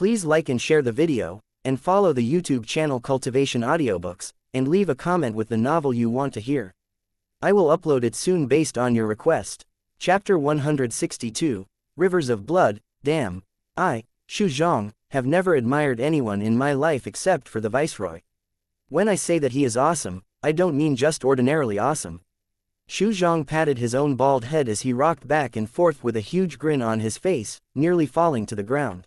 Please like and share the video, and follow the YouTube channel Cultivation Audiobooks, and leave a comment with the novel you want to hear. I will upload it soon based on your request. Chapter 162, Rivers of Blood. Damn. I, Xu Zhang, have never admired anyone in my life except for the Viceroy. When I say that he is awesome, I don't mean just ordinarily awesome. Xu Zhang patted his own bald head as he rocked back and forth with a huge grin on his face, nearly falling to the ground.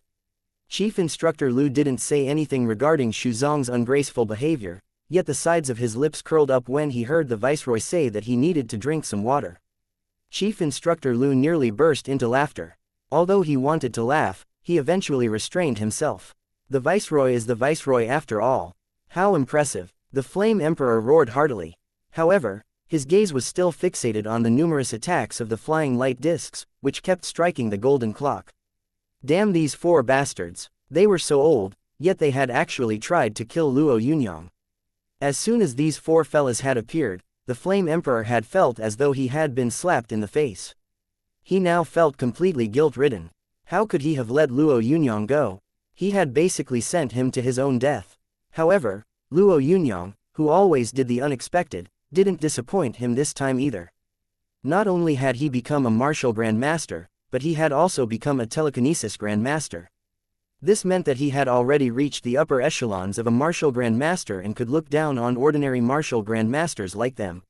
Chief Instructor Lu didn't say anything regarding Xu Zhang's ungraceful behavior, yet the sides of his lips curled up when he heard the Viceroy say that he needed to drink some water. Chief Instructor Lu nearly burst into laughter. Although he wanted to laugh, he eventually restrained himself. The Viceroy is the Viceroy after all. How impressive! The Flame Emperor roared heartily. However, his gaze was still fixated on the numerous attacks of the flying light discs, which kept striking the golden clock. Damn these four bastards! They were so old, yet they had actually tried to kill Luo Yunyang. As soon as these four fellas had appeared, the Flame Emperor had felt as though he had been slapped in the face. He now felt completely guilt-ridden. How could he have let Luo Yunyang go? He had basically sent him to his own death. However, Luo Yunyang, who always did the unexpected, didn't disappoint him this time either. Not only had he become a martial grandmaster, but he had also become a telekinesis grandmaster. This meant that he had already reached the upper echelons of a martial grandmaster and could look down on ordinary martial grandmasters like them.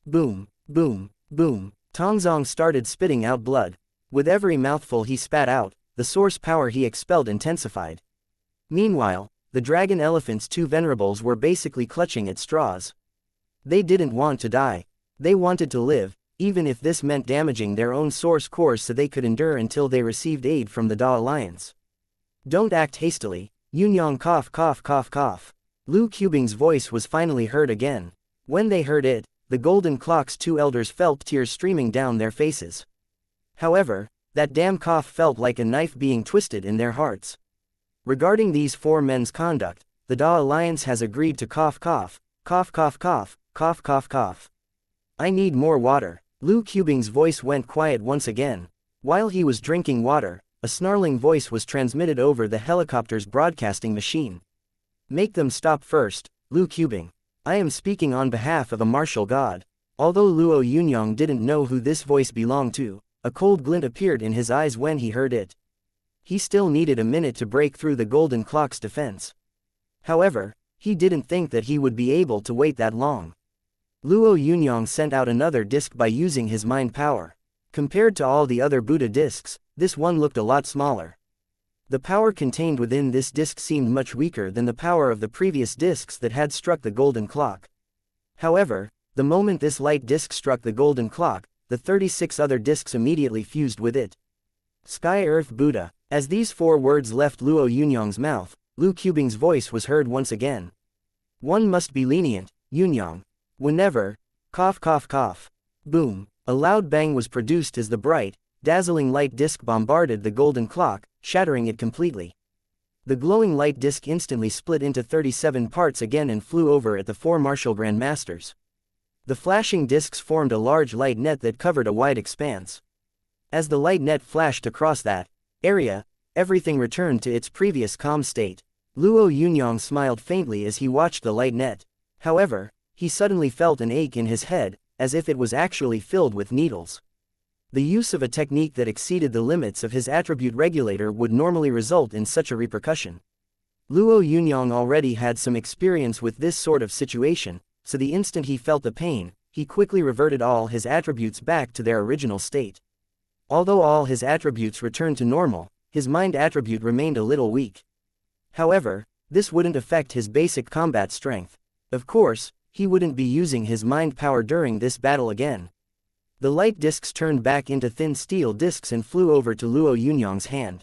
Boom, boom, boom. Tongzong started spitting out blood. With every mouthful he spat out, the source power he expelled intensified. Meanwhile, the dragon elephant's two venerables were basically clutching at straws. They didn't want to die. They wanted to live, even if this meant damaging their own source cores so they could endure until they received aid from the Da Alliance. Don't act hastily. Yunyang cough cough cough cough. Lu Qubing's voice was finally heard again. When they heard it, the golden clock's two elders felt tears streaming down their faces. However, that damn cough felt like a knife being twisted in their hearts. Regarding these four men's conduct, the Da Alliance has agreed to cough cough, cough cough cough, cough cough cough. I need more water. Lu Qubing's voice went quiet once again. While he was drinking water, a snarling voice was transmitted over the helicopter's broadcasting machine. Make them stop first, Lu Qubing. I am speaking on behalf of a martial god. Although Luo Yunyang didn't know who this voice belonged to, a cold glint appeared in his eyes when he heard it. He still needed a minute to break through the golden clock's defense. However, he didn't think that he would be able to wait that long. Luo Yunyang sent out another disc by using his mind power. Compared to all the other Buddha discs, this one looked a lot smaller. The power contained within this disc seemed much weaker than the power of the previous discs that had struck the golden clock. However, the moment this light disc struck the golden clock, the 36 other discs immediately fused with it. Sky Earth Buddha. As these four words left Luo Yunyang's mouth, Lu Qubing's voice was heard once again. One must be lenient, Yunyang. Whenever, cough cough cough. Boom. A loud bang was produced as the bright, dazzling light disc bombarded the golden clock, shattering it completely. The glowing light disc instantly split into 37 parts again and flew over at the four martial grandmasters. The flashing discs formed a large light net that covered a wide expanse. As the light net flashed across that area, everything returned to its previous calm state. Luo Yunyang smiled faintly as he watched the light net. However, he suddenly felt an ache in his head, as if it was actually filled with needles. The use of a technique that exceeded the limits of his attribute regulator would normally result in such a repercussion. Luo Yunyang already had some experience with this sort of situation, so the instant he felt the pain, he quickly reverted all his attributes back to their original state. Although all his attributes returned to normal, his mind attribute remained a little weak. However, this wouldn't affect his basic combat strength. Of course, he wouldn't be using his mind power during this battle again. The light discs turned back into thin steel discs and flew over to Luo Yunyang's hand.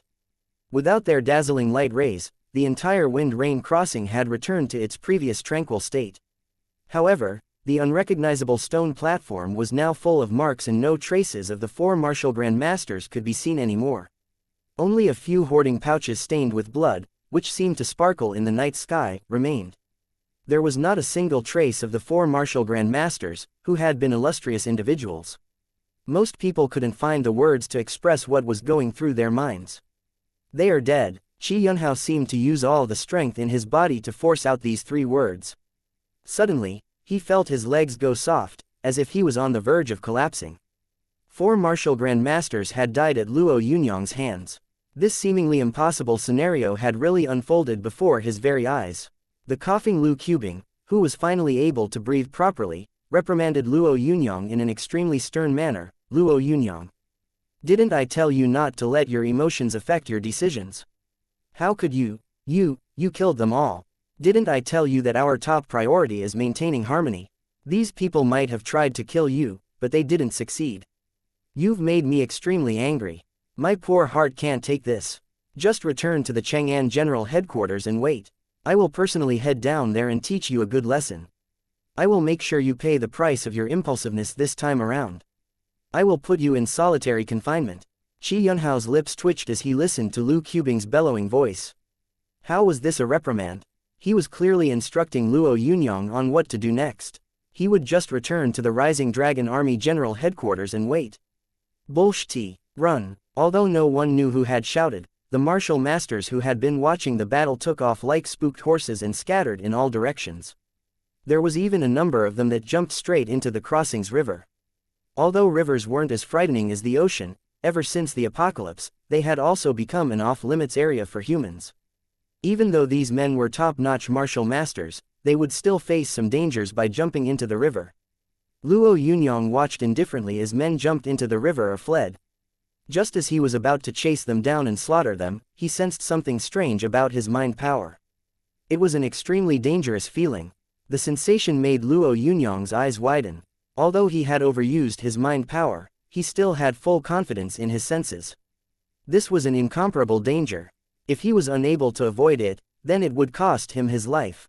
Without their dazzling light rays, the entire Wind Rain Crossing had returned to its previous tranquil state. However, the unrecognizable stone platform was now full of marks and no traces of the four martial grandmasters could be seen anymore. Only a few hoarding pouches stained with blood, which seemed to sparkle in the night sky, remained. There was not a single trace of the four martial grandmasters, who had been illustrious individuals. Most people couldn't find the words to express what was going through their minds. They are dead. Qi Yunhao seemed to use all the strength in his body to force out these 3 words. Suddenly, he felt his legs go soft, as if he was on the verge of collapsing. 4 martial grandmasters had died at Luo Yunyang's hands. This seemingly impossible scenario had really unfolded before his very eyes. The coughing Lu Qubing, who was finally able to breathe properly, reprimanded Luo Yunyang in an extremely stern manner. Luo Yunyang, didn't I tell you not to let your emotions affect your decisions? How could you killed them all. Didn't I tell you that our top priority is maintaining harmony? These people might have tried to kill you, but they didn't succeed. You've made me extremely angry. My poor heart can't take this. Just return to the Chang'an General Headquarters and wait. I will personally head down there and teach you a good lesson. I will make sure you pay the price of your impulsiveness this time around. I will put you in solitary confinement. Qi Yunhao's lips twitched as he listened to Lu Qubing's bellowing voice. How was this a reprimand? He was clearly instructing Luo Yunyang on what to do next. He would just return to the Rising Dragon Army General Headquarters and wait. Bolshti, run! Although no one knew who had shouted, the martial masters who had been watching the battle took off like spooked horses and scattered in all directions. There was even a number of them that jumped straight into the crossings river. Although rivers weren't as frightening as the ocean, ever since the apocalypse, they had also become an off-limits area for humans. Even though these men were top-notch martial masters, they would still face some dangers by jumping into the river. Luo Yunyang watched indifferently as men jumped into the river or fled. Just as he was about to chase them down and slaughter them, he sensed something strange about his mind power. It was an extremely dangerous feeling. The sensation made Luo Yunyang's eyes widen. Although he had overused his mind power, he still had full confidence in his senses. This was an incomparable danger. If he was unable to avoid it, then it would cost him his life.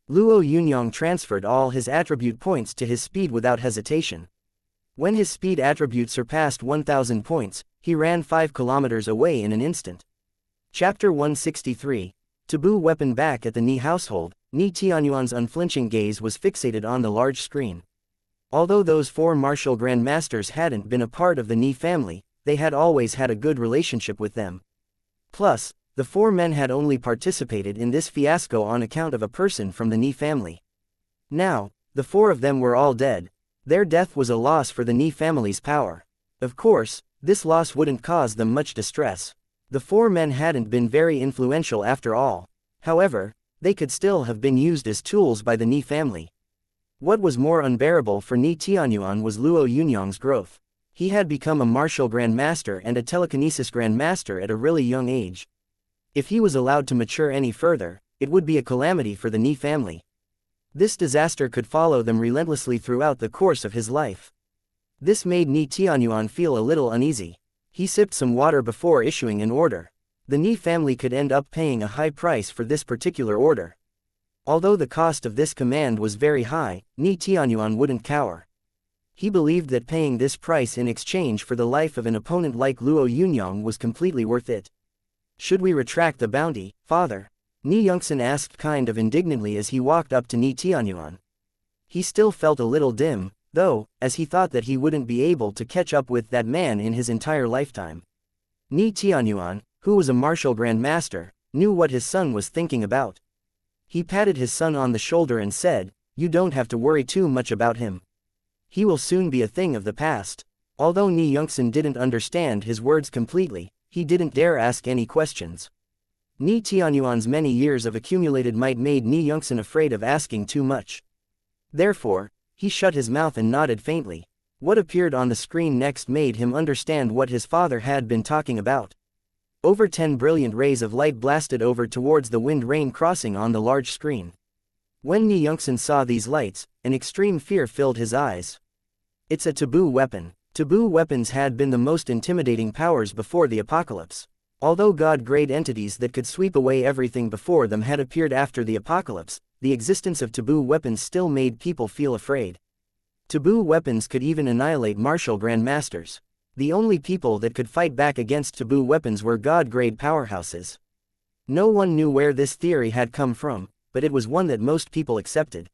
Luo Yunyang transferred all his attribute points to his speed without hesitation. When his speed attribute surpassed 1000 points, he ran 5 kilometers away in an instant. Chapter 163. Taboo weapon. Back at the Ni household, Ni Tianyuan's unflinching gaze was fixated on the large screen. Although those 4 martial grandmasters hadn't been a part of the Ni family, they had always had a good relationship with them. Plus, the 4 men had only participated in this fiasco on account of a person from the Ni family. Now, the 4 of them were all dead. Their death was a loss for the Ni family's power. Of course, this loss wouldn't cause them much distress. The 4 men hadn't been very influential after all. However, they could still have been used as tools by the Ni family. What was more unbearable for Ni Tianyuan was Luo Yunyang's growth. He had become a martial grandmaster and a telekinesis grandmaster at a really young age. If he was allowed to mature any further, it would be a calamity for the Ni family. This disaster could follow them relentlessly throughout the course of his life. This made Ni Tianyuan feel a little uneasy. He sipped some water before issuing an order. The Ni family could end up paying a high price for this particular order. Although the cost of this command was very high, Ni Tianyuan wouldn't cower. He believed that paying this price in exchange for the life of an opponent like Luo Yunyang was completely worth it. Should we retract the bounty, father? Ni Yongsan asked kind of indignantly as he walked up to Ni Tianyuan. He still felt a little dim, though, as he thought that he wouldn't be able to catch up with that man in his entire lifetime. Ni Tianyuan, who was a martial grandmaster, knew what his son was thinking about. He patted his son on the shoulder and said, "You don't have to worry too much about him. He will soon be a thing of the past." Although Ni Yongsan didn't understand his words completely, he didn't dare ask any questions. Ni Tianyuan's many years of accumulated might made Ni Yongsan afraid of asking too much. Therefore, he shut his mouth and nodded faintly. What appeared on the screen next made him understand what his father had been talking about. Over 10 brilliant rays of light blasted over towards the wind rain crossing on the large screen. When Ni Yongsan saw these lights, an extreme fear filled his eyes. It's a taboo weapon. Taboo weapons had been the most intimidating powers before the apocalypse. Although god-grade entities that could sweep away everything before them had appeared after the apocalypse, the existence of taboo weapons still made people feel afraid. Taboo weapons could even annihilate martial grandmasters. The only people that could fight back against taboo weapons were god-grade powerhouses. No one knew where this theory had come from, but it was one that most people accepted.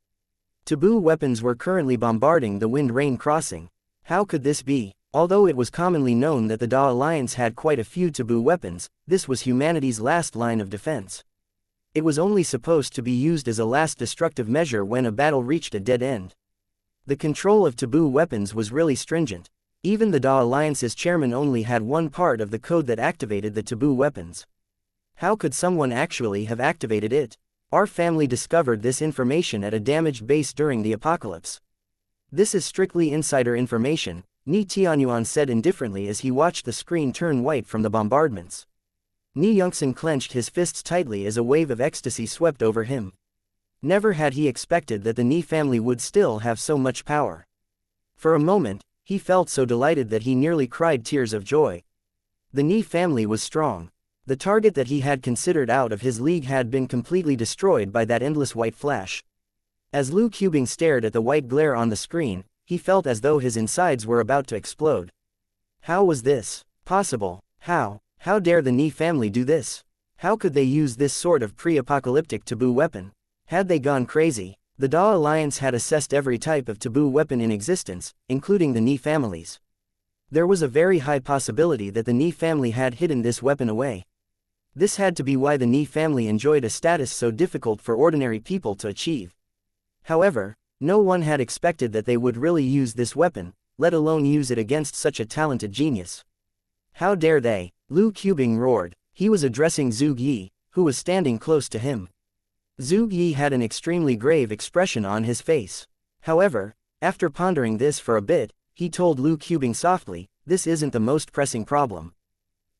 Taboo weapons were currently bombarding the wind rain crossing. How could this be? Although it was commonly known that the Da Alliance had quite a few taboo weapons, this was humanity's last line of defense. It was only supposed to be used as a last destructive measure when a battle reached a dead end. The control of taboo weapons was really stringent. Even the Da Alliance's chairman only had one part of the code that activated the taboo weapons. How could someone actually have activated it? Our family discovered this information at a damaged base during the apocalypse. This is strictly insider information, Ni Tianyuan said indifferently as he watched the screen turn white from the bombardments. Ni Yongsan clenched his fists tightly as a wave of ecstasy swept over him. Never had he expected that the Ni family would still have so much power. For a moment, he felt so delighted that he nearly cried tears of joy. The Ni family was strong. The target that he had considered out of his league had been completely destroyed by that endless white flash. As Luo Yunyang stared at the white glare on the screen, he felt as though his insides were about to explode. How was this possible? How dare the Ni family do this? How could they use this sort of pre-apocalyptic taboo weapon? Had they gone crazy? The Da Alliance had assessed every type of taboo weapon in existence, including the Ni families. There was a very high possibility that the Ni family had hidden this weapon away. This had to be why the Ni family enjoyed a status so difficult for ordinary people to achieve. However, no one had expected that they would really use this weapon, let alone use it against such a talented genius. How dare they? Luo Yunyang roared. He was addressing Zhu Yi, who was standing close to him. Zhu Yi had an extremely grave expression on his face. However, after pondering this for a bit, he told Luo Yunyang softly, "This isn't the most pressing problem.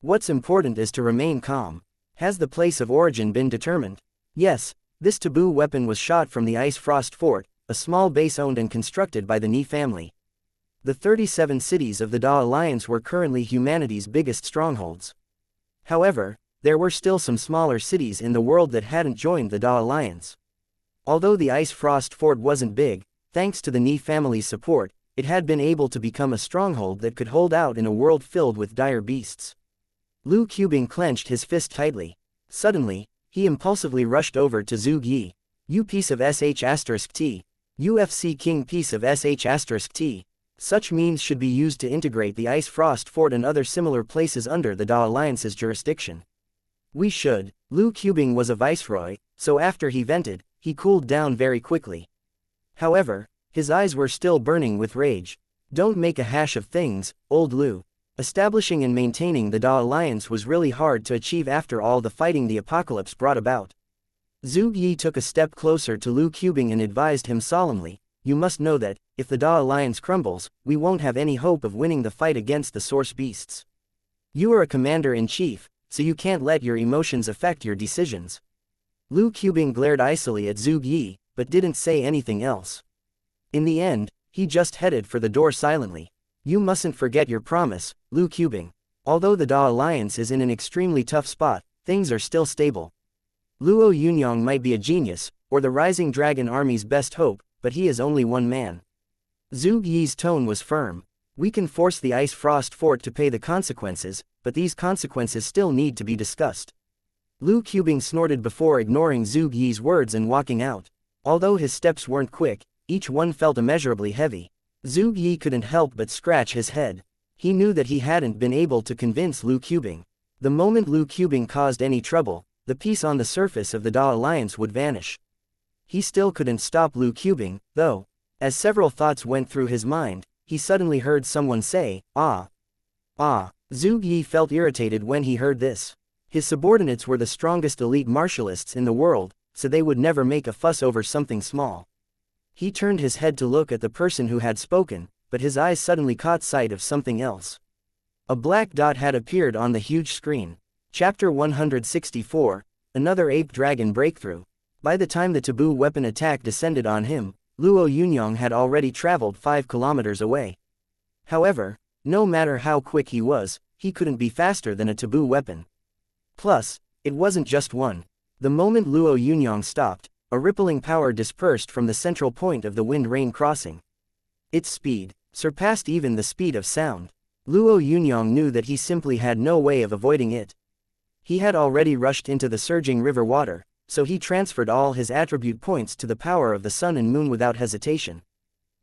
What's important is to remain calm. Has the place of origin been determined?" Yes, this taboo weapon was shot from the Ice Frost Fort, a small base owned and constructed by the Ni family. The 37 cities of the Da Alliance were currently humanity's biggest strongholds. However, there were still some smaller cities in the world that hadn't joined the Da Alliance. Although the Ice Frost Fort wasn't big, thanks to the Ni family's support, it had been able to become a stronghold that could hold out in a world filled with dire beasts. Luo Yunyang clenched his fist tightly. Suddenly, he impulsively rushed over to Zhu Yi. "You piece of sh*t. UFC King piece of sh*t. Such means should be used to integrate the Ice Frost Fort and other similar places under the Da Alliance's jurisdiction. We should." Luo Yunyang was a viceroy, so after he vented, he cooled down very quickly. However, his eyes were still burning with rage. "Don't make a hash of things, old Luo. Establishing and maintaining the Da Alliance was really hard to achieve after all the fighting the apocalypse brought about." Zhu Yi took a step closer to Luo Yunyang and advised him solemnly, "You must know that, if the Da Alliance crumbles, we won't have any hope of winning the fight against the Source Beasts. You are a commander-in-chief, so you can't let your emotions affect your decisions." Luo Yunyang glared icily at Zhu Yi, but didn't say anything else. In the end, he just headed for the door silently. "You mustn't forget your promise, Luo Yunyang. Although the Da Alliance is in an extremely tough spot, things are still stable. Luo Yunyang might be a genius, or the Rising Dragon Army's best hope, but he is only one man." Zhu Yi's tone was firm. "We can force the Ice Frost Fort to pay the consequences, but these consequences still need to be discussed." Luo Yunyang snorted before ignoring Zhu Yi's words and walking out. Although his steps weren't quick, each one felt immeasurably heavy. Zhu Yi couldn't help but scratch his head. He knew that he hadn't been able to convince Luo Yunyang. The moment Luo Yunyang caused any trouble, the peace on the surface of the Da Alliance would vanish. He still couldn't stop Luo Yunyang, though. As several thoughts went through his mind, he suddenly heard someone say, "Ah. Ah." Zhu Yi felt irritated when he heard this. His subordinates were the strongest elite martialists in the world, so they would never make a fuss over something small. He turned his head to look at the person who had spoken, but his eyes suddenly caught sight of something else. A black dot had appeared on the huge screen. Chapter 164, Another Ape Dragon Breakthrough. By the time the taboo weapon attack descended on him, Luo Yunyang had already traveled 5 kilometers away. However, no matter how quick he was, he couldn't be faster than a taboo weapon. Plus, it wasn't just one. The moment Luo Yunyang stopped, a rippling power dispersed from the central point of the wind rain crossing. Its speed surpassed even the speed of sound. Luo Yunyang knew that he simply had no way of avoiding it. He had already rushed into the surging river water, so he transferred all his attribute points to the power of the sun and moon without hesitation.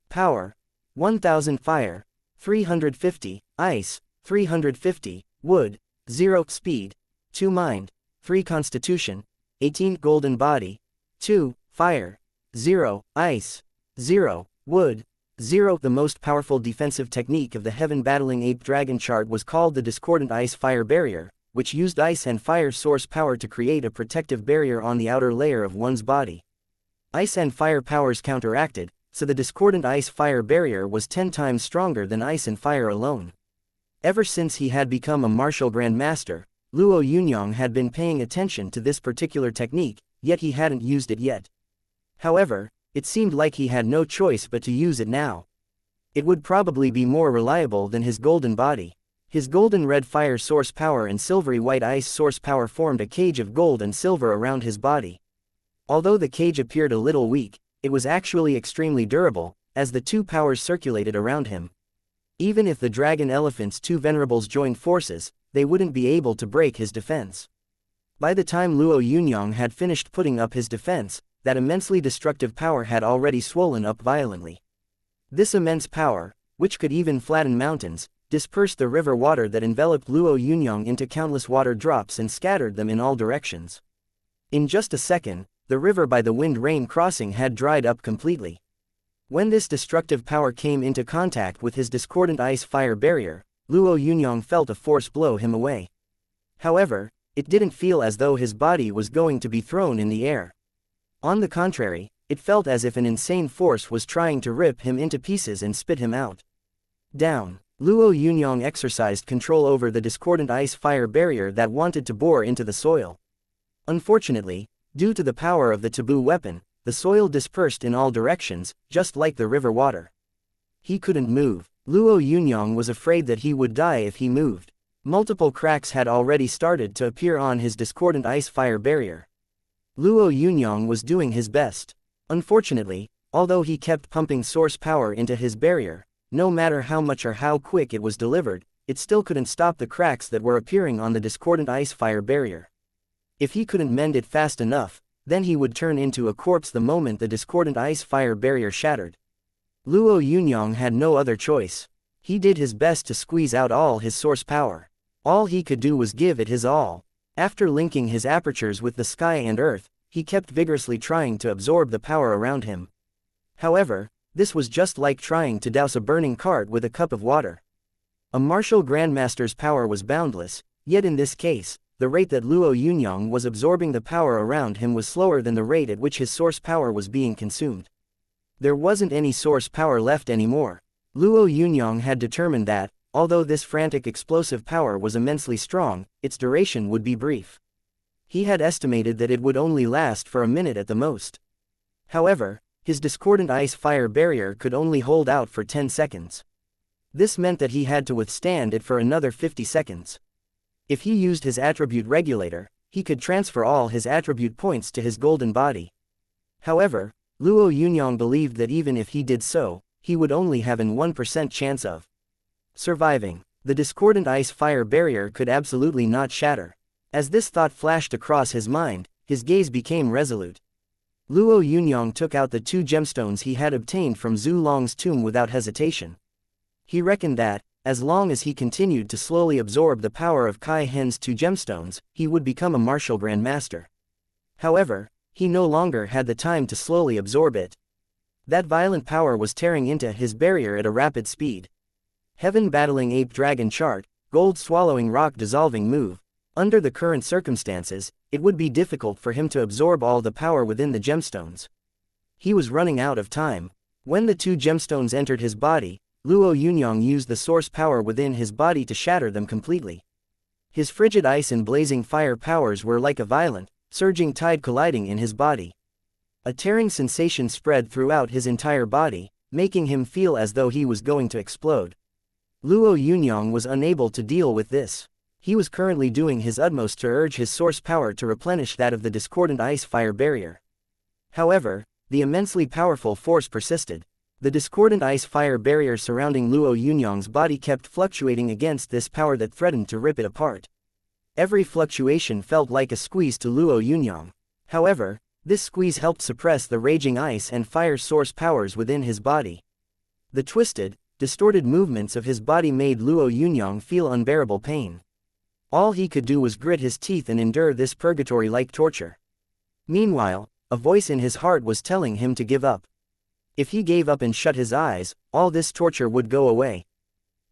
Power 1000 fire, 350, ice, 350, wood, 0 speed, 2 mind, 3 constitution, 18 golden body, 2 fire, 0 ice, 0 wood, 0. The most powerful defensive technique of the Heaven Battling Ape Dragon chart was called the Discordant Ice-Fire Barrier, which used ice and fire source power to create a protective barrier on the outer layer of one's body. Ice and fire powers counteracted, so the Discordant Ice-Fire Barrier was 10 times stronger than ice and fire alone. Ever since he had become a martial grandmaster, Luo Yunyang had been paying attention to this particular technique, yet he hadn't used it yet. However, it seemed like he had no choice but to use it now. It would probably be more reliable than his golden body. His golden red fire source power and silvery white ice source power formed a cage of gold and silver around his body. Although the cage appeared a little weak, it was actually extremely durable, as the two powers circulated around him. Even if the dragon elephant's two venerables joined forces, they wouldn't be able to break his defense. By the time Luo Yunyang had finished putting up his defense, that immensely destructive power had already swollen up violently. This immense power, which could even flatten mountains, dispersed the river water that enveloped Luo Yunyang into countless water drops and scattered them in all directions. In just a second, the river by the wind rain crossing had dried up completely. When this destructive power came into contact with his discordant ice-fire barrier, Luo Yunyang felt a force blow him away. However, it didn't feel as though his body was going to be thrown in the air. On the contrary, it felt as if an insane force was trying to rip him into pieces and spit him out. Down. Luo Yunyang exercised control over the discordant ice-fire barrier that wanted to bore into the soil. Unfortunately, due to the power of the taboo weapon, the soil dispersed in all directions, just like the river water. He couldn't move. Luo Yunyang was afraid that he would die if he moved. Multiple cracks had already started to appear on his discordant ice-fire barrier. Luo Yunyang was doing his best. Unfortunately, although he kept pumping source power into his barrier, no matter how much or how quick it was delivered, it still couldn't stop the cracks that were appearing on the discordant ice-fire barrier. If he couldn't mend it fast enough, then he would turn into a corpse the moment the discordant ice-fire barrier shattered. Luo Yunyang had no other choice. He did his best to squeeze out all his source power. All he could do was give it his all. After linking his apertures with the sky and earth, he kept vigorously trying to absorb the power around him. However, this was just like trying to douse a burning cart with a cup of water. A martial grandmaster's power was boundless, yet in this case, the rate that Luo Yunyang was absorbing the power around him was slower than the rate at which his source power was being consumed. There wasn't any source power left anymore. Luo Yunyang had determined that, although this frantic explosive power was immensely strong, its duration would be brief. He had estimated that it would only last for a minute at the most. However, his discordant ice-fire barrier could only hold out for 10 seconds. This meant that he had to withstand it for another 50 seconds. If he used his attribute regulator, he could transfer all his attribute points to his golden body. However, Luo Yunyang believed that even if he did so, he would only have an 1% chance of surviving. The discordant ice-fire barrier could absolutely not shatter. As this thought flashed across his mind, his gaze became resolute. Luo Yunyang took out the 2 gemstones he had obtained from Zhu Long's tomb without hesitation. He reckoned that, as long as he continued to slowly absorb the power of Kai Hen's 2 gemstones, he would become a martial grandmaster. However, he no longer had the time to slowly absorb it. That violent power was tearing into his barrier at a rapid speed. Heaven Battling Ape Dragon chart, gold swallowing rock dissolving move. Under the current circumstances, it would be difficult for him to absorb all the power within the gemstones. He was running out of time. When the 2 gemstones entered his body, Luo Yunyang used the source power within his body to shatter them completely. His frigid ice and blazing fire powers were like a violent, surging tide colliding in his body. A tearing sensation spread throughout his entire body, making him feel as though he was going to explode. Luo Yunyang was unable to deal with this. He was currently doing his utmost to urge his source power to replenish that of the discordant ice-fire barrier. However, the immensely powerful force persisted. The discordant ice-fire barrier surrounding Luo Yunyang's body kept fluctuating against this power that threatened to rip it apart. Every fluctuation felt like a squeeze to Luo Yunyang. However, this squeeze helped suppress the raging ice and fire source powers within his body. The twisted, distorted movements of his body made Luo Yunyang feel unbearable pain. All he could do was grit his teeth and endure this purgatory-like torture. Meanwhile, a voice in his heart was telling him to give up. If he gave up and shut his eyes, all this torture would go away.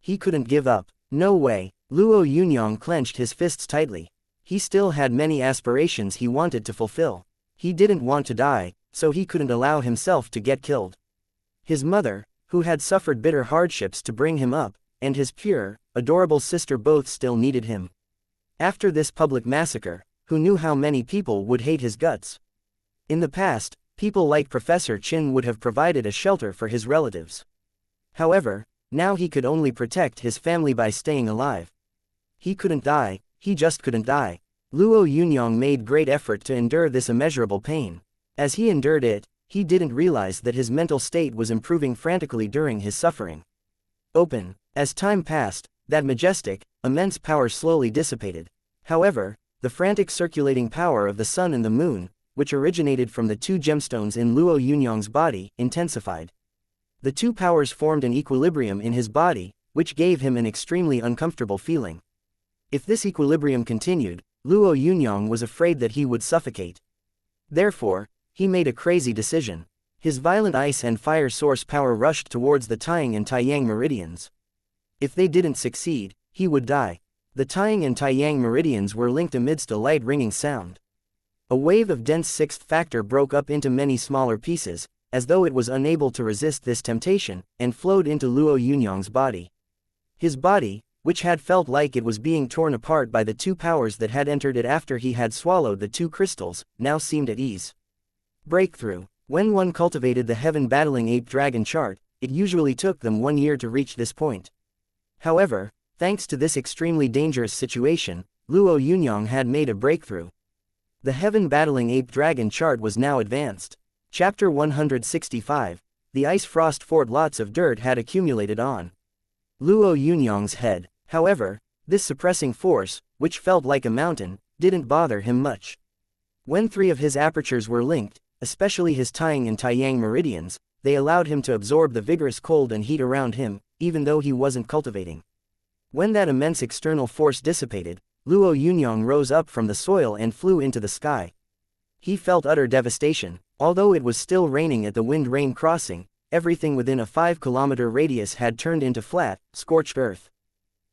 He couldn't give up. No way. Luo Yunyang clenched his fists tightly. He still had many aspirations he wanted to fulfill. He didn't want to die, so he couldn't allow himself to get killed. His mother, who had suffered bitter hardships to bring him up, and his pure, adorable sister both still needed him. After this public massacre, who knew how many people would hate his guts? In the past, people like Professor Chin would have provided a shelter for his relatives. However, now he could only protect his family by staying alive. He couldn't die, he just couldn't die. Luo Yunyang made great effort to endure this immeasurable pain. As he endured it, he didn't realize that his mental state was improving frantically during his suffering. As time passed, that majestic, immense power slowly dissipated. However, the frantic circulating power of the sun and the moon, which originated from the two gemstones in Luo Yunyang's body, intensified. The two powers formed an equilibrium in his body, which gave him an extremely uncomfortable feeling. If this equilibrium continued, Luo Yunyang was afraid that he would suffocate. Therefore, he made a crazy decision. His violent ice and fire source power rushed towards the Taiyang and Taiyang meridians. If they didn't succeed, he would die. The Taiyang and Taiyang meridians were linked amidst a light ringing sound. A wave of dense sixth factor broke up into many smaller pieces, as though it was unable to resist this temptation, and flowed into Luo Yunyang's body. His body, which had felt like it was being torn apart by the two powers that had entered it after he had swallowed the two crystals, now seemed at ease. Breakthrough. When one cultivated the heaven-battling ape-dragon chart, it usually took them 1 year to reach this point. However, thanks to this extremely dangerous situation, Luo Yunyang had made a breakthrough. The heaven-battling ape-dragon chart was now advanced. Chapter 165. The ice frost fort. Lots of dirt had accumulated on Luo Yunyang's head. However, this suppressing force, which felt like a mountain, didn't bother him much. When 3 of his apertures were linked, especially his Taiyang and Taiyang meridians, they allowed him to absorb the vigorous cold and heat around him, even though he wasn't cultivating. When that immense external force dissipated, Luo Yunyang rose up from the soil and flew into the sky. He felt utter devastation. Although it was still raining at the wind-rain crossing, everything within a 5-kilometer radius had turned into flat, scorched earth.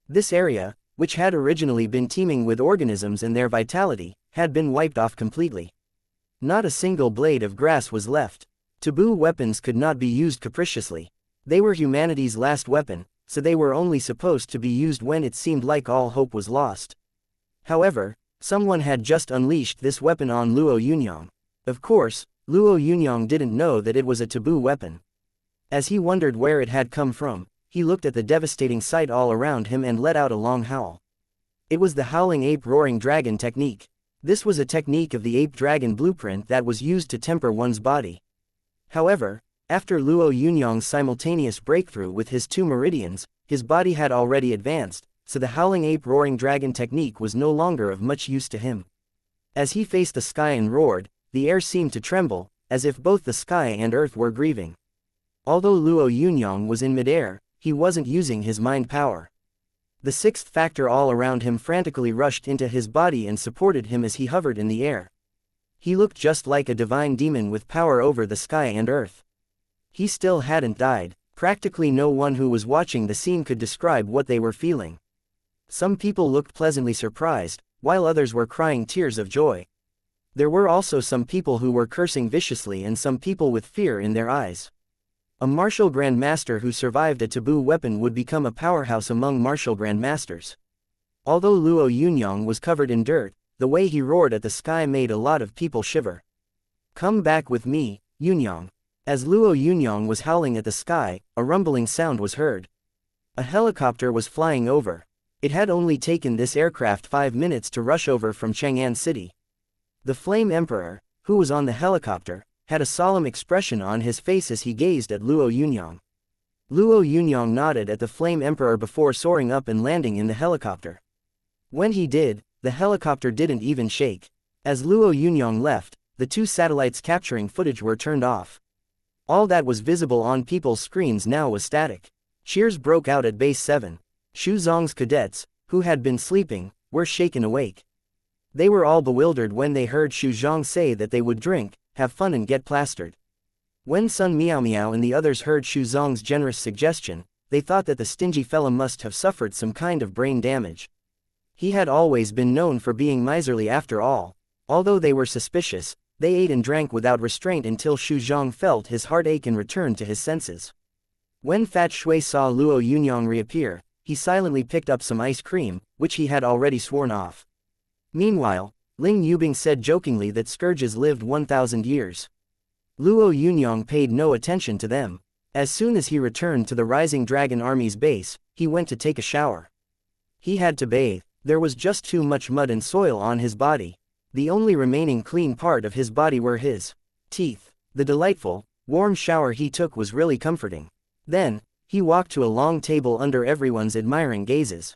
This area, which had originally been teeming with organisms and their vitality, had been wiped off completely. Not a single blade of grass was left. Taboo weapons could not be used capriciously. They were humanity's last weapon, so they were only supposed to be used when it seemed like all hope was lost. However, someone had just unleashed this weapon on Luo Yunyang. Of course, Luo Yunyang didn't know that it was a taboo weapon. As he wondered where it had come from, he looked at the devastating sight all around him and let out a long howl. It was the howling ape roaring dragon technique. This was a technique of the ape dragon blueprint that was used to temper one's body. However, after Luo Yunyang's simultaneous breakthrough with his 2 meridians, his body had already advanced, so the howling ape roaring dragon technique was no longer of much use to him. As he faced the sky and roared, the air seemed to tremble, as if both the sky and earth were grieving. Although Luo Yunyang was in midair, he wasn't using his mind power. The 6th factor all around him frantically rushed into his body and supported him as he hovered in the air. He looked just like a divine demon with power over the sky and earth. He still hadn't died. Practically no one who was watching the scene could describe what they were feeling. Some people looked pleasantly surprised, while others were crying tears of joy. There were also some people who were cursing viciously and some people with fear in their eyes. A martial grandmaster who survived a taboo weapon would become a powerhouse among martial grandmasters. Although Luo Yunyang was covered in dirt, the way he roared at the sky made a lot of people shiver. "Come back with me, Yunyang." As Luo Yunyang was howling at the sky, a rumbling sound was heard. A helicopter was flying over. It had only taken this aircraft 5 minutes to rush over from Chang'an City. The Flame Emperor, who was on the helicopter, had a solemn expression on his face as he gazed at Luo Yunyang. Luo Yunyang nodded at the Flame Emperor before soaring up and landing in the helicopter. When he did, the helicopter didn't even shake. As Luo Yunyang left, the 2 satellites capturing footage were turned off. All that was visible on people's screens now was static. Cheers broke out at Base 7. Xu Zong's cadets, who had been sleeping, were shaken awake. They were all bewildered when they heard Xu Zhang say that they would drink, have fun and get plastered. When Sun Miao Miao and the others heard Xu Zong's generous suggestion, they thought that the stingy fella must have suffered some kind of brain damage. He had always been known for being miserly after all. Although they were suspicious, they ate and drank without restraint until Xu Zhang felt his heart ache and returned to his senses. When Fat Shui saw Luo Yunyang reappear, he silently picked up some ice cream, which he had already sworn off. Meanwhile, Ling Yubing said jokingly that scourges lived 1,000 years. Luo Yunyang paid no attention to them. As soon as he returned to the Rising Dragon Army's base, he went to take a shower. He had to bathe. There was just too much mud and soil on his body. The only remaining clean part of his body were his teeth. The delightful, warm shower he took was really comforting. Then, he walked to a long table under everyone's admiring gazes.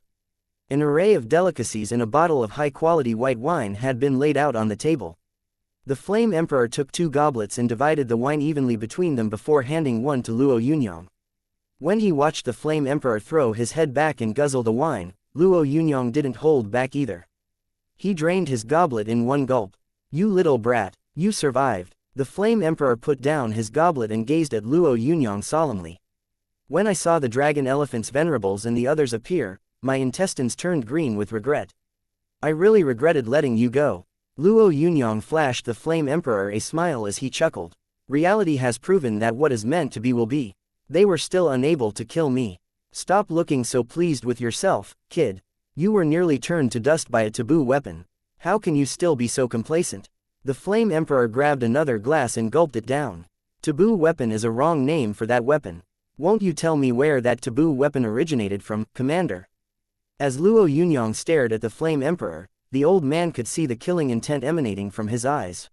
An array of delicacies and a bottle of high-quality white wine had been laid out on the table. The Flame Emperor took 2 goblets and divided the wine evenly between them before handing one to Luo Yunyang. When he watched the Flame Emperor throw his head back and guzzle the wine, Luo Yunyang didn't hold back either. He drained his goblet in one gulp. "You little brat, you survived." The Flame Emperor put down his goblet and gazed at Luo Yunyang solemnly. "When I saw the dragon elephant's venerables and the others appear, my intestines turned green with regret. I really regretted letting you go." Luo Yunyang flashed the Flame Emperor a smile as he chuckled. "Reality has proven that what is meant to be will be. They were still unable to kill me. Stop looking so pleased with yourself, kid. You were nearly turned to dust by a taboo weapon. How can you still be so complacent?" The Flame Emperor grabbed another glass and gulped it down. "Taboo weapon is a wrong name for that weapon. Won't you tell me where that taboo weapon originated from, Commander?" As Luo Yunyang stared at the Flame Emperor, the old man could see the killing intent emanating from his eyes.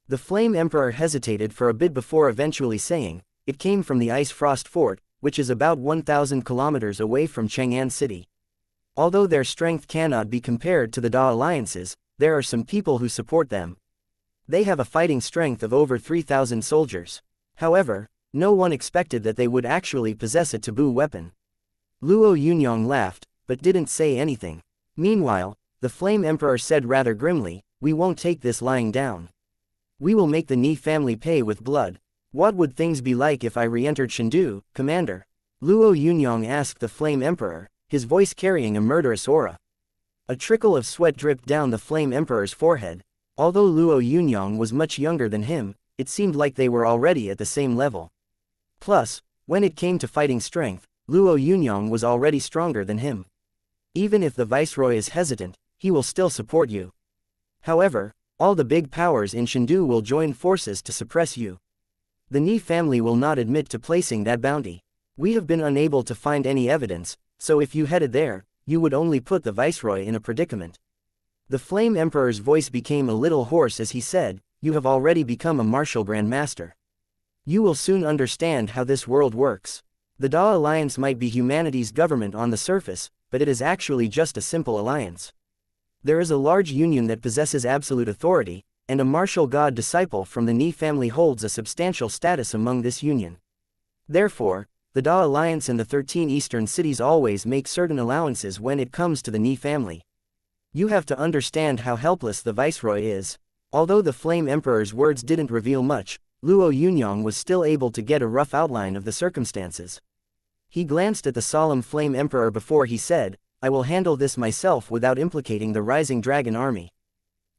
The Flame Emperor hesitated for a bit before eventually saying, "It came from the Ice Frost Fort, which is about 1,000 kilometers away from Chang'an City. Although their strength cannot be compared to the Da alliances, there are some people who support them. They have a fighting strength of over 3,000 soldiers. However, no one expected that they would actually possess a taboo weapon." Luo Yunyang laughed, but didn't say anything. Meanwhile, the Flame Emperor said rather grimly, "We won't take this lying down. We will make the Ni family pay with blood. What would things be like if I re-entered Chengdu, Commander?" Luo Yunyang asked the Flame Emperor, his voice carrying a murderous aura. A trickle of sweat dripped down the Flame Emperor's forehead. Although Luo Yunyang was much younger than him, it seemed like they were already at the same level. Plus, when it came to fighting strength, Luo Yunyang was already stronger than him. Even if the Viceroy is hesitant, he will still support you. However, all the big powers in Chengdu will join forces to suppress you. The Ni family will not admit to placing that bounty. We have been unable to find any evidence, so if you headed there, you would only put the Viceroy in a predicament." The Flame Emperor's voice became a little hoarse as he said, "You have already become a martial Grand Master. You will soon understand how this world works. The Da Alliance might be humanity's government on the surface, but it is actually just a simple alliance. There is a large union that possesses absolute authority, and a martial god disciple from the Ni family holds a substantial status among this union. Therefore, the Da Alliance and the 13 eastern cities always make certain allowances when it comes to the Ni family. You have to understand how helpless the Viceroy is." Although the Flame Emperor's words didn't reveal much, Luo Yunyang was still able to get a rough outline of the circumstances. He glanced at the solemn Flame Emperor before he said, "I will handle this myself without implicating the Rising Dragon Army.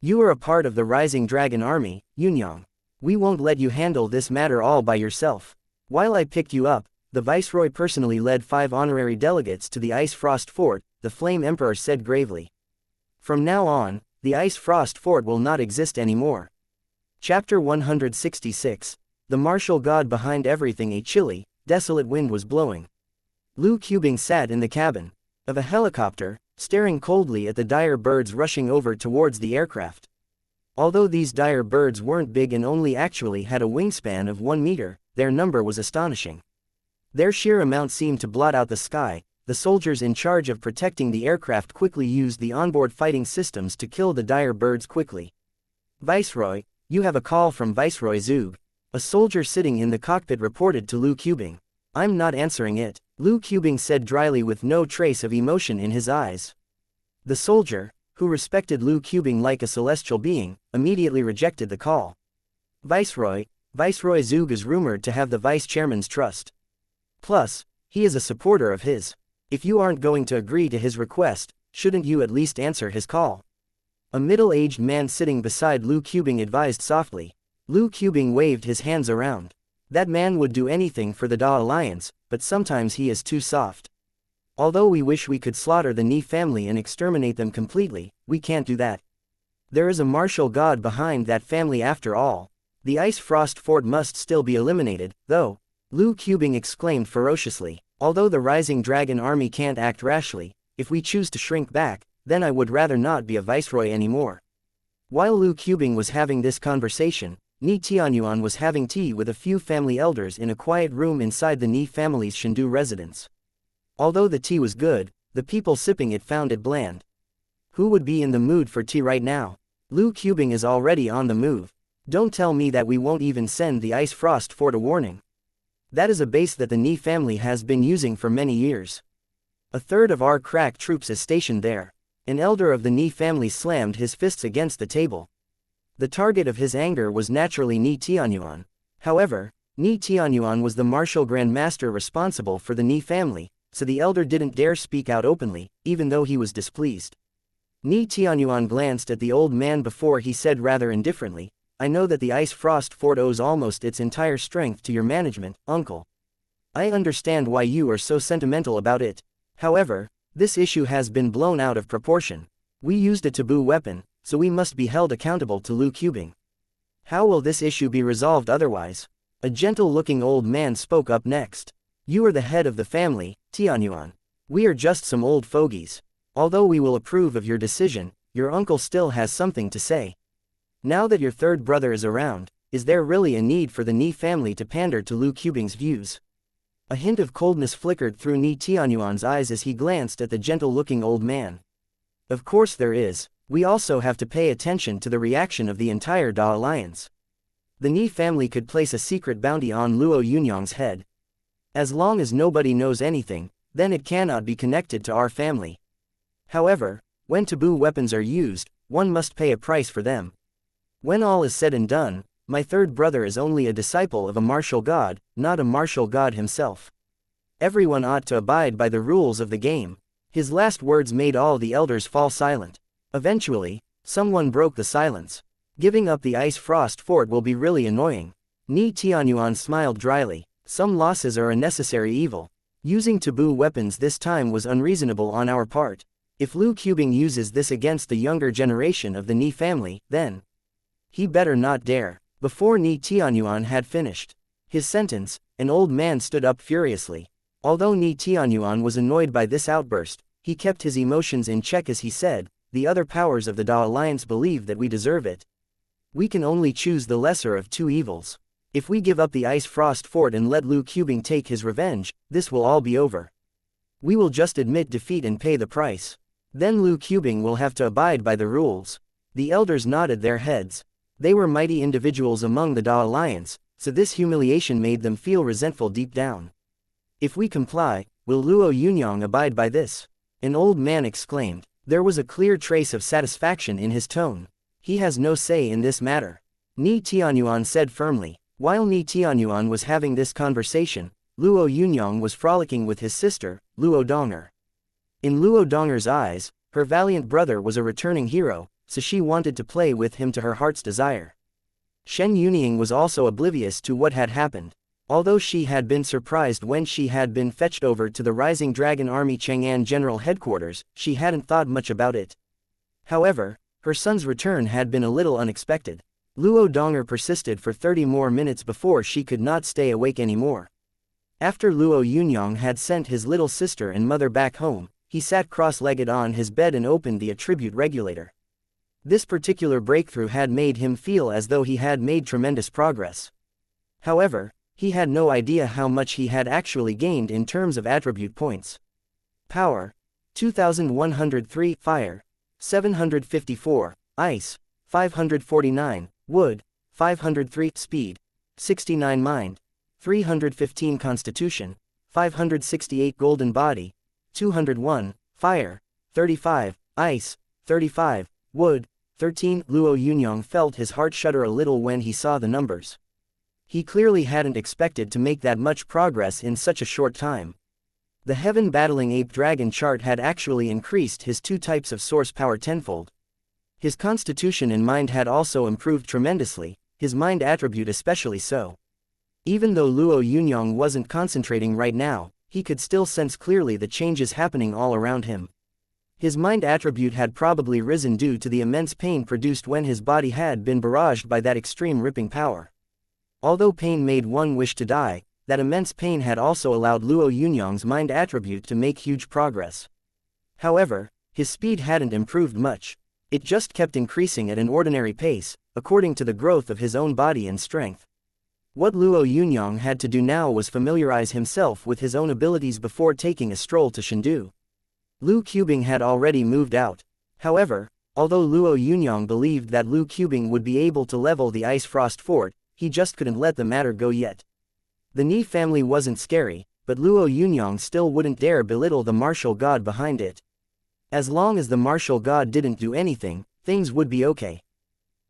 You are a part of the Rising Dragon Army, Yunyang. We won't let you handle this matter all by yourself. While I picked you up, the Viceroy personally led 5 honorary delegates to the Ice Frost Fort," the Flame Emperor said gravely. "From now on, the Ice Frost Fort will not exist anymore." Chapter 166. The Martial God Behind Everything. A chilly, desolate wind was blowing. Lu Qubing sat in the cabin of a helicopter, staring coldly at the dire birds rushing over towards the aircraft. Although these dire birds weren't big and only actually had a wingspan of 1 meter, their number was astonishing. Their sheer amount seemed to blot out the sky. The soldiers in charge of protecting the aircraft quickly used the onboard fighting systems to kill the dire birds quickly. "Viceroy, you have a call from Viceroy Zug." A soldier sitting in the cockpit reported to Lu Qubing. "I'm not answering it. Luo Yunyang said dryly with no trace of emotion in his eyes. The soldier, who respected Luo Yunyang like a celestial being, immediately rejected the call. Viceroy Zug is rumored to have the vice-chairman's trust. Plus, he is a supporter of his. If you aren't going to agree to his request, shouldn't you at least answer his call? A middle-aged man sitting beside Luo Yunyang advised softly. Luo Yunyang waved his hands around. That man would do anything for the Da Alliance, but sometimes he is too soft. Although we wish we could slaughter the Ni family and exterminate them completely, we can't do that. There is a martial god behind that family after all. The Ice Frost Fort must still be eliminated, though, Luo Yunyang exclaimed ferociously. Although the Rising Dragon army can't act rashly, if we choose to shrink back, then I would rather not be a viceroy anymore. While Luo Yunyang was having this conversation, Ni Tianyuan was having tea with a few family elders in a quiet room inside the Ni family's Shendu residence. Although the tea was good, the people sipping it found it bland. Who would be in the mood for tea right now? Luo Yunyang is already on the move. Don't tell me that we won't even send the Ice Frost Fort a warning. That is a base that the Ni family has been using for many years. A third of our crack troops is stationed there. An elder of the Ni family slammed his fists against the table. The target of his anger was naturally Ni Tianyuan. However, Ni Tianyuan was the martial grand master responsible for the Ni family, so the elder didn't dare speak out openly, even though he was displeased. Ni Tianyuan glanced at the old man before he said rather indifferently, I know that the Ice Frost Fort owes almost its entire strength to your management, uncle. I understand why you are so sentimental about it. However, this issue has been blown out of proportion. We used a taboo weapon, so we must be held accountable to Luo Yunyang. How will this issue be resolved otherwise? A gentle-looking old man spoke up next. You are the head of the family, Tianyuan. We are just some old fogies. Although we will approve of your decision, your uncle still has something to say. Now that your third brother is around, is there really a need for the Ni family to pander to Luo Yunyang's views? A hint of coldness flickered through Ni Tianyuan's eyes as he glanced at the gentle-looking old man. Of course there is. We also have to pay attention to the reaction of the entire Da Alliance. The Ni family could place a secret bounty on Luo Yunyang's head. As long as nobody knows anything, then it cannot be connected to our family. However, when taboo weapons are used, one must pay a price for them. When all is said and done, my third brother is only a disciple of a martial god, not a martial god himself. Everyone ought to abide by the rules of the game. His last words made all the elders fall silent. Eventually, someone broke the silence. Giving up the Ice Frost Fort will be really annoying. Ni Tianyuan smiled dryly. Some losses are a necessary evil. Using taboo weapons this time was unreasonable on our part. If Luo Yunyang uses this against the younger generation of the Ni family, then he better not dare. Before Ni Tianyuan had finished his sentence, an old man stood up furiously. Although Ni Tianyuan was annoyed by this outburst, he kept his emotions in check as he said, the other powers of the Da Alliance believe that we deserve it. We can only choose the lesser of two evils. If we give up the Ice Frost Fort and let Luo Yunyang take his revenge, this will all be over. We will just admit defeat and pay the price. Then Luo Yunyang will have to abide by the rules. The elders nodded their heads. They were mighty individuals among the Da Alliance, so this humiliation made them feel resentful deep down. If we comply, will Luo Yunyang abide by this? An old man exclaimed. There was a clear trace of satisfaction in his tone. He has no say in this matter. Ni Tianyuan said firmly. While Ni Tianyuan was having this conversation, Luo Yunyang was frolicking with his sister, Luo Donger. In Luo Donger's eyes, her valiant brother was a returning hero, so she wanted to play with him to her heart's desire. Shen Yunyang was also oblivious to what had happened. Although she had been surprised when she had been fetched over to the Rising Dragon Army Chang'an General Headquarters, she hadn't thought much about it. However, her son's return had been a little unexpected. Luo Donger persisted for 30 more minutes before she could not stay awake anymore. After Luo Yunyang had sent his little sister and mother back home, he sat cross-legged on his bed and opened the attribute regulator. This particular breakthrough had made him feel as though he had made tremendous progress. However, he had no idea how much he had actually gained in terms of attribute points. Power: 2103, Fire: 754, Ice: 549, Wood: 503, Speed: 69, Mind: 315, Constitution: 568 golden body, 201, fire, 35, ice, 35, wood, 13. Luo Yunyang felt his heart shudder a little when he saw the numbers. He clearly hadn't expected to make that much progress in such a short time. The Heaven Battling Ape Dragon chart had actually increased his 2 types of source power tenfold. His constitution and mind had also improved tremendously, his mind attribute especially so. Even though Luo Yunyang wasn't concentrating right now, he could still sense clearly the changes happening all around him. His mind attribute had probably risen due to the immense pain produced when his body had been barraged by that extreme ripping power. Although pain made one wish to die, that immense pain had also allowed Luo Yunyang's mind attribute to make huge progress. However, his speed hadn't improved much. It just kept increasing at an ordinary pace, according to the growth of his own body and strength. What Luo Yunyang had to do now was familiarize himself with his own abilities before taking a stroll to Chengdu. Lu Qubing had already moved out. However, although Luo Yunyang believed that Lu Qubing would be able to level the Ice Frost Fort, he just couldn't let the matter go yet. The Ni family wasn't scary, but Luo Yunyang still wouldn't dare belittle the martial god behind it. As long as the martial god didn't do anything, things would be okay.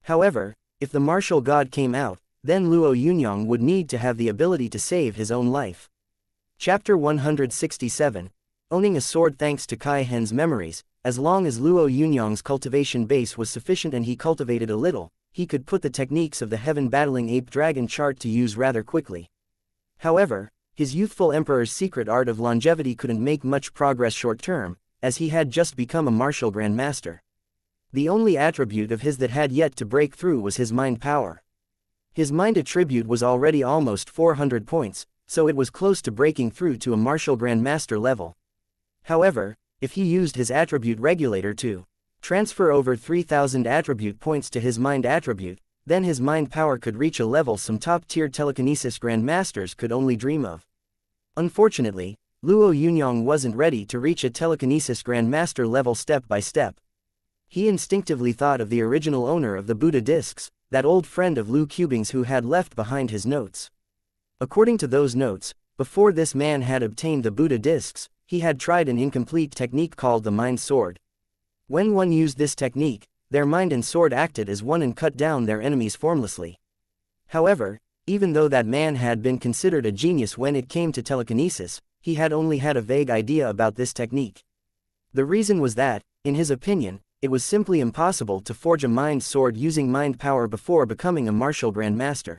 However, if the martial god came out, then Luo Yunyang would need to have the ability to save his own life. Chapter 167. Owning a sword. Thanks to Kai Hen's memories, as long as Luo Yunyang's cultivation base was sufficient and he cultivated a little, he could put the techniques of the Heaven Battling Ape Dragon chart to use rather quickly. However, his youthful emperor's secret art of longevity couldn't make much progress short-term, as he had just become a martial grandmaster. The only attribute of his that had yet to break through was his mind power. His mind attribute was already almost 400 points, so it was close to breaking through to a martial grandmaster level. However, if he used his attribute regulator to transfer over 3,000 attribute points to his mind attribute, then his mind power could reach a level some top-tier telekinesis grandmasters could only dream of. Unfortunately, Luo Yunyang wasn't ready to reach a telekinesis grandmaster level step by step. He instinctively thought of the original owner of the Buddha discs, that old friend of Lu Qubing's who had left behind his notes. According to those notes, before this man had obtained the Buddha discs, he had tried an incomplete technique called the Mind Sword. When one used this technique, their mind and sword acted as one and cut down their enemies formlessly. However, even though that man had been considered a genius when it came to telekinesis, he had only had a vague idea about this technique. The reason was that, in his opinion, it was simply impossible to forge a mind sword using mind power before becoming a martial grandmaster.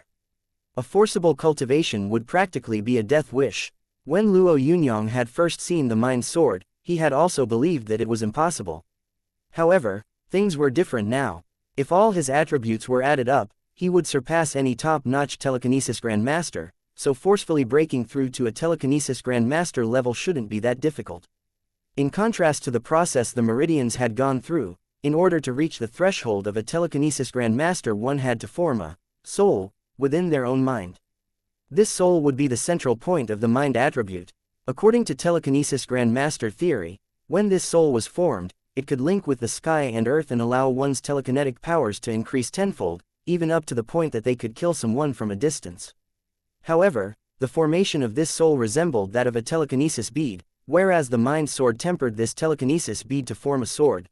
A forcible cultivation would practically be a death wish. When Luo Yunyang had first seen the mind sword, he had also believed that it was impossible. However, things were different now. If all his attributes were added up, he would surpass any top-notch telekinesis grandmaster, so forcefully breaking through to a telekinesis grandmaster level shouldn't be that difficult. In contrast to the process the Meridians had gone through, in order to reach the threshold of a telekinesis grandmaster one had to form a soul within their own mind. This soul would be the central point of the mind attribute. According to telekinesis grandmaster theory, when this soul was formed, it could link with the sky and earth and allow one's telekinetic powers to increase tenfold, even up to the point that they could kill someone from a distance. However, the formation of this soul resembled that of a telekinesis bead, whereas the mind sword tempered this telekinesis bead to form a sword.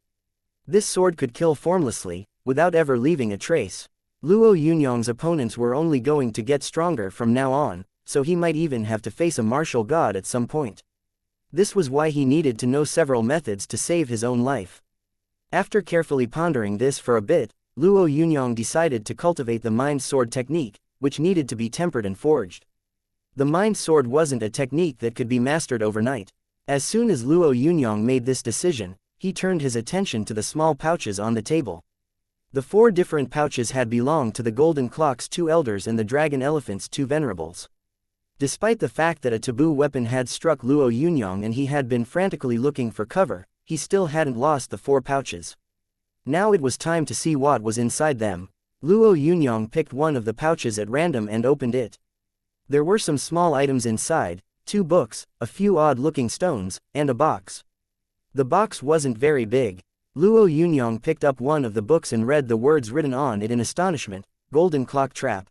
This sword could kill formlessly, without ever leaving a trace. Luo Yunyang's opponents were only going to get stronger from now on, so he might even have to face a martial god at some point. This was why he needed to know several methods to save his own life. After carefully pondering this for a bit, Luo Yunyang decided to cultivate the mind sword technique, which needed to be tempered and forged. The mind sword wasn't a technique that could be mastered overnight. As soon as Luo Yunyang made this decision, he turned his attention to the small pouches on the table. The 4 different pouches had belonged to the Golden Clock's 2 elders and the Dragon Elephant's 2 venerables. Despite the fact that a taboo weapon had struck Luo Yunyang and he had been frantically looking for cover, he still hadn't lost the 4 pouches. Now it was time to see what was inside them. Luo Yunyang picked one of the pouches at random and opened it. There were some small items inside, 2 books, a few odd-looking stones, and a box. The box wasn't very big. Luo Yunyang picked up one of the books and read the words written on it in astonishment, Golden Clock Trap.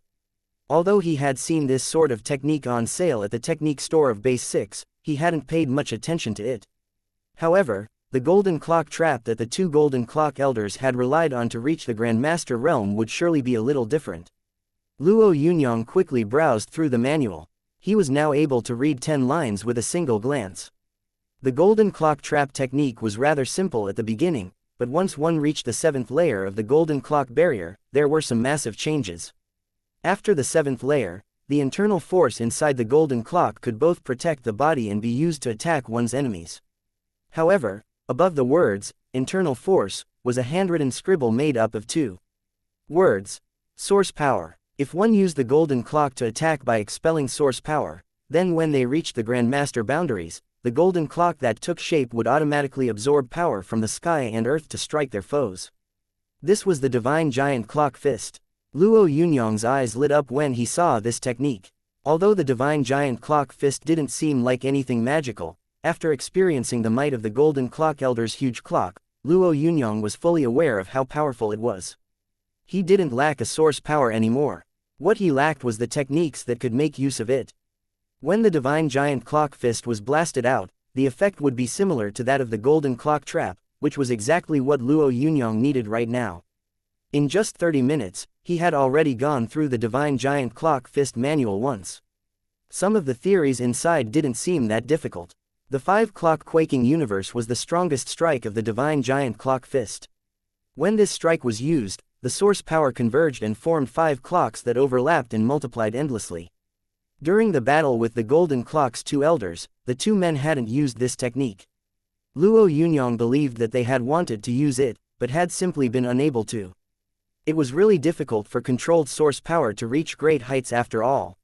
Although he had seen this sort of technique on sale at the technique store of Base 6, he hadn't paid much attention to it. However, the golden clock trap that the two golden clock elders had relied on to reach the Grandmaster realm would surely be a little different. Luo Yunyang quickly browsed through the manual. He was now able to read 10 lines with a single glance. The golden clock trap technique was rather simple at the beginning, but once one reached the 7th layer of the golden clock barrier, there were some massive changes. After the 7th layer, the internal force inside the golden clock could both protect the body and be used to attack one's enemies. However, above the words, internal force, was a handwritten scribble made up of 2 words. Source power. If one used the golden clock to attack by expelling source power, then when they reached the Grandmaster boundaries, the golden clock that took shape would automatically absorb power from the sky and earth to strike their foes. This was the divine giant clock fist. Luo Yunyang's eyes lit up when he saw this technique. Although the divine giant clock fist didn't seem like anything magical, after experiencing the might of the golden clock elder's huge clock, Luo Yunyang was fully aware of how powerful it was. He didn't lack a source power anymore. What he lacked was the techniques that could make use of it. When the divine giant clock fist was blasted out, the effect would be similar to that of the golden clock trap, which was exactly what Luo Yunyang needed right now. In just 30 minutes, he had already gone through the divine giant clock fist manual once. Some of the theories inside didn't seem that difficult. The 5-clock quaking universe was the strongest strike of the divine giant clock fist. When this strike was used, the source power converged and formed 5 clocks that overlapped and multiplied endlessly. During the battle with the golden clock's 2 elders, the 2 men hadn't used this technique. Luo Yunyang believed that they had wanted to use it, but had simply been unable to. It was really difficult for controlled source power to reach great heights after all.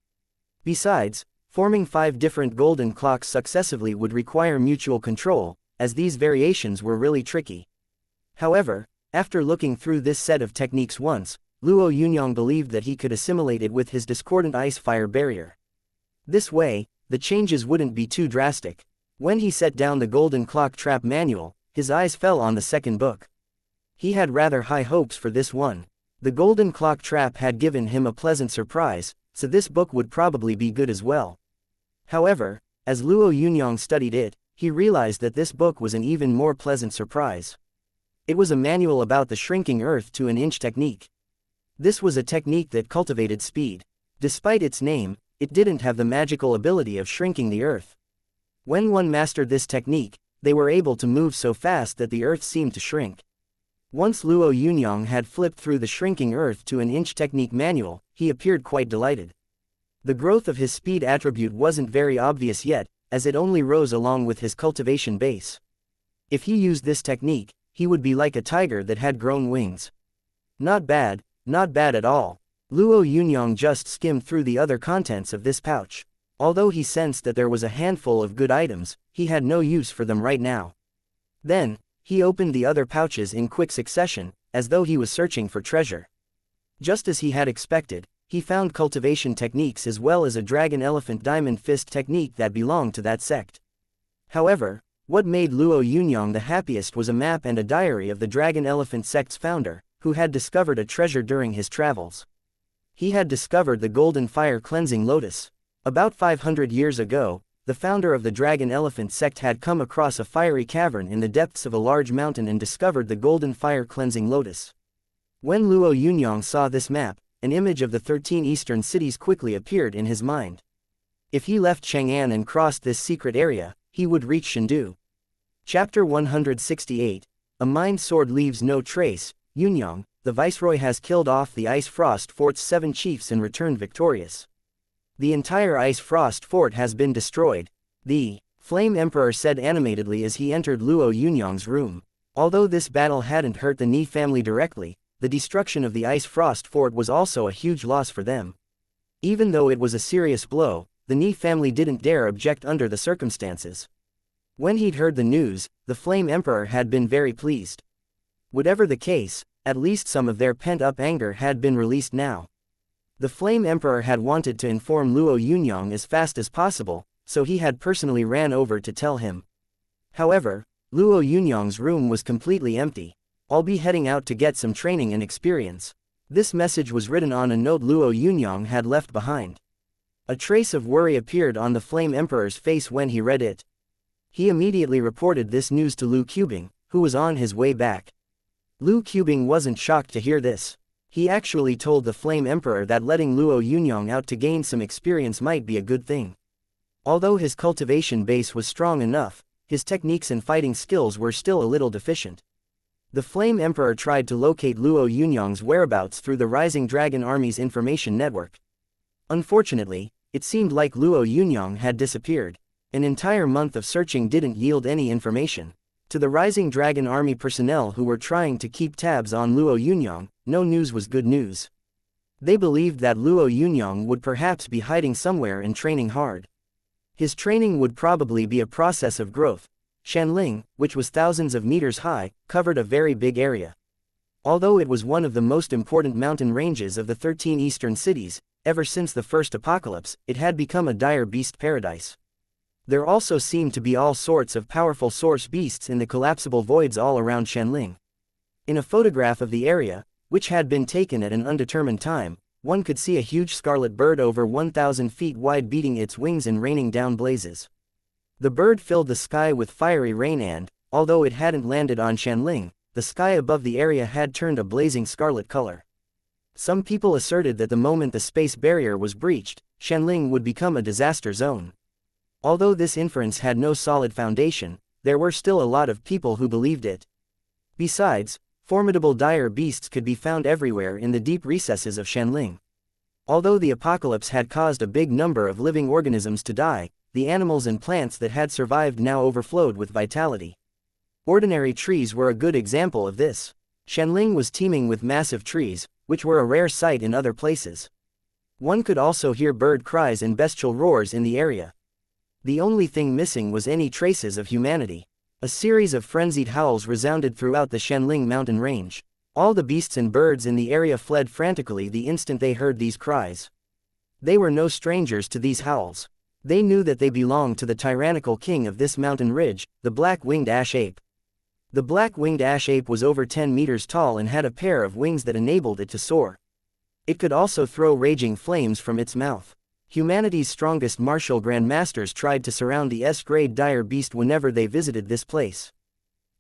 Besides, forming 5 different golden clocks successively would require mutual control, as these variations were really tricky. However, after looking through this set of techniques once, Luo Yunyang believed that he could assimilate it with his discordant ice-fire barrier. This way, the changes wouldn't be too drastic. When he set down the golden clock trap manual, his eyes fell on the second book. He had rather high hopes for this one. The golden clock trap had given him a pleasant surprise, so this book would probably be good as well. However, as Luo Yunyang studied it, he realized that this book was an even more pleasant surprise. It was a manual about the shrinking earth to an inch technique. This was a technique that cultivated speed. Despite its name, it didn't have the magical ability of shrinking the earth. When one mastered this technique, they were able to move so fast that the earth seemed to shrink. Once Luo Yunyang had flipped through the shrinking earth to an inch technique manual, he appeared quite delighted. The growth of his speed attribute wasn't very obvious yet, as it only rose along with his cultivation base. If he used this technique, he would be like a tiger that had grown wings. Not bad at all. Luo Yunyang just skimmed through the other contents of this pouch. Although he sensed that there was a handful of good items, he had no use for them right now. Then, he opened the other pouches in quick succession, as though he was searching for treasure. Just as he had expected, he found cultivation techniques as well as a dragon elephant diamond fist technique that belonged to that sect. However, what made Luo Yunyang the happiest was a map and a diary of the dragon elephant sect's founder, who had discovered a treasure during his travels. He had discovered the golden fire cleansing lotus. About 500 years ago, the founder of the dragon elephant sect had come across a fiery cavern in the depths of a large mountain and discovered the golden fire cleansing lotus. When Luo Yunyang saw this map, an image of the 13 eastern cities quickly appeared in his mind. If he left Chang'an and crossed this secret area, he would reach Chengdu. Chapter 168. A mind sword leaves no trace. Yunyang, the viceroy, has killed off the Ice Frost Fort's 7 chiefs and returned victorious. The entire Ice Frost Fort has been destroyed, the Flame Emperor said animatedly as he entered Luo Yunyang's room. Although this battle hadn't hurt the Ni family directly, the destruction of the Ice Frost Fort was also a huge loss for them. Even though it was a serious blow, the Ni family didn't dare object under the circumstances. When he'd heard the news, the Flame Emperor had been very pleased. Whatever the case, at least some of their pent-up anger had been released now. The Flame Emperor had wanted to inform Luo Yunyang as fast as possible, so he had personally ran over to tell him. However, Luo Yunyang's room was completely empty. I'll be heading out to get some training and experience. This message was written on a note Luo Yunyang had left behind. A trace of worry appeared on the Flame Emperor's face when he read it. He immediately reported this news to Lu Qubing, who was on his way back. Lu Qubing wasn't shocked to hear this. He actually told the Flame Emperor that letting Luo Yunyang out to gain some experience might be a good thing. Although his cultivation base was strong enough, his techniques and fighting skills were still a little deficient. The Flame Emperor tried to locate Luo Yunyang's whereabouts through the Rising Dragon Army's information network. Unfortunately, it seemed like Luo Yunyang had disappeared. An entire month of searching didn't yield any information. To the Rising Dragon Army personnel who were trying to keep tabs on Luo Yunyang, no news was good news. They believed that Luo Yunyang would perhaps be hiding somewhere and training hard. His training would probably be a process of growth. Shanling, which was thousands of meters high, covered a very big area. Although it was one of the most important mountain ranges of the 13 eastern cities, ever since the first apocalypse, it had become a dire beast paradise. There also seemed to be all sorts of powerful source beasts in the collapsible voids all around Shanling. In a photograph of the area, which had been taken at an undetermined time, one could see a huge scarlet bird over 1,000 feet wide beating its wings and raining down blazes. The bird filled the sky with fiery rain and, although it hadn't landed on Shanling, the sky above the area had turned a blazing scarlet color. Some people asserted that the moment the space barrier was breached, Shanling would become a disaster zone. Although this inference had no solid foundation, there were still a lot of people who believed it. Besides, formidable dire beasts could be found everywhere in the deep recesses of Shanling. Although the apocalypse had caused a big number of living organisms to die, the animals and plants that had survived now overflowed with vitality. Ordinary trees were a good example of this. Shanling was teeming with massive trees, which were a rare sight in other places. One could also hear bird cries and bestial roars in the area. The only thing missing was any traces of humanity. A series of frenzied howls resounded throughout the Shanling mountain range. All the beasts and birds in the area fled frantically the instant they heard these cries. They were no strangers to these howls. They knew that they belonged to the tyrannical king of this mountain ridge, the black-winged ash ape. The black-winged ash ape was over 10 meters tall and had a pair of wings that enabled it to soar. It could also throw raging flames from its mouth. Humanity's strongest martial grandmasters tried to surround the S-grade dire beast whenever they visited this place.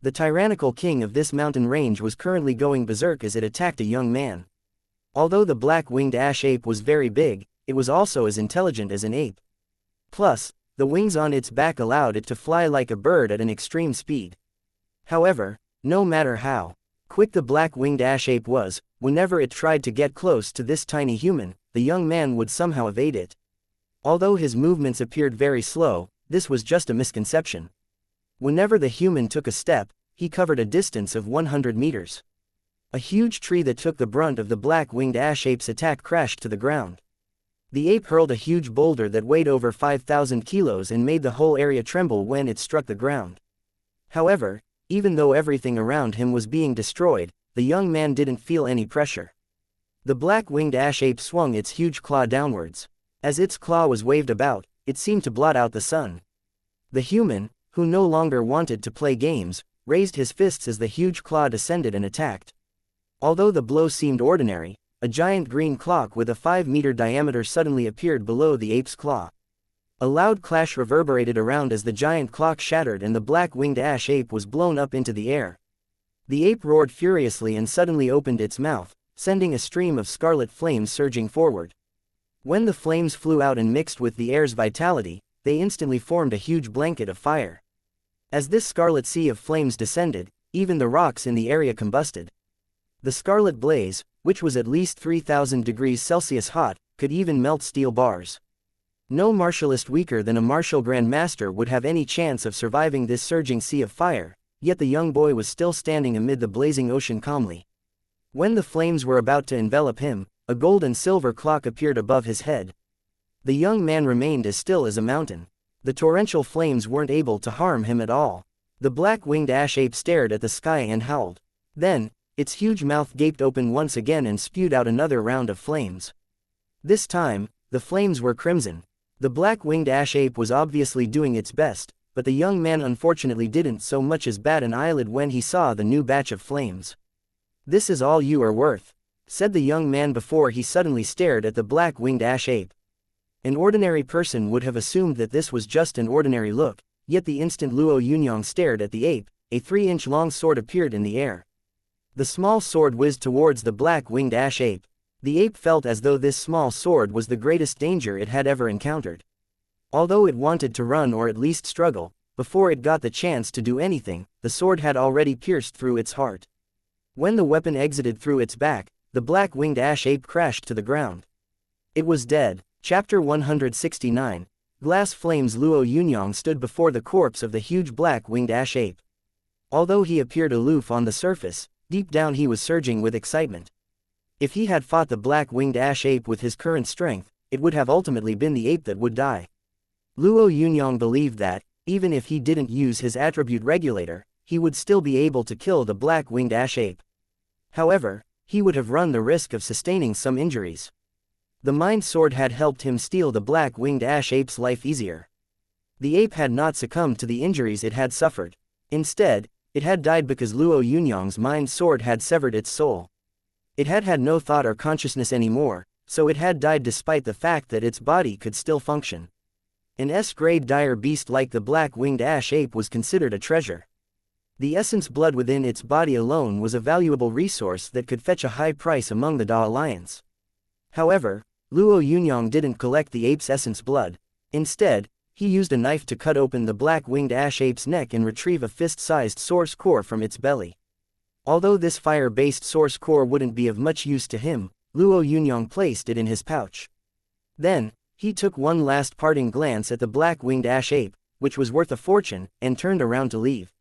The tyrannical king of this mountain range was currently going berserk as it attacked a young man. Although the black-winged ash ape was very big, it was also as intelligent as an ape. Plus, the wings on its back allowed it to fly like a bird at an extreme speed. However, no matter how quick the black-winged ash ape was, whenever it tried to get close to this tiny human, the young man would somehow evade it. Although his movements appeared very slow, this was just a misconception. Whenever the human took a step, he covered a distance of 100 meters. A huge tree that took the brunt of the black-winged ash ape's attack crashed to the ground. The ape hurled a huge boulder that weighed over 5,000 kilos and made the whole area tremble when it struck the ground. However, even though everything around him was being destroyed, the young man didn't feel any pressure. The black-winged ash ape swung its huge claw downwards. As its claw was waved about, it seemed to blot out the sun. The human, who no longer wanted to play games, raised his fists as the huge claw descended and attacked. Although the blow seemed ordinary, a giant green clock with a 5-meter diameter suddenly appeared below the ape's claw. A loud clash reverberated around as the giant clock shattered and the black-winged ash ape was blown up into the air. The ape roared furiously and suddenly opened its mouth, sending a stream of scarlet flames surging forward. When the flames flew out and mixed with the air's vitality, they instantly formed a huge blanket of fire. As this scarlet sea of flames descended, even the rocks in the area combusted. The scarlet blaze, which was at least 3,000 degrees Celsius hot, could even melt steel bars. No martialist weaker than a martial grandmaster would have any chance of surviving this surging sea of fire, yet the young boy was still standing amid the blazing ocean calmly. When the flames were about to envelop him, a gold and silver clock appeared above his head. The young man remained as still as a mountain. The torrential flames weren't able to harm him at all. The black-winged ash ape stared at the sky and howled. Then, its huge mouth gaped open once again and spewed out another round of flames. This time, the flames were crimson. The black-winged ash ape was obviously doing its best, but the young man unfortunately didn't so much as bat an eyelid when he saw the new batch of flames. "This is all you are worth," said the young man before he suddenly stared at the black-winged ash ape. An ordinary person would have assumed that this was just an ordinary look, yet the instant Luo Yunyang stared at the ape, a 3-inch-long sword appeared in the air. The small sword whizzed towards the black-winged ash ape. The ape felt as though this small sword was the greatest danger it had ever encountered. Although it wanted to run or at least struggle, before it got the chance to do anything, the sword had already pierced through its heart. When the weapon exited through its back, the black-winged ash ape crashed to the ground. It was dead. Chapter 169. Glass Flames. Luo Yunyang stood before the corpse of the huge black-winged ash ape. Although he appeared aloof on the surface, deep down he was surging with excitement. If he had fought the black-winged ash ape with his current strength, it would have ultimately been the ape that would die. Luo Yunyang believed that, even if he didn't use his attribute regulator, he would still be able to kill the black-winged ash ape. However, he would have run the risk of sustaining some injuries. The mind sword had helped him steal the black-winged ash ape's life easier. The ape had not succumbed to the injuries it had suffered. Instead, it had died because Luo Yunyang's mind sword had severed its soul. It had had no thought or consciousness anymore, so it had died despite the fact that its body could still function. An S-grade dire beast like the black-winged ash ape was considered a treasure. The essence blood within its body alone was a valuable resource that could fetch a high price among the Da Alliance. However, Luo Yunyang didn't collect the ape's essence blood. Instead, he used a knife to cut open the black-winged ash ape's neck and retrieve a fist-sized source core from its belly. Although this fire-based source core wouldn't be of much use to him, Luo Yunyang placed it in his pouch. Then, he took one last parting glance at the black-winged ash ape, which was worth a fortune, and turned around to leave.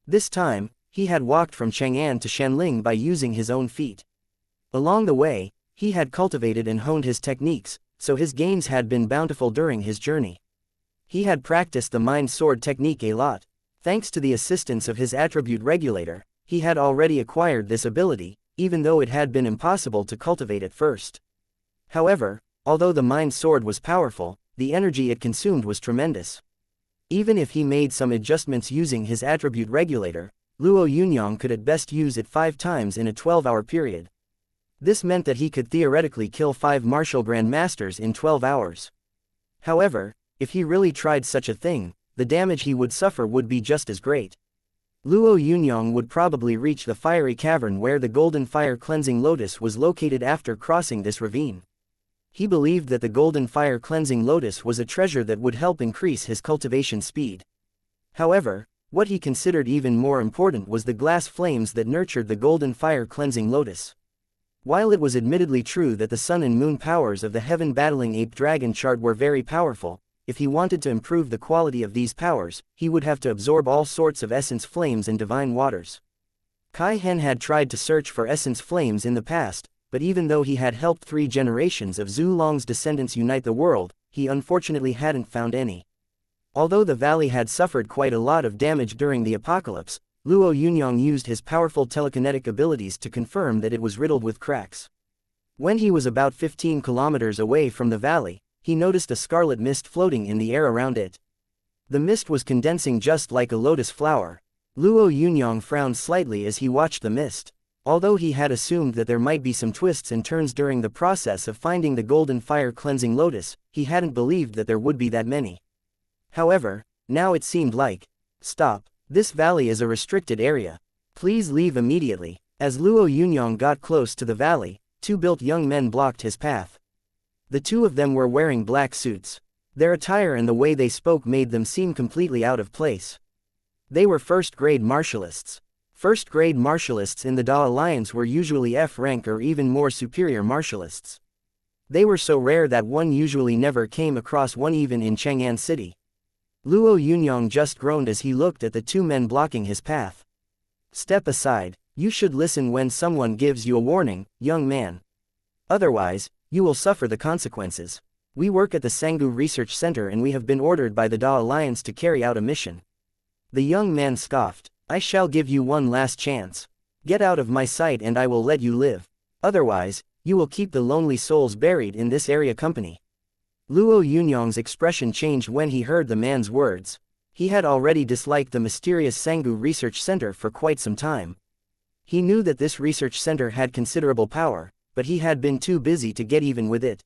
This time, he had walked from Chang'an to Shanling by using his own feet. Along the way, he had cultivated and honed his techniques, so his gains had been bountiful during his journey. He had practiced the mind sword technique a lot. Thanks to the assistance of his attribute regulator, he had already acquired this ability, even though it had been impossible to cultivate at first. However, although the mind sword was powerful, the energy it consumed was tremendous. Even if he made some adjustments using his attribute regulator, Luo Yunyang could at best use it 5 times in a 12-hour period. This meant that he could theoretically kill 5 martial grandmasters in 12 hours. However, if he really tried such a thing, the damage he would suffer would be just as great. Luo Yunyang would probably reach the fiery cavern where the golden fire cleansing lotus was located after crossing this ravine. He believed that the golden fire cleansing lotus was a treasure that would help increase his cultivation speed. However, what he considered even more important was the glass flames that nurtured the golden fire cleansing lotus. While it was admittedly true that the sun and moon powers of the heaven battling ape dragon chart were very powerful, if he wanted to improve the quality of these powers, he would have to absorb all sorts of essence flames and divine waters. Kai Hen had tried to search for essence flames in the past, but even though he had helped 3 generations of Zhu Long's descendants unite the world, he unfortunately hadn't found any. Although the valley had suffered quite a lot of damage during the apocalypse, Luo Yunyang used his powerful telekinetic abilities to confirm that it was riddled with cracks. When he was about 15 kilometers away from the valley, he noticed a scarlet mist floating in the air around it. The mist was condensing just like a lotus flower. Luo Yunyang frowned slightly as he watched the mist. Although he had assumed that there might be some twists and turns during the process of finding the golden fire cleansing lotus, he hadn't believed that there would be that many. However, now it seemed like, stop, this valley is a restricted area. Please leave immediately. As Luo Yunyang got close to the valley, 2 built young men blocked his path. The 2 of them were wearing black suits. Their attire and the way they spoke made them seem completely out of place. They were first-grade martialists. First-grade martialists in the Da Alliance were usually F rank or even more superior martialists. They were so rare that one usually never came across one even in Chang'an City. Luo Yunyang just groaned as he looked at the 2 men blocking his path. Step aside. You should listen when someone gives you a warning, young man. Otherwise, you will suffer the consequences. We work at the Sanggu Research Center and we have been ordered by the Da Alliance to carry out a mission. The young man scoffed. I shall give you one last chance. Get out of my sight and I will let you live. Otherwise, you will keep the lonely souls buried in this area company. Luo Yunyang's expression changed when he heard the man's words. He had already disliked the mysterious Sanggu Research Center for quite some time. He knew that this research center had considerable power, but he had been too busy to get even with it.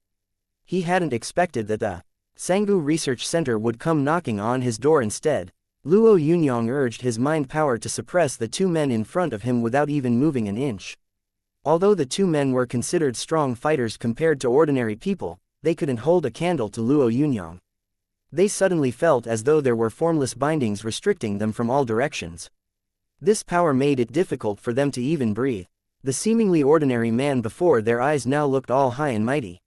He hadn't expected that the Sanggu Research Center would come knocking on his door instead. Luo Yunyang urged his mind power to suppress the two men in front of him without even moving an inch. Although the two men were considered strong fighters compared to ordinary people, they couldn't hold a candle to Luo Yunyang. They suddenly felt as though there were formless bindings restricting them from all directions. This power made it difficult for them to even breathe. The seemingly ordinary man before their eyes now looked all high and mighty.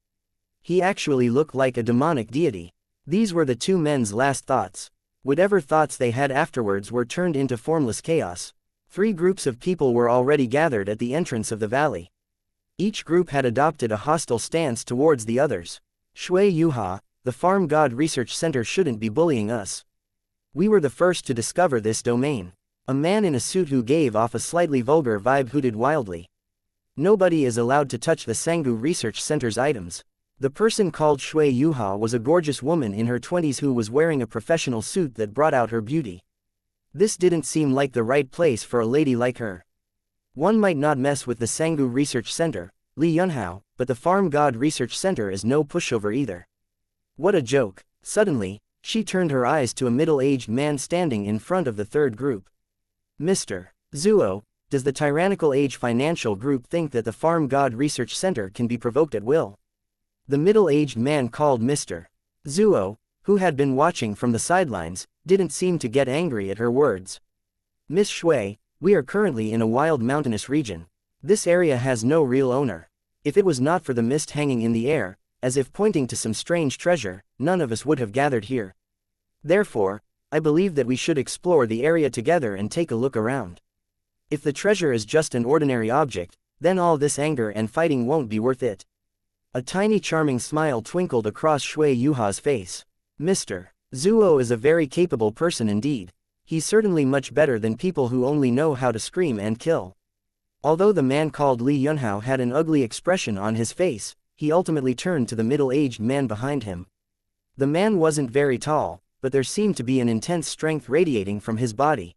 He actually looked like a demonic deity. These were the two men's last thoughts. Whatever thoughts they had afterwards were turned into formless chaos. 3 groups of people were already gathered at the entrance of the valley. Each group had adopted a hostile stance towards the others. Shui Yuha, the Farm God Research Center shouldn't be bullying us. We were the first to discover this domain. A man in a suit who gave off a slightly vulgar vibe hooted wildly. Nobody is allowed to touch the Sanggu Research Center's items. The person called Shui Yuha was a gorgeous woman in her 20s who was wearing a professional suit that brought out her beauty. This didn't seem like the right place for a lady like her. One might not mess with the Sanggu Research Center, Li Yunhao, but the Farm God Research Center is no pushover either. What a joke. Suddenly, she turned her eyes to a middle-aged man standing in front of the third group. Mr. Zuo, does the tyrannical age financial group think that the Farm God Research Center can be provoked at will? The middle-aged man called Mr. Zuo, who had been watching from the sidelines, didn't seem to get angry at her words. Miss Shui, we are currently in a wild mountainous region. This area has no real owner. If it was not for the mist hanging in the air, as if pointing to some strange treasure, none of us would have gathered here. Therefore, I believe that we should explore the area together and take a look around. If the treasure is just an ordinary object, then all this anger and fighting won't be worth it. A tiny charming smile twinkled across Shui Yuha's face. Mr. Zuo is a very capable person indeed. He's certainly much better than people who only know how to scream and kill. Although the man called Li Yunhao had an ugly expression on his face, he ultimately turned to the middle-aged man behind him. The man wasn't very tall, but there seemed to be an intense strength radiating from his body.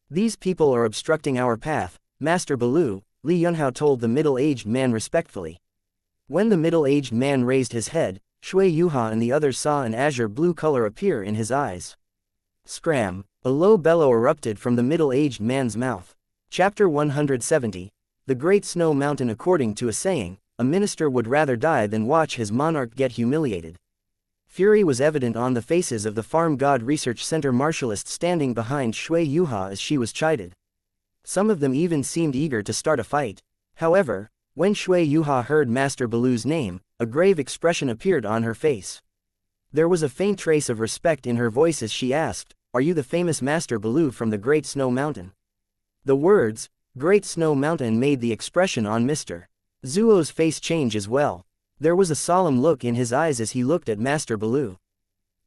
These people are obstructing our path, Master Baloo, Li Yunhao told the middle-aged man respectfully. When the middle-aged man raised his head, Shui Yuha and the others saw an azure blue color appear in his eyes. Scram! A low bellow erupted from the middle-aged man's mouth. Chapter 170. The Great Snow Mountain. According to a saying, a minister would rather die than watch his monarch get humiliated. Fury was evident on the faces of the Farm God Research Center martialists standing behind Shui Yuha as she was chided. Some of them even seemed eager to start a fight. However, when Shui Yuha heard Master Baloo's name, a grave expression appeared on her face. There was a faint trace of respect in her voice as she asked, "Are you the famous Master Baloo from the Great Snow Mountain?" The words, Great Snow Mountain, made the expression on Mr. Zuo's face change as well. There was a solemn look in his eyes as he looked at Master Baloo.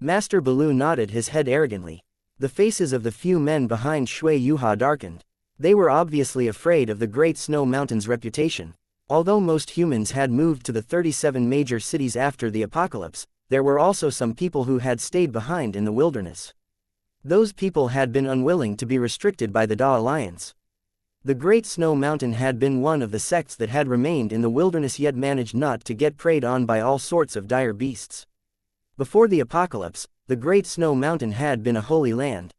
Master Baloo nodded his head arrogantly. The faces of the few men behind Shui Yuha darkened. They were obviously afraid of the Great Snow Mountain's reputation. Although most humans had moved to the 37 major cities after the apocalypse, there were also some people who had stayed behind in the wilderness. Those people had been unwilling to be restricted by the Da Alliance. The Great Snow Mountain had been one of the sects that had remained in the wilderness yet managed not to get preyed on by all sorts of dire beasts. Before the apocalypse, the Great Snow Mountain had been a holy land.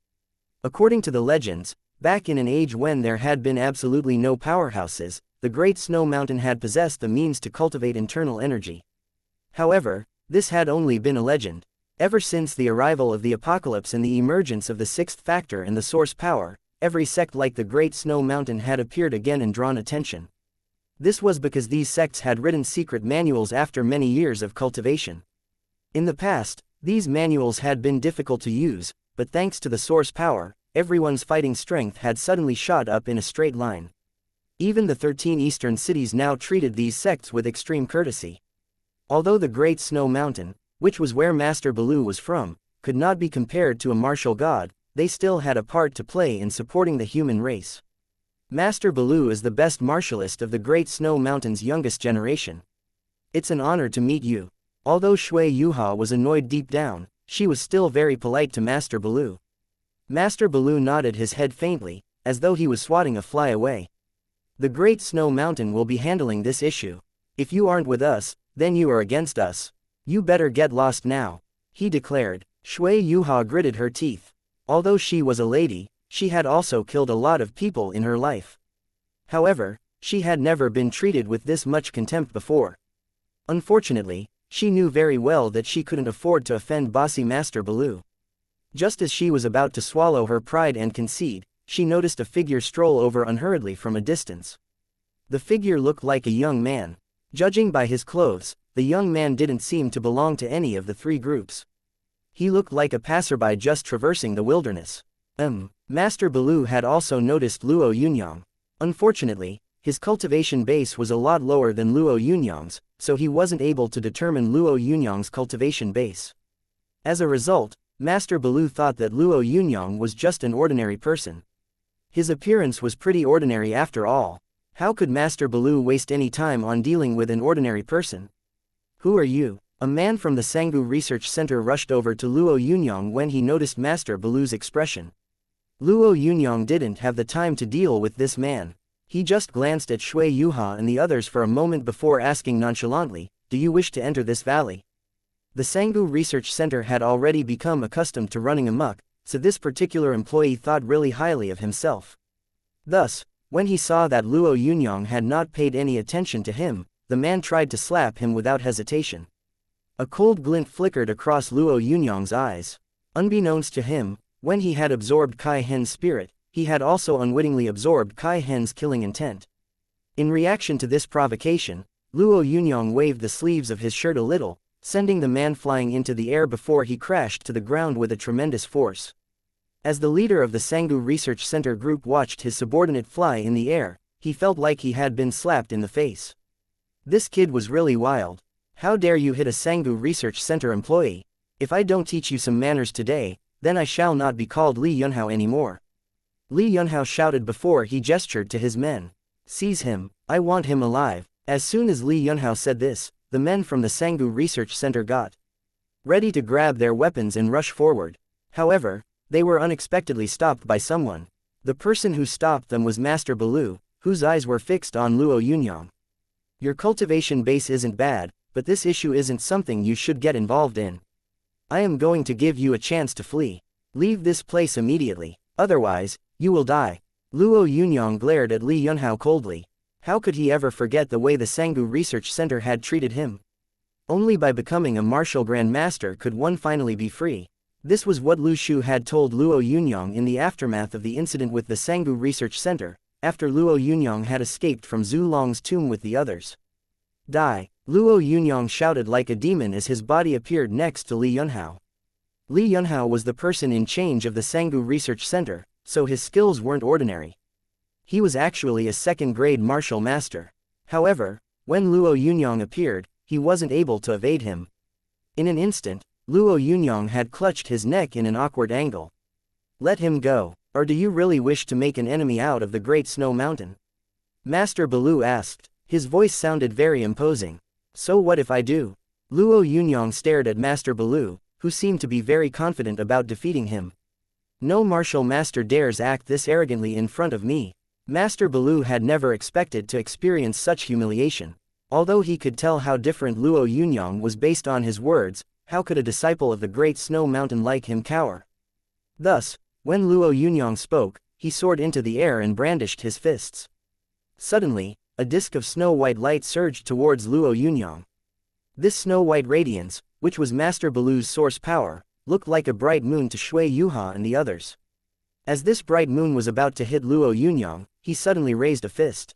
According to the legends, back in an age when there had been absolutely no powerhouses, the Great Snow Mountain had possessed the means to cultivate internal energy. However, this had only been a legend. Ever since the arrival of the apocalypse and the emergence of the sixth factor and the source power, every sect like the Great Snow Mountain had appeared again and drawn attention. This was because these sects had written secret manuals after many years of cultivation. In the past, these manuals had been difficult to use, but thanks to the source power, everyone's fighting strength had suddenly shot up in a straight line. Even the 13 eastern cities now treated these sects with extreme courtesy. Although the Great Snow Mountain, which was where Master Baloo was from, could not be compared to a martial god, they still had a part to play in supporting the human race. Master Baloo is the best martialist of the Great Snow Mountain's youngest generation. It's an honor to meet you. Although Shui Yuha was annoyed deep down, she was still very polite to Master Baloo. Master Baloo nodded his head faintly, as though he was swatting a fly away. The Great Snow Mountain will be handling this issue. If you aren't with us, then you are against us. You better get lost now, he declared. Shui Yuha gritted her teeth. Although she was a lady, she had also killed a lot of people in her life. However, she had never been treated with this much contempt before. Unfortunately, she knew very well that she couldn't afford to offend bossy Master Baloo. Just as she was about to swallow her pride and concede, she noticed a figure stroll over unhurriedly from a distance. The figure looked like a young man. Judging by his clothes, the young man didn't seem to belong to any of the three groups. He looked like a passerby just traversing the wilderness. Master Baloo had also noticed Luo Yunyang. Unfortunately, his cultivation base was a lot lower than Luo Yunyang's, so he wasn't able to determine Luo Yunyang's cultivation base. As a result, Master Baloo thought that Luo Yunyang was just an ordinary person. His appearance was pretty ordinary after all. How could Master Baloo waste any time on dealing with an ordinary person? Who are you? A man from the Sangbu Research Center rushed over to Luo Yunyang when he noticed Master Baloo's expression. Luo Yunyang didn't have the time to deal with this man. He just glanced at Shui Yuha and the others for a moment before asking nonchalantly, "Do you wish to enter this valley?" The Sangbu Research Center had already become accustomed to running amok, so this particular employee thought really highly of himself. Thus, when he saw that Luo Yunyang had not paid any attention to him, the man tried to slap him without hesitation. A cold glint flickered across Luo Yunyang's eyes. Unbeknownst to him, when he had absorbed Kai Hen's spirit, he had also unwittingly absorbed Kai Hen's killing intent. In reaction to this provocation, Luo Yunyang waved the sleeves of his shirt a little, sending the man flying into the air before he crashed to the ground with a tremendous force. As the leader of the Sangbu Research Center group watched his subordinate fly in the air, he felt like he had been slapped in the face. This kid was really wild. How dare you hit a Sangbu Research Center employee? If I don't teach you some manners today, then I shall not be called Li Yunhao anymore. Li Yunhao shouted before he gestured to his men. Seize him, I want him alive. As soon as Li Yunhao said this, the men from the Sangbu Research Center got ready to grab their weapons and rush forward. However, they were unexpectedly stopped by someone. The person who stopped them was Master Baloo, whose eyes were fixed on Luo Yunyang. Your cultivation base isn't bad, but this issue isn't something you should get involved in. I am going to give you a chance to flee. Leave this place immediately, otherwise, you will die. Luo Yunyang glared at Li Yunhao coldly. How could he ever forget the way the Sangbu Research Center had treated him? Only by becoming a martial Grand Master could one finally be free. This was what Lu Shu had told Luo Yunyang in the aftermath of the incident with the Sangbu Research Center, after Luo Yunyang had escaped from Zhu Long's tomb with the others. Die! Luo Yunyang shouted like a demon as his body appeared next to Li Yunhao. Li Yunhao was the person in charge of the Sangbu Research Center, so his skills weren't ordinary. He was actually a second-grade martial master. However, when Luo Yunyang appeared, he wasn't able to evade him. In an instant, Luo Yunyang had clutched his neck in an awkward angle. Let him go, or do you really wish to make an enemy out of the Great Snow Mountain? Master Baloo asked. His voice sounded very imposing. So what if I do? Luo Yunyang stared at Master Baloo, who seemed to be very confident about defeating him. No martial master dares act this arrogantly in front of me. Master Baloo had never expected to experience such humiliation. Although he could tell how different Luo Yunyang was based on his words, how could a disciple of the Great Snow Mountain like him cower? Thus, when Luo Yunyang spoke, he soared into the air and brandished his fists. Suddenly, a disk of snow-white light surged towards Luo Yunyang. This snow-white radiance, which was Master Baloo's source power, looked like a bright moon to Shui Yuha and the others. As this bright moon was about to hit Luo Yunyang, he suddenly raised a fist.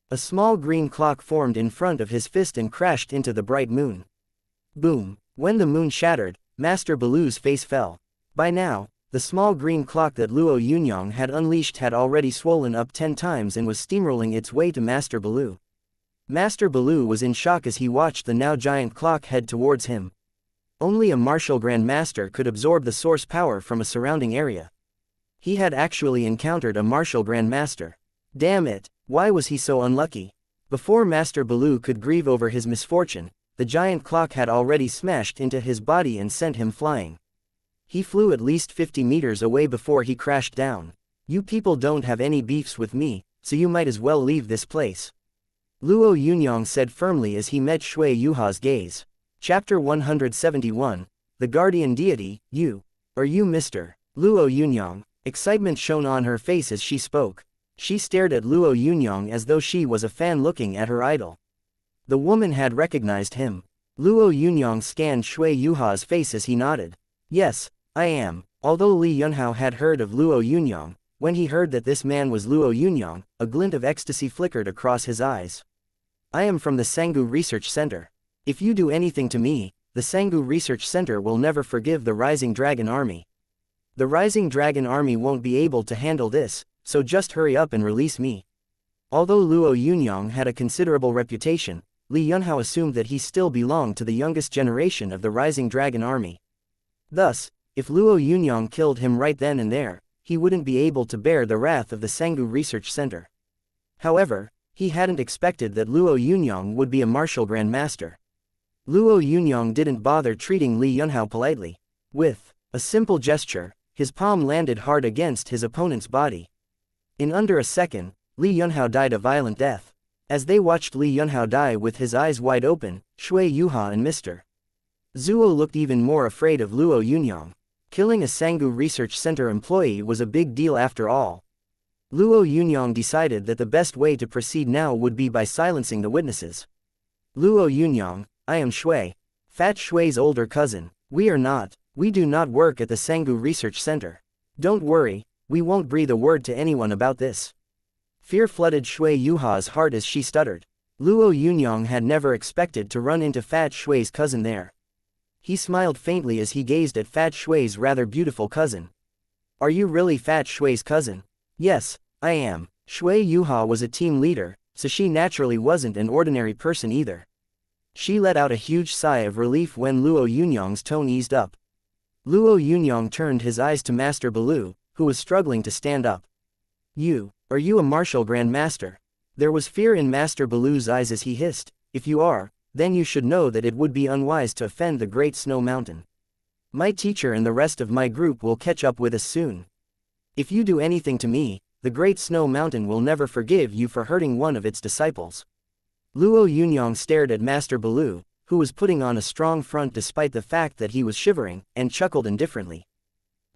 A small green clock formed in front of his fist and crashed into the bright moon. Boom! When the moon shattered, Master Baloo's face fell. By now, the small green clock that Luo Yunyang had unleashed had already swollen up 10 times and was steamrolling its way to Master Baloo. Master Baloo was in shock as he watched the now giant clock head towards him. Only a martial Grand Master could absorb the source power from a surrounding area. He had actually encountered a martial Grand Master. Damn it, why was he so unlucky? Before Master Baloo could grieve over his misfortune, the giant clock had already smashed into his body and sent him flying. He flew at least 50 meters away before he crashed down. You people don't have any beefs with me, so you might as well leave this place. Luo Yunyang said firmly as he met Shui Yuha's gaze. Chapter 171, The Guardian Deity, You. Are you Mr. Luo Yunyang? Excitement shone on her face as she spoke. She stared at Luo Yunyang as though she was a fan looking at her idol. The woman had recognized him. Luo Yunyang scanned Shui Yuha's face as he nodded. Yes, I am. Although Li Yunhao had heard of Luo Yunyang, when he heard that this man was Luo Yunyang, a glint of ecstasy flickered across his eyes. I am from the Sanggu Research Center. If you do anything to me, the Sanggu Research Center will never forgive the Rising Dragon Army. The Rising Dragon Army won't be able to handle this, so just hurry up and release me. Although Luo Yunyang had a considerable reputation, Li Yunhao assumed that he still belonged to the youngest generation of the Rising Dragon Army. Thus, if Luo Yunyang killed him right then and there, he wouldn't be able to bear the wrath of the Sanggu Research Center. However, he hadn't expected that Luo Yunyang would be a martial grandmaster. Luo Yunyang didn't bother treating Li Yunhao politely. With a simple gesture, his palm landed hard against his opponent's body. In under a second, Li Yunhao died a violent death. As they watched Li Yunhao die with his eyes wide open, Shui Yuha and Mr. Zuo looked even more afraid of Luo Yunyang. Killing a Sanggu Research Center employee was a big deal after all. Luo Yunyang decided that the best way to proceed now would be by silencing the witnesses. Luo Yunyang, I am Shui. Fat Shui's older cousin. We do not work at the Sanggu Research Center. Don't worry, we won't breathe a word to anyone about this. Fear flooded Shui Yuha's heart as she stuttered. Luo Yunyang had never expected to run into Fat Shui's cousin there. He smiled faintly as he gazed at Fat Shui's rather beautiful cousin. Are you really Fat Shui's cousin? Yes, I am. Shui Yuha was a team leader, so she naturally wasn't an ordinary person either. She let out a huge sigh of relief when Luo Yunyang's tone eased up. Luo Yunyang turned his eyes to Master Baloo, who was struggling to stand up. Are you a martial grandmaster? There was fear in Master Baloo's eyes as he hissed, if you are, then you should know that it would be unwise to offend the Great Snow Mountain. My teacher and the rest of my group will catch up with us soon. If you do anything to me, the Great Snow Mountain will never forgive you for hurting one of its disciples. Luo Yunyang stared at Master Baloo, who was putting on a strong front despite the fact that he was shivering, and chuckled indifferently.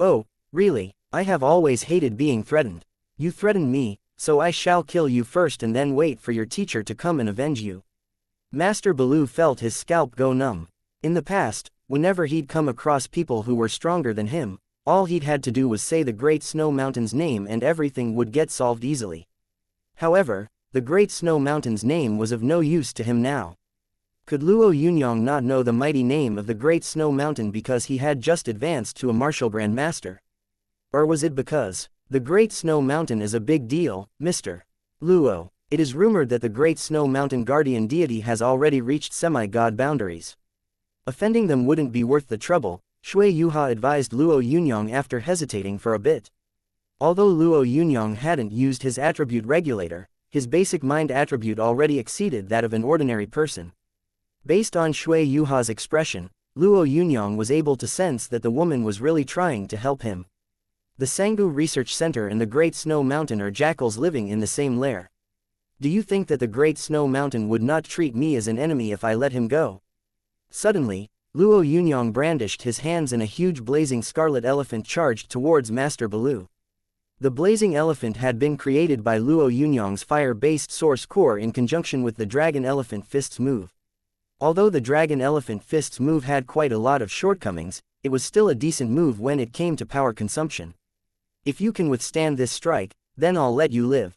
Oh, really, I have always hated being threatened. You threatened me, so I shall kill you first and then wait for your teacher to come and avenge you. Master Baloo felt his scalp go numb. In the past, whenever he'd come across people who were stronger than him, all he'd had to do was say the Great Snow Mountain's name and everything would get solved easily. However, the Great Snow Mountain's name was of no use to him now. Could Luo Yunyang not know the mighty name of the Great Snow Mountain because he had just advanced to a martial grandmaster? Or was it because the Great Snow Mountain is a big deal, Mr. Luo? It is rumored that the Great Snow Mountain guardian deity has already reached semi-god boundaries. Offending them wouldn't be worth the trouble, Shui Yuha advised Luo Yunyang after hesitating for a bit. Although Luo Yunyang hadn't used his attribute regulator, his basic mind attribute already exceeded that of an ordinary person. Based on Shui Yuha's expression, Luo Yunyang was able to sense that the woman was really trying to help him. The Sanggu Research Center and the Great Snow Mountain are jackals living in the same lair. Do you think that the Great Snow Mountain would not treat me as an enemy if I let him go? Suddenly, Luo Yunyang brandished his hands and a huge blazing scarlet elephant charged towards Master Baloo. The blazing elephant had been created by Luo Yunyang's fire-based source core in conjunction with the Dragon Elephant Fist's move. Although the Dragon Elephant Fist's move had quite a lot of shortcomings, it was still a decent move when it came to power consumption. If you can withstand this strike, then I'll let you live.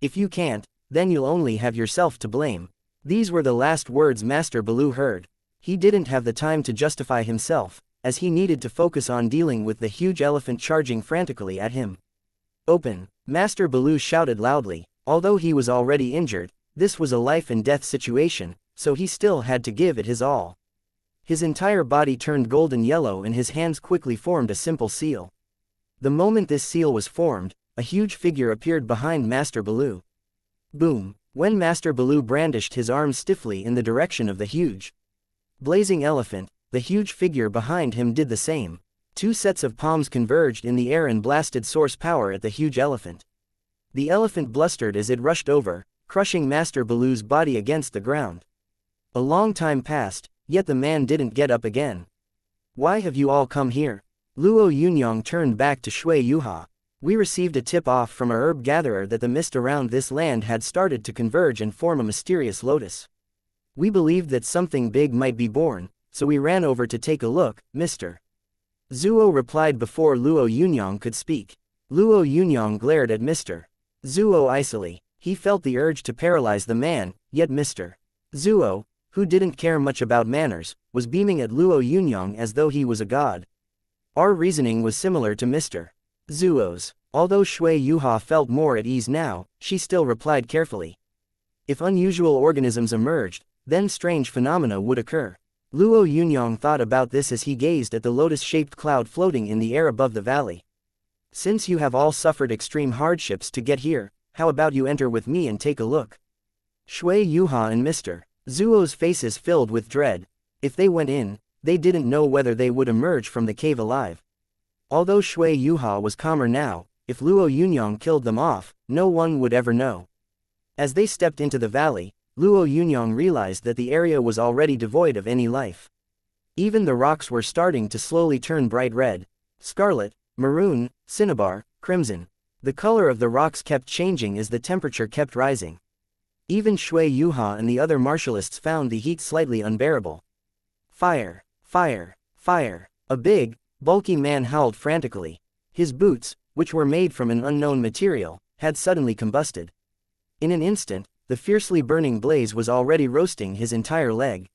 If you can't, then you'll only have yourself to blame. These were the last words Master Baloo heard. He didn't have the time to justify himself, as he needed to focus on dealing with the huge elephant charging frantically at him. Open! Master Baloo shouted loudly. Although he was already injured, this was a life-and-death situation, so he still had to give it his all. His entire body turned golden yellow and his hands quickly formed a simple seal. The moment this seal was formed, a huge figure appeared behind Master Baloo. Boom! When Master Baloo brandished his arms stiffly in the direction of the huge blazing elephant, the huge figure behind him did the same. Two sets of palms converged in the air and blasted source power at the huge elephant. The elephant blustered as it rushed over, crushing Master Balu's body against the ground. A long time passed, yet the man didn't get up again. "Why have you all come here?" Luo Yunyang turned back to Shui Yuha. "We received a tip-off from a herb gatherer that the mist around this land had started to converge and form a mysterious lotus. We believed that something big might be born, so we ran over to take a look, Mr. Zuo replied before Luo Yunyang could speak. Luo Yunyang glared at Mr. Zuo icily. He felt the urge to paralyze the man, yet Mr. Zuo, who didn't care much about manners, was beaming at Luo Yunyang as though he was a god. Our reasoning was similar to Mr. Zuo's. Although Shui Yuha felt more at ease now, she still replied carefully. If unusual organisms emerged, then strange phenomena would occur. Luo Yunyang thought about this as he gazed at the lotus-shaped cloud floating in the air above the valley. "Since you have all suffered extreme hardships to get here, how about you enter with me and take a look?" Shui Yuha and Mr. Zuo's faces filled with dread. If they went in, they didn't know whether they would emerge from the cave alive. Although Shui Yuha was calmer now, if Luo Yunyang killed them off, no one would ever know. As they stepped into the valley, Luo Yunyang realized that the area was already devoid of any life. Even the rocks were starting to slowly turn bright red, scarlet, maroon, cinnabar, crimson. The color of the rocks kept changing as the temperature kept rising. Even Shui Yuha and the other martialists found the heat slightly unbearable. "Fire! Fire! Fire!" A big, bulky man howled frantically. His boots, which were made from an unknown material, had suddenly combusted. In an instant, the fiercely burning blaze was already roasting his entire leg.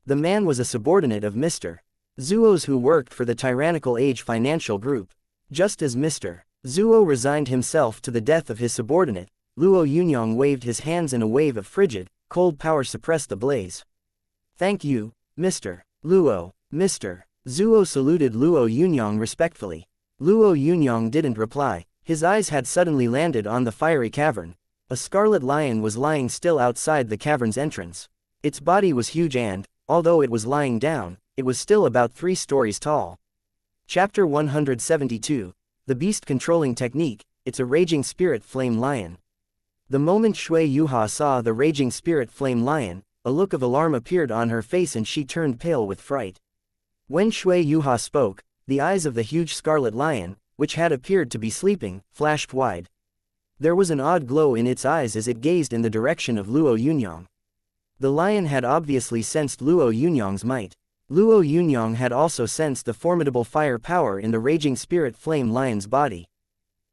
The man was a subordinate of Mr. Zuo's who worked for the tyrannical Age Financial Group. Just as Mr. Zuo resigned himself to the death of his subordinate, Luo Yunyang waved his hands and a wave of frigid, cold power suppressed the blaze. "Thank you, Mr. Luo." Mr. Zuo saluted Luo Yunyang respectfully. Luo Yunyang didn't reply. His eyes had suddenly landed on the fiery cavern. A scarlet lion was lying still outside the cavern's entrance. Its body was huge and, although it was lying down, it was still about 3 stories tall. Chapter 172. The Beast Controlling Technique. It's a Raging Spirit Flame Lion. The moment Shui Yuha saw the Raging Spirit Flame Lion, a look of alarm appeared on her face and she turned pale with fright. When Shui Yuha spoke, the eyes of the huge scarlet lion, which had appeared to be sleeping, flashed wide. There was an odd glow in its eyes as it gazed in the direction of Luo Yunyang. The lion had obviously sensed Luo Yunyang's might. Luo Yunyang had also sensed the formidable fire power in the Raging Spirit Flame Lion's body.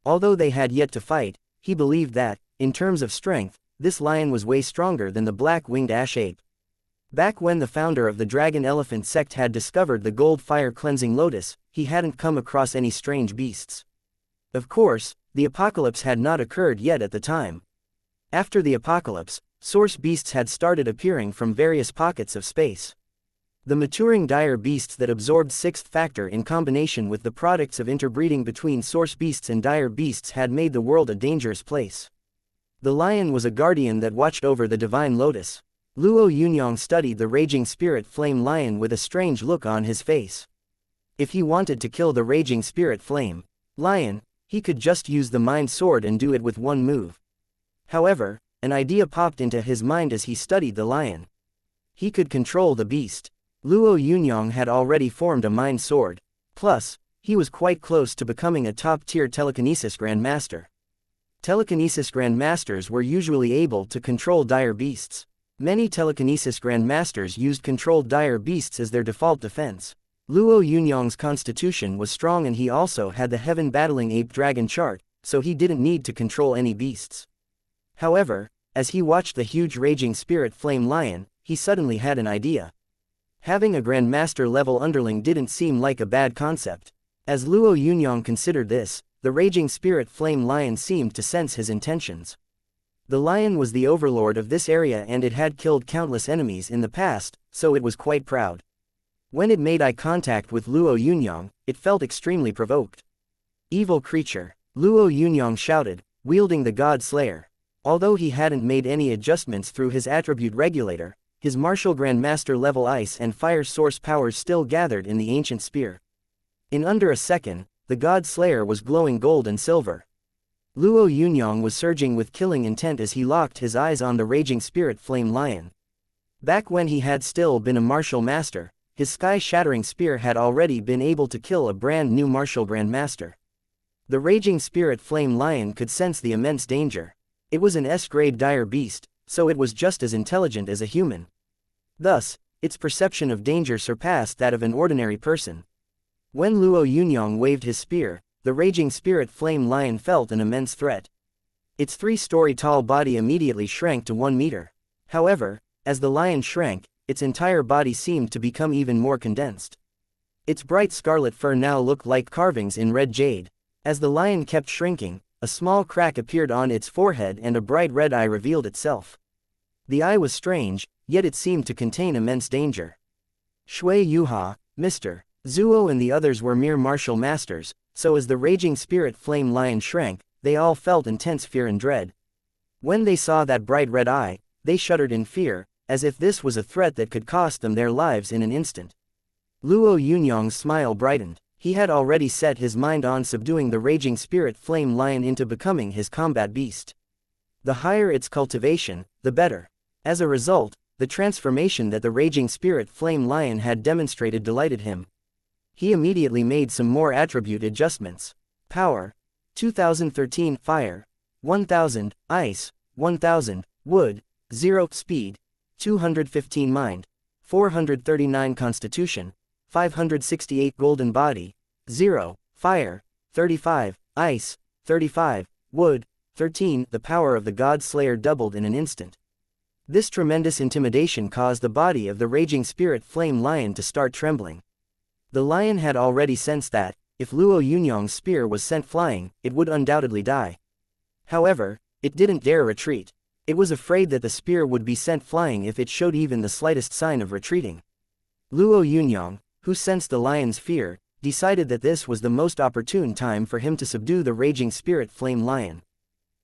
Although they had yet to fight, he believed that, in terms of strength, this lion was way stronger than the black-winged ash ape. Back when the founder of the Dragon Elephant sect had discovered the gold fire-cleansing lotus, he hadn't come across any strange beasts. Of course, the apocalypse had not occurred yet at the time. After the apocalypse, source beasts had started appearing from various pockets of space. The maturing dire beasts that absorbed sixth factor in combination with the products of interbreeding between source beasts and dire beasts had made the world a dangerous place. The lion was a guardian that watched over the divine lotus. Luo Yunyang studied the Raging Spirit Flame Lion with a strange look on his face. If he wanted to kill the Raging Spirit Flame Lion, he could just use the Mind Sword and do it with one move. However, an idea popped into his mind as he studied the lion. He could control the beast. Luo Yunyang had already formed a Mind Sword. Plus, he was quite close to becoming a top-tier telekinesis grandmaster. Telekinesis grandmasters were usually able to control dire beasts. Many telekinesis grandmasters used controlled dire beasts as their default defense. Luo Yunyang's constitution was strong and he also had the Heaven Battling Ape Dragon chart, so he didn't need to control any beasts. However, as he watched the huge Raging Spirit Flame Lion, he suddenly had an idea. Having a Grandmaster-level underling didn't seem like a bad concept. As Luo Yunyang considered this, the Raging Spirit Flame Lion seemed to sense his intentions. The lion was the overlord of this area and it had killed countless enemies in the past, so it was quite proud. When it made eye contact with Luo Yunyang, it felt extremely provoked. "Evil creature!" Luo Yunyang shouted, wielding the God Slayer. Although he hadn't made any adjustments through his attribute regulator, his martial grandmaster level ice and fire source powers still gathered in the ancient spear. In under a second, the God Slayer was glowing gold and silver. Luo Yunyang was surging with killing intent as he locked his eyes on the raging spirit flame lion. Back when he had still been a martial master, his sky-shattering spear had already been able to kill a brand new martial grandmaster. The raging spirit flame lion could sense the immense danger. It was an S-grade dire beast, so it was just as intelligent as a human. Thus, its perception of danger surpassed that of an ordinary person. When Luo Yunyang waved his spear, the raging spirit flame lion felt an immense threat. Its 3-story tall body immediately shrank to 1 meter. However, as the lion shrank, its entire body seemed to become even more condensed. Its bright scarlet fur now looked like carvings in red jade. As the lion kept shrinking, a small crack appeared on its forehead and a bright red eye revealed itself. The eye was strange, yet it seemed to contain immense danger. Shui Yuha, Mr. Zuo and the others were mere martial masters, so as the raging spirit flame lion shrank, they all felt intense fear and dread. When they saw that bright red eye, they shuddered in fear, as if this was a threat that could cost them their lives in an instant. Luo Yunyang's smile brightened. He had already set his mind on subduing the raging spirit flame lion into becoming his combat beast. The higher its cultivation, the better. As a result, the transformation that the raging spirit flame lion had demonstrated delighted him. He immediately made some more attribute adjustments. Power: 2013 Fire, 1000 Ice, 1000 Wood, 0 Speed, 215 Mind, 439 Constitution, 568 Golden Body, 0 Fire, 35 Ice, 35 Wood, 13. The power of the God Slayer doubled in an instant. This tremendous intimidation caused the body of the raging spirit flame lion to start trembling. The lion had already sensed that, if Luo Yunyang's spear was sent flying, it would undoubtedly die. However, it didn't dare retreat. It was afraid that the spear would be sent flying if it showed even the slightest sign of retreating. Luo Yunyang, who sensed the lion's fear, decided that this was the most opportune time for him to subdue the raging spirit flame lion.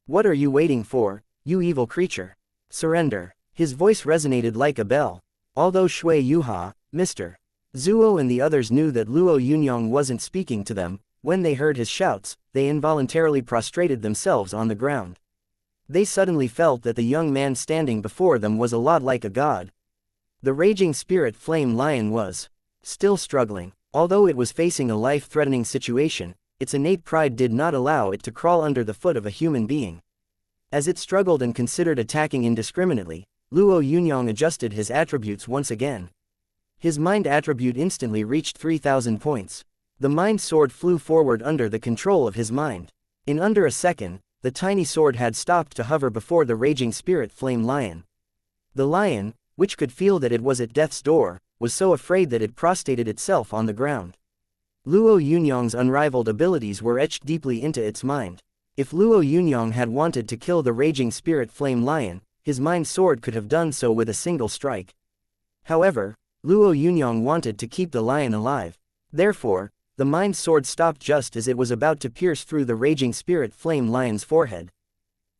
"What are you waiting for, you evil creature? Surrender." His voice resonated like a bell. Although Shui Yuha, Mr. Zuo and the others knew that Luo Yunyang wasn't speaking to them, when they heard his shouts, they involuntarily prostrated themselves on the ground. They suddenly felt that the young man standing before them was a lot like a god. The raging spirit flame lion was still struggling. Although it was facing a life-threatening situation, its innate pride did not allow it to crawl under the foot of a human being. As it struggled and considered attacking indiscriminately, Luo Yunyang adjusted his attributes once again. His mind attribute instantly reached 3,000 points. The mind sword flew forward under the control of his mind. In under a second, the tiny sword had stopped to hover before the raging spirit flame lion. The lion, which could feel that it was at death's door, was so afraid that it prostrated itself on the ground. Luo Yunyang's unrivaled abilities were etched deeply into its mind. If Luo Yunyang had wanted to kill the raging spirit flame lion, his mind sword could have done so with a single strike. However, Luo Yunyang wanted to keep the lion alive. Therefore, the mind sword stopped just as it was about to pierce through the raging spirit flame lion's forehead.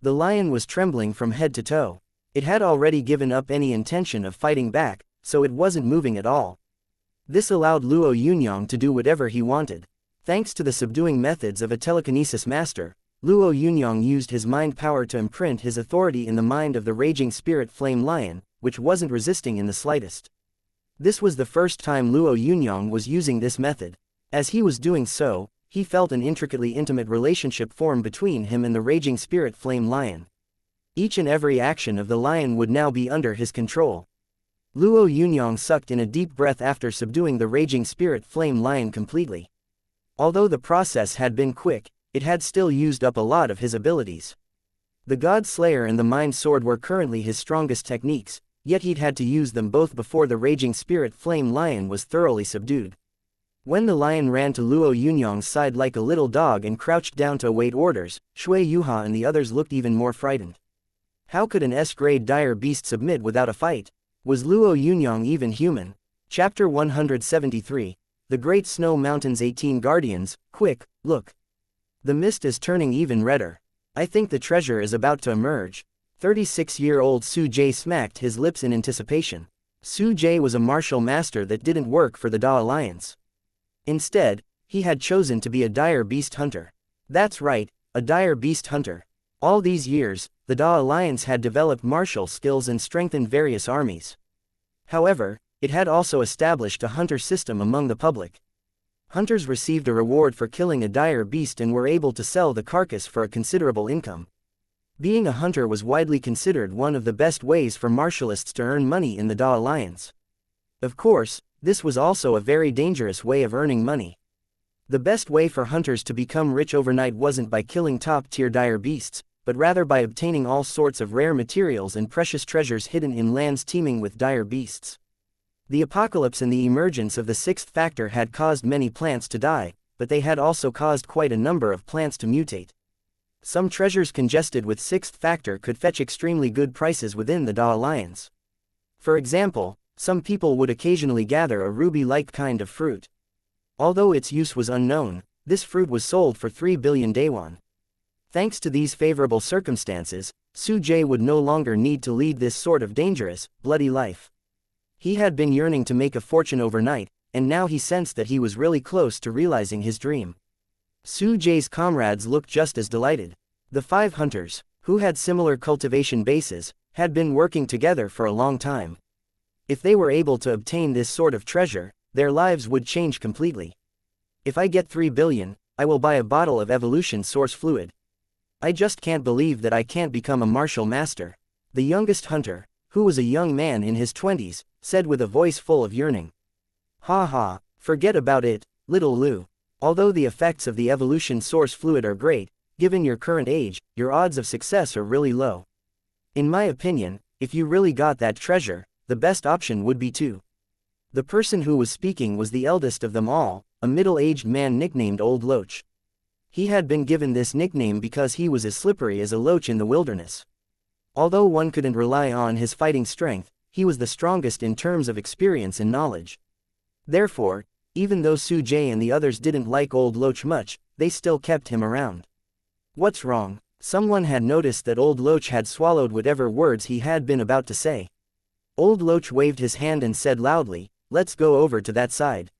The lion was trembling from head to toe. It had already given up any intention of fighting back, so it wasn't moving at all. This allowed Luo Yunyang to do whatever he wanted. Thanks to the subduing methods of a telekinesis master, Luo Yunyang used his mind power to imprint his authority in the mind of the raging spirit flame lion, which wasn't resisting in the slightest. This was the first time Luo Yunyang was using this method. As he was doing so, he felt an intricately intimate relationship form between him and the raging spirit flame lion. Each and every action of the lion would now be under his control. Luo Yunyang sucked in a deep breath after subduing the raging spirit flame lion completely. Although the process had been quick, it had still used up a lot of his abilities. The God Slayer and the Mind Sword were currently his strongest techniques, yet he'd had to use them both before the raging spirit flame lion was thoroughly subdued. When the lion ran to Luo Yunyang's side like a little dog and crouched down to await orders, Shui Yuha and the others looked even more frightened. How could an S-grade dire beast submit without a fight? Was Luo Yunyang even human? Chapter 173, The Great Snow Mountains 18 Guardians, quick, look. The mist is turning even redder. I think the treasure is about to emerge. 36-year-old Su Jie smacked his lips in anticipation. Su Jie was a martial master that didn't work for the Da Alliance. Instead, he had chosen to be a dire beast hunter. That's right, a dire beast hunter. All these years, the Da Alliance had developed martial skills and strengthened various armies. However, it had also established a hunter system among the public. Hunters received a reward for killing a dire beast and were able to sell the carcass for a considerable income. Being a hunter was widely considered one of the best ways for martialists to earn money in the Da Alliance. Of course, this was also a very dangerous way of earning money. The best way for hunters to become rich overnight wasn't by killing top-tier dire beasts, but rather by obtaining all sorts of rare materials and precious treasures hidden in lands teeming with dire beasts. The apocalypse and the emergence of the sixth factor had caused many plants to die, but they had also caused quite a number of plants to mutate. Some treasures congested with sixth factor could fetch extremely good prices within the Da Alliance. For example, some people would occasionally gather a ruby-like kind of fruit. Although its use was unknown, this fruit was sold for 3 billion Daewon. Thanks to these favorable circumstances, Su Jie would no longer need to lead this sort of dangerous, bloody life. He had been yearning to make a fortune overnight, and now he sensed that he was really close to realizing his dream. Su Jie's comrades looked just as delighted. The 5 hunters, who had similar cultivation bases, had been working together for a long time. If they were able to obtain this sort of treasure, their lives would change completely. If I get 3 billion, I will buy a bottle of evolution source fluid. I just can't believe that I can't become a martial master. The youngest hunter, who was a young man in his 20s, said with a voice full of yearning. Ha ha, forget about it, little Lu. Although the effects of the evolution source fluid are great, given your current age, your odds of success are really low. In my opinion, if you really got that treasure, the best option would be to. The person who was speaking was the eldest of them all, a middle-aged man nicknamed Old Loach. He had been given this nickname because he was as slippery as a loach in the wilderness. Although one couldn't rely on his fighting strength, he was the strongest in terms of experience and knowledge. Therefore, even though Su Jie and the others didn't like Old Loach much, they still kept him around. What's wrong? Someone had noticed that Old Loach had swallowed whatever words he had been about to say. Old Loach waved his hand and said loudly, "Let's go over to that side.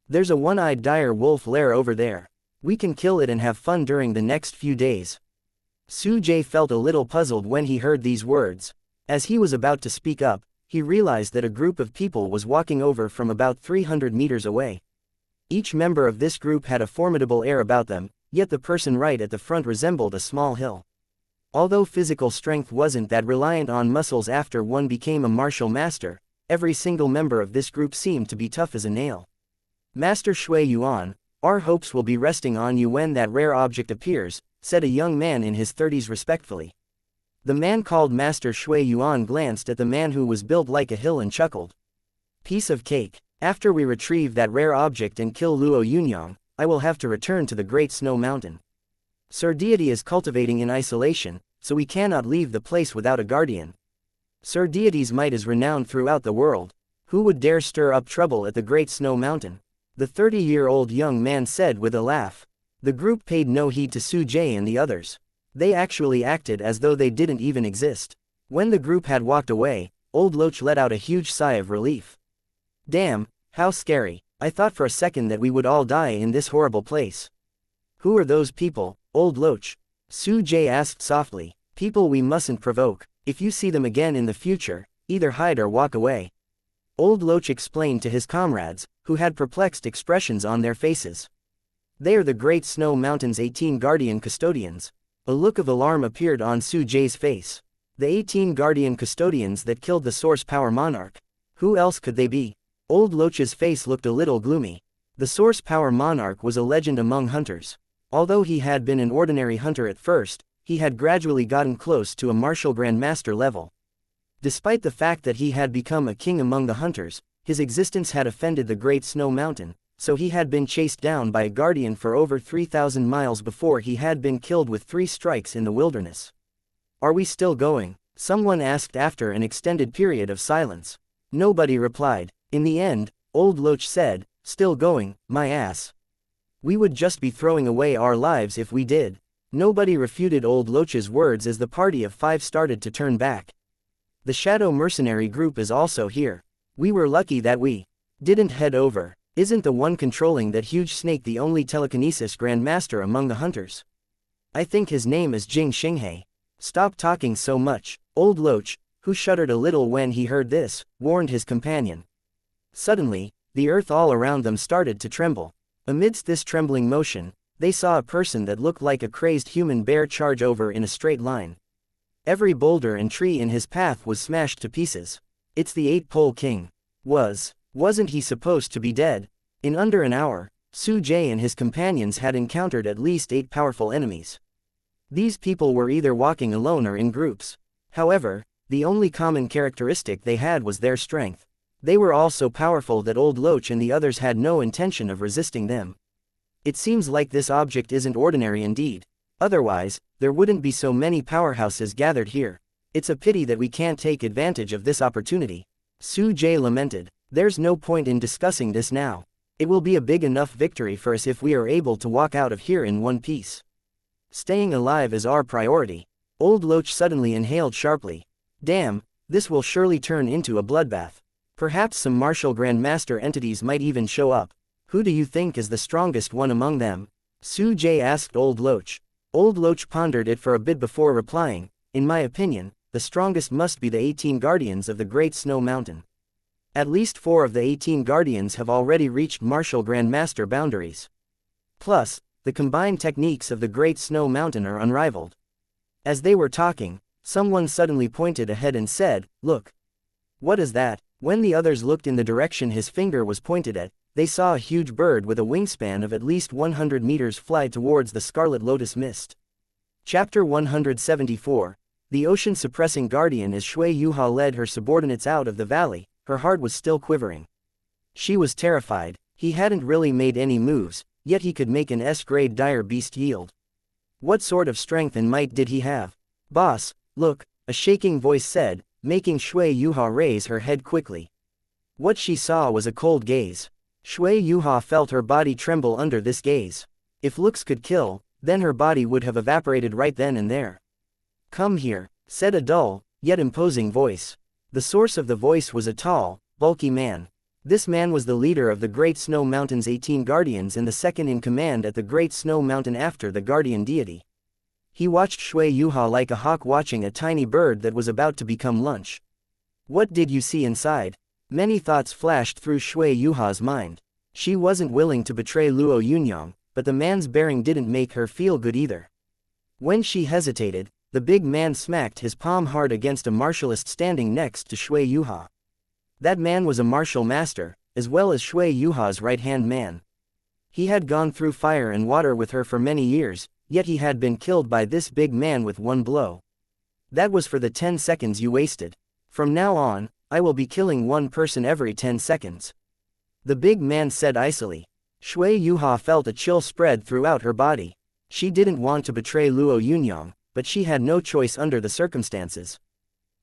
There's a one-eyed dire wolf lair over there. We can kill it and have fun during the next few days." Su Jie felt a little puzzled when he heard these words. As he was about to speak up, he realized that a group of people was walking over from about 300 meters away. Each member of this group had a formidable air about them, yet the person right at the front resembled a small hill. Although physical strength wasn't that reliant on muscles after one became a martial master, every single member of this group seemed to be tough as a nail. "Master Shui Yuan, our hopes will be resting on you when that rare object appears," said a young man in his 30s respectfully. The man called Master Shui Yuan glanced at the man who was built like a hill and chuckled. "Piece of cake. After we retrieve that rare object and kill Luo Yunyang, I will have to return to the Great Snow Mountain. Sir Deity is cultivating in isolation, so we cannot leave the place without a guardian. Sir Deity's might is renowned throughout the world. Who would dare stir up trouble at the Great Snow Mountain?" the 30-year-old young man said with a laugh. The group paid no heed to Su Jie and the others. They actually acted as though they didn't even exist. When the group had walked away, Old Loach let out a huge sigh of relief. "Damn, how scary. I thought for a second that we would all die in this horrible place." "Who are those people, Old Loach?" Su Jie asked softly. "People we mustn't provoke. If you see them again in the future, either hide or walk away." Old Loach explained to his comrades, who had perplexed expressions on their faces. "They are the Great Snow Mountain's 18 guardian custodians." A look of alarm appeared on Su Jie's face. The 18 guardian custodians that killed the Source Power Monarch. Who else could they be? Old Loach's face looked a little gloomy. The Source Power Monarch was a legend among hunters. Although he had been an ordinary hunter at first, he had gradually gotten close to a martial grandmaster level. Despite the fact that he had become a king among the hunters, his existence had offended the Great Snow Mountain, so he had been chased down by a guardian for over 3,000 miles before he had been killed with 3 strikes in the wilderness. "Are we still going?" someone asked after an extended period of silence. Nobody replied. In the end, Old Loach said, "Still going, my ass. We would just be throwing away our lives if we did." Nobody refuted Old Loach's words as the party of 5 started to turn back. "The Shadow Mercenary Group is also here. We were lucky that we didn't head over. Isn't the one controlling that huge snake the only telekinesis grandmaster among the hunters?" I think his name is Jing Xinghe. Stop talking so much. Old Loach, who shuddered a little when he heard this, warned his companion. Suddenly, the earth all around them started to tremble. Amidst this trembling motion, they saw a person that looked like a crazed human bear charge over in a straight line. Every boulder and tree in his path was smashed to pieces. It's the Eight-Pole King. Wasn't he supposed to be dead? In under an hour, Su Jie and his companions had encountered at least 8 powerful enemies. These people were either walking alone or in groups. However, the only common characteristic they had was their strength. They were all so powerful that Old Loach and the others had no intention of resisting them. It seems like this object isn't ordinary indeed. Otherwise, there wouldn't be so many powerhouses gathered here. It's a pity that we can't take advantage of this opportunity. Su Jie lamented. There's no point in discussing this now. It will be a big enough victory for us if we are able to walk out of here in one piece. Staying alive is our priority. Old Loach suddenly inhaled sharply. Damn, this will surely turn into a bloodbath. Perhaps some martial grandmaster entities might even show up. Who do you think is the strongest one among them? Su Jie asked Old Loach. Old Loach pondered it for a bit before replying. In my opinion, the strongest must be the 18 guardians of the Great Snow Mountain. At least 4 of the 18 guardians have already reached martial grandmaster boundaries. Plus, the combined techniques of the Great Snow Mountain are unrivaled. As they were talking, someone suddenly pointed ahead and said, "Look." What is that? When the others looked in the direction his finger was pointed at, they saw a huge bird with a wingspan of at least 100 meters fly towards the Scarlet Lotus Mist. Chapter 174. The ocean-suppressing guardian. As Shui Yuha led her subordinates out of the valley, her heart was still quivering. She was terrified. He hadn't really made any moves, yet he could make an S-grade dire beast yield. What sort of strength and might did he have? Boss, look, a shaking voice said, making Shui Yuha raise her head quickly. What she saw was a cold gaze. Shui Yuha felt her body tremble under this gaze. If looks could kill, then her body would have evaporated right then and there. Come here, said a dull, yet imposing voice. The source of the voice was a tall, bulky man. This man was the leader of the Great Snow Mountain's 18 guardians and the second in command at the Great Snow Mountain after the guardian deity. He watched Shui Yuha like a hawk watching a tiny bird that was about to become lunch. What did you see inside? Many thoughts flashed through Shui Yuha's mind. She wasn't willing to betray Luo Yunyang, but the man's bearing didn't make her feel good either. When she hesitated, the big man smacked his palm hard against a martialist standing next to Shui Yuha. That man was a martial master, as well as Shui Yuha's right-hand man. He had gone through fire and water with her for many years, yet he had been killed by this big man with one blow. That was for the 10 seconds you wasted. From now on, I will be killing one person every 10 seconds. The big man said icily. Shui Yuha felt a chill spread throughout her body. She didn't want to betray Luo Yunyang, but she had no choice under the circumstances.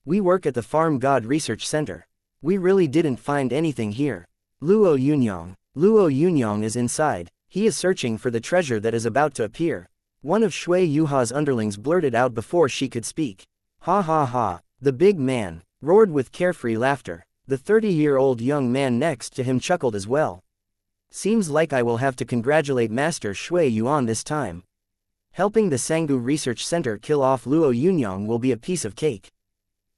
We work at the Farm God Research Center. We really didn't find anything here. Luo Yunyang is inside. He is searching for the treasure that is about to appear. One of Shui Yuha's underlings blurted out before she could speak. Ha ha ha, the big man roared with carefree laughter. The 30-year-old young man next to him chuckled as well. Seems like I will have to congratulate Master Shui Yuan this time. Helping the Sanggu Research Center kill off Luo Yunyang will be a piece of cake.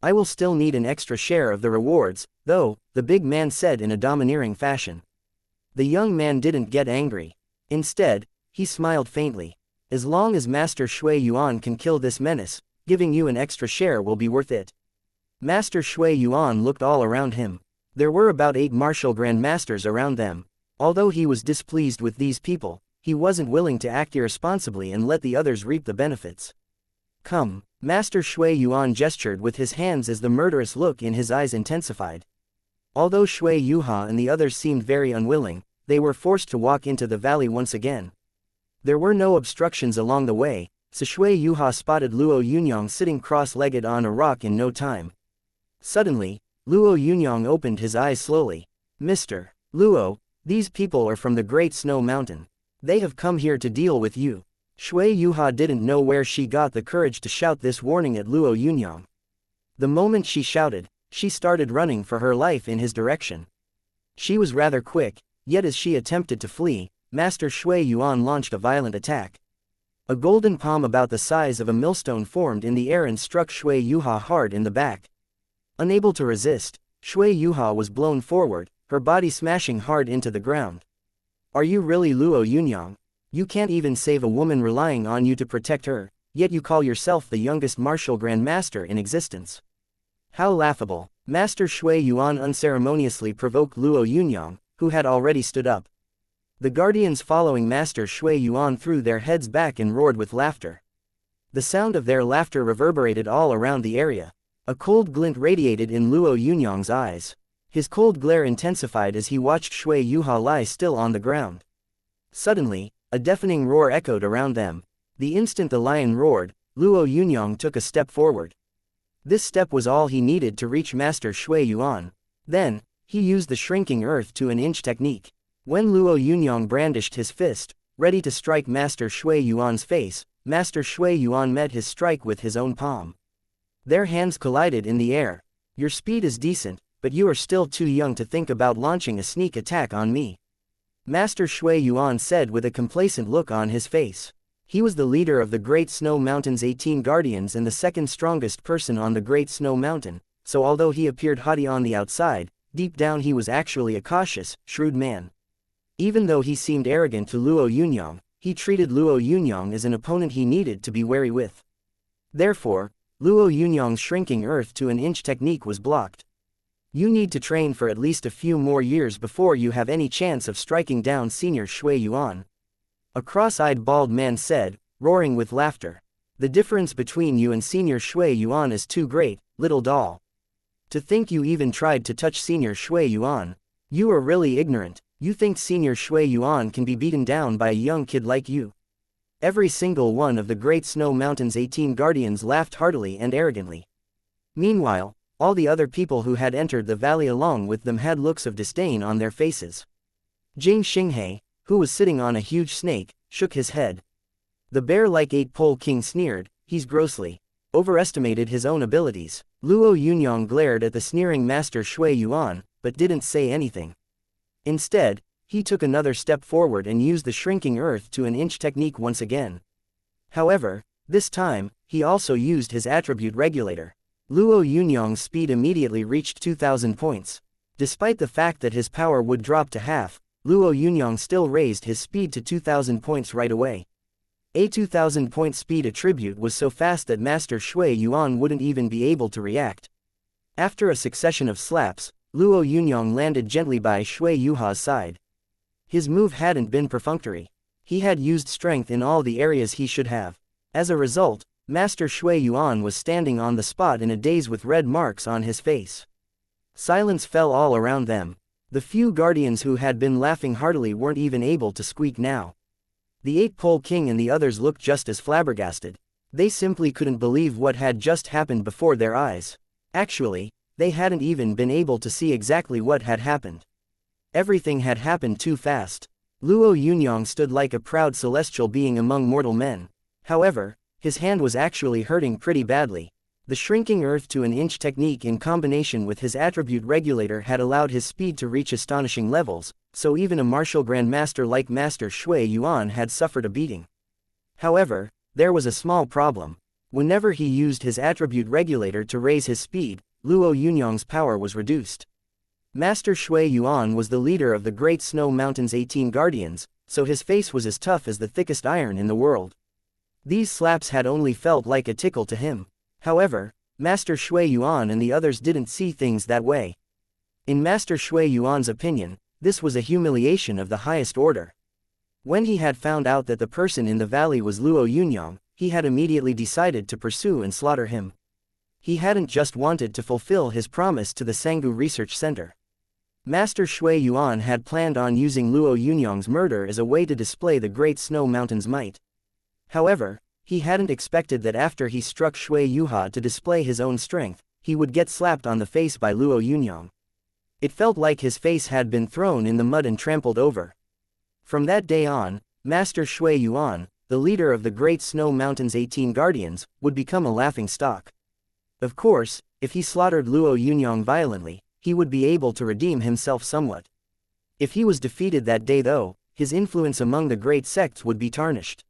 I will still need an extra share of the rewards, though, the big man said in a domineering fashion. The young man didn't get angry. Instead, he smiled faintly. As long as Master Shui Yuan can kill this menace, giving you an extra share will be worth it. Master Shui Yuan looked all around him. There were about 8 martial grandmasters around them. Although he was displeased with these people, he wasn't willing to act irresponsibly and let the others reap the benefits. Come, Master Shui Yuan gestured with his hands as the murderous look in his eyes intensified. Although Shui Yuha and the others seemed very unwilling, they were forced to walk into the valley once again. There were no obstructions along the way, so Shui Yuha spotted Luo Yunyang sitting cross-legged on a rock in no time. Suddenly, Luo Yunyang opened his eyes slowly. Mr. Luo, these people are from the Great Snow Mountain. They have come here to deal with you. Shui Yuha didn't know where she got the courage to shout this warning at Luo Yunyang. The moment she shouted, she started running for her life in his direction. She was rather quick, yet as she attempted to flee, Master Shui Yuan launched a violent attack. A golden palm about the size of a millstone formed in the air and struck Shui Yuha hard in the back. Unable to resist, Shui Yuha was blown forward, her body smashing hard into the ground. Are you really Luo Yunyang? You can't even save a woman relying on you to protect her, yet you call yourself the youngest martial grandmaster in existence. How laughable. Master Shui Yuan unceremoniously provoked Luo Yunyang, who had already stood up. The guardians following Master Shui Yuan threw their heads back and roared with laughter. The sound of their laughter reverberated all around the area. A cold glint radiated in Luo Yunyang's eyes. His cold glare intensified as he watched Shui Yuha lie still on the ground. Suddenly, a deafening roar echoed around them. The instant the lion roared, Luo Yunyang took a step forward. This step was all he needed to reach Master Shui Yuan. Then, he used the shrinking earth to an inch technique. When Luo Yunyang brandished his fist, ready to strike Master Shui Yuan's face, Master Shui Yuan met his strike with his own palm. Their hands collided in the air. Your speed is decent, but you are still too young to think about launching a sneak attack on me. Master Shui Yuan said with a complacent look on his face. He was the leader of the Great Snow Mountain's 18 guardians and the second strongest person on the Great Snow Mountain, so although he appeared haughty on the outside, deep down he was actually a cautious, shrewd man. Even though he seemed arrogant to Luo Yunyang, he treated Luo Yunyang as an opponent he needed to be wary with. Therefore, Luo Yunyang's shrinking earth to an inch technique was blocked. You need to train for at least a few more years before you have any chance of striking down Senior Shui Yuan. A cross-eyed bald man said, roaring with laughter. The difference between you and Senior Shui Yuan is too great, little doll. To think you even tried to touch Senior Shui Yuan. You are really ignorant. You think Senior Shui Yuan can be beaten down by a young kid like you? Every single one of the Great Snow Mountain's 18 guardians laughed heartily and arrogantly. Meanwhile, all the other people who had entered the valley along with them had looks of disdain on their faces. Jing Xinghe, who was sitting on a huge snake, shook his head. The bear-like 8-pole king sneered, he's grossly overestimated his own abilities. Luo Yunyang glared at the sneering Master Shui Yuan, but didn't say anything. Instead, he took another step forward and used the shrinking earth to an inch technique once again. However, this time, he also used his attribute regulator. Luo Yunyang's speed immediately reached 2,000 points. Despite the fact that his power would drop to half, Luo Yunyang still raised his speed to 2,000 points right away. A 2,000-point speed attribute was so fast that Master Shui Yuan wouldn't even be able to react. After a succession of slaps, Luo Yunyang landed gently by Shui Yuha's side. His move hadn't been perfunctory. He had used strength in all the areas he should have. As a result, Master Shui Yuan was standing on the spot in a daze with red marks on his face. Silence fell all around them. The few guardians who had been laughing heartily weren't even able to squeak now. The 8-pole king and the others looked just as flabbergasted. They simply couldn't believe what had just happened before their eyes. Actually, they hadn't even been able to see exactly what had happened. Everything had happened too fast. Luo Yunyang stood like a proud celestial being among mortal men. However, his hand was actually hurting pretty badly. The shrinking earth to an inch technique in combination with his attribute regulator had allowed his speed to reach astonishing levels, so even a martial grandmaster like Master Shui Yuan had suffered a beating. However, there was a small problem. Whenever he used his attribute regulator to raise his speed, Luo Yunyang's power was reduced. Master Shui Yuan was the leader of the Great Snow Mountain's 18 guardians, so his face was as tough as the thickest iron in the world. These slaps had only felt like a tickle to him. However, Master Shui Yuan and the others didn't see things that way. In Master Shui Yuan's opinion, this was a humiliation of the highest order. When he had found out that the person in the valley was Luo Yunyang, he had immediately decided to pursue and slaughter him. He hadn't just wanted to fulfill his promise to the Sanggu Research Center. Master Shui Yuan had planned on using Luo Yunyang's murder as a way to display the Great Snow Mountain's might. However, he hadn't expected that after he struck Shui Yuha to display his own strength, he would get slapped on the face by Luo Yunyang. It felt like his face had been thrown in the mud and trampled over. From that day on, Master Shui Yuan, the leader of the Great Snow Mountain's 18 guardians, would become a laughingstock. Of course, if he slaughtered Luo Yunyang violently, he would be able to redeem himself somewhat. If he was defeated that day though, his influence among the great sects would be tarnished.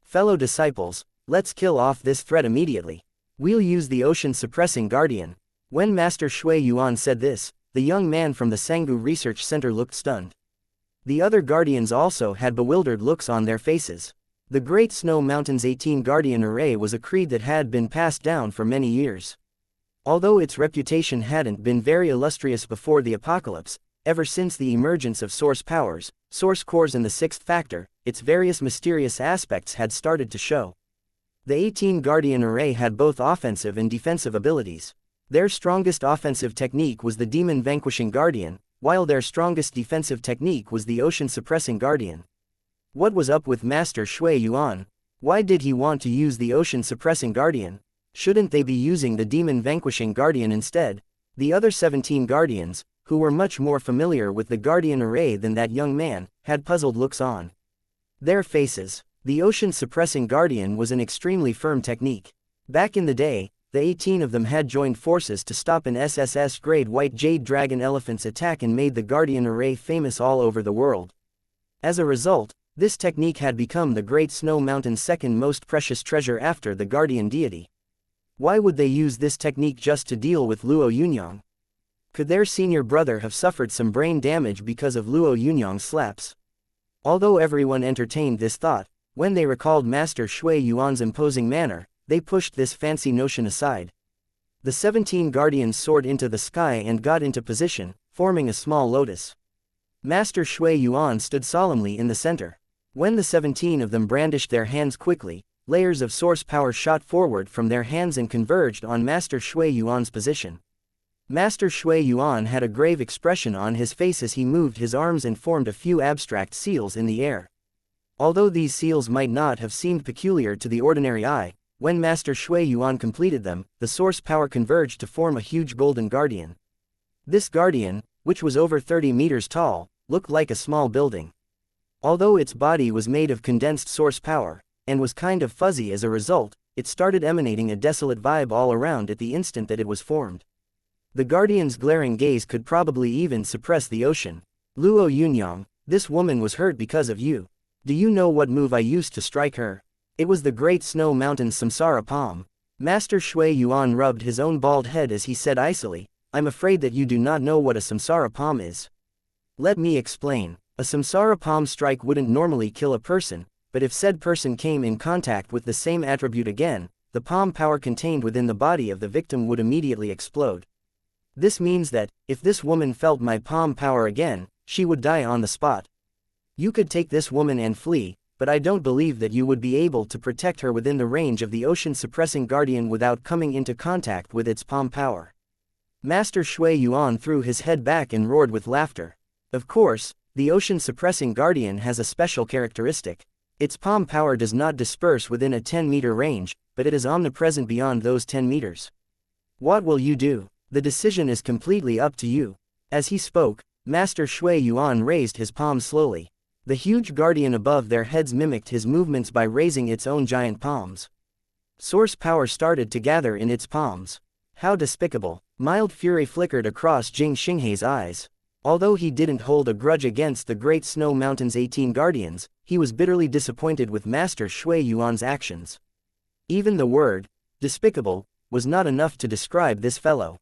Fellow disciples, let's kill off this threat immediately. We'll use the ocean-suppressing guardian. When Master Shui Yuan said this, the young man from the Sanggu Research Center looked stunned. The other guardians also had bewildered looks on their faces. The Great Snow Mountain's 18 Guardian Array was a creed that had been passed down for many years. Although its reputation hadn't been very illustrious before the apocalypse, ever since the emergence of source powers, source cores and the sixth factor, its various mysterious aspects had started to show. The 18 Guardian Array had both offensive and defensive abilities. Their strongest offensive technique was the Demon Vanquishing Guardian, while their strongest defensive technique was the Ocean Suppressing Guardian. What was up with Master Shui Yuan? Why did he want to use the Ocean Suppressing Guardian? Shouldn't they be using the Demon Vanquishing Guardian instead? The other 17 Guardians, who were much more familiar with the Guardian Array than that young man, had puzzled looks on their faces. The Ocean Suppressing Guardian was an extremely firm technique. Back in the day, the 18 of them had joined forces to stop an SSS-grade White Jade Dragon Elephant's attack and made the Guardian Array famous all over the world. As a result, this technique had become the Great Snow Mountain's second most precious treasure after the Guardian Deity. Why would they use this technique just to deal with Luo Yunyang? Could their senior brother have suffered some brain damage because of Luo Yunyang's slaps? Although everyone entertained this thought, when they recalled Master Shui Yuan's imposing manner, they pushed this fancy notion aside. The 17 guardians soared into the sky and got into position, forming a small lotus. Master Shui Yuan stood solemnly in the center. When the 17 of them brandished their hands quickly, layers of source power shot forward from their hands and converged on Master Shui Yuan's position. Master Shui Yuan had a grave expression on his face as he moved his arms and formed a few abstract seals in the air. Although these seals might not have seemed peculiar to the ordinary eye, when Master Shui Yuan completed them, the source power converged to form a huge golden guardian. This guardian, which was over 30 meters tall, looked like a small building. Although its body was made of condensed source power, and was kind of fuzzy as a result, it started emanating a desolate vibe all around at the instant that it was formed. The guardian's glaring gaze could probably even suppress the ocean. Luo Yunyang, this woman was hurt because of you. Do you know what move I used to strike her? It was the Great Snow Mountain's Samsara Palm. Master Shui Yuan rubbed his own bald head as he said icily, I'm afraid that you do not know what a Samsara Palm is. Let me explain. A Samsara Palm strike wouldn't normally kill a person, but if said person came in contact with the same attribute again, the palm power contained within the body of the victim would immediately explode. This means that, if this woman felt my palm power again, she would die on the spot. You could take this woman and flee, but I don't believe that you would be able to protect her within the range of the ocean-suppressing guardian without coming into contact with its palm power. Master Shui Yuan threw his head back and roared with laughter. Of course, the ocean-suppressing guardian has a special characteristic. Its palm power does not disperse within a 10-meter range, but it is omnipresent beyond those 10 meters. What will you do? The decision is completely up to you. As he spoke, Master Shui Yuan raised his palm slowly. The huge guardian above their heads mimicked his movements by raising its own giant palms. Source power started to gather in its palms. How despicable! Mild fury flickered across Jing Xinghei's eyes. Although he didn't hold a grudge against the Great Snow Mountain's 18 guardians, he was bitterly disappointed with Master Shui Yuan's actions. Even the word, despicable, was not enough to describe this fellow.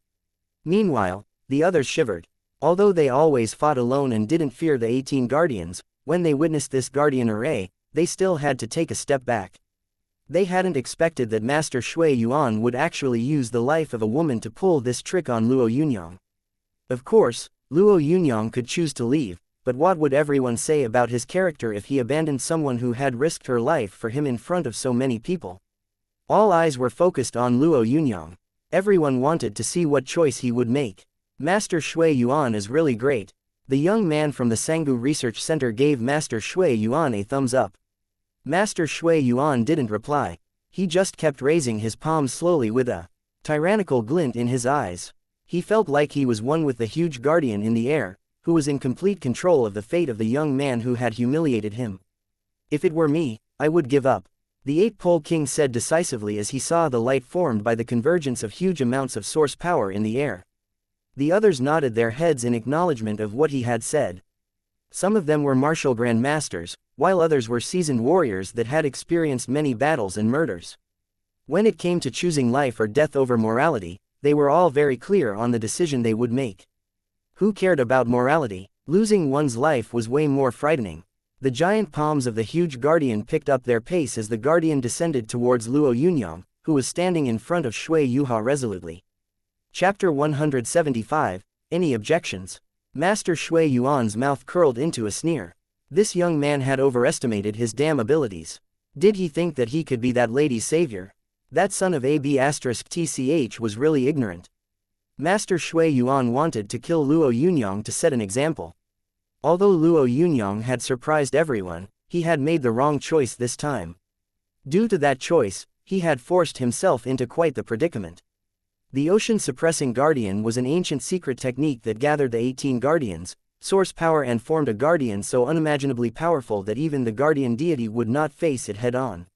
Meanwhile, the others shivered. Although they always fought alone and didn't fear the 18 guardians, when they witnessed this guardian array, they still had to take a step back. They hadn't expected that Master Shui Yuan would actually use the life of a woman to pull this trick on Luo Yunyang. Of course, Luo Yunyang could choose to leave, but what would everyone say about his character if he abandoned someone who had risked her life for him in front of so many people? All eyes were focused on Luo Yunyang. Everyone wanted to see what choice he would make. Master Shui Yuan is really great. The young man from the Sanggu Research Center gave Master Shui Yuan a thumbs up. Master Shui Yuan didn't reply. He just kept raising his palms slowly with a tyrannical glint in his eyes. He felt like he was one with the huge guardian in the air, who was in complete control of the fate of the young man who had humiliated him. If it were me, I would give up. The Eight-Pole King said decisively as he saw the light formed by the convergence of huge amounts of source power in the air. The others nodded their heads in acknowledgement of what he had said. Some of them were martial grandmasters, while others were seasoned warriors that had experienced many battles and murders. When it came to choosing life or death over morality, they were all very clear on the decision they would make. Who cared about morality? Losing one's life was way more frightening. The giant palms of the huge guardian picked up their pace as the guardian descended towards Luo Yunyang, who was standing in front of Shui Yuha resolutely. Chapter 175, Any Objections? Master Shui Yuan's mouth curled into a sneer. This young man had overestimated his damn abilities. Did he think that he could be that lady's savior? That son of AB*TCH was really ignorant. Master Shui Yuan wanted to kill Luo Yunyang to set an example. Although Luo Yunyang had surprised everyone, he had made the wrong choice this time. Due to that choice, he had forced himself into quite the predicament. The ocean-suppressing guardian was an ancient secret technique that gathered the 18 guardians, source power and formed a guardian so unimaginably powerful that even the guardian deity would not face it head-on.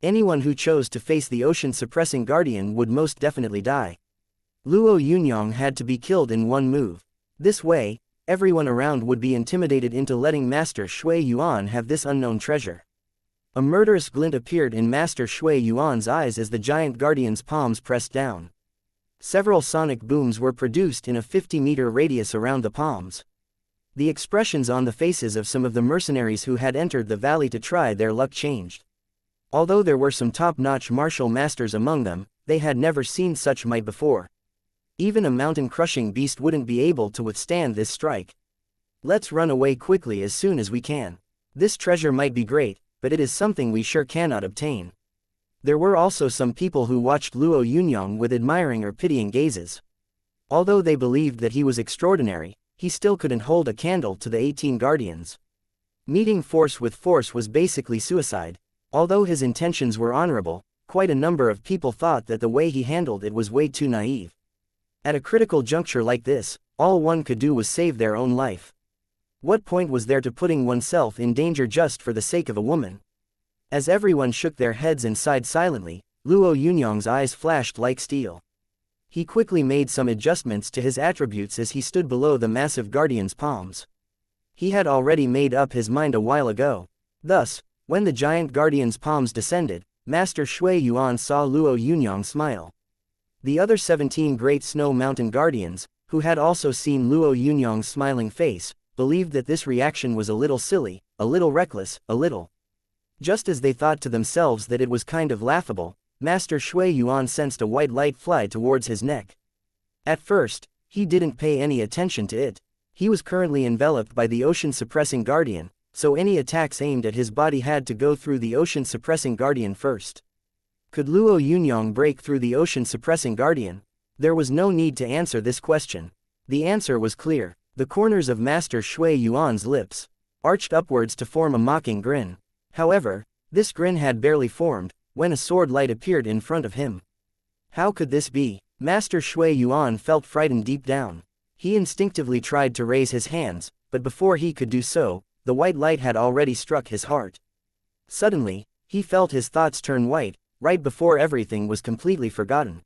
Anyone who chose to face the ocean-suppressing guardian would most definitely die. Luo Yunyang had to be killed in one move. This way, everyone around would be intimidated into letting Master Shui Yuan have this unknown treasure. A murderous glint appeared in Master Shui Yuan's eyes as the giant guardian's palms pressed down. Several sonic booms were produced in a 50-meter radius around the palms. The expressions on the faces of some of the mercenaries who had entered the valley to try their luck changed. Although there were some top-notch martial masters among them, they had never seen such might before. Even a mountain-crushing beast wouldn't be able to withstand this strike. Let's run away quickly as soon as we can. This treasure might be great, but it is something we sure cannot obtain. There were also some people who watched Luo Yunyang with admiring or pitying gazes. Although they believed that he was extraordinary, he still couldn't hold a candle to the 18 guardians. Meeting force with force was basically suicide. Although his intentions were honorable, quite a number of people thought that the way he handled it was way too naive. At a critical juncture like this, all one could do was save their own life. What point was there to putting oneself in danger just for the sake of a woman? As everyone shook their heads and sighed silently, Luo Yunyang's eyes flashed like steel. He quickly made some adjustments to his attributes as he stood below the massive guardian's palms. He had already made up his mind a while ago. Thus, when the giant guardian's palms descended, Master Shui Yuan saw Luo Yunyang smile. The other 17 great snow mountain guardians, who had also seen Luo Yunyang's smiling face, believed that this reaction was a little silly, a little reckless, a little. Just as they thought to themselves that it was kind of laughable, Master Shui Yuan sensed a white light fly towards his neck. At first, he didn't pay any attention to it. He was currently enveloped by the ocean-suppressing guardian, so any attacks aimed at his body had to go through the ocean-suppressing guardian first. Could Luo Yunyang break through the ocean-suppressing guardian? There was no need to answer this question. The answer was clear. The corners of Master Shui Yuan's lips arched upwards to form a mocking grin. However, this grin had barely formed, when a sword light appeared in front of him. How could this be? Master Shui Yuan felt frightened deep down. He instinctively tried to raise his hands, but before he could do so, the white light had already struck his heart. Suddenly, he felt his thoughts turn white, right before everything was completely forgotten.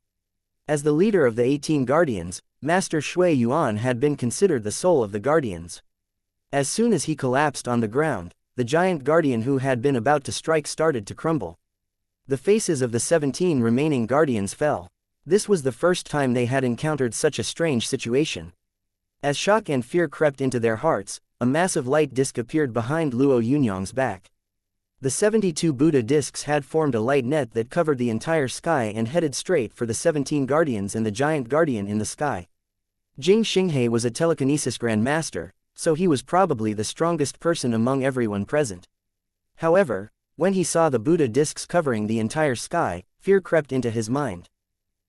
As the leader of the 18 guardians, Master Shui Yuan had been considered the soul of the guardians. As soon as he collapsed on the ground, the giant guardian who had been about to strike started to crumble. The faces of the 17 remaining guardians fell. This was the first time they had encountered such a strange situation. As shock and fear crept into their hearts, a massive light disk appeared behind Luo Yunyang's back. The 72 Buddha discs had formed a light net that covered the entire sky and headed straight for the 17 guardians and the giant guardian in the sky. Jing Xinghe was a telekinesis grandmaster, so he was probably the strongest person among everyone present. However, when he saw the Buddha discs covering the entire sky, fear crept into his mind.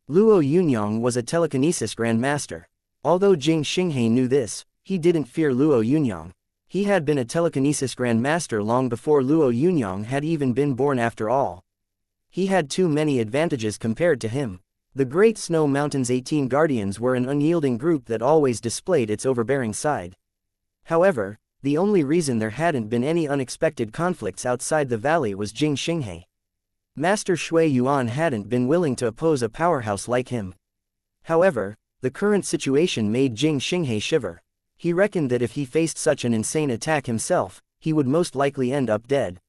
Luo Yunyang was a telekinesis grandmaster. Although Jing Xinghe knew this, he didn't fear Luo Yunyang. He had been a telekinesis grandmaster long before Luo Yunyang had even been born after all. He had too many advantages compared to him. The Great Snow Mountain's 18 guardians were an unyielding group that always displayed its overbearing side. However, the only reason there hadn't been any unexpected conflicts outside the valley was Jing Xinghe. Master Shui Yuan hadn't been willing to oppose a powerhouse like him. However, the current situation made Jing Xinghe shiver. He reckoned that if he faced such an insane attack himself, he would most likely end up dead.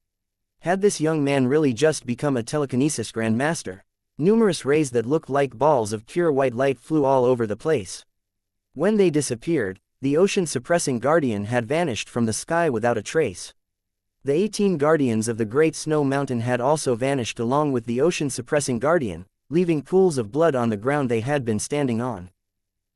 Had this young man really just become a telekinesis grandmaster? Numerous rays that looked like balls of pure white light flew all over the place. When they disappeared, the ocean-suppressing guardian had vanished from the sky without a trace. The 18 guardians of the Great Snow Mountain had also vanished along with the ocean-suppressing guardian, leaving pools of blood on the ground they had been standing on.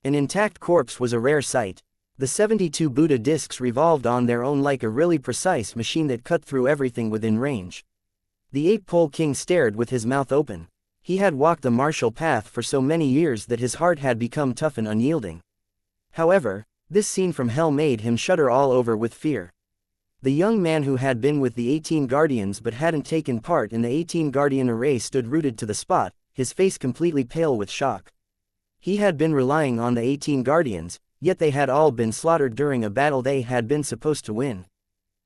An intact corpse was a rare sight. The 72 Buddha discs revolved on their own like a really precise machine that cut through everything within range. The Eight-Pole King stared with his mouth open. He had walked the martial path for so many years that his heart had become tough and unyielding. However, this scene from hell made him shudder all over with fear. The young man who had been with the 18 guardians but hadn't taken part in the 18 guardian array stood rooted to the spot, his face completely pale with shock. He had been relying on the 18 guardians, yet they had all been slaughtered during a battle they had been supposed to win.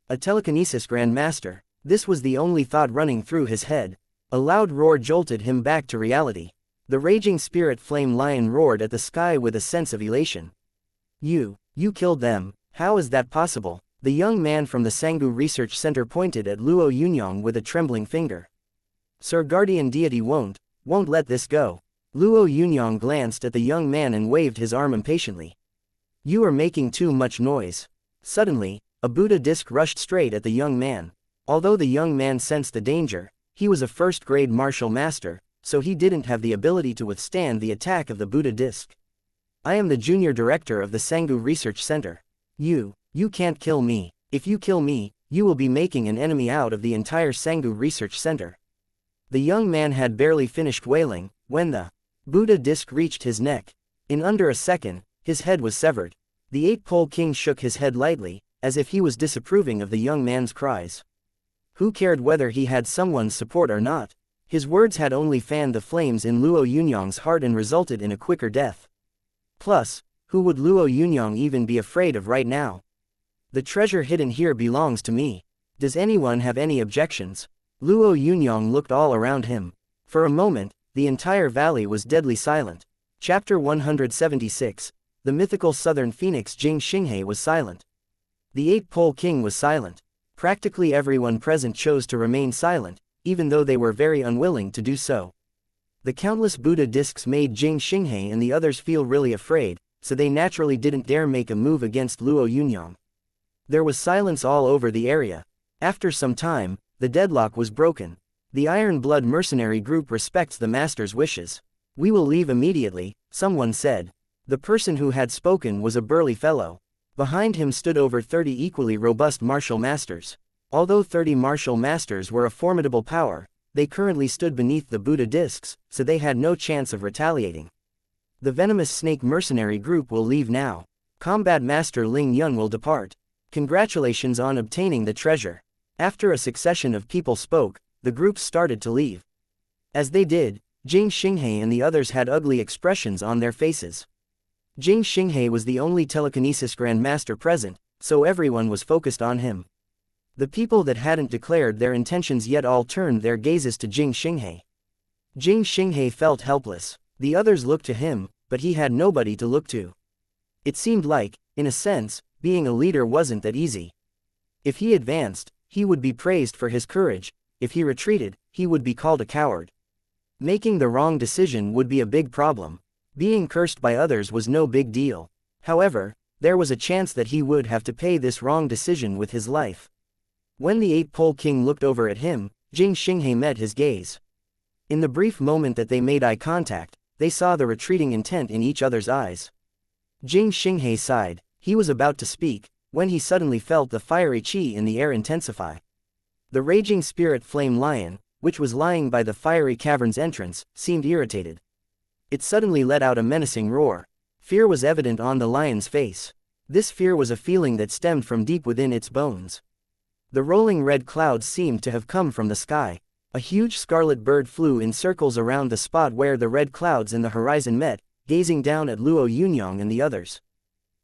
A telekinesis grandmaster, this was the only thought running through his head. A loud roar jolted him back to reality. The raging spirit flame lion roared at the sky with a sense of elation. You killed them, how is that possible? The young man from the Sanggu Research Center pointed at Luo Yunyang with a trembling finger. Sir Guardian Deity won't let this go. Luo Yunyang glanced at the young man and waved his arm impatiently. You are making too much noise. Suddenly, a Buddha disc rushed straight at the young man. Although the young man sensed the danger, he was a first-grade martial master, so he didn't have the ability to withstand the attack of the Buddha disc. I am the junior director of the Sanggu Research Center. You can't kill me. If you kill me, you will be making an enemy out of the entire Sanggu Research Center. The young man had barely finished wailing, when the Buddha disc reached his neck. In under a second, his head was severed. The Eight-Pole King shook his head lightly, as if he was disapproving of the young man's cries. Who cared whether he had someone's support or not? His words had only fanned the flames in Luo Yunyang's heart and resulted in a quicker death. Plus, who would Luo Yunyang even be afraid of right now? The treasure hidden here belongs to me. Does anyone have any objections? Luo Yunyang looked all around him. For a moment, the entire valley was deadly silent. Chapter 176. The mythical southern phoenix Jing Xinghe was silent. The Eight-Pole King was silent. Practically everyone present chose to remain silent, even though they were very unwilling to do so. The countless Buddha discs made Jing Xinghe and the others feel really afraid, so they naturally didn't dare make a move against Luo Yunyang. There was silence all over the area. After some time, the deadlock was broken. The Iron Blood mercenary group respects the master's wishes. We will leave immediately, someone said. The person who had spoken was a burly fellow. Behind him stood over 30 equally robust martial masters. Although 30 martial masters were a formidable power, they currently stood beneath the Buddha discs, so they had no chance of retaliating. The venomous snake mercenary group will leave now. Combat Master Ling Yun will depart. Congratulations on obtaining the treasure. After a succession of people spoke, the groups started to leave. As they did, Jing Xinghe and the others had ugly expressions on their faces. Jing Xinghe was the only telekinesis grandmaster present, so everyone was focused on him. The people that hadn't declared their intentions yet all turned their gazes to Jing Xinghe. Jing Xinghe felt helpless. The others looked to him, but he had nobody to look to. It seemed like, in a sense, being a leader wasn't that easy. If he advanced, he would be praised for his courage. If he retreated, he would be called a coward. Making the wrong decision would be a big problem. Being cursed by others was no big deal. However, there was a chance that he would have to pay this wrong decision with his life. When the Eight-Pole King looked over at him, Jing Xinghe met his gaze. In the brief moment that they made eye contact, they saw the retreating intent in each other's eyes. Jing Xinghe sighed. He was about to speak, when he suddenly felt the fiery qi in the air intensify. The raging spirit flame lion, which was lying by the fiery cavern's entrance, seemed irritated. It suddenly let out a menacing roar. Fear was evident on the lion's face. This fear was a feeling that stemmed from deep within its bones. The rolling red clouds seemed to have come from the sky. A huge scarlet bird flew in circles around the spot where the red clouds and the horizon met, gazing down at Luo Yunyang and the others.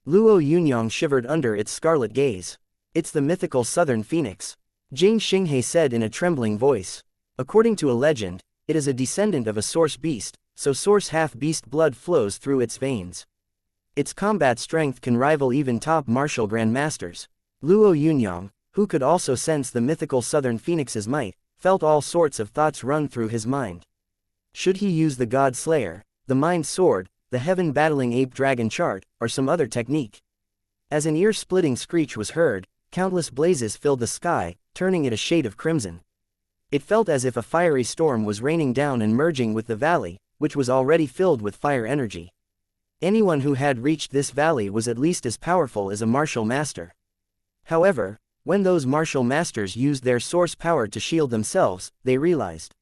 Luo Yunyang shivered under its scarlet gaze. It's the mythical southern phoenix. Jing Xinghe said in a trembling voice. According to a legend, it is a descendant of a source beast, so source half-beast blood flows through its veins. Its combat strength can rival even top martial grandmasters. Luo Yunyang, who could also sense the mythical southern phoenix's might, felt all sorts of thoughts run through his mind. Should he use the God Slayer, the Mind Sword, the heaven-battling ape-dragon chart, or some other technique? As an ear-splitting screech was heard, countless blazes filled the sky, turning it a shade of crimson. It felt as if a fiery storm was raining down and merging with the valley, which was already filled with fire energy. Anyone who had reached this valley was at least as powerful as a martial master. However, when those martial masters used their source power to shield themselves, they realized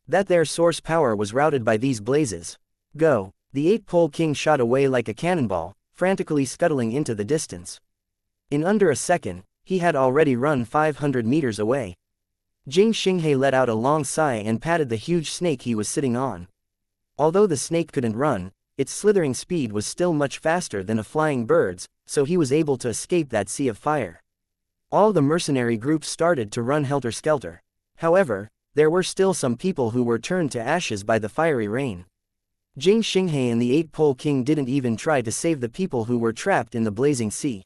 that their source power was routed by these blazes. Go! The eight-pole king shot away like a cannonball, frantically scuttling into the distance. In under a second, he had already run 500 meters away. Jing Xinghe let out a long sigh and patted the huge snake he was sitting on. Although the snake couldn't run, its slithering speed was still much faster than a flying bird's, so he was able to escape that sea of fire. All the mercenary groups started to run helter-skelter. However, there were still some people who were turned to ashes by the fiery rain. Jing Xinghe and the eight-pole king didn't even try to save the people who were trapped in the blazing sea.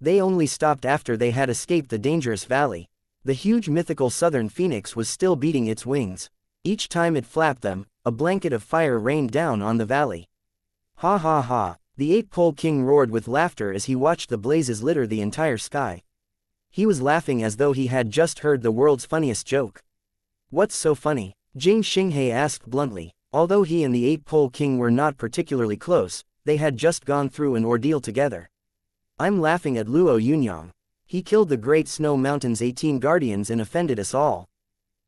They only stopped after they had escaped the dangerous valley. The huge mythical southern phoenix was still beating its wings. Each time it flapped them, a blanket of fire rained down on the valley. Ha ha ha! The eight-pole king roared with laughter as he watched the blazes litter the entire sky. He was laughing as though he had just heard the world's funniest joke. What's so funny? Jing Xinghe asked bluntly. Although he and the eight-pole king were not particularly close, they had just gone through an ordeal together. I'm laughing at Luo Yunyang. He killed the Great Snow Mountain's 18 guardians and offended us all.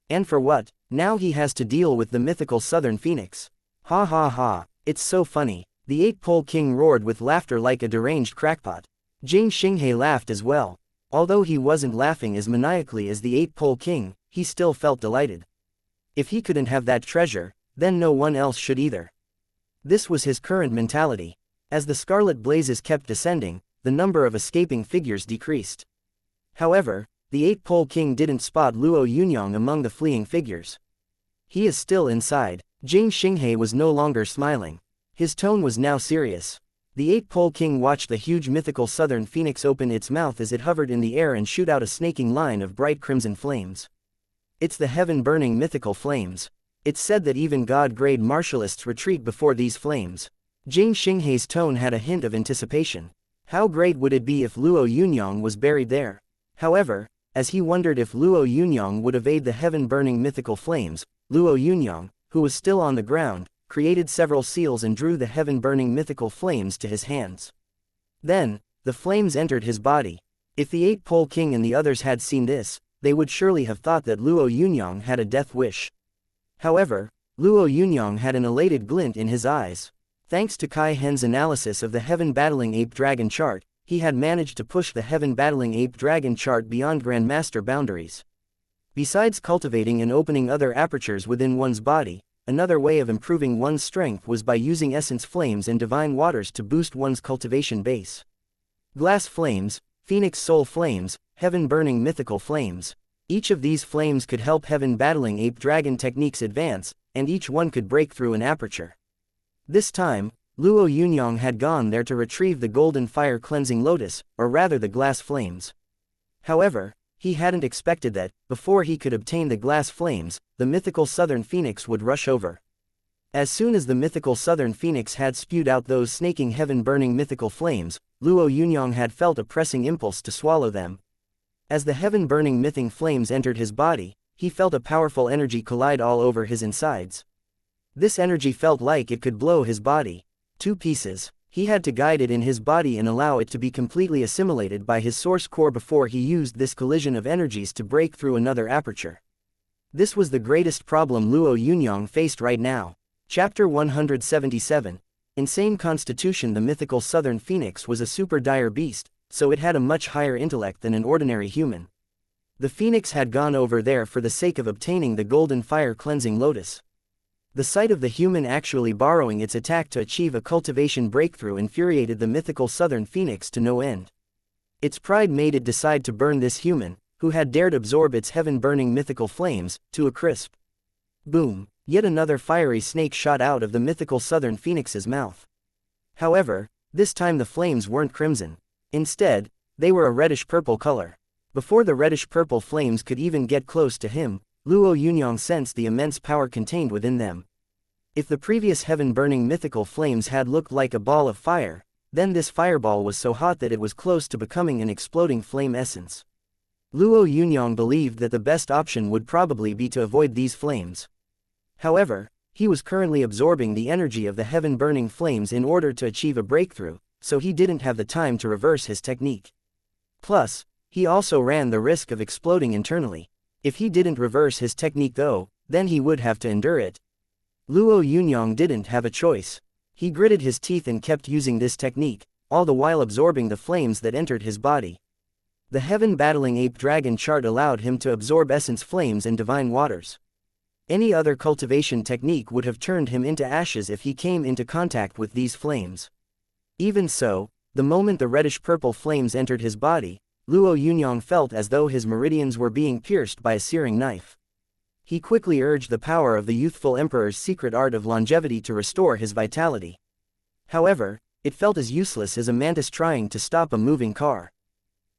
And for what? Now he has to deal with the mythical southern phoenix. Ha ha ha, it's so funny. The eight-pole king roared with laughter like a deranged crackpot. Jing Xinghe laughed as well. Although he wasn't laughing as maniacally as the eight-pole king, he still felt delighted. If he couldn't have that treasure, then no one else should either. This was his current mentality. As the scarlet blazes kept descending, the number of escaping figures decreased. However, the eight-pole king didn't spot Luo Yunyang among the fleeing figures. He is still inside. Jing Xinghe was no longer smiling. His tone was now serious. The eight-pole king watched the huge mythical southern phoenix open its mouth as it hovered in the air and shoot out a snaking line of bright crimson flames. It's the heaven-burning mythical flames. It's said that even god-grade martialists retreat before these flames. Jing Xinghe's tone had a hint of anticipation. How great would it be if Luo Yunyang was buried there? However, as he wondered if Luo Yunyang would evade the heaven-burning mythical flames, Luo Yunyang, who was still on the ground, created several seals and drew the heaven-burning mythical flames to his hands. Then, the flames entered his body. If the eight-pole king and the others had seen this, they would surely have thought that Luo Yunyang had a death wish. However, Luo Yunyang had an elated glint in his eyes. Thanks to Kai Hen's analysis of the heaven-battling ape-dragon chart, he had managed to push the heaven-battling ape-dragon chart beyond Grandmaster boundaries. Besides cultivating and opening other apertures within one's body, another way of improving one's strength was by using essence flames and divine waters to boost one's cultivation base. Glass flames, phoenix soul flames, heaven-burning mythical flames. Each of these flames could help heaven-battling ape-dragon techniques advance, and each one could break through an aperture. This time, Luo Yunyang had gone there to retrieve the golden fire-cleansing lotus, or rather the glass flames. However, he hadn't expected that, before he could obtain the glass flames, the mythical southern phoenix would rush over. As soon as the mythical southern phoenix had spewed out those snaking heaven-burning mythical flames, Luo Yunyang had felt a pressing impulse to swallow them. As the heaven-burning mything flames entered his body, he felt a powerful energy collide all over his insides. This energy felt like it could blow his body to pieces. He had to guide it in his body and allow it to be completely assimilated by his source core before he used this collision of energies to break through another aperture. This was the greatest problem Luo Yunyang faced right now. Chapter 177. Insane Constitution. The mythical southern phoenix was a super dire beast, so it had a much higher intellect than an ordinary human. The phoenix had gone over there for the sake of obtaining the golden fire-cleansing lotus. The sight of the human actually borrowing its attack to achieve a cultivation breakthrough infuriated the mythical southern phoenix to no end. Its pride made it decide to burn this human, who had dared absorb its heaven-burning mythical flames, to a crisp. Boom! Yet another fiery snake shot out of the mythical southern phoenix's mouth. However, this time the flames weren't crimson. Instead, they were a reddish-purple color. Before the reddish-purple flames could even get close to him, Luo Yunyang sensed the immense power contained within them. If the previous heaven-burning mythical flames had looked like a ball of fire, then this fireball was so hot that it was close to becoming an exploding flame essence. Luo Yunyang believed that the best option would probably be to avoid these flames. However, he was currently absorbing the energy of the heaven-burning flames in order to achieve a breakthrough, so he didn't have the time to reverse his technique. Plus, he also ran the risk of exploding internally. If he didn't reverse his technique though, then he would have to endure it. Luo Yunyang didn't have a choice. He gritted his teeth and kept using this technique, all the while absorbing the flames that entered his body. The heaven-battling ape dragon chart allowed him to absorb essence flames and divine waters. Any other cultivation technique would have turned him into ashes if he came into contact with these flames. Even so, the moment the reddish-purple flames entered his body, Luo Yunyang felt as though his meridians were being pierced by a searing knife. He quickly urged the power of the youthful emperor's secret art of longevity to restore his vitality. However, it felt as useless as a mantis trying to stop a moving car.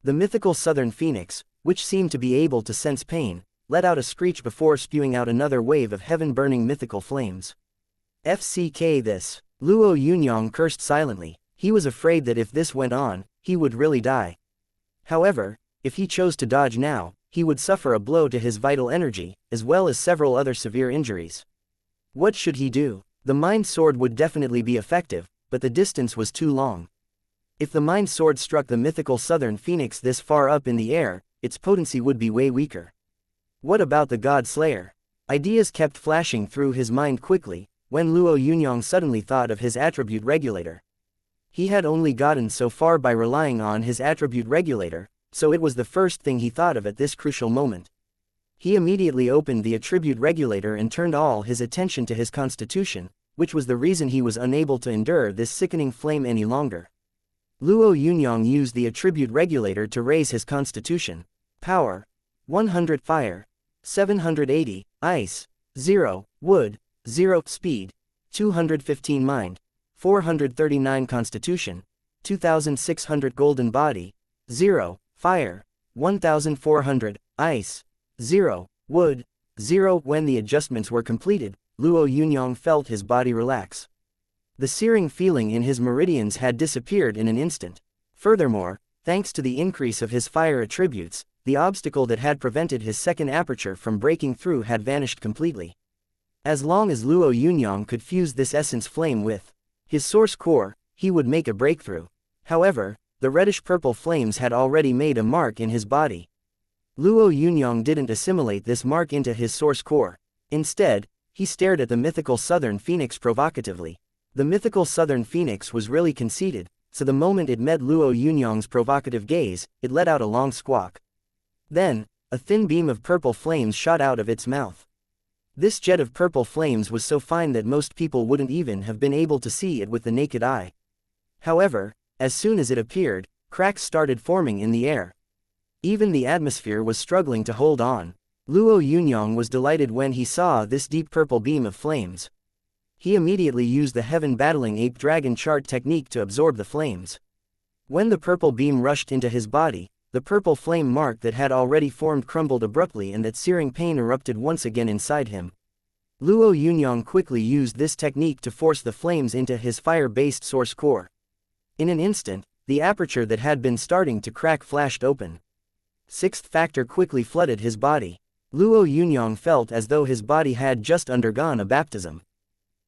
The mythical southern phoenix, which seemed to be able to sense pain, let out a screech before spewing out another wave of heaven-burning mythical flames. FCK this. Luo Yunyang cursed silently. He was afraid that if this went on, he would really die. However, if he chose to dodge now, he would suffer a blow to his vital energy, as well as several other severe injuries. What should he do? The mind sword would definitely be effective, but the distance was too long. If the mind sword struck the mythical southern phoenix this far up in the air, its potency would be way weaker. What about the God Slayer? Ideas kept flashing through his mind quickly, when Luo Yunyang suddenly thought of his attribute regulator. He had only gotten so far by relying on his attribute regulator, so it was the first thing he thought of at this crucial moment. He immediately opened the attribute regulator and turned all his attention to his constitution, which was the reason he was unable to endure this sickening flame any longer. Luo Yunyang used the attribute regulator to raise his constitution. Power: 100 fire, 780 ice, 0 wood, 0 speed, 215 mind, 439 constitution, 2600 golden body, 0 fire, 1400 ice, 0 wood, 0. When the adjustments were completed, Luo Yunyang felt his body relax. The searing feeling in his meridians had disappeared in an instant. Furthermore, thanks to the increase of his fire attributes, the obstacle that had prevented his second aperture from breaking through had vanished completely. As long as Luo Yunyang could fuse this essence flame with his source core, he would make a breakthrough. However, the reddish-purple flames had already made a mark in his body. Luo Yunyang didn't assimilate this mark into his source core. Instead, he stared at the mythical southern phoenix provocatively. The mythical southern phoenix was really conceited, so the moment it met Luo Yunyang's provocative gaze, it let out a long squawk. Then, a thin beam of purple flames shot out of its mouth. This jet of purple flames was so fine that most people wouldn't even have been able to see it with the naked eye. However, as soon as it appeared, cracks started forming in the air. Even the atmosphere was struggling to hold on. Luo Yunyang was delighted when he saw this deep purple beam of flames. He immediately used the heaven-battling ape dragon chart technique to absorb the flames. When the purple beam rushed into his body, the purple flame mark that had already formed crumbled abruptly and that searing pain erupted once again inside him. Luo Yunyang quickly used this technique to force the flames into his fire-based source core. In an instant, the aperture that had been starting to crack flashed open. Sixth factor quickly flooded his body. Luo Yunyang felt as though his body had just undergone a baptism.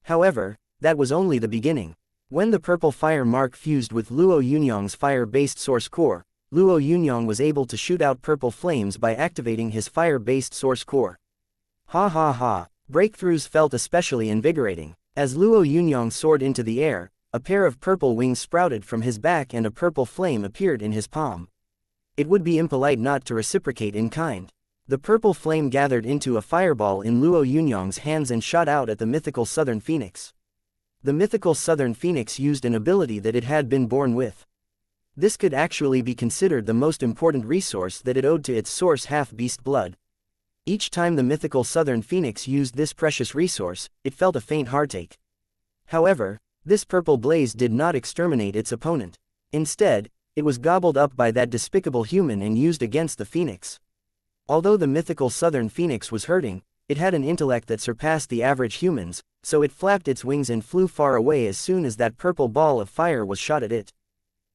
However, that was only the beginning. When the purple fire mark fused with Luo Yunyang's fire-based source core, Luo Yunyang was able to shoot out purple flames by activating his fire-based source core. Ha ha ha! Breakthroughs felt especially invigorating. As Luo Yunyang soared into the air, a pair of purple wings sprouted from his back and a purple flame appeared in his palm. It would be impolite not to reciprocate in kind. The purple flame gathered into a fireball in Luo Yunyang's hands and shot out at the mythical southern phoenix. The mythical southern phoenix used an ability that it had been born with. This could actually be considered the most important resource that it owed to its source half-beast blood. Each time the mythical southern phoenix used this precious resource, it felt a faint heartache. However, this purple blaze did not exterminate its opponent. Instead, it was gobbled up by that despicable human and used against the phoenix. Although the mythical southern phoenix was hurting, it had an intellect that surpassed the average humans, so it flapped its wings and flew far away as soon as that purple ball of fire was shot at it.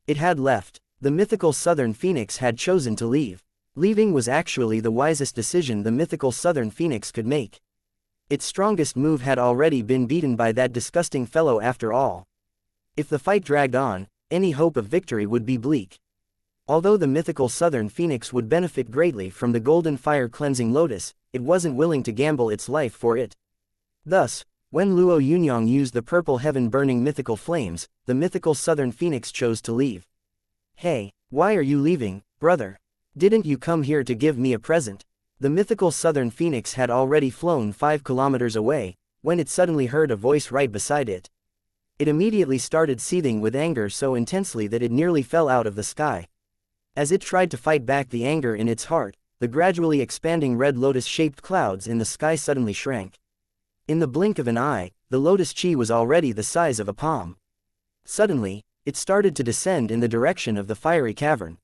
It had left. The mythical southern phoenix had chosen to leave. Leaving was actually the wisest decision the mythical southern phoenix could make. Its strongest move had already been beaten by that disgusting fellow after all. If the fight dragged on, any hope of victory would be bleak. Although the mythical southern phoenix would benefit greatly from the golden fire cleansing lotus, it wasn't willing to gamble its life for it. Thus, when Luo Yunyang used the purple heaven burning mythical flames, the mythical southern phoenix chose to leave. "Hey, why are you leaving, brother? Didn't you come here to give me a present?" The mythical southern phoenix had already flown 5 kilometers away, when it suddenly heard a voice right beside it. It immediately started seething with anger so intensely that it nearly fell out of the sky. As it tried to fight back the anger in its heart, the gradually expanding red lotus-shaped clouds in the sky suddenly shrank. In the blink of an eye, the lotus chi was already the size of a palm. Suddenly, it started to descend in the direction of the fiery cavern.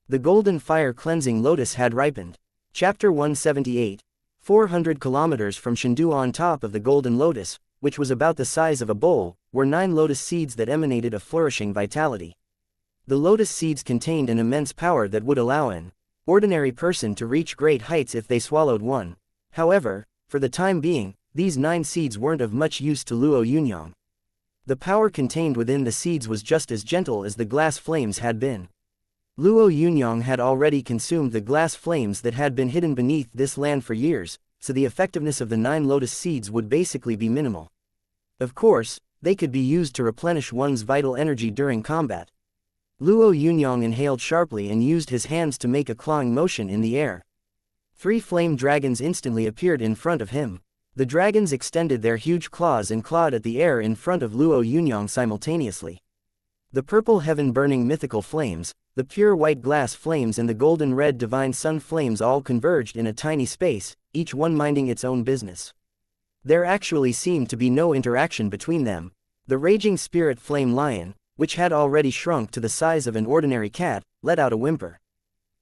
The golden fire cleansing lotus had ripened. Chapter 178. 400 kilometers from Shendu on top of the golden lotus, which was about the size of a bowl, were 9 lotus seeds that emanated a flourishing vitality. The lotus seeds contained an immense power that would allow an ordinary person to reach great heights if they swallowed one. However, for the time being, these 9 seeds weren't of much use to Luo Yunyang. The power contained within the seeds was just as gentle as the glass flames had been. Luo Yunyang had already consumed the glass flames that had been hidden beneath this land for years, so the effectiveness of the 9 lotus seeds would basically be minimal. Of course, they could be used to replenish one's vital energy during combat. Luo Yunyang inhaled sharply and used his hands to make a clawing motion in the air. 3 flame dragons instantly appeared in front of him. The dragons extended their huge claws and clawed at the air in front of Luo Yunyang simultaneously. The purple heaven-burning mythical flames, the pure white glass flames and the golden red divine sun flames all converged in a tiny space, each one minding its own business. There actually seemed to be no interaction between them. The raging spirit flame lion, which had already shrunk to the size of an ordinary cat, let out a whimper.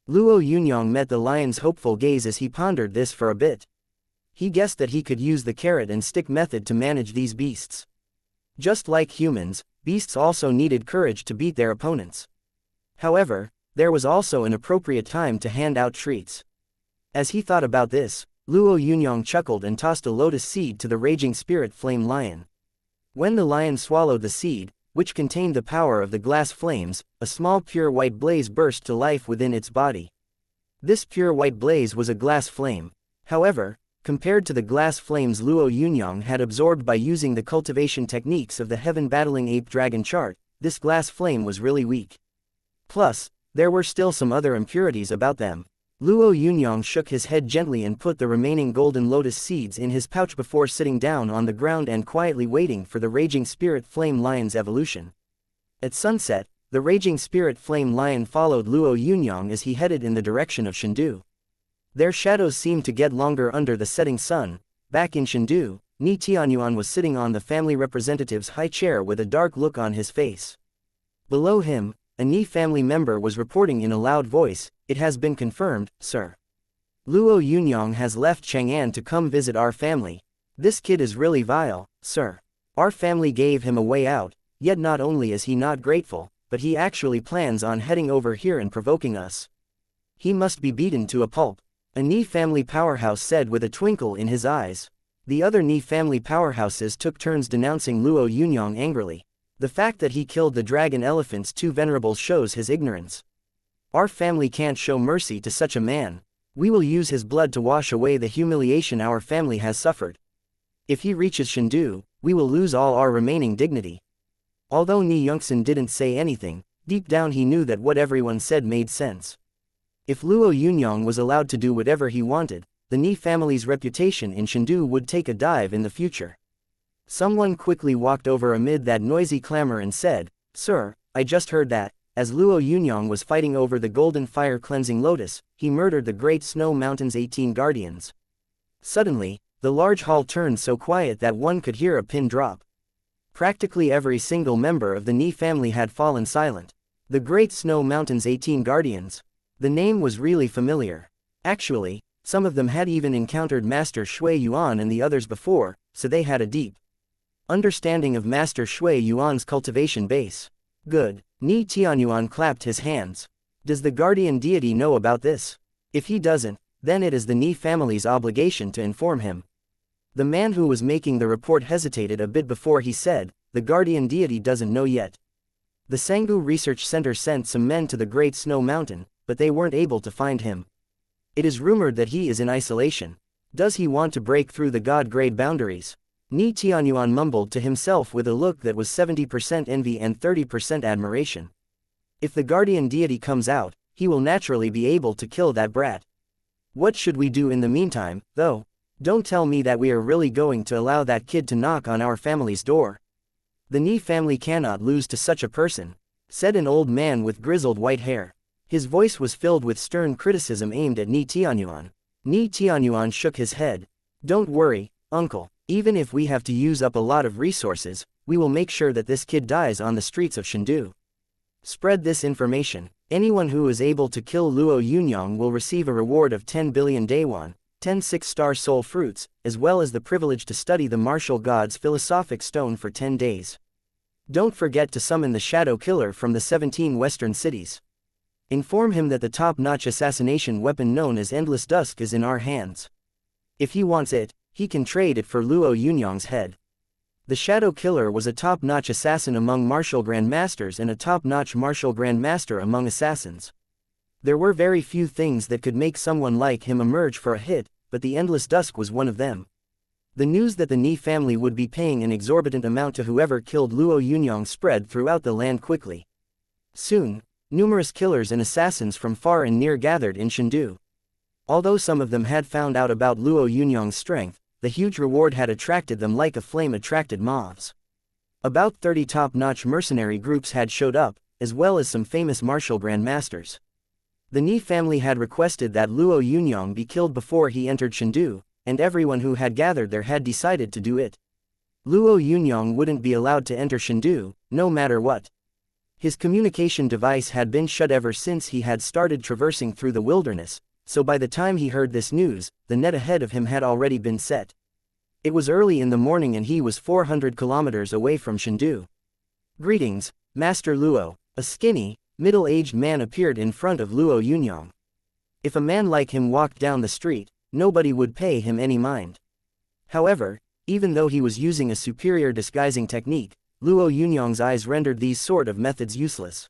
Luo Yunyang met the lion's hopeful gaze as he pondered this for a bit. He guessed that he could use the carrot and stick method to manage these beasts. Just like humans, beasts also needed courage to beat their opponents. However, there was also an appropriate time to hand out treats. As he thought about this, Luo Yunyang chuckled and tossed a lotus seed to the raging spirit flame lion. When the lion swallowed the seed, which contained the power of the glass flames, a small pure white blaze burst to life within its body. This pure white blaze was a glass flame. However, compared to the glass flames Luo Yunyang had absorbed by using the cultivation techniques of the heaven-battling ape-dragon chart, this glass flame was really weak. Plus, there were still some other impurities about them. Luo Yunyang shook his head gently and put the remaining golden lotus seeds in his pouch before sitting down on the ground and quietly waiting for the raging spirit flame lion's evolution. At sunset, the raging spirit flame lion followed Luo Yunyang as he headed in the direction of Shendu. Their shadows seemed to get longer under the setting sun. Back in Shendu, Ni Tianyuan was sitting on the family representative's high chair with a dark look on his face. Below him, a Ni family member was reporting in a loud voice, "It has been confirmed, sir. Luo Yunyang has left Chang'an to come visit our family. This kid is really vile, sir. Our family gave him a way out, yet not only is he not grateful, but he actually plans on heading over here and provoking us. He must be beaten to a pulp," a Ni family powerhouse said with a twinkle in his eyes. The other Ni family powerhouses took turns denouncing Luo Yunyang angrily. The fact that he killed the dragon elephant's 2 venerables shows his ignorance. Our family can't show mercy to such a man. We will use his blood to wash away the humiliation our family has suffered. If he reaches Shendu, we will lose all our remaining dignity. Although Ni Yongsan didn't say anything, deep down he knew that what everyone said made sense. If Luo Yunyang was allowed to do whatever he wanted, the Ni family's reputation in Shendu would take a dive in the future. Someone quickly walked over amid that noisy clamor and said, "Sir, I just heard that, as Luo Yunyang was fighting over the golden fire cleansing lotus, he murdered the Great Snow Mountain's 18 guardians." Suddenly, the large hall turned so quiet that one could hear a pin drop. Practically every single member of the Ni family had fallen silent. The Great Snow Mountain's 18 Guardians. The name was really familiar. Actually, some of them had even encountered Master Shui Yuan and the others before, so they had a deep understanding of Master Shui Yuan's cultivation base. Good. Ni Tianyuan clapped his hands. Does the guardian deity know about this? If he doesn't, then it is the Ni family's obligation to inform him. The man who was making the report hesitated a bit before he said, the guardian deity doesn't know yet. The Sanggu Research Center sent some men to the Great Snow Mountain, but they weren't able to find him. It is rumored that he is in isolation. Does he want to break through the god-grade boundaries? Ni Tianyuan mumbled to himself with a look that was 70% envy and 30% admiration. If the guardian deity comes out, he will naturally be able to kill that brat. What should we do in the meantime, though? Don't tell me that we are really going to allow that kid to knock on our family's door. The Ni family cannot lose to such a person, said an old man with grizzled white hair. His voice was filled with stern criticism aimed at Ni Tianyuan. Ni Tianyuan shook his head. Don't worry, uncle. Even if we have to use up a lot of resources, we will make sure that this kid dies on the streets of Chengdu. Spread this information. Anyone who is able to kill Luo Yunyang will receive a reward of 10 billion Dayuan, 10 six-star soul fruits, as well as the privilege to study the martial god's philosophic stone for 10 days. Don't forget to summon the Shadow Killer from the 17 western cities. Inform him that the top-notch assassination weapon known as Endless Dusk is in our hands. If he wants it, he can trade it for Luo Yunyang's head. The Shadow Killer was a top-notch assassin among martial grandmasters and a top-notch martial grandmaster among assassins. There were very few things that could make someone like him emerge for a hit, but the Endless Dusk was one of them. The news that the Ni family would be paying an exorbitant amount to whoever killed Luo Yunyang spread throughout the land quickly. Soon, numerous killers and assassins from far and near gathered in Chengdu. Although some of them had found out about Luo Yunyang's strength, the huge reward had attracted them like a flame attracted moths. About 30 top-notch mercenary groups had showed up, as well as some famous martial grandmasters. The Ni family had requested that Luo Yunyang be killed before he entered Chengdu, and everyone who had gathered there had decided to do it. Luo Yunyang wouldn't be allowed to enter Chengdu, no matter what. His communication device had been shut ever since he had started traversing through the wilderness, so by the time he heard this news, the net ahead of him had already been set. It was early in the morning and he was 400 kilometers away from Chengdu. Greetings, Master Luo. A skinny, middle-aged man appeared in front of Luo Yunyang. If a man like him walked down the street, nobody would pay him any mind. However, even though he was using a superior disguising technique, Luo Yunyang's eyes rendered these sort of methods useless.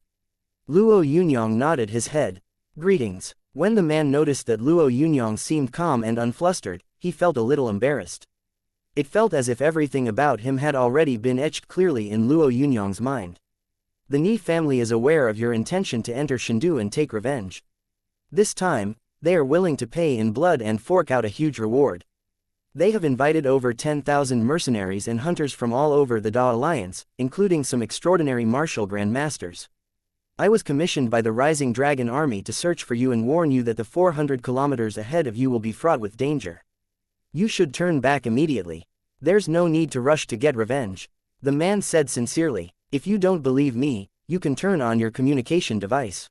Luo Yunyang nodded his head. Greetings. When the man noticed that Luo Yunyang seemed calm and unflustered, he felt a little embarrassed. It felt as if everything about him had already been etched clearly in Luo Yunyang's mind. The Ni family is aware of your intention to enter Chengdu and take revenge. This time, they are willing to pay in blood and fork out a huge reward. They have invited over 10,000 mercenaries and hunters from all over the Da Alliance, including some extraordinary martial grandmasters. I was commissioned by the Rising Dragon Army to search for you and warn you that the 400 kilometers ahead of you will be fraught with danger. You should turn back immediately. There's no need to rush to get revenge. The man said sincerely. If you don't believe me, you can turn on your communication device.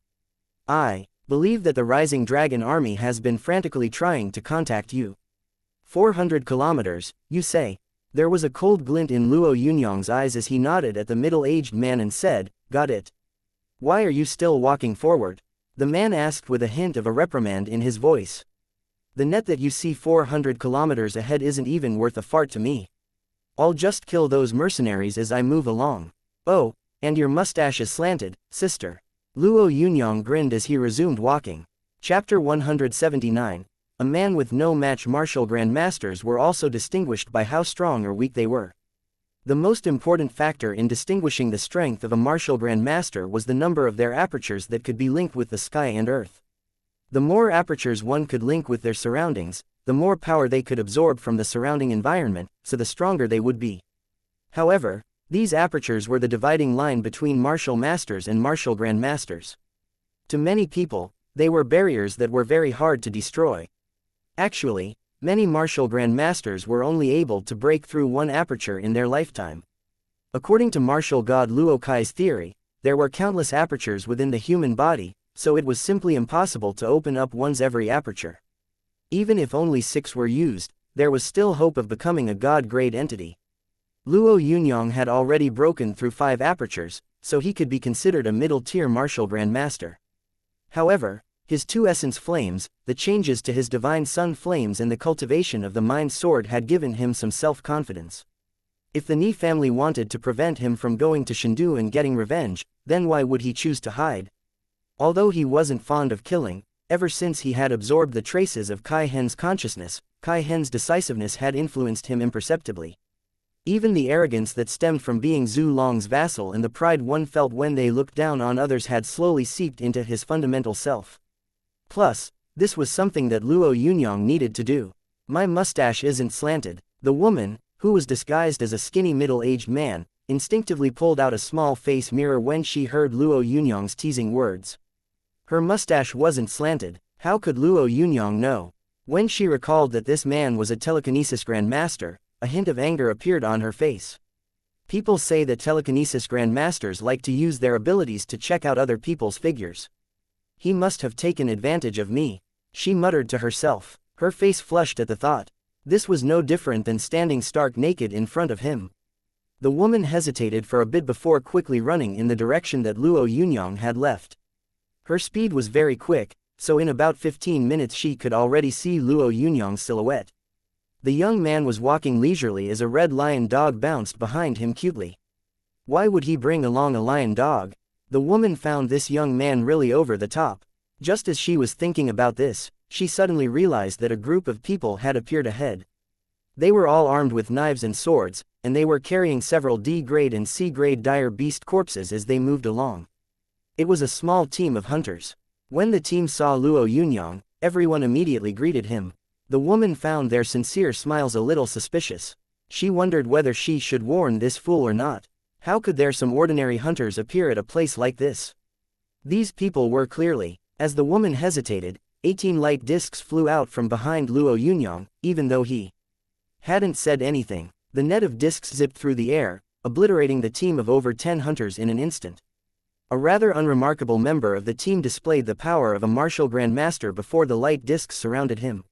I believe that the Rising Dragon Army has been frantically trying to contact you. 400 kilometers, you say? There was a cold glint in Luo Yunyang's eyes as he nodded at the middle-aged man and said, got it. Why are you still walking forward? The man asked with a hint of a reprimand in his voice. The net that you see 400 kilometers ahead isn't even worth a fart to me. I'll just kill those mercenaries as I move along. Oh, and your mustache is slanted, sister. Luo Yunyang grinned as he resumed walking. Chapter 179. A man with no match. Martial grandmasters were also distinguished by how strong or weak they were. The most important factor in distinguishing the strength of a martial grandmaster was the number of their apertures that could be linked with the sky and earth. The more apertures one could link with their surroundings, the more power they could absorb from the surrounding environment, so the stronger they would be. However, these apertures were the dividing line between martial masters and martial grandmasters. To many people, they were barriers that were very hard to destroy. Actually, many martial grandmasters were only able to break through one aperture in their lifetime. According to martial god Luo Kai's theory, there were countless apertures within the human body, so it was simply impossible to open up one's every aperture. Even if only 6 were used, there was still hope of becoming a god-grade entity. Luo Yunyang had already broken through 5 apertures, so he could be considered a middle-tier martial grandmaster. However, his 2 essence flames, the changes to his divine sun flames and the cultivation of the mind sword had given him some self-confidence. If the Ni family wanted to prevent him from going to Shendu and getting revenge, then why would he choose to hide? Although he wasn't fond of killing, ever since he had absorbed the traces of Kai Hen's consciousness, Kai Hen's decisiveness had influenced him imperceptibly. Even the arrogance that stemmed from being Zhu Long's vassal and the pride one felt when they looked down on others had slowly seeped into his fundamental self. Plus, this was something that Luo Yunyang needed to do. My mustache isn't slanted. The woman, who was disguised as a skinny middle-aged man, instinctively pulled out a small face mirror when she heard Luo Yunyang's teasing words. Her mustache wasn't slanted. How could Luo Yunyang know? When she recalled that this man was a telekinesis grandmaster, a hint of anger appeared on her face. People say that telekinesis grandmasters like to use their abilities to check out other people's figures. He must have taken advantage of me, she muttered to herself, her face flushed at the thought. This was no different than standing stark naked in front of him. The woman hesitated for a bit before quickly running in the direction that Luo Yunyang had left. Her speed was very quick, so in about 15 minutes she could already see Luo Yunyang's silhouette. The young man was walking leisurely as a red lion dog bounced behind him cutely. Why would he bring along a lion dog? The woman found this young man really over the top. Just as she was thinking about this, she suddenly realized that a group of people had appeared ahead. They were all armed with knives and swords, and they were carrying several D-grade and C-grade dire beast corpses as they moved along. It was a small team of hunters. When the team saw Luo Yunyang, everyone immediately greeted him. The woman found their sincere smiles a little suspicious. She wondered whether she should warn this fool or not. How could there some ordinary hunters appear at a place like this? These people were clearly. As the woman hesitated, 18 light discs flew out from behind Luo Yunyang, even though he hadn't said anything. The net of discs zipped through the air, obliterating the team of over 10 hunters in an instant. A rather unremarkable member of the team displayed the power of a martial grandmaster before the light discs surrounded him.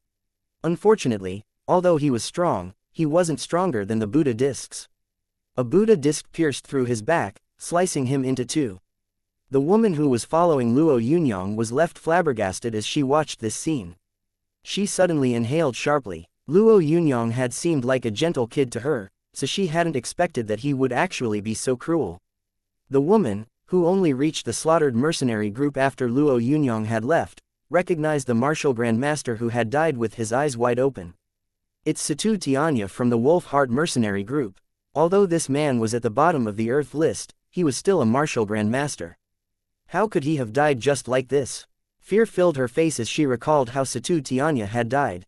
Unfortunately, although he was strong, he wasn't stronger than the Buddha discs. A Buddha disc pierced through his back, slicing him into 2. The woman who was following Luo Yunyang was left flabbergasted as she watched this scene. She suddenly inhaled sharply. Luo Yunyang had seemed like a gentle kid to her, so she hadn't expected that he would actually be so cruel. The woman, who only reached the slaughtered mercenary group after Luo Yunyang had left, recognized the martial grandmaster who had died with his eyes wide open. It's Satu Tianya from the Wolf Heart mercenary group. Although this man was at the bottom of the Earth list, he was still a martial grandmaster. How could he have died just like this? Fear filled her face as she recalled how Satu Tianya had died.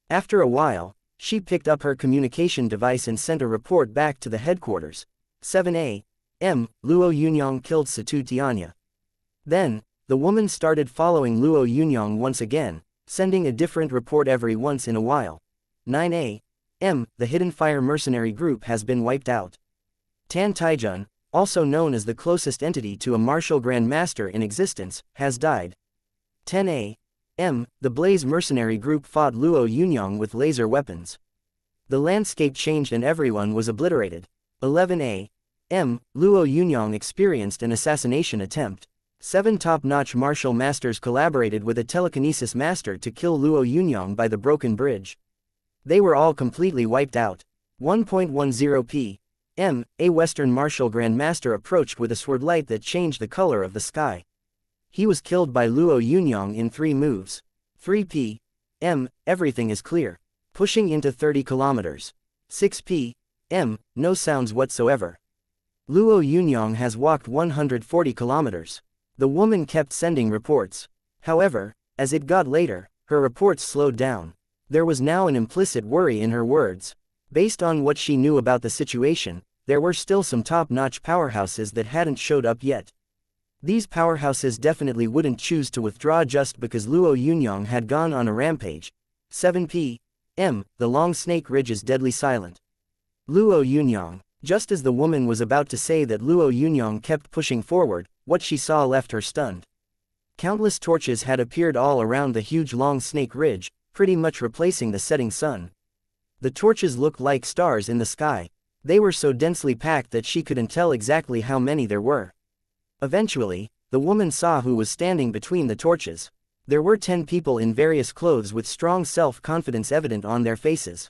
After a while, she picked up her communication device and sent a report back to the headquarters. 7A. M. Luo Yunyang killed Satu Tianya. Then, the woman started following Luo Yunyang once again, sending a different report every once in a while. 9A. M. The Hidden Fire mercenary group has been wiped out. Tan Taijun, also known as the closest entity to a martial grandmaster in existence, has died. 10A. M. The Blaze mercenary group fought Luo Yunyang with laser weapons. The landscape changed and everyone was obliterated. 11A. M. Luo Yunyang experienced an assassination attempt. 7 top-notch martial masters collaborated with a telekinesis master to kill Luo Yunyang by the broken bridge. They were all completely wiped out. 1.10 p.m. A Western martial grandmaster approached with a sword light that changed the color of the sky. He was killed by Luo Yunyang in 3 moves. 3 p.m. Everything is clear. Pushing into 30 kilometers. 6 p.m. No sounds whatsoever. Luo Yunyang has walked 140 kilometers. The woman kept sending reports. However, as it got later, her reports slowed down. There was now an implicit worry in her words. Based on what she knew about the situation, there were still some top-notch powerhouses that hadn't showed up yet. These powerhouses definitely wouldn't choose to withdraw just because Luo Yunyang had gone on a rampage. 7 p.m. The long snake ridge is deadly silent. Luo Yunyang. Just as the woman was about to say that, Luo Yunyang kept pushing forward. What she saw left her stunned. Countless torches had appeared all around the huge long snake ridge, pretty much replacing the setting sun. The torches looked like stars in the sky. They were so densely packed that she couldn't tell exactly how many there were. Eventually, the woman saw who was standing between the torches. There were 10 people in various clothes with strong self-confidence evident on their faces.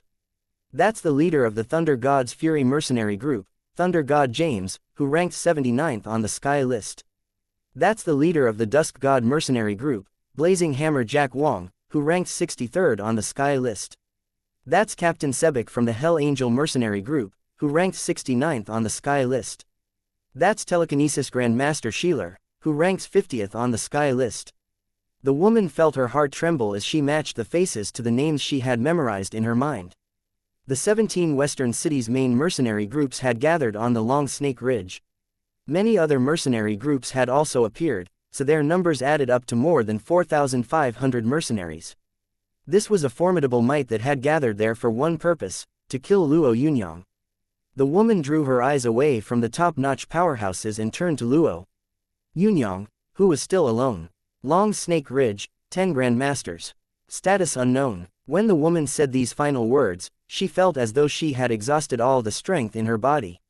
That's the leader of the Thunder God's Fury mercenary group, Thunder God James, who ranked 79th on the Sky list. That's the leader of the Dusk God mercenary group, Blazing Hammer Jack Wong, who ranked 63rd on the Sky list. That's Captain Sebek from the Hell Angel mercenary group, who ranked 69th on the Sky list. That's Telekinesis Grandmaster Sheeler, who ranks 50th on the Sky list. The woman felt her heart tremble as she matched the faces to the names she had memorized in her mind. The 17 Western cities' main mercenary groups had gathered on the Long Snake Ridge. Many other mercenary groups had also appeared, so their numbers added up to more than 4,500 mercenaries. This was a formidable might that had gathered there for one purpose: to kill Luo Yunyang. The woman drew her eyes away from the top-notch powerhouses and turned to Luo Yunyang, who was still alone. Long Snake Ridge, 10 Grandmasters. Status unknown. When the woman said these final words, she felt as though she had exhausted all the strength in her body.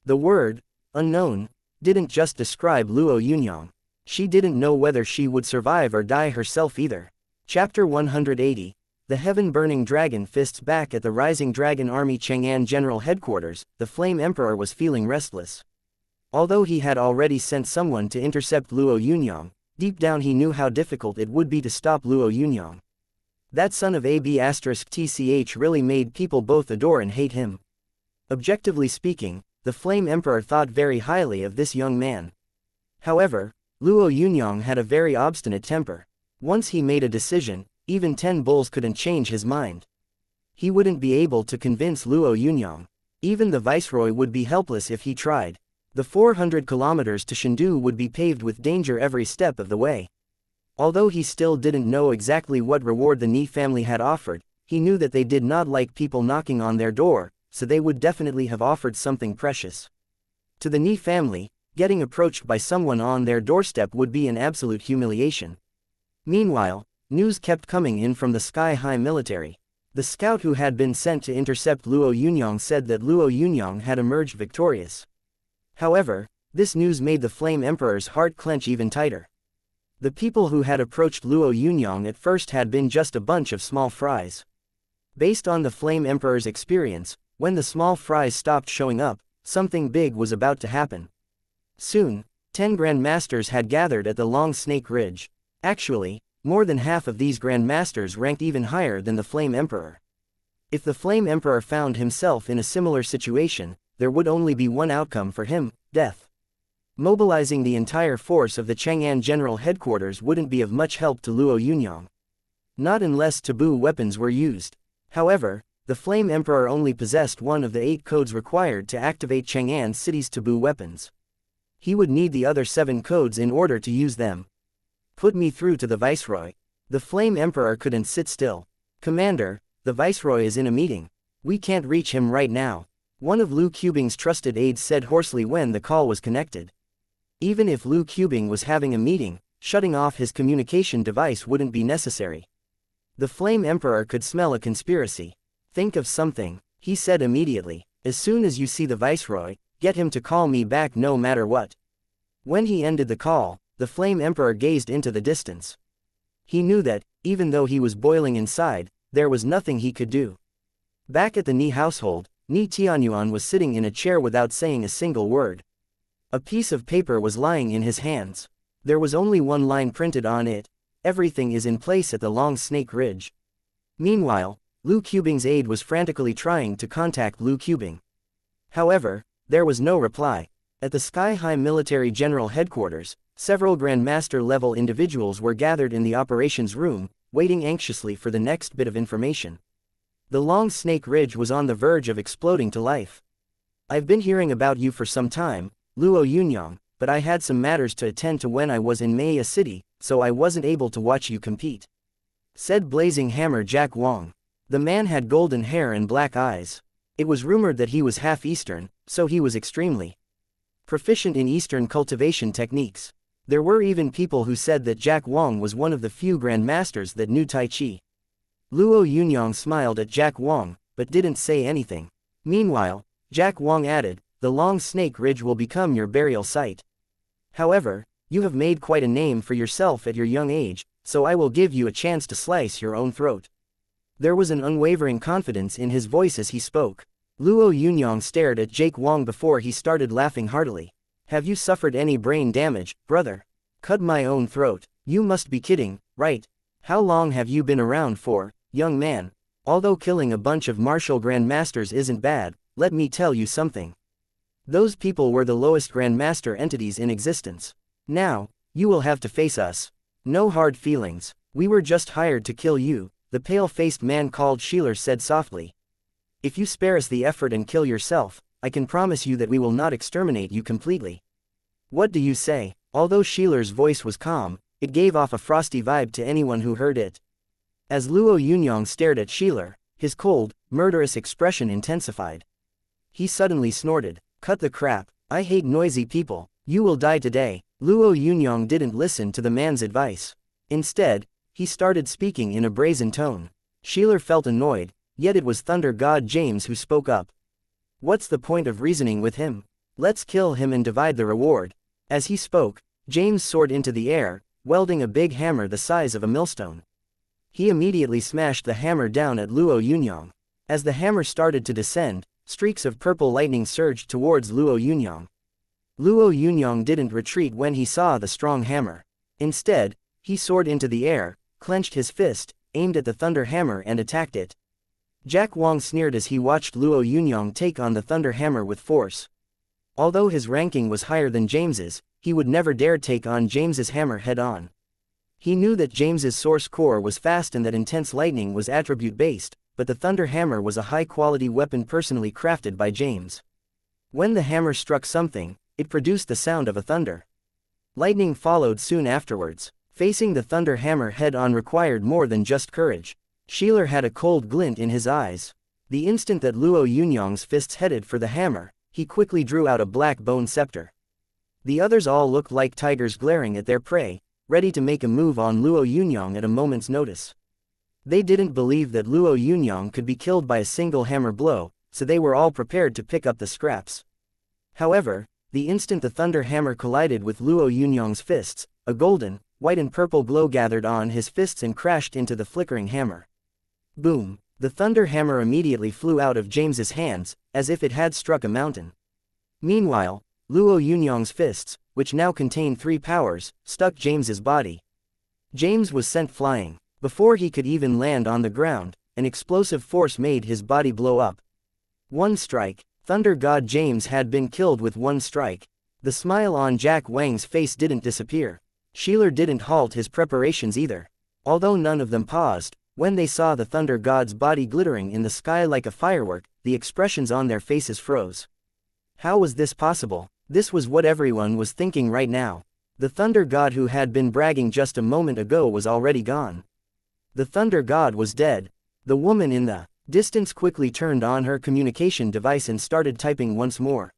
The word, unknown, didn't just describe Luo Yunyang. She didn't know whether she would survive or die herself either. Chapter 180. The Heaven-Burning Dragon fists back at the Rising Dragon Army Chang'an General Headquarters. The Flame Emperor was feeling restless. Although he had already sent someone to intercept Luo Yunyang, deep down he knew how difficult it would be to stop Luo Yunyang. That son of AB*TCH really made people both adore and hate him. Objectively speaking, the Flame Emperor thought very highly of this young man. However, Luo Yunyang had a very obstinate temper. Once he made a decision, even 10 bulls couldn't change his mind. He wouldn't be able to convince Luo Yunyang. Even the viceroy would be helpless if he tried. The 400 kilometers to Chengdu would be paved with danger every step of the way. Although he still didn't know exactly what reward the Ni family had offered, he knew that they did not like people knocking on their door, so they would definitely have offered something precious. To the Ni family, getting approached by someone on their doorstep would be an absolute humiliation. Meanwhile, news kept coming in from the Sky High military. The scout who had been sent to intercept Luo Yunyang said that Luo Yunyang had emerged victorious. However, this news made the Flame Emperor's heart clench even tighter. The people who had approached Luo Yunyang at first had been just a bunch of small fries. Based on the Flame Emperor's experience, when the small fries stopped showing up, something big was about to happen. Soon, 10 Grandmasters had gathered at the Long Snake Ridge. Actually, more than half of these Grandmasters ranked even higher than the Flame Emperor. If the Flame Emperor found himself in a similar situation, there would only be one outcome for him: death. Mobilizing the entire force of the Chang'an General Headquarters wouldn't be of much help to Luo Yunyang. Not unless taboo weapons were used. However, the Flame Emperor only possessed one of the 8 codes required to activate Chang'an City's taboo weapons. He would need the other 7 codes in order to use them. Put me through to the Viceroy. The Flame Emperor couldn't sit still. Commander, the Viceroy is in a meeting. We can't reach him right now. One of Lu Qubing's trusted aides said hoarsely when the call was connected. Even if Lu Qubing was having a meeting, shutting off his communication device wouldn't be necessary. The Flame Emperor could smell a conspiracy. Think of something, he said immediately. As soon as you see the Viceroy, get him to call me back no matter what. When he ended the call, the Flame Emperor gazed into the distance. He knew that, even though he was boiling inside, there was nothing he could do. Back at the Ni household, Ni Tianyuan was sitting in a chair without saying a single word. A piece of paper was lying in his hands. There was only one line printed on it: everything is in place at the Long Snake Ridge. Meanwhile, Lu Qubing's aide was frantically trying to contact Lu Qubing. However, there was no reply. At the Sky High Military General Headquarters, several Grandmaster-level individuals were gathered in the operations room, waiting anxiously for the next bit of information. The Long Snake Ridge was on the verge of exploding to life. I've been hearing about you for some time, Luo Yunyang, but I had some matters to attend to when I was in Maya City, so I wasn't able to watch you compete," said Blazing Hammer Jack Wong. The man had golden hair and black eyes. It was rumored that he was half Eastern, so he was extremely proficient in Eastern cultivation techniques. There were even people who said that Jack Wang was one of the few grandmasters that knew Tai Chi. Luo Yunyang smiled at Jack Wang, but didn't say anything. Meanwhile, Jack Wang added, "The Long Snake Ridge will become your burial site. However, you have made quite a name for yourself at your young age, so I will give you a chance to slice your own throat." There was an unwavering confidence in his voice as he spoke. Luo Yunyang stared at Jake Wang before he started laughing heartily. "Have you suffered any brain damage, brother? Cut my own throat? You must be kidding, right? How long have you been around for, young man? Although killing a bunch of martial grandmasters isn't bad, let me tell you something. Those people were the lowest grandmaster entities in existence. Now, you will have to face us. No hard feelings. We were just hired to kill you," the pale-faced man called Sheeler said softly. "If you spare us the effort and kill yourself, I can promise you that we will not exterminate you completely. What do you say?" Although Sheeler's voice was calm, it gave off a frosty vibe to anyone who heard it. As Luo Yunyang stared at Sheeler, his cold, murderous expression intensified. He suddenly snorted, "Cut the crap, I hate noisy people, you will die today." Luo Yunyang didn't listen to the man's advice. Instead, he started speaking in a brazen tone. Sheeler felt annoyed, yet it was Thunder God James who spoke up. "What's the point of reasoning with him? Let's kill him and divide the reward." As he spoke, James soared into the air, wielding a big hammer the size of a millstone. He immediately smashed the hammer down at Luo Yunyang. As the hammer started to descend, streaks of purple lightning surged towards Luo Yunyang. Luo Yunyang didn't retreat when he saw the strong hammer. Instead, he soared into the air, clenched his fist, aimed at the thunder hammer and attacked it. Jack Wang sneered as he watched Luo Yunyang take on the thunder hammer with force. Although his ranking was higher than James's, he would never dare take on James's hammer head-on. He knew that James's source core was fast and that intense lightning was attribute-based, but the thunder hammer was a high-quality weapon personally crafted by James. When the hammer struck something, it produced the sound of a thunder. Lightning followed soon afterwards. Facing the thunder hammer head-on required more than just courage. Sheeler had a cold glint in his eyes. The instant that Luo Yunyang's fists headed for the hammer, he quickly drew out a black bone scepter. The others all looked like tigers glaring at their prey, ready to make a move on Luo Yunyang at a moment's notice. They didn't believe that Luo Yunyang could be killed by a single hammer blow, so they were all prepared to pick up the scraps. However, the instant the thunder hammer collided with Luo Yunyang's fists, a golden, white and purple glow gathered on his fists and crashed into the flickering hammer. Boom! The thunder hammer immediately flew out of James's hands, as if it had struck a mountain. Meanwhile, Luo Yunyang's fists, which now contained 3 powers, stuck James's body. James was sent flying. Before he could even land on the ground, an explosive force made his body blow up. One strike. Thunder God James had been killed with one strike. The smile on Jack Wang's face didn't disappear. Sheeler didn't halt his preparations either. Although none of them paused, when they saw the Thunder God's body glittering in the sky like a firework, the expressions on their faces froze. How was this possible? This was what everyone was thinking right now. The Thunder God who had been bragging just a moment ago was already gone. The Thunder God was dead. The woman in the distance quickly turned on her communication device and started typing once more.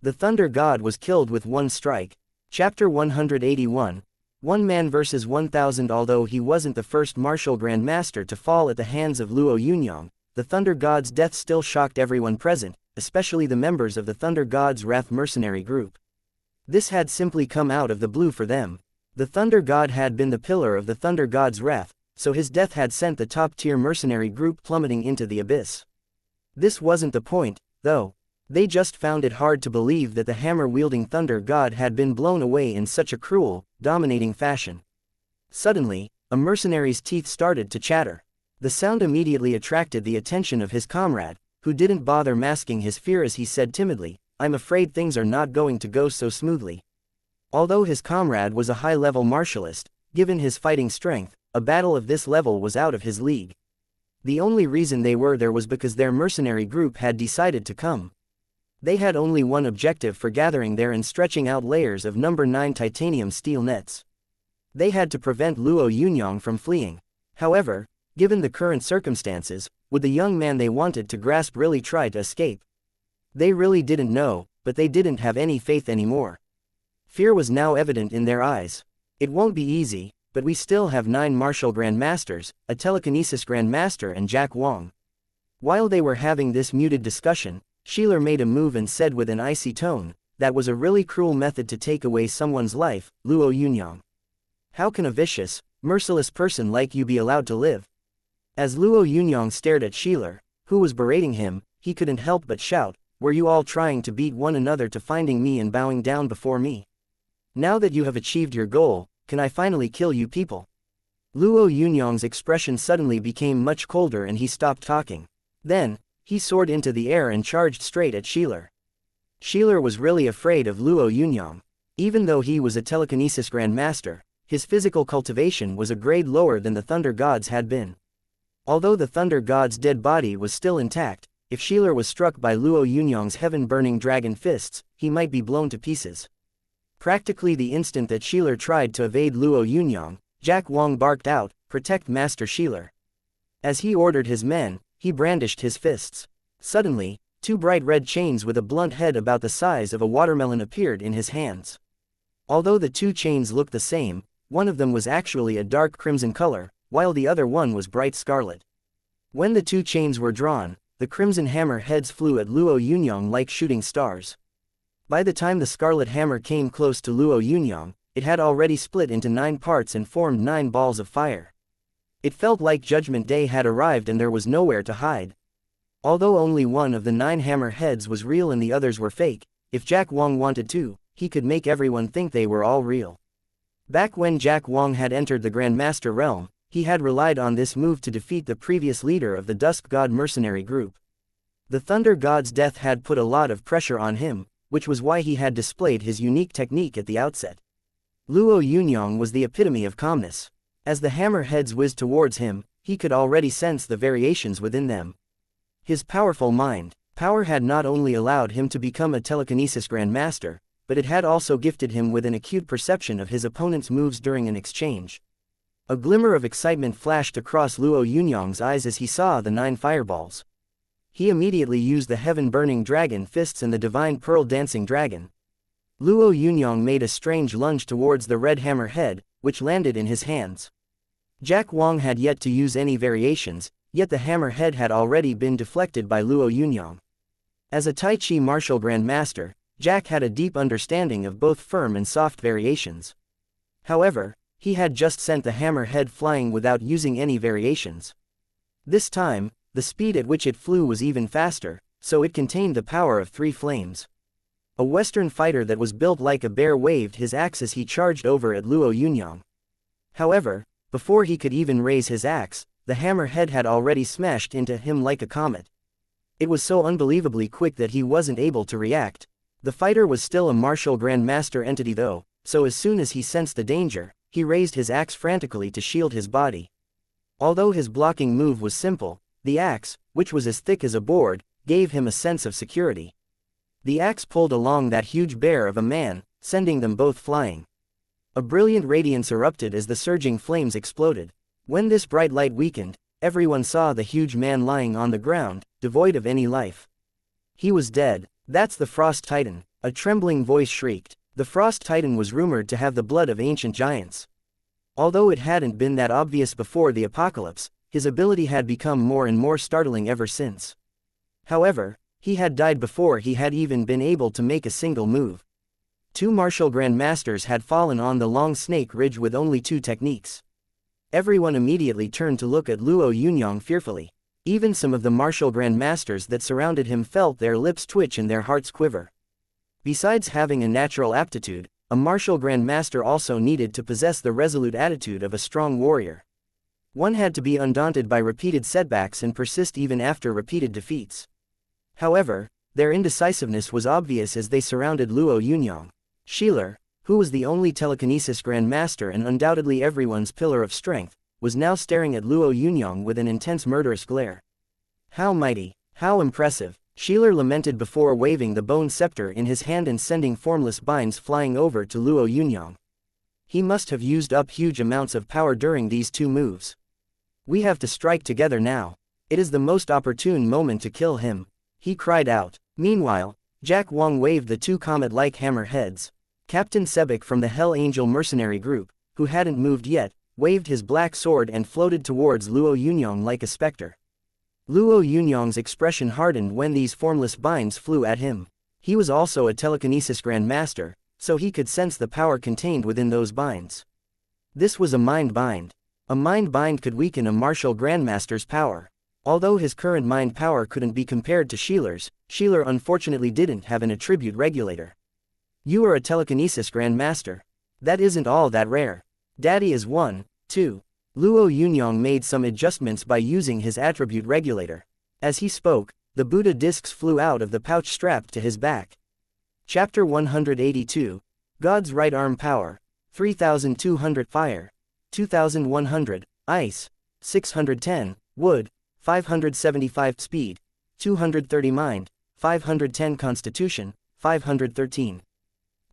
The Thunder God was killed with one strike. Chapter 181. One Man vs 1000. Although he wasn't the first martial grandmaster to fall at the hands of Luo Yunyang, the Thunder God's death still shocked everyone present, especially the members of the Thunder God's Wrath mercenary group. This had simply come out of the blue for them. The Thunder God had been the pillar of the Thunder God's Wrath, so his death had sent the top-tier mercenary group plummeting into the abyss. This wasn't the point, though. They just found it hard to believe that the hammer-wielding Thunder God had been blown away in such a cruel, dominating fashion. Suddenly, a mercenary's teeth started to chatter. The sound immediately attracted the attention of his comrade, who didn't bother masking his fear as he said timidly, "I'm afraid things are not going to go so smoothly." Although his comrade was a high-level martialist, given his fighting strength, a battle of this level was out of his league. The only reason they were there was because their mercenary group had decided to come. They had only one objective for gathering there and stretching out layers of number 9 titanium steel nets. They had to prevent Luo Yunyang from fleeing. However, Given the current circumstances, would the young man they wanted to grasp really try to escape? They really didn't know, but they didn't have any faith anymore. Fear was now evident in their eyes. It won't be easy, but we still have 9 martial grandmasters, a telekinesis grandmaster and Jack Wang. While they were having this muted discussion, Sheeler made a move and said with an icy tone, "That was a really cruel method to take away someone's life, Luo Yunyang. How can a vicious, merciless person like you be allowed to live?" As Luo Yunyang stared at Sheeler, who was berating him, he couldn't help but shout, "Were you all trying to beat one another to finding me and bowing down before me? Now that you have achieved your goal, can I finally kill you people?" Luo Yunyang's expression suddenly became much colder and he stopped talking. Then, he soared into the air and charged straight at Sheeler. Sheeler was really afraid of Luo Yunyang. Even though he was a telekinesis grandmaster, his physical cultivation was a grade lower than the Thunder God's had been. Although the Thunder God's dead body was still intact, if Sheeler was struck by Luo Yunyang's heaven-burning dragon fists, he might be blown to pieces. Practically the instant that Sheeler tried to evade Luo Yunyang, Jack Wang barked out, "Protect Master Sheeler." As he ordered his men, he brandished his fists. Suddenly, 2 bright red chains with a blunt head about the size of a watermelon appeared in his hands. Although the 2 chains looked the same, one of them was actually a dark crimson color, while the other one was bright scarlet. When the 2 chains were drawn, the crimson hammer heads flew at Luo Yunyang like shooting stars. By the time the scarlet hammer came close to Luo Yunyang, it had already split into 9 parts and formed 9 balls of fire. It felt like Judgment Day had arrived and there was nowhere to hide. Although only one of the 9 hammer heads was real and the others were fake, if Jack Wang wanted to, he could make everyone think they were all real. Back when Jack Wang had entered the Grandmaster realm, he had relied on this move to defeat the previous leader of the Dusk God mercenary group. The Thunder God's death had put a lot of pressure on him, which was why he had displayed his unique technique at the outset. Luo Yunyang was the epitome of calmness. As the hammer heads whizzed towards him, he could already sense the variations within them. His powerful mind, power had not only allowed him to become a telekinesis grandmaster, but it had also gifted him with an acute perception of his opponent's moves during an exchange. A glimmer of excitement flashed across Luo Yunyang's eyes as he saw the 9 fireballs. He immediately used the heaven-burning dragon fists and the divine pearl dancing dragon. Luo Yunyang made a strange lunge towards the red hammer head, which landed in his hands. Jack Wang had yet to use any variations, yet the hammer head had already been deflected by Luo Yunyang. As a Tai Chi martial grandmaster, Jack had a deep understanding of both firm and soft variations. However, he had just sent the hammer head flying without using any variations. This time, the speed at which it flew was even faster, so it contained the power of 3 flames. A Western fighter that was built like a bear waved his axe as he charged over at Luo Yunyang. However, before he could even raise his axe, the hammer head had already smashed into him like a comet. It was so unbelievably quick that he wasn't able to react. The fighter was still a martial grandmaster entity though, so as soon as he sensed the danger, he raised his axe frantically to shield his body. Although his blocking move was simple, the axe, which was as thick as a board, gave him a sense of security. The axe pulled along that huge bear of a man, sending them both flying. A brilliant radiance erupted as the surging flames exploded. When this bright light weakened, everyone saw the huge man lying on the ground, devoid of any life. He was dead. "That's the Frost Titan," a trembling voice shrieked. The Frost Titan was rumored to have the blood of ancient giants. Although it hadn't been that obvious before the apocalypse, his ability had become more and more startling ever since. However, he had died before he had even been able to make a single move. 2 martial grandmasters had fallen on the long snake ridge with only 2 techniques. Everyone immediately turned to look at Luo Yunyang fearfully. Even some of the martial grandmasters that surrounded him felt their lips twitch and their hearts quiver. Besides having a natural aptitude, a martial grandmaster also needed to possess the resolute attitude of a strong warrior. One had to be undaunted by repeated setbacks and persist even after repeated defeats. However, their indecisiveness was obvious as they surrounded Luo Yunyang. Sheeler, who was the only telekinesis grandmaster and undoubtedly everyone's pillar of strength, was now staring at Luo Yunyang with an intense murderous glare. "How mighty! How impressive!" Sheeler lamented before waving the bone scepter in his hand and sending formless binds flying over to Luo Yunyang. He must have used up huge amounts of power during these 2 moves. We have to strike together now. It is the most opportune moment to kill him, he cried out. Meanwhile, Jack Wang waved the two comet-like hammer heads. Captain Sebek from the Hell Angel mercenary group, who hadn't moved yet, waved his black sword and floated towards Luo Yunyang like a specter. Luo Yunyang's expression hardened when these formless binds flew at him. He was also a telekinesis grandmaster, so he could sense the power contained within those binds. This was a mind bind. A mind bind could weaken a martial grandmaster's power. Although his current mind power couldn't be compared to Sheeler's, Sheeler unfortunately didn't have an attribute regulator. You are a telekinesis grandmaster. That isn't all that rare. Daddy is one, too. Luo Yunyang made some adjustments by using his attribute regulator. As he spoke, the Buddha discs flew out of the pouch strapped to his back. Chapter 182, God's Right Arm Power, 3200 Fire, 2100, Ice, 610, Wood, 575 Speed, 230 Mind, 510 Constitution, 513.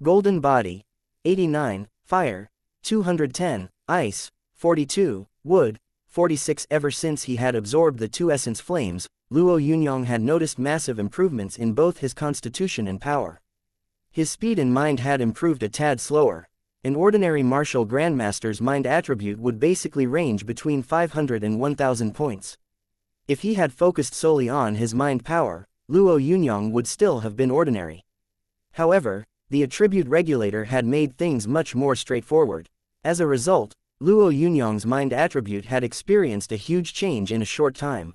Golden Body, 89, Fire, 210, Ice, 42, Wood, 46. Ever since he had absorbed the two essence flames, Luo Yunyang had noticed massive improvements in both his constitution and power. His speed and mind had improved a tad slower. An ordinary martial grandmaster's mind attribute would basically range between 500 and 1000 points. If he had focused solely on his mind power, Luo Yunyang would still have been ordinary. However, the attribute regulator had made things much more straightforward. As a result, Luo Yunyang's mind attribute had experienced a huge change in a short time.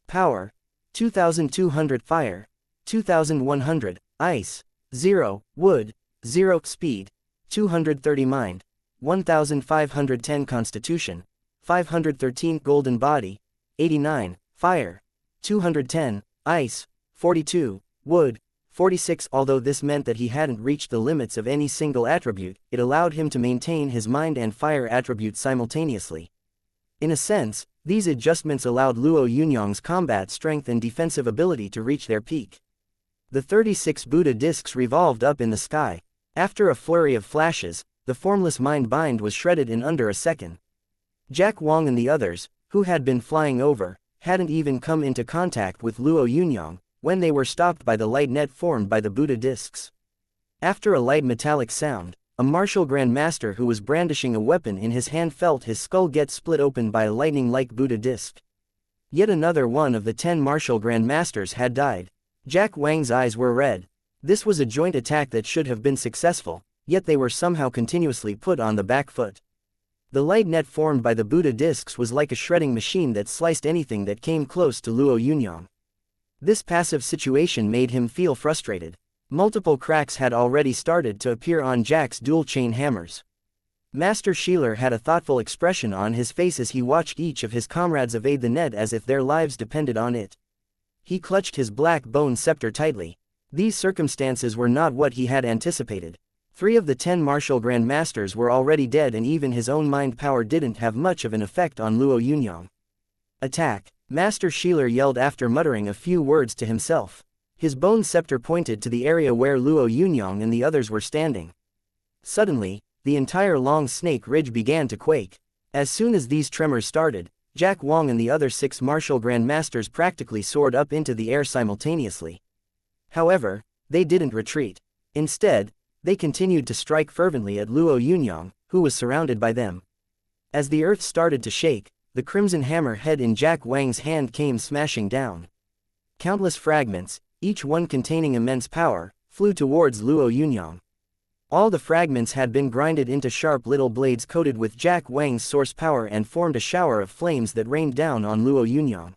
Power, 2200 Fire, 2100, Ice, 0, Wood, 0, Speed, 230 Mind, 1510 Constitution, 513 Golden Body, 89, Fire, 210, Ice, 42, Wood, 46. Although this meant that he hadn't reached the limits of any single attribute, it allowed him to maintain his mind and fire attributes simultaneously. In a sense, these adjustments allowed Luo Yunyang's combat strength and defensive ability to reach their peak. The 36 Buddha discs revolved up in the sky. After a flurry of flashes, the formless mind bind was shredded in under a second. Jack Wang and the others, who had been flying over, hadn't even come into contact with Luo Yunyang when they were stopped by the light net formed by the Buddha discs. After a light metallic sound, a martial grandmaster who was brandishing a weapon in his hand felt his skull get split open by a lightning-like Buddha disc. Yet another one of the 10 martial grandmasters had died. Jack Wang's eyes were red. This was a joint attack that should have been successful, yet they were somehow continuously put on the back foot. The light net formed by the Buddha discs was like a shredding machine that sliced anything that came close to Luo Yunyang. This passive situation made him feel frustrated. Multiple cracks had already started to appear on Jack's dual-chain hammers. Master Sheeler had a thoughtful expression on his face as he watched each of his comrades evade the net as if their lives depended on it. He clutched his black bone scepter tightly. These circumstances were not what he had anticipated. 3 of the 10 martial grandmasters were already dead and even his own mind power didn't have much of an effect on Luo Yunyang. Attack! Master Sheeler yelled after muttering a few words to himself. His bone scepter pointed to the area where Luo Yunyang and the others were standing. Suddenly, the entire long snake ridge began to quake. As soon as these tremors started, Jack Wang and the other 6 martial grandmasters practically soared up into the air simultaneously. However, they didn't retreat. Instead, they continued to strike fervently at Luo Yunyang, who was surrounded by them. As the earth started to shake, the crimson hammer head in Jack Wang's hand came smashing down. Countless fragments, each one containing immense power, flew towards Luo Yunyang. All the fragments had been grinded into sharp little blades coated with Jack Wang's source power and formed a shower of flames that rained down on Luo Yunyang.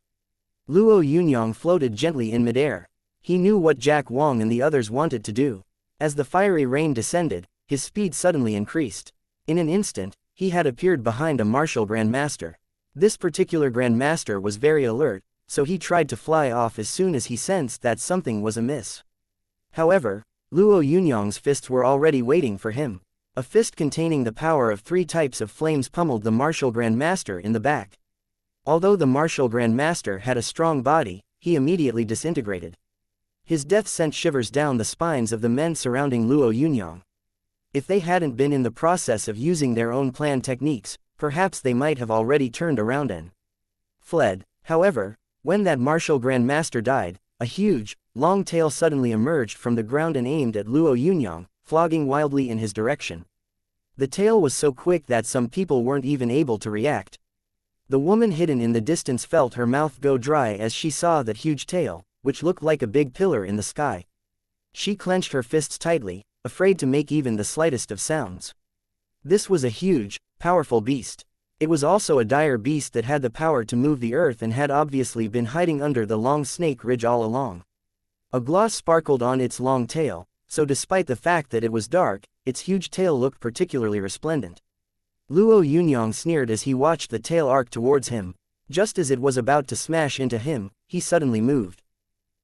Luo Yunyang floated gently in midair. He knew what Jack Wang and the others wanted to do. As the fiery rain descended, his speed suddenly increased. In an instant, he had appeared behind a martial grandmaster. This particular grandmaster was very alert, so he tried to fly off as soon as he sensed that something was amiss. However, Luo Yunyang's fists were already waiting for him. A fist containing the power of 3 types of flames pummeled the martial grandmaster in the back. Although the martial grandmaster had a strong body, he immediately disintegrated. His death sent shivers down the spines of the men surrounding Luo Yunyang. If they hadn't been in the process of using their own planned techniques, perhaps they might have already turned around and fled. However, when that martial grandmaster died, a huge, long tail suddenly emerged from the ground and aimed at Luo Yunyang, flogging wildly in his direction. The tail was so quick that some people weren't even able to react. The woman hidden in the distance felt her mouth go dry as she saw that huge tail, which looked like a big pillar in the sky. She clenched her fists tightly, afraid to make even the slightest of sounds. This was a huge, powerful beast. It was also a dire beast that had the power to move the earth and had obviously been hiding under the long snake ridge all along. A gloss sparkled on its long tail, so despite the fact that it was dark, its huge tail looked particularly resplendent. Luo Yunyang sneered as he watched the tail arc towards him. Just as it was about to smash into him, he suddenly moved.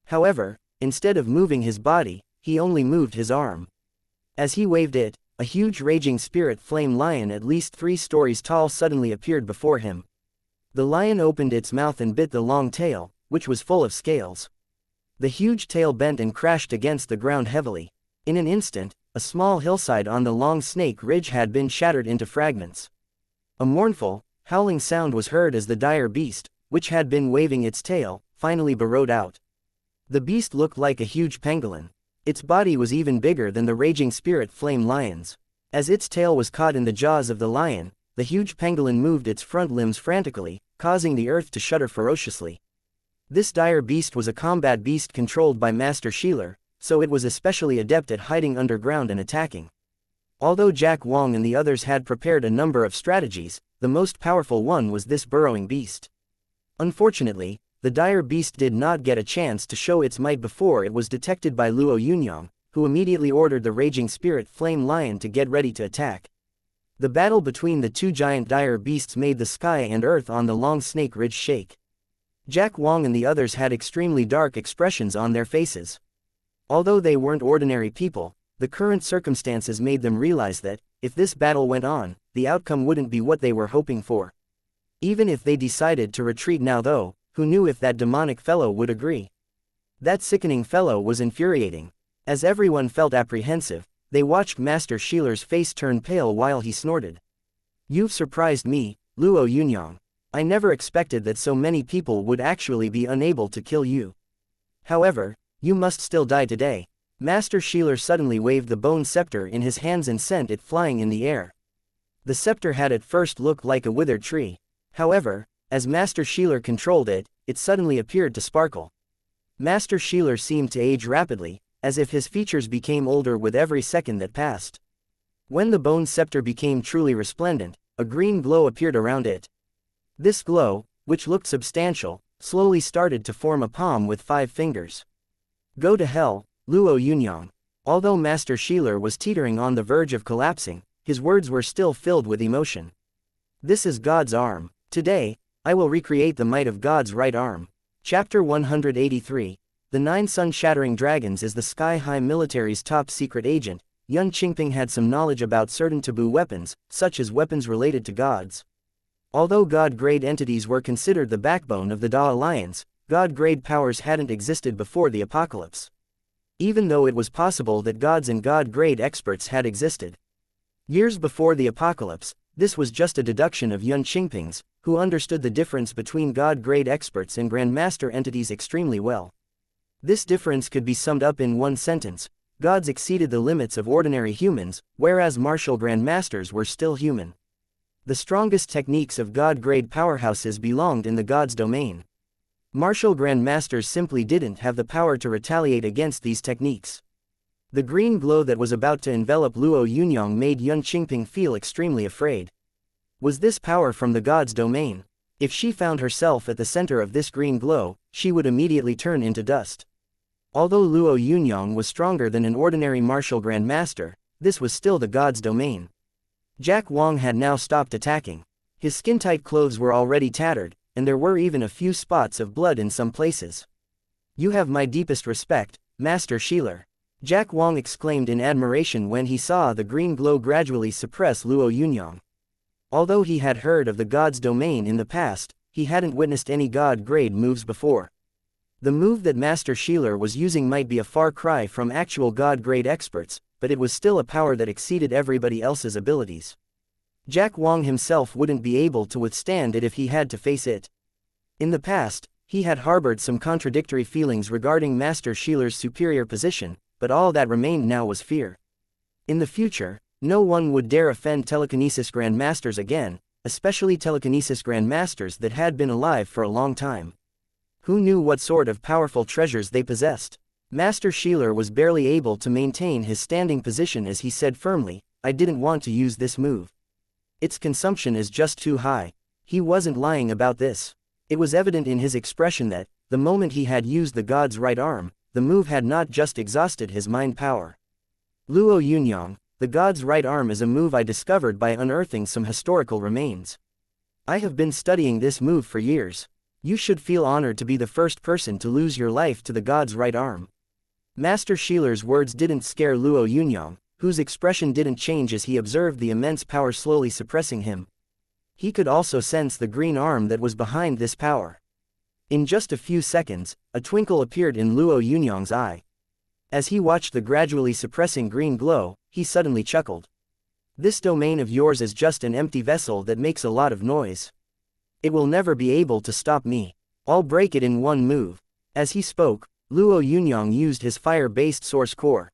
However, instead of moving his body, he only moved his arm. As he waved it, a huge raging spirit flame lion at least 3 stories tall suddenly appeared before him. The lion opened its mouth and bit the long tail, which was full of scales. The huge tail bent and crashed against the ground heavily. In an instant, a small hillside on the long snake ridge had been shattered into fragments. A mournful, howling sound was heard as the dire beast, which had been waving its tail, finally burrowed out. The beast looked like a huge pangolin. Its body was even bigger than the raging spirit flame lion's. As its tail was caught in the jaws of the lion, the huge pangolin moved its front limbs frantically, causing the earth to shudder ferociously. This dire beast was a combat beast controlled by Master Shealer, so it was especially adept at hiding underground and attacking. Although Jack Wong and the others had prepared a number of strategies, the most powerful one was this burrowing beast. Unfortunately, the dire beast did not get a chance to show its might before it was detected by Luo Yunyang, who immediately ordered the raging spirit flame lion to get ready to attack. The battle between the 2 giant dire beasts made the sky and earth on the long snake ridge shake. Jack Wong and the others had extremely dark expressions on their faces. Although they weren't ordinary people, the current circumstances made them realize that, if this battle went on, the outcome wouldn't be what they were hoping for. Even if they decided to retreat now though, who knew if that demonic fellow would agree? That sickening fellow was infuriating. As everyone felt apprehensive, they watched Master Shealer's face turn pale while he snorted. "You've surprised me, Luo Yunyang. I never expected that so many people would actually be unable to kill you. However, you must still die today." Master Shealer suddenly waved the bone scepter in his hands and sent it flying in the air. The scepter had at first looked like a withered tree. However, as Master Shealer controlled it, it suddenly appeared to sparkle. Master Shealer seemed to age rapidly, as if his features became older with every second that passed. When the bone scepter became truly resplendent, a green glow appeared around it. This glow, which looked substantial, slowly started to form a palm with 5 fingers. "Go to hell, Luo Yunyang." Although Master Shealer was teetering on the verge of collapsing, his words were still filled with emotion. "This is God's arm. Today, I will recreate the might of God's right arm." Chapter 183. The 9 sun-shattering dragons is the Sky-High military's top secret agent. Yun Qingping had some knowledge about certain taboo weapons, such as weapons related to gods. Although God-grade entities were considered the backbone of the Da Alliance, God-grade powers hadn't existed before the apocalypse. Even though it was possible that gods and God-grade experts had existed years before the apocalypse, this was just a deduction of Yun Qingping's, who understood the difference between God-grade experts and Grandmaster entities extremely well. This difference could be summed up in one sentence: gods exceeded the limits of ordinary humans, whereas martial Grandmasters were still human. The strongest techniques of God-grade powerhouses belonged in the gods' domain. Martial Grandmasters simply didn't have the power to retaliate against these techniques. The green glow that was about to envelop Luo Yunyang made Yun Qingping feel extremely afraid. Was this power from the gods' domain? If she found herself at the center of this green glow, she would immediately turn into dust. Although Luo Yunyang was stronger than an ordinary martial Grandmaster, this was still the gods' domain. Jack Wong had now stopped attacking. His skin-tight clothes were already tattered, and there were even a few spots of blood in some places. "You have my deepest respect, Master Shealer," Jack Wong exclaimed in admiration when he saw the green glow gradually suppress Luo Yunyang. Although he had heard of the god's domain in the past, he hadn't witnessed any god-grade moves before. The move that Master Shealer was using might be a far cry from actual god-grade experts, but it was still a power that exceeded everybody else's abilities. Jack Wong himself wouldn't be able to withstand it if he had to face it. In the past, he had harbored some contradictory feelings regarding Master Shieler's superior position, but all that remained now was fear. In the future, no one would dare offend telekinesis grandmasters again, especially telekinesis grandmasters that had been alive for a long time. Who knew what sort of powerful treasures they possessed? Master Shieler was barely able to maintain his standing position as he said firmly, "I didn't want to use this move. Its consumption is just too high." He wasn't lying about this. It was evident in his expression that, the moment he had used the god's right arm, the move had not just exhausted his mind power. Luo Yunyang, the god's right arm is a move I discovered by unearthing some historical remains. I have been studying this move for years. You should feel honored to be the first person to lose your life to the god's right arm. Master Shieler's words didn't scare Luo Yunyang, whose expression didn't change as he observed the immense power slowly suppressing him. He could also sense the green arm that was behind this power. In just a few seconds, a twinkle appeared in Luo Yunyang's eye. As he watched the gradually suppressing green glow, he suddenly chuckled. "This domain of yours is just an empty vessel that makes a lot of noise. It will never be able to stop me. I'll break it in one move." As he spoke, Luo Yunyang used his fire-based source core.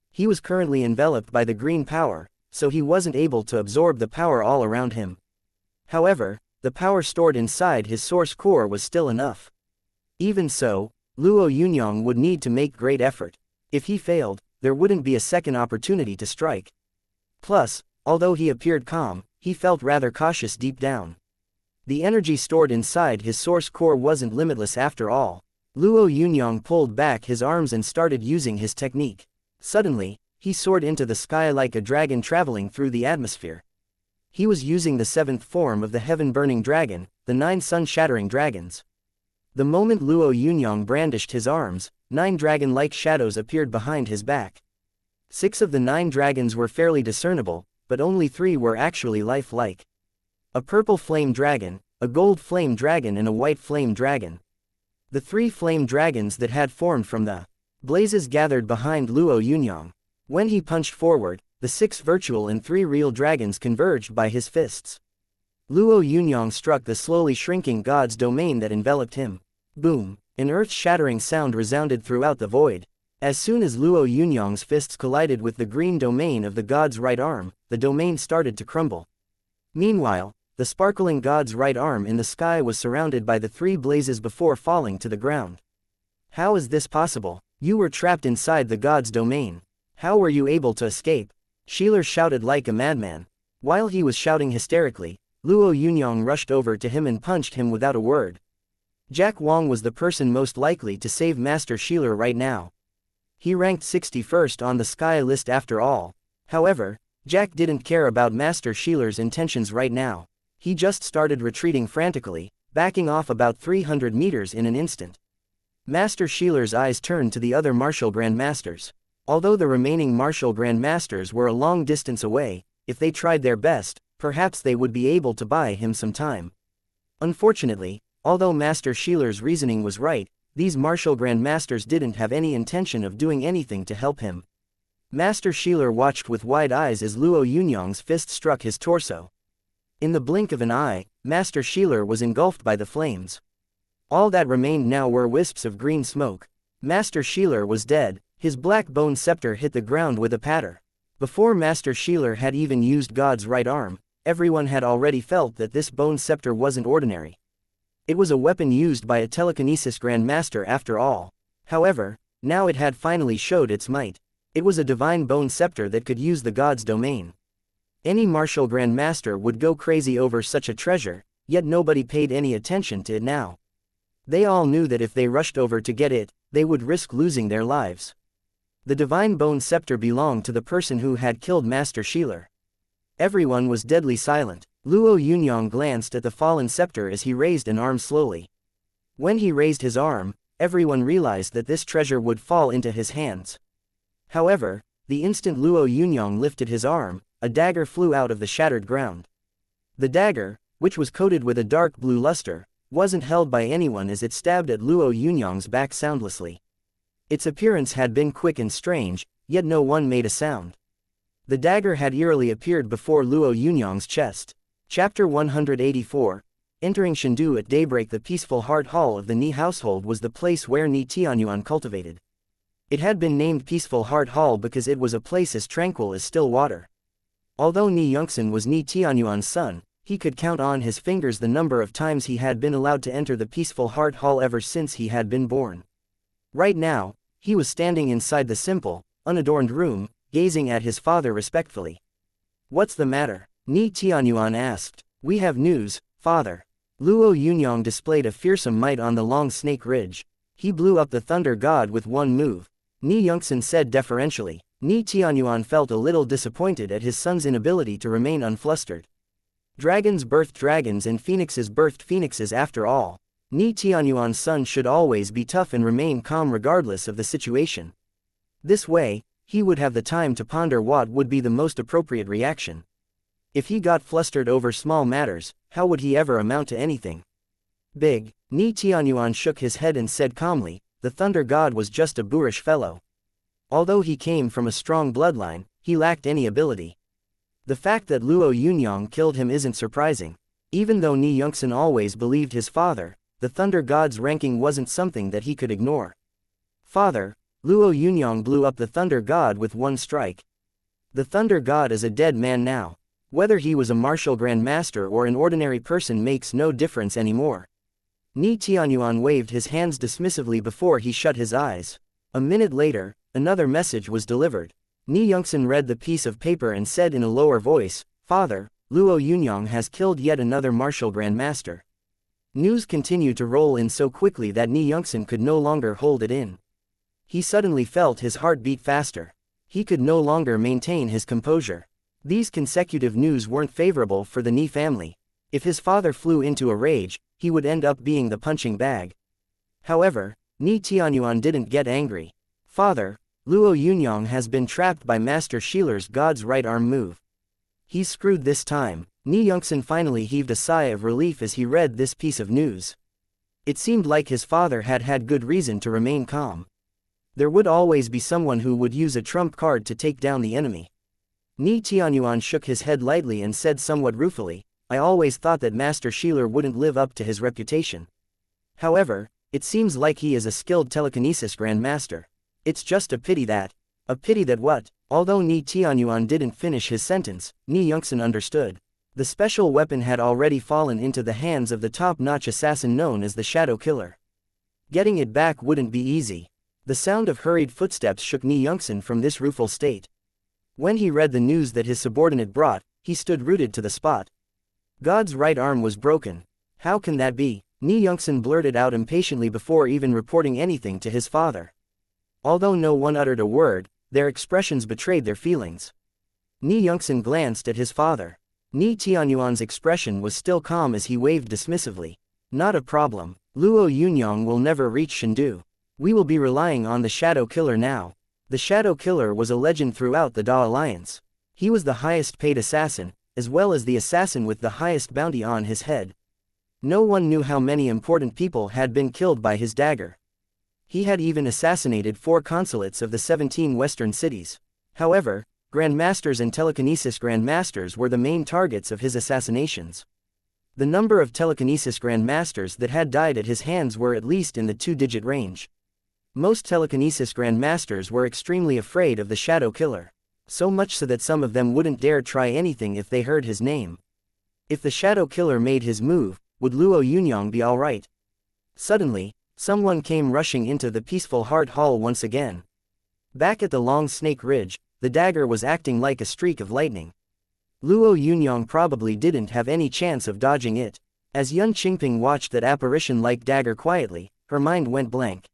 He was currently enveloped by the green power, so he wasn't able to absorb the power all around him. However, the power stored inside his source core was still enough. Even so, Luo Yunyang would need to make great effort. If he failed, there wouldn't be a second opportunity to strike. Plus, although he appeared calm, he felt rather cautious deep down. The energy stored inside his source core wasn't limitless after all. Luo Yunyang pulled back his arms and started using his technique. Suddenly, he soared into the sky like a dragon traveling through the atmosphere. He was using the seventh form of the heaven-burning dragon, the 9 sun-shattering dragons. The moment Luo Yunyang brandished his arms, 9 dragon-like shadows appeared behind his back. 6 of the 9 dragons were fairly discernible, but only 3 were actually lifelike. A purple flame dragon, a gold flame dragon and a white flame dragon. The 3 flame dragons that had formed from the blazes gathered behind Luo Yunyang. When he punched forward, the 6 virtual and 3 real dragons converged by his fists. Luo Yunyang struck the slowly shrinking god's domain that enveloped him. Boom! An earth-shattering sound resounded throughout the void. As soon as Luo Yunyang's fists collided with the green domain of the god's right arm, the domain started to crumble. Meanwhile, the sparkling god's right arm in the sky was surrounded by the 3 blazes before falling to the ground. "How is this possible? You were trapped inside the god's domain. How were you able to escape?" Shieler shouted like a madman. While he was shouting hysterically, Luo Yunyang rushed over to him and punched him without a word. Jack Wong was the person most likely to save Master Shieler right now. He ranked 61st on the Sky list after all. However, Jack didn't care about Master Shieler's intentions right now. He just started retreating frantically, backing off about 300 meters in an instant. Master Shieler's eyes turned to the other martial grandmasters. Although the remaining martial grandmasters were a long distance away, if they tried their best, perhaps they would be able to buy him some time. Unfortunately, although Master Shieler's reasoning was right, these martial grandmasters didn't have any intention of doing anything to help him. Master Shieler watched with wide eyes as Luo Yunyang's fist struck his torso. In the blink of an eye, Master Shieler was engulfed by the flames. All that remained now were wisps of green smoke. Master Shieler was dead. His black bone scepter hit the ground with a patter. Before Master Shieler had even used God's right arm, everyone had already felt that this bone scepter wasn't ordinary. It was a weapon used by a telekinesis grandmaster after all. However, now it had finally showed its might. It was a divine bone scepter that could use the god's domain. Any martial grandmaster would go crazy over such a treasure, yet nobody paid any attention to it now. They all knew that if they rushed over to get it, they would risk losing their lives. The divine bone scepter belonged to the person who had killed Master Shieler. Everyone was deadly silent. Luo Yunyang glanced at the fallen scepter as he raised an arm slowly. When he raised his arm, everyone realized that this treasure would fall into his hands. However, the instant Luo Yunyang lifted his arm, a dagger flew out of the shattered ground. The dagger, which was coated with a dark blue luster, wasn't held by anyone as it stabbed at Luo Yunyang's back soundlessly. Its appearance had been quick and strange, yet no one made a sound. The dagger had eerily appeared before Luo Yunyang's chest. Chapter 184. Entering Chengdu at daybreak, the peaceful heart hall of the Ni household was the place where Ni Tianyuan cultivated. It had been named Peaceful Heart Hall because it was a place as tranquil as still water. Although Ni Yongsan was Ni Tianyuan's son, he could count on his fingers the number of times he had been allowed to enter the Peaceful Heart Hall ever since he had been born. Right now, he was standing inside the simple, unadorned room, gazing at his father respectfully. "What's the matter?" Ni Tianyuan asked. "We have news, father." Luo Yunyang displayed a fearsome might on the long snake ridge. He blew up the thunder god with one move. Ni Yongsan said deferentially. Ni Tianyuan felt a little disappointed at his son's inability to remain unflustered. Dragons birthed dragons and phoenixes birthed phoenixes after all. Ni Tianyuan's son should always be tough and remain calm regardless of the situation. This way, he would have the time to ponder what would be the most appropriate reaction. If he got flustered over small matters, how would he ever amount to anything big? Ni Tianyuan shook his head and said calmly, the thunder god was just a boorish fellow. Although he came from a strong bloodline, he lacked any ability. The fact that Luo Yunyang killed him isn't surprising. Even though Ni Yongsan always believed his father, the thunder god's ranking wasn't something that he could ignore. Father, Luo Yunyang blew up the thunder god with one strike. The thunder god is a dead man now. Whether he was a martial grandmaster or an ordinary person makes no difference anymore. Ni Tianyuan waved his hands dismissively before he shut his eyes. A minute later, another message was delivered. Ni Yongsan read the piece of paper and said in a lower voice, "Father, Luo Yunyang has killed yet another martial grandmaster." News continued to roll in so quickly that Ni Yongsan could no longer hold it in. He suddenly felt his heart beat faster. He could no longer maintain his composure. These consecutive news weren't favorable for the Ni family. If his father flew into a rage, he would end up being the punching bag. However, Ni Tianyuan didn't get angry. "Father, Luo Yunyang has been trapped by Master Shieler's god's right arm move. He's screwed this time." Ni Yongsan finally heaved a sigh of relief as he read this piece of news. It seemed like his father had had good reason to remain calm. There would always be someone who would use a trump card to take down the enemy. Ni Tianyuan shook his head lightly and said somewhat ruefully, "I always thought that Master Shieler wouldn't live up to his reputation. However, it seems like he is a skilled telekinesis grandmaster. It's just a pity that..." "A pity that what?" Although Ni Tianyuan didn't finish his sentence, Ni Yongsan understood. The special weapon had already fallen into the hands of the top-notch assassin known as the Shadow Killer. Getting it back wouldn't be easy. The sound of hurried footsteps shook Ni Yongsan from this rueful state. When he read the news that his subordinate brought, he stood rooted to the spot. God's right arm was broken. How can that be? Ni Yongsan blurted out impatiently before even reporting anything to his father. Although no one uttered a word, their expressions betrayed their feelings. Ni Yongsan glanced at his father. Ni Tianyuan's expression was still calm as he waved dismissively. "Not a problem. Luo Yunyang will never reach Chengdu. We will be relying on the Shadow Killer now." The Shadow Killer was a legend throughout the Da Alliance. He was the highest paid assassin, as well as the assassin with the highest bounty on his head. No one knew how many important people had been killed by his dagger. He had even assassinated 4 consulates of the 17 western cities. However, grandmasters and telekinesis grandmasters were the main targets of his assassinations. The number of telekinesis grandmasters that had died at his hands were at least in the 2-digit range. Most telekinesis grandmasters were extremely afraid of the Shadow Killer. So much so that some of them wouldn't dare try anything if they heard his name. If the Shadow Killer made his move, would Luo Yunyang be alright? Suddenly, someone came rushing into the Peaceful Heart Hall once again. Back at the Long Snake Ridge, the dagger was acting like a streak of lightning. Luo Yunyang probably didn't have any chance of dodging it. As Yun Qingping watched that apparition-like dagger quietly, her mind went blank.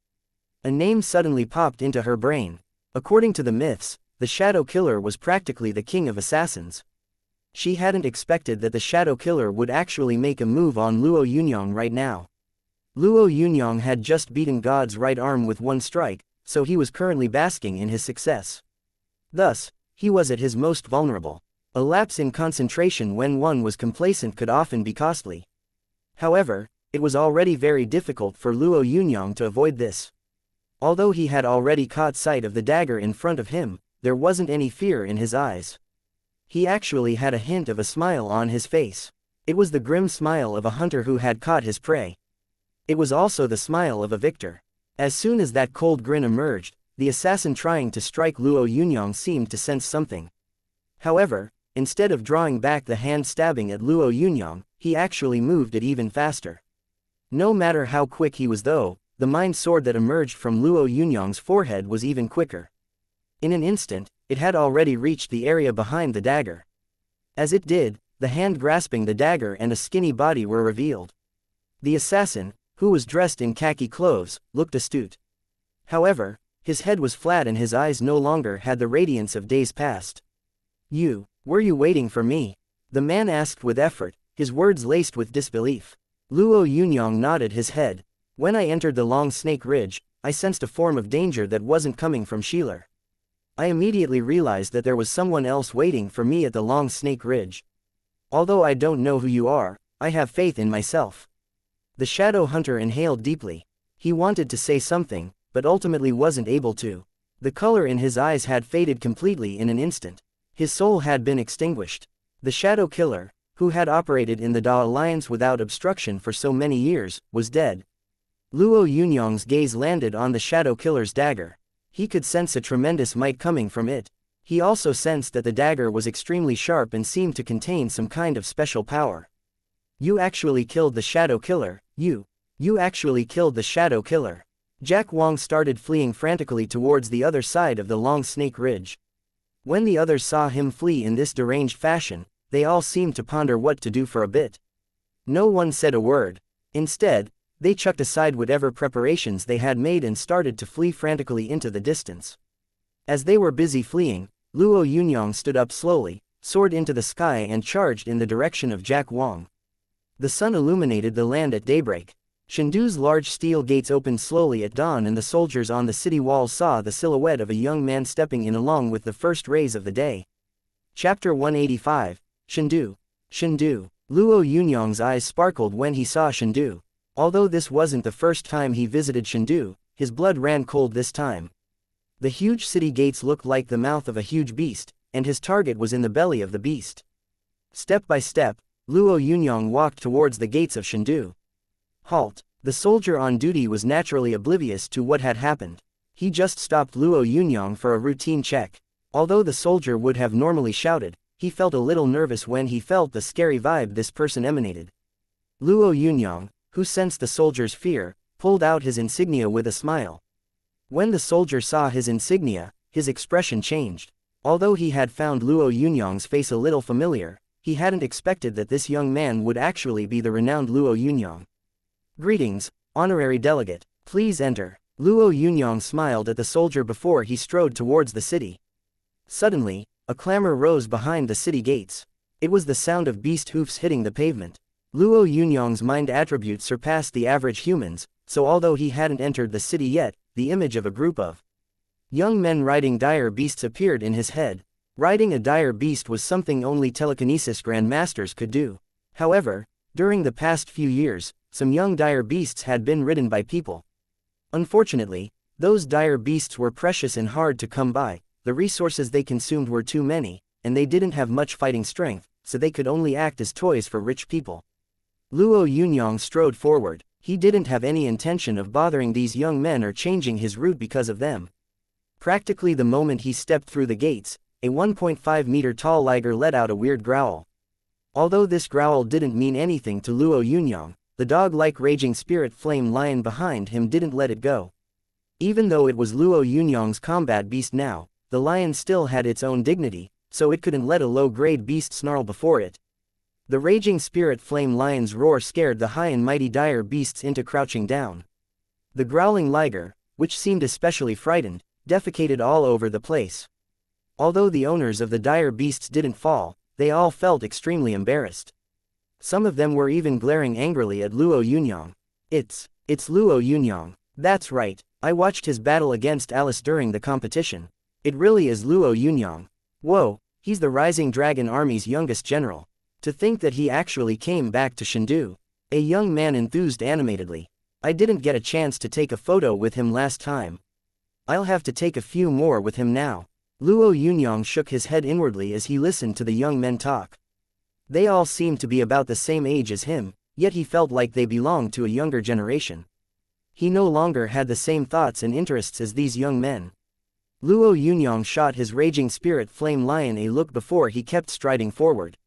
A name suddenly popped into her brain. According to the myths, the Shadow Killer was practically the king of assassins. She hadn't expected that the Shadow Killer would actually make a move on Luo Yunyang right now. Luo Yunyang had just beaten God's right arm with one strike, so he was currently basking in his success. Thus, he was at his most vulnerable. A lapse in concentration when one was complacent could often be costly. However, it was already very difficult for Luo Yunyang to avoid this. Although he had already caught sight of the dagger in front of him, there wasn't any fear in his eyes. He actually had a hint of a smile on his face. It was the grim smile of a hunter who had caught his prey. It was also the smile of a victor. As soon as that cold grin emerged, the assassin trying to strike Luo Yunyang seemed to sense something. However, instead of drawing back the hand stabbing at Luo Yunyang, he actually moved it even faster. No matter how quick he was though, the mind sword that emerged from Luo Yunyang's forehead was even quicker. In an instant, it had already reached the area behind the dagger. As it did, the hand grasping the dagger and a skinny body were revealed. The assassin, who was dressed in khaki clothes, looked astute. However, his head was flat and his eyes no longer had the radiance of days past. Were you waiting for me?" the man asked with effort, his words laced with disbelief. Luo Yunyang nodded his head. "When I entered the Long Snake Ridge, I sensed a form of danger that wasn't coming from Sheeler. I immediately realized that there was someone else waiting for me at the Long Snake Ridge. Although I don't know who you are, I have faith in myself." The shadow hunter inhaled deeply. He wanted to say something, but ultimately wasn't able to. The color in his eyes had faded completely in an instant. His soul had been extinguished. The shadow killer, who had operated in the Da Alliance without obstruction for so many years, was dead. Luo Yunyang's gaze landed on the shadow killer's dagger. He could sense a tremendous might coming from it. He also sensed that the dagger was extremely sharp and seemed to contain some kind of special power. "You actually killed the shadow killer, you actually killed the shadow killer." Jack Wong started fleeing frantically towards the other side of the Long Snake Ridge. When the others saw him flee in this deranged fashion, they all seemed to ponder what to do for a bit. No one said a word. Instead, they chucked aside whatever preparations they had made and started to flee frantically into the distance. As they were busy fleeing, Luo Yunyang stood up slowly, soared into the sky and charged in the direction of Jack Wong. The sun illuminated the land at daybreak. Chengdu's large steel gates opened slowly at dawn and the soldiers on the city walls saw the silhouette of a young man stepping in along with the first rays of the day. Chapter 185, Chengdu. Luo Yunyang's eyes sparkled when he saw Chengdu. Although this wasn't the first time he visited Chengdu, his blood ran cold this time. The huge city gates looked like the mouth of a huge beast, and his target was in the belly of the beast. Step by step, Luo Yunyang walked towards the gates of Chengdu. "Halt!" The soldier on duty was naturally oblivious to what had happened. He just stopped Luo Yunyang for a routine check. Although the soldier would have normally shouted, he felt a little nervous when he felt the scary vibe this person emanated. Luo Yunyang, who sensed the soldier's fear, pulled out his insignia with a smile. When the soldier saw his insignia, his expression changed. Although he had found Luo Yunyang's face a little familiar, he hadn't expected that this young man would actually be the renowned Luo Yunyang. "Greetings, honorary delegate. Please enter." Luo Yunyang smiled at the soldier before he strode towards the city. Suddenly, a clamor rose behind the city gates. It was the sound of beast hoofs hitting the pavement. Luo Yunyang's mind attributes surpassed the average humans, so although he hadn't entered the city yet, the image of a group of young men riding dire beasts appeared in his head. Riding a dire beast was something only telekinesis grandmasters could do. However, during the past few years, some young dire beasts had been ridden by people. Unfortunately, those dire beasts were precious and hard to come by, the resources they consumed were too many, and they didn't have much fighting strength, so they could only act as toys for rich people. Luo Yunyang strode forward. He didn't have any intention of bothering these young men or changing his route because of them. Practically the moment he stepped through the gates, a 1.5-meter tall liger let out a weird growl. Although this growl didn't mean anything to Luo Yunyang, the dog-like raging spirit flame lion behind him didn't let it go. Even though it was Luo Yunyang's combat beast now, the lion still had its own dignity, so it couldn't let a low-grade beast snarl before it. The raging spirit flame lion's roar scared the high and mighty dire beasts into crouching down. The growling liger, which seemed especially frightened, defecated all over the place. Although the owners of the dire beasts didn't fall, they all felt extremely embarrassed. Some of them were even glaring angrily at Luo Yunyang. It's Luo Yunyang. That's right, I watched his battle against Alice during the competition. It really is Luo Yunyang. Whoa, he's the Rising Dragon Army's youngest general. To think that he actually came back to Chengdu. A young man enthused animatedly. I didn't get a chance to take a photo with him last time. I'll have to take a few more with him now. Luo Yunyang shook his head inwardly as he listened to the young men talk. They all seemed to be about the same age as him, yet he felt like they belonged to a younger generation. He no longer had the same thoughts and interests as these young men. Luo Yunyang shot his raging spirit flame lion a look before he kept striding forward.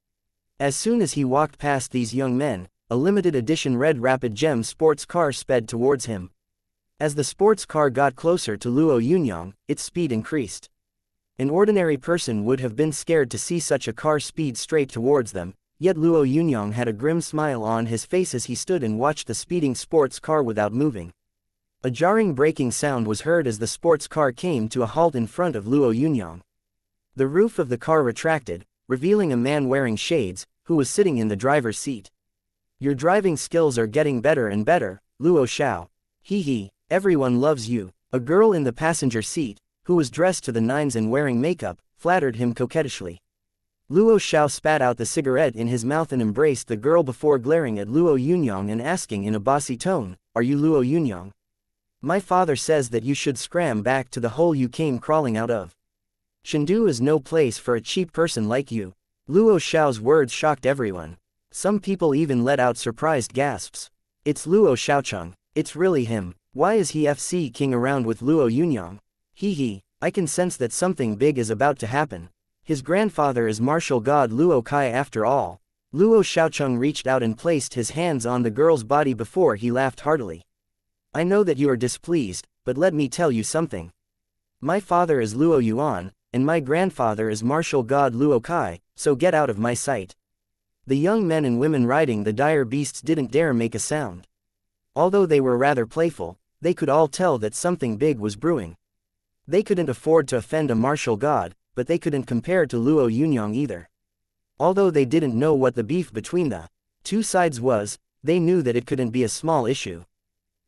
As soon as he walked past these young men, a limited edition red rapid gem sports car sped towards him. As the sports car got closer to Luo Yunyang, its speed increased. An ordinary person would have been scared to see such a car speed straight towards them, yet Luo Yunyang had a grim smile on his face as he stood and watched the speeding sports car without moving. A jarring braking sound was heard as the sports car came to a halt in front of Luo Yunyang. The roof of the car retracted, revealing a man wearing shades, who was sitting in the driver's seat. Your driving skills are getting better and better, Luo Xiao. Hee hee, everyone loves you. A girl in the passenger seat, who was dressed to the nines and wearing makeup, flattered him coquettishly. Luo Xiao spat out the cigarette in his mouth and embraced the girl before glaring at Luo Yunyang and asking in a bossy tone, "Are you Luo Yunyang? My father says that you should scram back to the hole you came crawling out of. Chengdu is no place for a cheap person like you." Luo Xiao's words shocked everyone. Some people even let out surprised gasps. It's Luo Xiaocheng, it's really him. Why is he kidding around with Luo Yunyang? Hee hee, I can sense that something big is about to happen. His grandfather is martial god Luo Kai after all. Luo Xiaocheng reached out and placed his hands on the girl's body before he laughed heartily. I know that you are displeased, but let me tell you something. My father is Luo Yuan, and my grandfather is martial god Luo Kai, so get out of my sight. The young men and women riding the dire beasts didn't dare make a sound. Although they were rather playful, they could all tell that something big was brewing. They couldn't afford to offend a martial god, but they couldn't compare to Luo Yunyang either. Although they didn't know what the beef between the two sides was, they knew that it couldn't be a small issue.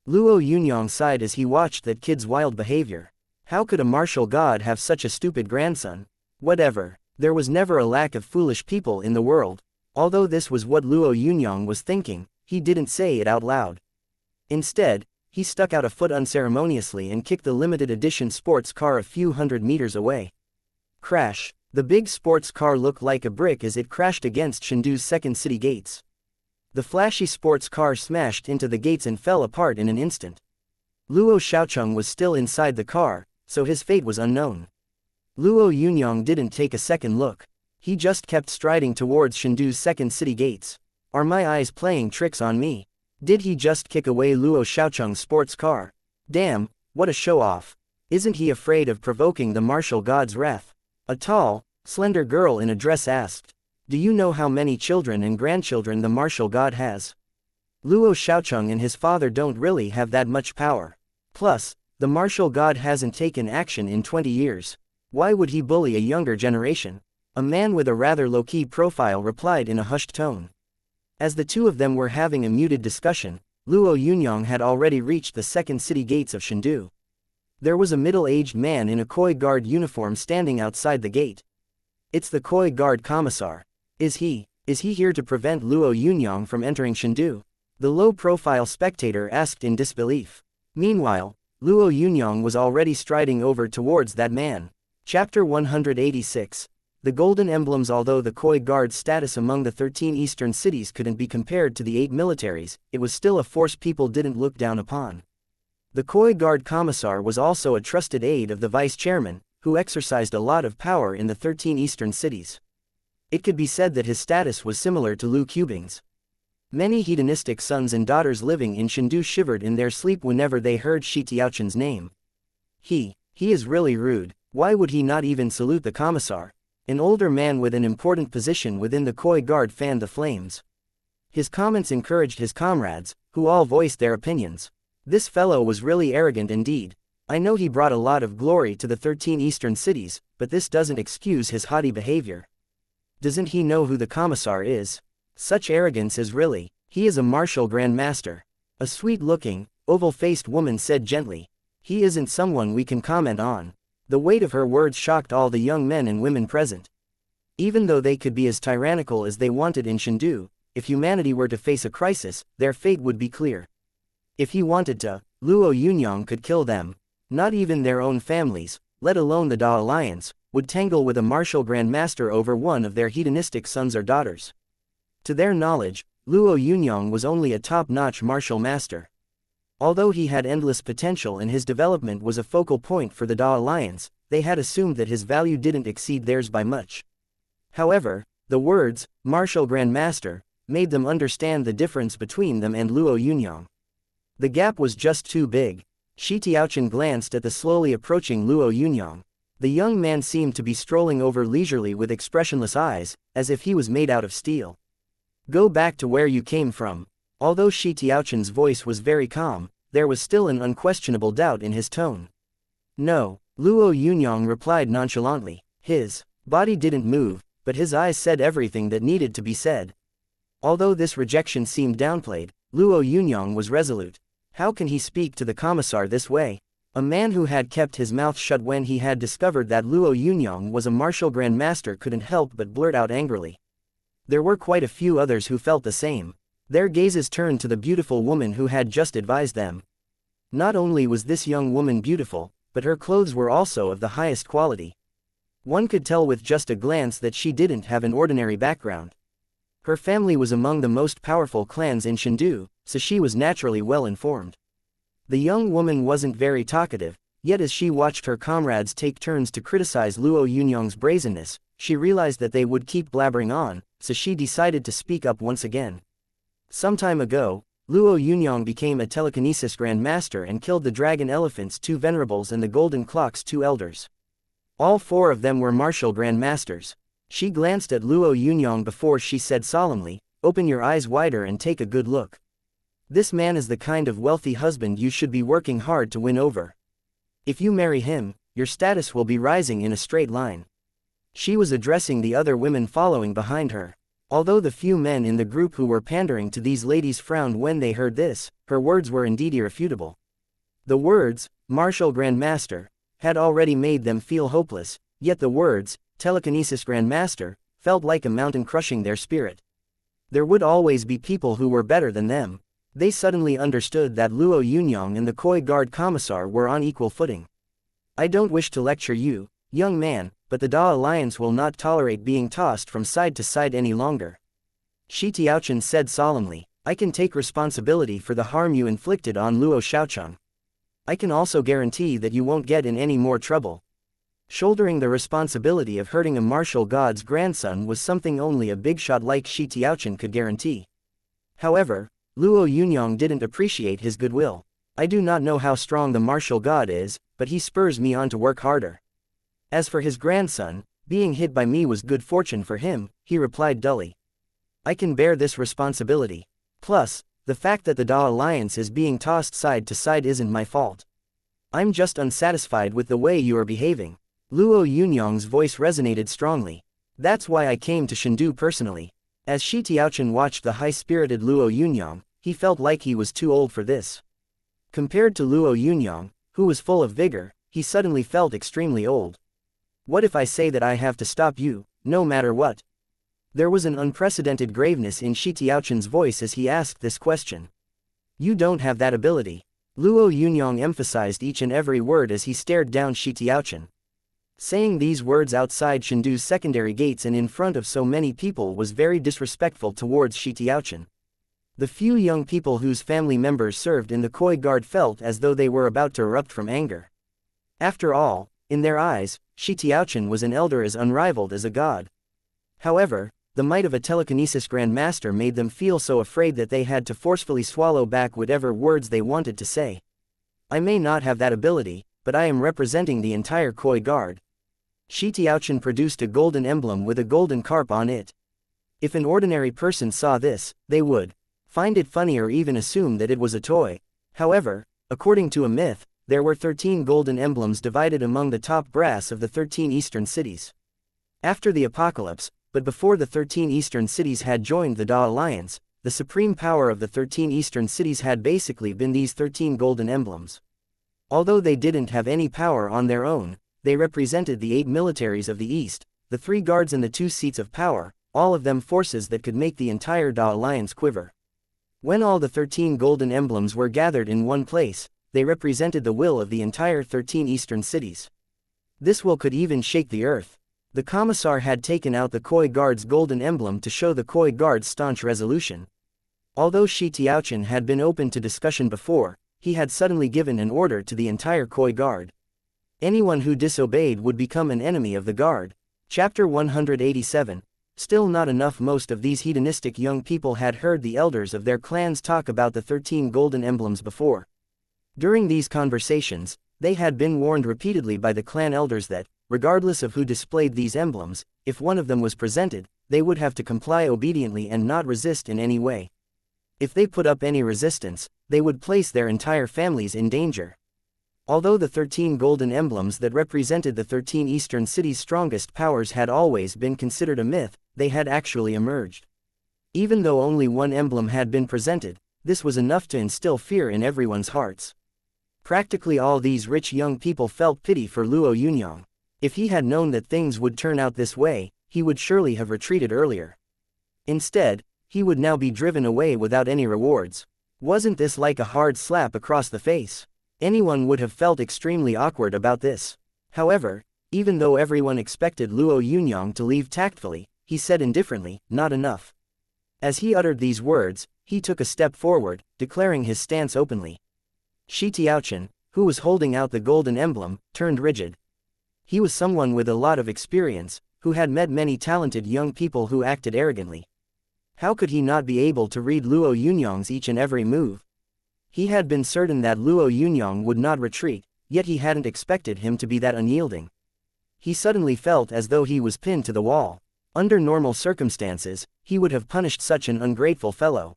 Luo Yunyang sighed as he watched that kid's wild behavior. How could a martial god have such a stupid grandson? Whatever, there was never a lack of foolish people in the world. Although this was what Luo Yunyang was thinking, he didn't say it out loud. Instead, he stuck out a foot unceremoniously and kicked the limited edition sports car a few hundred meters away. Crash! The big sports car looked like a brick as it crashed against Chengdu's second city gates. The flashy sports car smashed into the gates and fell apart in an instant. Luo Xiaocheng was still inside the car, so his fate was unknown. Luo Yunyang didn't take a second look. He just kept striding towards Chengdu's second city gates. Are my eyes playing tricks on me? Did he just kick away Luo Xiaocheng's sports car? Damn, what a show-off. Isn't he afraid of provoking the martial god's wrath? A tall, slender girl in a dress asked. Do you know how many children and grandchildren the martial god has? Luo Xiaocheng and his father don't really have that much power. Plus, the martial god hasn't taken action in 20 years. Why would he bully a younger generation? A man with a rather low-key profile replied in a hushed tone. As the two of them were having a muted discussion, Luo Yunyang had already reached the second city gates of Chengdu. There was a middle-aged man in a Koi guard uniform standing outside the gate. It's the Koi guard commissar. Is he here to prevent Luo Yunyang from entering Chengdu? The low-profile spectator asked in disbelief. Meanwhile, Luo Yunyang was already striding over towards that man. Chapter 186. The Golden Emblems. Although the Koi Guard's status among the 13 eastern cities couldn't be compared to the 8 militaries, it was still a force people didn't look down upon. The Koi Guard commissar was also a trusted aide of the vice-chairman, who exercised a lot of power in the 13 eastern cities. It could be said that his status was similar to Lu Qubing's. Many hedonistic sons and daughters living in Chengdu shivered in their sleep whenever they heard Shi Tiaochen's name. He is really rude. Why would he not even salute the commissar? An older man with an important position within the Koi Guard fanned the flames. His comments encouraged his comrades, who all voiced their opinions. This fellow was really arrogant indeed. I know he brought a lot of glory to the 13 eastern cities, but this doesn't excuse his haughty behavior. Doesn't he know who the commissar is? Such arrogance is really. He is a martial grandmaster. A sweet-looking, oval-faced woman said gently. He isn't someone we can comment on. The weight of her words shocked all the young men and women present. Even though they could be as tyrannical as they wanted in Chengdu, if humanity were to face a crisis, their fate would be clear. If he wanted to, Luo Yunyang could kill them. Not even their own families, let alone the Da Alliance, would tangle with a martial grandmaster over one of their hedonistic sons or daughters. To their knowledge, Luo Yunyang was only a top-notch martial master. Although he had endless potential and his development was a focal point for the Da Alliance, they had assumed that his value didn't exceed theirs by much. However, the words, martial grandmaster, made them understand the difference between them and Luo Yunyang. The gap was just too big. Shi Tiaochen glanced at the slowly approaching Luo Yunyang. The young man seemed to be strolling over leisurely with expressionless eyes, as if he was made out of steel. Go back to where you came from. Although Shi Tiaochen's voice was very calm, there was still an unquestionable doubt in his tone. No, Luo Yunyang replied nonchalantly. His body didn't move, but his eyes said everything that needed to be said. Although this rejection seemed downplayed, Luo Yunyang was resolute. How can he speak to the commissar this way? A man who had kept his mouth shut when he had discovered that Luo Yunyang was a martial grandmaster couldn't help but blurt out angrily. There were quite a few others who felt the same. Their gazes turned to the beautiful woman who had just advised them. Not only was this young woman beautiful, but her clothes were also of the highest quality. One could tell with just a glance that she didn't have an ordinary background. Her family was among the most powerful clans in Chengdu, so she was naturally well informed. The young woman wasn't very talkative, yet as she watched her comrades take turns to criticize Luo Yunyang's brazenness, she realized that they would keep blabbering on, so she decided to speak up once again. Some time ago, Luo Yunyang became a telekinesis grandmaster and killed the dragon elephant's 2 venerables and the golden clock's 2 elders. All 4 of them were martial grandmasters. She glanced at Luo Yunyang before she said solemnly, "Open your eyes wider and take a good look. This man is the kind of wealthy husband you should be working hard to win over. If you marry him, your status will be rising in a straight line." She was addressing the other women following behind her. Although the few men in the group who were pandering to these ladies frowned when they heard this, her words were indeed irrefutable. The words, martial grandmaster, had already made them feel hopeless, yet the words, telekinesis grandmaster, felt like a mountain crushing their spirit. There would always be people who were better than them. They suddenly understood that Luo Yunyang and the Koi Guard Commissar were on equal footing. I don't wish to lecture you, young man, but the Da Alliance will not tolerate being tossed from side to side any longer. Shi Tiaochen said solemnly, I can take responsibility for the harm you inflicted on Luo Xiaocheng. I can also guarantee that you won't get in any more trouble. Shouldering the responsibility of hurting a martial god's grandson was something only a big shot like Shi Tiaochen could guarantee. However, Luo Yunyang didn't appreciate his goodwill. I do not know how strong the martial god is, but he spurs me on to work harder. As for his grandson, being hit by me was good fortune for him, he replied dully. I can bear this responsibility. Plus, the fact that the Da Alliance is being tossed side to side isn't my fault. I'm just unsatisfied with the way you are behaving. Luo Yunyang's voice resonated strongly. That's why I came to Chengdu personally. As Shi Tiaochen watched the high-spirited Luo Yunyang, he felt like he was too old for this. Compared to Luo Yunyang, who was full of vigor, he suddenly felt extremely old. What if I say that I have to stop you, no matter what? There was an unprecedented graveness in Shi Tiaochen's voice as he asked this question. You don't have that ability. Luo Yunyang emphasized each and every word as he stared down Shi Tiaochen. Saying these words outside Chengdu's secondary gates and in front of so many people was very disrespectful towards Shi Tiaochen. The few young people whose family members served in the Koi Guard felt as though they were about to erupt from anger. After all, in their eyes, Shi Tiaochen was an elder as unrivaled as a god. However, the might of a telekinesis grandmaster made them feel so afraid that they had to forcefully swallow back whatever words they wanted to say. I may not have that ability, but I am representing the entire Koi Guard. Shi Tiaochen produced a golden emblem with a golden carp on it. If an ordinary person saw this, they would find it funny or even assume that it was a toy. However, according to a myth, there were 13 golden emblems divided among the top brass of the 13 eastern cities. After the apocalypse, but before the 13 eastern cities had joined the Da Alliance, the supreme power of the 13 eastern cities had basically been these 13 golden emblems. Although they didn't have any power on their own, they represented the 8 militaries of the East, the 3 guards and the 2 seats of power, all of them forces that could make the entire Da Alliance quiver. When all the 13 golden emblems were gathered in one place, they represented the will of the entire 13 eastern cities. This will could even shake the earth. The commissar had taken out the Koi Guard's golden emblem to show the Koi Guard's staunch resolution. Although Shi Tiaochen had been open to discussion before, he had suddenly given an order to the entire Koi Guard. Anyone who disobeyed would become an enemy of the Guard. Chapter 187. Still not enough. Most of these hedonistic young people had heard the elders of their clans talk about the 13 golden emblems before. During these conversations, they had been warned repeatedly by the clan elders that, regardless of who displayed these emblems, if one of them was presented, they would have to comply obediently and not resist in any way. If they put up any resistance, they would place their entire families in danger. Although the 13 golden emblems that represented the 13 eastern cities' strongest powers had always been considered a myth, they had actually emerged. Even though only one emblem had been presented, this was enough to instill fear in everyone's hearts. Practically all these rich young people felt pity for Luo Yunyang. If he had known that things would turn out this way, he would surely have retreated earlier. Instead, he would now be driven away without any rewards. Wasn't this like a hard slap across the face? Anyone would have felt extremely awkward about this. However, even though everyone expected Luo Yunyang to leave tactfully, he said indifferently, "Not enough." As he uttered these words, he took a step forward, declaring his stance openly. Shi Tiaochen, who was holding out the golden emblem, turned rigid. He was someone with a lot of experience, who had met many talented young people who acted arrogantly. How could he not be able to read Luo Yunyang's each and every move? He had been certain that Luo Yunyang would not retreat, yet he hadn't expected him to be that unyielding. He suddenly felt as though he was pinned to the wall. Under normal circumstances, he would have punished such an ungrateful fellow.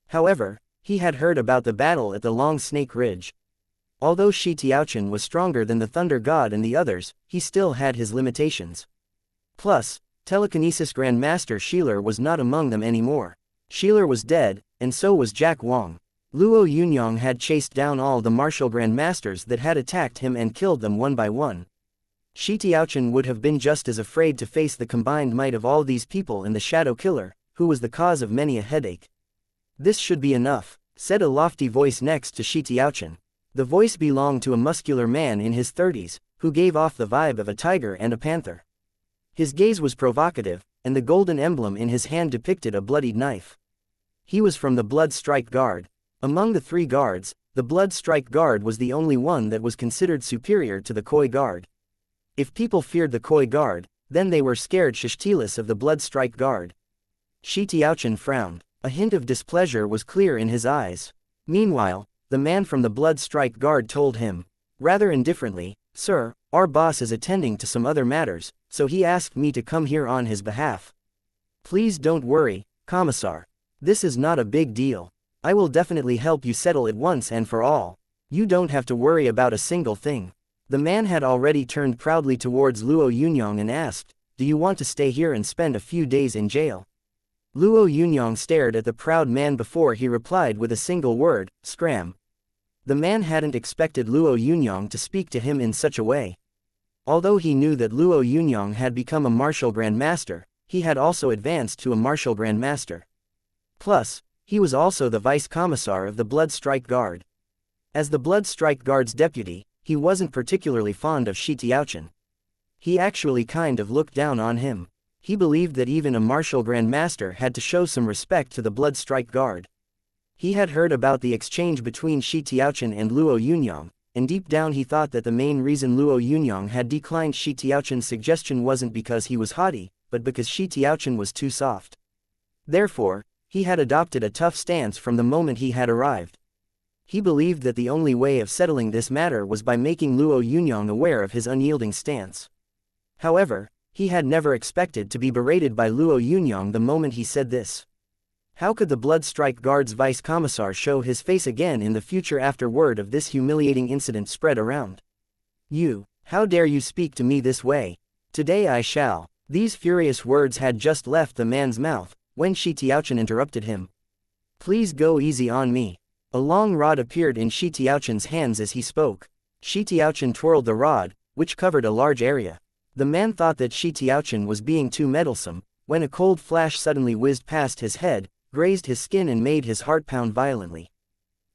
However, he had heard about the battle at the Long Snake Ridge. Although Shi Tiaochen was stronger than the Thunder God and the others, he still had his limitations. Plus, Telekinesis Grandmaster Sheeler was not among them anymore. Sheeler was dead, and so was Jack Wang. Luo Yunyang had chased down all the martial grandmasters that had attacked him and killed them one by one. Shi Tiaochen would have been just as afraid to face the combined might of all these people and the Shadow Killer, who was the cause of many a headache. "This should be enough," said a lofty voice next to Shi Tiaochen. The voice belonged to a muscular man in his 30s, who gave off the vibe of a tiger and a panther. His gaze was provocative, and the golden emblem in his hand depicted a bloodied knife. He was from the Blood Strike Guard. Among the 3 guards, the Blood Strike Guard was the only one that was considered superior to the Koi Guard. If people feared the Koi Guard, then they were scared shishtilis of the Blood Strike Guard. Shi Tiaochen frowned. A hint of displeasure was clear in his eyes. Meanwhile, the man from the Blood Strike Guard told him, rather indifferently, "Sir, our boss is attending to some other matters, so he asked me to come here on his behalf." "Please don't worry, Commissar. This is not a big deal. I will definitely help you settle it once and for all. You don't have to worry about a single thing." The man had already turned proudly towards Luo Yunyang and asked, "Do you want to stay here and spend a few days in jail?" Luo Yunyang stared at the proud man before he replied with a single word, "Scram." The man hadn't expected Luo Yunyang to speak to him in such a way. Although he knew that Luo Yunyang had become a martial grandmaster, he had also advanced to a martial grandmaster. Plus, he was also the vice commissar of the Blood Strike Guard. As the Blood Strike Guard's deputy, he wasn't particularly fond of Shi Tiaochen. He actually kind of looked down on him. He believed that even a martial grandmaster had to show some respect to the Blood Strike Guard. He had heard about the exchange between Shi Tiaochen and Luo Yunyang, and deep down he thought that the main reason Luo Yunyang had declined Shi Tiaochen's suggestion wasn't because he was haughty, but because Shi Tiaochen was too soft. Therefore, he had adopted a tough stance from the moment he had arrived. He believed that the only way of settling this matter was by making Luo Yunyang aware of his unyielding stance. However, he had never expected to be berated by Luo Yunyang the moment he said this. How could the Blood Strike Guard's vice commissar show his face again in the future after word of this humiliating incident spread around? "You, how dare you speak to me this way? Today I shall." These furious words had just left the man's mouth, when Shi Tiaochen interrupted him. "Please go easy on me." A long rod appeared in Shi Tiaochen's hands as he spoke. Shi Tiaochen twirled the rod, which covered a large area. The man thought that Shi Tiaochen was being too meddlesome, when a cold flash suddenly whizzed past his head, grazed his skin and made his heart pound violently.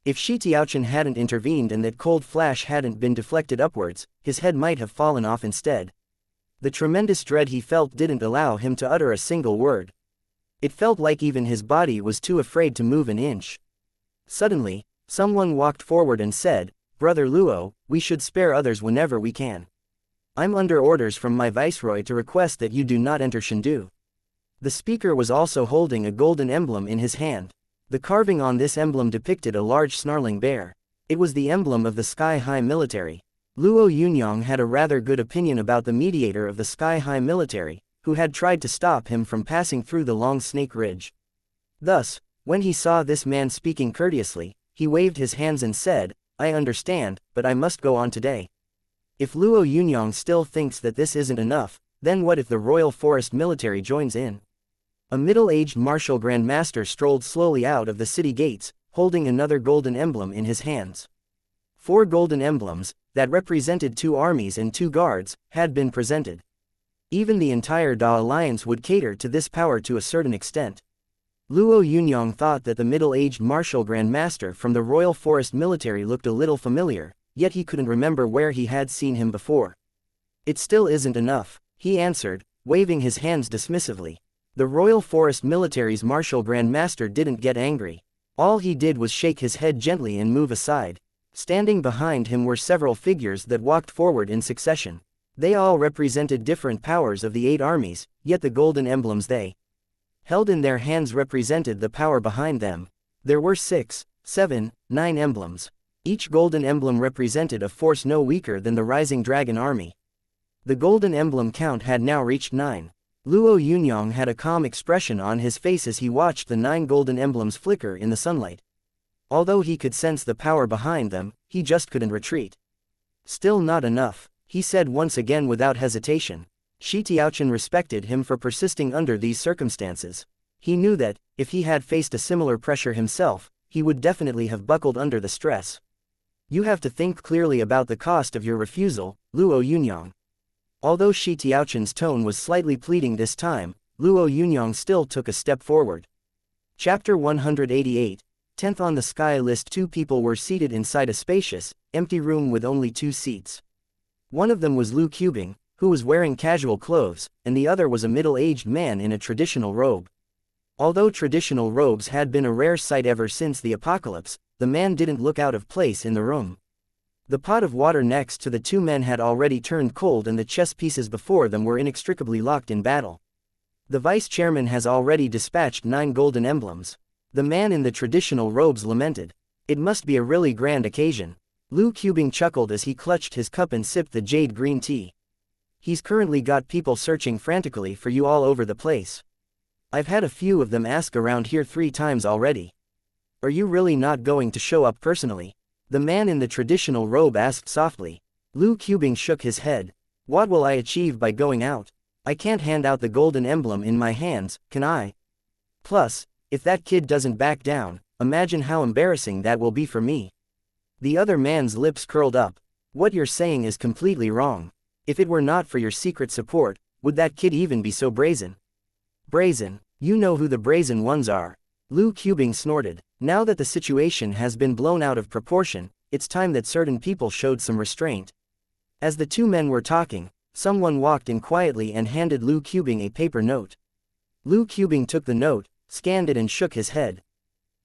If Shi Tiaochen hadn't intervened and that cold flash hadn't been deflected upwards, his head might have fallen off instead. The tremendous dread he felt didn't allow him to utter a single word. It felt like even his body was too afraid to move an inch. Suddenly, someone walked forward and said, "Brother Luo, we should spare others whenever we can. I'm under orders from my viceroy to request that you do not enter Shendu." The speaker was also holding a golden emblem in his hand. The carving on this emblem depicted a large snarling bear. It was the emblem of the Sky High Military. Luo Yunyang had a rather good opinion about the mediator of the Sky High Military, who had tried to stop him from passing through the long snake ridge. Thus, when he saw this man speaking courteously, he waved his hands and said, "I understand, but I must go on today." If Luo Yunyang still thinks that this isn't enough, then what if the Royal Forest Military joins in? A middle-aged martial Grand Master strolled slowly out of the city gates, holding another golden emblem in his hands. 4 golden emblems, that represented 2 armies and 2 guards, had been presented. Even the entire Da Alliance would cater to this power to a certain extent. Luo Yunyang thought that the middle-aged martial Grand Master from the Royal Forest Military looked a little familiar, yet he couldn't remember where he had seen him before. "It still isn't enough," he answered, waving his hands dismissively. The Royal Forest Military's martial Grand Master didn't get angry. All he did was shake his head gently and move aside. Standing behind him were several figures that walked forward in succession. They all represented different powers of the 8 armies, yet the golden emblems they held in their hands represented the power behind them. There were 6, 7, 9 emblems. Each golden emblem represented a force no weaker than the Rising Dragon Army. The golden emblem count had now reached 9. Luo Yunyang had a calm expression on his face as he watched the 9 golden emblems flicker in the sunlight. Although he could sense the power behind them, he just couldn't retreat. "Still not enough," he said once again without hesitation. Shi Tiaochen respected him for persisting under these circumstances. He knew that, if he had faced a similar pressure himself, he would definitely have buckled under the stress. "You have to think clearly about the cost of your refusal, Luo Yunyang." Although Shi Tiaochen's tone was slightly pleading this time, Luo Yunyang still took a step forward. Chapter 188, 10th on the sky list. 2 people were seated inside a spacious, empty room with only 2 seats. One of them was Lu Qubing, who was wearing casual clothes, and the other was a middle-aged man in a traditional robe. Although traditional robes had been a rare sight ever since the apocalypse, the man didn't look out of place in the room. The pot of water next to the 2 men had already turned cold and the chess pieces before them were inextricably locked in battle. "The vice-chairman has already dispatched 9 golden emblems," the man in the traditional robes lamented. "It must be a really grand occasion." Lu Qubing chuckled as he clutched his cup and sipped the jade green tea. "He's currently got people searching frantically for you all over the place. I've had a few of them ask around here 3 times already. Are you really not going to show up personally?" the man in the traditional robe asked softly. Lu Qubing shook his head. "What will I achieve by going out? I can't hand out the golden emblem in my hands, can I? Plus, if that kid doesn't back down, imagine how embarrassing that will be for me." The other man's lips curled up. "What you're saying is completely wrong. If it were not for your secret support, would that kid even be so brazen?" "Brazen? You know who the brazen ones are." Lu Qubing snorted. Now that the situation has been blown out of proportion, it's time that certain people showed some restraint. As the 2 men were talking, someone walked in quietly and handed Lu Qubing a paper note. Lu Qubing took the note, scanned it and shook his head.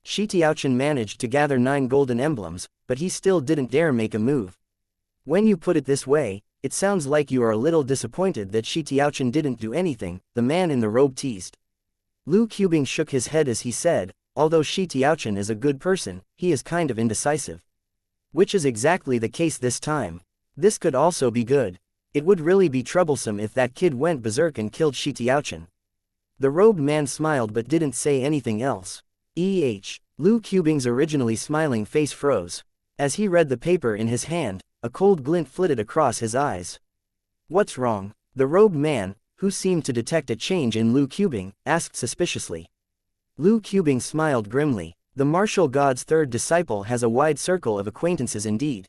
Shi Tiaochen managed to gather 9 golden emblems, but he still didn't dare make a move. "When you put it this way, it sounds like you are a little disappointed that Shi Tiaochen didn't do anything," the man in the robe teased. Lu Qubing shook his head as he said, "Although Shi Tiaochen is a good person, he is kind of indecisive." Which is exactly the case this time. This could also be good. It would really be troublesome if that kid went berserk and killed Shi Tiaochen. The robed man smiled but didn't say anything else. Lu Qubing's originally smiling face froze. As he read the paper in his hand, a cold glint flitted across his eyes. "What's wrong?" the robed man, who seemed to detect a change in Lu Qubing, asked suspiciously. Lu Qubing smiled grimly. The martial god's 3rd disciple has a wide circle of acquaintances indeed.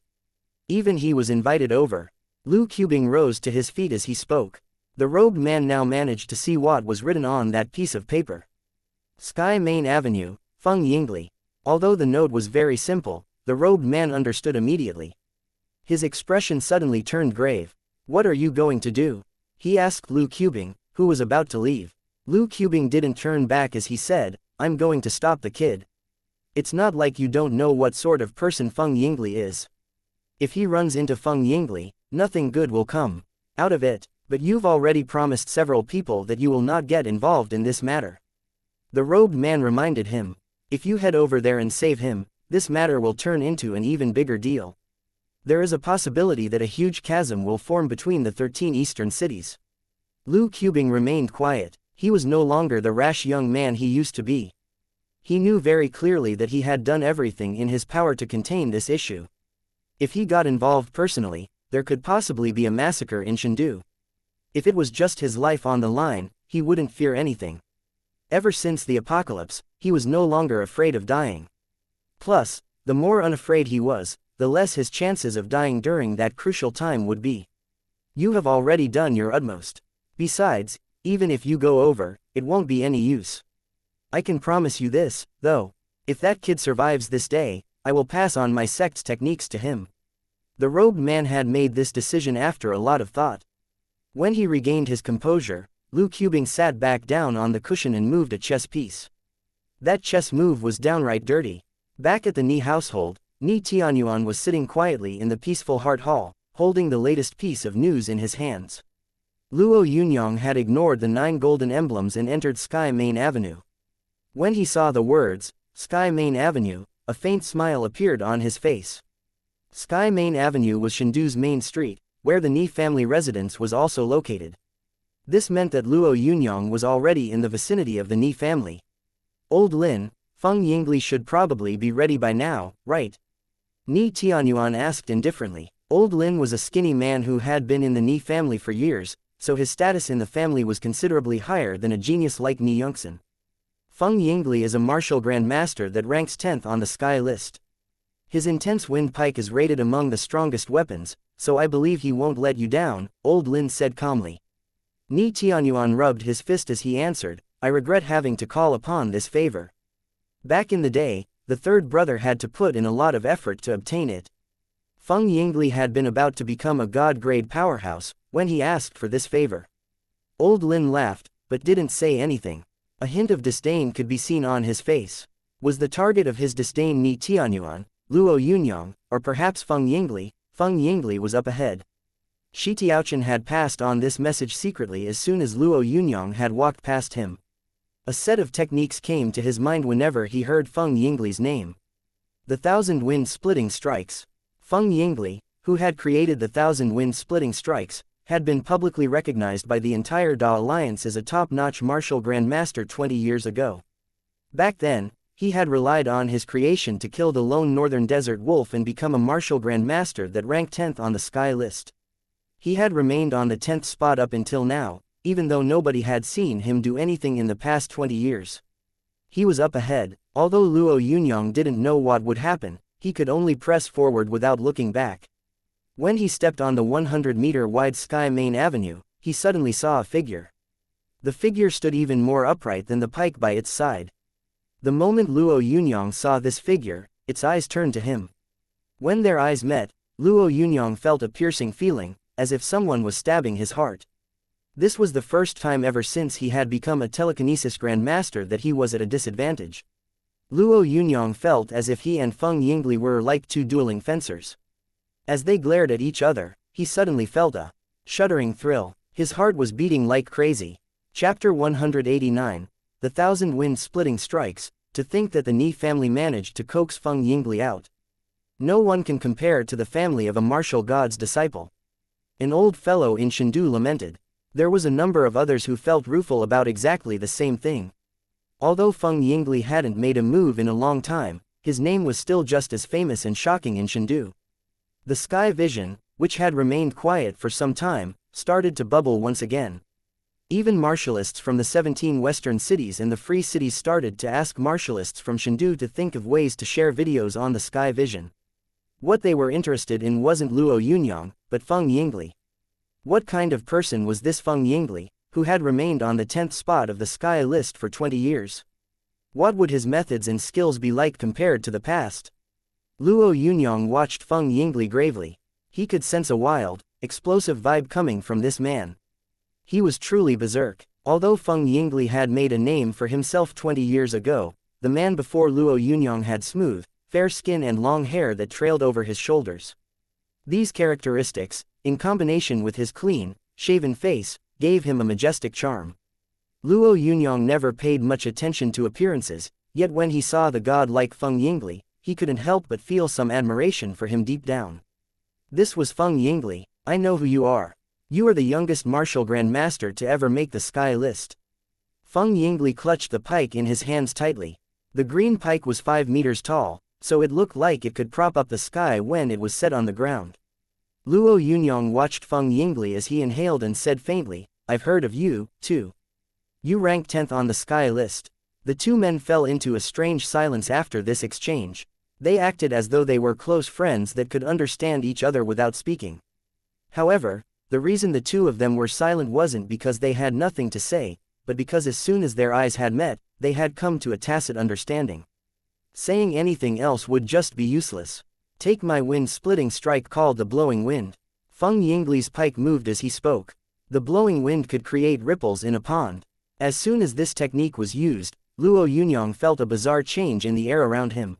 Even he was invited over. Lu Qubing rose to his feet as he spoke. The robed man now managed to see what was written on that piece of paper. Sky Main Avenue, Feng Yingli. Although the note was very simple, the robed man understood immediately. His expression suddenly turned grave. "What are you going to do?" he asked Lu Qubing, who was about to leave. Lu Qubing didn't turn back as he said, I'm going to stop the kid. It's not like you don't know what sort of person Feng Yingli is. If he runs into Feng Yingli, nothing good will come out of it, but you've already promised several people that you will not get involved in this matter. The robed man reminded him, if you head over there and save him, this matter will turn into an even bigger deal. There is a possibility that a huge chasm will form between the 13 eastern cities. Lu Qubing remained quiet. He was no longer the rash young man he used to be. He knew very clearly that he had done everything in his power to contain this issue. If he got involved personally, there could possibly be a massacre in Chengdu. If it was just his life on the line, he wouldn't fear anything. Ever since the apocalypse, he was no longer afraid of dying. Plus, the more unafraid he was, the less his chances of dying during that crucial time would be. You have already done your utmost. Besides, even if you go over, it won't be any use. I can promise you this, though. If that kid survives this day, I will pass on my sect's techniques to him. The robed man had made this decision after a lot of thought. When he regained his composure, Lu Qubing sat back down on the cushion and moved a chess piece. That chess move was downright dirty. Back at the Ni household, Ni Tianyuan was sitting quietly in the peaceful Heart Hall, holding the latest piece of news in his hands. Luo Yunyang had ignored the 9 golden emblems and entered Sky Main Avenue. When he saw the words, Sky Main Avenue, a faint smile appeared on his face. Sky Main Avenue was Chengdu's main street, where the Ni family residence was also located. This meant that Luo Yunyang was already in the vicinity of the Ni family. Old Lin, Feng Yingli should probably be ready by now, right? Ni Tianyuan asked indifferently. Old Lin was a skinny man who had been in the Ni family for years, so his status in the family was considerably higher than a genius like Ni Yongxin. Feng Yingli is a martial grandmaster that ranks 10th on the Sky list. His intense wind pike is rated among the strongest weapons, so I believe he won't let you down, Old Lin said calmly. Ni Tianyuan rubbed his fist as he answered, I regret having to call upon this favor. Back in the day, the third brother had to put in a lot of effort to obtain it. Feng Yingli had been about to become a god-grade powerhouse when he asked for this favor. Old Lin laughed, but didn't say anything. A hint of disdain could be seen on his face. Was the target of his disdain Ni Tianyuan, Luo Yunyang, or perhaps Feng Yingli? Feng Yingli was up ahead. Shi Tiaochen had passed on this message secretly as soon as Luo Yunyang had walked past him. A set of techniques came to his mind whenever he heard Feng Yingli's name. The 1,000 wind-splitting strikes. Feng Yingli, who had created the 1,000 wind-splitting strikes, had been publicly recognized by the entire Da Alliance as a top-notch martial grandmaster 20 years ago. Back then, he had relied on his creation to kill the lone northern desert wolf and become a martial grandmaster that ranked 10th on the Sky list. He had remained on the 10th spot up until now, even though nobody had seen him do anything in the past 20 years. He was up ahead. Although Luo Yunyang didn't know what would happen, he could only press forward without looking back. When he stepped on the 100-meter-wide Sky Main Avenue, he suddenly saw a figure. The figure stood even more upright than the pike by its side. The moment Luo Yunyang saw this figure, its eyes turned to him. When their eyes met, Luo Yunyang felt a piercing feeling, as if someone was stabbing his heart. This was the first time ever since he had become a telekinesis grandmaster that he was at a disadvantage. Luo Yunyang felt as if he and Feng Yingli were like two dueling fencers. As they glared at each other, he suddenly felt a shuddering thrill. His heart was beating like crazy. Chapter 189, The 1,000 Wind-Splitting Strikes. To think that the Ni family managed to coax Feng Yingli out. No one can compare to the family of a martial god's disciple. An old fellow in Chengdu lamented. There was a number of others who felt rueful about exactly the same thing. Although Feng Yingli hadn't made a move in a long time, his name was still just as famous and shocking in Chengdu. The Sky Vision, which had remained quiet for some time, started to bubble once again. Even martialists from the 17 western cities and the free cities started to ask martialists from Chengdu to think of ways to share videos on the Sky Vision. What they were interested in wasn't Luo Yunyang, but Feng Yingli. What kind of person was this Feng Yingli, who had remained on the 10th spot of the Sky list for 20 years? What would his methods and skills be like compared to the past? Luo Yunyang watched Feng Yingli gravely. He could sense a wild, explosive vibe coming from this man. He was truly berserk. Although Feng Yingli had made a name for himself 20 years ago, the man before Luo Yunyang had smooth, fair skin and long hair that trailed over his shoulders. These characteristics, in combination with his clean, shaven face, gave him a majestic charm. Luo Yunyang never paid much attention to appearances, yet when he saw the god like Feng Yingli, he couldn't help but feel some admiration for him deep down. This was Feng Yingli. I know who you are. You are the youngest martial grandmaster to ever make the sky list. Feng Yingli clutched the pike in his hands tightly. The green pike was 5 meters tall, so it looked like it could prop up the sky when it was set on the ground. Luo Yunyang watched Feng Yingli as he inhaled and said faintly, I've heard of you, too. You rank 10th on the sky list. The two men fell into a strange silence after this exchange. They acted as though they were close friends that could understand each other without speaking. However, the reason the two of them were silent wasn't because they had nothing to say, but because as soon as their eyes had met, they had come to a tacit understanding. Saying anything else would just be useless. Take my wind-splitting strike called the blowing wind. Feng Yingli's pike moved as he spoke. The blowing wind could create ripples in a pond. As soon as this technique was used, Luo Yunyang felt a bizarre change in the air around him.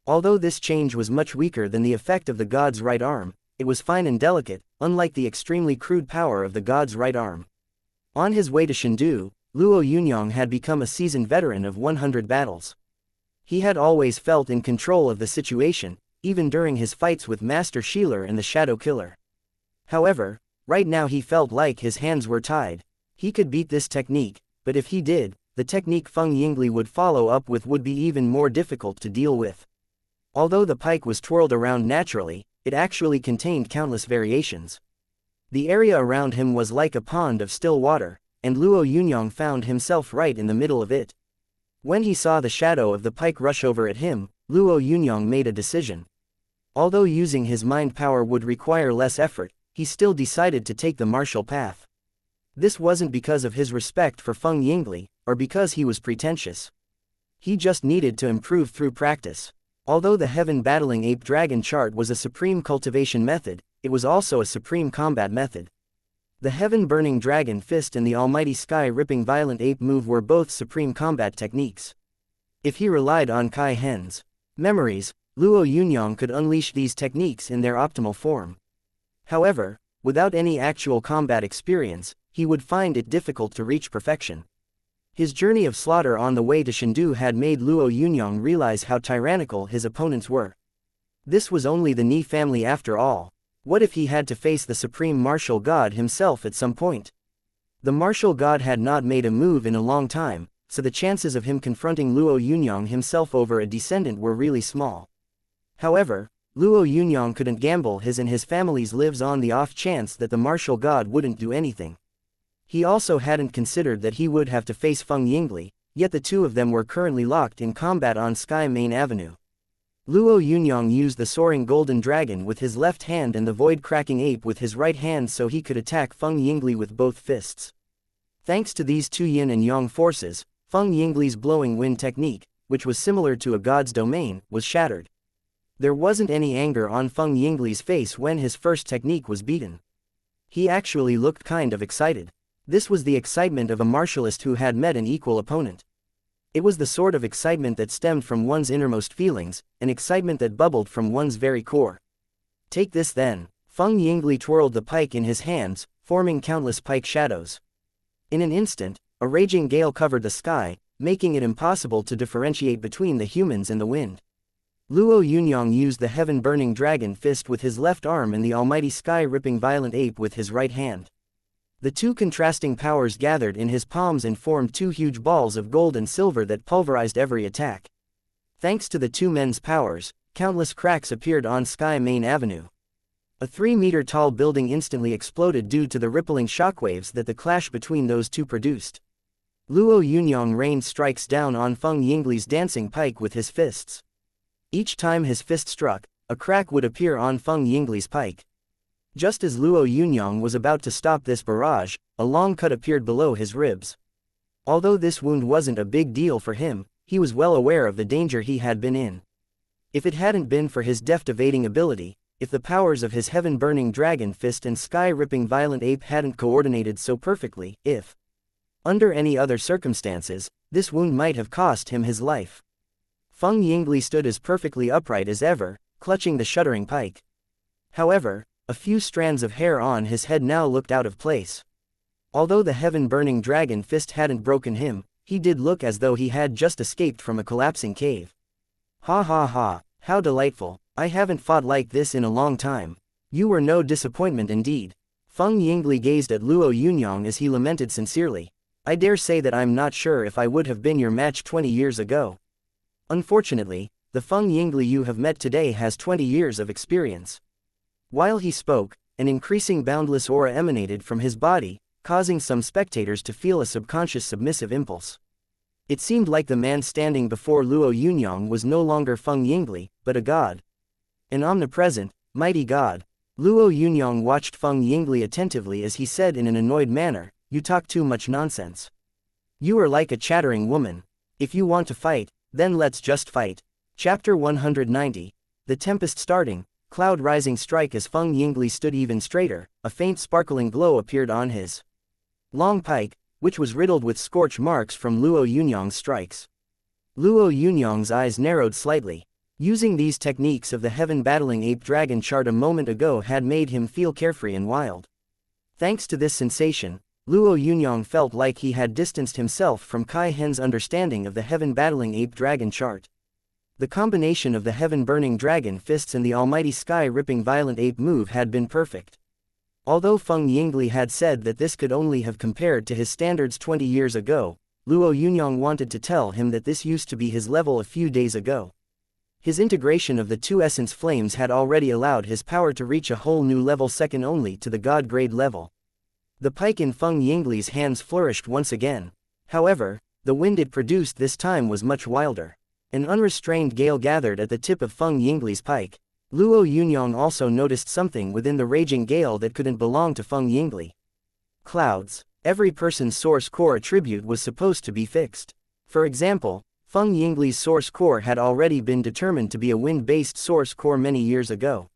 Although this change was much weaker than the effect of the god's right arm, it was fine and delicate, unlike the extremely crude power of the god's right arm. On his way to Shendu, Luo Yunyang had become a seasoned veteran of 100 battles. He had always felt in control of the situation, even during his fights with Master Shealer and the Shadow Killer. However, right now he felt like his hands were tied. He could beat this technique, but if he did, the technique Feng Yingli would follow up with would be even more difficult to deal with. Although the pike was twirled around naturally, it actually contained countless variations. The area around him was like a pond of still water, and Luo Yunyang found himself right in the middle of it. When he saw the shadow of the pike rush over at him, Luo Yunyang made a decision. Although using his mind power would require less effort, he still decided to take the martial path. This wasn't because of his respect for Feng Yingli, or because he was pretentious. He just needed to improve through practice. Although the Heaven Battling Ape Dragon chart was a supreme cultivation method, it was also a supreme combat method. The Heaven Burning Dragon Fist and the Almighty Sky Ripping Violent Ape move were both supreme combat techniques. If he relied on Kai Hen's memories, Luo Yunyang could unleash these techniques in their optimal form. However, without any actual combat experience, he would find it difficult to reach perfection. His journey of slaughter on the way to Shendu had made Luo Yunyang realize how tyrannical his opponents were. This was only the Ni family after all. What if he had to face the supreme martial god himself at some point? The martial god had not made a move in a long time, so the chances of him confronting Luo Yunyang himself over a descendant were really small. However, Luo Yunyang couldn't gamble his and his family's lives on the off chance that the martial god wouldn't do anything. He also hadn't considered that he would have to face Feng Yingli, yet the two of them were currently locked in combat on Sky Main Avenue. Luo Yunyang used the Soaring Golden Dragon with his left hand and the Void-Cracking Ape with his right hand so he could attack Feng Yingli with both fists. Thanks to these two yin and yang forces, Feng Yingli's blowing wind technique, which was similar to a god's domain, was shattered. There wasn't any anger on Feng Yingli's face when his first technique was beaten. He actually looked kind of excited. This was the excitement of a martialist who had met an equal opponent. It was the sort of excitement that stemmed from one's innermost feelings, an excitement that bubbled from one's very core. Take this then. Feng Yingli twirled the pike in his hands, forming countless pike shadows. In an instant, a raging gale covered the sky, making it impossible to differentiate between the humans and the wind. Luo Yunyang used the Heaven-Burning Dragon Fist with his left arm and the Almighty Sky-Ripping Violent Ape with his right hand. The two contrasting powers gathered in his palms and formed two huge balls of gold and silver that pulverized every attack. Thanks to the two men's powers, countless cracks appeared on Sky Main Avenue. A 3-meter-tall building instantly exploded due to the rippling shockwaves that the clash between those two produced. Luo Yunyang rained strikes down on Feng Yingli's dancing pike with his fists. Each time his fist struck, a crack would appear on Feng Yingli's pike. Just as Luo Yunyang was about to stop this barrage, a long cut appeared below his ribs. Although this wound wasn't a big deal for him, he was well aware of the danger he had been in. If it hadn't been for his deft evading ability, if the powers of his heaven-burning dragon fist and sky-ripping violent ape hadn't coordinated so perfectly, if, under any other circumstances, this wound might have cost him his life. Feng Yingli stood as perfectly upright as ever, clutching the shuddering pike. However, a few strands of hair on his head now looked out of place. Although the heaven-burning dragon fist hadn't broken him, he did look as though he had just escaped from a collapsing cave. Ha ha ha, how delightful, I haven't fought like this in a long time. You were no disappointment indeed. Feng Yingli gazed at Luo Yunyang as he lamented sincerely. I dare say that I'm not sure if I would have been your match 20 years ago. Unfortunately, the Feng Yingli you have met today has 20 years of experience. While he spoke, an increasing boundless aura emanated from his body, causing some spectators to feel a subconscious submissive impulse. It seemed like the man standing before Luo Yunyang was no longer Feng Yingli, but a god. An omnipresent, mighty god. Luo Yunyang watched Feng Yingli attentively as he said in an annoyed manner, "You talk too much nonsense. You are like a chattering woman. If you want to fight, then let's just fight." Chapter 190. The Tempest Starting. Cloud rising strike. As Feng Yingli stood even straighter, a faint sparkling glow appeared on his long pike, which was riddled with scorch marks from Luo Yunyang's strikes. Luo Yunyang's eyes narrowed slightly. Using these techniques of the heaven-battling ape dragon chart a moment ago had made him feel carefree and wild. Thanks to this sensation, Luo Yunyang felt like he had distanced himself from Kai Hen's understanding of the heaven-battling ape dragon chart. The combination of the heaven-burning dragon fists and the almighty sky-ripping violent ape move had been perfect. Although Feng Yingli had said that this could only have compared to his standards 20 years ago, Luo Yunyang wanted to tell him that this used to be his level a few days ago. His integration of the two essence flames had already allowed his power to reach a whole new level second only to the god-grade level. The pike in Feng Yingli's hands flourished once again. However, the wind it produced this time was much wilder. An unrestrained gale gathered at the tip of Feng Yingli's pike. Luo Yunyang also noticed something within the raging gale that couldn't belong to Feng Yingli. Clouds. Every person's source core attribute was supposed to be fixed. For example, Feng Yingli's source core had already been determined to be a wind-based source core many years ago.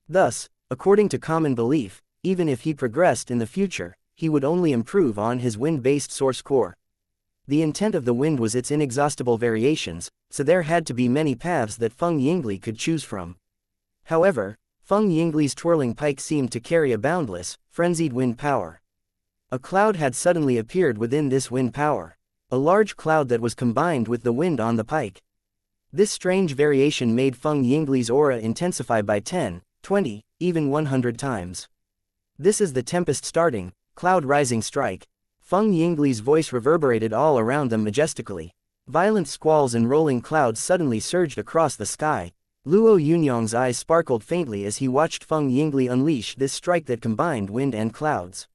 Thus, according to common belief, even if he progressed in the future, he would only improve on his wind-based source core. The intent of the wind was its inexhaustible variations, so there had to be many paths that Feng Yingli could choose from. However, Feng Yingli's twirling pike seemed to carry a boundless, frenzied wind power. A cloud had suddenly appeared within this wind power. A large cloud that was combined with the wind on the pike. This strange variation made Feng Yingli's aura intensify by 10, 20, even 100 times. This is the tempest starting, cloud rising strike. Feng Yingli's voice reverberated all around them majestically. Violent squalls and rolling clouds suddenly surged across the sky. Luo Yunyang's eyes sparkled faintly as he watched Feng Yingli unleash this strike that combined wind and clouds.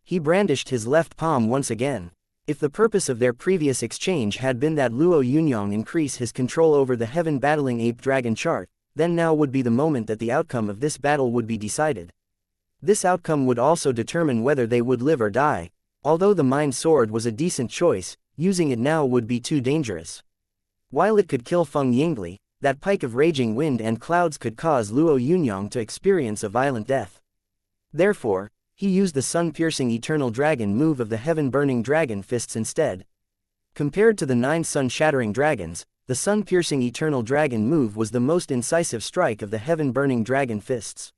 He brandished his left palm once again. If the purpose of their previous exchange had been that Luo Yunyang increase his control over the heaven-battling ape-dragon chart, then now would be the moment that the outcome of this battle would be decided. This outcome would also determine whether they would live or die. Although the mind sword was a decent choice, using it now would be too dangerous. While it could kill Feng Yingli, that pike of raging wind and clouds could cause Luo Yunyang to experience a violent death. Therefore, he used the sun-piercing eternal dragon move of the heaven-burning dragon fists instead. Compared to the 9 sun-shattering dragons, the sun-piercing eternal dragon move was the most incisive strike of the heaven-burning dragon fists.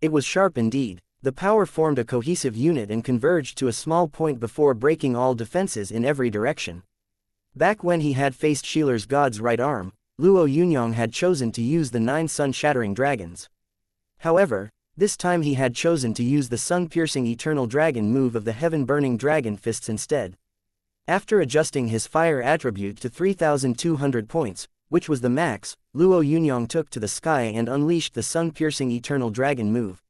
It was sharp indeed. The power formed a cohesive unit and converged to a small point before breaking all defenses in every direction. Back when he had faced Sheeler's god's right arm, Luo Yunyang had chosen to use the 9 sun-shattering dragons. However, this time he had chosen to use the sun-piercing eternal dragon move of the heaven-burning dragon fists instead. After adjusting his fire attribute to 3,200 points, which was the max, Luo Yunyang took to the sky and unleashed the sun-piercing eternal dragon move.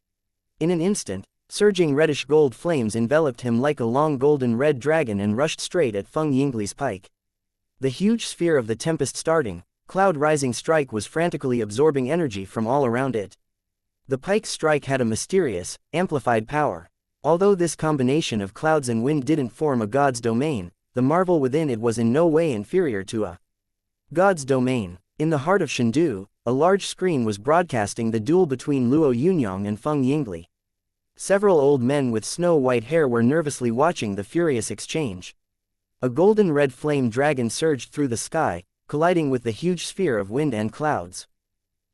In an instant, surging reddish-gold flames enveloped him like a long golden-red dragon and rushed straight at Feng Yingli's pike. The huge sphere of the tempest starting, cloud-rising strike was frantically absorbing energy from all around it. The pike's strike had a mysterious, amplified power. Although this combination of clouds and wind didn't form a god's domain, the marvel within it was in no way inferior to a god's domain. In the heart of Shendu, a large screen was broadcasting the duel between Luo Yunyang and Feng Yingli. Several old men with snow-white hair were nervously watching the furious exchange. A golden-red flame dragon surged through the sky, colliding with the huge sphere of wind and clouds.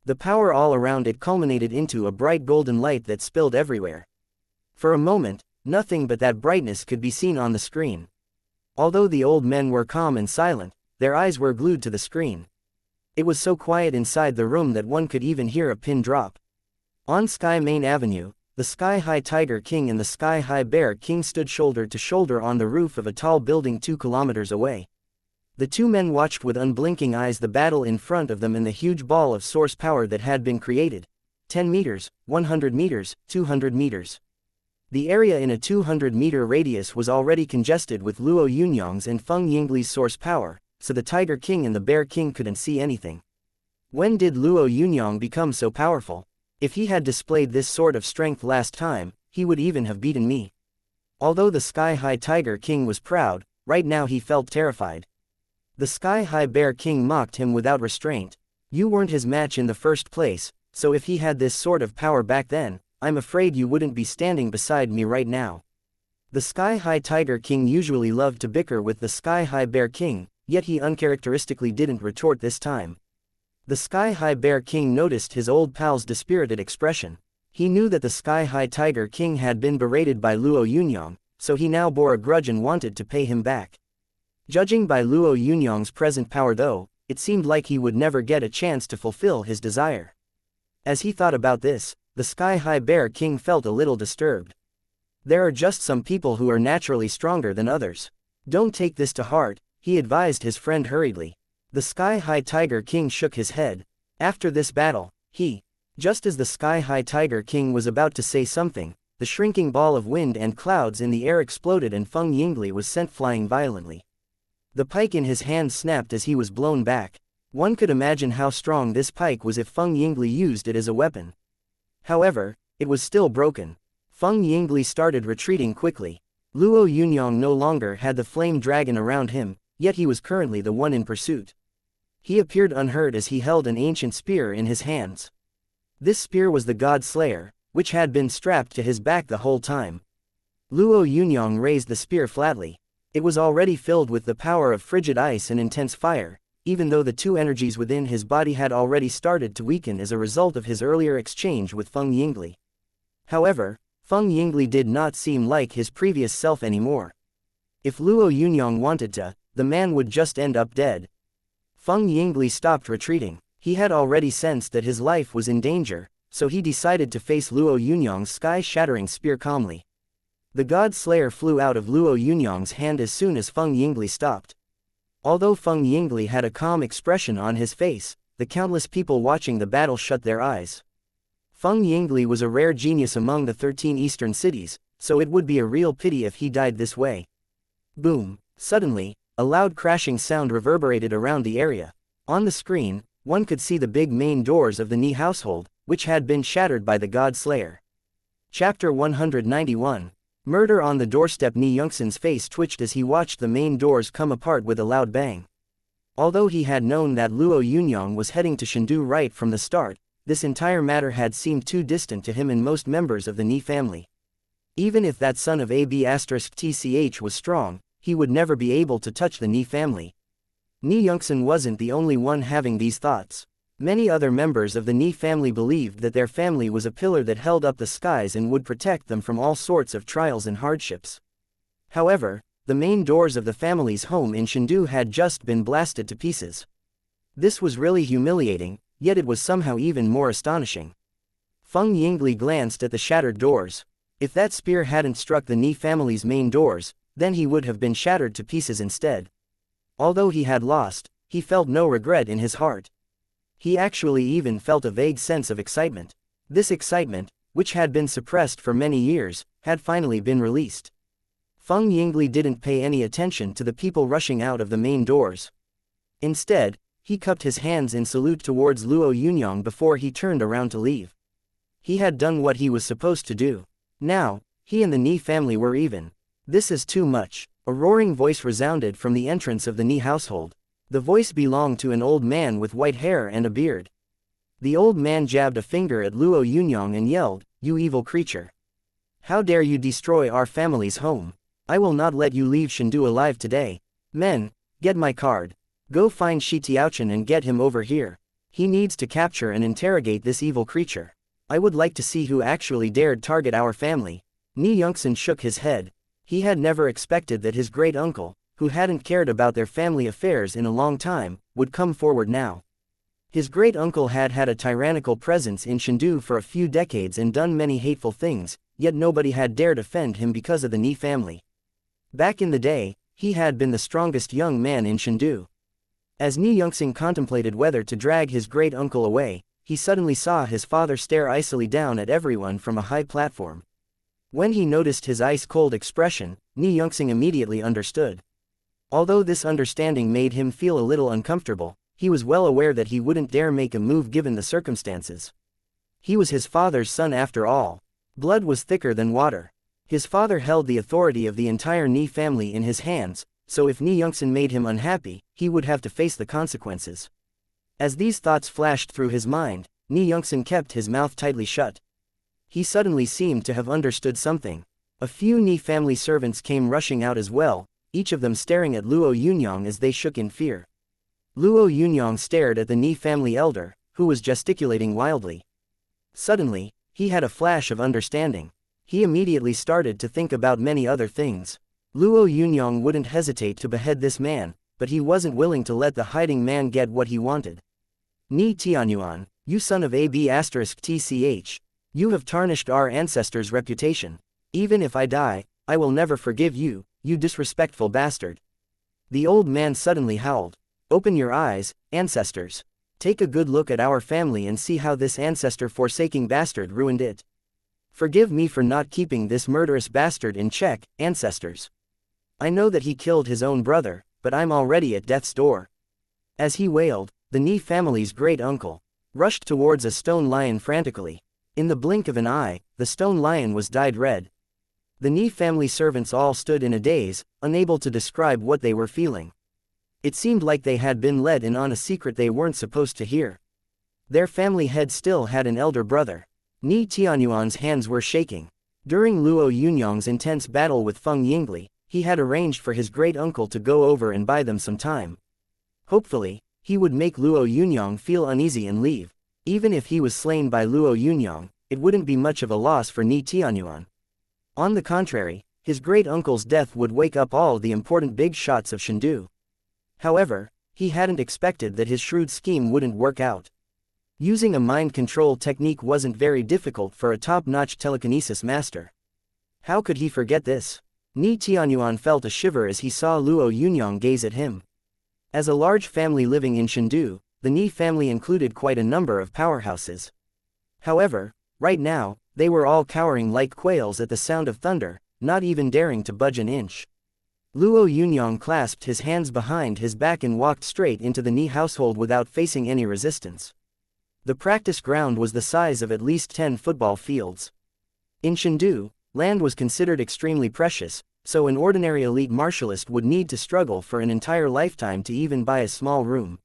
The power all around it culminated into a bright golden light that spilled everywhere. For a moment, nothing but that brightness could be seen on the screen. Although the old men were calm and silent, their eyes were glued to the screen. It was so quiet inside the room that one could even hear a pin drop. On Sky Main Avenue, the Sky-High Tiger King and the Sky-High Bear King stood shoulder to shoulder on the roof of a tall building 2 kilometers away. The two men watched with unblinking eyes the battle in front of them and the huge ball of source power that had been created. 10 meters, 100 meters, 200 meters. The area in a 200-meter radius was already congested with Luo Yunyang's and Feng Yingli's source power, so the Tiger King and the Bear King couldn't see anything. When did Luo Yunyang become so powerful? If he had displayed this sort of strength last time, he would even have beaten me. Although the Sky-High Tiger King was proud, right now he felt terrified. The Sky-High Bear King mocked him without restraint. You weren't his match in the first place, so if he had this sort of power back then, I'm afraid you wouldn't be standing beside me right now. The Sky-High Tiger King usually loved to bicker with the Sky-High Bear King, yet he uncharacteristically didn't retort this time. The Sky-High Bear King noticed his old pal's dispirited expression. He knew that the Sky-High Tiger King had been berated by Luo Yunyang, so he now bore a grudge and wanted to pay him back. Judging by Luo Yunyang's present power though, it seemed like he would never get a chance to fulfill his desire. As he thought about this, the Sky-High Bear King felt a little disturbed. There are just some people who are naturally stronger than others. Don't take this to heart, he advised his friend hurriedly. The Sky-High Tiger King shook his head. After this battle, just as the Sky-High Tiger King was about to say something, the shrinking ball of wind and clouds in the air exploded and Feng Yingli was sent flying violently. The pike in his hand snapped as he was blown back. One could imagine how strong this pike was if Feng Yingli used it as a weapon. However, it was still broken. Feng Yingli started retreating quickly. Luo Yunyang no longer had the flame dragon around him, yet he was currently the one in pursuit. He appeared unhurt as he held an ancient spear in his hands. This spear was the God Slayer, which had been strapped to his back the whole time. Luo Yunyang raised the spear flatly. It was already filled with the power of frigid ice and intense fire, even though the two energies within his body had already started to weaken as a result of his earlier exchange with Feng Yingli. However, Feng Yingli did not seem like his previous self anymore. If Luo Yunyang wanted to, the man would just end up dead. Feng Yingli stopped retreating. He had already sensed that his life was in danger, so he decided to face Luo Yunyang's sky-shattering spear calmly. The God Slayer flew out of Luo Yunyang's hand as soon as Feng Yingli stopped. Although Feng Yingli had a calm expression on his face, the countless people watching the battle shut their eyes. Feng Yingli was a rare genius among the 13 eastern cities, so it would be a real pity if he died this way. Boom! Suddenly, a loud crashing sound reverberated around the area. On the screen, one could see the big main doors of the Ni household, which had been shattered by the God Slayer. Chapter 191. Murder on the doorstep. Ni Yongsan's face twitched as he watched the main doors come apart with a loud bang. Although he had known that Luo Yunyang was heading to Shendu right from the start, this entire matter had seemed too distant to him and most members of the Ni family. Even if that son of AB*TCH was strong, he would never be able to touch the Ni family. Ni Yongsan wasn't the only one having these thoughts. Many other members of the Ni family believed that their family was a pillar that held up the skies and would protect them from all sorts of trials and hardships. However, the main doors of the family's home in Shendu had just been blasted to pieces. This was really humiliating, yet it was somehow even more astonishing. Feng Yingli glanced at the shattered doors. If that spear hadn't struck the Ni family's main doors, then he would have been shattered to pieces instead. Although he had lost, he felt no regret in his heart. He actually even felt a vague sense of excitement. This excitement, which had been suppressed for many years, had finally been released. Feng Yingli didn't pay any attention to the people rushing out of the main doors. Instead, he cupped his hands in salute towards Luo Yunyang before he turned around to leave. He had done what he was supposed to do. Now, he and the Ni family were even. This is too much. A roaring voice resounded from the entrance of the Ni household. The voice belonged to an old man with white hair and a beard. The old man jabbed a finger at Luo Yunyang and yelled, "You evil creature! How dare you destroy our family's home? I will not let you leave Chengdu alive today. Men, get my card. Go find Shi Tiaochen and get him over here. He needs to capture and interrogate this evil creature. I would like to see who actually dared target our family." Ni Yongxin shook his head. He had never expected that his great-uncle, who hadn't cared about their family affairs in a long time, would come forward now. His great-uncle had had a tyrannical presence in Chengdu for a few decades and done many hateful things, yet nobody had dared offend him because of the Ni family. Back in the day, he had been the strongest young man in Chengdu. As Ni Yongxing contemplated whether to drag his great-uncle away, he suddenly saw his father stare icily down at everyone from a high platform. When he noticed his ice-cold expression, Ni Yongxing immediately understood. Although this understanding made him feel a little uncomfortable, he was well aware that he wouldn't dare make a move given the circumstances. He was his father's son after all. Blood was thicker than water. His father held the authority of the entire Ni family in his hands, so if Ni Yongxin made him unhappy, he would have to face the consequences. As these thoughts flashed through his mind, Ni Yongxin kept his mouth tightly shut. He suddenly seemed to have understood something. A few Ni family servants came rushing out as well, each of them staring at Luo Yunyang as they shook in fear. Luo Yunyang stared at the Ni family elder, who was gesticulating wildly. Suddenly, he had a flash of understanding. He immediately started to think about many other things. Luo Yunyang wouldn't hesitate to behead this man, but he wasn't willing to let the hiding man get what he wanted. Ni Tianyuan, you son of AB*TCH. You have tarnished our ancestors' reputation. Even if I die, I will never forgive you, you disrespectful bastard. The old man suddenly howled. Open your eyes, ancestors. Take a good look at our family and see how this ancestor-forsaking bastard ruined it. Forgive me for not keeping this murderous bastard in check, ancestors. I know that he killed his own brother, but I'm already at death's door. As he wailed, the Ni family's great-uncle rushed towards a stone lion frantically. In the blink of an eye, the stone lion was dyed red. The Ni family servants all stood in a daze, unable to describe what they were feeling. It seemed like they had been led in on a secret they weren't supposed to hear. Their family head still had an elder brother. Ni Tianyuan's hands were shaking. During Luo Yunyang's intense battle with Feng Yingli, he had arranged for his great-uncle to go over and buy them some time. Hopefully, he would make Luo Yunyang feel uneasy and leave. Even if he was slain by Luo Yunyang, it wouldn't be much of a loss for Ni Tianyuan. On the contrary, his great-uncle's death would wake up all the important big shots of Chengdu. However, he hadn't expected that his shrewd scheme wouldn't work out. Using a mind control technique wasn't very difficult for a top-notch telekinesis master. How could he forget this? Ni Tianyuan felt a shiver as he saw Luo Yunyang gaze at him. As a large family living in Chengdu, the Ni family included quite a number of powerhouses. However, right now, they were all cowering like quails at the sound of thunder, not even daring to budge an inch. Luo Yunyang clasped his hands behind his back and walked straight into the Ni household without facing any resistance. The practice ground was the size of at least 10 football fields. In Chengdu, land was considered extremely precious, so an ordinary elite martialist would need to struggle for an entire lifetime to even buy a small room.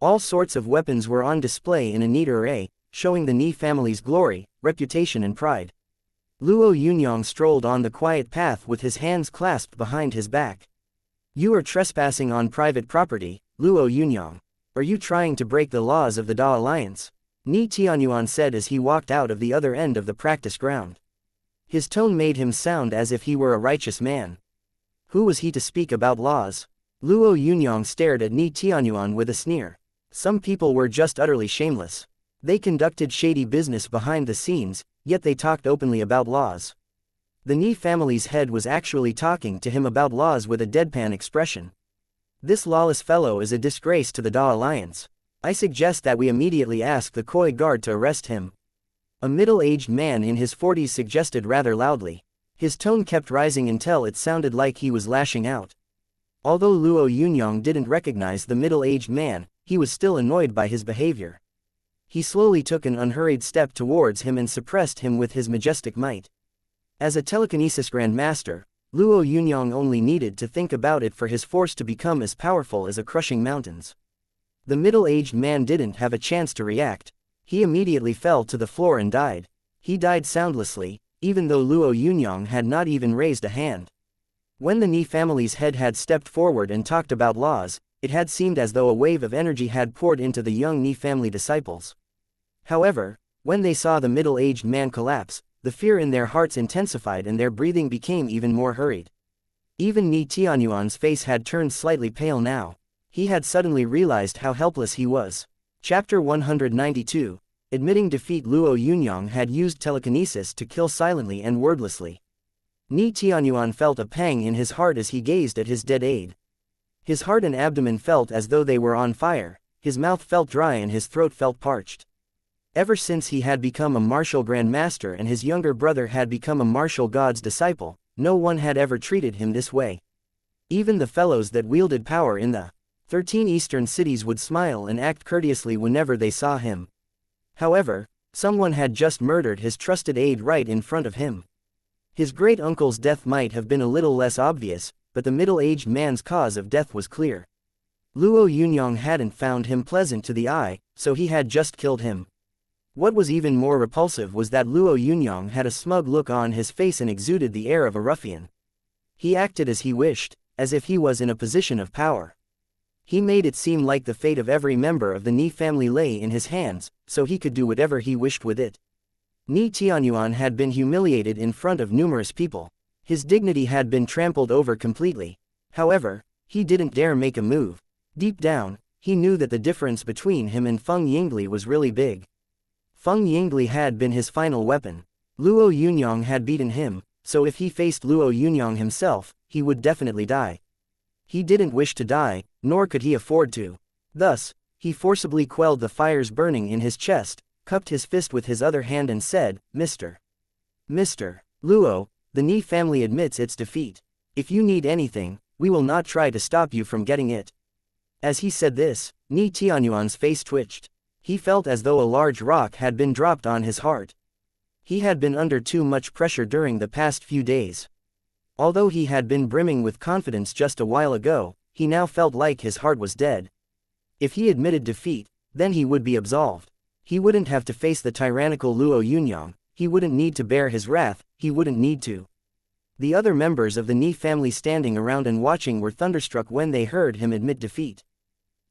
All sorts of weapons were on display in a neat array, showing the Ni family's glory, reputation and pride. Luo Yunyang strolled on the quiet path with his hands clasped behind his back. You are trespassing on private property, Luo Yunyang. Are you trying to break the laws of the Da Alliance? Ni Tianyuan said as he walked out of the other end of the practice ground. His tone made him sound as if he were a righteous man. Who was he to speak about laws? Luo Yunyang stared at Ni Tianyuan with a sneer. Some people were just utterly shameless. They conducted shady business behind the scenes, yet they talked openly about laws. The Ni family's head was actually talking to him about laws with a deadpan expression. This lawless fellow is a disgrace to the Da Alliance. I suggest that we immediately ask the Koi guard to arrest him. A middle-aged man in his 40s suggested rather loudly. His tone kept rising until it sounded like he was lashing out. Although Luo Yunyang didn't recognize the middle-aged man, he was still annoyed by his behavior. He slowly took an unhurried step towards him and suppressed him with his majestic might. As a telekinesis grandmaster, Luo Yunyang only needed to think about it for his force to become as powerful as a crushing mountains. The middle-aged man didn't have a chance to react. He immediately fell to the floor and died. He died soundlessly, even though Luo Yunyang had not even raised a hand. When the Ni family's head had stepped forward and talked about laws, it had seemed as though a wave of energy had poured into the young Ni family disciples. However, when they saw the middle-aged man collapse, the fear in their hearts intensified and their breathing became even more hurried. Even Ni Tianyuan's face had turned slightly pale now. He had suddenly realized how helpless he was. Chapter 192. Admitting defeat. Luo Yunyang had used telekinesis to kill silently and wordlessly. Ni Tianyuan felt a pang in his heart as he gazed at his dead aide. His heart and abdomen felt as though they were on fire, his mouth felt dry and his throat felt parched. Ever since he had become a martial grandmaster and his younger brother had become a martial god's disciple, no one had ever treated him this way. Even the fellows that wielded power in the 13 eastern cities would smile and act courteously whenever they saw him. However, someone had just murdered his trusted aide right in front of him. His great-uncle's death might have been a little less obvious, but the middle-aged man's cause of death was clear. Luo Yunyang hadn't found him pleasant to the eye, so he had just killed him. What was even more repulsive was that Luo Yunyang had a smug look on his face and exuded the air of a ruffian. He acted as he wished, as if he was in a position of power. He made it seem like the fate of every member of the Ni family lay in his hands, so he could do whatever he wished with it. Ni Tianyuan had been humiliated in front of numerous people. His dignity had been trampled over completely. However, he didn't dare make a move. Deep down, he knew that the difference between him and Feng Yingli was really big. Feng Yingli had been his final weapon. Luo Yunyang had beaten him, so if he faced Luo Yunyang himself, he would definitely die. He didn't wish to die, nor could he afford to. Thus, he forcibly quelled the fires burning in his chest, cupped his fist with his other hand and said, Mr. Luo, the Ni family admits its defeat. If you need anything, we will not try to stop you from getting it. As he said this, Ni Tianyuan's face twitched. He felt as though a large rock had been dropped on his heart. He had been under too much pressure during the past few days. Although he had been brimming with confidence just a while ago, he now felt like his heart was dead. If he admitted defeat, then he would be absolved. He wouldn't have to face the tyrannical Luo Yunyang, he wouldn't need to bear his wrath, he wouldn't need to. The other members of the Ni family standing around and watching were thunderstruck when they heard him admit defeat.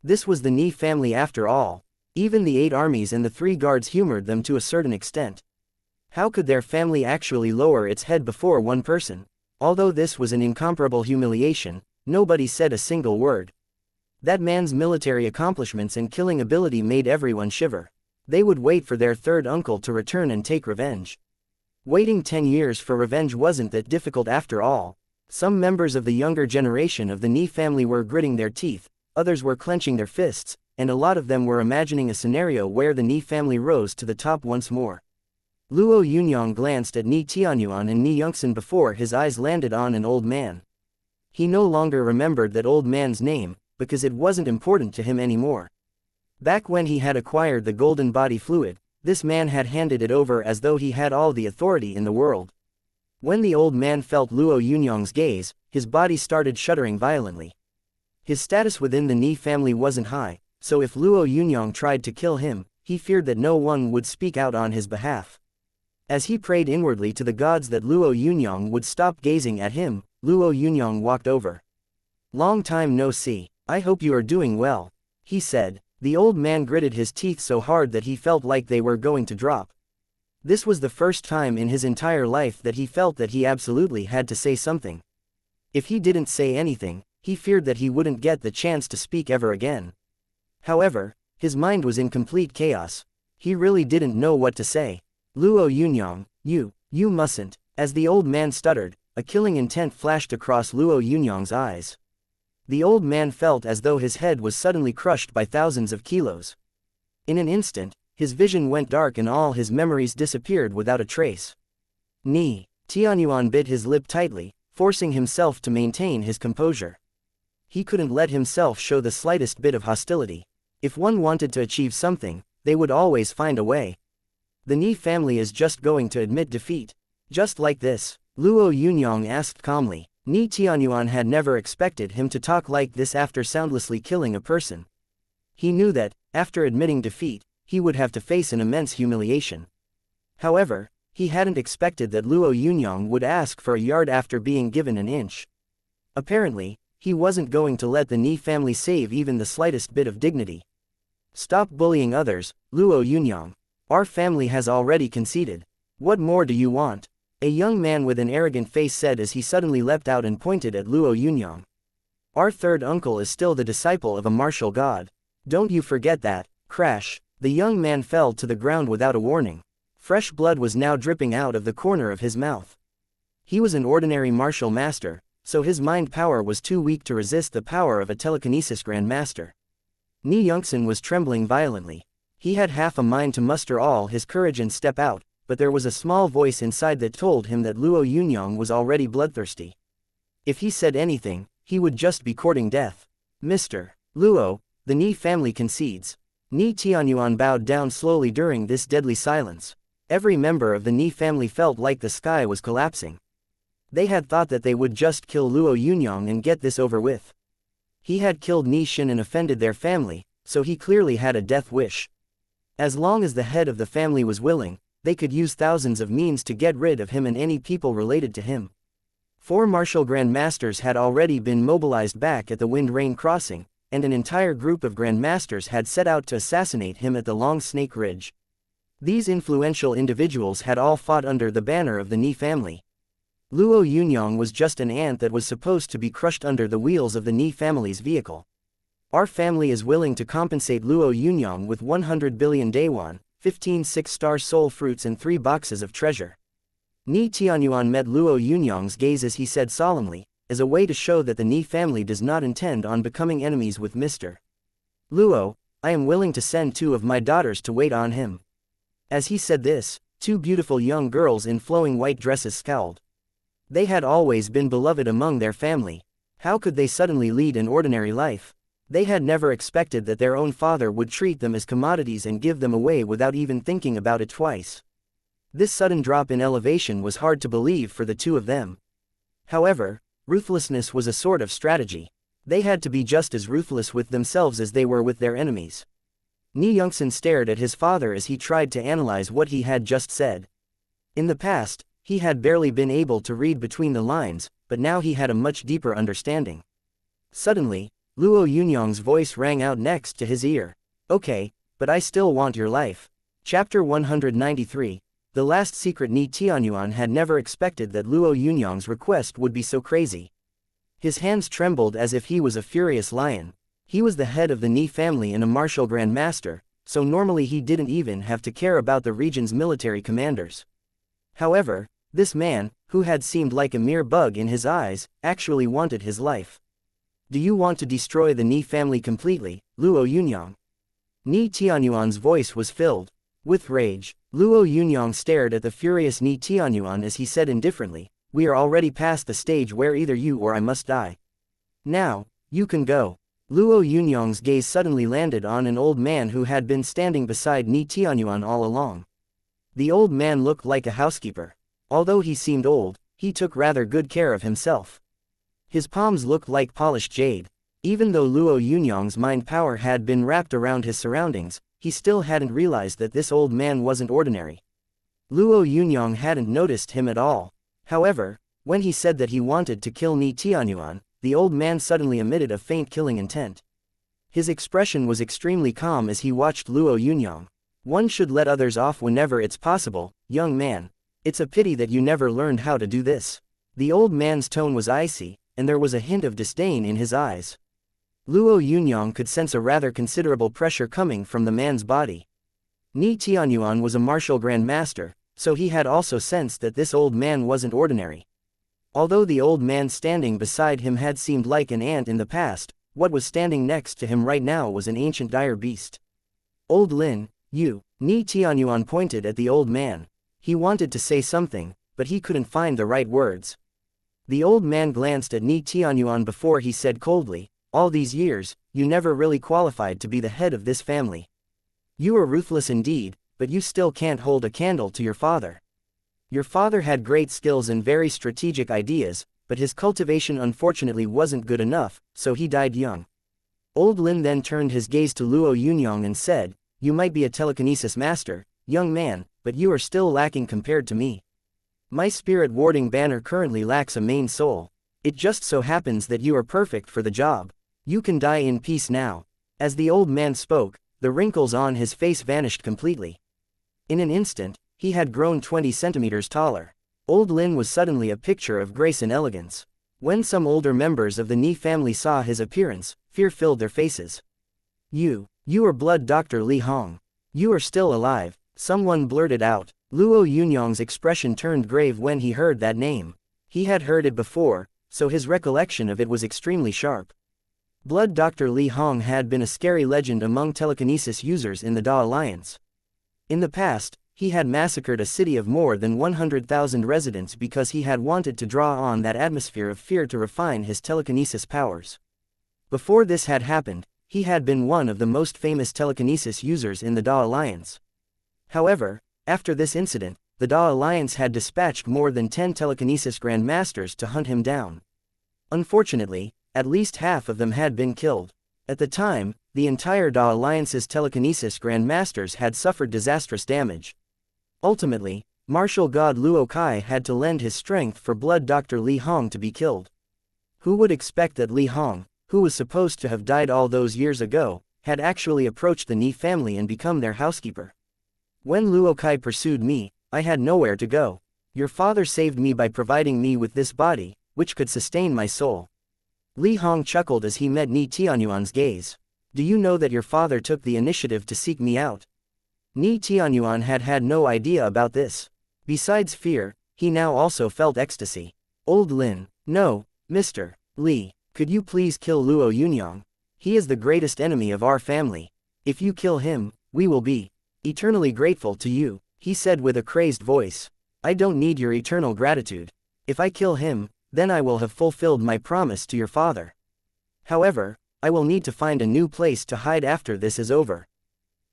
This was the Ni family after all. Even the 8 armies and the 3 guards humored them to a certain extent. How could their family actually lower its head before one person? Although this was an incomparable humiliation, nobody said a single word. That man's military accomplishments and killing ability made everyone shiver. They would wait for their third uncle to return and take revenge. Waiting 10 years for revenge wasn't that difficult after all. Some members of the younger generation of the Ni family were gritting their teeth, others were clenching their fists, and a lot of them were imagining a scenario where the Ni family rose to the top once more. Luo Yunyang glanced at Ni Tianyuan and Ni Yongsan before his eyes landed on an old man. He no longer remembered that old man's name, because it wasn't important to him anymore. Back when he had acquired the golden body fluid, this man had handed it over as though he had all the authority in the world. When the old man felt Luo Yunyang's gaze, his body started shuddering violently. His status within the Ni family wasn't high, so if Luo Yunyang tried to kill him, he feared that no one would speak out on his behalf. As he prayed inwardly to the gods that Luo Yunyang would stop gazing at him, Luo Yunyang walked over. "Long time no see, I hope you are doing well," he said. The old man gritted his teeth so hard that he felt like they were going to drop. This was the first time in his entire life that he felt that he absolutely had to say something. If he didn't say anything, he feared that he wouldn't get the chance to speak ever again. However, his mind was in complete chaos. He really didn't know what to say. "Luo Yunyang, you mustn't," as the old man stuttered, a killing intent flashed across Luo Yunyang's eyes. The old man felt as though his head was suddenly crushed by thousands of kilos. In an instant, his vision went dark and all his memories disappeared without a trace. Ni Tianyuan bit his lip tightly, forcing himself to maintain his composure. He couldn't let himself show the slightest bit of hostility. If one wanted to achieve something, they would always find a way. The Ni family is just going to admit defeat. Just like this? Luo Yunyang asked calmly. Ni Tianyuan had never expected him to talk like this after soundlessly killing a person. He knew that, after admitting defeat, he would have to face an immense humiliation. However, he hadn't expected that Luo Yunyang would ask for a yard after being given an inch. Apparently, he wasn't going to let the Ni family save even the slightest bit of dignity. Stop bullying others, Luo Yunyang. Our family has already conceded. What more do you want? A young man with an arrogant face said as he suddenly leapt out and pointed at Luo Yunyang. Our third uncle is still the disciple of a martial god. Don't you forget that. Crash. The young man fell to the ground without a warning. Fresh blood was now dripping out of the corner of his mouth. He was an ordinary martial master, so his mind power was too weak to resist the power of a telekinesis grandmaster. Ni Yongsan was trembling violently. He had half a mind to muster all his courage and step out, but there was a small voice inside that told him that Luo Yunyang was already bloodthirsty. If he said anything, he would just be courting death. Mr. Luo, the Ni family concedes. Ni Tianyuan bowed down slowly during this deadly silence. Every member of the Ni family felt like the sky was collapsing. They had thought that they would just kill Luo Yunyang and get this over with. He had killed Ni Xin and offended their family, so he clearly had a death wish. As long as the head of the family was willing, they could use thousands of means to get rid of him and any people related to him. 4 martial grandmasters had already been mobilized back at the Wind Rain Crossing, and an entire group of grandmasters had set out to assassinate him at the Long Snake Ridge. These influential individuals had all fought under the banner of the Ni family. Luo Yunyang was just an ant that was supposed to be crushed under the wheels of the Ni family's vehicle. Our family is willing to compensate Luo Yunyang with 100 billion Dayuan, 15 6-star soul fruits and 3 boxes of treasure. Ni Tianyuan met Luo Yunyang's gaze as he said solemnly, as a way to show that the Ni family does not intend on becoming enemies with Mr. Luo. I am willing to send 2 of my daughters to wait on him. As he said this, 2 beautiful young girls in flowing white dresses scowled. They had always been beloved among their family. How could they suddenly lead an ordinary life? They had never expected that their own father would treat them as commodities and give them away without even thinking about it twice. This sudden drop in elevation was hard to believe for the 2 of them. However, ruthlessness was a sort of strategy. They had to be just as ruthless with themselves as they were with their enemies. Ni Yongsan stared at his father as he tried to analyze what he had just said. In the past, he had barely been able to read between the lines, but now he had a much deeper understanding. Suddenly, Luo Yunyang's voice rang out next to his ear. Okay, but I still want your life. Chapter 193. The last secret. Ni Tianyuan had never expected that Luo Yunyang's request would be so crazy. His hands trembled as if he was a furious lion. He was the head of the Ni family and a martial grandmaster, so normally he didn't even have to care about the region's military commanders. However, this man, who had seemed like a mere bug in his eyes, actually wanted his life. Do you want to destroy the Ni family completely, Luo Yunyang? Ni Tianyuan's voice was filled with rage. Luo Yunyang stared at the furious Ni Tianyuan as he said indifferently, we are already past the stage where either you or I must die. Now, you can go. Luo Yunyang's gaze suddenly landed on an old man who had been standing beside Ni Tianyuan all along. The old man looked like a housekeeper. Although he seemed old, he took rather good care of himself. His palms looked like polished jade. Even though Luo Yunyang's mind power had been wrapped around his surroundings, he still hadn't realized that this old man wasn't ordinary. Luo Yunyang hadn't noticed him at all. However, when he said that he wanted to kill Ni Tianyuan, the old man suddenly emitted a faint killing intent. His expression was extremely calm as he watched Luo Yunyang. One should let others off whenever it's possible, young man. It's a pity that you never learned how to do this. The old man's tone was icy, and there was a hint of disdain in his eyes. Luo Yunyang could sense a rather considerable pressure coming from the man's body. Ni Tianyuan was a martial grandmaster, so he had also sensed that this old man wasn't ordinary. Although the old man standing beside him had seemed like an ant in the past, what was standing next to him right now was an ancient dire beast. Old Lin, you. Ni Tianyuan pointed at the old man. He wanted to say something, but he couldn't find the right words. The old man glanced at Ni Tianyuan before he said coldly, all these years, you never really qualified to be the head of this family. You are ruthless indeed, but you still can't hold a candle to your father. Your father had great skills and very strategic ideas, but his cultivation unfortunately wasn't good enough, so he died young. Old Lin then turned his gaze to Luo Yunyang and said, you might be a telekinesis master, young man, but you are still lacking compared to me. My spirit warding banner currently lacks a main soul. It just so happens that you are perfect for the job. You can die in peace now." As the old man spoke, the wrinkles on his face vanished completely. In an instant, he had grown 20 centimeters taller. Old Lin was suddenly a picture of grace and elegance. When some older members of the Ni family saw his appearance, fear filled their faces. You are Blood Dr. Li Hong. You are still alive," someone blurted out. Luo Yunyang's expression turned grave when he heard that name. He had heard it before, so his recollection of it was extremely sharp. Blood Dr. Li Hong had been a scary legend among telekinesis users in the Da Alliance. In the past, he had massacred a city of more than 100,000 residents because he had wanted to draw on that atmosphere of fear to refine his telekinesis powers. Before this had happened, he had been one of the most famous telekinesis users in the Da Alliance. However, after this incident, the Da Alliance had dispatched more than 10 telekinesis grandmasters to hunt him down. Unfortunately, at least half of them had been killed. At the time, the entire Da Alliance's telekinesis grandmasters had suffered disastrous damage. Ultimately, martial god Luo Kai had to lend his strength for Blood Dr. Li Hong to be killed. Who would expect that Li Hong, who was supposed to have died all those years ago, had actually approached the Ni family and become their housekeeper? When Luo Kai pursued me, I had nowhere to go. Your father saved me by providing me with this body, which could sustain my soul. Li Hong chuckled as he met Ni Tianyuan's gaze. Do you know that your father took the initiative to seek me out? Ni Tianyuan had had no idea about this. Besides fear, he now also felt ecstasy. Old Lin, no, Mr. Li, could you please kill Luo Yunyang? He is the greatest enemy of our family. If you kill him, we will be eternally grateful to you, he said with a crazed voice. I don't need your eternal gratitude. If I kill him, then I will have fulfilled my promise to your father. However, I will need to find a new place to hide after this is over.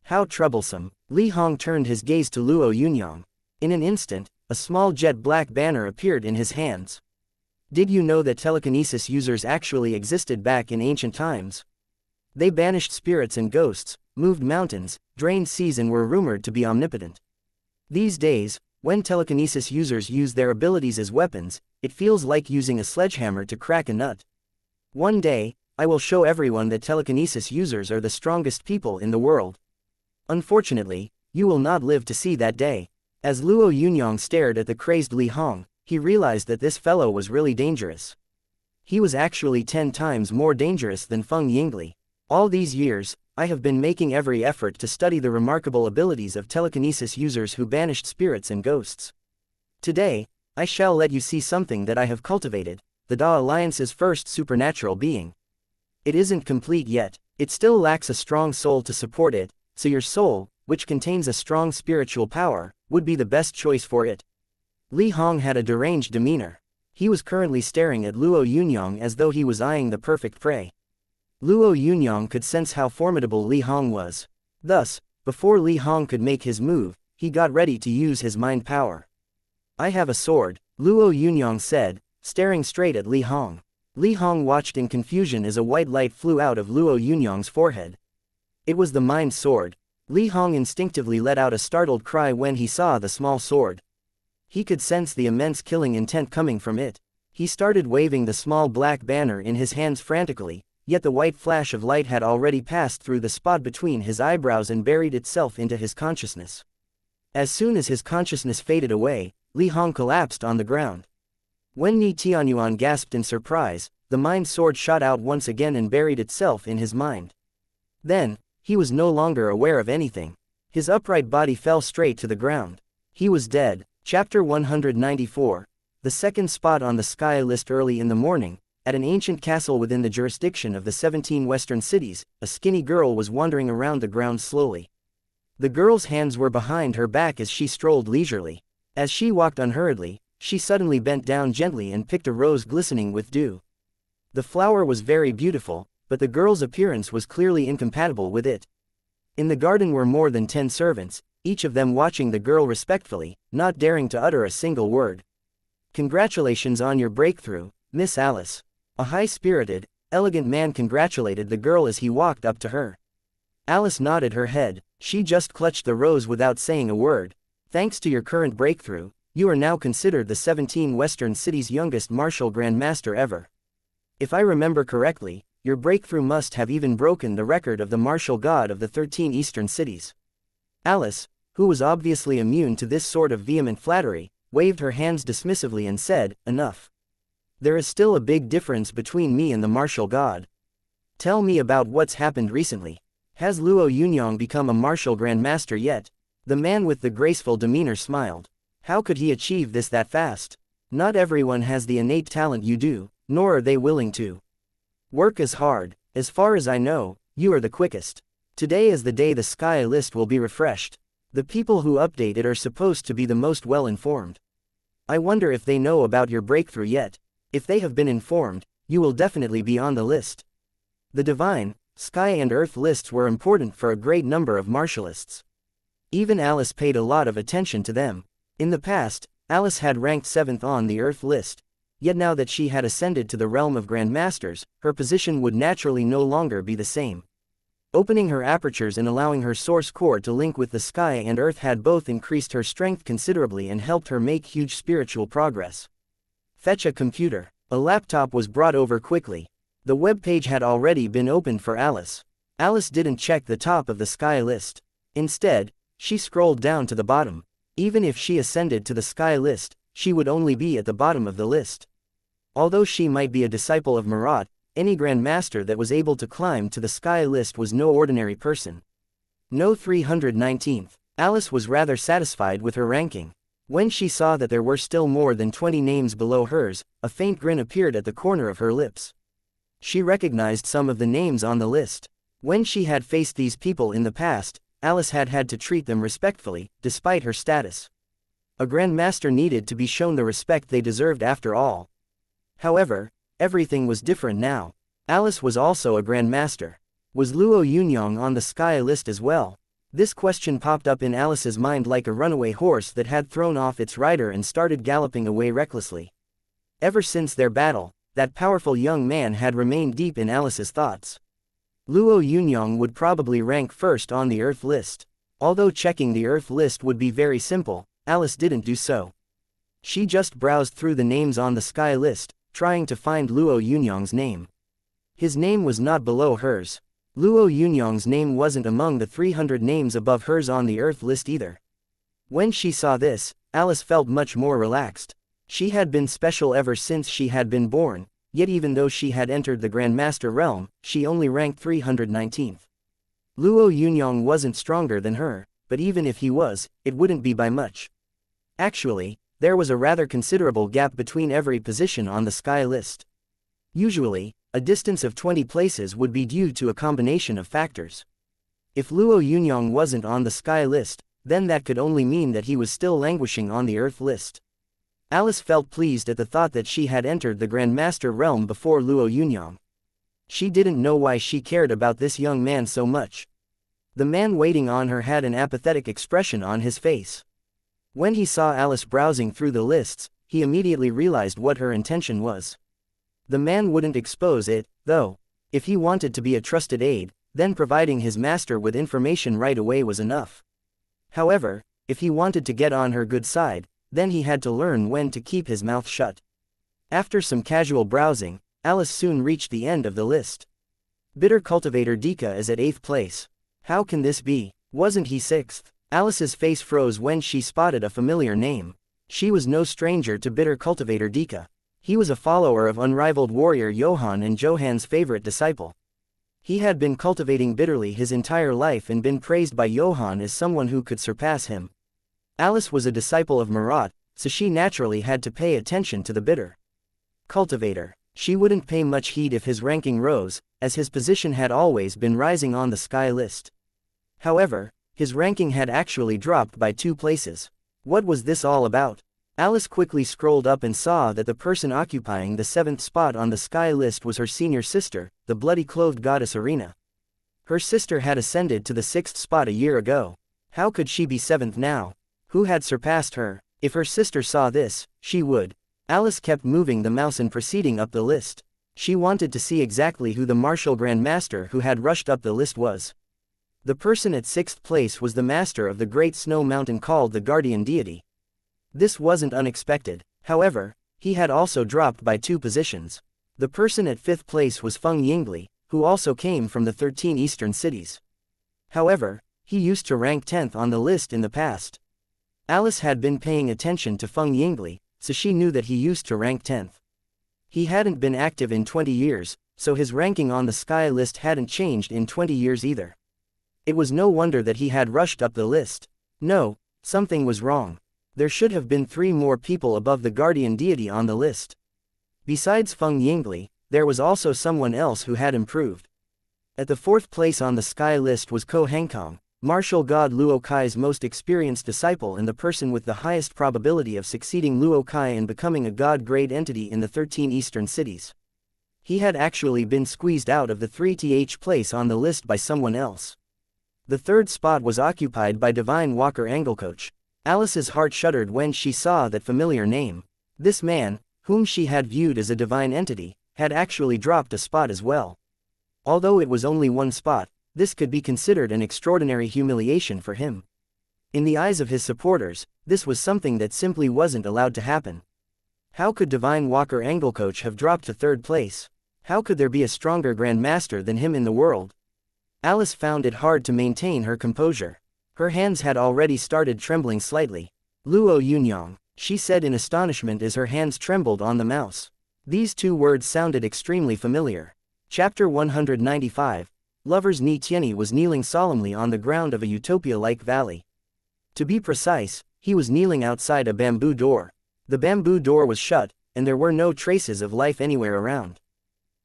How troublesome. Li Hong turned his gaze to Luo Yunyang. In an instant, a small jet black banner appeared in his hands. Did you know that telekinesis users actually existed back in ancient times? They banished spirits and ghosts, moved mountains, drained seas and were rumored to be omnipotent. These days, when telekinesis users use their abilities as weapons, it feels like using a sledgehammer to crack a nut. One day, I will show everyone that telekinesis users are the strongest people in the world. Unfortunately, you will not live to see that day. As Luo Yunyang stared at the crazed Li Hong, he realized that this fellow was really dangerous. He was actually 10 times more dangerous than Feng Yingli. All these years, I have been making every effort to study the remarkable abilities of telekinesis users who banished spirits and ghosts. Today, I shall let you see something that I have cultivated, the Da Alliance's first supernatural being. It isn't complete yet, it still lacks a strong soul to support it, so your soul, which contains a strong spiritual power, would be the best choice for it. Li Hong had a deranged demeanor. He was currently staring at Luo Yunyang as though he was eyeing the perfect prey. Luo Yunyang could sense how formidable Li Hong was. Thus, before Li Hong could make his move, he got ready to use his mind power. I have a sword, Luo Yunyang said, staring straight at Li Hong. Li Hong watched in confusion as a white light flew out of Luo Yunyang's forehead. It was the mind sword. Li Hong instinctively let out a startled cry when he saw the small sword. He could sense the immense killing intent coming from it. He started waving the small black banner in his hands frantically, yet the white flash of light had already passed through the spot between his eyebrows and buried itself into his consciousness. As soon as his consciousness faded away, Li Hong collapsed on the ground. When Ni Tianyuan gasped in surprise, the mind sword shot out once again and buried itself in his mind. Then, he was no longer aware of anything. His upright body fell straight to the ground. He was dead. Chapter 194. The second spot on the sky list. Early in the morning, at an ancient castle within the jurisdiction of the 17 western cities, a skinny girl was wandering around the grounds slowly. The girl's hands were behind her back as she strolled leisurely. As she walked unhurriedly, she suddenly bent down gently and picked a rose glistening with dew. The flower was very beautiful, but the girl's appearance was clearly incompatible with it. In the garden were more than 10 servants, each of them watching the girl respectfully, not daring to utter a single word. Congratulations on your breakthrough, Miss Alice. A high-spirited, elegant man congratulated the girl as he walked up to her. Alice nodded her head, She just clutched the rose without saying a word. Thanks to your current breakthrough, you are now considered the 17 Western cities' youngest martial grandmaster ever. If I remember correctly, your breakthrough must have even broken the record of the martial god of the 13 Eastern cities. Alice, who was obviously immune to this sort of vehement flattery, waved her hands dismissively and said, "Enough. There is still a big difference between me and the martial god. Tell me about what's happened recently. Has Luo Yunyang become a martial grandmaster yet?" The man with the graceful demeanor smiled. How could he achieve this that fast? Not everyone has the innate talent you do, nor are they willing to work as hard. As far as I know, you are the quickest. Today is the day the sky list will be refreshed. The people who update it are supposed to be the most well-informed. I wonder if they know about your breakthrough yet. If they have been informed, you will definitely be on the list. The divine, sky and earth lists were important for a great number of martialists. Even Alice paid a lot of attention to them. In the past, Alice had ranked 7th on the earth list. Yet now that she had ascended to the realm of grandmasters, her position would naturally no longer be the same. Opening her apertures and allowing her source core to link with the sky and earth had both increased her strength considerably and helped her make huge spiritual progress. Fetch a computer. A laptop was brought over quickly. The web page had already been opened for Alice. Alice didn't check the top of the sky list. Instead, she scrolled down to the bottom. Even if she ascended to the sky list, she would only be at the bottom of the list. Although she might be a disciple of Marat, any grandmaster that was able to climb to the sky list was no ordinary person. No 319th. Alice was rather satisfied with her ranking. When she saw that there were still more than 20 names below hers, a faint grin appeared at the corner of her lips. She recognized some of the names on the list. When she had faced these people in the past, Alice had had to treat them respectfully, despite her status. A grandmaster needed to be shown the respect they deserved after all. However, everything was different now. Alice was also a grandmaster. Was Luo Yunyang on the sky list as well? This question popped up in Alice's mind like a runaway horse that had thrown off its rider and started galloping away recklessly. Ever since their battle, that powerful young man had remained deep in Alice's thoughts. Luo Yunyang would probably rank first on the Earth list. Although checking the Earth list would be very simple, Alice didn't do so. She just browsed through the names on the sky list, trying to find Luo Yunyang's name. His name was not below hers. Luo Yunyang's name wasn't among the 300 names above hers on the Earth list either. When she saw this, Alice felt much more relaxed. She had been special ever since she had been born. Yet even though she had entered the Grandmaster realm, she only ranked 319th. Luo Yunyang wasn't stronger than her, but even if he was, it wouldn't be by much. Actually, there was a rather considerable gap between every position on the sky list. Usually, a distance of 20 places would be due to a combination of factors. If Luo Yunyang wasn't on the sky list, then that could only mean that he was still languishing on the Earth list. Alice felt pleased at the thought that she had entered the Grandmaster realm before Luo Yunyang. She didn't know why she cared about this young man so much. The man waiting on her had an apathetic expression on his face. When he saw Alice browsing through the lists, he immediately realized what her intention was. The man wouldn't expose it, though. If he wanted to be a trusted aide, then providing his master with information right away was enough. However, if he wanted to get on her good side, then he had to learn when to keep his mouth shut. After some casual browsing, Alice soon reached the end of the list. Bitter Cultivator Dika is at 8th place. How can this be? Wasn't he 6th? Alice's face froze when she spotted a familiar name. She was no stranger to Bitter Cultivator Dika. He was a follower of unrivaled warrior Johann and Johan's favorite disciple. He had been cultivating bitterly his entire life and been praised by Johann as someone who could surpass him. Alice was a disciple of Marat, so she naturally had to pay attention to the bitter cultivator. She wouldn't pay much heed if his ranking rose, as his position had always been rising on the sky list. However, his ranking had actually dropped by 2 places. What was this all about? Alice quickly scrolled up and saw that the person occupying the 7th spot on the sky list was her senior sister, the bloody-clothed goddess Arena. Her sister had ascended to the 6th spot a year ago. How could she be 7th now? Who had surpassed her? If her sister saw this, she would. Alice kept moving the mouse and proceeding up the list. She wanted to see exactly who the martial grandmaster who had rushed up the list was. The person at 6th place was the master of the great snow mountain called the guardian deity. This wasn't unexpected. However, he had also dropped by 2 positions. The person at 5th place was Feng Yingli, who also came from the 13 eastern cities. However, he used to rank 10th on the list in the past. Alice had been paying attention to Feng Yingli, so she knew that he used to rank 10th. He hadn't been active in 20 years, so his ranking on the sky list hadn't changed in 20 years either. It was no wonder that he had rushed up the list. No, something was wrong. There should have been 3 more people above the guardian deity on the list. Besides Feng Yingli, there was also someone else who had improved. At the 4th place on the sky list was Ko Hengkong, martial god Luo Kai's most experienced disciple and the person with the highest probability of succeeding Luo Kai and becoming a god-grade entity in the 13 eastern cities. He had actually been squeezed out of the 3th place on the list by someone else. The 3rd spot was occupied by Divine Walker Anglecoach. Alice's heart shuddered when she saw that familiar name. This man, whom she had viewed as a divine entity, had actually dropped a spot as well. Although it was only 1 spot, this could be considered an extraordinary humiliation for him. In the eyes of his supporters, this was something that simply wasn't allowed to happen. How could Divine Walker Anglecoach have dropped to 3rd place? How could there be a stronger grandmaster than him in the world? Alice found it hard to maintain her composure. Her hands had already started trembling slightly. Luo Yunyang, she said in astonishment as her hands trembled on the mouse. These 2 words sounded extremely familiar. Chapter 195. Lovers. Ni Tianyi was kneeling solemnly on the ground of a utopia-like valley. To be precise, he was kneeling outside a bamboo door. The bamboo door was shut, and there were no traces of life anywhere around.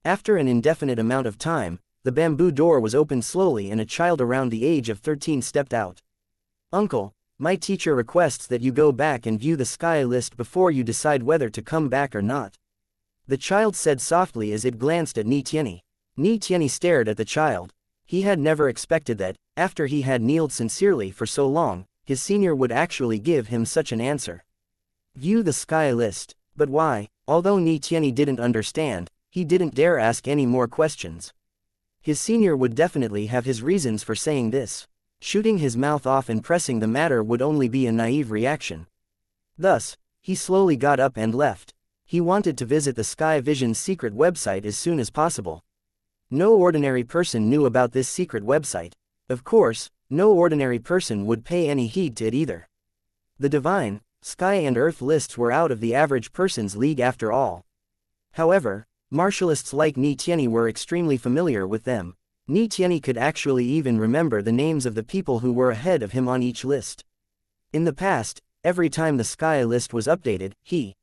After an indefinite amount of time, the bamboo door was opened slowly and a child around the age of 13 stepped out. "Uncle, my teacher requests that you go back and view the sky list before you decide whether to come back or not," the child said softly as it glanced at Ni Tianyi. Ni Tianyi stared at the child. He had never expected that, after he had kneeled sincerely for so long, his senior would actually give him such an answer. View the sky list. But why? Although Ni Tianyi didn't understand, he didn't dare ask any more questions. His senior would definitely have his reasons for saying this. Shooting his mouth off and pressing the matter would only be a naive reaction. Thus, he slowly got up and left. He wanted to visit the Sky Vision's secret website as soon as possible. No ordinary person knew about this secret website. Of course, no ordinary person would pay any heed to it either. The divine, sky and earth lists were out of the average person's league after all. However, martialists like Ni Tianyi were extremely familiar with them. Ni Tianyi could actually even remember the names of the people who were ahead of him on each list. In the past, every time the sky list was updated, he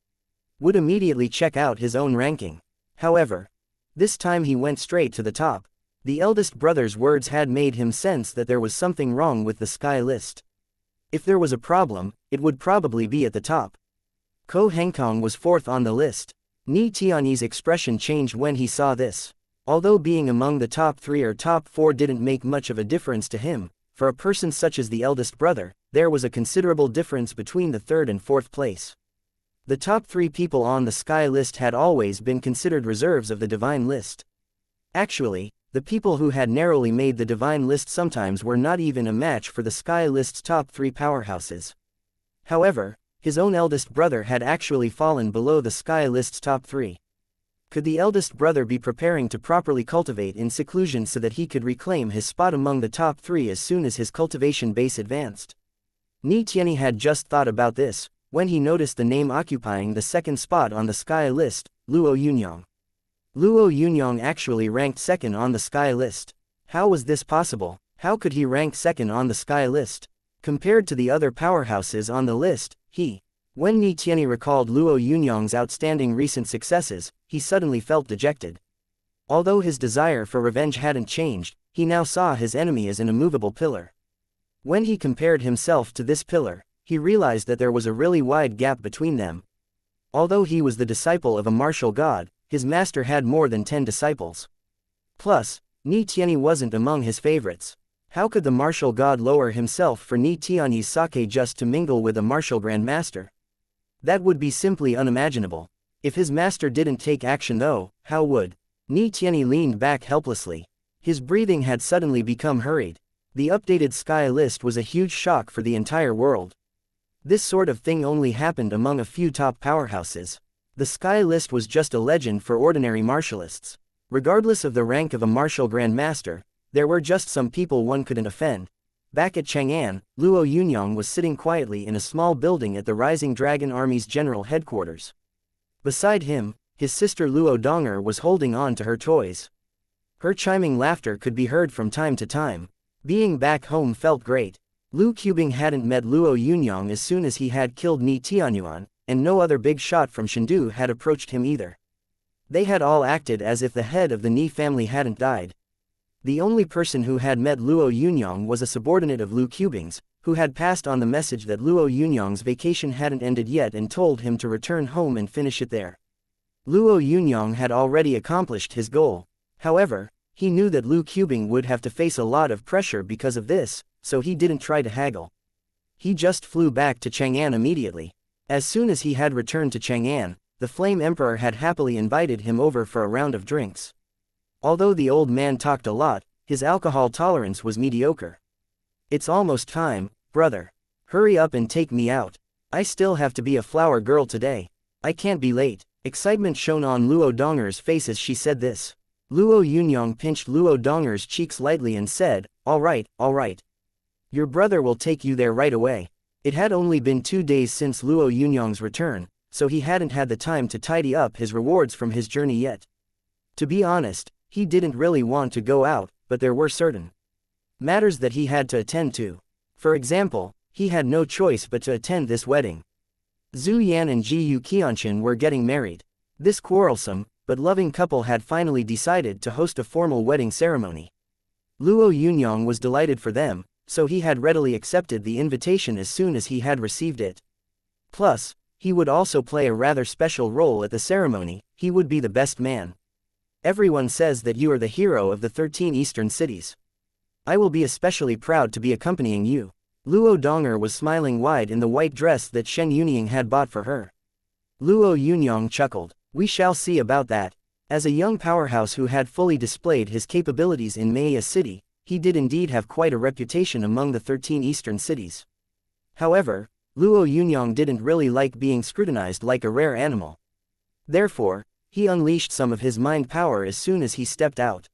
would immediately check out his own ranking. However, this time he went straight to the top. The eldest brother's words had made him sense that there was something wrong with the sky list. If there was a problem, it would probably be at the top. Ko Hengkong was 4th on the list. Ni Tianyi's expression changed when he saw this. Although being among the top 3 or top 4 didn't make much of a difference to him, for a person such as the eldest brother, there was a considerable difference between the 3rd and 4th place. The top 3 people on the sky list had always been considered reserves of the divine list. Actually, the people who had narrowly made the divine list sometimes were not even a match for the sky list's top 3 powerhouses. However, his own eldest brother had actually fallen below the sky list's top 3. Could the eldest brother be preparing to properly cultivate in seclusion so that he could reclaim his spot among the top 3 as soon as his cultivation base advanced? Ni Tianyi had just thought about this, when he noticed the name occupying the 2nd spot on the sky list, Luo Yunyang. Luo Yunyang actually ranked 2nd on the sky list. How was this possible? How could he rank 2nd on the sky list? Compared to the other powerhouses on the list, when Ni Tianyi recalled Luo Yunyang's outstanding recent successes, he suddenly felt dejected. Although his desire for revenge hadn't changed, he now saw his enemy as an immovable pillar. When he compared himself to this pillar, he realized that there was a really wide gap between them. Although he was the disciple of a martial god, his master had more than 10 disciples. Plus, Ni Tianyi wasn't among his favorites. How could the martial god lower himself for Ni Tianyi's sake just to mingle with a martial grandmaster? That would be simply unimaginable. If his master didn't take action though, how would? Ni Tianyi leaned back helplessly. His breathing had suddenly become hurried. The updated sky list was a huge shock for the entire world. This sort of thing only happened among a few top powerhouses. The sky list was just a legend for ordinary martialists. Regardless of the rank of a martial grandmaster, there were just some people one couldn't offend. Back at Chang'an, Luo Yunyang was sitting quietly in a small building at the Rising Dragon Army's general headquarters. Beside him, his sister Luo Donger was holding on to her toys. Her chiming laughter could be heard from time to time. Being back home felt great. Lu Qubing hadn't met Luo Yunyang as soon as he had killed Ni Tianyuan, and no other big shot from Chengdu had approached him either. They had all acted as if the head of the Ni family hadn't died. The only person who had met Luo Yunyang was a subordinate of Lu Qubing's, who had passed on the message that Luo Yunyang's vacation hadn't ended yet and told him to return home and finish it there. Luo Yunyang had already accomplished his goal. However, he knew that Lu Qubing would have to face a lot of pressure because of this, so he didn't try to haggle. He just flew back to Chang'an immediately. As soon as he had returned to Chang'an, the Flame Emperor had happily invited him over for a round of drinks. Although the old man talked a lot, his alcohol tolerance was mediocre. "It's almost time, brother. Hurry up and take me out. I still have to be a flower girl today. I can't be late." Excitement shone on Luo Donger's face as she said this. Luo Yunyang pinched Luo Donger's cheeks lightly and said, all right. Your brother will take you there right away." It had only been 2 days since Luo Yunyang's return, so he hadn't had the time to tidy up his rewards from his journey yet. To be honest, he didn't really want to go out, but there were certain matters that he had to attend to. For example, he had no choice but to attend this wedding. Zhu Yan and Jiu Qianqin were getting married. This quarrelsome, but loving couple had finally decided to host a formal wedding ceremony. Luo Yunyang was delighted for them, so he had readily accepted the invitation as soon as he had received it. Plus, he would also play a rather special role at the ceremony. He would be the best man. "Everyone says that you are the hero of the 13 eastern cities. I will be especially proud to be accompanying you." Luo Donger was smiling wide in the white dress that Shen Yunying had bought for her. Luo Yunyang chuckled. "We shall see about that." As a young powerhouse who had fully displayed his capabilities in Maya City, he did indeed have quite a reputation among the 13 eastern cities. However, Luo Yunyang didn't really like being scrutinized like a rare animal. Therefore, he unleashed some of his mind power as soon as he stepped out.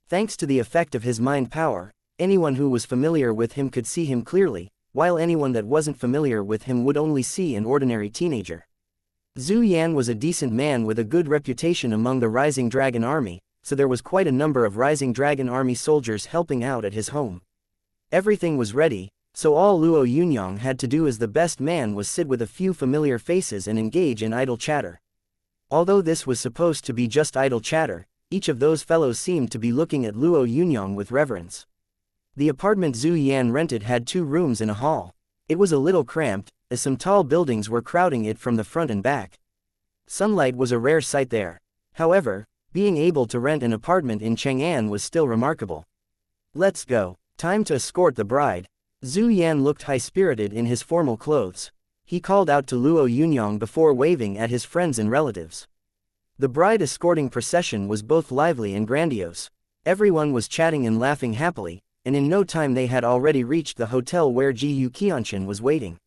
Thanks to the effect of his mind power, anyone who was familiar with him could see him clearly, while anyone that wasn't familiar with him would only see an ordinary teenager. Zhu Yan was a decent man with a good reputation among the Rising Dragon Army, so there was quite a number of Rising Dragon Army soldiers helping out at his home. Everything was ready, so all Luo Yunyang had to do as the best man was sit with a few familiar faces and engage in idle chatter. Although this was supposed to be just idle chatter, each of those fellows seemed to be looking at Luo Yunyang with reverence. The apartment Zhu Yan rented had 2 rooms and a hall. It was a little cramped, as some tall buildings were crowding it from the front and back. Sunlight was a rare sight there. However, being able to rent an apartment in Chang'an was still remarkable. "Let's go. Time to escort the bride." Zhu Yan looked high-spirited in his formal clothes. He called out to Luo Yunyang before waving at his friends and relatives. The bride escorting procession was both lively and grandiose. Everyone was chatting and laughing happily, and in no time they had already reached the hotel where Jiu Qianqin was waiting.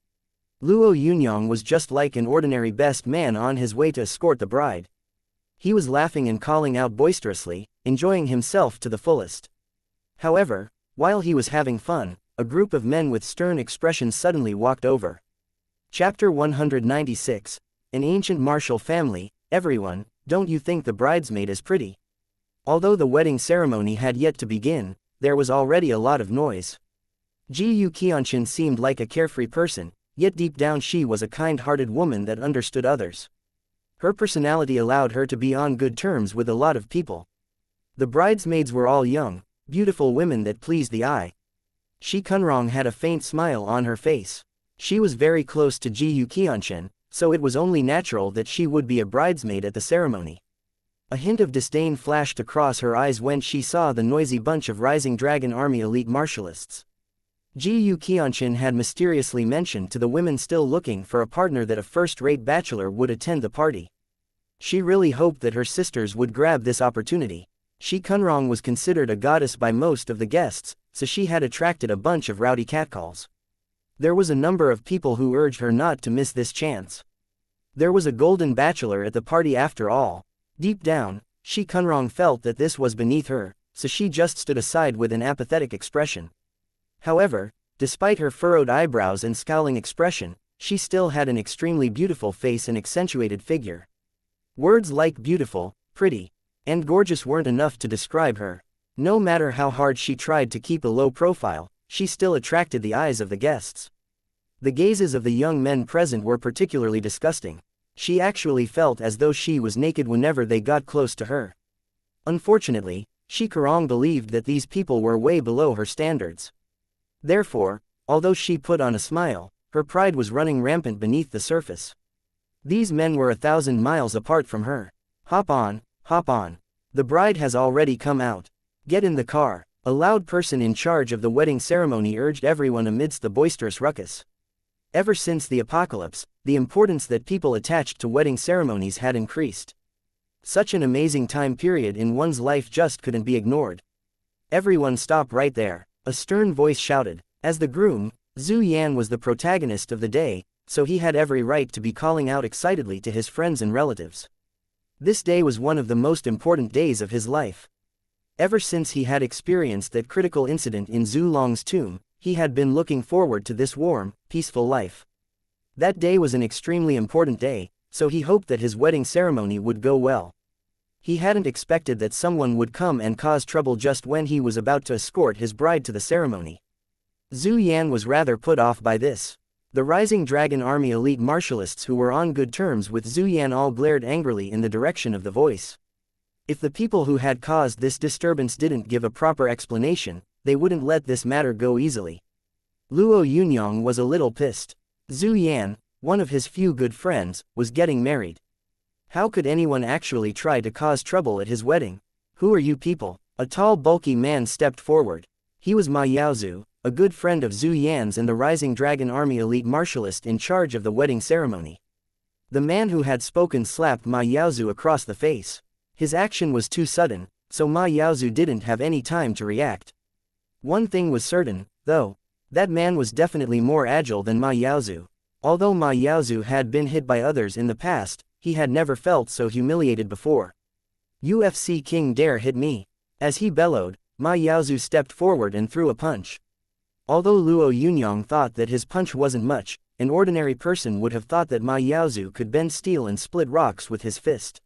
Luo Yunyang was just like an ordinary best man on his way to escort the bride. He was laughing and calling out boisterously, enjoying himself to the fullest. However, while he was having fun, a group of men with stern expressions suddenly walked over. Chapter 196. An ancient martial family. "Everyone, don't you think the bridesmaid is pretty?" Although the wedding ceremony had yet to begin, there was already a lot of noise. Jiu Qianqin seemed like a carefree person, yet deep down she was a kind-hearted woman that understood others. Her personality allowed her to be on good terms with a lot of people. The bridesmaids were all young, beautiful women that pleased the eye. Shi Kunrong had a faint smile on her face. She was very close to Jiu Qianqin, so it was only natural that she would be a bridesmaid at the ceremony. A hint of disdain flashed across her eyes when she saw the noisy bunch of Rising Dragon Army elite martialists. Jiu Qianqin had mysteriously mentioned to the women still looking for a partner that a first-rate bachelor would attend the party. She really hoped that her sisters would grab this opportunity. Shi Kunrong was considered a goddess by most of the guests, so she had attracted a bunch of rowdy catcalls. There was a number of people who urged her not to miss this chance. There was a golden bachelor at the party after all. Deep down, Shi Kunrong felt that this was beneath her, so she just stood aside with an apathetic expression. However, despite her furrowed eyebrows and scowling expression, she still had an extremely beautiful face and accentuated figure. Words like beautiful, pretty, and gorgeous weren't enough to describe her. No matter how hard she tried to keep a low profile, she still attracted the eyes of the guests. The gazes of the young men present were particularly disgusting. She actually felt as though she was naked whenever they got close to her. Unfortunately, Shi Kurong believed that these people were way below her standards. Therefore, although she put on a smile, her pride was running rampant beneath the surface. These men were 1,000 miles apart from her. Hop on, hop on. The bride has already come out. Get in the car. A loud person in charge of the wedding ceremony urged everyone amidst the boisterous ruckus. Ever since the apocalypse, the importance that people attached to wedding ceremonies had increased. Such an amazing time period in one's life just couldn't be ignored. Everyone stop right there, a stern voice shouted. As the groom, Zhu Yan was the protagonist of the day, so he had every right to be calling out excitedly to his friends and relatives. This day was one of the most important days of his life. Ever since he had experienced that critical incident in Zhu Long's tomb, he had been looking forward to this warm, peaceful life. That day was an extremely important day, so he hoped that his wedding ceremony would go well. He hadn't expected that someone would come and cause trouble just when he was about to escort his bride to the ceremony. Zhu Yan was rather put off by this. The Rising Dragon Army elite martialists who were on good terms with Zhu Yan all glared angrily in the direction of the voice. If the people who had caused this disturbance didn't give a proper explanation, they wouldn't let this matter go easily. Luo Yunyang was a little pissed. Zhu Yan, one of his few good friends, was getting married. How could anyone actually try to cause trouble at his wedding? Who are you people? A tall bulky man stepped forward. He was Ma Yaozu, a good friend of Zhu Yan's and the Rising Dragon Army elite martialist in charge of the wedding ceremony. The man who had spoken slapped Ma Yaozu across the face. His action was too sudden, so Ma Yaozu didn't have any time to react. One thing was certain, though. That man was definitely more agile than Ma Yaozu. Although Ma Yaozu had been hit by others in the past, he had never felt so humiliated before. UFC King dare hit me. As he bellowed, Ma Yaozu stepped forward and threw a punch. Although Luo Yunyang thought that his punch wasn't much, an ordinary person would have thought that Ma Yaozu could bend steel and split rocks with his fist.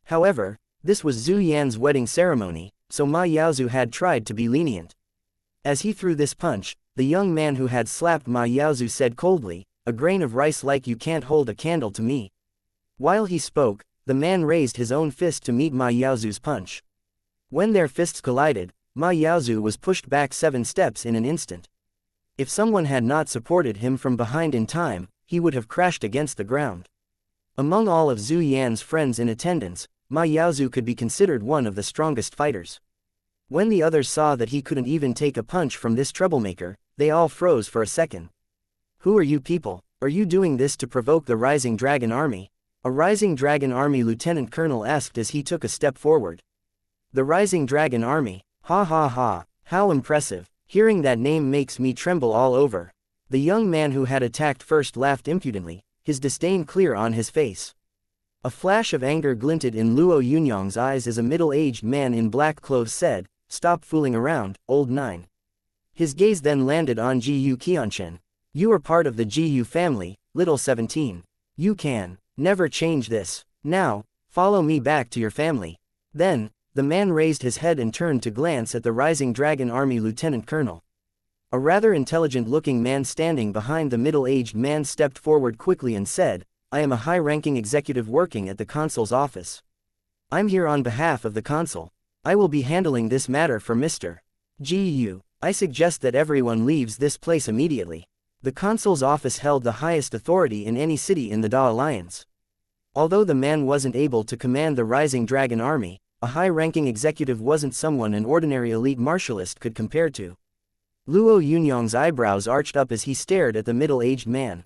However, this was Zhu Yan's wedding ceremony, so Ma Yaozu had tried to be lenient. As he threw this punch, the young man who had slapped Ma Yaozu said coldly, "A grain of rice like you can't hold a candle to me." While he spoke, the man raised his own fist to meet Ma Yaozu's punch. When their fists collided, Ma Yaozu was pushed back 7 steps in an instant. If someone had not supported him from behind in time, he would have crashed against the ground. Among all of Zhu Yan's friends in attendance, Ma Yaozu could be considered one of the strongest fighters. When the others saw that he couldn't even take a punch from this troublemaker, they all froze for a second. "Who are you people? Are you doing this to provoke the Rising Dragon Army?" A Rising Dragon Army lieutenant colonel asked as he took a step forward. "The Rising Dragon Army? Ha ha ha, how impressive. Hearing that name makes me tremble all over." The young man who had attacked first laughed impudently, his disdain clear on his face. A flash of anger glinted in Luo Yunyang's eyes as a middle-aged man in black clothes said, "Stop fooling around, old 9. His gaze then landed on Jiu Qianchen. "You are part of the Jiu family, little 17. You can never change this. Now, follow me back to your family." Then, the man raised his head and turned to glance at the Rising Dragon Army lieutenant colonel. A rather intelligent-looking man standing behind the middle-aged man stepped forward quickly and said, "I am a high-ranking executive working at the consul's office. I'm here on behalf of the consul. I will be handling this matter for Mr. Jiu. I suggest that everyone leaves this place immediately." The consul's office held the highest authority in any city in the Da Alliance. Although the man wasn't able to command the Rising Dragon Army, a high-ranking executive wasn't someone an ordinary elite martialist could compare to. Luo Yunyang's eyebrows arched up as he stared at the middle-aged man.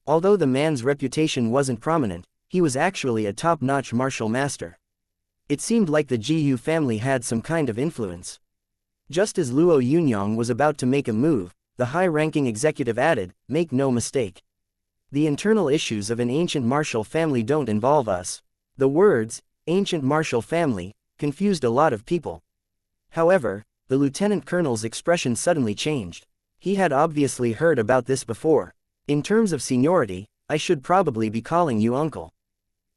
Although the man's reputation wasn't prominent, he was actually a top-notch martial master. It seemed like the Jiu family had some kind of influence. Just as Luo Yunyang was about to make a move, the high-ranking executive added, "Make no mistake. The internal issues of an ancient martial family don't involve us." The words, "ancient martial family," confused a lot of people. However, the lieutenant colonel's expression suddenly changed. He had obviously heard about this before. "In terms of seniority, I should probably be calling you uncle.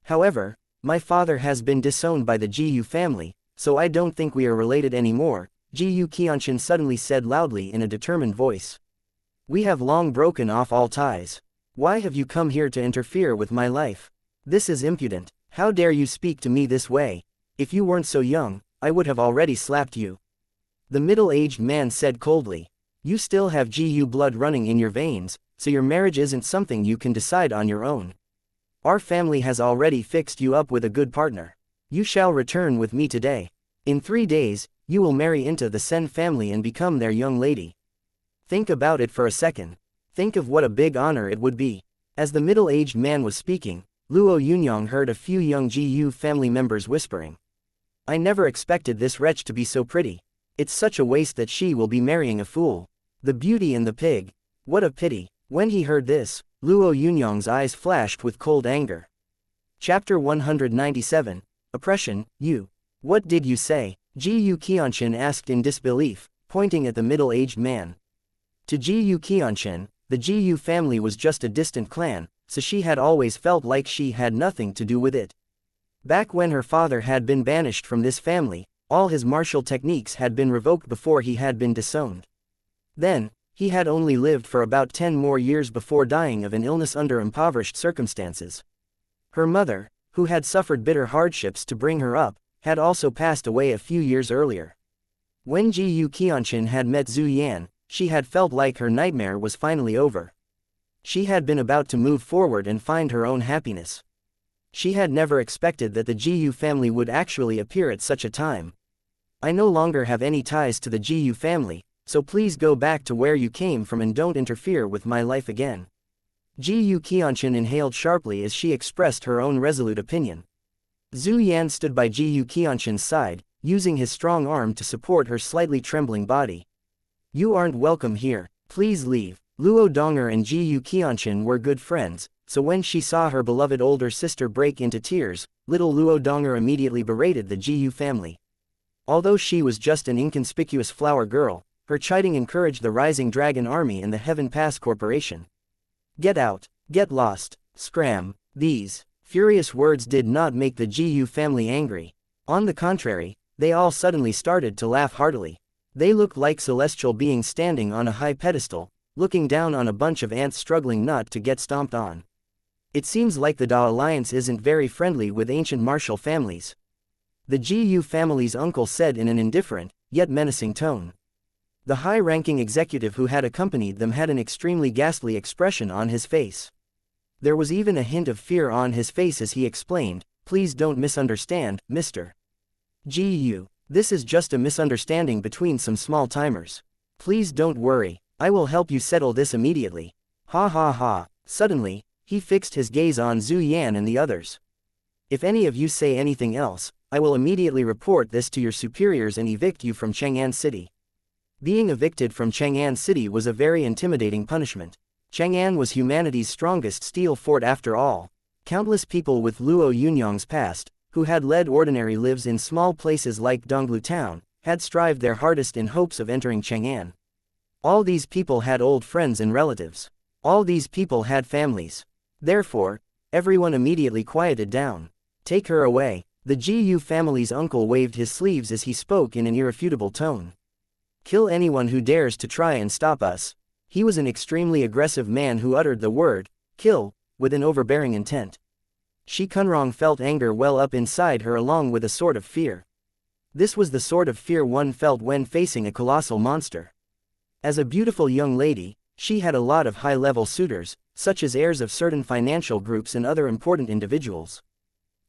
However, my father has been disowned by the Jiu family, so I don't think we are related anymore," Jiu Qianshan suddenly said loudly in a determined voice. "We have long broken off all ties. Why have you come here to interfere with my life? This is impudent. How dare you speak to me this way? If you weren't so young, I would have already slapped you." The middle-aged man said coldly. "You still have Jiu blood running in your veins, so your marriage isn't something you can decide on your own. Our family has already fixed you up with a good partner. You shall return with me today. In 3 days, you will marry into the Sen family and become their young lady. Think about it for a second. Think of what a big honor it would be." As the middle-aged man was speaking, Luo Yunyang heard a few young Jiu family members whispering. "I never expected this wretch to be so pretty. It's such a waste that she will be marrying a fool. The beauty and the pig. What a pity." When he heard this, Luo Yunyang's eyes flashed with cold anger. Chapter 197, Oppression, You. "What did you say?" Jiu Qianshan asked in disbelief, pointing at the middle-aged man. To Jiu Qianshan, the Jiu family was just a distant clan, so she had always felt like she had nothing to do with it. Back when her father had been banished from this family, all his martial techniques had been revoked before he had been disowned. Then, he had only lived for about 10 more years before dying of an illness under impoverished circumstances. Her mother, who had suffered bitter hardships to bring her up, had also passed away a few years earlier. When Jiu Qianshan had met Zhu Yan, she had felt like her nightmare was finally over. She had been about to move forward and find her own happiness. She had never expected that the Jiu family would actually appear at such a time. "I no longer have any ties to the Jiu family, so please go back to where you came from and don't interfere with my life again." Jiu Qianshan inhaled sharply as she expressed her own resolute opinion. Zhu Yan stood by Jiu Qianshan's side, using his strong arm to support her slightly trembling body. "You aren't welcome here, please leave." Luo Donger and Jiu Qianshan were good friends, so when she saw her beloved older sister break into tears, little Luo Donger immediately berated the Jiu family. Although she was just an inconspicuous flower girl, her chiding encouraged the rising dragon army and the Heaven Pass Corporation. "Get out, get lost, scram." These furious words did not make the Jiu family angry. On the contrary, they all suddenly started to laugh heartily. They looked like celestial beings standing on a high pedestal, looking down on a bunch of ants struggling not to get stomped on. "It seems like the Da Alliance isn't very friendly with ancient martial families," the Jiu family's uncle said in an indifferent, yet menacing tone. The high-ranking executive who had accompanied them had an extremely ghastly expression on his face. There was even a hint of fear on his face as he explained, "Please don't misunderstand, Mr. Jiu. This is just a misunderstanding between some small-timers. Please don't worry, I will help you settle this immediately." Ha ha ha. Suddenly, he fixed his gaze on Zhu Yan and the others. "If any of you say anything else, I will immediately report this to your superiors and evict you from Chang'an City." Being evicted from Chang'an City was a very intimidating punishment. Chang'an was humanity's strongest steel fort after all. Countless people with Luo Yunyang's past, who had led ordinary lives in small places like Donglu Town, had strived their hardest in hopes of entering Chang'an. All these people had old friends and relatives. All these people had families. Therefore, everyone immediately quieted down. "Take her away." The Jiu family's uncle waved his sleeves as he spoke in an irrefutable tone. "Kill anyone who dares to try and stop us." He was an extremely aggressive man who uttered the word, "kill," with an overbearing intent. Shi Kunrong felt anger well up inside her along with a sort of fear. This was the sort of fear one felt when facing a colossal monster. As a beautiful young lady, she had a lot of high-level suitors, such as heirs of certain financial groups and other important individuals.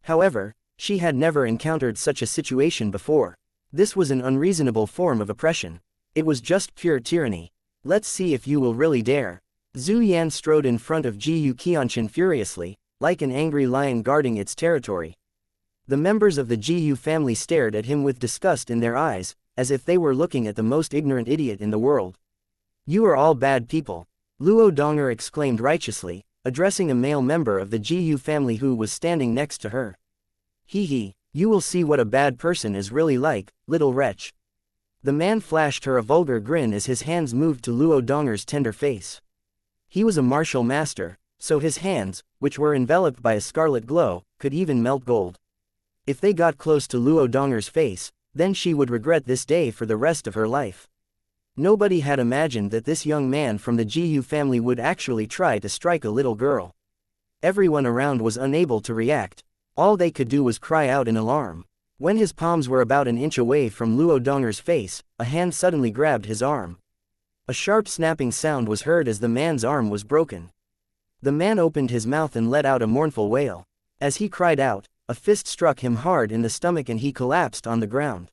However, she had never encountered such a situation before. This was an unreasonable form of oppression. It was just pure tyranny. "Let's see if you will really dare." Zhu Yan strode in front of Jiu Qianshan furiously, like an angry lion guarding its territory. The members of the Jiu family stared at him with disgust in their eyes, as if they were looking at the most ignorant idiot in the world. "You are all bad people," Luo Donger exclaimed righteously, addressing a male member of the Jiu family who was standing next to her. "Hee, you will see what a bad person is really like, little wretch." The man flashed her a vulgar grin as his hands moved to Luo Donger's tender face. He was a martial master, so his hands, which were enveloped by a scarlet glow, could even melt gold. If they got close to Luo Donger's face, then she would regret this day for the rest of her life. Nobody had imagined that this young man from the Jiu family would actually try to strike a little girl. Everyone around was unable to react. All they could do was cry out in alarm. When his palms were about an inch away from Luo Donger's face, a hand suddenly grabbed his arm. A sharp snapping sound was heard as the man's arm was broken. The man opened his mouth and let out a mournful wail. As he cried out, a fist struck him hard in the stomach and he collapsed on the ground.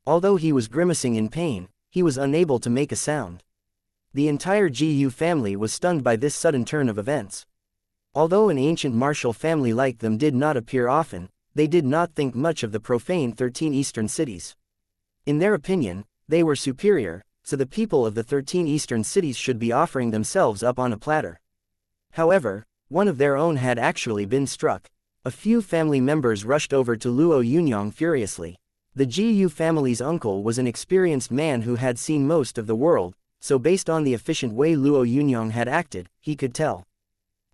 Although he was grimacing in pain, he was unable to make a sound. The entire Jiu family was stunned by this sudden turn of events. Although an ancient martial family like them did not appear often, they did not think much of the profane 13 eastern cities. In their opinion, they were superior, so the people of the 13 eastern cities should be offering themselves up on a platter. However, one of their own had actually been struck. A few family members rushed over to Luo Yunyang furiously. The Jiu family's uncle was an experienced man who had seen most of the world, so based on the efficient way Luo Yunyang had acted, he could tell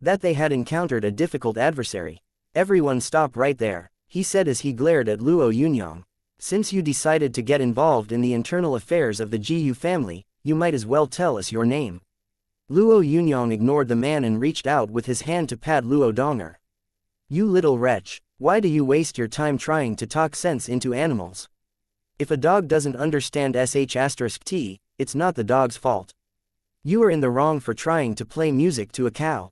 that they had encountered a difficult adversary. "Everyone stop right there," he said as he glared at Luo Yunyang. "Since you decided to get involved in the internal affairs of the Jiu family, you might as well tell us your name." Luo Yunyang ignored the man and reached out with his hand to pat Luo Donger. "You little wretch. Why do you waste your time trying to talk sense into animals? If a dog doesn't understand sh*t, it's not the dog's fault. You are in the wrong for trying to play music to a cow."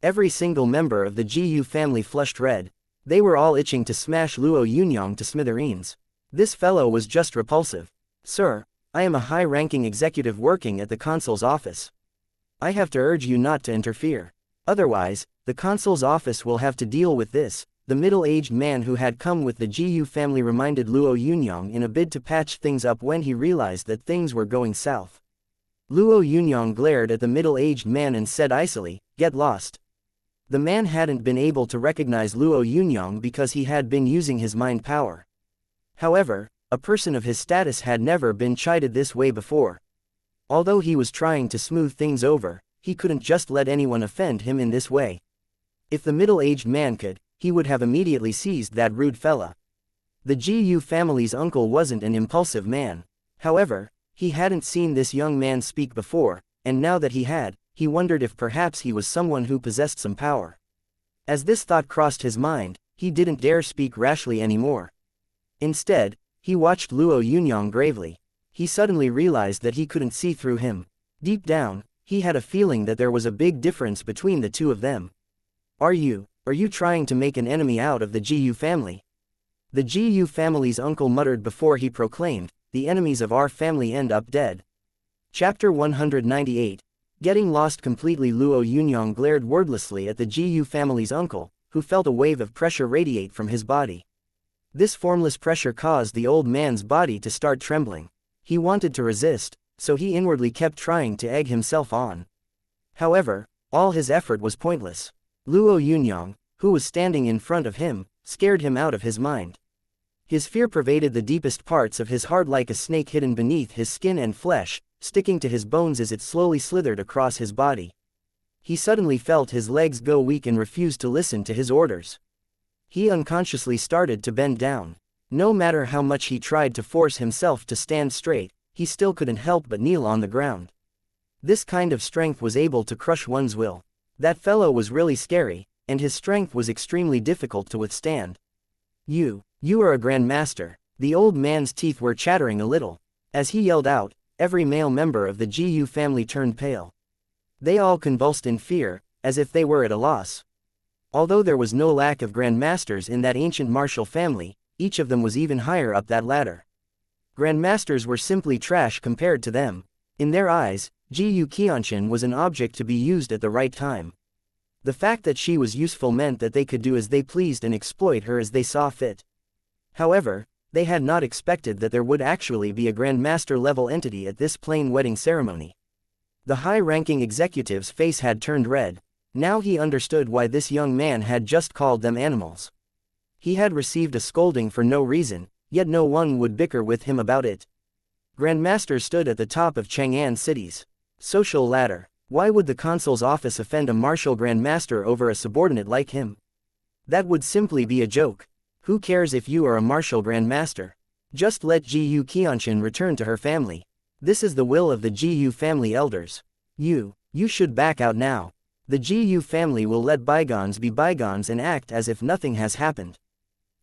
Every single member of the Jiu family flushed red. They were all itching to smash Luo Yunyang to smithereens. This fellow was just repulsive. "Sir, I am a high-ranking executive working at the consul's office. I have to urge you not to interfere. Otherwise, the consul's office will have to deal with this," the middle-aged man who had come with the Jiu family reminded Luo Yunyang in a bid to patch things up when he realized that things were going south. Luo Yunyang glared at the middle-aged man and said icily, "Get lost." The man hadn't been able to recognize Luo Yunyang because he had been using his mind power. However, a person of his status had never been chided this way before. Although he was trying to smooth things over, he couldn't just let anyone offend him in this way. If the middle-aged man could, he would have immediately seized that rude fella. The Jiu family's uncle wasn't an impulsive man. However, he hadn't seen this young man speak before, and now that he had, he wondered if perhaps he was someone who possessed some power. As this thought crossed his mind, he didn't dare speak rashly anymore. Instead, he watched Luo Yunyang gravely. He suddenly realized that he couldn't see through him. Deep down, he had a feeling that there was a big difference between the two of them. Are you trying to make an enemy out of the Jiu family?" The Jiu family's uncle muttered before he proclaimed, "The enemies of our family end up dead." Chapter 198. Getting lost completely. Luo Yunyang glared wordlessly at the Jiu family's uncle, who felt a wave of pressure radiate from his body. This formless pressure caused the old man's body to start trembling. He wanted to resist, so he inwardly kept trying to egg himself on. However, all his effort was pointless. Luo Yunyang, who was standing in front of him, scared him out of his mind. His fear pervaded the deepest parts of his heart like a snake hidden beneath his skin and flesh, sticking to his bones as it slowly slithered across his body. He suddenly felt his legs go weak and refused to listen to his orders. He unconsciously started to bend down. No matter how much he tried to force himself to stand straight, he still couldn't help but kneel on the ground. This kind of strength was able to crush one's will. That fellow was really scary, and his strength was extremely difficult to withstand. You are a Grand Master." The old man's teeth were chattering a little. As he yelled out, every male member of the Jiu family turned pale. They all convulsed in fear, as if they were at a loss. Although there was no lack of Grand Masters in that ancient martial family, each of them was even higher up that ladder. Grand Masters were simply trash compared to them. In their eyes, Jiu Qianshan was an object to be used at the right time. The fact that she was useful meant that they could do as they pleased and exploit her as they saw fit. However, They had not expected that there would actually be a Grandmaster-level entity at this plain wedding ceremony. The high-ranking executive's face had turned red. Now he understood why this young man had just called them animals. He had received a scolding for no reason, yet no one would bicker with him about it. Grandmaster stood at the top of Chang'an City's social ladder. Why would the consul's office offend a martial grandmaster over a subordinate like him? That would simply be a joke. Who cares if you are a martial grandmaster? Just let Jiu Qianchen return to her family. This is the will of the Jiu family elders. You should back out now. The Jiu family will let bygones be bygones and act as if nothing has happened.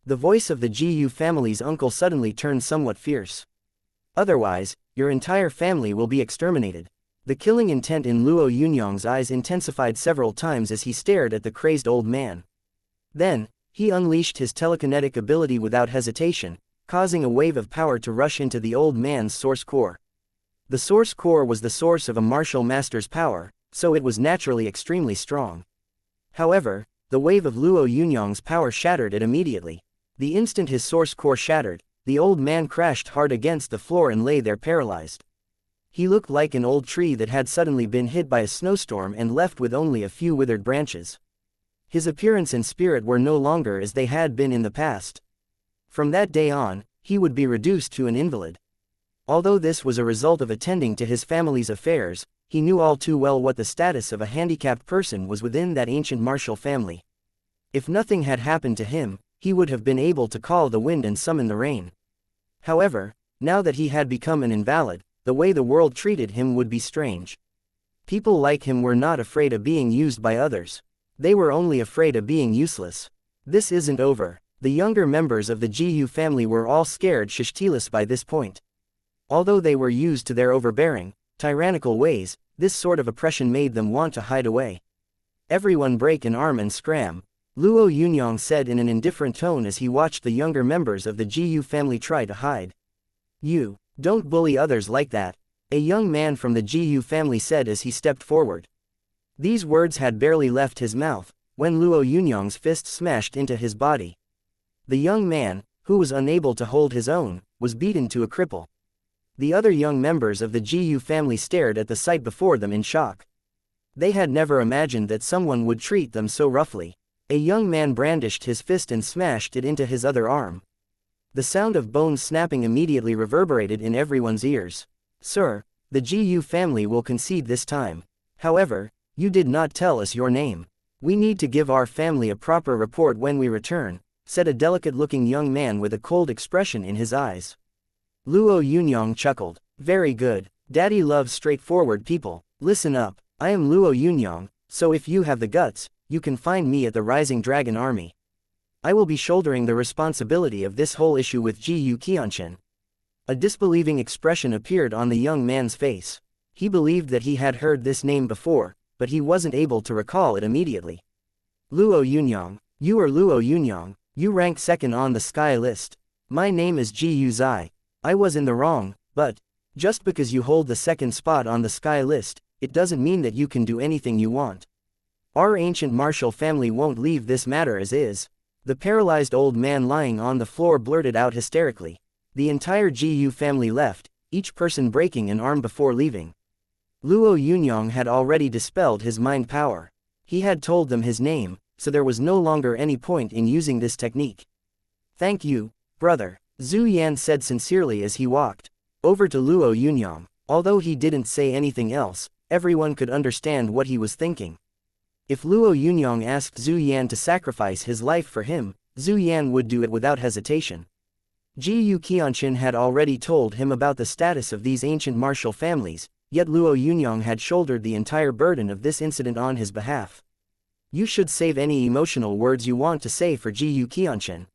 The voice of the Jiu family's uncle suddenly turned somewhat fierce. Otherwise, your entire family will be exterminated. The killing intent in Luo Yunyang's eyes intensified several times as he stared at the crazed old man. Then, he unleashed his telekinetic ability without hesitation, causing a wave of power to rush into the old man's source core. The source core was the source of a martial master's power, so it was naturally extremely strong. However, the wave of Luo Yunyang's power shattered it immediately. The instant his source core shattered, the old man crashed hard against the floor and lay there paralyzed. He looked like an old tree that had suddenly been hit by a snowstorm and left with only a few withered branches. His appearance and spirit were no longer as they had been in the past. From that day on, he would be reduced to an invalid. Although this was a result of attending to his family's affairs, he knew all too well what the status of a handicapped person was within that ancient martial family. If nothing had happened to him, he would have been able to call the wind and summon the rain. However, now that he had become an invalid, the way the world treated him would be strange. People like him were not afraid of being used by others. They were only afraid of being useless. This isn't over. The younger members of the Jiu family were all scared shitless by this point. Although they were used to their overbearing, tyrannical ways, this sort of oppression made them want to hide away. Everyone break an arm and scram, Luo Yunyang said in an indifferent tone as he watched the younger members of the Jiu family try to hide. You don't bully others like that, a young man from the Jiu family said as he stepped forward. These words had barely left his mouth, when Luo Yunyang's fist smashed into his body. The young man, who was unable to hold his own, was beaten to a cripple. The other young members of the Jiu family stared at the sight before them in shock. They had never imagined that someone would treat them so roughly. A young man brandished his fist and smashed it into his other arm. The sound of bones snapping immediately reverberated in everyone's ears. Sir, the Jiu family will concede this time. However, you did not tell us your name. We need to give our family a proper report when we return, said a delicate-looking young man with a cold expression in his eyes. Luo Yunyang chuckled. Very good. Daddy loves straightforward people. Listen up, I am Luo Yunyang, so if you have the guts, you can find me at the Rising Dragon Army. I will be shouldering the responsibility of this whole issue with Jiu Qianchen. A disbelieving expression appeared on the young man's face. He believed that he had heard this name before, but he wasn't able to recall it immediately. Luo Yunyang, you are Luo Yunyang, you rank second on the sky list. My name is Jiuzi. I was in the wrong, but just because you hold the second spot on the sky list, it doesn't mean that you can do anything you want. Our ancient martial family won't leave this matter as is. The paralyzed old man lying on the floor blurted out hysterically. The entire Jiu family left, each person breaking an arm before leaving. Luo Yunyang had already dispelled his mind power. He had told them his name, so there was no longer any point in using this technique. Thank you, brother, Zhu Yan said sincerely as he walked over to Luo Yunyang. Although he didn't say anything else, everyone could understand what he was thinking. If Luo Yunyang asked Zhu Yan to sacrifice his life for him, Zhu Yan would do it without hesitation. Jiu Qianchen had already told him about the status of these ancient martial families, yet Luo Yunyang had shouldered the entire burden of this incident on his behalf. You should save any emotional words you want to say for Jiu Qianchen.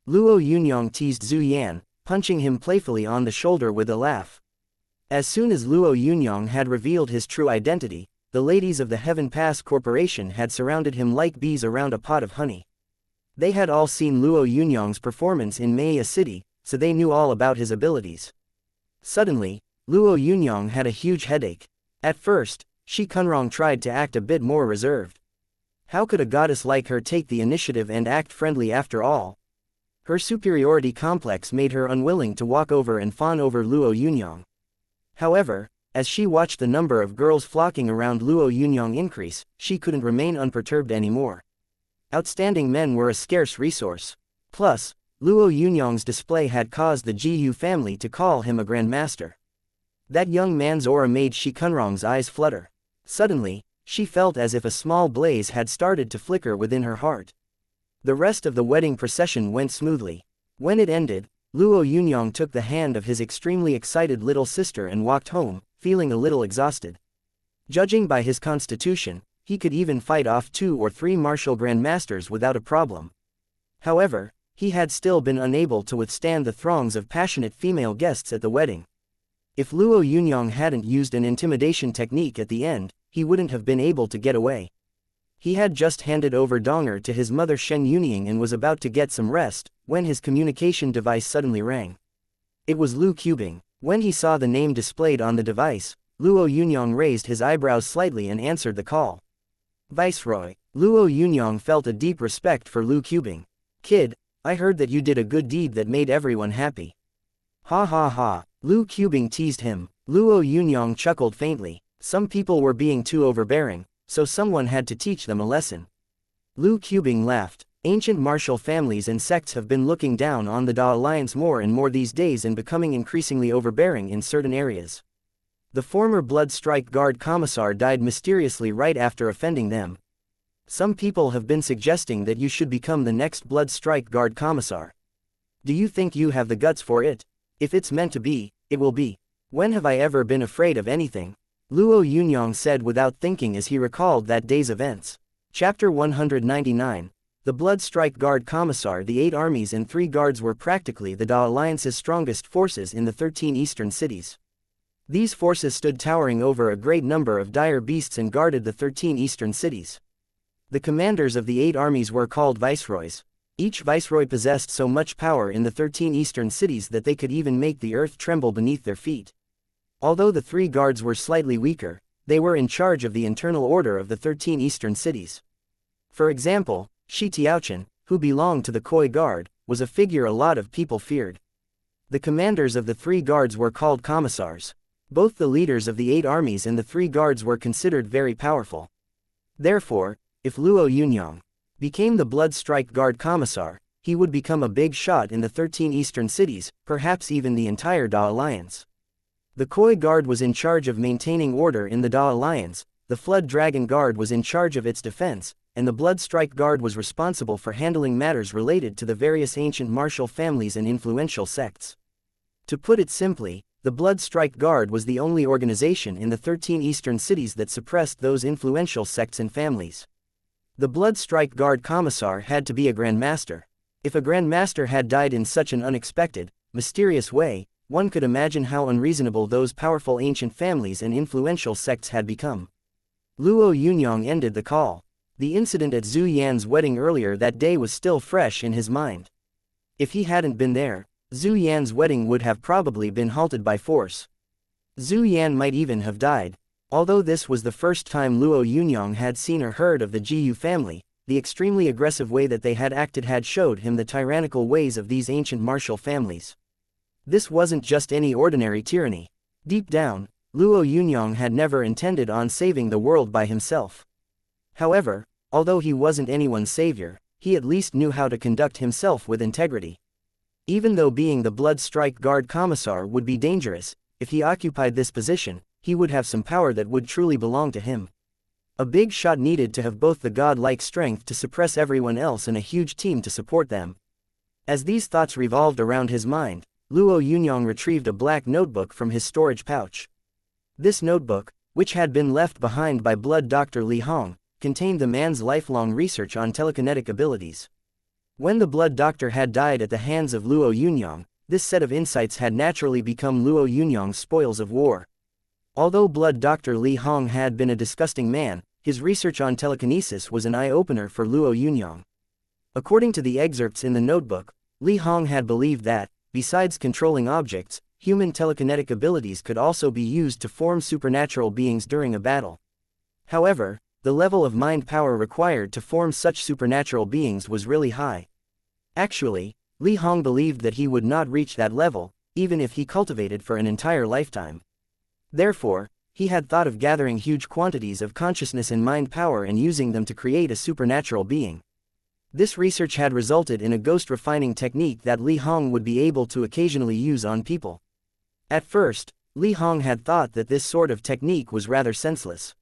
Luo Yunyang teased Zhu Yan, punching him playfully on the shoulder with a laugh. As soon as Luo Yunyang had revealed his true identity, the ladies of the Heaven Pass Corporation had surrounded him like bees around a pot of honey. They had all seen Luo Yunyang's performance in Maya City, so they knew all about his abilities. Suddenly, Luo Yunyang had a huge headache. At first, Shi Kunrong tried to act a bit more reserved. How could a goddess like her take the initiative and act friendly after all? Her superiority complex made her unwilling to walk over and fawn over Luo Yunyang. However, as she watched the number of girls flocking around Luo Yunyang increase, she couldn't remain unperturbed anymore. Outstanding men were a scarce resource. Plus, Luo Yunyang's display had caused the Jiu family to call him a grandmaster. That young man's aura made Shi Kunrong's eyes flutter. Suddenly, she felt as if a small blaze had started to flicker within her heart. The rest of the wedding procession went smoothly. When it ended, Luo Yunyang took the hand of his extremely excited little sister and walked home, feeling a little exhausted. Judging by his constitution, he could even fight off 2 or 3 martial grandmasters without a problem. However, he had still been unable to withstand the throngs of passionate female guests at the wedding. If Luo Yunyang hadn't used an intimidation technique at the end, he wouldn't have been able to get away. He had just handed over Donger to his mother Shen Yunying and was about to get some rest, when his communication device suddenly rang. It was Lu Qubing. When he saw the name displayed on the device, Luo Yunyang raised his eyebrows slightly and answered the call. Viceroy. Luo Yunyang felt a deep respect for Lu Qubing. Kid, I heard that you did a good deed that made everyone happy. Ha ha ha, Lu Qubing teased him. Luo Yunyang chuckled faintly. Some people were being too overbearing, so someone had to teach them a lesson. Lu Qubing laughed. Ancient martial families and sects have been looking down on the Da Alliance more and more these days and becoming increasingly overbearing in certain areas. The former Blood Strike Guard Commissar died mysteriously right after offending them. Some people have been suggesting that you should become the next Blood Strike Guard Commissar. Do you think you have the guts for it? If it's meant to be, it will be. When have I ever been afraid of anything? Luo Yunyang said without thinking as he recalled that day's events. Chapter 199. The Blood Strike Guard Commissar. The 8 armies and 3 guards were practically the Da Alliance's strongest forces in the 13 eastern cities. These forces stood towering over a great number of dire beasts and guarded the 13 eastern cities. The commanders of the 8 armies were called viceroys. Each viceroy possessed so much power in the 13 eastern cities that they could even make the earth tremble beneath their feet. Although the 3 guards were slightly weaker, they were in charge of the internal order of the 13 eastern cities. For example, Shi Tiaochen, who belonged to the Koi Guard, was a figure a lot of people feared. The commanders of the 3 guards were called commissars. Both the leaders of the 8 armies and the 3 guards were considered very powerful. Therefore, if Luo Yunyang became the Blood Strike Guard Commissar, he would become a big shot in the 13 eastern cities, perhaps even the entire Da Alliance. The Koi Guard was in charge of maintaining order in the Da Alliance, the Flood Dragon Guard was in charge of its defense, and the Blood Strike Guard was responsible for handling matters related to the various ancient martial families and influential sects. To put it simply, the Blood Strike Guard was the only organization in the 13 eastern cities that suppressed those influential sects and families. The Blood Strike Guard Commissar had to be a Grandmaster. If a Grandmaster had died in such an unexpected, mysterious way, one could imagine how unreasonable those powerful ancient families and influential sects had become. Luo Yunyang ended the call. The incident at Zhu Yan's wedding earlier that day was still fresh in his mind. If he hadn't been there, Zhu Yan's wedding would have probably been halted by force. Zhu Yan might even have died. Although this was the first time Luo Yunyang had seen or heard of the Jiu family, the extremely aggressive way that they had acted had showed him the tyrannical ways of these ancient martial families. This wasn't just any ordinary tyranny. Deep down, Luo Yunyang had never intended on saving the world by himself. However, although he wasn't anyone's savior, he at least knew how to conduct himself with integrity. Even though being the Blood Strike Guard Commissar would be dangerous, if he occupied this position, he would have some power that would truly belong to him. A big shot needed to have both the god-like strength to suppress everyone else and a huge team to support them. As these thoughts revolved around his mind, Luo Yunyang retrieved a black notebook from his storage pouch. This notebook, which had been left behind by Blood Dr. Li Hong, contained the man's lifelong research on telekinetic abilities. When the Blood Doctor had died at the hands of Luo Yunyang, this set of insights had naturally become Luo Yunyang's spoils of war. Although Blood Dr. Li Hong had been a disgusting man, his research on telekinesis was an eye-opener for Luo Yunyang. According to the excerpts in the notebook, Li Hong had believed that, besides controlling objects, human telekinetic abilities could also be used to form supernatural beings during a battle. However, the level of mind power required to form such supernatural beings was really high. Actually, Li Hong believed that he would not reach that level, even if he cultivated for an entire lifetime. Therefore, he had thought of gathering huge quantities of consciousness and mind power and using them to create a supernatural being. This research had resulted in a ghost refining technique that Li Hong would be able to occasionally use on people. At first, Li Hong had thought that this sort of technique was rather senseless.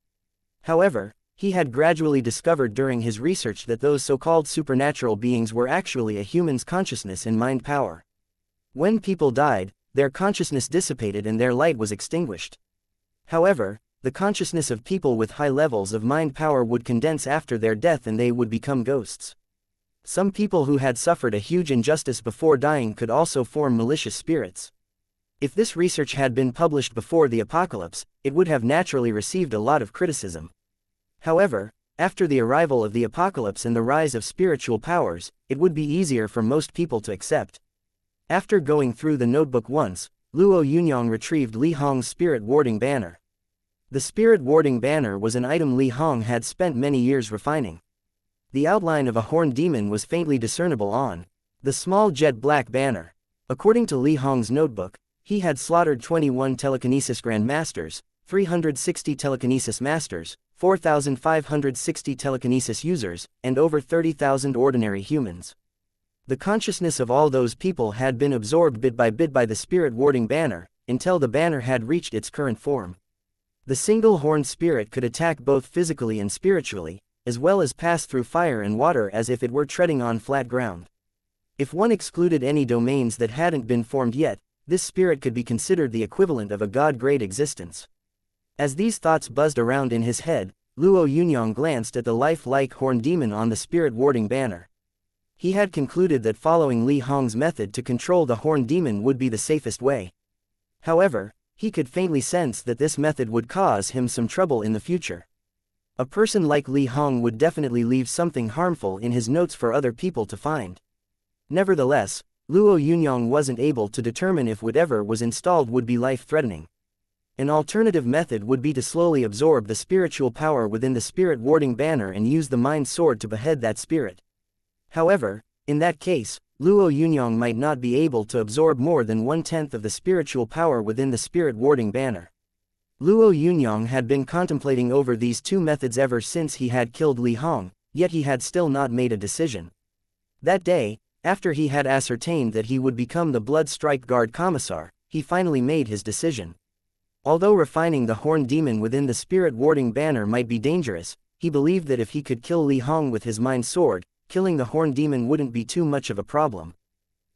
However, he had gradually discovered during his research that those so-called supernatural beings were actually a human's consciousness and mind power. When people died, their consciousness dissipated and their light was extinguished. However, the consciousness of people with high levels of mind power would condense after their death and they would become ghosts. Some people who had suffered a huge injustice before dying could also form malicious spirits. If this research had been published before the apocalypse, it would have naturally received a lot of criticism. However, after the arrival of the apocalypse and the rise of spiritual powers, it would be easier for most people to accept. After going through the notebook once, Luo Yunyang retrieved Li Hong's spirit warding banner. The spirit warding banner was an item Li Hong had spent many years refining. The outline of a horned demon was faintly discernible on the small jet black banner. According to Li Hong's notebook, he had slaughtered 21 telekinesis grandmasters, 360 telekinesis masters, 4,560 telekinesis users, and over 30,000 ordinary humans. The consciousness of all those people had been absorbed bit by bit by the spirit warding banner, until the banner had reached its current form. The single horned spirit could attack both physically and spiritually, as well as pass through fire and water as if it were treading on flat ground. If one excluded any domains that hadn't been formed yet, this spirit could be considered the equivalent of a god-grade existence. As these thoughts buzzed around in his head, Luo Yunyang glanced at the life-like horned demon on the spirit warding banner. He had concluded that following Li Hong's method to control the horned demon would be the safest way. However, he could faintly sense that this method would cause him some trouble in the future. A person like Li Hong would definitely leave something harmful in his notes for other people to find. Nevertheless, Luo Yunyang wasn't able to determine if whatever was installed would be life-threatening. An alternative method would be to slowly absorb the spiritual power within the spirit warding banner and use the mind sword to behead that spirit. However, in that case, Luo Yunyang might not be able to absorb more than 1/10 of the spiritual power within the spirit warding banner. Luo Yunyang had been contemplating over these two methods ever since he had killed Li Hong, yet he had still not made a decision. That day, after he had ascertained that he would become the Blood Strike Guard Commissar, he finally made his decision. Although refining the horned demon within the spirit warding banner might be dangerous, he believed that if he could kill Li Hong with his mind sword, killing the horned demon wouldn't be too much of a problem.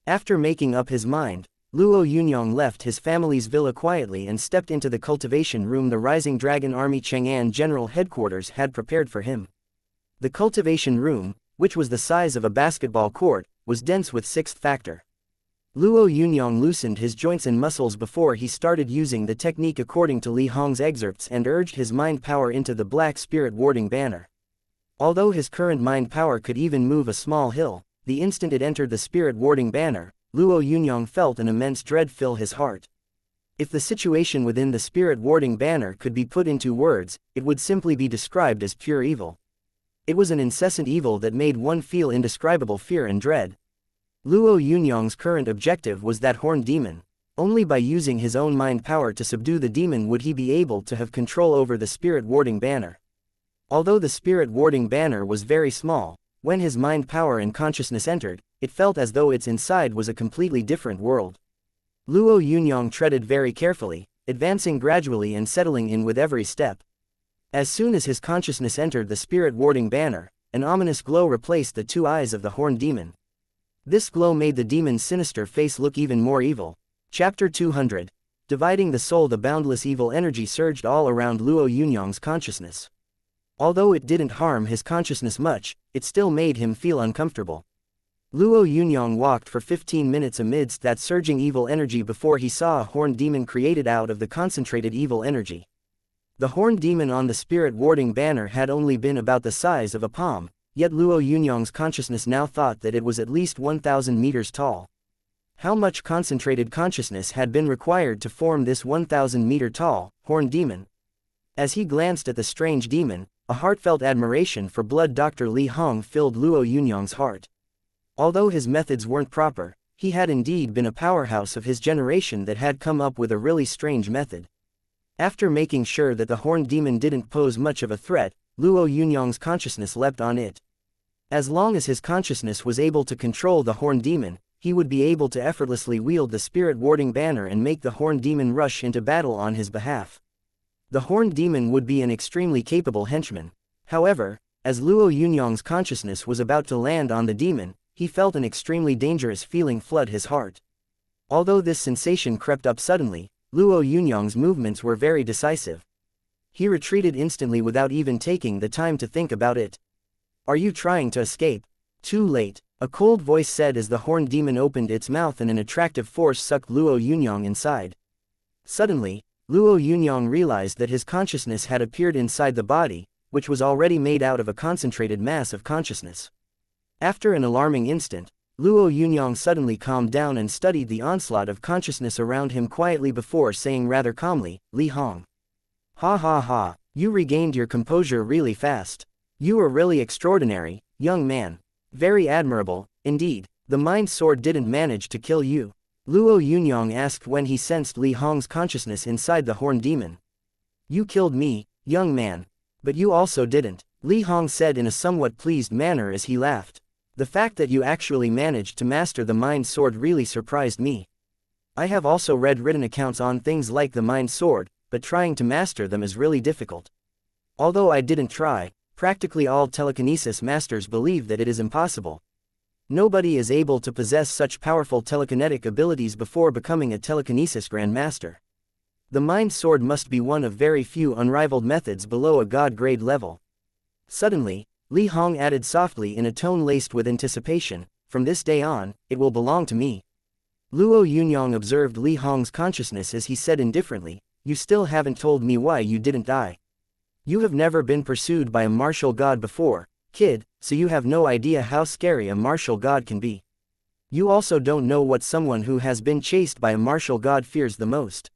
After making up his mind, Luo Yunyang left his family's villa quietly and stepped into the cultivation room the Rising Dragon Army Chang'an General Headquarters had prepared for him. The cultivation room, which was the size of a basketball court, was dense with sixth factor. Luo Yunyang loosened his joints and muscles before he started using the technique according to Li Hong's excerpts and urged his mind power into the black spirit warding banner. Although his current mind power could even move a small hill, the instant it entered the spirit warding banner, Luo Yunyang felt an immense dread fill his heart. If the situation within the spirit warding banner could be put into words, it would simply be described as pure evil. It was an incessant evil that made one feel indescribable fear and dread. Luo Yunyang's current objective was that horned demon. Only by using his own mind power to subdue the demon would he be able to have control over the spirit warding banner. Although the spirit warding banner was very small, when his mind power and consciousness entered, it felt as though its inside was a completely different world. Luo Yunyang treaded very carefully, advancing gradually and settling in with every step. As soon as his consciousness entered the spirit warding banner, an ominous glow replaced the two eyes of the horned demon. This glow made the demon's sinister face look even more evil. Chapter 200. Dividing the soul. The boundless evil energy surged all around Luo Yunyang's consciousness. Although it didn't harm his consciousness much, it still made him feel uncomfortable. Luo Yunyang walked for 15 minutes amidst that surging evil energy before he saw a horned demon created out of the concentrated evil energy. The horned demon on the spirit warding banner had only been about the size of a palm, yet Luo Yunyang's consciousness now thought that it was at least 1,000 meters tall. How much concentrated consciousness had been required to form this 1,000-meter tall, horned demon? As he glanced at the strange demon, a heartfelt admiration for Blood Dr. Li Hong filled Luo Yunyang's heart. Although his methods weren't proper, he had indeed been a powerhouse of his generation that had come up with a really strange method. After making sure that the horned demon didn't pose much of a threat, Luo Yunyang's consciousness leapt on it. As long as his consciousness was able to control the horned demon, he would be able to effortlessly wield the spirit-warding banner and make the horned demon rush into battle on his behalf. The horned demon would be an extremely capable henchman. However, as Luo Yunyang's consciousness was about to land on the demon, he felt an extremely dangerous feeling flood his heart. Although this sensation crept up suddenly, Luo Yunyang's movements were very decisive. He retreated instantly without even taking the time to think about it. "Are you trying to escape?" "Too late," a cold voice said as the horned demon opened its mouth and an attractive force sucked Luo Yunyang inside. Suddenly, Luo Yunyang realized that his consciousness had appeared inside the body, which was already made out of a concentrated mass of consciousness. After an alarming instant, Luo Yunyang suddenly calmed down and studied the onslaught of consciousness around him quietly before saying rather calmly, "Li Hong. Ha ha ha, you regained your composure really fast. You are really extraordinary, young man. Very admirable, indeed. The mind sword didn't manage to kill you?" Luo Yunyang asked when he sensed Li Hong's consciousness inside the horned demon. "You killed me, young man. But you also didn't," Li Hong said in a somewhat pleased manner as he laughed. "The fact that you actually managed to master the mind sword really surprised me. I have also read written accounts on things like the mind sword, but trying to master them is really difficult. Although I didn't try, practically all telekinesis masters believe that it is impossible. Nobody is able to possess such powerful telekinetic abilities before becoming a telekinesis grandmaster. The mind sword must be one of very few unrivaled methods below a god-grade level." Suddenly, Li Hong added softly in a tone laced with anticipation, "From this day on, it will belong to me." Luo Yunyang observed Li Hong's consciousness as he said indifferently, "You still haven't told me why you didn't die. You have never been pursued by a martial god before, kid, so you have no idea how scary a martial god can be. You also don't know what someone who has been chased by a martial god fears the most.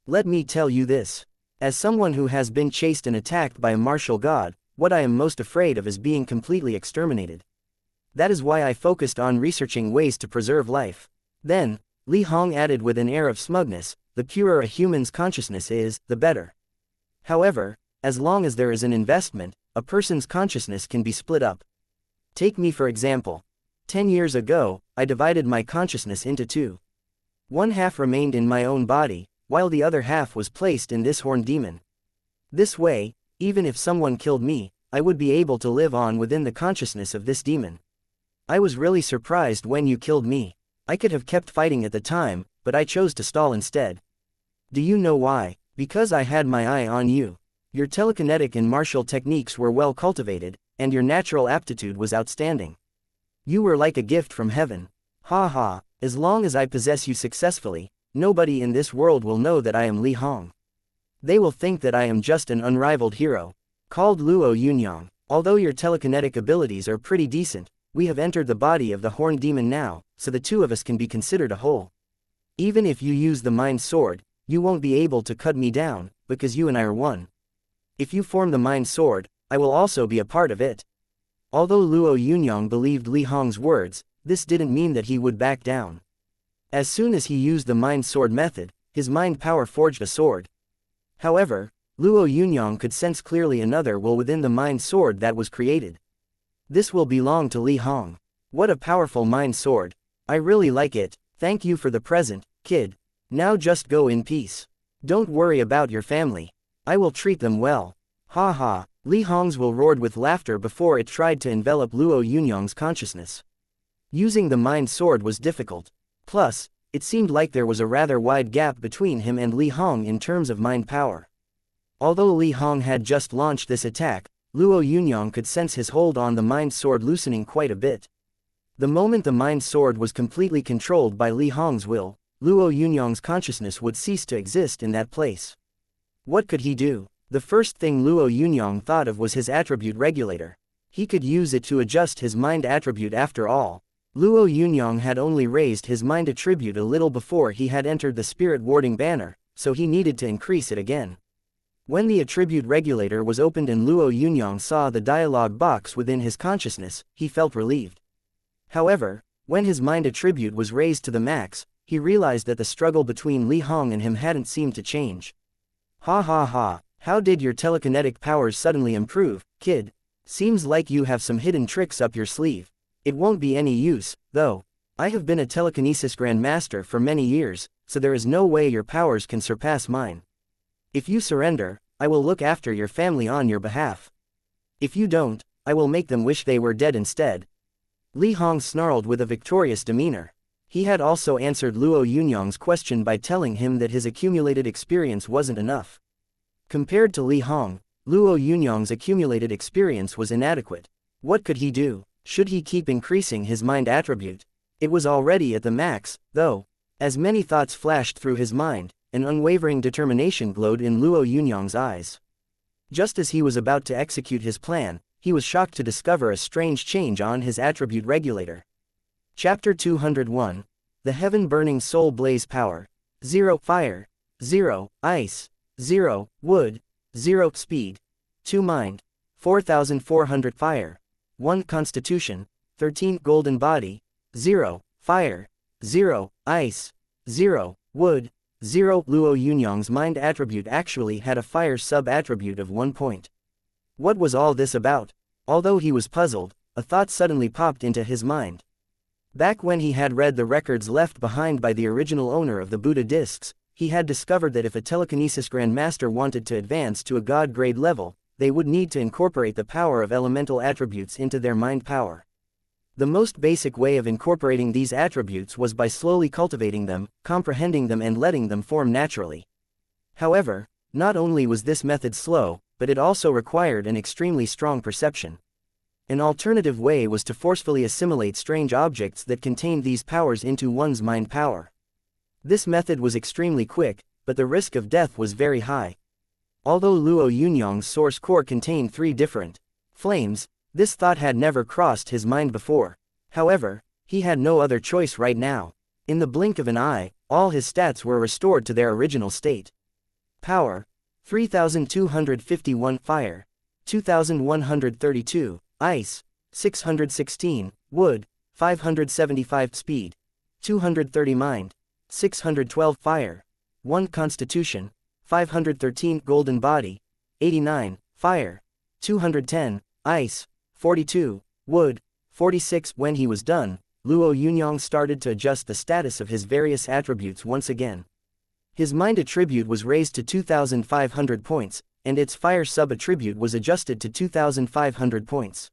Let me tell you this. As someone who has been chased and attacked by a martial god, what I am most afraid of is being completely exterminated. That is why I focused on researching ways to preserve life." Then, Li Hong added with an air of smugness, "The purer a human's consciousness is, the better. However, as long as there is an investment, a person's consciousness can be split up. Take me for example. 10 years ago, I divided my consciousness into two. One half remained in my own body, while the other half was placed in this horned demon. This way, even if someone killed me, I would be able to live on within the consciousness of this demon. I was really surprised when you killed me. I could have kept fighting at the time, but I chose to stall instead. Do you know why? Because I had my eye on you. Your telekinetic and martial techniques were well cultivated, and your natural aptitude was outstanding. You were like a gift from heaven. Ha ha, as long as I possess you successfully, nobody in this world will know that I am Li Hong. They will think that I am just an unrivaled hero," called Luo Yunyang. "Although your telekinetic abilities are pretty decent, we have entered the body of the horned demon now, so the two of us can be considered a whole. Even if you use the mind sword, you won't be able to cut me down, because you and I are one. If you form the mind sword, I will also be a part of it." Although Luo Yunyang believed Li Hong's words, this didn't mean that he would back down. As soon as he used the mind sword method, his mind power forged a sword. However, Luo Yunyang could sense clearly another will within the mind sword that was created. This will belong to Li Hong. What a powerful mind sword. I really like it. Thank you for the present, kid. Now just go in peace. Don't worry about your family. I will treat them well. Ha ha, Li Hong's will roared with laughter before it tried to envelop Luo Yunyang's consciousness. Using the mind sword was difficult. Plus, it seemed like there was a rather wide gap between him and Li Hong in terms of mind power. Although Li Hong had just launched this attack, Luo Yunyang could sense his hold on the mind sword loosening quite a bit. The moment the mind sword was completely controlled by Li Hong's will, Luo Yunyang's consciousness would cease to exist in that place. What could he do? The first thing Luo Yunyang thought of was his attribute regulator. He could use it to adjust his mind attribute after all. Luo Yunyang had only raised his mind attribute a little before he had entered the spirit warding banner, so he needed to increase it again. When the attribute regulator was opened and Luo Yunyang saw the dialogue box within his consciousness, he felt relieved. However, when his mind attribute was raised to the max, he realized that the struggle between Li Hong and him hadn't seemed to change. Ha ha ha, how did your telekinetic powers suddenly improve, kid? Seems like you have some hidden tricks up your sleeve. It won't be any use, though. I have been a telekinesis grandmaster for many years, so there is no way your powers can surpass mine. If you surrender, I will look after your family on your behalf. If you don't, I will make them wish they were dead instead. Li Hong snarled with a victorious demeanor. He had also answered Luo Yunyang's question by telling him that his accumulated experience wasn't enough. Compared to Li Hong, Luo Yunyang's accumulated experience was inadequate. What could he do? Should he keep increasing his mind attribute? It was already at the max, though. As many thoughts flashed through his mind, an unwavering determination glowed in Luo Yunyang's eyes. Just as he was about to execute his plan, he was shocked to discover a strange change on his attribute regulator. Chapter 201. The Heaven-Burning Soul Blaze Power. 0 Fire. 0 Ice. 0 Wood. 0 Speed. 2 Mind. 4400 Fire. 1 Constitution. 13 Golden Body. 0 Fire. 0 Ice. 0 Wood. 0 Luo Yunyang's mind attribute actually had a fire sub-attribute of 1 point. What was all this about? Although he was puzzled, a thought suddenly popped into his mind. Back when he had read the records left behind by the original owner of the Buddha discs, he had discovered that if a telekinesis grandmaster wanted to advance to a god grade level, they would need to incorporate the power of elemental attributes into their mind power. The most basic way of incorporating these attributes was by slowly cultivating them, comprehending them and letting them form naturally. However, not only was this method slow, but it also required an extremely strong perception. An alternative way was to forcefully assimilate strange objects that contained these powers into one's mind power. This method was extremely quick, but the risk of death was very high. Although Luo Yunyang's source core contained 3 different flames, this thought had never crossed his mind before. However, he had no other choice right now. In the blink of an eye, all his stats were restored to their original state. Power. 3251 Fire. 2132 Ice. 616 Wood. 575 Speed. 230 Mind. 612 Fire. 1 Constitution. 513 Golden Body. 89 Fire. 210 Ice. 42 Wood. 46 When he was done, Luo Yunyang started to adjust the status of his various attributes once again. His mind attribute was raised to 2,500 points, and its fire sub-attribute was adjusted to 2,500 points.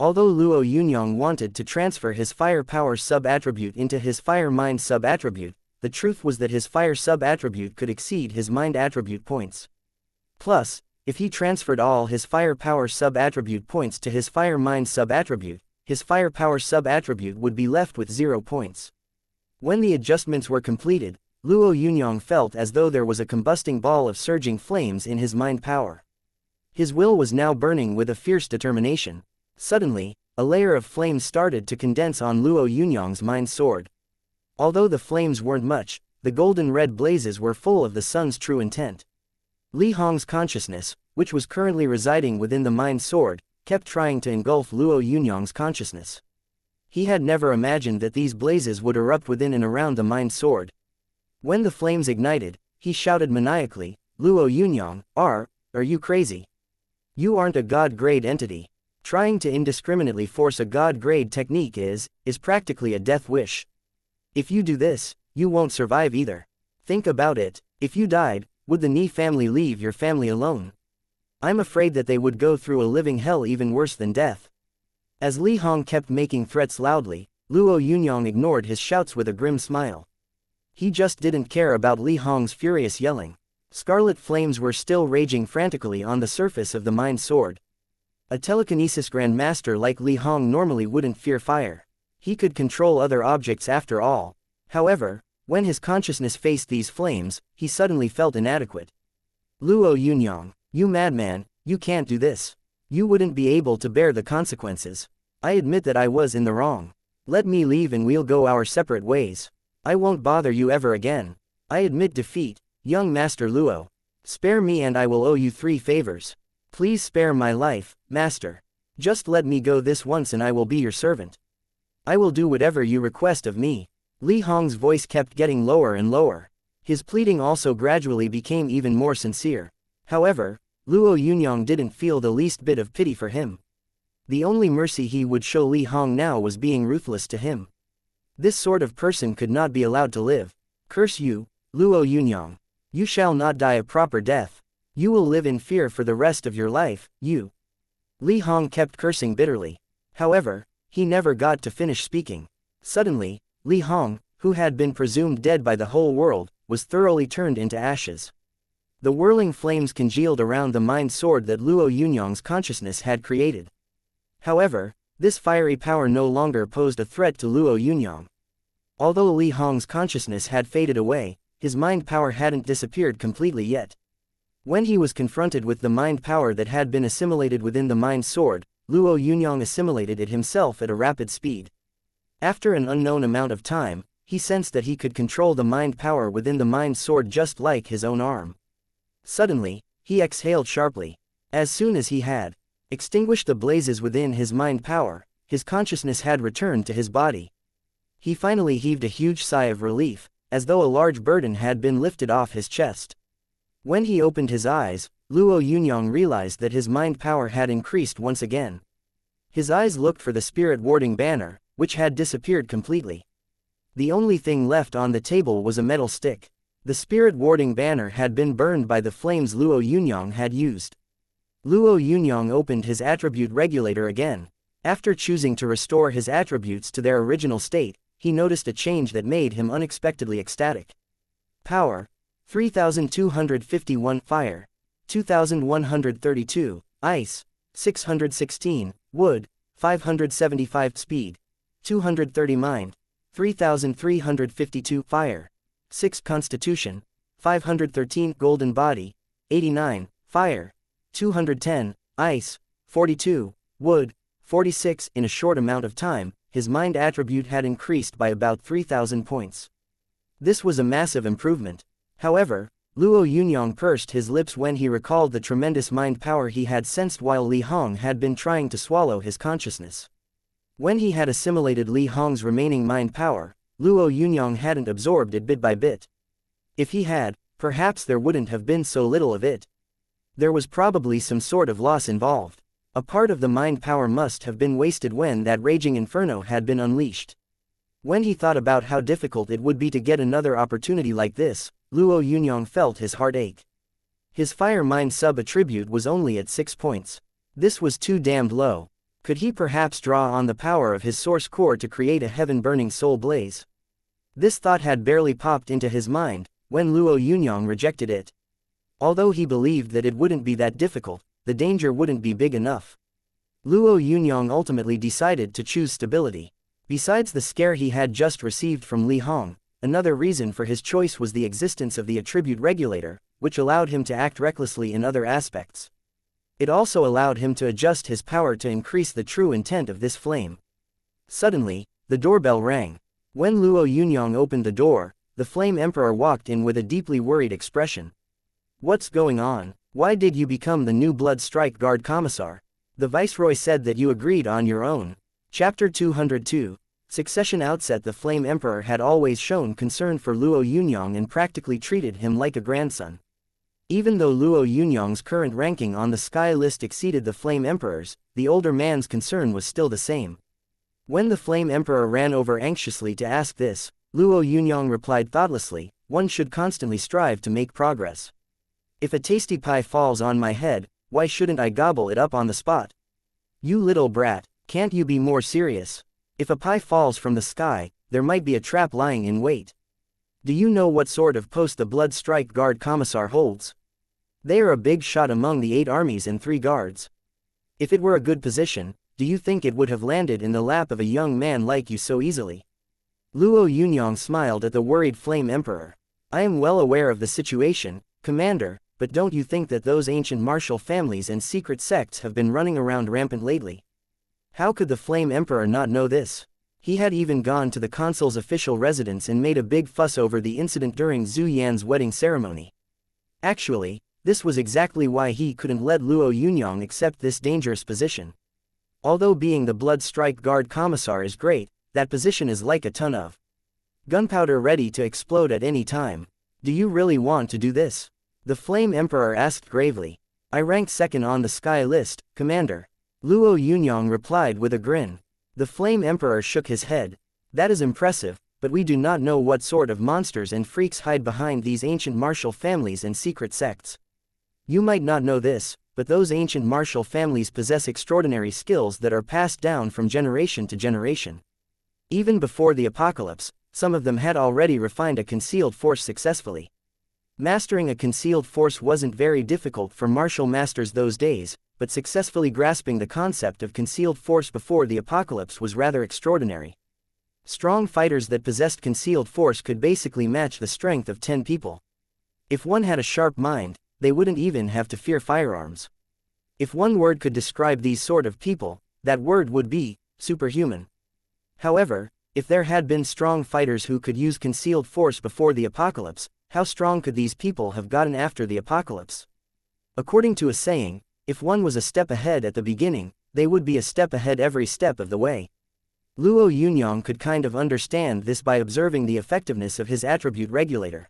Although Luo Yunyang wanted to transfer his fire power sub-attribute into his fire mind sub-attribute, the truth was that his fire sub-attribute could exceed his mind attribute points. Plus, if he transferred all his fire power sub-attribute points to his fire mind sub-attribute, his fire power sub-attribute would be left with 0 points. When the adjustments were completed, Luo Yunyang felt as though there was a combusting ball of surging flames in his mind power. His will was now burning with a fierce determination. Suddenly, a layer of flames started to condense on Luo Yunyang's mind sword. Although the flames weren't much, the golden red blazes were full of the sun's true intent. Li Hong's consciousness, which was currently residing within the mind sword, kept trying to engulf Luo Yunyang's consciousness. He had never imagined that these blazes would erupt within and around the mind sword. When the flames ignited, he shouted maniacally, "Luo Yunyang, are you crazy? You aren't a god-grade entity. Trying to indiscriminately force a god-grade technique is practically a death wish. If you do this, you won't survive either. Think about it, if you died, would the Ni family leave your family alone? I'm afraid that they would go through a living hell even worse than death." As Li Hong kept making threats loudly, Luo Yunyang ignored his shouts with a grim smile. He just didn't care about Li Hong's furious yelling. Scarlet flames were still raging frantically on the surface of the mind sword. A telekinesis grandmaster like Li Hong normally wouldn't fear fire. He could control other objects after all. However, when his consciousness faced these flames, he suddenly felt inadequate. "Luo Yunyang, you madman, you can't do this. You wouldn't be able to bear the consequences. I admit that I was in the wrong. Let me leave and we'll go our separate ways. I won't bother you ever again. I admit defeat, young Master Luo. Spare me and I will owe you 3 favors. Please spare my life, Master. Just let me go this once and I will be your servant." I will do whatever you request of me. Li Hong's voice kept getting lower and lower. His pleading also gradually became even more sincere. However, Luo Yunyang didn't feel the least bit of pity for him. The only mercy he would show Li Hong now was being ruthless to him. This sort of person could not be allowed to live. Curse you, Luo Yunyang. You shall not die a proper death. You will live in fear for the rest of your life, you. Li Hong kept cursing bitterly. However, he never got to finish speaking. Suddenly, Li Hong, who had been presumed dead by the whole world, was thoroughly turned into ashes. The whirling flames congealed around the mind sword that Luo Yunyang's consciousness had created. However, this fiery power no longer posed a threat to Luo Yunyang. Although Li Hong's consciousness had faded away, his mind power hadn't disappeared completely yet. When he was confronted with the mind power that had been assimilated within the mind sword, Luo Yunyang assimilated it himself at a rapid speed. After an unknown amount of time, he sensed that he could control the mind power within the mind sword just like his own arm. Suddenly, he exhaled sharply. As soon as he had extinguished the blazes within his mind power, his consciousness had returned to his body. He finally heaved a huge sigh of relief, as though a large burden had been lifted off his chest. When he opened his eyes, Luo Yunyang realized that his mind power had increased once again. His eyes looked for the spirit warding banner, which had disappeared completely. The only thing left on the table was a metal stick. The spirit warding banner had been burned by the flames Luo Yunyang had used. Luo Yunyang opened his attribute regulator again. After choosing to restore his attributes to their original state, he noticed a change that made him unexpectedly ecstatic. Power: 3251 fire, 2132 ice, 616 wood, 575 speed, 230 mind, 3352 fire, 6 constitution, 513 golden body, 89 fire, 210 ice, 42 wood, 46. In a short amount of time, his mind attribute had increased by about 3,000 points. This was a massive improvement. However, Luo Yunyang pursed his lips when he recalled the tremendous mind power he had sensed while Li Hong had been trying to swallow his consciousness. When he had assimilated Li Hong's remaining mind power, Luo Yunyang hadn't absorbed it bit by bit. If he had, perhaps there wouldn't have been so little of it. There was probably some sort of loss involved. A part of the mind power must have been wasted when that raging inferno had been unleashed. When he thought about how difficult it would be to get another opportunity like this, Luo Yunyang felt his heart ache. His fire mind sub-attribute was only at 6 points. This was too damned low. Could he perhaps draw on the power of his source core to create a heaven-burning soul blaze? This thought had barely popped into his mind, when Luo Yunyang rejected it. Although he believed that it wouldn't be that difficult, the danger wouldn't be big enough. Luo Yunyang ultimately decided to choose stability. Besides the scare he had just received from Li Hong, another reason for his choice was the existence of the attribute regulator, which allowed him to act recklessly in other aspects. It also allowed him to adjust his power to increase the true intent of this flame. Suddenly, the doorbell rang. When Luo Yunyang opened the door, the Flame Emperor walked in with a deeply worried expression. "What's going on? Why did you become the new Blood Strike Guard Commissar? The Viceroy said that you agreed on your own." Chapter 202. Succession. Outset. The Flame Emperor had always shown concern for Luo Yunyang and practically treated him like a grandson. Even though Luo Yunyang's current ranking on the Sky list exceeded the Flame Emperor's, the older man's concern was still the same. When the Flame Emperor ran over anxiously to ask this, Luo Yunyang replied thoughtlessly, "One should constantly strive to make progress. If a tasty pie falls on my head, why shouldn't I gobble it up on the spot? You little brat, can't you be more serious? If a pie falls from the sky, there might be a trap lying in wait. Do you know what sort of post the Blood Strike Guard Commissar holds? They are a big shot among the 8 armies and 3 guards. If it were a good position, do you think it would have landed in the lap of a young man like you so easily?" Luo Yunyang smiled at the worried Flame Emperor. "I am well aware of the situation, Commander, but don't you think that those ancient martial families and secret sects have been running around rampant lately? How could the Flame Emperor not know this? He had even gone to the consul's official residence and made a big fuss over the incident during Zhu Yan's wedding ceremony. Actually, this was exactly why he couldn't let Luo Yunyang accept this dangerous position. Although being the Blood Strike Guard Commissar is great, that position is like a ton of gunpowder ready to explode at any time. Do you really want to do this? The Flame Emperor asked gravely. I ranked second on the sky list, Commander. Luo Yunyang replied with a grin. The Flame Emperor shook his head. That is impressive, but we do not know what sort of monsters and freaks hide behind these ancient martial families and secret sects. You might not know this, but those ancient martial families possess extraordinary skills that are passed down from generation to generation. Even before the apocalypse, some of them had already refined a concealed force successfully. Mastering a concealed force wasn't very difficult for martial masters those days, but successfully grasping the concept of concealed force before the apocalypse was rather extraordinary. Strong fighters that possessed concealed force could basically match the strength of 10 people. If one had a sharp mind, they wouldn't even have to fear firearms. If one word could describe these sort of people, that word would be superhuman. However, if there had been strong fighters who could use concealed force before the apocalypse, how strong could these people have gotten after the apocalypse? According to a saying, if one was a step ahead at the beginning, they would be a step ahead every step of the way. Luo Yunyang could kind of understand this by observing the effectiveness of his attribute regulator.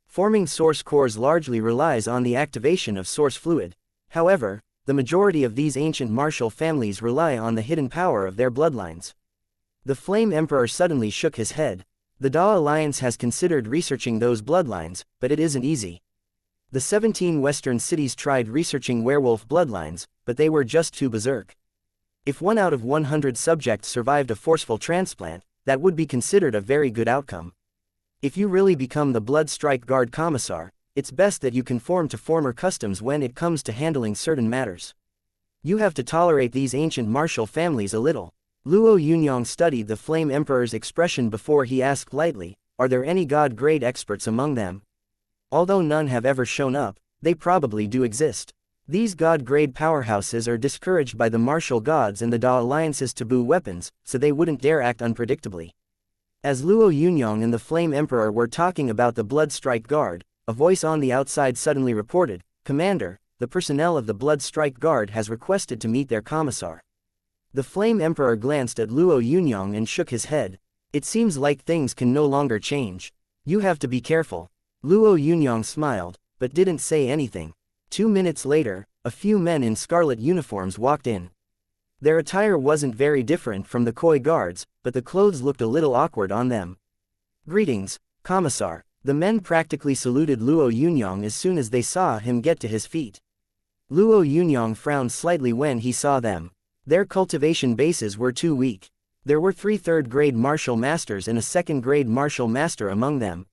Forming source cores largely relies on the activation of source fluid. However, the majority of these ancient martial families rely on the hidden power of their bloodlines. The Flame Emperor suddenly shook his head. The Da Alliance has considered researching those bloodlines, but it isn't easy. The 17 Western cities tried researching werewolf bloodlines, but they were just too berserk. If 1 out of 100 subjects survived a forceful transplant, that would be considered a very good outcome. If you really become the Blood Strike Guard Commissar, it's best that you conform to former customs when it comes to handling certain matters. You have to tolerate these ancient martial families a little. Luo Yunyang studied the Flame Emperor's expression before he asked lightly, are there any god-grade experts among them? Although none have ever shown up, they probably do exist. These god-grade powerhouses are discouraged by the martial gods and the Da Alliance's taboo weapons, so they wouldn't dare act unpredictably. As Luo Yunyang and the Flame Emperor were talking about the Blood Strike Guard, a voice on the outside suddenly reported, Commander, the personnel of the Blood Strike Guard has requested to meet their commissar. The Flame Emperor glanced at Luo Yunyang and shook his head. It seems like things can no longer change. You have to be careful. Luo Yunyang smiled, but didn't say anything. 2 minutes later, a few men in scarlet uniforms walked in. Their attire wasn't very different from the Koi guards, but the clothes looked a little awkward on them. Greetings, Commissar. The men practically saluted Luo Yunyang as soon as they saw him get to his feet. Luo Yunyang frowned slightly when he saw them. Their cultivation bases were too weak. There were 3 third-grade martial masters and a second-grade martial master among them.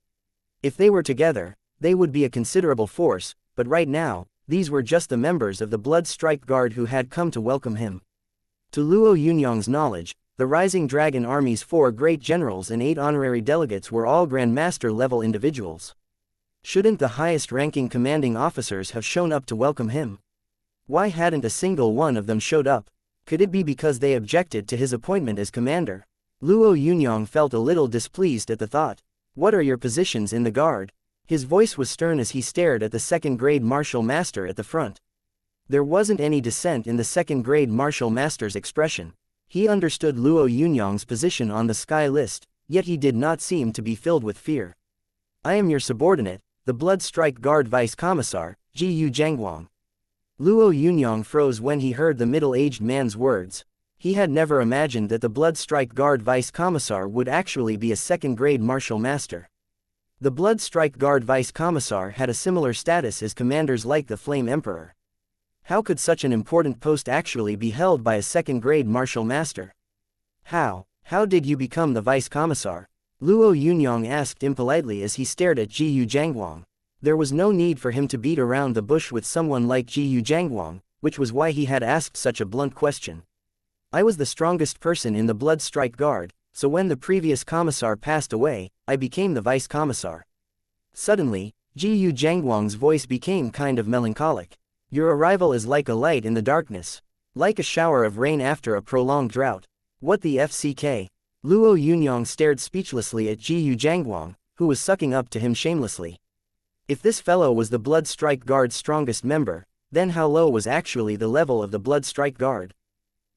If they were together, they would be a considerable force, but right now, these were just the members of the Blood Strike Guard who had come to welcome him. To Luo Yunyang's knowledge, the Rising Dragon Army's 4 great generals and 8 honorary delegates were all Grandmaster-level individuals. Shouldn't the highest-ranking commanding officers have shown up to welcome him? Why hadn't a single one of them showed up? Could it be because they objected to his appointment as commander? Luo Yunyang felt a little displeased at the thought. What are your positions in the guard? His voice was stern as he stared at the second-grade martial master at the front. There wasn't any dissent in the second-grade martial master's expression. He understood Luo Yunyang's position on the sky list, yet he did not seem to be filled with fear. I am your subordinate, the Blood Strike Guard Vice Commissar, Jiuzi Xuanming. Luo Yunyang froze when he heard the middle-aged man's words. He had never imagined that the Blood Strike Guard Vice Commissar would actually be a second-grade martial master. The Blood Strike Guard Vice Commissar had a similar status as commanders like the Flame Emperor. How could such an important post actually be held by a second-grade martial master? How did you become the Vice Commissar? Luo Yunyang asked impolitely as he stared at Jiuzi Xuanming. There was no need for him to beat around the bush with someone like Jiuzi Xuanming, which was why he had asked such a blunt question. I was the strongest person in the Blood Strike Guard, so when the previous commissar passed away, I became the vice commissar. Suddenly, Jiuzi Xuanming's voice became kind of melancholic. Your arrival is like a light in the darkness. Like a shower of rain after a prolonged drought. What the FCK? Luo Yunyang stared speechlessly at Jiuzi Xuanming, who was sucking up to him shamelessly. If this fellow was the Blood Strike Guard's strongest member, then how low was actually the level of the Blood Strike Guard?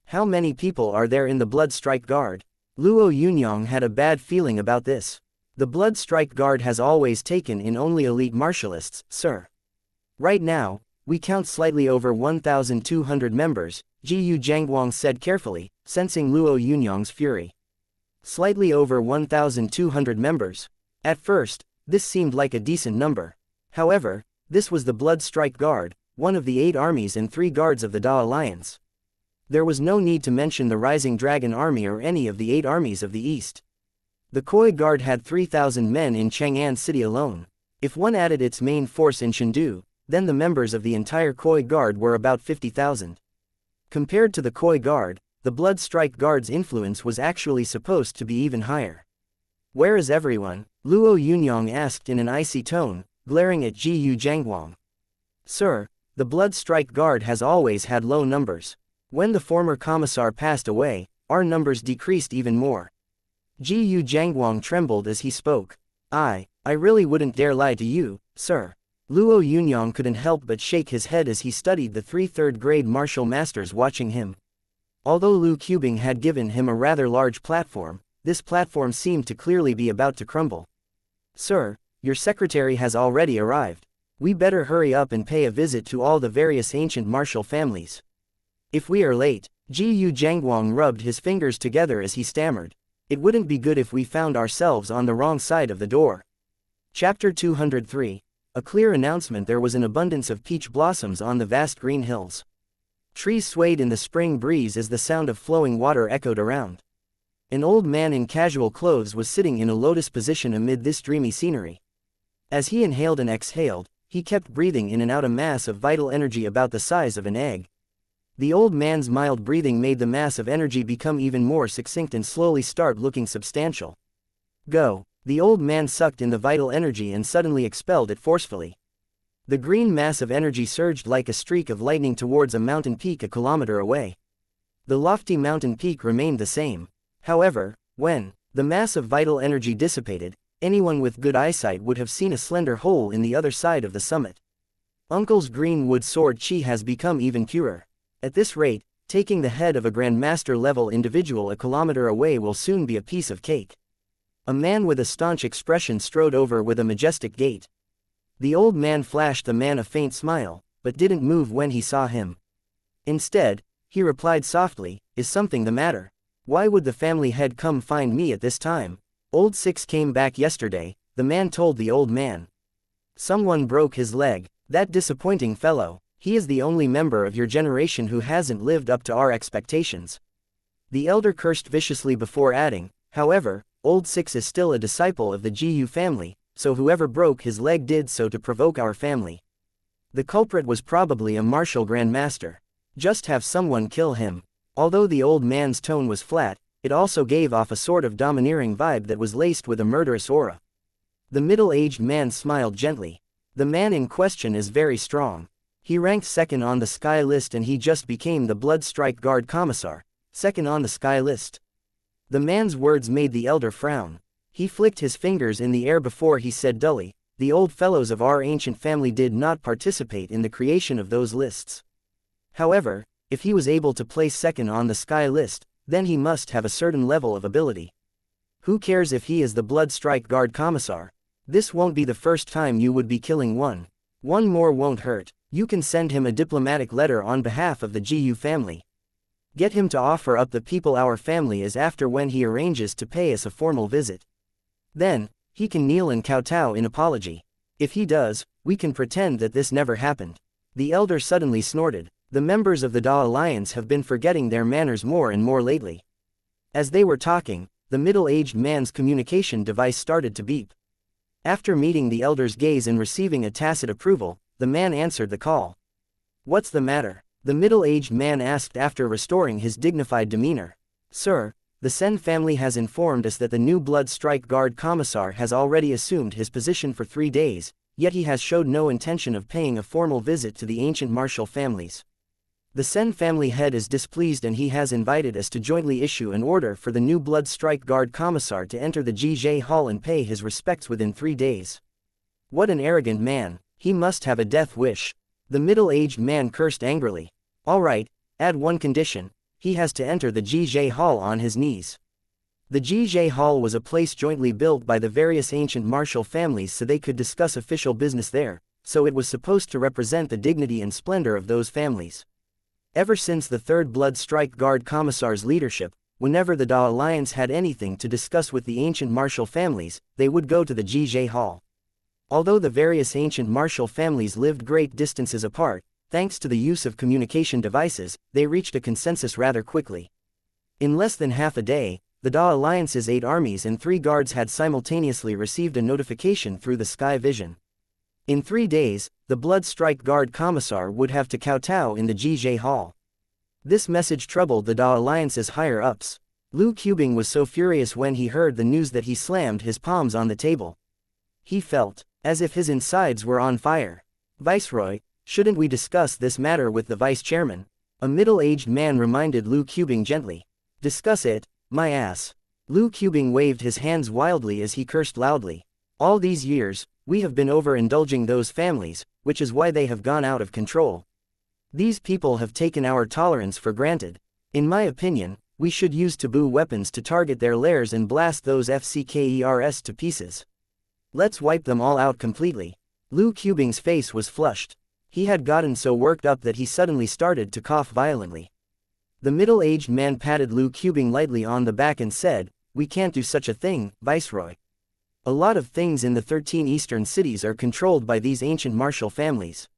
How many people are there in the Blood Strike Guard? Luo Yunyang had a bad feeling about this. The Blood Strike Guard has always taken in only elite martialists, sir. Right now, we count slightly over 1,200 members, Jiuzi Xuanming said carefully, sensing Luo Yunyang's fury. Slightly over 1,200 members. At first, this seemed like a decent number. However, this was the Blood Strike Guard, one of the 8 armies and 3 guards of the Da Alliance. There was no need to mention the Rising Dragon Army or any of the 8 armies of the East. The Koi Guard had 3,000 men in Chang'an City alone. If one added its main force in Chengdu, then the members of the entire Koi Guard were about 50,000. Compared to the Koi Guard, the Blood Strike Guard's influence was actually supposed to be even higher. "Where is everyone?" Luo Yunyang asked in an icy tone, glaring at Jiuzi Xuanming. "Sir, the Blood Strike Guard has always had low numbers. When the former commissar passed away, our numbers decreased even more." Jiuzi Xuanming trembled as he spoke. I really wouldn't dare lie to you, sir." Luo Yunyang couldn't help but shake his head as he studied the 3 third-grade martial masters watching him. Although Lu Cubing had given him a rather large platform, this platform seemed to clearly be about to crumble. "Sir, your secretary has already arrived. We better hurry up and pay a visit to all the various ancient martial families. If we are late," Jiuzi Xuanming rubbed his fingers together as he stammered, "it wouldn't be good if we found ourselves on the wrong side of the door." Chapter 203. A clear announcement. There was an abundance of peach blossoms on the vast green hills. Trees swayed in the spring breeze as the sound of flowing water echoed around. An old man in casual clothes was sitting in a lotus position amid this dreamy scenery. As he inhaled and exhaled, he kept breathing in and out a mass of vital energy about the size of an egg. The old man's mild breathing made the mass of energy become even more succinct and slowly start looking substantial. "Go." The old man sucked in the vital energy and suddenly expelled it forcefully. The green mass of energy surged like a streak of lightning towards a mountain peak a kilometer away. The lofty mountain peak remained the same. However, when the mass of vital energy dissipated, anyone with good eyesight would have seen a slender hole in the other side of the summit. Uncle's green wood sword chi has become even purer. At this rate, taking the head of a grandmaster level individual a kilometer away will soon be a piece of cake. A man with a staunch expression strode over with a majestic gait. The old man flashed the man a faint smile, but didn't move when he saw him. Instead, he replied softly, "Is something the matter? Why would the family head come find me at this time?" "Old Six came back yesterday," the man told the old man. "Someone broke his leg. That disappointing fellow. He is the only member of your generation who hasn't lived up to our expectations." The elder cursed viciously before adding, "However, Old Six is still a disciple of the Jiu family, so whoever broke his leg did so to provoke our family. The culprit was probably a martial grandmaster. Just have someone kill him." Although the old man's tone was flat, it also gave off a sort of domineering vibe that was laced with a murderous aura. The middle-aged man smiled gently. "The man in question is very strong. He ranked second on the sky list and he just became the Blood Strike Guard Commissar, second on the sky list." The man's words made the elder frown. He flicked his fingers in the air before he said dully, "The old fellows of our ancient family did not participate in the creation of those lists. However, if he was able to place second on the sky list, then he must have a certain level of ability. Who cares if he is the Blood Strike Guard Commissar? This won't be the first time you would be killing one. One more won't hurt. You can send him a diplomatic letter on behalf of the Jiu family. Get him to offer up the people our family is after when he arranges to pay us a formal visit. Then, he can kneel and kowtow in apology. If he does, we can pretend that this never happened." The elder suddenly snorted. The members of the Da Alliance have been forgetting their manners more and more lately. As they were talking, the middle-aged man's communication device started to beep. After meeting the elder's gaze and receiving a tacit approval, the man answered the call. "What's the matter?" the middle-aged man asked after restoring his dignified demeanor. "Sir, the Sen family has informed us that the new Blood Strike Guard Commissar has already assumed his position for 3 days, yet he has showed no intention of paying a formal visit to the ancient martial families. The Sen family head is displeased and he has invited us to jointly issue an order for the new Blood Strike Guard Commissar to enter the Jizhe Hall and pay his respects within 3 days. What an arrogant man, he must have a death wish." The middle-aged man cursed angrily. "All right, add one condition, he has to enter the Jizhe Hall on his knees." The Jiuzi Hall was a place jointly built by the various ancient martial families so they could discuss official business there, so it was supposed to represent the dignity and splendor of those families. Ever since the Third Blood Strike Guard Commissar's leadership, whenever the Da Alliance had anything to discuss with the ancient martial families, they would go to the Jiuzi Hall. Although the various ancient martial families lived great distances apart, thanks to the use of communication devices, they reached a consensus rather quickly. In less than half a day, the Da Alliance's 8 armies and 3 guards had simultaneously received a notification through the sky vision. In 3 days, the Blood Strike Guard Commissar would have to kowtow in the Jiuzi Hall. This message troubled the Da Alliance's higher-ups. Luo Yunyang was so furious when he heard the news that he slammed his palms on the table. He felt as if his insides were on fire. "Viceroy, shouldn't we discuss this matter with the vice-chairman?" A middle-aged man reminded Luo Yunyang gently. "Discuss it, my ass." Luo Yunyang waved his hands wildly as he cursed loudly. "All these years, we have been overindulging those families, which is why they have gone out of control. These people have taken our tolerance for granted. In my opinion, we should use taboo weapons to target their lairs and blast those FCKERS to pieces. Let's wipe them all out completely." Luo Yunyang's face was flushed. He had gotten so worked up that he suddenly started to cough violently. The middle-aged man patted Luo Yunyang lightly on the back and said, "We can't do such a thing, Viceroy. A lot of things in the 13 eastern cities are controlled by these ancient martial families.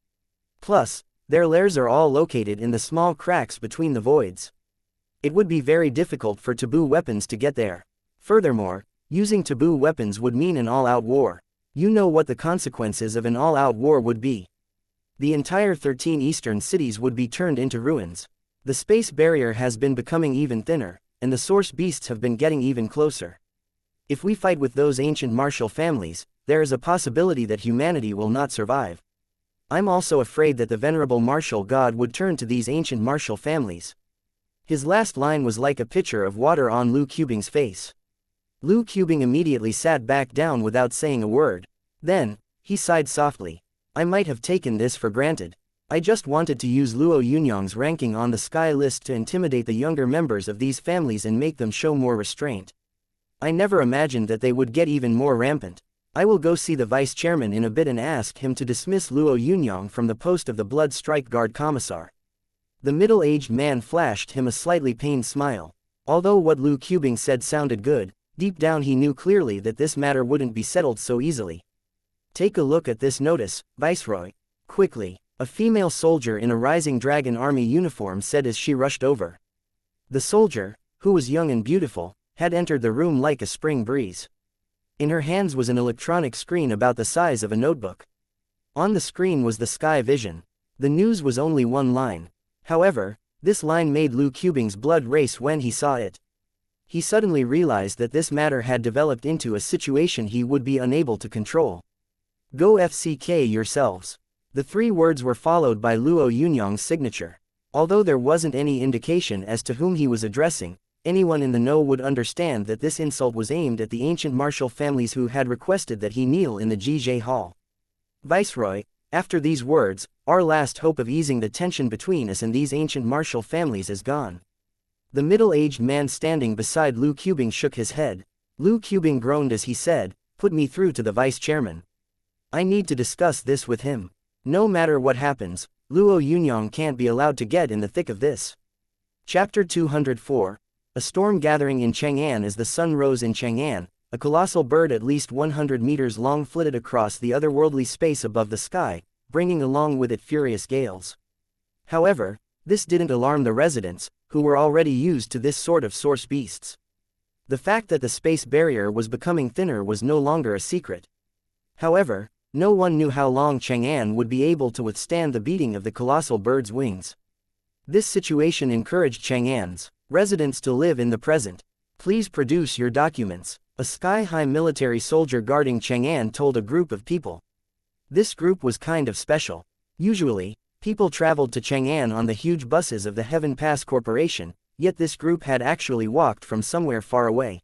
Plus, their lairs are all located in the small cracks between the voids. It would be very difficult for taboo weapons to get there. Furthermore, using taboo weapons would mean an all-out war. You know what the consequences of an all-out war would be. The entire 13 eastern cities would be turned into ruins. The space barrier has been becoming even thinner, and the source beasts have been getting even closer. If we fight with those ancient martial families, there is a possibility that humanity will not survive. I'm also afraid that the venerable martial god would turn to these ancient martial families." His last line was like a pitcher of water on Luo Yunyang's face. Luo Yunyang immediately sat back down without saying a word. Then, he sighed softly. "I might have taken this for granted. I just wanted to use Luo Yunyang's ranking on the sky list to intimidate the younger members of these families and make them show more restraint. I never imagined that they would get even more rampant. I will go see the vice-chairman in a bit and ask him to dismiss Luo Yunyang from the post of the Blood Strike Guard Commissar." The middle-aged man flashed him a slightly pained smile. Although what Luo Yunyang said sounded good, deep down he knew clearly that this matter wouldn't be settled so easily. "Take a look at this notice, Viceroy. Quickly," a female soldier in a Rising Dragon Army uniform said as she rushed over. The soldier, who was young and beautiful, had entered the room like a spring breeze. In her hands was an electronic screen about the size of a notebook. On the screen was the sky vision. The news was only one line. However, this line made Luo Yunyang's blood race when he saw it. He suddenly realized that this matter had developed into a situation he would be unable to control. "Go FCK yourselves." The 3 words were followed by Luo Yunyang's signature. Although there wasn't any indication as to whom he was addressing, anyone in the know would understand that this insult was aimed at the ancient martial families who had requested that he kneel in the Jiuzi Hall. "Viceroy, after these words, our last hope of easing the tension between us and these ancient martial families is gone." The middle-aged man standing beside Luo Yunyang shook his head. Luo Yunyang groaned as he said, "Put me through to the vice-chairman. I need to discuss this with him. No matter what happens, Luo Yunyang can't be allowed to get in the thick of this." Chapter 204. A storm gathering in Chang'an. As the sun rose in Chang'an, a colossal bird at least 100 meters long flitted across the otherworldly space above the sky, bringing along with it furious gales. However, this didn't alarm the residents, who were already used to this sort of source beasts. The fact that the space barrier was becoming thinner was no longer a secret. However, no one knew how long Chang'an would be able to withstand the beating of the colossal bird's wings. This situation encouraged Chang'an's residents to live in the present. "Please produce your documents," a sky-high military soldier guarding Chang'an told a group of people. This group was kind of special. Usually, people traveled to Chang'an on the huge buses of the Heaven Pass Corporation, yet this group had actually walked from somewhere far away.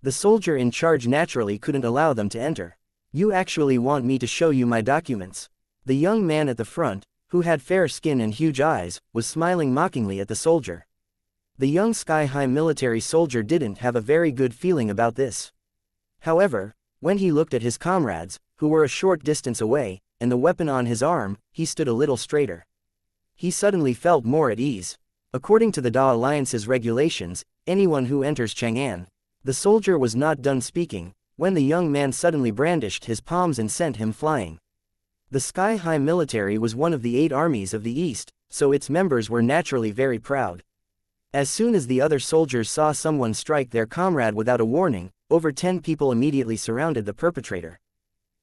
The soldier in charge naturally couldn't allow them to enter. "You actually want me to show you my documents?" The young man at the front, who had fair skin and huge eyes, was smiling mockingly at the soldier. The young sky-high military soldier didn't have a very good feeling about this. However, when he looked at his comrades, who were a short distance away, and the weapon on his arm, he stood a little straighter. He suddenly felt more at ease. According to the Da Alliance's regulations, anyone who enters Chang'an. The soldier was not done speaking, when the young man suddenly brandished his palms and sent him flying. The sky-high military was one of the 8 armies of the East, so its members were naturally very proud. As soon as the other soldiers saw someone strike their comrade without a warning, over 10 people immediately surrounded the perpetrator.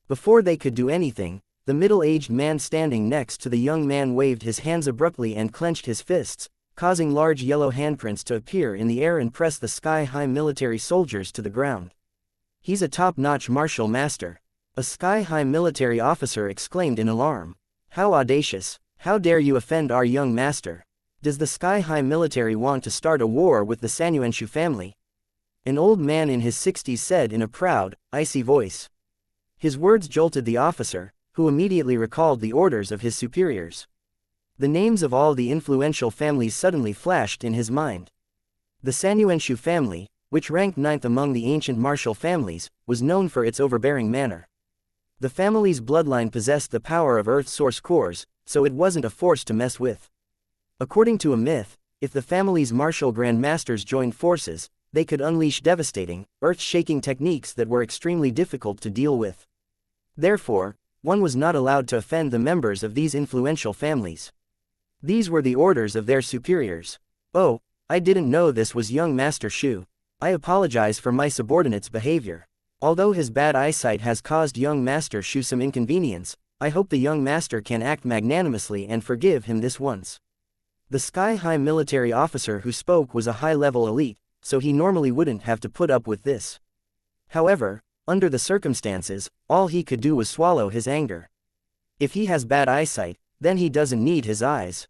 Before they could do anything, the middle-aged man standing next to the young man waved his hands abruptly and clenched his fists, causing large yellow handprints to appear in the air and press the sky-high military soldiers to the ground. "He's a top-notch martial master," a sky-high military officer exclaimed in alarm. "How audacious! How dare you offend our young master? Does the sky-high military want to start a war with the Sanyuanshu family?" An old man in his 60s said in a proud, icy voice. His words jolted the officer, who immediately recalled the orders of his superiors. The names of all the influential families suddenly flashed in his mind. The Sanyuanshu family, which ranked 9th among the ancient martial families, was known for its overbearing manner. The family's bloodline possessed the power of Earth Source cores, so it wasn't a force to mess with. According to a myth, if the family's martial grandmasters joined forces, they could unleash devastating, earth-shaking techniques that were extremely difficult to deal with. Therefore, one was not allowed to offend the members of these influential families. These were the orders of their superiors. "Oh, I didn't know this was young Master Shu. I apologize for my subordinate's behavior. Although his bad eyesight has caused young Master Shu some inconvenience, I hope the young master can act magnanimously and forgive him this once." The sky-high military officer who spoke was a high-level elite, so he normally wouldn't have to put up with this. However, under the circumstances, all he could do was swallow his anger. If he has bad eyesight, then he doesn't need his eyes,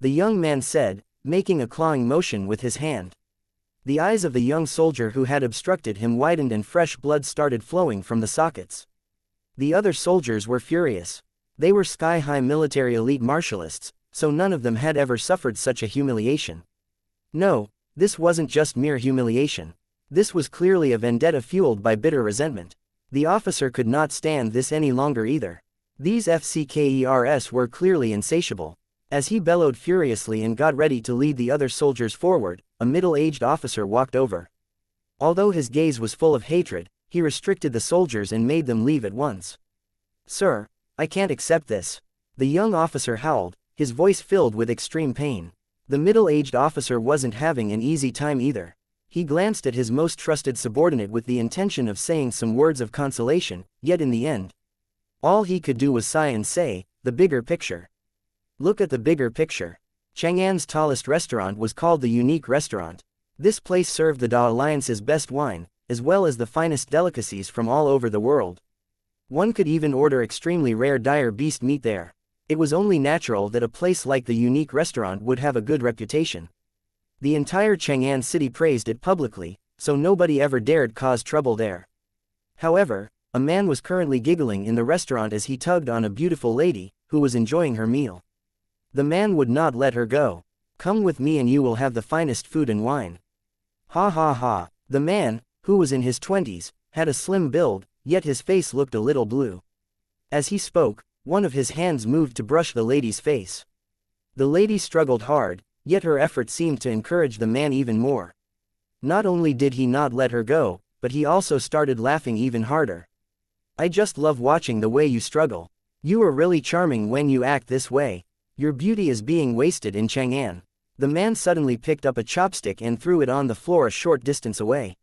the young man said, making a clawing motion with his hand. The eyes of the young soldier who had obstructed him widened and fresh blood started flowing from the sockets. The other soldiers were furious. They were sky-high military elite martialists, so none of them had ever suffered such a humiliation. No, this wasn't just mere humiliation. This was clearly a vendetta fueled by bitter resentment. The officer could not stand this any longer either. These FCKERS were clearly insatiable. As he bellowed furiously and got ready to lead the other soldiers forward, a middle-aged officer walked over. Although his gaze was full of hatred, he restricted the soldiers and made them leave at once. "Sir, I can't accept this," the young officer howled, his voice filled with extreme pain. The middle-aged officer wasn't having an easy time either. He glanced at his most trusted subordinate with the intention of saying some words of consolation, yet in the end, all he could do was sigh and say, "The bigger picture. Look at the bigger picture." Chang'an's tallest restaurant was called the Unique Restaurant. This place served the Da Alliance's best wine, as well as the finest delicacies from all over the world. One could even order extremely rare dire beast meat there. It was only natural that a place like the Unique Restaurant would have a good reputation. The entire Chang'an city praised it publicly, so nobody ever dared cause trouble there. However, a man was currently giggling in the restaurant as he tugged on a beautiful lady, who was enjoying her meal. The man would not let her go. "Come with me and you will have the finest food and wine." Ha ha ha. The man, who was in his 20s, had a slim build, yet his face looked a little blue. As he spoke, one of his hands moved to brush the lady's face. The lady struggled hard, yet her effort seemed to encourage the man even more. Not only did he not let her go, but he also started laughing even harder. "I just love watching the way you struggle. You are really charming when you act this way. Your beauty is being wasted in Chang'an." The man suddenly picked up a chopstick and threw it on the floor a short distance away.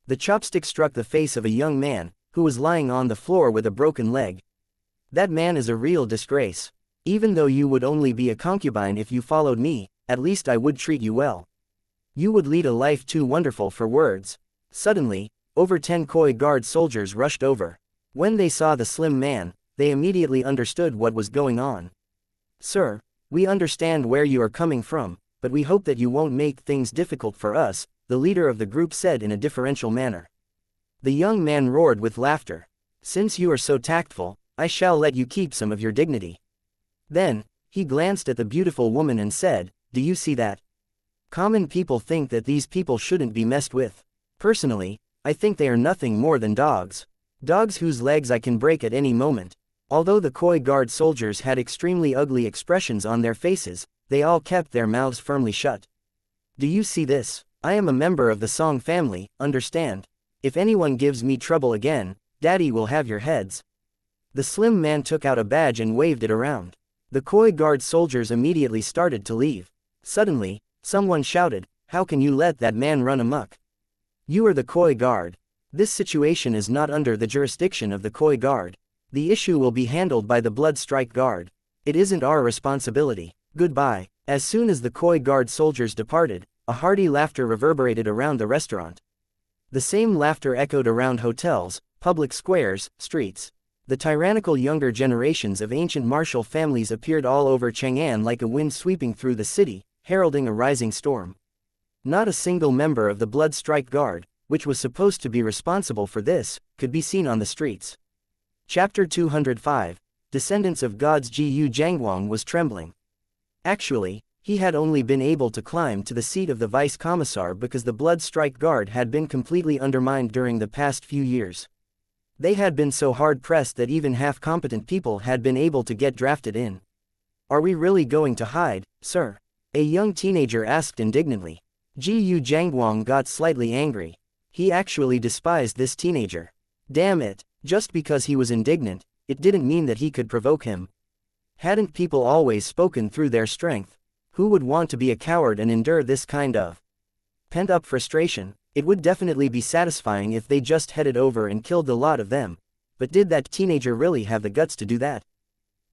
The chopstick struck the face of a young man, who was lying on the floor with a broken leg. "That man is a real disgrace. Even though you would only be a concubine if you followed me, at least I would treat you well. You would lead a life too wonderful for words." Suddenly, over 10 Khoi Guard soldiers rushed over. When they saw the slim man, they immediately understood what was going on. "Sir, we understand where you are coming from, but we hope that you won't make things difficult for us," the leader of the group said in a deferential manner. The young man roared with laughter. "Since you are so tactful, I shall let you keep some of your dignity." Then, he glanced at the beautiful woman and said, "Do you see that? Common people think that these people shouldn't be messed with. Personally, I think they are nothing more than dogs. Dogs whose legs I can break at any moment. Although the Koi Guard soldiers had extremely ugly expressions on their faces, they all kept their mouths firmly shut. Do you see this? I am a member of the Song family, understand? If anyone gives me trouble again, Daddy will have your heads. The slim man took out a badge and waved it around. The Koi Guard soldiers immediately started to leave. Suddenly, someone shouted, "How can you let that man run amok? You are the Koi Guard. This situation is not under the jurisdiction of the Koi Guard. The issue will be handled by the Blood Strike Guard. It isn't our responsibility. Goodbye." As soon as the Koi Guard soldiers departed, a hearty laughter reverberated around the restaurant. The same laughter echoed around hotels, public squares, streets. The tyrannical younger generations of ancient martial families appeared all over Chang'an like a wind sweeping through the city, heralding a rising storm. Not a single member of the Blood Strike Guard, which was supposed to be responsible for this, could be seen on the streets. Chapter 205, Descendants of Gods. Jiuzi Xuanming was trembling. Actually, he had only been able to climb to the seat of the vice commissar because the Blood Strike Guard had been completely undermined during the past few years. They had been so hard-pressed that even half-competent people had been able to get drafted in. "Are we really going to hide, sir?" a young teenager asked indignantly. Jiuzi Xuanming got slightly angry. He actually despised this teenager. Damn it, just because he was indignant, it didn't mean that he could provoke him. Hadn't people always spoken through their strength? Who would want to be a coward and endure this kind of pent-up frustration? It would definitely be satisfying if they just headed over and killed the lot of them. But did that teenager really have the guts to do that?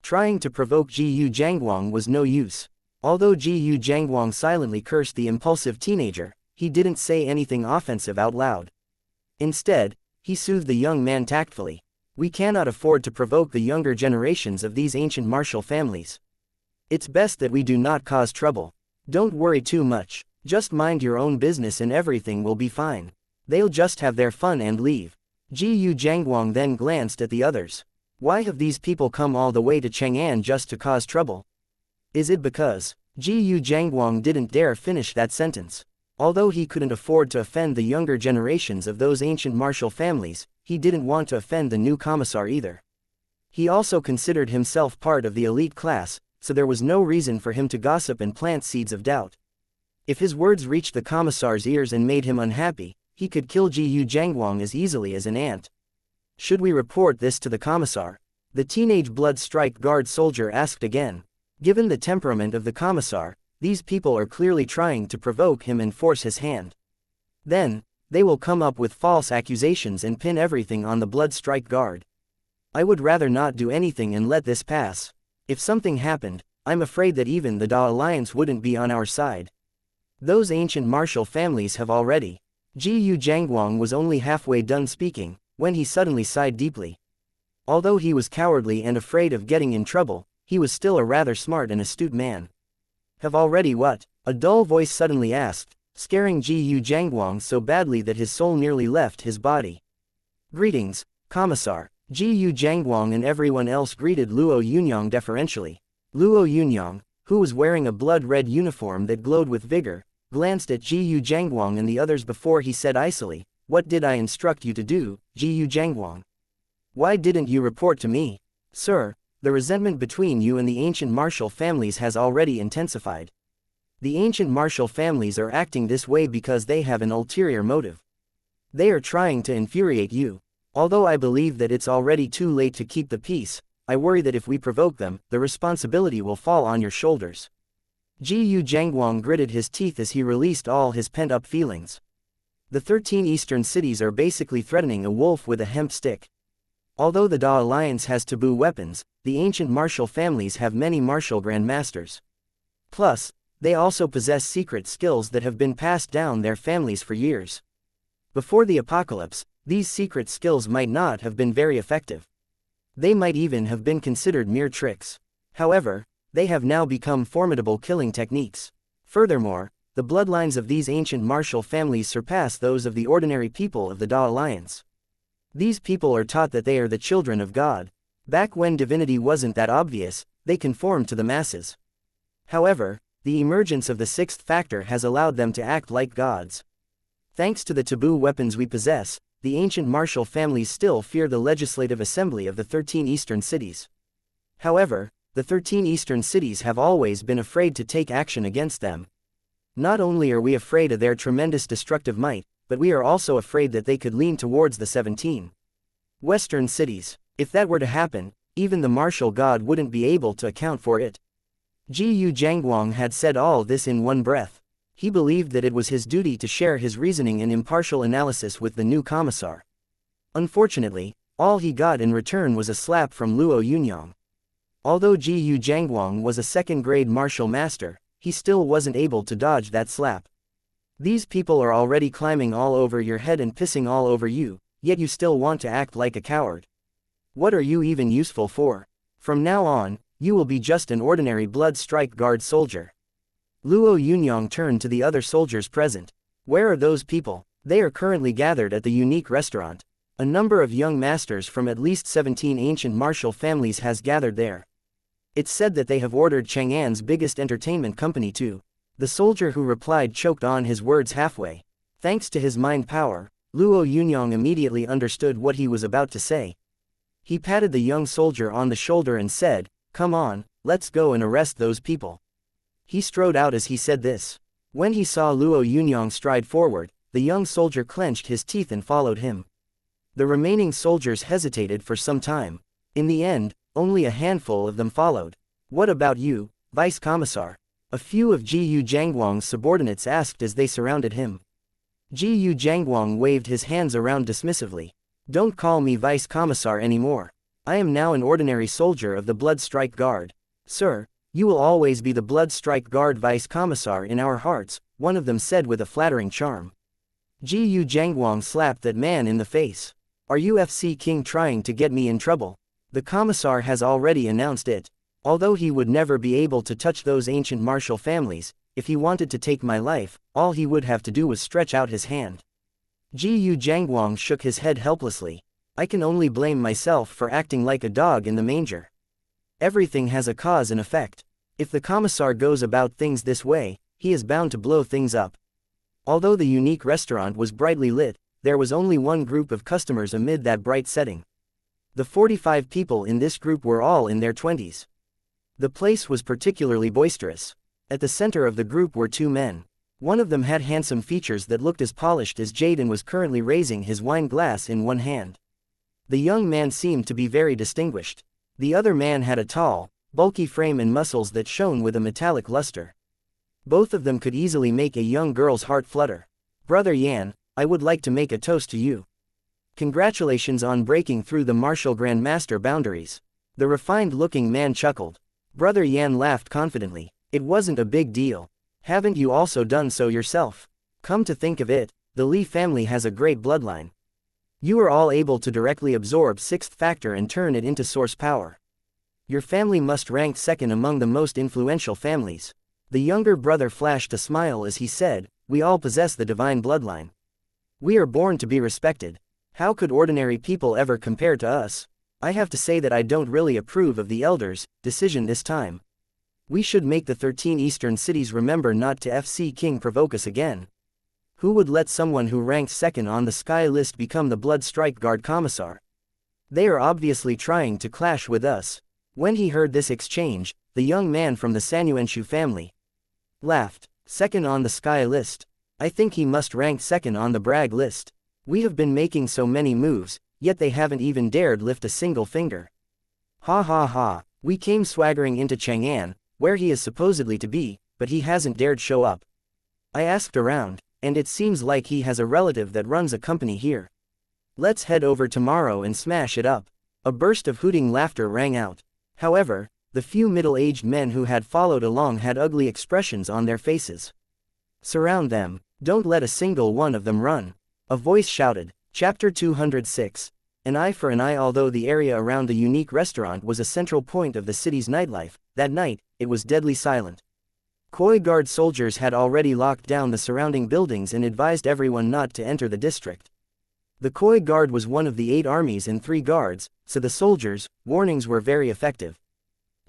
Trying to provoke Jiuzi Xuanming was no use. Although Jiuzi Xuanming silently cursed the impulsive teenager, he didn't say anything offensive out loud. Instead, he soothed the young man tactfully. "We cannot afford to provoke the younger generations of these ancient martial families. It's best that we do not cause trouble. Don't worry too much, just mind your own business and everything will be fine. They'll just have their fun and leave." Jiuzi Xuanming then glanced at the others. Why have these people come all the way to Chang'an just to cause trouble? Is it because... Jiuzi Xuanming didn't dare finish that sentence. Although he couldn't afford to offend the younger generations of those ancient martial families, he didn't want to offend the new commissar either. He also considered himself part of the elite class, so there was no reason for him to gossip and plant seeds of doubt. If his words reached the commissar's ears and made him unhappy, he could kill Jiuzi Xuanming as easily as an ant. "Should we report this to the commissar?" the teenage Blood Strike Guard soldier asked again. Given the temperament of the commissar, these people are clearly trying to provoke him and force his hand. Then, they will come up with false accusations and pin everything on the Blood Strike Guard. I would rather not do anything and let this pass. If something happened, I'm afraid that even the Da Alliance wouldn't be on our side. Those ancient martial families have already... Jiuzi Xuanming was only halfway done speaking, when he suddenly sighed deeply. Although he was cowardly and afraid of getting in trouble, he was still a rather smart and astute man. "Have already what?" a dull voice suddenly asked, scaring Jiuzi Xuanming so badly that his soul nearly left his body. "Greetings, Commissar." Jiuzi Xuanming and everyone else greeted Luo Yunyang deferentially. Luo Yunyang, who was wearing a blood-red uniform that glowed with vigor, glanced at Jiuzi Xuanming and the others before he said icily, "What did I instruct you to do, Jiuzi Xuanming? Why didn't you report to me?" "Sir, the resentment between you and the ancient martial families has already intensified. The ancient martial families are acting this way because they have an ulterior motive. They are trying to infuriate you. Although I believe that it's already too late to keep the peace, I worry that if we provoke them, the responsibility will fall on your shoulders." Jiuzi Xuanming gritted his teeth as he released all his pent-up feelings. The 13 eastern cities are basically threatening a wolf with a hemp stick. Although the Da Alliance has taboo weapons, the ancient martial families have many martial grandmasters. Plus, they also possess secret skills that have been passed down their families for years. Before the apocalypse, these secret skills might not have been very effective. They might even have been considered mere tricks. However, they have now become formidable killing techniques. Furthermore, the bloodlines of these ancient martial families surpass those of the ordinary people of the Da Alliance. These people are taught that they are the children of God. Back when divinity wasn't that obvious, they conformed to the masses. However, the emergence of the sixth factor has allowed them to act like gods. Thanks to the taboo weapons we possess, the ancient martial families still fear the legislative assembly of the 13 eastern cities. However, the 13 eastern cities have always been afraid to take action against them. Not only are we afraid of their tremendous destructive might, but we are also afraid that they could lean towards the 17 western cities. If that were to happen, even the martial god wouldn't be able to account for it. Jiuzi Xuanming had said all this in one breath. He believed that it was his duty to share his reasoning and impartial analysis with the new commissar. Unfortunately, all he got in return was a slap from Luo Yunyang. Although Jiuzi Xuanming was a second-grade martial master, he still wasn't able to dodge that slap. These people are already climbing all over your head and pissing all over you, yet you still want to act like a coward. What are you even useful for? From now on, you will be just an ordinary blood strike guard soldier. Luo Yunyang turned to the other soldiers present. Where are those people? They are currently gathered at the unique restaurant. A number of young masters from at least 17 ancient martial families has gathered there. It's said that they have ordered Chang'an's biggest entertainment company too. The soldier who replied choked on his words halfway. Thanks to his mind power, Luo Yunyang immediately understood what he was about to say. He patted the young soldier on the shoulder and said, "Come on, let's go and arrest those people." He strode out as he said this. When he saw Luo Yunyang stride forward, the young soldier clenched his teeth and followed him. The remaining soldiers hesitated for some time. In the end, only a handful of them followed. "What about you, Vice Commissar?" a few of Jiuzi Xuanming's subordinates asked as they surrounded him. Jiuzi Xuanming waved his hands around dismissively. "Don't call me Vice Commissar anymore. I am now an ordinary soldier of the Blood Strike Guard. Sir, you will always be the Blood Strike Guard Vice Commissar in our hearts," one of them said with a flattering charm. Jiuzi Xuanming slapped that man in the face. "Are you FC King trying to get me in trouble? The Commissar has already announced it. Although he would never be able to touch those ancient martial families, if he wanted to take my life, all he would have to do was stretch out his hand." Jiuzi Xuanming shook his head helplessly. "I can only blame myself for acting like a dog in the manger. Everything has a cause and effect. If the Commissar goes about things this way, he is bound to blow things up." Although the unique restaurant was brightly lit, there was only one group of customers amid that bright setting. The 45 people in this group were all in their 20s. The place was particularly boisterous. At the center of the group were two men. One of them had handsome features that looked as polished as jade and was currently raising his wine glass in one hand. The young man seemed to be very distinguished. The other man had a tall, bulky frame and muscles that shone with a metallic luster. Both of them could easily make a young girl's heart flutter. "Brother Yan, I would like to make a toast to you. Congratulations on breaking through the martial grandmaster boundaries." The refined-looking man chuckled. Brother Yan laughed confidently. "It wasn't a big deal. Haven't you also done so yourself? Come to think of it, the Li family has a great bloodline. You are all able to directly absorb sixth factor and turn it into source power. Your family must rank second among the most influential families." The younger brother flashed a smile as he said, "We all possess the divine bloodline. We are born to be respected. How could ordinary people ever compare to us? I have to say that I don't really approve of the elders' decision this time. We should make the 13 eastern cities remember not to FC King provoke us again. Who would let someone who ranked second on the sky list become the Blood Strike Guard Commissar? They are obviously trying to clash with us." When he heard this exchange, the young man from the Sanuenshu family laughed. "Second on the sky list? I think he must rank second on the brag list. We have been making so many moves, yet they haven't even dared lift a single finger. Ha ha ha, we came swaggering into Chang'an, where he is supposedly to be, but he hasn't dared show up. I asked around, and it seems like he has a relative that runs a company here. Let's head over tomorrow and smash it up." A burst of hooting laughter rang out. However, the few middle-aged men who had followed along had ugly expressions on their faces. "Surround them, don't let a single one of them run," a voice shouted. Chapter 206. An eye for an eye. Although the area around the unique restaurant was a central point of the city's nightlife, that night, it was deadly silent. Koi Guard soldiers had already locked down the surrounding buildings and advised everyone not to enter the district. The Koi Guard was one of the 8 armies and 3 guards, so the soldiers' warnings were very effective.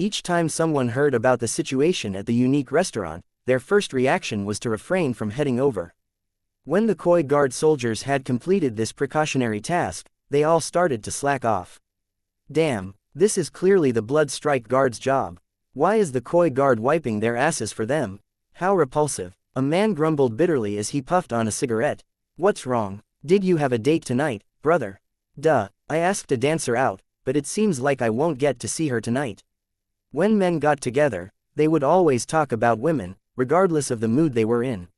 Each time someone heard about the situation at the unique restaurant, their first reaction was to refrain from heading over. When the Koi Guard soldiers had completed this precautionary task, they all started to slack off. Damn, this is clearly the Blood Strike Guard's job. Why is the Koi Guard wiping their asses for them? How repulsive. A man grumbled bitterly as he puffed on a cigarette. What's wrong? Did you have a date tonight, brother? Duh, I asked a dancer out, but it seems like I won't get to see her tonight. When men got together, they would always talk about women, regardless of the mood they were in.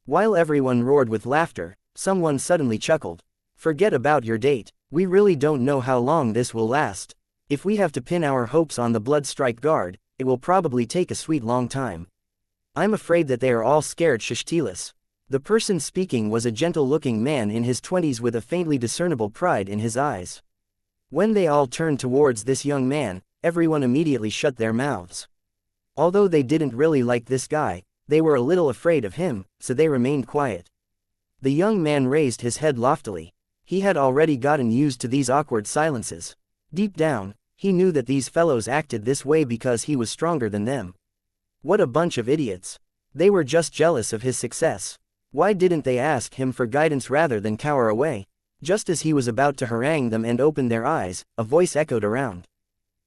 While everyone roared with laughter, someone suddenly chuckled. Forget about your date, we really don't know how long this will last. If we have to pin our hopes on the Blood Strike Guard, it will probably take a sweet long time. I'm afraid that they are all scared shish. The person speaking was a gentle-looking man in his 20s with a faintly discernible pride in his eyes. When they all turned towards this young man, everyone immediately shut their mouths. Although they didn't really like this guy, they were a little afraid of him, so they remained quiet. The young man raised his head loftily. He had already gotten used to these awkward silences. Deep down, he knew that these fellows acted this way because he was stronger than them. What a bunch of idiots. They were just jealous of his success. Why didn't they ask him for guidance rather than cower away? Just as he was about to harangue them and open their eyes, a voice echoed around.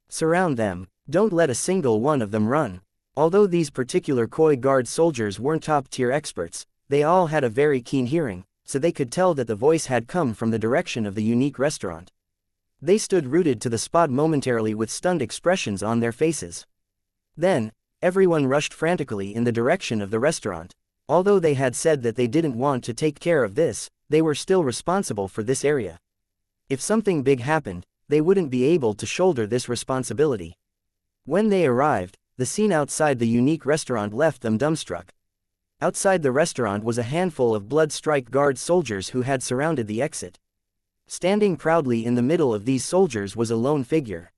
Surround them. Don't let a single one of them run. Although these particular Koi Guard soldiers weren't top-tier experts, they all had a very keen hearing, so they could tell that the voice had come from the direction of the unique restaurant. They stood rooted to the spot momentarily with stunned expressions on their faces. Then, everyone rushed frantically in the direction of the restaurant. Although they had said that they didn't want to take care of this, they were still responsible for this area. If something big happened, they wouldn't be able to shoulder this responsibility. When they arrived, the scene outside the unique restaurant left them dumbstruck. Outside the restaurant was a handful of Blood Strike Guard soldiers who had surrounded the exit. Standing proudly in the middle of these soldiers was a lone figure.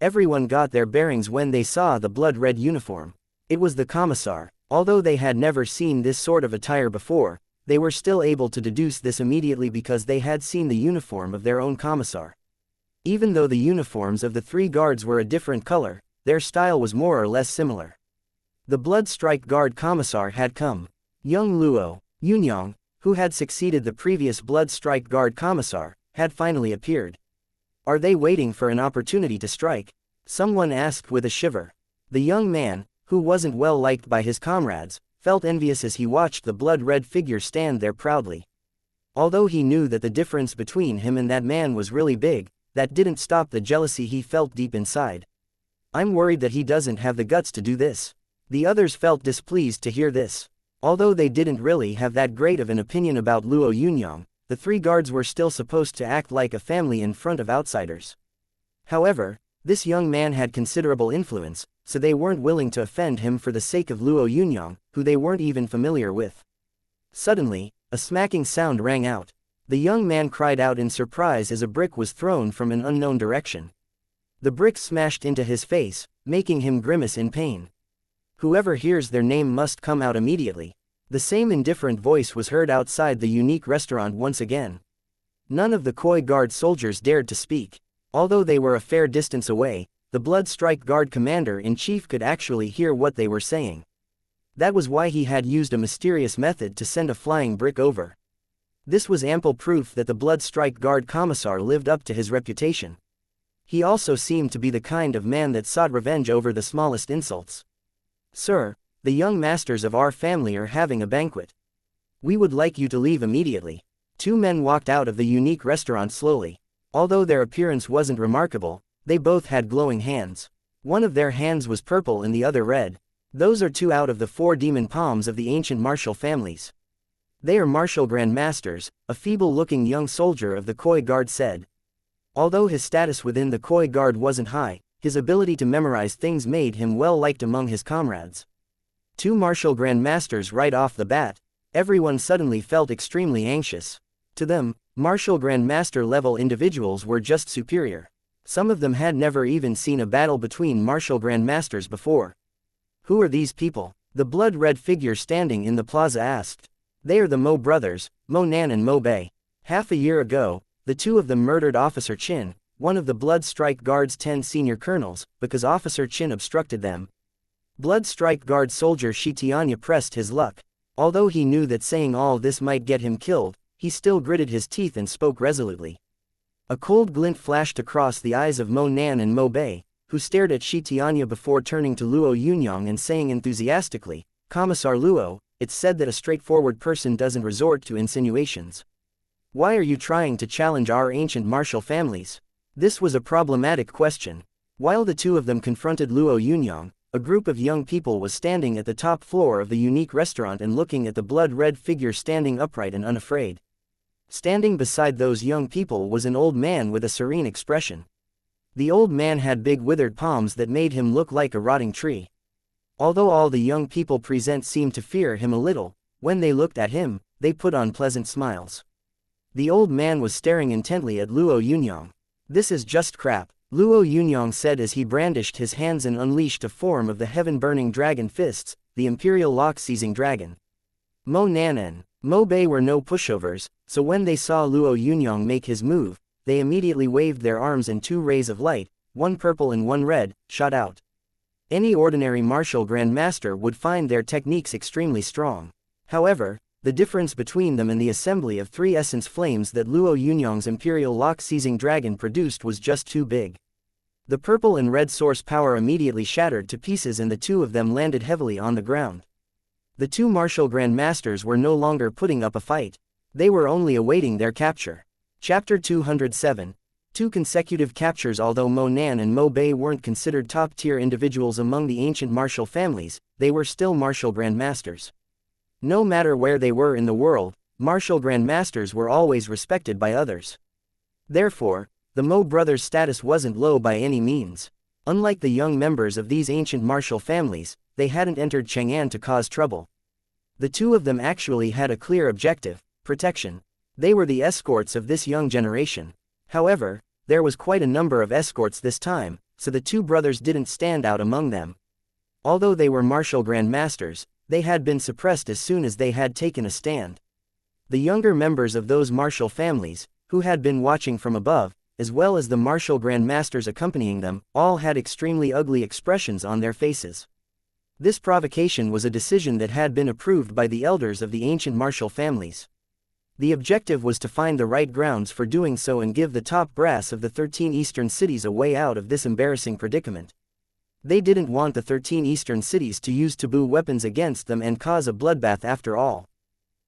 Everyone got their bearings when they saw the blood-red uniform. It was the commissar. Although they had never seen this sort of attire before, they were still able to deduce this immediately because they had seen the uniform of their own commissar. Even though the uniforms of the three guards were a different color, their style was more or less similar. The Blood Strike Guard commissar had come. Young Luo Yunyang, who had succeeded the previous Blood Strike Guard commissar, had finally appeared. Are they waiting for an opportunity to strike? Someone asked with a shiver. The young man, who wasn't well liked by his comrades, felt envious as he watched the blood-red figure stand there proudly. Although he knew that the difference between him and that man was really big, that didn't stop the jealousy he felt deep inside. I'm worried that he doesn't have the guts to do this. The others felt displeased to hear this. Although they didn't really have that great of an opinion about Luo Yunyang, the three guards were still supposed to act like a family in front of outsiders. However, this young man had considerable influence, so they weren't willing to offend him for the sake of Luo Yunyang, who they weren't even familiar with. Suddenly, a smacking sound rang out. The young man cried out in surprise as a brick was thrown from an unknown direction. The brick smashed into his face, making him grimace in pain. Whoever hears their name must come out immediately. The same indifferent voice was heard outside the unique restaurant once again. None of the Koi Guard soldiers dared to speak. Although they were a fair distance away, the Blood Strike Guard commander-in-chief could actually hear what they were saying. That was why he had used a mysterious method to send a flying brick over. This was ample proof that the Blood Strike Guard commissar lived up to his reputation. He also seemed to be the kind of man that sought revenge over the smallest insults. Sir, the young masters of our family are having a banquet. We would like you to leave immediately. Two men walked out of the unique restaurant slowly. Although their appearance wasn't remarkable, they both had glowing hands. One of their hands was purple and the other red. Those are two out of the 4 demon palms of the ancient martial families. They are martial grandmasters, a feeble-looking young soldier of the Koi Guard said. Although his status within the Koi Guard wasn't high, his ability to memorize things made him well-liked among his comrades. 2 martial grandmasters right off the bat. Everyone suddenly felt extremely anxious. To them, martial grandmaster-level individuals were just superior. Some of them had never even seen a battle between martial grandmasters before. Who are these people? The blood-red figure standing in the plaza asked. They are the Mo brothers, Mo Nan and Mo Bei. Half a year ago, the two of them murdered Officer Chin, one of the Blood Strike Guard's 10 senior colonels, because Officer Chin obstructed them. Blood Strike Guard soldier Shi Tianya pressed his luck. Although he knew that saying all this might get him killed, he still gritted his teeth and spoke resolutely. A cold glint flashed across the eyes of Mo Nan and Mo Bei, who stared at Shi Tianya before turning to Luo Yunyang and saying enthusiastically, "Commissar Luo, it's said that a straightforward person doesn't resort to insinuations. Why are you trying to challenge our ancient martial families?" This was a problematic question. While the two of them confronted Luo Yunyang, a group of young people was standing at the top floor of the unique restaurant and looking at the blood-red figure standing upright and unafraid. Standing beside those young people was an old man with a serene expression. The old man had big withered palms that made him look like a rotting tree. Although all the young people present seemed to fear him a little, when they looked at him, they put on pleasant smiles. The old man was staring intently at Luo Yunyang. "This is just crap," Luo Yunyang said as he brandished his hands and unleashed a form of the heaven-burning dragon fists, the imperial lock-seizing dragon. Mo Nan and Mo Bei were no pushovers, so when they saw Luo Yunyang make his move, they immediately waved their arms and two rays of light, one purple and one red, shot out. Any ordinary martial grandmaster would find their techniques extremely strong. However, the difference between them and the assembly of three essence flames that Luo Yunyang's imperial lock-seizing dragon produced was just too big. The purple and red source power immediately shattered to pieces and the two of them landed heavily on the ground. The two martial grandmasters were no longer putting up a fight. They were only awaiting their capture. Chapter 207. Two consecutive captures. Although Mo Nan and Mo Bei weren't considered top-tier individuals among the ancient martial families, they were still martial grandmasters. No matter where they were in the world, martial grandmasters were always respected by others. Therefore, the Mo brothers' status wasn't low by any means. Unlike the young members of these ancient martial families, they hadn't entered Chang'an to cause trouble. The two of them actually had a clear objective: protection. They were the escorts of this young generation. However, there was quite a number of escorts this time, so the two brothers didn't stand out among them. Although they were martial grandmasters, they had been suppressed as soon as they had taken a stand. The younger members of those martial families, who had been watching from above, as well as the martial grandmasters accompanying them, all had extremely ugly expressions on their faces. This provocation was a decision that had been approved by the elders of the ancient martial families. The objective was to find the right grounds for doing so and give the top brass of the 13 eastern cities a way out of this embarrassing predicament. They didn't want the 13 eastern cities to use taboo weapons against them and cause a bloodbath after all.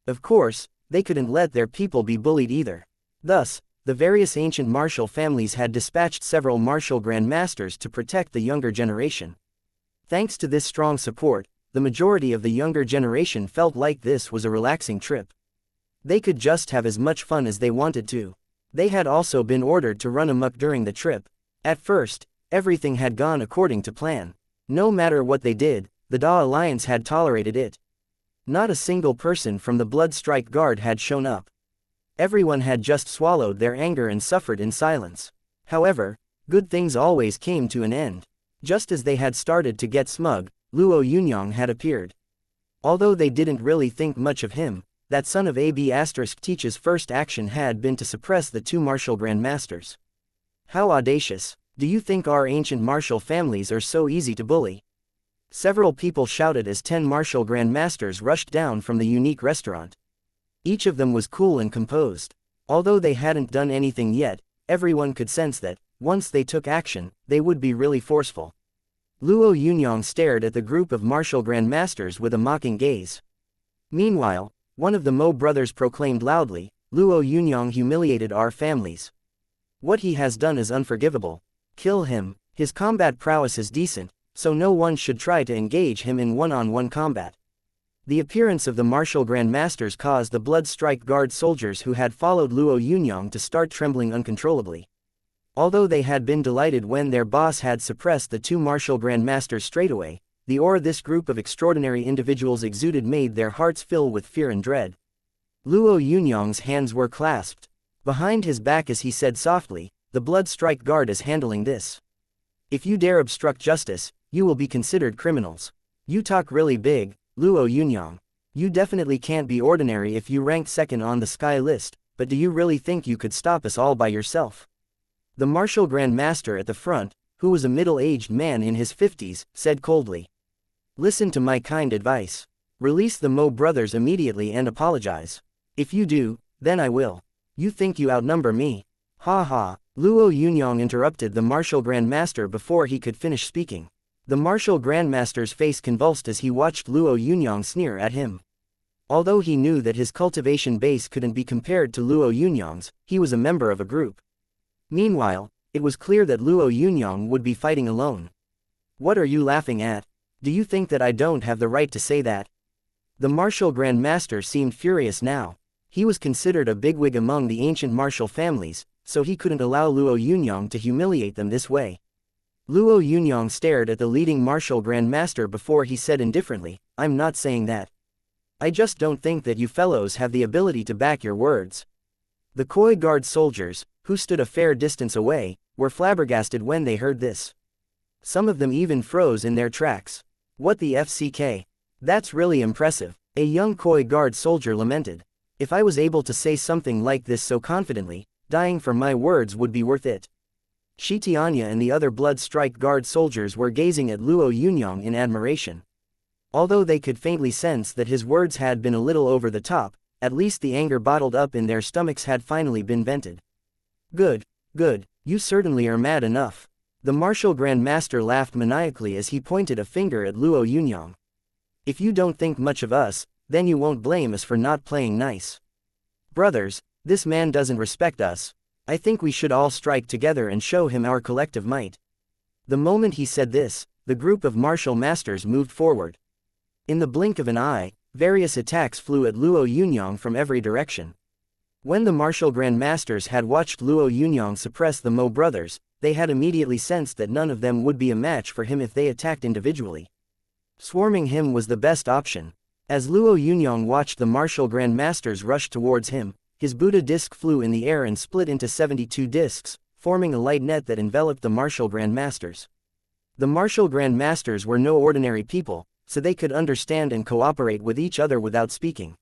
Of course, they couldn't let their people be bullied either. Thus, the various ancient martial families had dispatched several martial grandmasters to protect the younger generation. Thanks to this strong support, the majority of the younger generation felt like this was a relaxing trip. They could just have as much fun as they wanted to. They had also been ordered to run amok during the trip. At first, everything had gone according to plan. No matter what they did, the Da Alliance had tolerated it. Not a single person from the Blood Strike Guard had shown up. Everyone had just swallowed their anger and suffered in silence. However, good things always came to an end. Just as they had started to get smug, Luo Yunyang had appeared. Although they didn't really think much of him, that son of AB** Teach's first action had been to suppress the two martial grandmasters. How audacious! Do you think our ancient martial families are so easy to bully? Several people shouted as 10 martial grandmasters rushed down from the unique restaurant. Each of them was cool and composed. Although they hadn't done anything yet, everyone could sense that, once they took action, they would be really forceful. Luo Yunyang stared at the group of martial grandmasters with a mocking gaze. Meanwhile, one of the Mo brothers proclaimed loudly, "Luo Yunyang humiliated our families. What he has done is unforgivable. Kill him. His combat prowess is decent, so no one should try to engage him in one-on-one combat." The appearance of the martial grandmasters caused the Blood Strike Guard soldiers who had followed Luo Yunyang to start trembling uncontrollably. Although they had been delighted when their boss had suppressed the two martial grandmasters straightaway, the aura this group of extraordinary individuals exuded made their hearts fill with fear and dread. Luo Yunyang's hands were clasped behind his back as he said softly, "The Blood Strike Guard is handling this. If you dare obstruct justice, you will be considered criminals. You talk really big, Luo Yunyang. You definitely can't be ordinary if you rank second on the sky list, but do you really think you could stop us all by yourself?" The martial Grand Master at the front, who was a middle-aged man in his 50s, said coldly. Listen to my kind advice. Release the Mo brothers immediately and apologize. If you do, then I will. You think you outnumber me? Ha ha. Luo Yunyang interrupted the martial Grand Master before he could finish speaking. The martial Grand Master's face convulsed as he watched Luo Yunyang sneer at him. Although he knew that his cultivation base couldn't be compared to Luo Yunyang's, he was a member of a group. Meanwhile, it was clear that Luo Yunyang would be fighting alone. What are you laughing at? Do you think that I don't have the right to say that? The martial Grand Master seemed furious now. He was considered a bigwig among the ancient martial families, so he couldn't allow Luo Yunyang to humiliate them this way. Luo Yunyang stared at the leading martial Grand Master before he said indifferently, I'm not saying that. I just don't think that you fellows have the ability to back your words. The Koi Guard soldiers, who stood a fair distance away, were flabbergasted when they heard this. Some of them even froze in their tracks. What the FCK? That's really impressive, a young Koi Guard soldier lamented. If I was able to say something like this so confidently, dying for my words would be worth it. Shi Tianya and the other Blood Strike Guard soldiers were gazing at Luo Yunyang in admiration. Although they could faintly sense that his words had been a little over the top, at least the anger bottled up in their stomachs had finally been vented. Good, good, you certainly are mad enough. The martial Grand Master laughed maniacally as he pointed a finger at Luo Yunyang. If you don't think much of us, then you won't blame us for not playing nice. Brothers, this man doesn't respect us. I think we should all strike together and show him our collective might. The moment he said this, the group of martial masters moved forward. In the blink of an eye, various attacks flew at Luo Yunyang from every direction. When the martial Grand Masters had watched Luo Yunyang suppress the Mo brothers, they had immediately sensed that none of them would be a match for him if they attacked individually. Swarming him was the best option. As Luo Yunyang watched the martial Grand Masters rush towards him, his Buddha disc flew in the air and split into 72 discs, forming a light net that enveloped the martial Grand Masters. The martial Grand Masters were no ordinary people, so they could understand and cooperate with each other without speaking.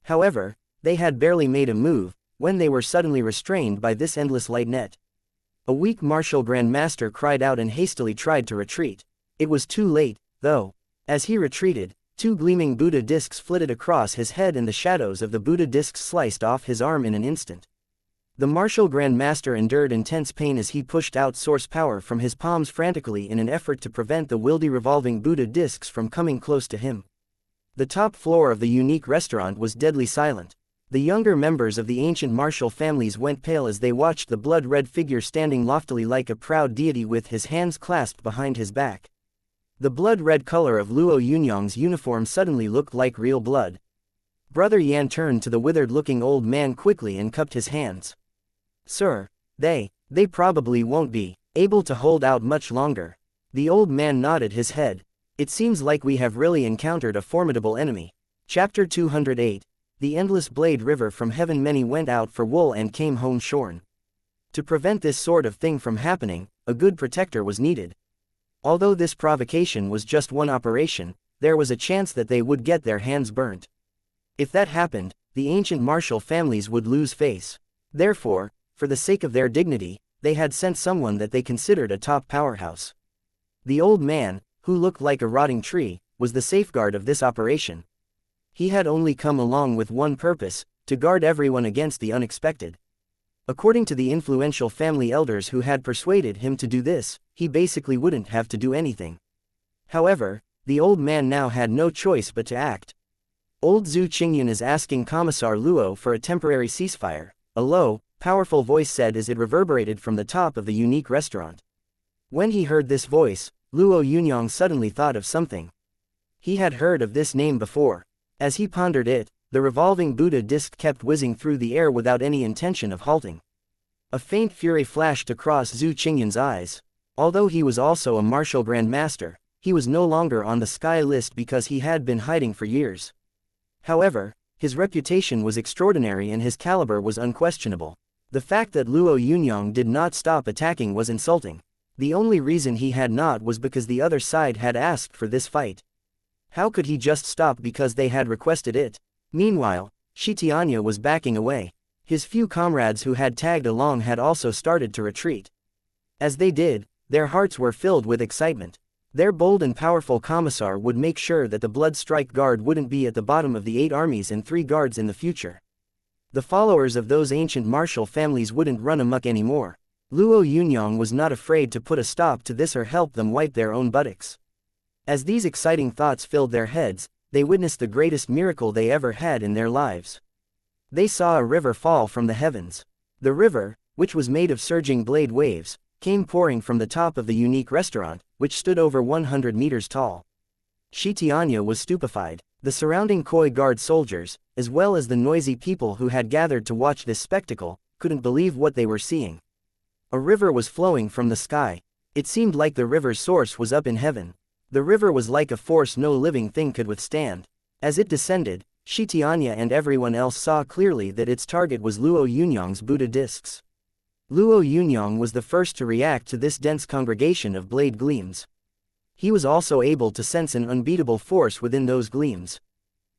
However, they had barely made a move, when they were suddenly restrained by this endless light net. A weak martial Grand Master cried out and hastily tried to retreat. It was too late, though. As he retreated, two gleaming Buddha discs flitted across his head and the shadows of the Buddha discs sliced off his arm in an instant. The martial Grand Master endured intense pain as he pushed out source power from his palms frantically in an effort to prevent the wieldy revolving Buddha discs from coming close to him. The top floor of the unique restaurant was deadly silent. The younger members of the ancient martial families went pale as they watched the blood-red figure standing loftily like a proud deity with his hands clasped behind his back. The blood-red color of Luo Yunyang's uniform suddenly looked like real blood. Brother Yan turned to the withered-looking old man quickly and cupped his hands. Sir, they probably won't be able to hold out much longer. The old man nodded his head. It seems like we have really encountered a formidable enemy. Chapter 208. The endless blade river from heaven. Many went out for wool and came home shorn. To prevent this sort of thing from happening, a good protector was needed. Although this provocation was just one operation, there was a chance that they would get their hands burnt. If that happened, the ancient martial families would lose face. Therefore, for the sake of their dignity, they had sent someone that they considered a top powerhouse. The old man, who looked like a rotting tree, was the safeguard of this operation. He had only come along with one purpose, to guard everyone against the unexpected. According to the influential family elders who had persuaded him to do this, he basically wouldn't have to do anything. However, the old man now had no choice but to act. Old Zhu Qingyan is asking Commissar Luo for a temporary ceasefire, a low, powerful voice said as it reverberated from the top of the unique restaurant. When he heard this voice, Luo Yunyang suddenly thought of something. He had heard of this name before. As he pondered it, the revolving Buddha disc kept whizzing through the air without any intention of halting. A faint fury flashed across Zhu Qingyan's eyes. Although he was also a martial Grand Master, he was no longer on the sky list because he had been hiding for years. However, his reputation was extraordinary and his caliber was unquestionable. The fact that Luo Yunyang did not stop attacking was insulting. The only reason he had not was because the other side had asked for this fight. How could he just stop because they had requested it? Meanwhile, Shi Tianya was backing away. His few comrades who had tagged along had also started to retreat. As they did, their hearts were filled with excitement. Their bold and powerful commissar would make sure that the Blood Strike Guard wouldn't be at the bottom of the 8 armies and 3 guards in the future. The followers of those ancient martial families wouldn't run amok anymore. Luo Yunyang was not afraid to put a stop to this or help them wipe their own buttocks. As these exciting thoughts filled their heads, they witnessed the greatest miracle they ever had in their lives. They saw a river fall from the heavens. The river, which was made of surging blade waves, came pouring from the top of the unique restaurant, which stood over 100 meters tall. Shi Tianya was stupefied. The surrounding Koi Guard soldiers, as well as the noisy people who had gathered to watch this spectacle, couldn't believe what they were seeing. A river was flowing from the sky. It seemed like the river's source was up in heaven. The river was like a force no living thing could withstand. As it descended, Shi Tianya and everyone else saw clearly that its target was Luo Yunyang's Buddha discs. Luo Yunyang was the first to react to this dense congregation of blade gleams. He was also able to sense an unbeatable force within those gleams.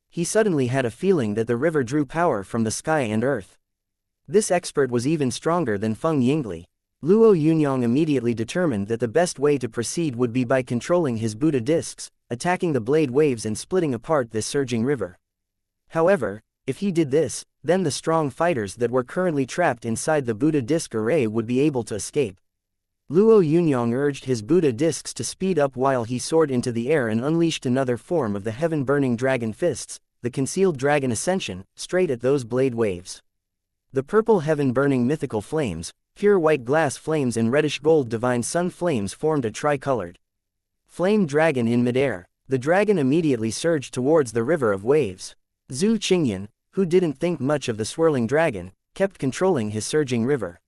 He suddenly had a feeling that the river drew power from the sky and earth. This expert was even stronger than Feng Yingli. Luo Yunyang immediately determined that the best way to proceed would be by controlling his Buddha discs, attacking the blade waves and splitting apart this surging river. However, if he did this, then the strong fighters that were currently trapped inside the Buddha disc array would be able to escape. Luo Yunyang urged his Buddha discs to speed up while he soared into the air and unleashed another form of the heaven-burning dragon fists, the concealed dragon ascension, straight at those blade waves. The purple heaven-burning mythical flames, pure white glass flames and reddish-gold divine sun flames formed a tricolored flame dragon in midair. The dragon immediately surged towards the river of waves. Zhu Qingyan, who didn't think much of the swirling dragon, kept controlling his surging river.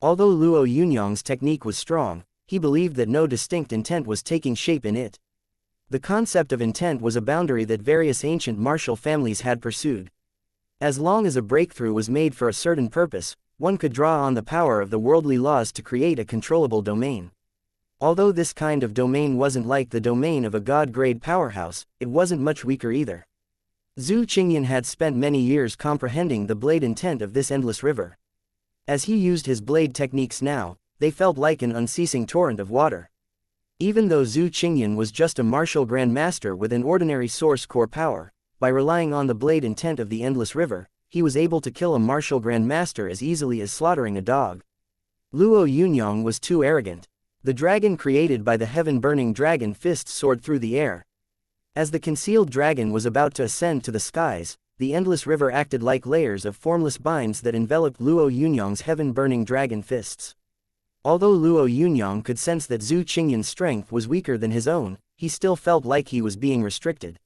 Although Luo Yunyang's technique was strong, he believed that no distinct intent was taking shape in it. The concept of intent was a boundary that various ancient martial families had pursued. As long as a breakthrough was made for a certain purpose, one could draw on the power of the worldly laws to create a controllable domain. Although this kind of domain wasn't like the domain of a god-grade powerhouse, it wasn't much weaker either. Zhu Qingyan had spent many years comprehending the blade intent of this endless river. As he used his blade techniques now, they felt like an unceasing torrent of water. Even though Zhu Qingyan was just a martial grandmaster with an ordinary source core power, by relying on the blade intent of the endless river, he was able to kill a martial grandmaster as easily as slaughtering a dog. Luo Yunyang was too arrogant. The dragon created by the heaven-burning dragon fist soared through the air. As the concealed dragon was about to ascend to the skies, the endless river acted like layers of formless binds that enveloped Luo Yunyang's heaven-burning dragon fists. Although Luo Yunyang could sense that Zhu Qingyan's strength was weaker than his own, he still felt like he was being restricted.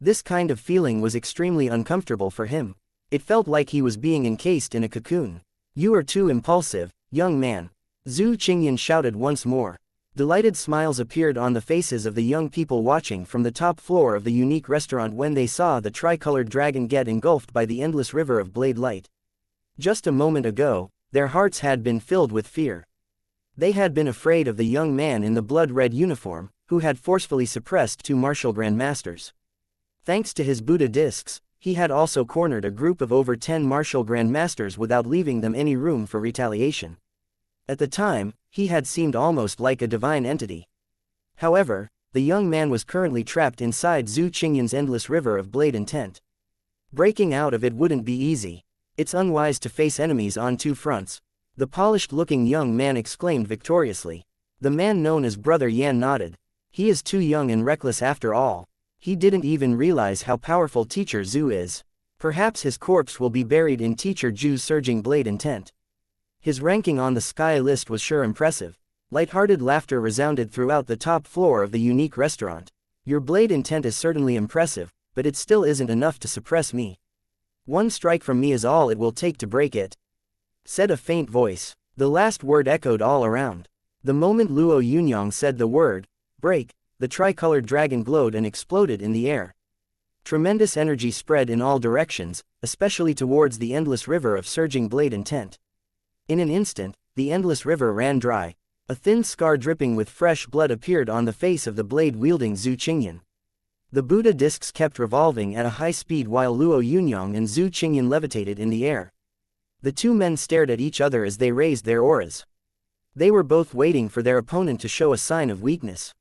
This kind of feeling was extremely uncomfortable for him. It felt like he was being encased in a cocoon. "You are too impulsive, young man," Zhu Qingyan shouted once more. Delighted smiles appeared on the faces of the young people watching from the top floor of the unique restaurant when they saw the tricolored dragon get engulfed by the endless river of blade light. Just a moment ago, their hearts had been filled with fear. They had been afraid of the young man in the blood-red uniform, who had forcefully suppressed 2 martial grandmasters. Thanks to his Buddha discs, he had also cornered a group of over 10 martial grandmasters without leaving them any room for retaliation. At the time, he had seemed almost like a divine entity. However, the young man was currently trapped inside Zhu Qingyan's endless river of blade intent. Breaking out of it wouldn't be easy. It's unwise to face enemies on 2 fronts. The polished-looking young man exclaimed victoriously. The man known as Brother Yan nodded. He is too young and reckless after all. He didn't even realize how powerful Teacher Zhu is. Perhaps his corpse will be buried in Teacher Zhu's surging blade intent. His ranking on the sky list was sure impressive. Light-hearted laughter resounded throughout the top floor of the unique restaurant. Your blade intent is certainly impressive, but it still isn't enough to suppress me. 1 strike from me is all it will take to break it," said a faint voice. The last word echoed all around. The moment Luo Yunyang said the word, "break," the tricolored dragon glowed and exploded in the air. Tremendous energy spread in all directions, especially towards the endless river of surging blade intent. In an instant, the endless river ran dry. A thin scar dripping with fresh blood appeared on the face of the blade-wielding Zhu Qingyan. The Buddha discs kept revolving at a high speed while Luo Yunyang and Zhu Qingyan levitated in the air. The two men stared at each other as they raised their auras. They were both waiting for their opponent to show a sign of weakness.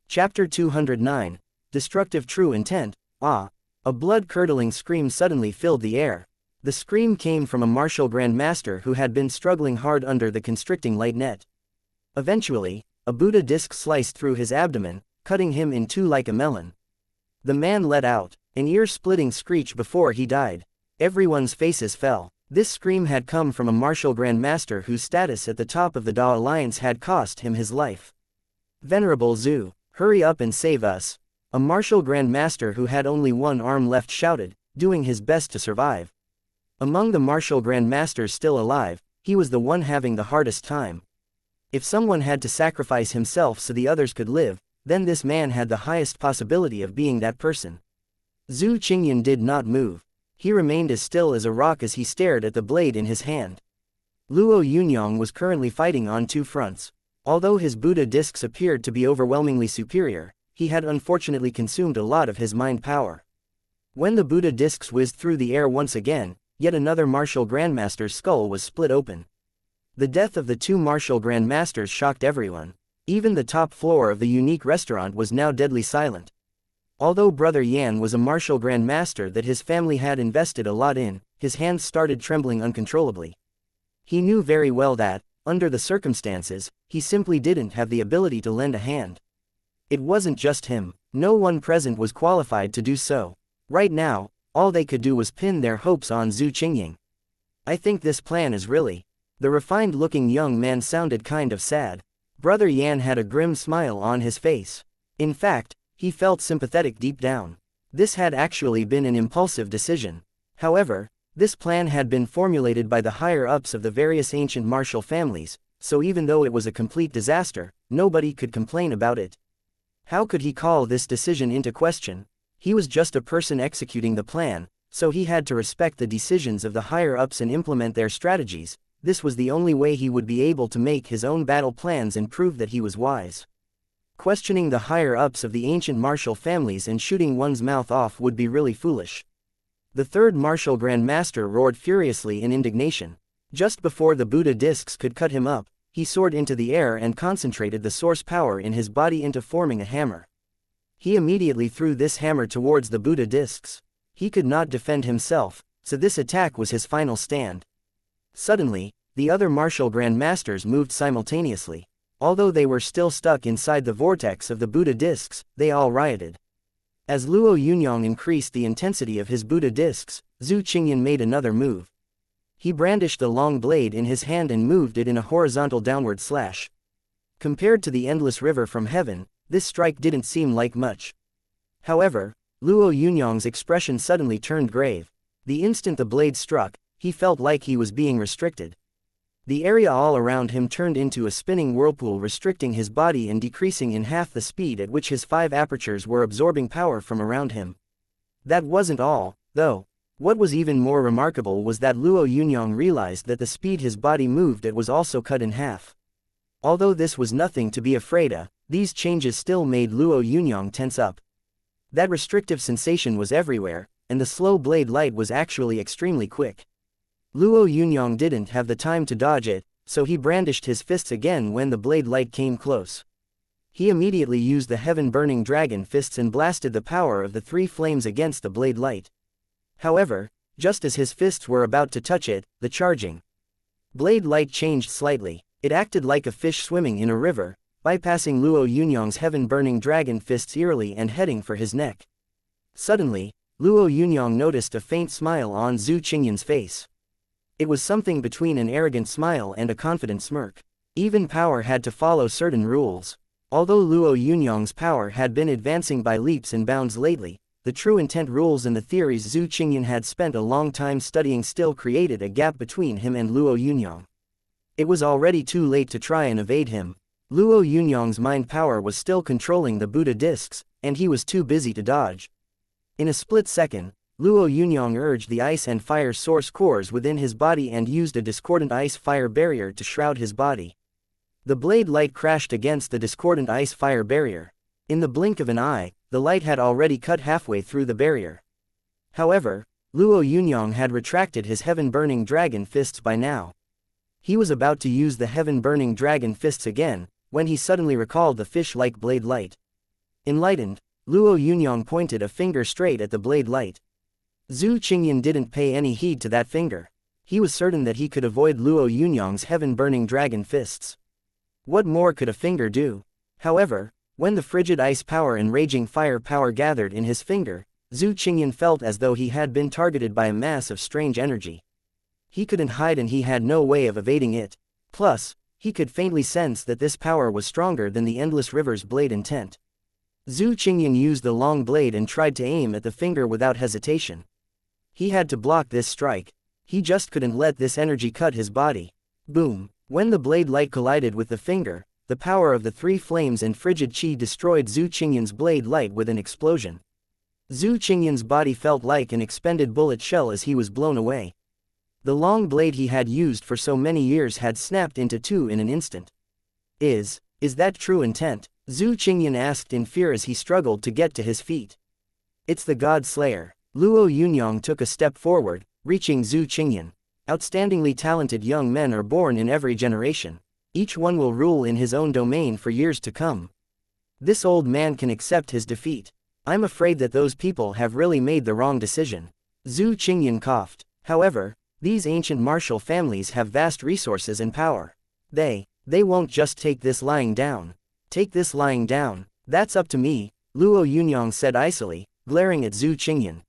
Chapter 209, Destructive True Intent. Ah! A blood-curdling scream suddenly filled the air. The scream came from a martial grandmaster who had been struggling hard under the constricting light net. Eventually, a Buddha disc sliced through his abdomen, cutting him in two like a melon. The man let out an ear-splitting screech before he died. Everyone's faces fell. This scream had come from a martial grandmaster whose status at the top of the Da Alliance had cost him his life. Venerable Zhu, hurry up and save us. A martial grandmaster who had only one arm left shouted, doing his best to survive. Among the martial grandmasters still alive, he was the one having the hardest time. If someone had to sacrifice himself so the others could live, then this man had the highest possibility of being that person. Zhu Qingyan did not move. He remained as still as a rock as he stared at the blade in his hand. Luo Yunyang was currently fighting on two fronts. Although his Buddha discs appeared to be overwhelmingly superior, he had unfortunately consumed a lot of his mind power. When the Buddha discs whizzed through the air once again, yet another martial grandmaster's skull was split open. The death of the two martial grandmasters shocked everyone. Even the top floor of the unique restaurant was now deadly silent. Although Brother Yan was a martial grandmaster that his family had invested a lot in, his hands started trembling uncontrollably. He knew very well that, under the circumstances, he simply didn't have the ability to lend a hand. It wasn't just him. No one present was qualified to do so. Right now, all they could do was pin their hopes on Zhu Qingyan. I think this plan is really... The refined-looking young man sounded kind of sad. Brother Yan had a grim smile on his face. In fact, he felt sympathetic deep down. This had actually been an impulsive decision. However, this plan had been formulated by the higher-ups of the various ancient martial families, so even though it was a complete disaster, nobody could complain about it. How could he call this decision into question? He was just a person executing the plan, so he had to respect the decisions of the higher-ups and implement their strategies. This was the only way he would be able to make his own battle plans and prove that he was wise. Questioning the higher-ups of the ancient martial families and shooting one's mouth off would be really foolish. The third martial grandmaster roared furiously in indignation. Just before the Buddha discs could cut him up, he soared into the air and concentrated the source power in his body into forming a hammer. He immediately threw this hammer towards the Buddha discs. He could not defend himself, so this attack was his final stand. Suddenly, the other martial grandmasters moved simultaneously. Although they were still stuck inside the vortex of the Buddha discs, they all rioted. As Luo Yunyang increased the intensity of his Buddha discs, Zhu Qingyan made another move. He brandished the long blade in his hand and moved it in a horizontal downward slash. Compared to the endless river from heaven, this strike didn't seem like much. However, Luo Yunyang's expression suddenly turned grave. The instant the blade struck, he felt like he was being restricted. The area all around him turned into a spinning whirlpool, restricting his body and decreasing in half the speed at which his 5 apertures were absorbing power from around him. That wasn't all, though. What was even more remarkable was that Luo Yunyang realized that the speed his body moved at was also cut in half. Although this was nothing to be afraid of, these changes still made Luo Yunyang tense up. That restrictive sensation was everywhere, and the slow blade light was actually extremely quick. Luo Yunyang didn't have the time to dodge it, so he brandished his fists again when the blade light came close. He immediately used the heaven-burning dragon fists and blasted the power of the 3 flames against the blade light. However, just as his fists were about to touch it, the charging blade light changed slightly. It acted like a fish swimming in a river, bypassing Luo Yunyang's heaven-burning dragon fists eerily and heading for his neck. Suddenly, Luo Yunyang noticed a faint smile on Zhu Qingyan's face. It was something between an arrogant smile and a confident smirk. Even power had to follow certain rules. Although Luo Yunyang's power had been advancing by leaps and bounds lately, the true intent rules and the theories Zhu Qingyan had spent a long time studying still created a gap between him and Luo Yunyang. It was already too late to try and evade him. Luo Yunyang's mind power was still controlling the Buddha discs, and he was too busy to dodge. In a split second, Luo Yunyang urged the ice and fire source cores within his body and used a discordant ice-fire barrier to shroud his body. The blade light crashed against the discordant ice-fire barrier. In the blink of an eye, the light had already cut halfway through the barrier. However, Luo Yunyang had retracted his heaven-burning dragon fists by now. He was about to use the heaven-burning dragon fists again, when he suddenly recalled the fish-like blade light. Enlightened, Luo Yunyang pointed a finger straight at the blade light. Zhu Qingyan didn't pay any heed to that finger. He was certain that he could avoid Luo Yunyang's heaven-burning dragon fists. What more could a finger do? However, when the frigid ice power and raging fire power gathered in his finger, Zhu Qingyan felt as though he had been targeted by a mass of strange energy. He couldn't hide and he had no way of evading it. Plus, he could faintly sense that this power was stronger than the endless river's blade intent. Zhu Qingyan used the long blade and tried to aim at the finger without hesitation. He had to block this strike. He just couldn't let this energy cut his body. Boom! When the blade light collided with the finger, the power of the three flames and frigid qi destroyed Zhu Qingyan's blade light with an explosion. Zhu Qingyan's body felt like an expended bullet shell as he was blown away. The long blade he had used for so many years had snapped into two in an instant. Is that true intent? Zhu Qingyan asked in fear as he struggled to get to his feet. It's the God Slayer. Luo Yunyang took a step forward, reaching Zhu Qingyan. Outstandingly talented young men are born in every generation. Each one will rule in his own domain for years to come. This old man can accept his defeat. I'm afraid that those people have really made the wrong decision. Zhu Qingyan coughed. However, these ancient martial families have vast resources and power. They won't just take this lying down. Take this lying down. That's up to me, Luo Yunyang said icily, glaring at Zhu Qingyan.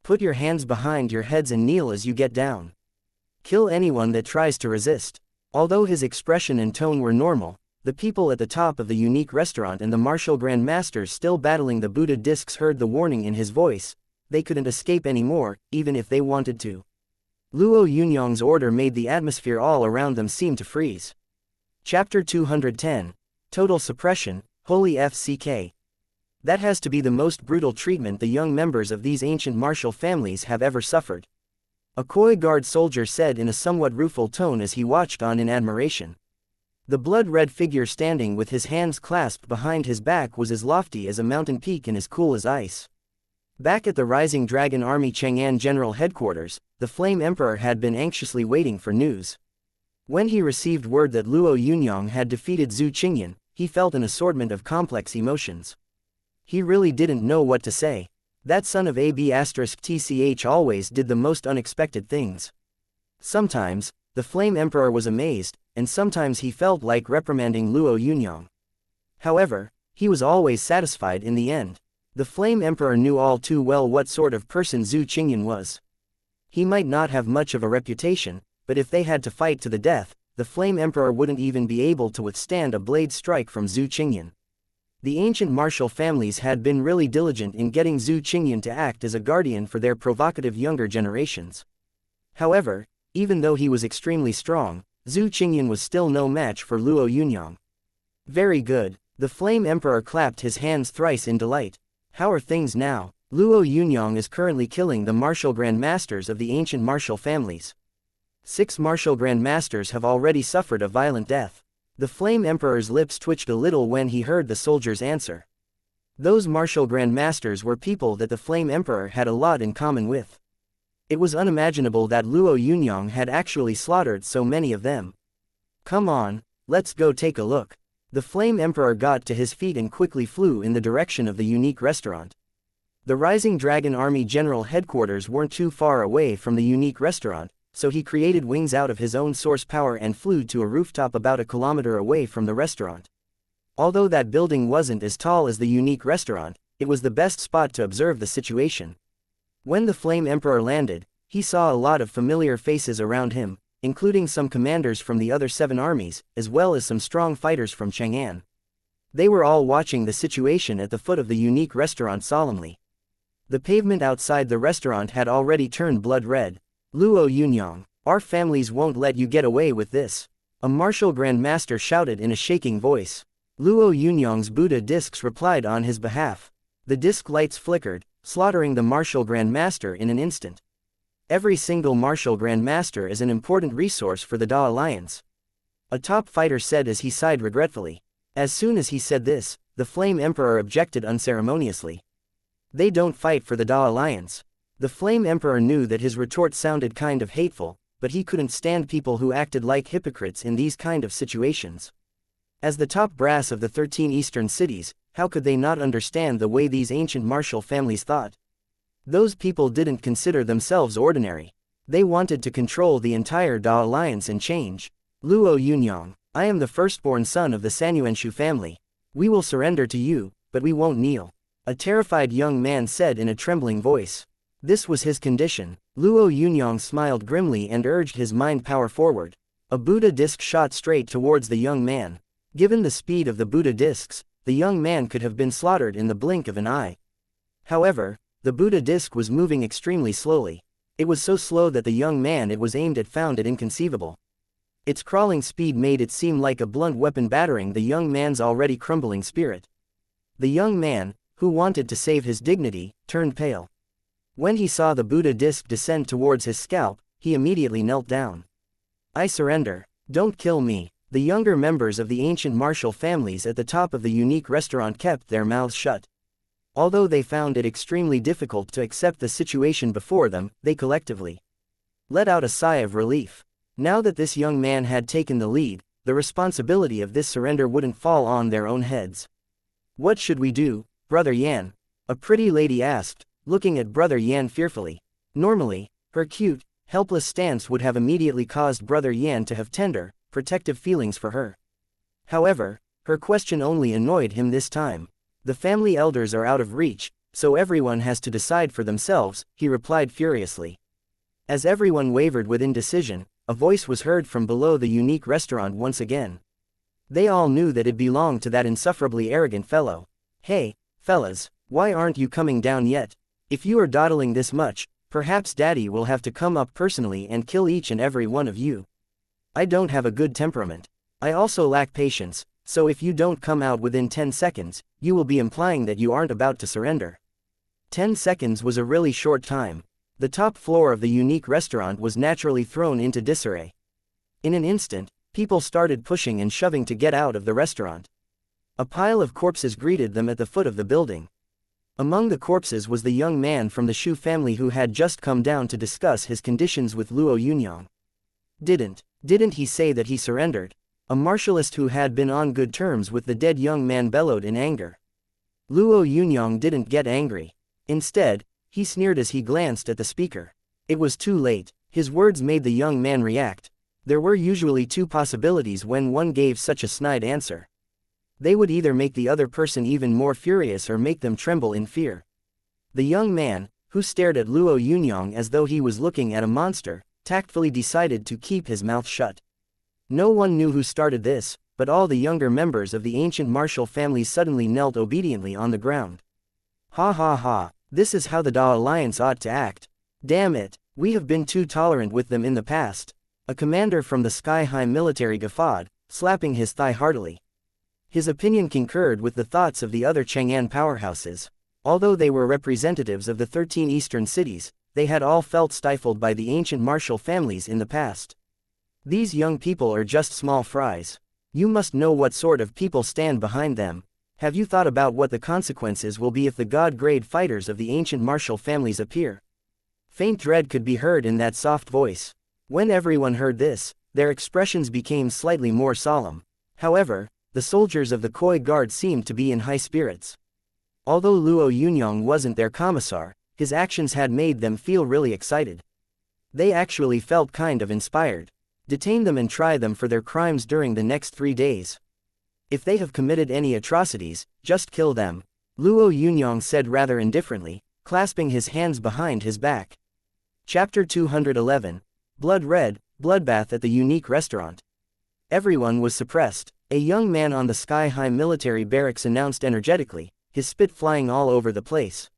Put your hands behind your heads and kneel as you get down. Kill anyone that tries to resist. Although his expression and tone were normal, the people at the top of the unique restaurant and the martial grandmasters still battling the Buddha discs heard the warning in his voice. They couldn't escape anymore, even if they wanted to. Luo Yunyang's order made the atmosphere all around them seem to freeze. Chapter 210. Total Suppression, Holy FCK. That has to be the most brutal treatment the young members of these ancient martial families have ever suffered. A Khoi guard soldier said in a somewhat rueful tone as he watched on in admiration. The blood-red figure standing with his hands clasped behind his back was as lofty as a mountain peak and as cool as ice. Back at the Rising Dragon Army Chang'an General Headquarters, the Flame Emperor had been anxiously waiting for news. When he received word that Luo Yunyang had defeated Zhu Qingyan, he felt an assortment of complex emotions. He really didn't know what to say. That son of AB*TCH always did the most unexpected things. Sometimes, the Flame Emperor was amazed, and sometimes he felt like reprimanding Luo Yunyang. However, he was always satisfied in the end. The Flame Emperor knew all too well what sort of person Zhu Qingyan was. He might not have much of a reputation, but if they had to fight to the death, the Flame Emperor wouldn't even be able to withstand a blade strike from Zhu Qingyan. The ancient martial families had been really diligent in getting Zhu Qingyan to act as a guardian for their provocative younger generations. However, even though he was extremely strong, Zhu Qingyan was still no match for Luo Yunyang. Very good. The Flame Emperor clapped his hands thrice in delight. How are things now? Luo Yunyang is currently killing the martial grandmasters of the ancient martial families. 6 martial grandmasters have already suffered a violent death. The Flame Emperor's lips twitched a little when he heard the soldier's answer. Those martial grandmasters were people that the Flame Emperor had a lot in common with. It was unimaginable that Luo Yunyang had actually slaughtered so many of them. Come on, let's go take a look. The Flame Emperor got to his feet and quickly flew in the direction of the unique restaurant. The Rising Dragon Army General Headquarters weren't too far away from the unique restaurant, so he created wings out of his own source power and flew to a rooftop about a kilometer away from the restaurant. Although that building wasn't as tall as the unique restaurant, it was the best spot to observe the situation. When the Flame Emperor landed, he saw a lot of familiar faces around him, including some commanders from the other 7 armies, as well as some strong fighters from Chang'an. They were all watching the situation at the foot of the unique restaurant solemnly. The pavement outside the restaurant had already turned blood red. Luo Yunyang, our families won't let you get away with this. A martial grandmaster shouted in a shaking voice. Luo Yunyang's Buddha discs replied on his behalf. The disc lights flickered, slaughtering the martial grandmaster in an instant. Every single martial grandmaster is an important resource for the Da Alliance. A top fighter said as he sighed regretfully. As soon as he said this, the Flame Emperor objected unceremoniously. They don't fight for the Da Alliance. The Flame Emperor knew that his retort sounded kind of hateful, but he couldn't stand people who acted like hypocrites in these kind of situations. As the top brass of the 13 eastern cities, how could they not understand the way these ancient martial families thought? Those people didn't consider themselves ordinary. They wanted to control the entire Da Alliance and change. Luo Yunyang, I am the firstborn son of the Sanyuanshu family. We will surrender to you, but we won't kneel. A terrified young man said in a trembling voice. This was his condition. Luo Yunyang smiled grimly and urged his mind power forward. A Buddha disc shot straight towards the young man. Given the speed of the Buddha discs, the young man could have been slaughtered in the blink of an eye. However, the Buddha disc was moving extremely slowly. It was so slow that the young man it was aimed at found it inconceivable. Its crawling speed made it seem like a blunt weapon battering the young man's already crumbling spirit. The young man, who wanted to save his dignity, turned pale. When he saw the Buddha disc descend towards his scalp, he immediately knelt down. I surrender. Don't kill me. The younger members of the ancient martial families at the top of the unique restaurant kept their mouths shut. Although they found it extremely difficult to accept the situation before them, they collectively let out a sigh of relief. Now that this young man had taken the lead, the responsibility of this surrender wouldn't fall on their own heads. What should we do, Brother Yan? A pretty lady asked, looking at Brother Yan fearfully. Normally, her cute, helpless stance would have immediately caused Brother Yan to have tender, protective feelings for her. However, her question only annoyed him this time. The family elders are out of reach, so everyone has to decide for themselves, he replied furiously. As everyone wavered with indecision, a voice was heard from below the unique restaurant once again. They all knew that it belonged to that insufferably arrogant fellow. Hey, fellas, why aren't you coming down yet? If you are dawdling this much, perhaps Daddy will have to come up personally and kill each and every one of you. I don't have a good temperament. I also lack patience, so if you don't come out within 10 seconds, you will be implying that you aren't about to surrender. 10 seconds was a really short time. The top floor of the unique restaurant was naturally thrown into disarray. In an instant, people started pushing and shoving to get out of the restaurant. A pile of corpses greeted them at the foot of the building. Among the corpses was the young man from the Shu family who had just come down to discuss his conditions with Luo Yunyang. Didn't he say that he surrendered? A martialist who had been on good terms with the dead young man bellowed in anger. Luo Yunyang didn't get angry. Instead, he sneered as he glanced at the speaker. It was too late. His words made the young man react. There were usually two possibilities when one gave such a snide answer. They would either make the other person even more furious or make them tremble in fear. The young man, who stared at Luo Yunyang as though he was looking at a monster, tactfully decided to keep his mouth shut. No one knew who started this, but all the younger members of the ancient martial families suddenly knelt obediently on the ground. Ha ha ha, this is how the Da Alliance ought to act. Damn it, we have been too tolerant with them in the past. A commander from the sky-high military guffawed, slapping his thigh heartily. His opinion concurred with the thoughts of the other Chang'an powerhouses. Although they were representatives of the 13 eastern cities, they had all felt stifled by the ancient martial families in the past. These young people are just small fries. You must know what sort of people stand behind them. Have you thought about what the consequences will be if the god-grade fighters of the ancient martial families appear? Faint dread could be heard in that soft voice. When everyone heard this, their expressions became slightly more solemn. However, the soldiers of the Koi Guard seemed to be in high spirits. Although Luo Yunyang wasn't their commissar, his actions had made them feel really excited. They actually felt kind of inspired. Detain them and try them for their crimes during the next 3 days. If they have committed any atrocities, just kill them, Luo Yunyang said rather indifferently, clasping his hands behind his back. Chapter 211. Blood Red, Bloodbath at the Unique Restaurant. Everyone was suppressed. A young man on the sky-high military barracks announced energetically, his spit flying all over the place.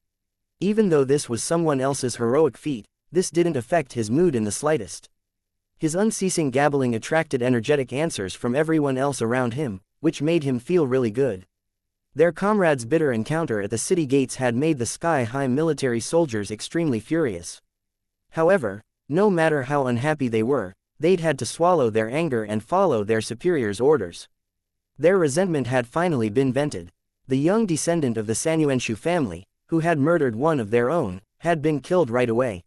Even though this was someone else's heroic feat, this didn't affect his mood in the slightest. His unceasing gabbling attracted energetic answers from everyone else around him, which made him feel really good. Their comrades' bitter encounter at the city gates had made the sky-high military soldiers extremely furious. However, no matter how unhappy they were, they'd had to swallow their anger and follow their superiors' orders. Their resentment had finally been vented. The young descendant of the Sanyuanshu family, who had murdered one of their own, had been killed right away.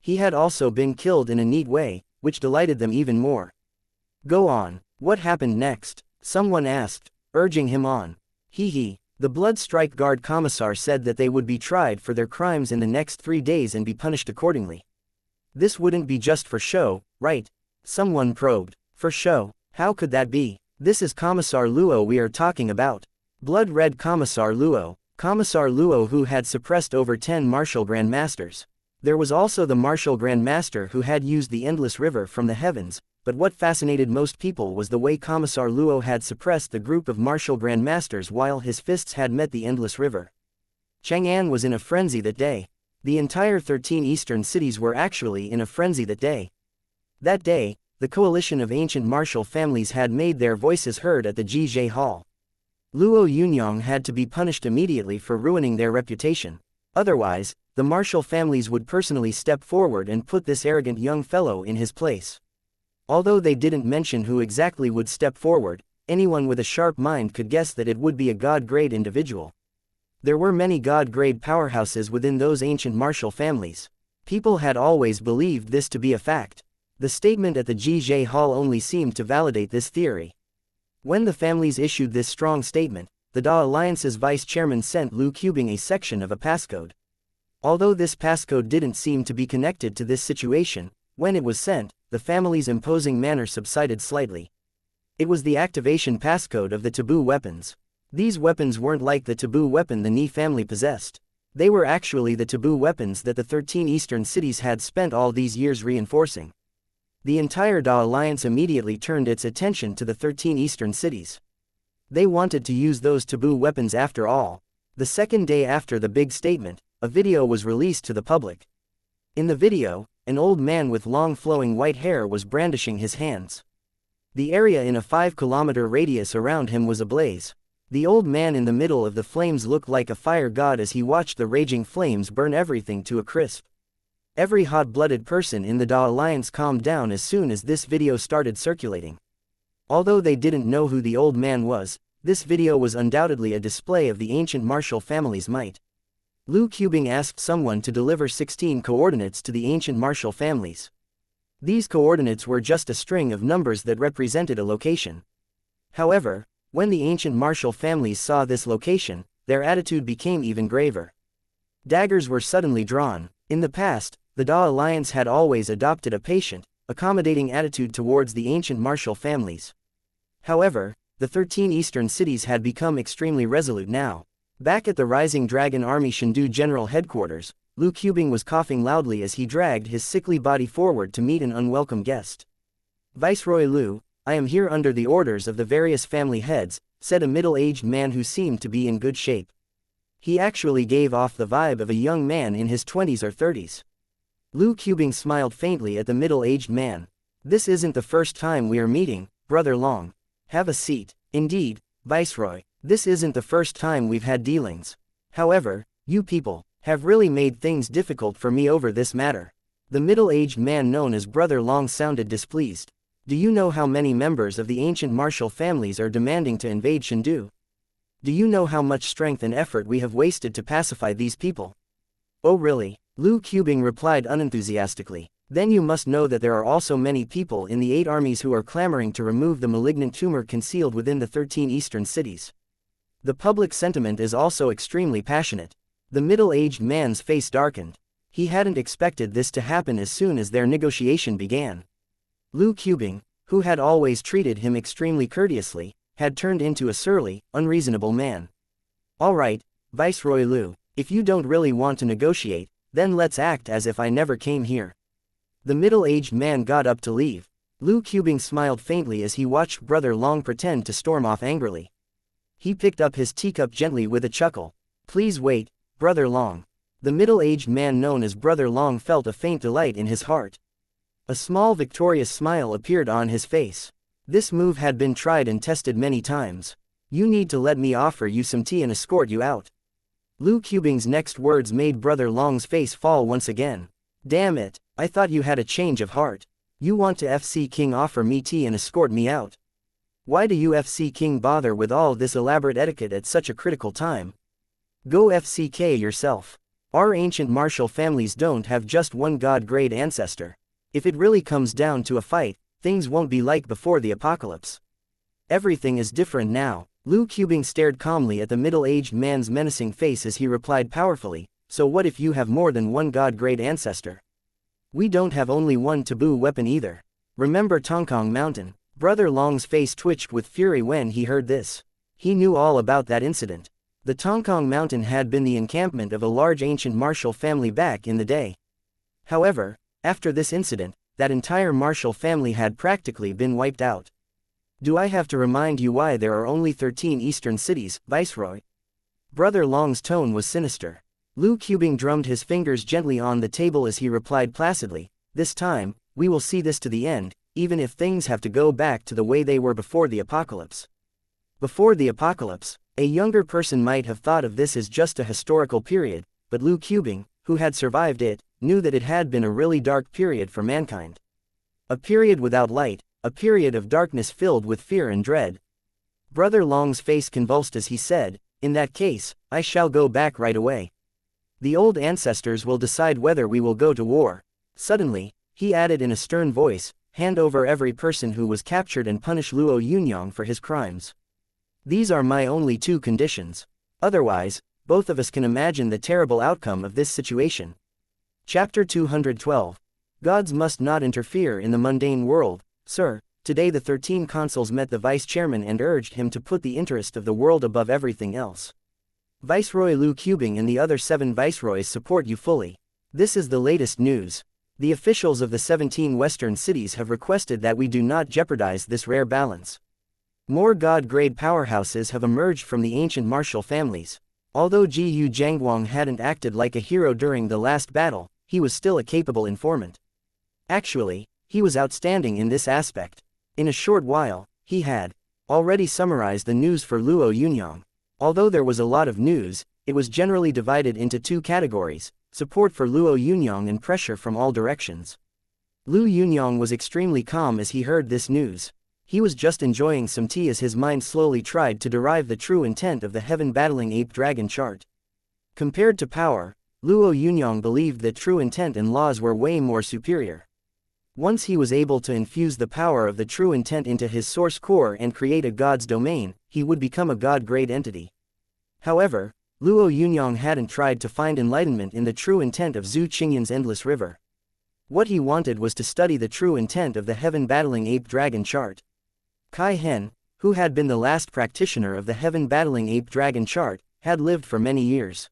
He had also been killed in a neat way, which delighted them even more. Go on, what happened next? Someone asked, urging him on. The Blood Strike Guard Commissar said that they would be tried for their crimes in the next 3 days and be punished accordingly. This wouldn't be just for show, right? Someone probed. For show? How could that be? This is Commissar Luo we are talking about. Blood Red Commissar Luo. Commissar Luo who had suppressed over 10 martial grandmasters. There was also the martial grandmaster who had used the endless river from the heavens, but what fascinated most people was the way Commissar Luo had suppressed the group of martial grandmasters while his fists had met the endless river. Chang'an was in a frenzy that day. The entire 13 eastern cities were actually in a frenzy that day. That day, the coalition of ancient martial families had made their voices heard at the Jiuzi Hall. Luo Yunyang had to be punished immediately for ruining their reputation. Otherwise, the martial families would personally step forward and put this arrogant young fellow in his place. Although they didn't mention who exactly would step forward, anyone with a sharp mind could guess that it would be a god-grade individual. There were many god-grade powerhouses within those ancient martial families. People had always believed this to be a fact. The statement at the Jiuzi Hall only seemed to validate this theory. When the families issued this strong statement, the Da Alliance's vice chairman sent Luo Yunyang a section of a passcode. Although this passcode didn't seem to be connected to this situation, when it was sent, the family's imposing manner subsided slightly. It was the activation passcode of the taboo weapons. These weapons weren't like the taboo weapon the Ni family possessed. They were actually the taboo weapons that the 13 eastern cities had spent all these years reinforcing. The entire Da Alliance immediately turned its attention to the 13 eastern cities. They wanted to use those taboo weapons after all. The second day after the big statement, a video was released to the public. In the video, an old man with long flowing white hair was brandishing his hands. The area in a 5-kilometer radius around him was ablaze. The old man in the middle of the flames looked like a fire god as he watched the raging flames burn everything to a crisp. Every hot-blooded person in the Da Alliance calmed down as soon as this video started circulating. Although they didn't know who the old man was, this video was undoubtedly a display of the ancient martial family's might. Luo Yunyang asked someone to deliver 16 coordinates to the ancient martial families. These coordinates were just a string of numbers that represented a location. However, when the ancient martial families saw this location, their attitude became even graver. Daggers were suddenly drawn. In the past, the Da Alliance had always adopted a patient, accommodating attitude towards the ancient martial families. However, the 13 eastern cities had become extremely resolute now. Back at the Rising Dragon Army Shendu General Headquarters, Luo Yunyang was coughing loudly as he dragged his sickly body forward to meet an unwelcome guest. Viceroy Luo, I am here under the orders of the various family heads, said a middle-aged man who seemed to be in good shape. He actually gave off the vibe of a young man in his 20s or 30s. Luo Yunyang smiled faintly at the middle-aged man. This isn't the first time we are meeting, Brother Long. Have a seat. Indeed, Viceroy, this isn't the first time we've had dealings. However, you people have really made things difficult for me over this matter. The middle-aged man known as Brother Long sounded displeased. Do you know how many members of the ancient martial families are demanding to invade Shendu? Do you know how much strength and effort we have wasted to pacify these people? Oh really? Luo Yunyang replied unenthusiastically. Then you must know that there are also many people in the 8 armies who are clamoring to remove the malignant tumor concealed within the 13 eastern cities. The public sentiment is also extremely passionate. The middle-aged man's face darkened. He hadn't expected this to happen as soon as their negotiation began. Luo Yunyang, who had always treated him extremely courteously, had turned into a surly, unreasonable man. All right, Viceroy Luo, if you don't really want to negotiate, then let's act as if I never came here. The middle-aged man got up to leave. Luo Yunyang smiled faintly as he watched Brother Long pretend to storm off angrily. He picked up his teacup gently with a chuckle. Please wait, Brother Long. The middle-aged man known as Brother Long felt a faint delight in his heart. A small victorious smile appeared on his face. This move had been tried and tested many times. You need to let me offer you some tea and escort you out. Luo Yunyang's next words made Brother Long's face fall once again. Damn it, I thought you had a change of heart. You want to FC King offer me tea and escort me out? Why do you FC King bother with all this elaborate etiquette at such a critical time? Go FCK yourself. Our ancient martial families don't have just one god-grade ancestor. If it really comes down to a fight, things won't be like before the apocalypse. Everything is different now. Lu Qubing stared calmly at the middle-aged man's menacing face as he replied powerfully, so what if you have more than one god-grade ancestor? We don't have only one taboo weapon either. Remember Tongkong Mountain? Brother Long's face twitched with fury when he heard this. He knew all about that incident. The Tongkong Mountain had been the encampment of a large ancient martial family back in the day. However, after this incident, that entire martial family had practically been wiped out. Do I have to remind you why there are only 13 eastern cities, Viceroy? Brother Long's tone was sinister. Lu Qubing drummed his fingers gently on the table as he replied placidly, this time, we will see this to the end, even if things have to go back to the way they were before the apocalypse. Before the apocalypse, a younger person might have thought of this as just a historical period, but Lu Qubing, who had survived it, knew that it had been a really dark period for mankind. A period without light, a period of darkness filled with fear and dread. Brother Long's face convulsed as he said, in that case, I shall go back right away. The old ancestors will decide whether we will go to war. Suddenly, he added in a stern voice, hand over every person who was captured and punish Luo Yunyang for his crimes. These are my only two conditions. Otherwise, both of us can imagine the terrible outcome of this situation. Chapter 212. Gods must not interfere in the mundane world. Sir, today the 13 consuls met the vice-chairman and urged him to put the interest of the world above everything else. Viceroy Lu Qubing and the other 7 viceroys support you fully. This is the latest news. The officials of the 17 western cities have requested that we do not jeopardize this rare balance. More god-grade powerhouses have emerged from the ancient martial families. Although Jiu Jiangwang hadn't acted like a hero during the last battle, he was still a capable informant. Actually, he was outstanding in this aspect. In a short while, he had already summarized the news for Luo Yunyang. Although there was a lot of news, it was generally divided into 2 categories, support for Luo Yunyang and pressure from all directions. Lu Yunyang was extremely calm as he heard this news. He was just enjoying some tea as his mind slowly tried to derive the true intent of the heaven-battling ape-dragon chart. Compared to power, Luo Yunyang believed that true intent and laws were way more superior. Once he was able to infuse the power of the true intent into his source core and create a god's domain, he would become a god-grade entity. However, Luo Yunyang hadn't tried to find enlightenment in the true intent of Zhu Qingyan's endless river. What he wanted was to study the true intent of the heaven-battling ape-dragon chart. Kai Hen, who had been the last practitioner of the heaven-battling ape-dragon chart, had lived for many years.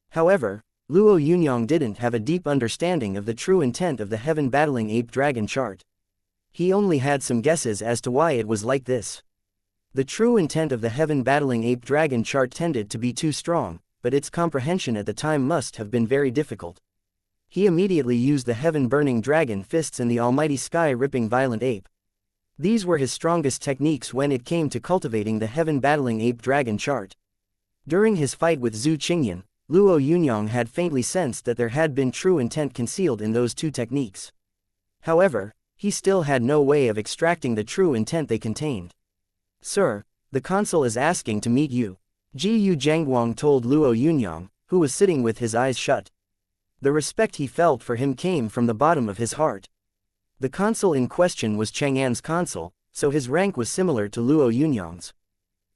However, Luo Yunyang didn't have a deep understanding of the true intent of the heaven-battling ape-dragon chart. He only had some guesses as to why it was like this. The true intent of the heaven-battling ape-dragon chart tended to be too strong, but its comprehension at the time must have been very difficult. He immediately used the heaven-burning dragon fists and the almighty sky-ripping violent ape. These were his strongest techniques when it came to cultivating the heaven-battling ape-dragon chart. During his fight with Zhu Qingyan, Luo Yunyang had faintly sensed that there had been true intent concealed in those 2 techniques. However, he still had no way of extracting the true intent they contained. Sir, the consul is asking to meet you. Jiu Jiangwang told Luo Yunyang, who was sitting with his eyes shut. The respect he felt for him came from the bottom of his heart. The consul in question was Chang'an's consul, so his rank was similar to Luo Yunyang's.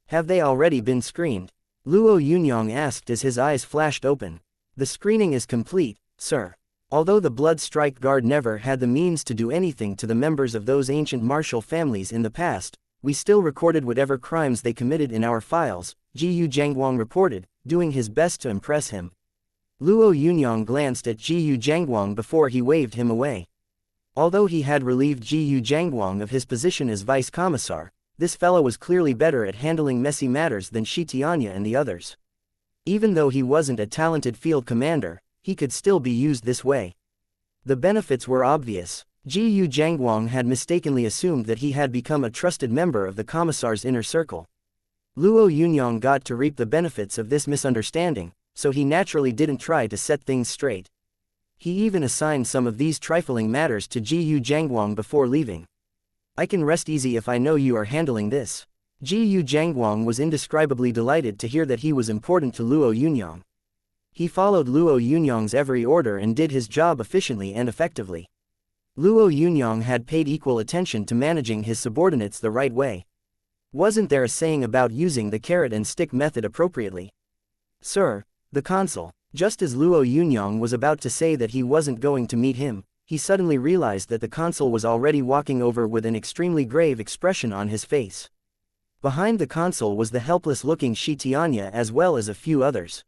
Have they already been screened? Luo Yunyang asked as his eyes flashed open. The screening is complete, sir. Although the Blood Strike Guard never had the means to do anything to the members of those ancient martial families in the past, we still recorded whatever crimes they committed in our files, Jiu Jiangwang reported, doing his best to impress him. Luo Yunyang glanced at Jiu Jiangwang before he waved him away. Although he had relieved Jiu Jiangwang of his position as vice commissar, this fellow was clearly better at handling messy matters than Shi Tianya and the others. Even though he wasn't a talented field commander, he could still be used this way. The benefits were obvious. Jiu Jiangwang had mistakenly assumed that he had become a trusted member of the commissar's inner circle. Luo Yunyang got to reap the benefits of this misunderstanding, so he naturally didn't try to set things straight. He even assigned some of these trifling matters to Jiu Jiangwang before leaving. I can rest easy if I know you are handling this. Jiu Jiangwang was indescribably delighted to hear that he was important to Luo Yunyang. He followed Luo Yunyang's every order and did his job efficiently and effectively. Luo Yunyang had paid equal attention to managing his subordinates the right way. Wasn't there a saying about using the carrot and stick method appropriately? Sir, the consul. Just as Luo Yunyang was about to say that he wasn't going to meet him, he suddenly realized that the consul was already walking over with an extremely grave expression on his face. Behind the consul was the helpless-looking Shi Tianya as well as a few others.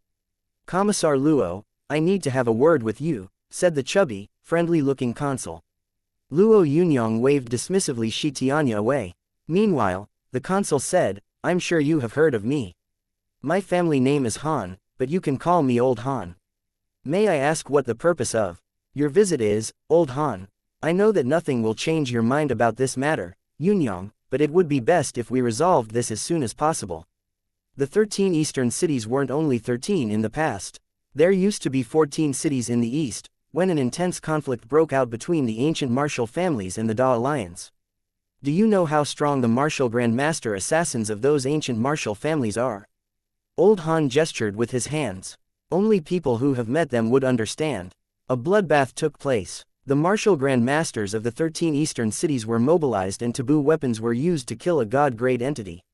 "Commissar Luo, I need to have a word with you," said the chubby, friendly-looking consul. Luo Yunyang waved dismissively Shi Tianya away. Meanwhile, the consul said, "I'm sure you have heard of me. My family name is Han, but you can call me Old Han. May I ask what the purpose of your visit is, Old Han? I know that nothing will change your mind about this matter, Yunyang, but it would be best if we resolved this as soon as possible. The 13 eastern cities weren't only 13 in the past. There used to be 14 cities in the east, when an intense conflict broke out between the ancient martial families and the Da Alliance. Do you know how strong the martial grandmaster assassins of those ancient martial families are?" Old Han gestured with his hands. Only people who have met them would understand. A bloodbath took place. The martial grandmasters of the 13 eastern cities were mobilized and taboo weapons were used to kill a god-grade entity.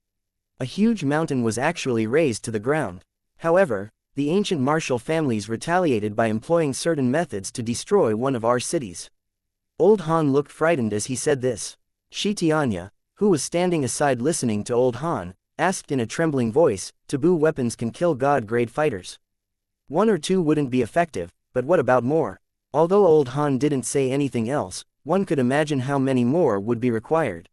A huge mountain was actually razed to the ground. However, the ancient martial families retaliated by employing certain methods to destroy one of our cities. Old Han looked frightened as he said this. Shi Tianya, who was standing aside listening to Old Han, asked in a trembling voice, "Taboo weapons can kill god-grade fighters. One or two wouldn't be effective, but what about more?" Although Old Han didn't say anything else, one could imagine how many more would be required.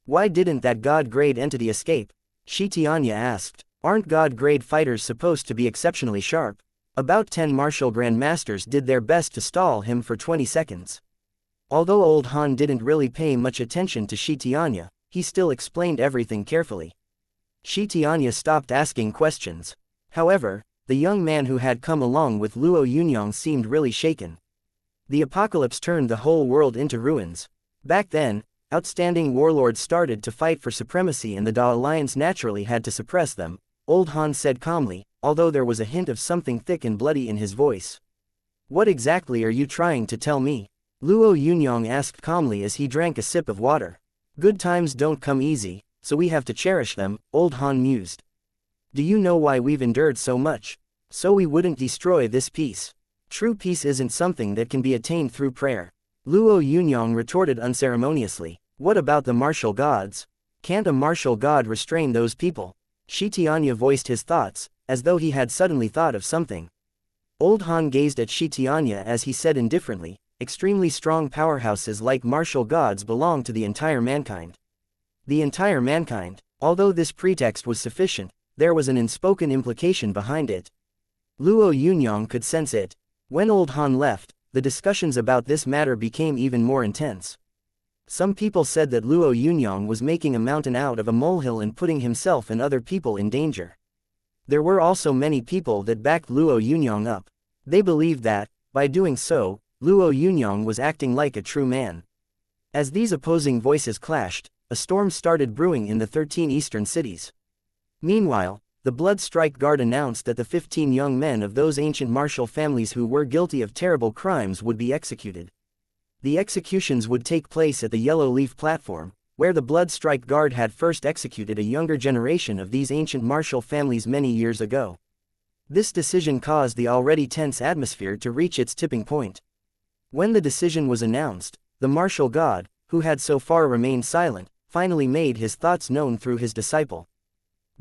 "Why didn't that god-grade entity escape?" Shi Tianya asked. "Aren't god-grade fighters supposed to be exceptionally sharp?" About 10 martial grandmasters did their best to stall him for 20 seconds. Although Old Han didn't really pay much attention to Shi Tianya, he still explained everything carefully. Shi Tianya stopped asking questions. However, the young man who had come along with Luo Yunyang seemed really shaken. The apocalypse turned the whole world into ruins. Back then, outstanding warlords started to fight for supremacy and the Da Alliance naturally had to suppress them, Old Han said calmly, although there was a hint of something thick and bloody in his voice. "What exactly are you trying to tell me?" Luo Yunyang asked calmly as he drank a sip of water. "Good times don't come easy, so we have to cherish them," Old Han mused. "Do you know why we've endured so much? So we wouldn't destroy this peace. True peace isn't something that can be attained through prayer." Luo Yunyang retorted unceremoniously. "What about the martial gods? Can't a martial god restrain those people?" Shi Tianya voiced his thoughts, as though he had suddenly thought of something. Old Han gazed at Shi Tianya as he said indifferently, "Extremely strong powerhouses like martial gods belong to the entire mankind." The entire mankind. Although this pretext was sufficient, there was an unspoken implication behind it. Luo Yunyang could sense it. When Old Han left, the discussions about this matter became even more intense. Some people said that Luo Yunyang was making a mountain out of a molehill and putting himself and other people in danger. There were also many people that backed Luo Yunyang up. They believed that, by doing so, Luo Yunyang was acting like a true man. As these opposing voices clashed, a storm started brewing in the 13 eastern cities. Meanwhile, the Blood Strike Guard announced that the 15 young men of those ancient martial families who were guilty of terrible crimes would be executed. The executions would take place at the Yellow Leaf platform, where the Blood Strike Guard had first executed a younger generation of these ancient martial families many years ago. This decision caused the already tense atmosphere to reach its tipping point. When the decision was announced, the martial god, who had so far remained silent, finally made his thoughts known through his disciple.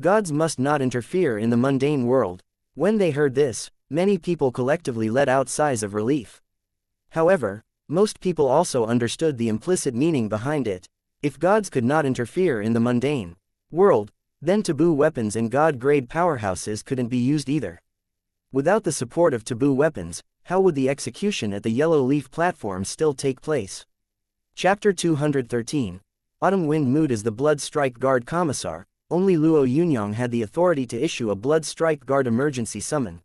Gods must not interfere in the mundane world. When they heard this, many people collectively let out sighs of relief. However, most people also understood the implicit meaning behind it. If gods could not interfere in the mundane world, then taboo weapons and god-grade powerhouses couldn't be used either. Without the support of taboo weapons, how would the execution at the Yellow Leaf platform still take place? Chapter 213. Autumn Wind Mood. As the Blood Strike Guard Commissar, only Luo Yunyang had the authority to issue a Blood Strike Guard emergency summon.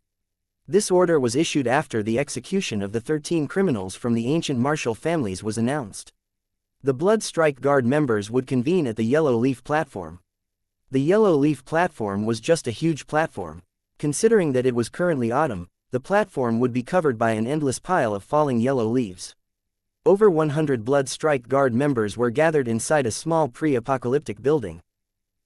This order was issued after the execution of the 13 criminals from the ancient martial families was announced. The Blood Strike Guard members would convene at the Yellow Leaf platform. The Yellow Leaf platform was just a huge platform. Considering that it was currently autumn, the platform would be covered by an endless pile of falling yellow leaves. Over 100 Blood Strike Guard members were gathered inside a small pre-apocalyptic building.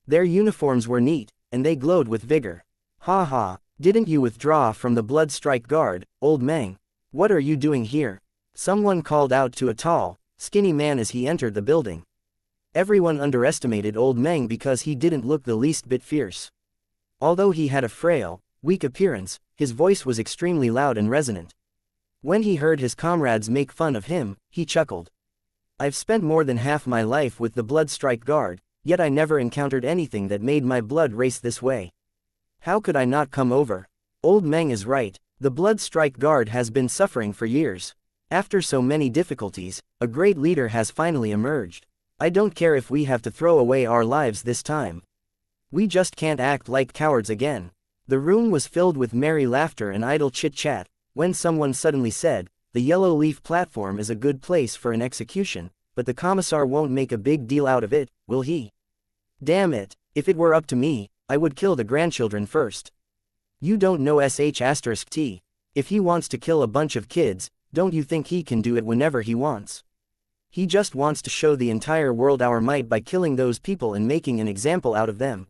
Their uniforms were neat, and they glowed with vigor. "Ha ha, didn't you withdraw from the Blood Strike Guard, Old Meng? What are you doing here?" Someone called out to a tall, skinny man as he entered the building. Everyone underestimated Old Meng because he didn't look the least bit fierce. Although he had a frail, weak appearance, his voice was extremely loud and resonant. When he heard his comrades make fun of him, he chuckled. "I've spent more than half my life with the Blood Strike Guard, yet I never encountered anything that made my blood race this way. How could I not come over?" Old Meng is right, the Blood Strike Guard has been suffering for years. After so many difficulties, a great leader has finally emerged. I don't care if we have to throw away our lives this time. We just can't act like cowards again. The room was filled with merry laughter and idle chit-chat, when someone suddenly said, "The Yellow Leaf platform is a good place for an execution, but the commissar won't make a big deal out of it, will he? Damn it, if it were up to me, I would kill the grandchildren first." "You don't know sh*t. If he wants to kill a bunch of kids, don't you think he can do it whenever he wants? He just wants to show the entire world our might by killing those people and making an example out of them."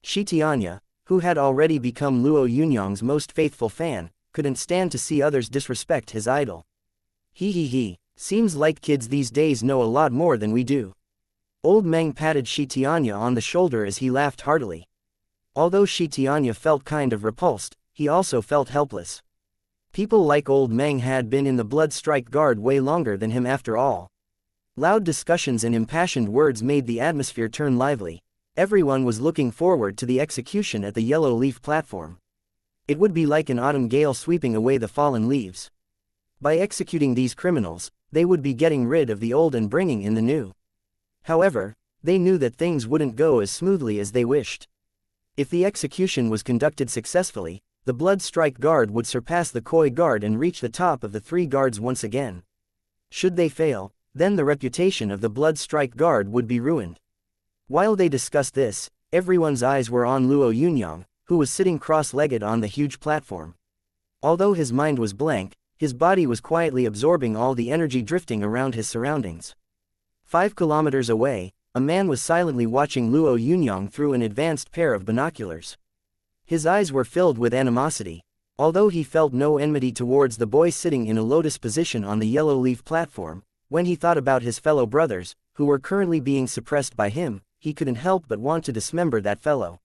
Shitianya, who had already become Luo Yunyang's most faithful fan, couldn't stand to see others disrespect his idol. He, seems like kids these days know a lot more than we do." Old Meng patted Shitianya on the shoulder as he laughed heartily. Although Shitianya felt kind of repulsed, he also felt helpless. People like Old Meng had been in the Blood Strike Guard way longer than him after all. Loud discussions and impassioned words made the atmosphere turn lively. Everyone was looking forward to the execution at the Yellow Leaf platform. It would be like an autumn gale sweeping away the fallen leaves. By executing these criminals, they would be getting rid of the old and bringing in the new. However, they knew that things wouldn't go as smoothly as they wished. If the execution was conducted successfully, the Blood Strike Guard would surpass the Koi Guard and reach the top of the three guards once again. Should they fail, then the reputation of the Blood Strike Guard would be ruined. While they discussed this, everyone's eyes were on Luo Yunyang, who was sitting cross-legged on the huge platform. Although his mind was blank, his body was quietly absorbing all the energy drifting around his surroundings. 5 kilometers away, a man was silently watching Luo Yunyang through an advanced pair of binoculars. His eyes were filled with animosity. Although he felt no enmity towards the boy sitting in a lotus position on the Yellow Leaf platform, when he thought about his fellow brothers, who were currently being suppressed by him, he couldn't help but want to dismember that fellow.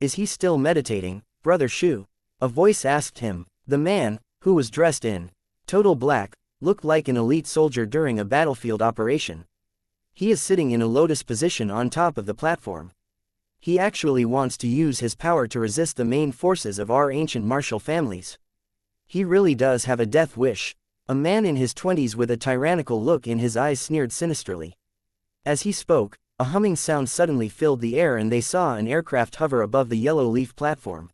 "Is he still meditating, Brother Shu?" a voice asked him. The man, who was dressed in total black, looked like an elite soldier during a battlefield operation. He is sitting in a lotus position on top of the platform. He actually wants to use his power to resist the main forces of our ancient martial families. He really does have a death wish. A man in his 20s with a tyrannical look in his eyes sneered sinisterly. As he spoke, a humming sound suddenly filled the air and they saw an aircraft hover above the Yellow Leaf platform.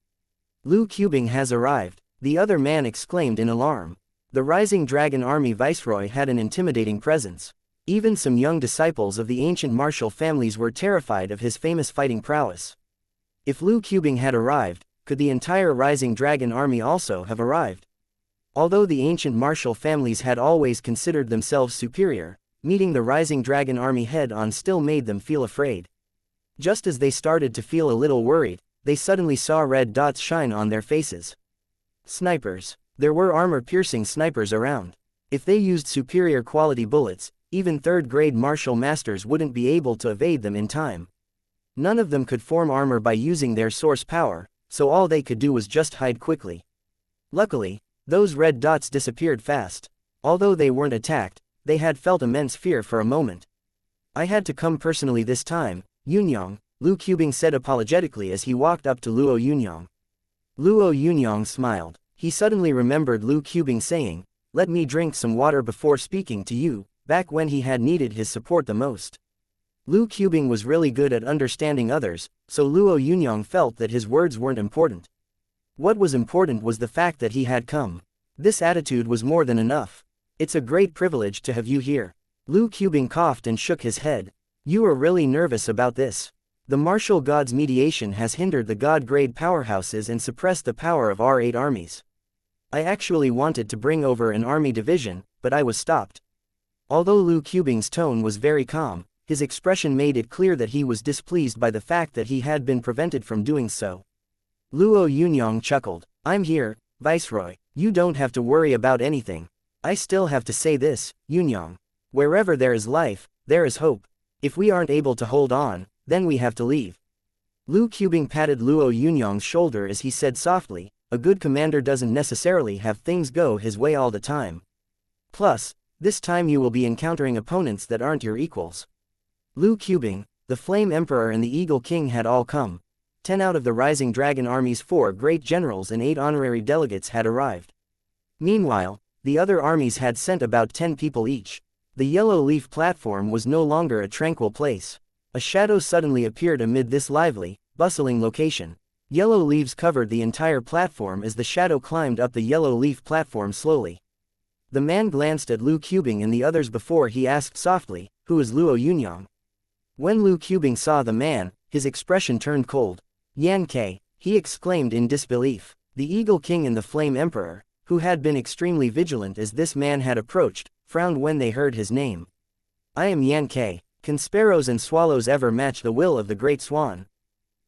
"Lu Qubing has arrived," the other man exclaimed in alarm. The Rising Dragon Army Viceroy had an intimidating presence. Even some young disciples of the ancient martial families were terrified of his famous fighting prowess. If Lu Qubing had arrived, could the entire Rising Dragon Army also have arrived? Although the ancient martial families had always considered themselves superior, meeting the Rising Dragon Army head-on still made them feel afraid. Just as they started to feel a little worried, they suddenly saw red dots shine on their faces. Snipers. There were armor-piercing snipers around. If they used superior quality bullets, even third-grade martial masters wouldn't be able to evade them in time. None of them could form armor by using their source power, so all they could do was just hide quickly. Luckily, those red dots disappeared fast. Although they weren't attacked, they had felt immense fear for a moment. "I had to come personally this time, Yunyang," Lu Qubing said apologetically as he walked up to Luo Yunyang. Luo Yunyang smiled. He suddenly remembered Lu Qubing saying, "Let me drink some water before speaking to you," back when he had needed his support the most. Lu Qubing was really good at understanding others, so Luo Yunyang felt that his words weren't important. What was important was the fact that he had come. This attitude was more than enough. "It's a great privilege to have you here." Lu Qubing coughed and shook his head. "You are really nervous about this. The martial god's mediation has hindered the god-grade powerhouses and suppressed the power of our 8 armies. I actually wanted to bring over an army division, but I was stopped. Although Lu Qubing's tone was very calm, his expression made it clear that he was displeased by the fact that he had been prevented from doing so. Luo Yunyang chuckled. I'm here, Viceroy. You don't have to worry about anything. I still have to say this, Yunyang. Wherever there is life, there is hope. If we aren't able to hold on, then we have to leave. Lu Qubing patted Luo Yunyang's shoulder as he said softly, a good commander doesn't necessarily have things go his way all the time. Plus, this time you will be encountering opponents that aren't your equals. Lu Qubing, the Flame Emperor and the Eagle King had all come. 10 out of the Rising Dragon Army's 4 great generals and 8 honorary delegates had arrived. Meanwhile, the other armies had sent about 10 people each. The Yellow Leaf platform was no longer a tranquil place. A shadow suddenly appeared amid this lively, bustling location. Yellow leaves covered the entire platform as the shadow climbed up the Yellow Leaf platform slowly. The man glanced at Lu Qubing and the others before he asked softly, "Who is Luo Yunyang?" When Lu Qubing saw the man, his expression turned cold. "Yan Ke," he exclaimed in disbelief. The Eagle King and the Flame Emperor, who had been extremely vigilant as this man had approached, frowned when they heard his name. "I am Yan Ke. Can sparrows and swallows ever match the will of the Great Swan?"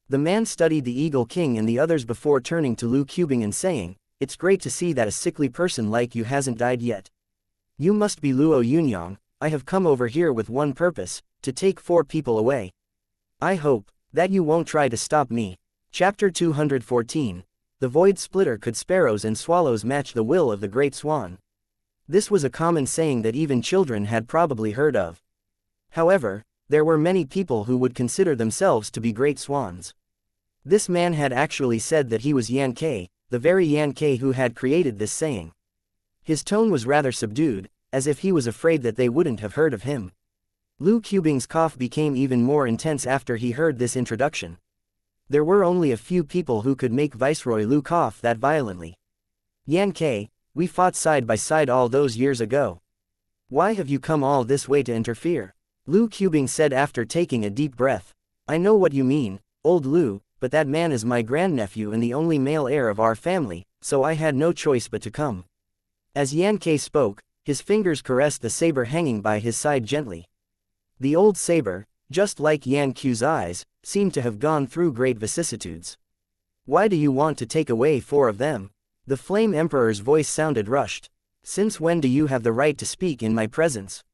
The man studied the Eagle King and the others before turning to Lu Qubing and saying, "It's great to see that a sickly person like you hasn't died yet. You must be Luo Yunyang. I have come over here with one purpose, to take 4 people away. I hope that you won't try to stop me." Chapter 214. The Void Splitter. Could sparrows and swallows match the will of the Great Swan? This was a common saying that even children had probably heard of. However, there were many people who would consider themselves to be great swans. This man had actually said that he was Yan Ke, the very Yan Ke who had created this saying. His tone was rather subdued, as if he was afraid that they wouldn't have heard of him. Lu Qubing's cough became even more intense after he heard this introduction. There were only a few people who could make Viceroy Lu cough that violently. "Yan Ke, we fought side by side all those years ago. Why have you come all this way to interfere?" Lu Qubing said after taking a deep breath. "I know what you mean, old Lu, but that man is my grandnephew and the only male heir of our family, so I had no choice but to come." As Yan Ke spoke, his fingers caressed the saber hanging by his side gently. The old saber, just like Yan Q's eyes, seemed to have gone through great vicissitudes. "Why do you want to take away 4 of them?" The Flame Emperor's voice sounded rushed. "Since when do you have the right to speak in my presence?"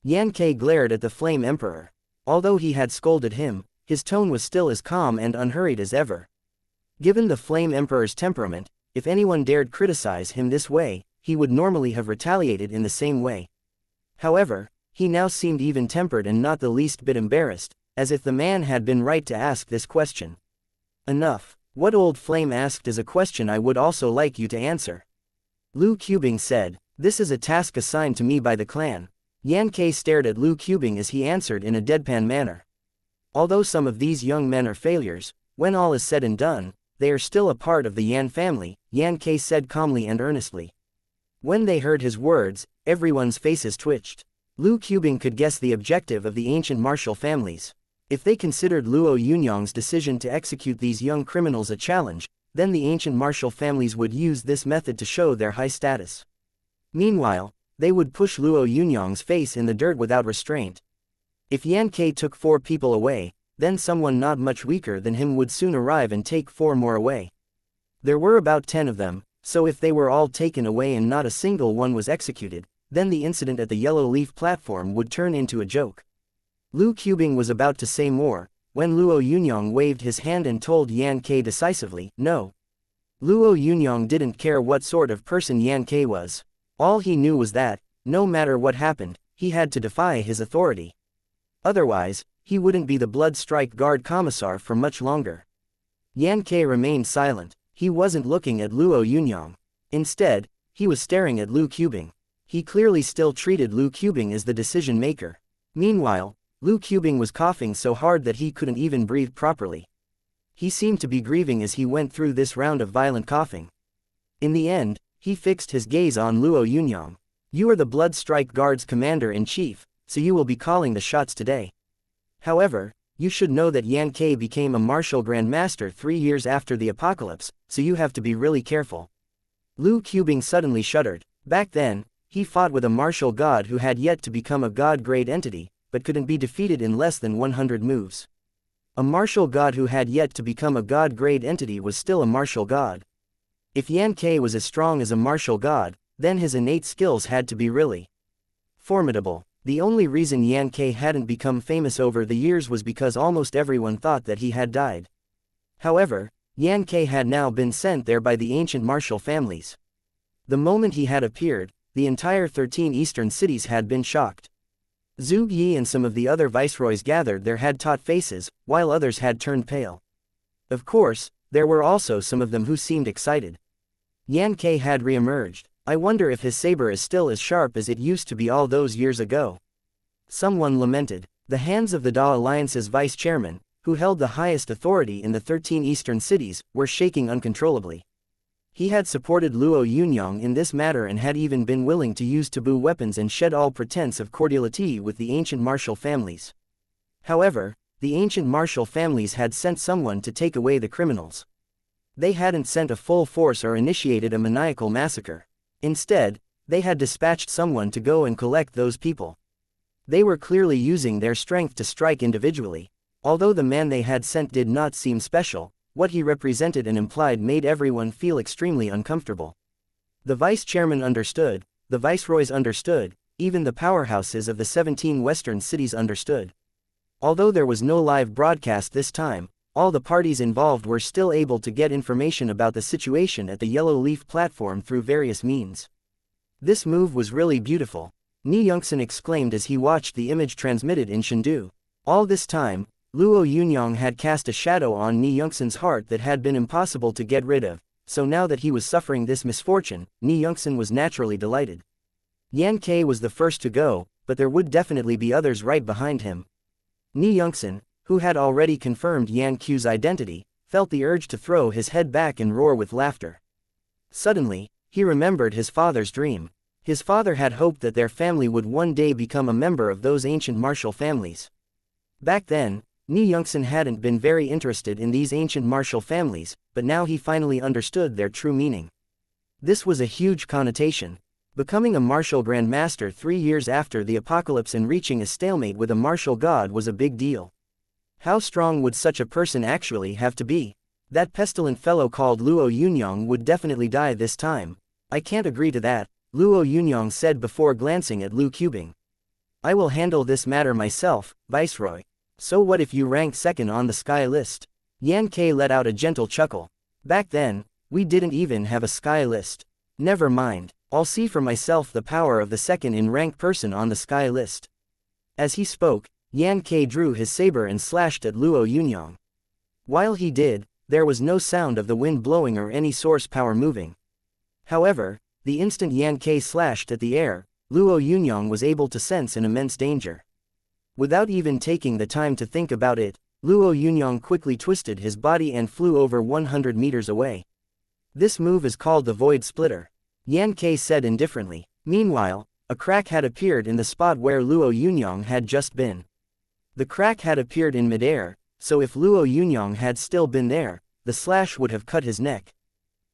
Yan Ke glared at the Flame Emperor. Although he had scolded him, his tone was still as calm and unhurried as ever. Given the Flame Emperor's temperament, if anyone dared criticize him this way, he would normally have retaliated in the same way. However, he now seemed even-tempered and not the least bit embarrassed, as if the man had been right to ask this question. "Enough. What Old Flame asked is a question I would also like you to answer." Lu Qubing said, "This is a task assigned to me by the clan." Yan Ke stared at Lu Qubing as he answered in a deadpan manner. Although some of these young men are failures, when all is said and done, they are still a part of the Yan family, Yan Ke said calmly and earnestly. When they heard his words, everyone's faces twitched. Lu Qubing could guess the objective of the ancient martial families. If they considered Luo Yunyang's decision to execute these young criminals a challenge, then the ancient martial families would use this method to show their high status. Meanwhile, they would push Luo Yunyang's face in the dirt without restraint. If Yan Ke took 4 people away, then someone not much weaker than him would soon arrive and take 4 more away. There were about 10 of them, so if they were all taken away and not a single one was executed, then the incident at the Yellow Leaf platform would turn into a joke. Lu Qubing was about to say more, when Luo Yunyang waved his hand and told Yan Ke decisively, "No." Luo Yunyang didn't care what sort of person Yan Ke was. All he knew was that, no matter what happened, he had to defy his authority. Otherwise, he wouldn't be the Blood Strike Guard Commissar for much longer. Yan Ke remained silent. He wasn't looking at Luo Yunyang. Instead, he was staring at Lu Qubing. He clearly still treated Lu Qubing as the decision-maker. Meanwhile, Lu Qubing was coughing so hard that he couldn't even breathe properly. He seemed to be grieving as he went through this round of violent coughing. In the end, he fixed his gaze on Luo Yunyang. "You are the Blood Strike Guard's commander-in-chief, so you will be calling the shots today. However, you should know that Yan Ke became a martial grandmaster 3 years after the apocalypse, so you have to be really careful." Luo Yunyang suddenly shuddered. Back then, he fought with a martial god who had yet to become a god-grade entity, but couldn't be defeated in less than 100 moves. A martial god who had yet to become a god-grade entity was still a martial god. If Yan Ke was as strong as a martial god, then his innate skills had to be really formidable. The only reason Yan Ke hadn't become famous over the years was because almost everyone thought that he had died. However, Yan Ke had now been sent there by the ancient martial families. The moment he had appeared, the entire 13 eastern cities had been shocked. Zhu Yi and some of the other viceroys gathered there had taut faces, while others had turned pale. Of course, there were also some of them who seemed excited. Yan Ke had re-emerged. I wonder if his saber is still as sharp as it used to be all those years ago. Someone lamented. The hands of the Da Alliance's vice chairman, who held the highest authority in the 13 eastern cities, were shaking uncontrollably. He had supported Luo Yunyang in this matter and had even been willing to use taboo weapons and shed all pretense of cordiality with the ancient martial families. However, the ancient martial families had sent someone to take away the criminals. They hadn't sent a full force or initiated a maniacal massacre. Instead, they had dispatched someone to go and collect those people. They were clearly using their strength to strike individually. Although the man they had sent did not seem special, what he represented and implied made everyone feel extremely uncomfortable. The vice chairman understood, the viceroys understood, even the powerhouses of the 17 western cities understood. Although there was no live broadcast this time, all the parties involved were still able to get information about the situation at the Yellow Leaf platform through various means. This move was really beautiful, Ni Yongsan exclaimed as he watched the image transmitted in Chengdu. All this time, Luo Yunyang had cast a shadow on Ni Yongsan's heart that had been impossible to get rid of, so now that he was suffering this misfortune, Ni Yongsan was naturally delighted. Yan Ke was the first to go, but there would definitely be others right behind him. Ni Yongsan, who had already confirmed Yan Q's identity, felt the urge to throw his head back and roar with laughter. Suddenly, he remembered his father's dream. His father had hoped that their family would one day become a member of those ancient martial families. Back then, Ni Yongsan hadn't been very interested in these ancient martial families, but now he finally understood their true meaning. This was a huge connotation. Becoming a martial grandmaster 3 years after the apocalypse and reaching a stalemate with a martial god was a big deal. How strong would such a person actually have to be? That pestilent fellow called Luo Yunyang would definitely die this time. I can't agree to that, Luo Yunyang said before glancing at Luo Yunyang. I will handle this matter myself, Viceroy. So what if you ranked second on the sky list? Yan Ke let out a gentle chuckle. Back then, we didn't even have a sky list. Never mind, I'll see for myself the power of the second in rank person on the sky list. As he spoke, Yan Ke drew his saber and slashed at Luo Yunyang. While he did, there was no sound of the wind blowing or any source power moving. However, the instant Yan Ke slashed at the air, Luo Yunyang was able to sense an immense danger. Without even taking the time to think about it, Luo Yunyang quickly twisted his body and flew over 100 meters away. This move is called the Void Splitter, Yan Ke said indifferently. Meanwhile, a crack had appeared in the spot where Luo Yunyang had just been. The crack had appeared in midair, so if Luo Yunyang had still been there, the slash would have cut his neck.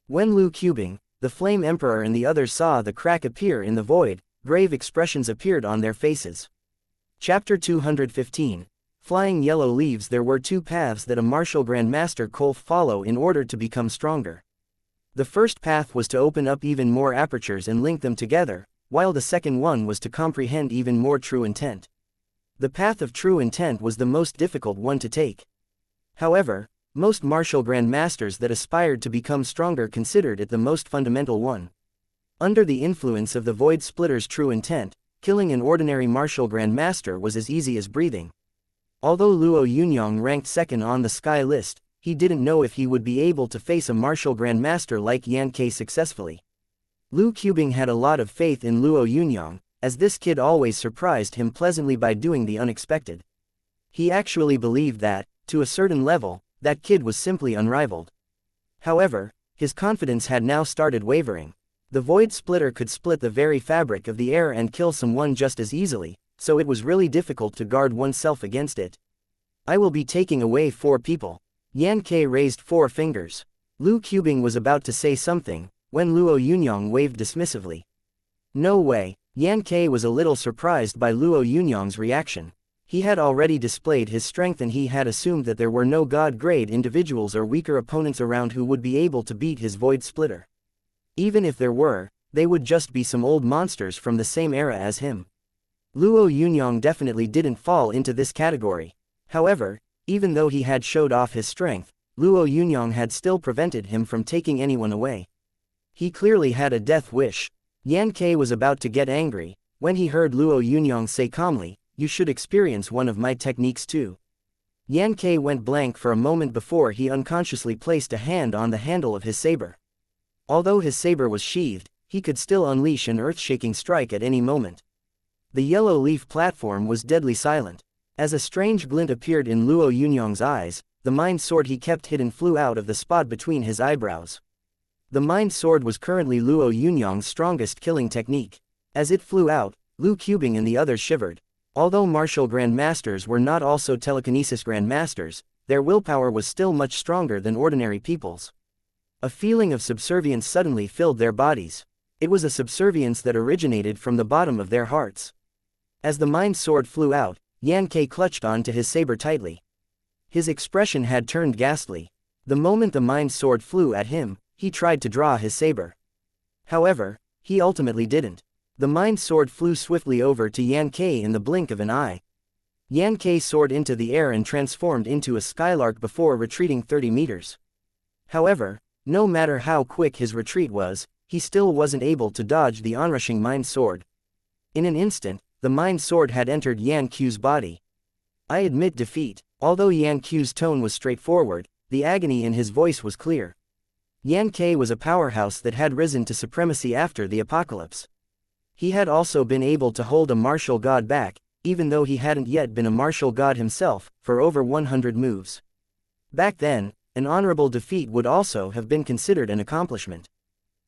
When Luo Yunyang, the Flame Emperor and the others saw the crack appear in the void, grave expressions appeared on their faces. Chapter 215. Flying Yellow Leaves. There were two paths that a martial grandmaster could follow in order to become stronger. The first path was to open up even more apertures and link them together, while the second one was to comprehend even more true intent. The path of true intent was the most difficult one to take. However, most martial grandmasters that aspired to become stronger considered it the most fundamental one. Under the influence of the Void Splitter's true intent, killing an ordinary martial grandmaster was as easy as breathing. Although Luo Yunyang ranked second on the sky list, he didn't know if he would be able to face a martial grandmaster like Yan Ke successfully. Luo Yunyang had a lot of faith in Luo Yunyang, as this kid always surprised him pleasantly by doing the unexpected. He actually believed that, to a certain level, that kid was simply unrivaled. However, his confidence had now started wavering. The Void Splitter could split the very fabric of the air and kill someone just as easily, so it was really difficult to guard oneself against it. I will be taking away 4 people. Yan Ke raised 4 fingers. Luo Yunyang was about to say something, when Luo Yunyang waved dismissively. No way. Yan Ke was a little surprised by Luo Yunyang's reaction. He had already displayed his strength and he had assumed that there were no god-grade individuals or weaker opponents around who would be able to beat his Void Splitter. Even if there were, they would just be some old monsters from the same era as him. Luo Yunyang definitely didn't fall into this category. However, even though he had showed off his strength, Luo Yunyang had still prevented him from taking anyone away. He clearly had a death wish. Yan Ke was about to get angry, when he heard Luo Yunyang say calmly, "You should experience one of my techniques too." Yan Ke went blank for a moment before he unconsciously placed a hand on the handle of his saber. Although his saber was sheathed, he could still unleash an earth-shaking strike at any moment. The yellow leaf platform was deadly silent. As a strange glint appeared in Luo Yunyang's eyes, the mind sword he kept hidden flew out of the spot between his eyebrows. The mind sword was currently Luo Yunyang's strongest killing technique. As it flew out, Lu Cubing and the others shivered. Although martial grandmasters were not also telekinesis grandmasters, their willpower was still much stronger than ordinary people's. A feeling of subservience suddenly filled their bodies. It was a subservience that originated from the bottom of their hearts. As the mind sword flew out, Yan Ke clutched on to his saber tightly. His expression had turned ghastly. The moment the mind sword flew at him, he tried to draw his saber. However, he ultimately didn't. The mind sword flew swiftly over to Yan Ke in the blink of an eye. Yan Ke soared into the air and transformed into a skylark before retreating 30 meters. However, no matter how quick his retreat was, he still wasn't able to dodge the onrushing mind sword. In an instant, the mind sword had entered Yan Ke's body. "I admit defeat." Although Yan Ke's tone was straightforward, the agony in his voice was clear. Yan Ke was a powerhouse that had risen to supremacy after the apocalypse. He had also been able to hold a martial god back, even though he hadn't yet been a martial god himself, for over 100 moves. Back then, an honorable defeat would also have been considered an accomplishment.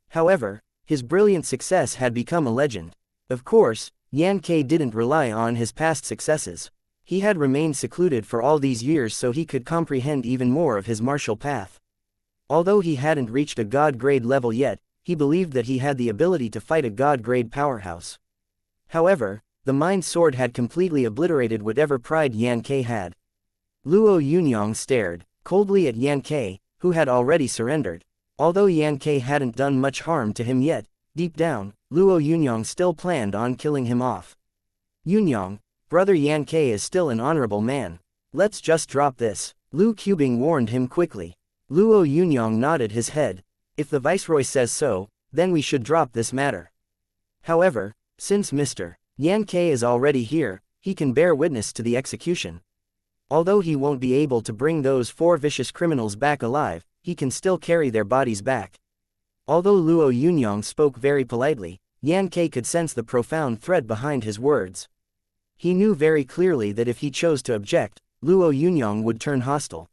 However, his brilliant success had become a legend. Of course, Yan Ke didn't rely on his past successes. He had remained secluded for all these years so he could comprehend even more of his martial path. Although he hadn't reached a god-grade level yet, he believed that he had the ability to fight a god-grade powerhouse. However, the mind sword had completely obliterated whatever pride Yan Ke had. Luo Yunyang stared coldly at Yan Ke, who had already surrendered. Although Yan Ke hadn't done much harm to him yet, deep down, Luo Yunyang still planned on killing him off. "Yunyang, brother Yan Ke is still an honorable man. Let's just drop this," Lu Cubing warned him quickly. Luo Yunyang nodded his head. "If the viceroy says so, then we should drop this matter. However, since Mr. Yan Ke is already here, he can bear witness to the execution. Although he won't be able to bring those 4 vicious criminals back alive, he can still carry their bodies back." Although Luo Yunyang spoke very politely, Yan Ke could sense the profound threat behind his words. He knew very clearly that if he chose to object, Luo Yunyang would turn hostile.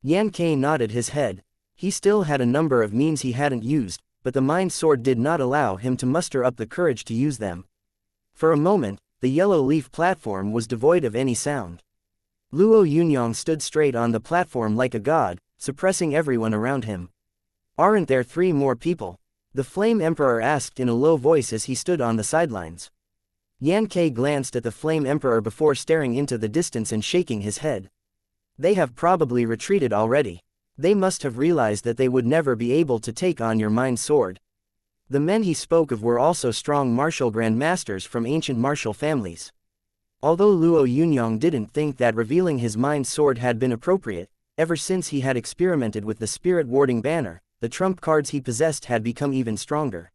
Yan Ke nodded his head. He still had a number of means he hadn't used, but the mind sword did not allow him to muster up the courage to use them. For a moment, the yellow leaf platform was devoid of any sound. Luo Yunyang stood straight on the platform like a god, suppressing everyone around him. "Aren't there 3 more people?" the Flame Emperor asked in a low voice as he stood on the sidelines. Yan Ke glanced at the Flame Emperor before staring into the distance and shaking his head. "They have probably retreated already. They must have realized that they would never be able to take on your mind sword." The men he spoke of were also strong martial grandmasters from ancient martial families. Although Luo Yunyang didn't think that revealing his mind sword had been appropriate, ever since he had experimented with the spirit warding banner, the trump cards he possessed had become even stronger.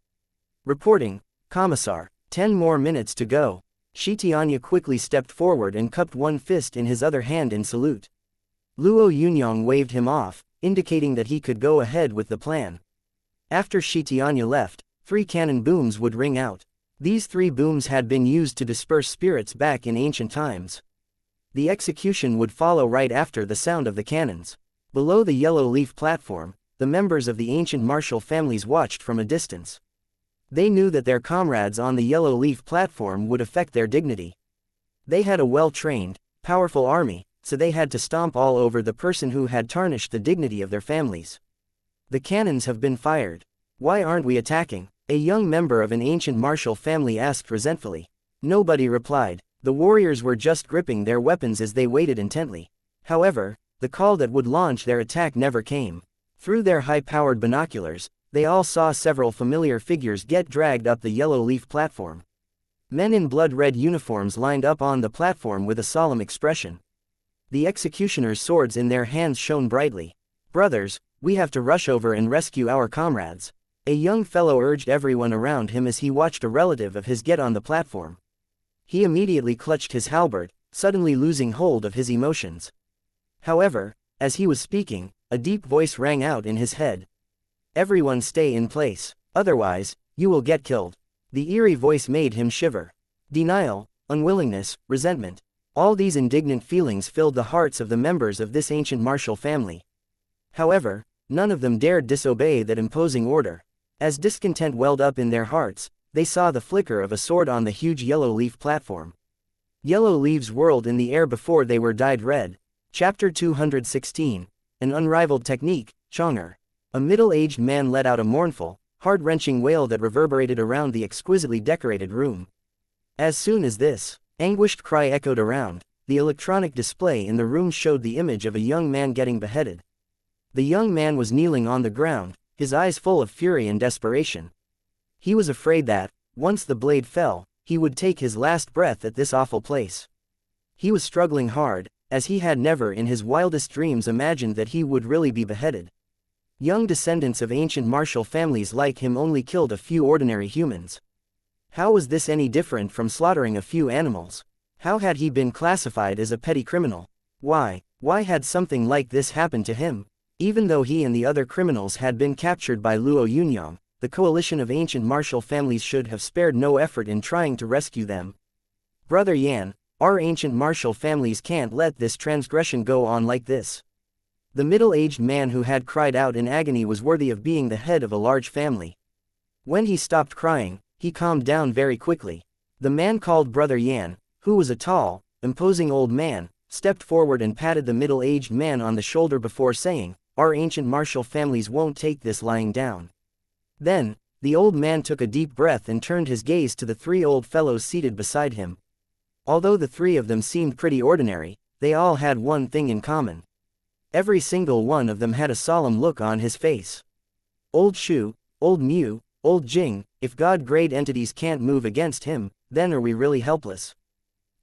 Reporting, Commissar, 10 more minutes to go. Shi Tianya quickly stepped forward and cupped one fist in his other hand in salute. Luo Yunyang waved him off, indicating that he could go ahead with the plan. After Shi Tianya left, 3 cannon booms would ring out. These 3 booms had been used to disperse spirits back in ancient times. The execution would follow right after the sound of the cannons. Below the yellow leaf platform, the members of the ancient martial families watched from a distance. They knew that their comrades on the yellow leaf platform would affect their dignity. They had a well-trained, powerful army, so they had to stomp all over the person who had tarnished the dignity of their families. "The cannons have been fired." Why aren't we attacking? A young member of an ancient martial family asked resentfully. Nobody replied. The warriors were just gripping their weapons as they waited intently. However, the call that would launch their attack never came. Through their high-powered binoculars, they all saw several familiar figures get dragged up the yellow leaf platform. Men in blood-red uniforms lined up on the platform with a solemn expression. The executioners' swords in their hands shone brightly. Brothers, we have to rush over and rescue our comrades. A young fellow urged everyone around him as he watched a relative of his get on the platform. He immediately clutched his halberd, suddenly losing hold of his emotions. However, as he was speaking, a deep voice rang out in his head. Everyone stay in place, otherwise, you will get killed. The eerie voice made him shiver. Denial, unwillingness, resentment. All these indignant feelings filled the hearts of the members of this ancient martial family. However, none of them dared disobey that imposing order. As discontent welled up in their hearts, they saw the flicker of a sword on the huge yellow leaf platform. Yellow leaves whirled in the air before they were dyed red. Chapter 216. An unrivaled technique, Chonger. A middle-aged man let out a mournful, heart-wrenching wail that reverberated around the exquisitely decorated room. As soon as this anguished cry echoed around, the electronic display in the room showed the image of a young man getting beheaded. The young man was kneeling on the ground, his eyes full of fury and desperation. He was afraid that, once the blade fell, he would take his last breath at this awful place. He was struggling hard, as he had never in his wildest dreams imagined that he would really be beheaded. Young descendants of ancient martial families like him only killed a few ordinary humans. How was this any different from slaughtering a few animals? How had he been classified as a petty criminal? Why had something like this happened to him? Even though he and the other criminals had been captured by Luo Yunyang, the coalition of ancient martial families should have spared no effort in trying to rescue them. Brother Yan, our ancient martial families can't let this transgression go on like this. The middle-aged man who had cried out in agony was worthy of being the head of a large family. When he stopped crying, he calmed down very quickly. The man called Brother Yan, who was a tall, imposing old man, stepped forward and patted the middle-aged man on the shoulder before saying, "Our ancient martial families won't take this lying down." Then, the old man took a deep breath and turned his gaze to the three old fellows seated beside him. Although the three of them seemed pretty ordinary, they all had one thing in common. Every single one of them had a solemn look on his face. Old Shu, Old Mu, Old Jing, if God-grade entities can't move against him, then are we really helpless?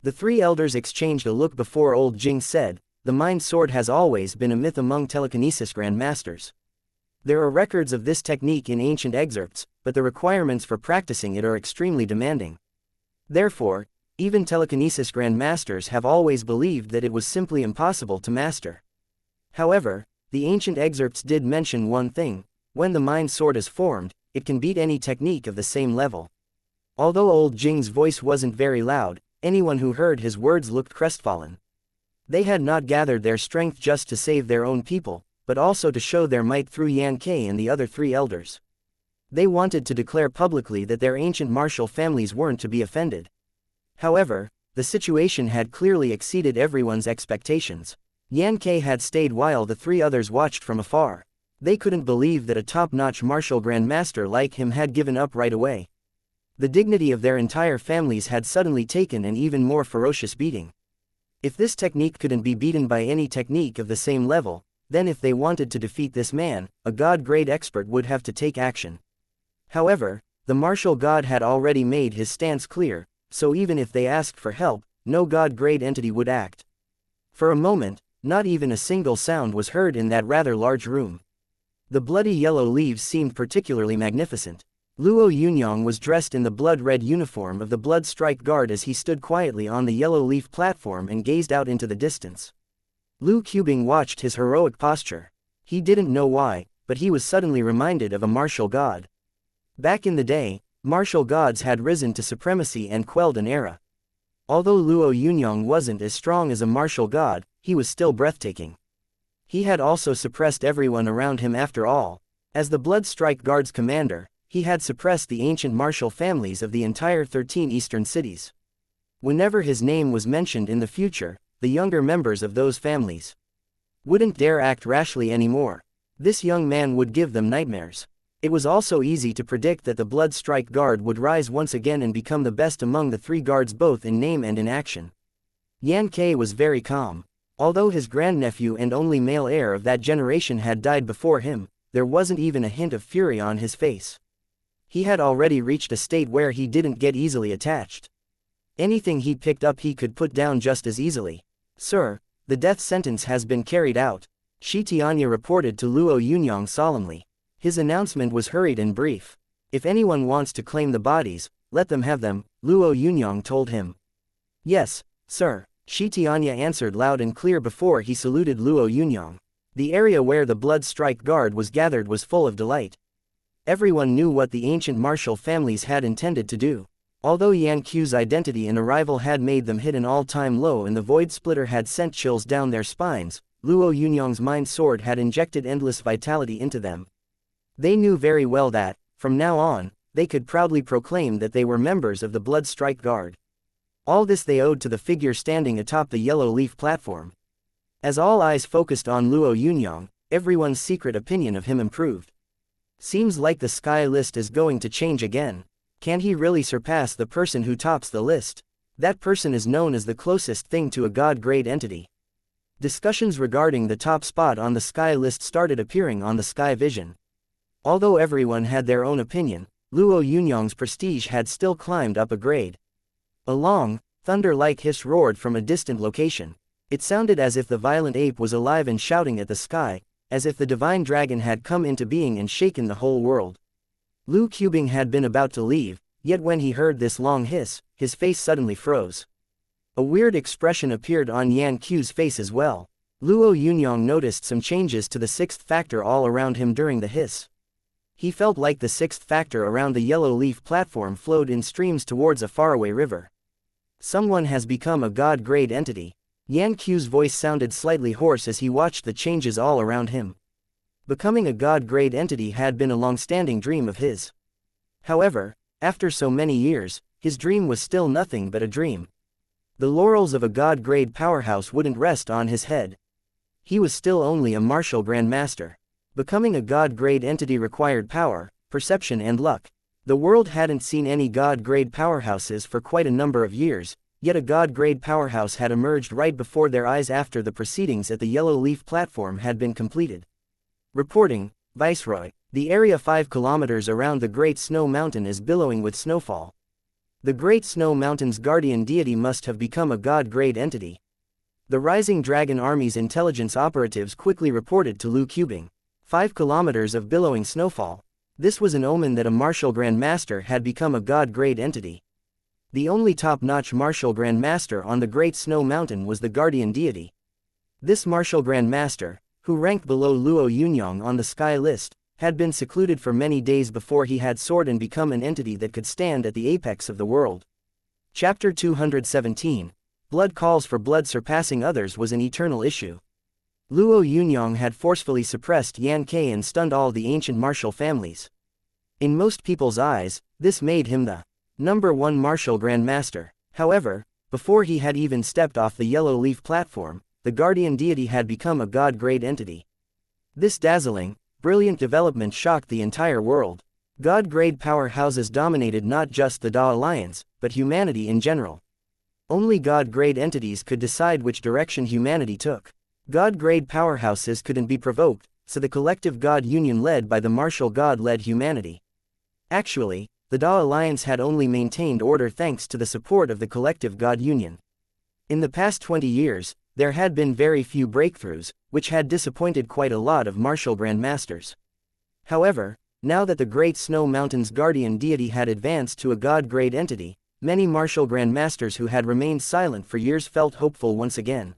The three elders exchanged a look before Old Jing said, "The mind sword has always been a myth among telekinesis grandmasters. There are records of this technique in ancient excerpts, but the requirements for practicing it are extremely demanding. Therefore, even telekinesis grandmasters have always believed that it was simply impossible to master." However, the ancient excerpts did mention one thing: when the mind sword is formed, it can beat any technique of the same level. Although Old Jing's voice wasn't very loud, anyone who heard his words looked crestfallen. They had not gathered their strength just to save their own people, but also to show their might through Yan Ke and the other three elders. They wanted to declare publicly that their ancient martial families weren't to be offended. However, the situation had clearly exceeded everyone's expectations. Yan Ke had stayed while the three others watched from afar. They couldn't believe that a top-notch martial grandmaster like him had given up right away. The dignity of their entire families had suddenly taken an even more ferocious beating. If this technique couldn't be beaten by any technique of the same level, then if they wanted to defeat this man, a god-grade expert would have to take action. However, the martial god had already made his stance clear, so even if they asked for help, no god-grade entity would act. For a moment, not even a single sound was heard in that rather large room. The bloody yellow leaves seemed particularly magnificent. Luo Yunyang was dressed in the blood-red uniform of the Blood Strike Guard as he stood quietly on the yellow leaf platform and gazed out into the distance. Lu Qubing watched his heroic posture. He didn't know why, but he was suddenly reminded of a martial god. Back in the day, martial gods had risen to supremacy and quelled an era. Although Luo Yunyang wasn't as strong as a martial god, he was still breathtaking. He had also suppressed everyone around him after all. As the Blood Strike Guard's commander, he had suppressed the ancient martial families of the entire 13 eastern cities. Whenever his name was mentioned in the future, the younger members of those families wouldn't dare act rashly anymore. This young man would give them nightmares. It was also easy to predict that the Blood Strike Guard would rise once again and become the best among the three guards both in name and in action. Yan Ke was very calm. Although his grandnephew and only male heir of that generation had died before him, there wasn't even a hint of fury on his face. He had already reached a state where he didn't get easily attached. Anything he picked up he could put down just as easily. "Sir, the death sentence has been carried out," Shi Tianya reported to Luo Yunyang solemnly. His announcement was hurried and brief. "If anyone wants to claim the bodies, let them have them," Luo Yunyang told him. "Yes, sir," Shi Tianya answered loud and clear before he saluted Luo Yunyang. The area where the Blood Strike Guard was gathered was full of delight. Everyone knew what the ancient martial families had intended to do. Although Yan Q's identity and arrival had made them hit an all-time low and the Void Splitter had sent chills down their spines, Luo Yunyang's mind sword had injected endless vitality into them. They knew very well that, from now on, they could proudly proclaim that they were members of the Blood Strike Guard. All this they owed to the figure standing atop the yellow leaf platform. As all eyes focused on Luo Yunyang, everyone's secret opinion of him improved. Seems like the sky list is going to change again. Can he really surpass the person who tops the list? That person is known as the closest thing to a god-grade entity. Discussions regarding the top spot on the sky list started appearing on the Sky Vision. Although everyone had their own opinion, Luo Yunyang's prestige had still climbed up a grade. A long, thunder-like hiss roared from a distant location. It sounded as if the violent ape was alive and shouting at the sky, as if the divine dragon had come into being and shaken the whole world. Lu Qubing had been about to leave, yet when he heard this long hiss, his face suddenly froze. A weird expression appeared on Yan Q's face as well. Luo Yunyang noticed some changes to the sixth factor all around him during the hiss. He felt like the sixth factor around the yellow leaf platform flowed in streams towards a faraway river. Someone has become a god-grade entity. Yan Q's voice sounded slightly hoarse as he watched the changes all around him. Becoming a god-grade entity had been a long-standing dream of his. However, after so many years, his dream was still nothing but a dream. The laurels of a god-grade powerhouse wouldn't rest on his head. He was still only a martial grandmaster. Becoming a god-grade entity required power, perception and luck. The world hadn't seen any god-grade powerhouses for quite a number of years, yet a god-grade powerhouse had emerged right before their eyes after the proceedings at the Yellow Leaf platform had been completed. Reporting, Viceroy, the area 5 kilometers around the Great Snow Mountain is billowing with snowfall. The Great Snow Mountain's guardian deity must have become a god-grade entity. The Rising Dragon Army's intelligence operatives quickly reported to Lu Qubing. 5 kilometers of billowing snowfall. This was an omen that a martial grandmaster had become a god-grade entity. The only top-notch martial grandmaster on the Great Snow Mountain was the guardian deity. This martial grandmaster, who ranked below Luo Yunyang on the sky list, had been secluded for many days before he had soared and become an entity that could stand at the apex of the world. Chapter 217. Blood calls for blood surpassing others was an eternal issue. Luo Yunyang had forcefully suppressed Yan Ke and stunned all the ancient martial families. In most people's eyes, this made him the number one martial grandmaster. However, before he had even stepped off the Yellow Leaf platform, the guardian deity had become a god-grade entity. This dazzling, brilliant development shocked the entire world. God-grade powerhouses dominated not just the Da Alliance, but humanity in general. Only God-grade entities could decide which direction humanity took. God-grade powerhouses couldn't be provoked, so the collective God Union led by the martial god led humanity. Actually, the Da Alliance had only maintained order thanks to the support of the collective God Union. In the past 20 years, there had been very few breakthroughs, which had disappointed quite a lot of martial grandmasters. However, now that the Great Snow Mountain's guardian deity had advanced to a god-grade entity, many martial grandmasters who had remained silent for years felt hopeful once again.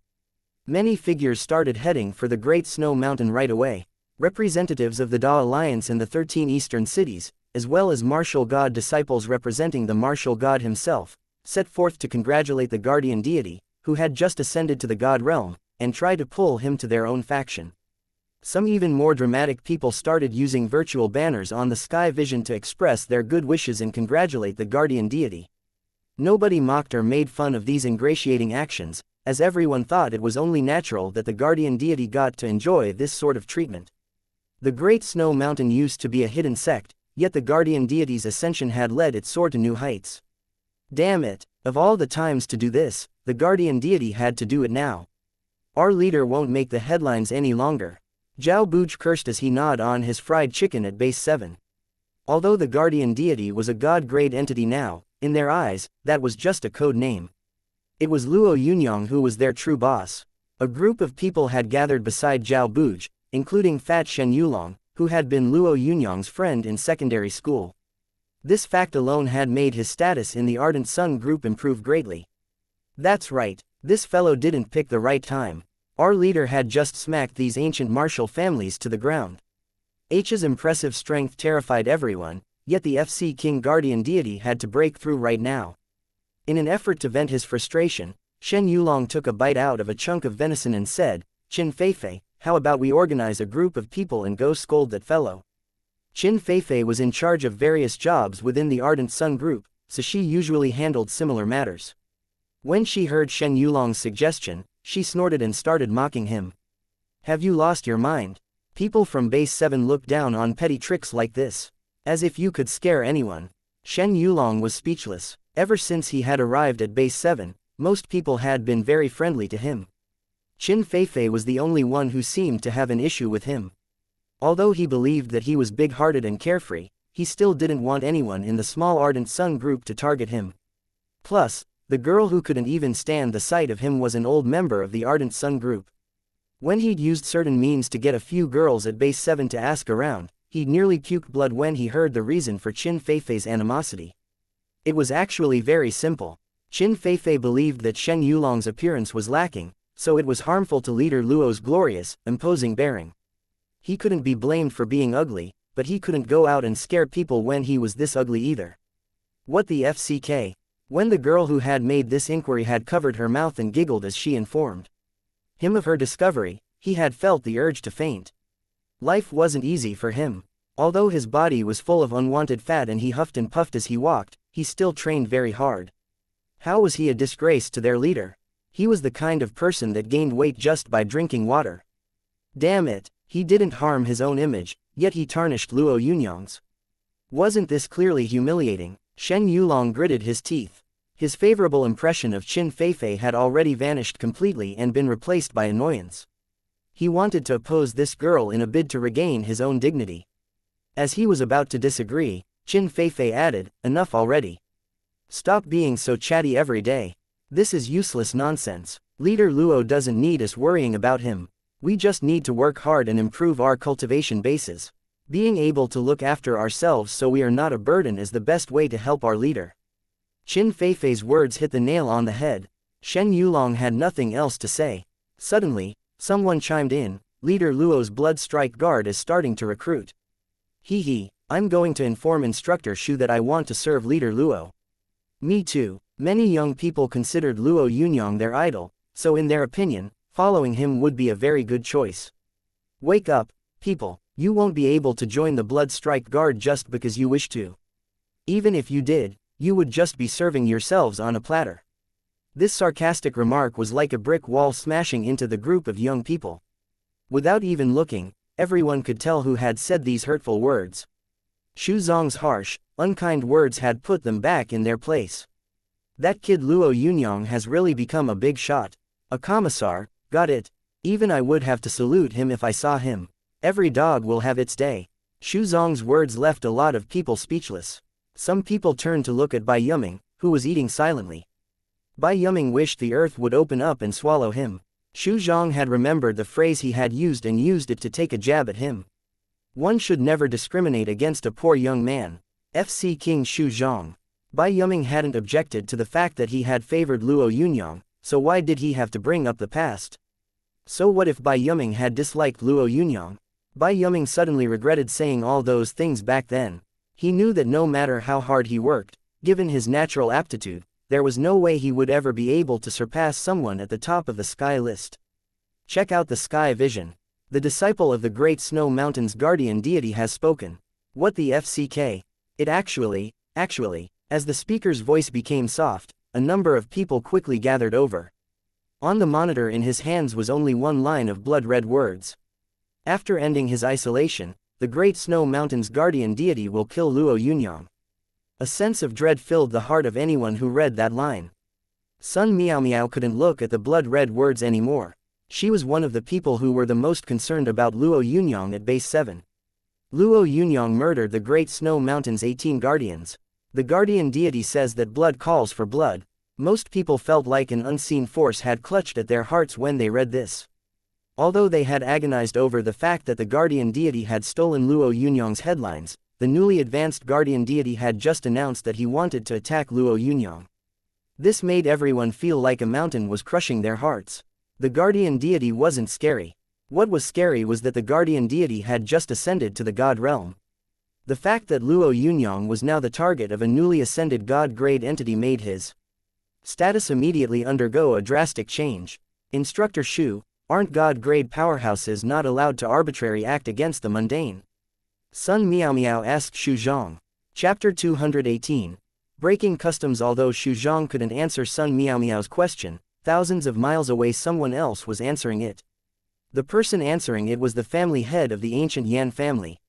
Many figures started heading for the Great Snow Mountain right away. Representatives of the Da Alliance and the 13 eastern cities, as well as martial god disciples representing the martial god himself, set forth to congratulate the guardian deity, who had just ascended to the god realm, and try to pull him to their own faction. Some even more dramatic people started using virtual banners on the Sky Vision to express their good wishes and congratulate the guardian deity. Nobody mocked or made fun of these ingratiating actions, as everyone thought it was only natural that the guardian deity got to enjoy this sort of treatment. The Great Snow Mountain used to be a hidden sect, yet the guardian deity's ascension had led it soar to new heights. Damn it, of all the times to do this, the guardian deity had to do it now. Our leader won't make the headlines any longer. Zhao Buj cursed as he gnawed on his fried chicken at base 7. Although the guardian deity was a god-grade entity now, in their eyes, that was just a code name. It was Luo Yunyang who was their true boss. A group of people had gathered beside Zhao Buj, including Fat Shen Yulong, who had been Luo Yunyang's friend in secondary school. This fact alone had made his status in the Ardent Sun group improve greatly. That's right, this fellow didn't pick the right time. Our leader had just smacked these ancient martial families to the ground. H's impressive strength terrified everyone, yet the FC King Guardian Deity had to break through right now. In an effort to vent his frustration, Shen Yulong took a bite out of a chunk of venison and said, "Qin Feifei, how about we organize a group of people and go scold that fellow?" Qin Feifei was in charge of various jobs within the Ardent Sun group, so she usually handled similar matters. When she heard Shen Yulong's suggestion, she snorted and started mocking him. "Have you lost your mind? People from base 7 look down on petty tricks like this. As if you could scare anyone." Shen Yulong was speechless. Ever since he had arrived at base 7, most people had been very friendly to him. Qin Feifei was the only one who seemed to have an issue with him. Although he believed that he was big-hearted and carefree, he still didn't want anyone in the small Ardent Sun group to target him. Plus, the girl who couldn't even stand the sight of him was an old member of the Ardent Sun group. When he'd used certain means to get a few girls at base 7 to ask around, he'd nearly puked blood when he heard the reason for Qin Feifei's animosity. It was actually very simple. Qin Feifei believed that Shen Yulong's appearance was lacking, so it was harmful to leader Luo's glorious, imposing bearing. He couldn't be blamed for being ugly, but he couldn't go out and scare people when he was this ugly either. What the FCK? When the girl who had made this inquiry had covered her mouth and giggled as she informed him of her discovery, he had felt the urge to faint. Life wasn't easy for him. Although his body was full of unwanted fat and he huffed and puffed as he walked, he still trained very hard. How was he a disgrace to their leader? He was the kind of person that gained weight just by drinking water. Damn it, he didn't harm his own image, yet he tarnished Luo Yunyang's. Wasn't this clearly humiliating? Shen Yulong gritted his teeth. His favorable impression of Qin Feifei had already vanished completely and been replaced by annoyance. He wanted to oppose this girl in a bid to regain his own dignity. As he was about to disagree, Qin Feifei added, "Enough already. Stop being so chatty every day. This is useless nonsense. Leader Luo doesn't need us worrying about him. We just need to work hard and improve our cultivation bases. Being able to look after ourselves so we are not a burden is the best way to help our leader." Qin Feifei's words hit the nail on the head. Shen Yulong had nothing else to say. Suddenly, someone chimed in, "Leader Luo's Blood Strike Guard is starting to recruit. Hee, I'm going to inform Instructor Shu that I want to serve Leader Luo." Me too. Many young people considered Luo Yunyang their idol, so in their opinion, following him would be a very good choice. Wake up, people, you won't be able to join the Blood Strike Guard just because you wish to. Even if you did, you would just be serving yourselves on a platter. This sarcastic remark was like a brick wall smashing into the group of young people. Without even looking, everyone could tell who had said these hurtful words. Xu Zong's harsh, unkind words had put them back in their place. That kid Luo Yunyang has really become a big shot. A commissar, got it. Even I would have to salute him if I saw him. Every dog will have its day. Xu Zong's words left a lot of people speechless. Some people turned to look at Bai Yuming, who was eating silently. Bai Yuming wished the earth would open up and swallow him. Xu Zhang had remembered the phrase he had used and used it to take a jab at him. One should never discriminate against a poor young man. FC King Xu Zhang. Bai Yuming hadn't objected to the fact that he had favored Luo Yunyang, so why did he have to bring up the past? So what if Bai Yuming had disliked Luo Yunyang? Bai Yuming suddenly regretted saying all those things back then. He knew that no matter how hard he worked, given his natural aptitude, there was no way he would ever be able to surpass someone at the top of the sky list. Check out the sky vision. The disciple of the Great Snow Mountain's guardian deity has spoken. What the FCK? It actually, as the speaker's voice became soft, a number of people quickly gathered over. On the monitor in his hands was only one line of blood-red words. After ending his isolation, the Great Snow Mountain's guardian deity will kill Luo Yunyang. A sense of dread filled the heart of anyone who read that line. Sun Miao Miao couldn't look at the blood-red words anymore. She was one of the people who were the most concerned about Luo Yunyang at Base 7. Luo Yunyang murdered the Great Snow Mountain's 18 guardians. The guardian deity says that blood calls for blood. Most people felt like an unseen force had clutched at their hearts when they read this. Although they had agonized over the fact that the guardian deity had stolen Luo Yunyang's headlines, the newly advanced guardian deity had just announced that he wanted to attack Luo Yunyang. This made everyone feel like a mountain was crushing their hearts. The guardian deity wasn't scary. What was scary was that the guardian deity had just ascended to the god realm. The fact that Luo Yunyang was now the target of a newly ascended god-grade entity made his status immediately undergo a drastic change. Instructor Shu, aren't god-grade powerhouses not allowed to arbitrarily act against the mundane? Sun Miao Miao asked Xu Zhang. Chapter 218. Breaking Customs. Although Xu Zhang couldn't answer Sun Miao Miao's question, thousands of miles away someone else was answering it. The person answering it was the family head of the ancient Yan family.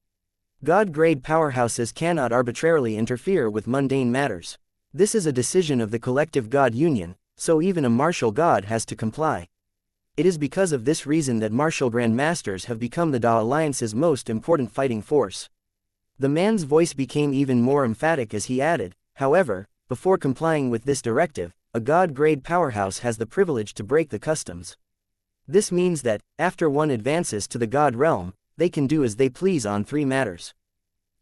God-grade powerhouses cannot arbitrarily interfere with mundane matters. This is a decision of the collective God Union, so even a martial god has to comply. It is because of this reason that martial grandmasters have become the Da Alliance's most important fighting force. The man's voice became even more emphatic as he added, however, before complying with this directive, a god-grade powerhouse has the privilege to break the customs. This means that, after one advances to the god realm, they can do as they please on 3 matters.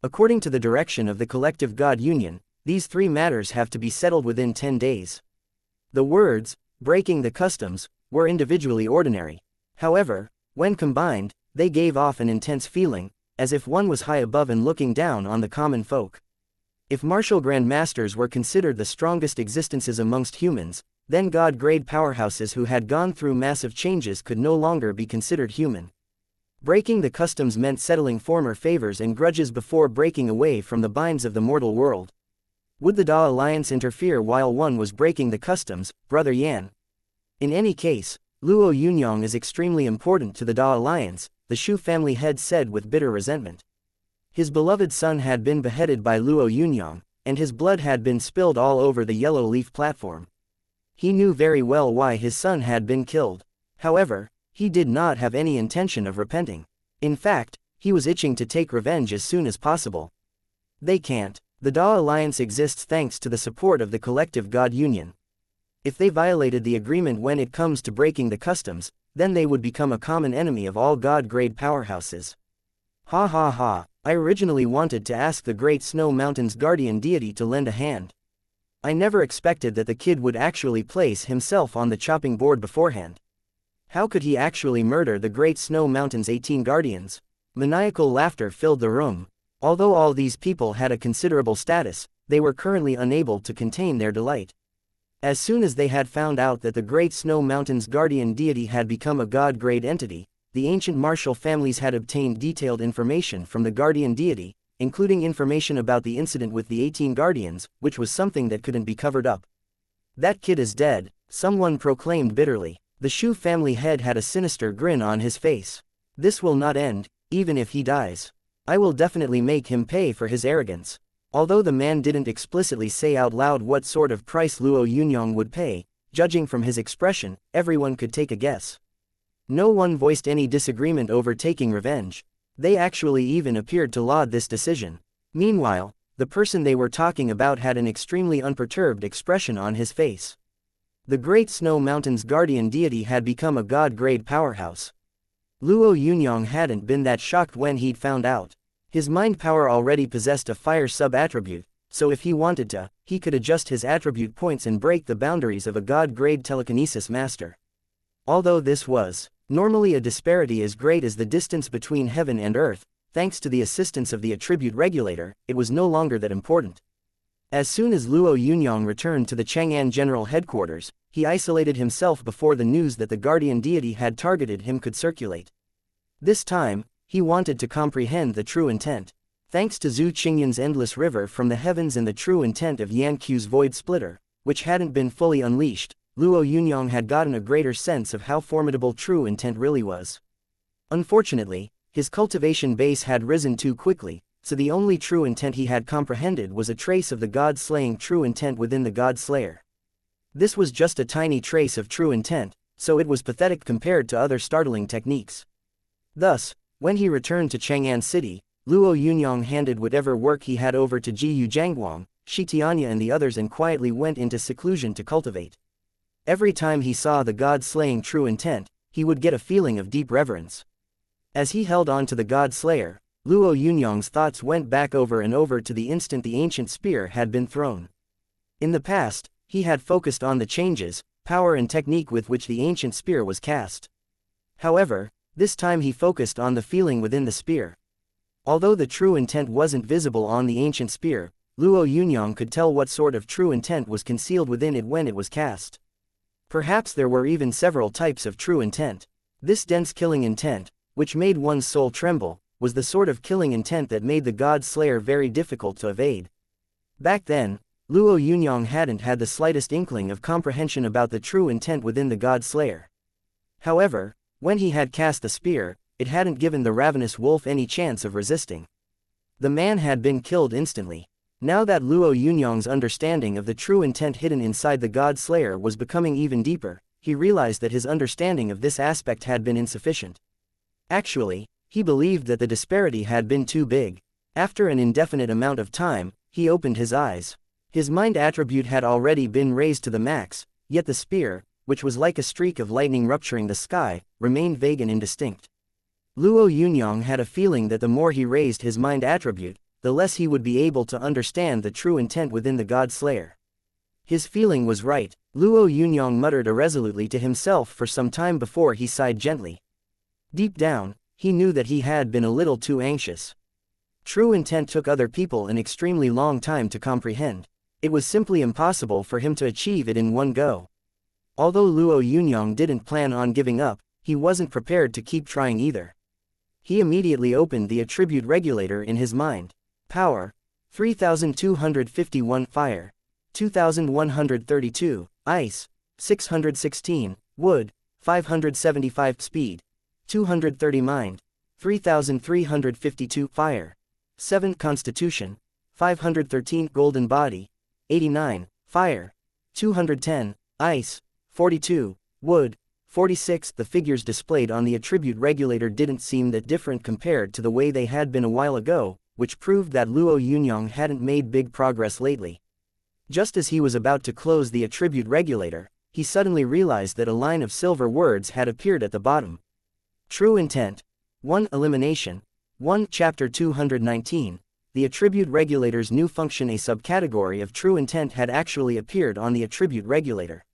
According to the direction of the collective God Union, these 3 matters have to be settled within 10 days. The words, breaking the customs, were individually ordinary. However, when combined, they gave off an intense feeling, as if one was high above and looking down on the common folk. If martial grandmasters were considered the strongest existences amongst humans, then god-grade powerhouses who had gone through massive changes could no longer be considered human. Breaking the customs meant settling former favors and grudges before breaking away from the binds of the mortal world. Would the Da Alliance interfere while one was breaking the customs, Brother Yan? In any case, Luo Yunyang is extremely important to the Da Alliance, the Shu family head said with bitter resentment. His beloved son had been beheaded by Luo Yunyang, and his blood had been spilled all over the yellow leaf platform. He knew very well why his son had been killed. However, he did not have any intention of repenting. In fact, he was itching to take revenge as soon as possible. They can't. The Da Alliance exists thanks to the support of the collective God Union. If they violated the agreement when it comes to breaking the customs, then they would become a common enemy of all god-grade powerhouses. Ha ha ha, I originally wanted to ask the Great Snow Mountain's guardian deity to lend a hand. I never expected that the kid would actually place himself on the chopping board beforehand. How could he actually murder the Great Snow Mountain's 18 guardians? Maniacal laughter filled the room. Although all these people had a considerable status, they were currently unable to contain their delight. As soon as they had found out that the Great Snow Mountain's guardian deity had become a god-grade entity, the ancient martial families had obtained detailed information from the guardian deity, including information about the incident with the 18 guardians, which was something that couldn't be covered up. That kid is dead, someone proclaimed bitterly. The Shu family head had a sinister grin on his face. This will not end, even if he dies. I will definitely make him pay for his arrogance. Although the man didn't explicitly say out loud what sort of price Luo Yunyang would pay, judging from his expression, everyone could take a guess. No one voiced any disagreement over taking revenge. They actually even appeared to laud this decision. Meanwhile, the person they were talking about had an extremely unperturbed expression on his face. The Great Snow Mountain's guardian deity had become a god-grade powerhouse. Luo Yunyang hadn't been that shocked when he'd found out. His mind power already possessed a fire sub-attribute, so if he wanted to, he could adjust his attribute points and break the boundaries of a god-grade telekinesis master. Although this was normally a disparity as great as the distance between heaven and earth, thanks to the assistance of the attribute regulator, it was no longer that important. As soon as Luo Yunyang returned to the Chang'an General Headquarters, he isolated himself before the news that the guardian deity had targeted him could circulate. This time, he wanted to comprehend the true intent. Thanks to Zhu Qingyan's endless river from the heavens and the true intent of Yan Q's void splitter, which hadn't been fully unleashed, Luo Yunyang had gotten a greater sense of how formidable true intent really was. Unfortunately, His cultivation base had risen too quickly, so the only true intent he had comprehended was a trace of the god-slaying true intent within the god-slayer. This was just a tiny trace of true intent, so it was pathetic compared to other startling techniques. Thus, when he returned to Chang'an City, Luo Yunyang handed whatever work he had over to Jiuzi Xuanming, Shi Tianya and the others and quietly went into seclusion to cultivate. Every time he saw the god-slaying true intent, he would get a feeling of deep reverence. As he held on to the god-slayer, Luo Yunyang's thoughts went back over and over to the instant the ancient spear had been thrown. In the past, he had focused on the changes, power and technique with which the ancient spear was cast. However, this time he focused on the feeling within the spear. Although the true intent wasn't visible on the ancient spear, Luo Yunyang could tell what sort of true intent was concealed within it when it was cast. Perhaps there were even several types of true intent. This dense killing intent, which made one's soul tremble, was the sort of killing intent that made the god-slayer very difficult to evade. Back then, Luo Yunyang hadn't had the slightest inkling of comprehension about the true intent within the god-slayer. However, when he had cast the spear, it hadn't given the ravenous wolf any chance of resisting. The man had been killed instantly. Now that Luo Yunyang's understanding of the true intent hidden inside the god-slayer was becoming even deeper, he realized that his understanding of this aspect had been insufficient. Actually, he believed that the disparity had been too big. After an indefinite amount of time, he opened his eyes. His mind attribute had already been raised to the max, yet the spear, which was like a streak of lightning rupturing the sky, remained vague and indistinct. Luo Yunyang had a feeling that the more he raised his mind attribute, the less he would be able to understand the true intent within the god-slayer. His feeling was right. Luo Yunyang muttered irresolutely to himself for some time before he sighed gently. Deep down, he knew that he had been a little too anxious. True intent took other people an extremely long time to comprehend. It was simply impossible for him to achieve it in one go. Although Luo Yunyang didn't plan on giving up, he wasn't prepared to keep trying either. He immediately opened the attribute regulator in his mind. Power: 3251 Fire, 2132 Ice, 616 Wood, 575 Speed, 230 Mind, 3352 Fire, 7 Constitution, 513 Golden Body, 89 Fire, 210 Ice, 42 Wood, 46. The figures displayed on the attribute regulator didn't seem that different compared to the way they had been a while ago, which proved that Luo Yunyang hadn't made big progress lately. Just as he was about to close the attribute regulator, he suddenly realized that a line of silver words had appeared at the bottom. True Intent. 1. Elimination. 1. Chapter 219. The attribute regulator's new function. A subcategory of true intent had actually appeared on the attribute regulator.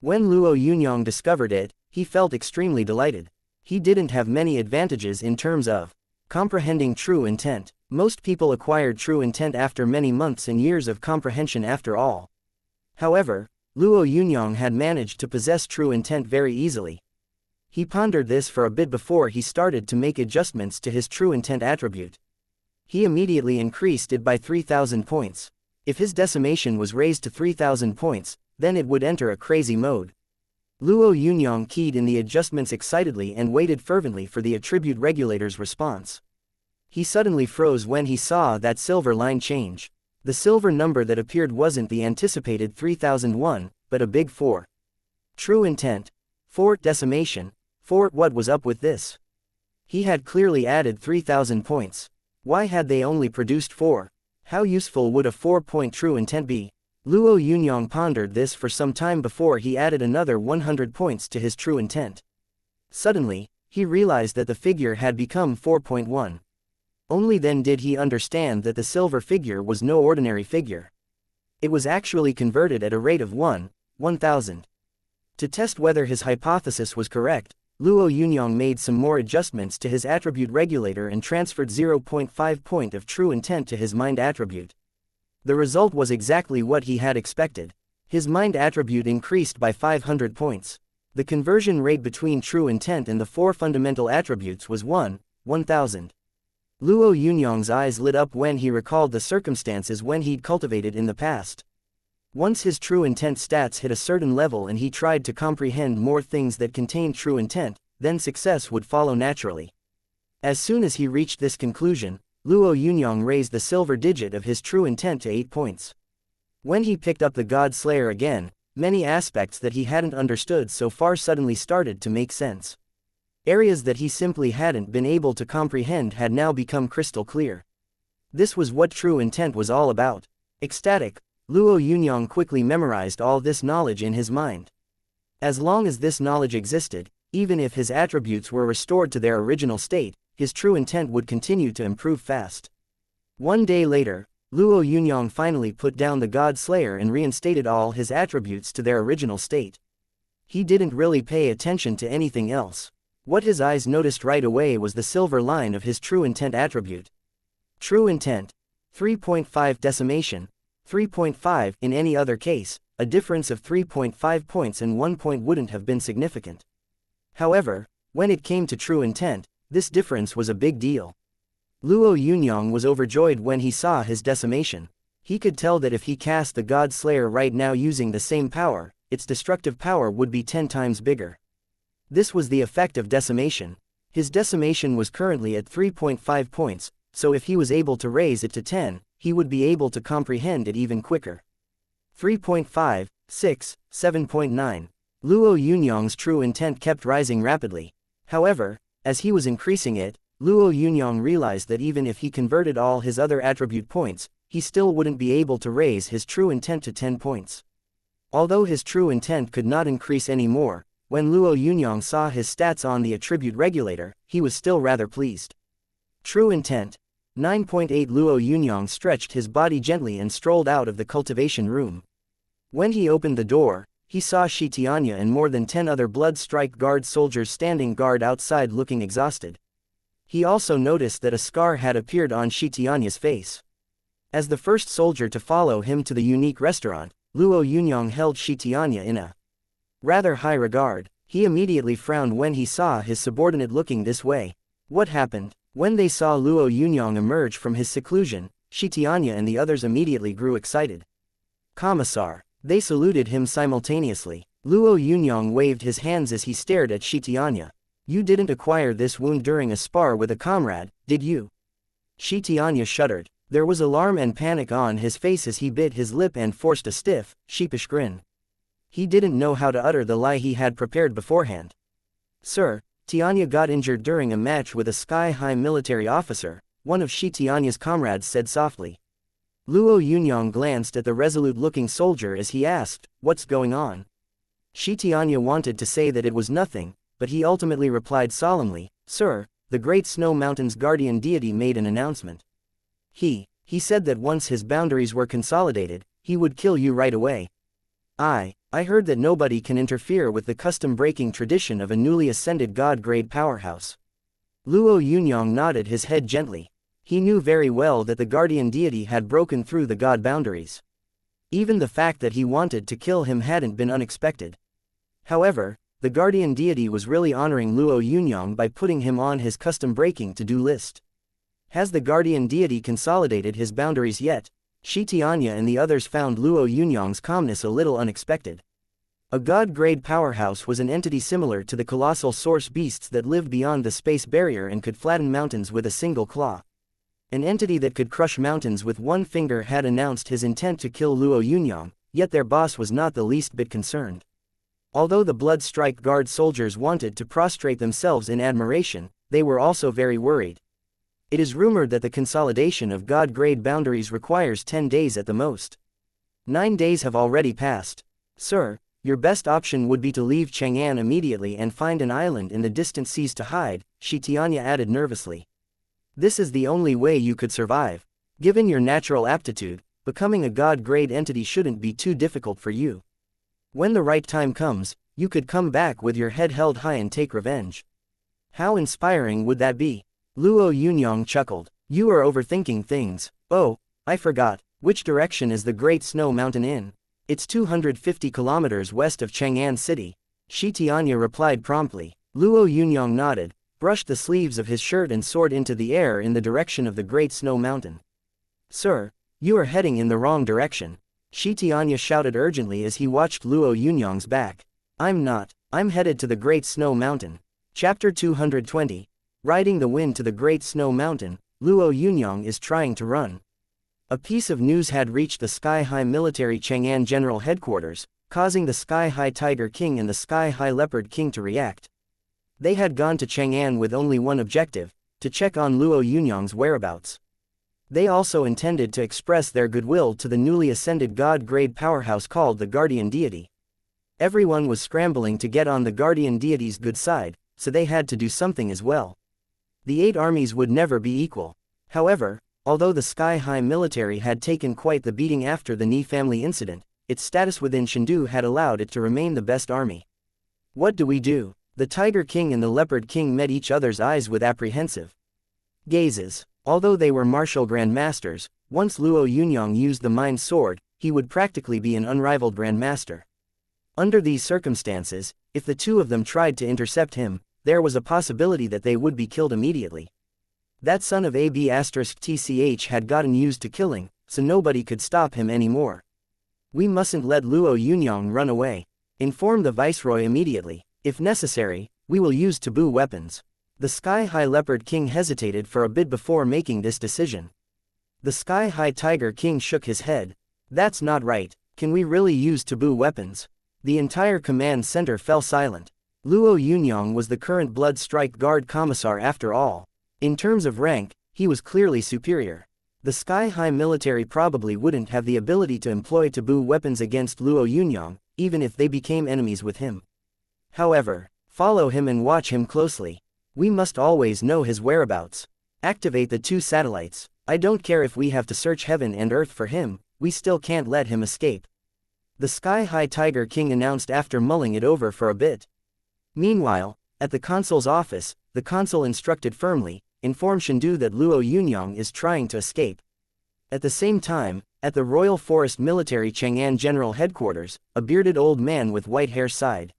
When Luo Yunyang discovered it, he felt extremely delighted. He didn't have many advantages in terms of comprehending true intent. Most people acquired true intent after many months and years of comprehension after all. However, Luo Yunyang had managed to possess true intent very easily. He pondered this for a bit before he started to make adjustments to his true intent attribute. He immediately increased it by 3,000 points. If his decimation was raised to 3,000 points, then it would enter a crazy mode. Luo Yunyang keyed in the adjustments excitedly and waited fervently for the attribute regulator's response. He suddenly froze when he saw that silver line change. The silver number that appeared wasn't the anticipated 3001, but a big 4. True intent. 4. Decimation. 4. What was up with this? He had clearly added 3,000 points. Why had they only produced 4? How useful would a 4-point true intent be? Luo Yunyang pondered this for some time before he added another 100 points to his true intent. Suddenly, he realized that the figure had become 4.1. Only then did he understand that the silver figure was no ordinary figure. It was actually converted at a rate of 1,000. To test whether his hypothesis was correct, Luo Yunyang made some more adjustments to his attribute regulator and transferred 0.5 point of true intent to his mind attribute. The result was exactly what he had expected. His mind attribute increased by 500 points. The conversion rate between true intent and the 4 fundamental attributes was 1,000. Luo Yunyang's eyes lit up when he recalled the circumstances when he'd cultivated in the past. Once his true intent stats hit a certain level and he tried to comprehend more things that contained true intent, then success would follow naturally. As soon as he reached this conclusion, Luo Yunyang raised the silver digit of his true intent to 8 points. When he picked up the God Slayer again, many aspects that he hadn't understood so far suddenly started to make sense. Areas that he simply hadn't been able to comprehend had now become crystal clear. This was what true intent was all about. Ecstatic, Luo Yunyang quickly memorized all this knowledge in his mind. As long as this knowledge existed, even if his attributes were restored to their original state, his true intent would continue to improve fast. One day later, Luo Yunyang finally put down the God Slayer and reinstated all his attributes to their original state. He didn't really pay attention to anything else. What his eyes noticed right away was the silver line of his true intent attribute. True intent. 3.5 decimation. 3.5. In any other case, a difference of 3.5 points and 1 point wouldn't have been significant. However, when it came to true intent, this difference was a big deal. Luo Yunyang was overjoyed when he saw his decimation. He could tell that if he cast the God Slayer right now using the same power, its destructive power would be 10 times bigger. This was the effect of decimation. His decimation was currently at 3.5 points, so if he was able to raise it to 10, he would be able to comprehend it even quicker. 3.5, 6, 7.9. Luo Yunyang's true intent kept rising rapidly. However, as he was increasing it, Luo Yunyang realized that even if he converted all his other attribute points, he still wouldn't be able to raise his true intent to 10 points. Although his true intent could not increase any more, when Luo Yunyang saw his stats on the attribute regulator, he was still rather pleased. True intent. 9.8. Luo Yunyang stretched his body gently and strolled out of the cultivation room. When he opened the door, he saw Shi Tianya and more than 10 other Blood Strike Guard soldiers standing guard outside looking exhausted. He also noticed that a scar had appeared on Shi Tianya's face. As the first soldier to follow him to the unique restaurant, Luo Yunyang held Shi Tianya in a rather high regard. He immediately frowned when he saw his subordinate looking this way. What happened? When they saw Luo Yunyang emerge from his seclusion, Shi Tianya and the others immediately grew excited. Commissar. They saluted him simultaneously. Luo Yunyang waved his hands as he stared at Shi Tianya. You didn't acquire this wound during a spar with a comrade, did you? Shi Tianya shuddered. There was alarm and panic on his face as he bit his lip and forced a stiff, sheepish grin. He didn't know how to utter the lie he had prepared beforehand. Sir, Tianya got injured during a match with a sky-high military officer, one of Shi Tianya's comrades said softly. Luo Yunyang glanced at the resolute-looking soldier as he asked, what's going on? Shi Tianya wanted to say that it was nothing, but he ultimately replied solemnly, Sir, the Great Snow Mountain's guardian deity made an announcement. He said that once his boundaries were consolidated, he would kill you right away. I heard that nobody can interfere with the custom-breaking tradition of a newly ascended god-grade powerhouse. Luo Yunyang nodded his head gently. He knew very well that the guardian deity had broken through the god boundaries. Even the fact that he wanted to kill him hadn't been unexpected. However, the guardian deity was really honoring Luo Yunyang by putting him on his custom-breaking to-do list. Has the guardian deity consolidated his boundaries yet? Shi Tianya and the others found Luo Yunyang's calmness a little unexpected. A god-grade powerhouse was an entity similar to the colossal source beasts that lived beyond the space barrier and could flatten mountains with a single claw. An entity that could crush mountains with one finger had announced his intent to kill Luo Yunyang, yet their boss was not the least bit concerned. Although the Blood Strike Guard soldiers wanted to prostrate themselves in admiration, they were also very worried. It is rumored that the consolidation of god-grade boundaries requires 10 days at the most. 9 days have already passed. Sir, your best option would be to leave Chang'an immediately and find an island in the distant seas to hide, Shi Tianya added nervously. This is the only way you could survive. Given your natural aptitude, becoming a god-grade entity shouldn't be too difficult for you. When the right time comes, you could come back with your head held high and take revenge. How inspiring would that be? Luo Yunyang chuckled. You are overthinking things. Oh, I forgot. Which direction is the Great Snow Mountain in? It's 250 kilometers west of Chang'an City. Shi Tianya replied promptly. Luo Yunyang nodded, brushed the sleeves of his shirt and soared into the air in the direction of the Great Snow Mountain. Sir, you are heading in the wrong direction. Shi Tianya shouted urgently as he watched Luo Yunyang's back. I'm not. I'm headed to the Great Snow Mountain. Chapter 220. riding the wind to the Great Snow Mountain, Luo Yunyang is trying to run. A piece of news had reached the Sky-High Military Chang'an General Headquarters, causing the Sky-High Tiger King and the Sky-High Leopard King to react. They had gone to Chang'an with only one objective, to check on Luo Yunyang's whereabouts. They also intended to express their goodwill to the newly ascended god-grade powerhouse called the Guardian Deity. Everyone was scrambling to get on the Guardian Deity's good side, so they had to do something as well. The 8 armies would never be equal. However, although the Sky-High military had taken quite the beating after the Ni family incident, its status within Chengdu had allowed it to remain the best army. What do we do? The Tiger King and the Leopard King met each other's eyes with apprehensive gazes. Although they were martial grandmasters, once Luo Yunyang used the Mind Sword, he would practically be an unrivaled grandmaster. Under these circumstances, if the two of them tried to intercept him, there was a possibility that they would be killed immediately. That son of AB*TCH had gotten used to killing, so nobody could stop him anymore. We mustn't let Luo Yunyang run away. Inform the Viceroy immediately. If necessary, we will use taboo weapons. The Sky-High Leopard King hesitated for a bit before making this decision. The Sky-High Tiger King shook his head. That's not right. Can we really use taboo weapons? The entire command center fell silent. Luo Yunyang was the current Blood Strike Guard Commissar after all. In terms of rank, he was clearly superior. The Sky-High military probably wouldn't have the ability to employ taboo weapons against Luo Yunyang, even if they became enemies with him. However, follow him and watch him closely. We must always know his whereabouts. Activate the 2 satellites. I don't care if we have to search heaven and earth for him, we still can't let him escape. The Sky-High Tiger King announced after mulling it over for a bit. Meanwhile, at the consul's office, the consul instructed firmly, inform Chengdu that Luo Yunyang is trying to escape. At the same time, at the Royal Forest Military Chang'an General Headquarters, a bearded old man with white hair sighed.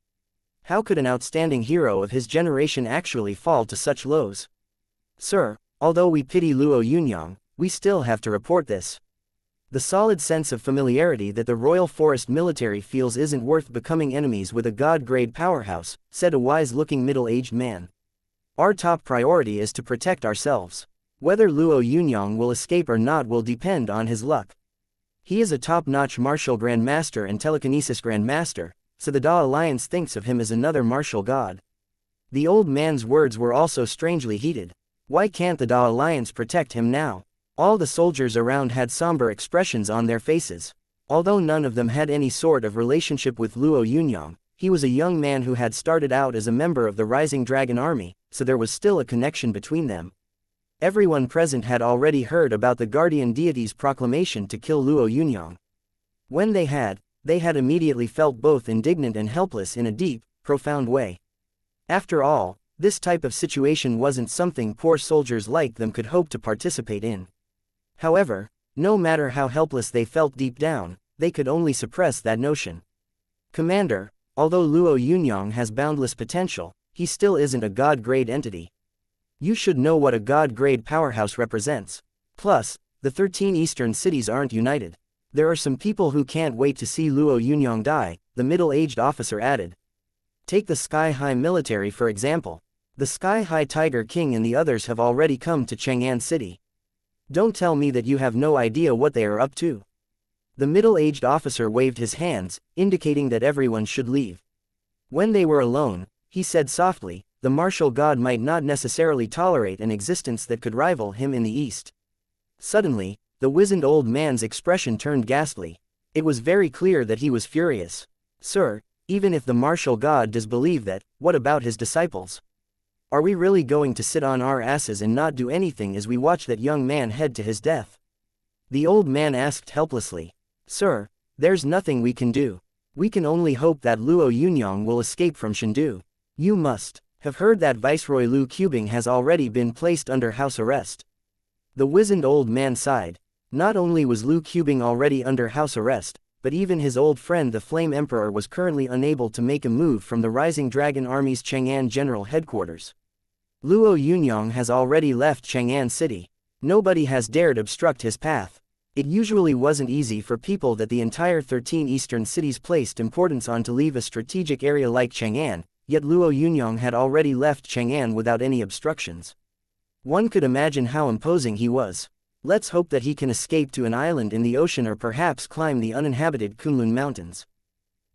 How could an outstanding hero of his generation actually fall to such lows? Sir, although we pity Luo Yunyang, we still have to report this. The solid sense of familiarity that the Royal Forest military feels isn't worth becoming enemies with a god-grade powerhouse, said a wise-looking middle-aged man. Our top priority is to protect ourselves. Whether Luo Yunyang will escape or not will depend on his luck. He is a top-notch martial grandmaster and telekinesis grandmaster, so the Da Alliance thinks of him as another martial god. The old man's words were also strangely heated. Why can't the Da Alliance protect him now? All the soldiers around had somber expressions on their faces. Although none of them had any sort of relationship with Luo Yunyang, he was a young man who had started out as a member of the Rising Dragon Army, so there was still a connection between them. Everyone present had already heard about the Guardian Deity's proclamation to kill Luo Yunyang. When they had immediately felt both indignant and helpless in a deep, profound way. After all, this type of situation wasn't something poor soldiers like them could hope to participate in. However, no matter how helpless they felt deep down, they could only suppress that notion. Commander, although Luo Yunyang has boundless potential, he still isn't a god-grade entity. You should know what a god-grade powerhouse represents. Plus, the 13 eastern cities aren't united. There are some people who can't wait to see Luo Yunyang die, the middle-aged officer added. Take the Sky-High military for example. The Sky-High Tiger King and the others have already come to Chang'an City. Don't tell me that you have no idea what they are up to. The middle-aged officer waved his hands, indicating that everyone should leave. When they were alone, he said softly, the martial god might not necessarily tolerate an existence that could rival him in the east. Suddenly, the wizened old man's expression turned ghastly. It was very clear that he was furious. Sir, even if the martial god does believe that, what about his disciples? Are we really going to sit on our asses and not do anything as we watch that young man head to his death? The old man asked helplessly. Sir, there's nothing we can do. We can only hope that Luo Yunyang will escape from Chengdu. You must have heard that Viceroy Lu Qubing has already been placed under house arrest. The wizened old man sighed. Not only was Lu Qubing already under house arrest, but even his old friend the Flame Emperor was currently unable to make a move from the Rising Dragon Army's Chang'an General Headquarters. Luo Yunyang has already left Chang'an City. Nobody has dared obstruct his path. It usually wasn't easy for people that the entire 13 eastern cities placed importance on to leave a strategic area like Chang'an, yet Luo Yunyang had already left Chang'an without any obstructions. One could imagine how imposing he was. Let's hope that he can escape to an island in the ocean or perhaps climb the uninhabited Kunlun Mountains.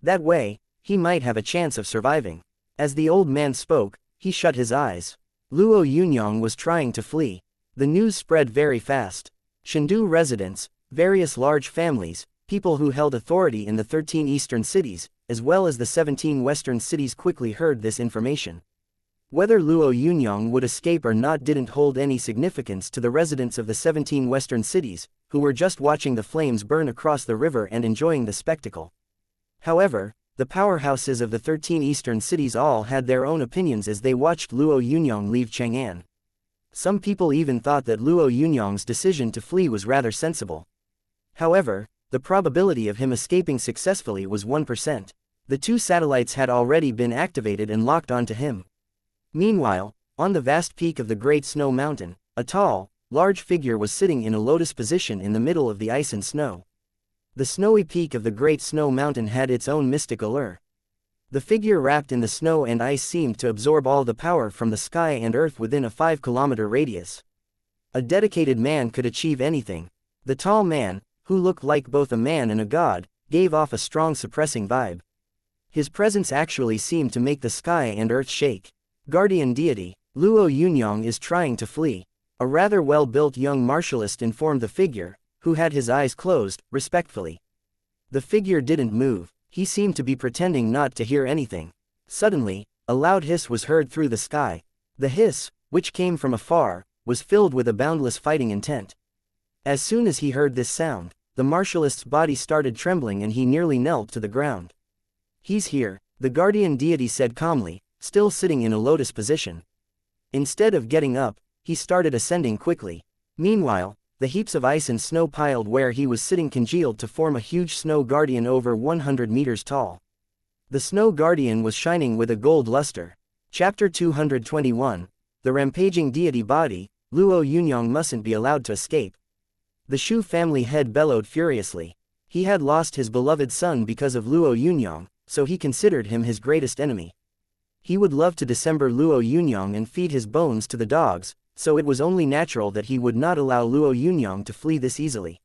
That way, he might have a chance of surviving. As the old man spoke, he shut his eyes. Luo Yunyang was trying to flee. The news spread very fast. Chengdu residents, various large families, people who held authority in the 13 eastern cities, as well as the 17 western cities quickly heard this information. Whether Luo Yunyang would escape or not didn't hold any significance to the residents of the 17 western cities, who were just watching the flames burn across the river and enjoying the spectacle. However, the powerhouses of the 13 eastern cities all had their own opinions as they watched Luo Yunyang leave Chang'an. Some people even thought that Luo Yunyang's decision to flee was rather sensible. However, the probability of him escaping successfully was 1%. The 2 satellites had already been activated and locked onto him. Meanwhile, on the vast peak of the Great Snow Mountain, a tall, large figure was sitting in a lotus position in the middle of the ice and snow. The snowy peak of the Great Snow Mountain had its own mystic allure. The figure wrapped in the snow and ice seemed to absorb all the power from the sky and earth within a 5-kilometer radius. A dedicated man could achieve anything. The tall man, who looked like both a man and a god, gave off a strong suppressing vibe. His presence actually seemed to make the sky and earth shake. Guardian deity, Luo Yunyang is trying to flee. A rather well-built young martialist informed the figure, who had his eyes closed, respectfully. The figure didn't move. He seemed to be pretending not to hear anything. Suddenly, a loud hiss was heard through the sky. The hiss, which came from afar, was filled with a boundless fighting intent. As soon as he heard this sound, the martialist's body started trembling and he nearly knelt to the ground. "He's here," the guardian deity said calmly, still sitting in a lotus position. Instead of getting up, he started ascending quickly. Meanwhile, the heaps of ice and snow piled where he was sitting congealed to form a huge snow guardian over 100 meters tall. The snow guardian was shining with a gold luster. Chapter 221, The Rampaging Deity Body, Luo Yunyang mustn't be allowed to escape. The Shu family head bellowed furiously. He had lost his beloved son because of Luo Yunyang, so he considered him his greatest enemy. He would love to dismember Luo Yunyang and feed his bones to the dogs, so it was only natural that he would not allow Luo Yunyang to flee this easily.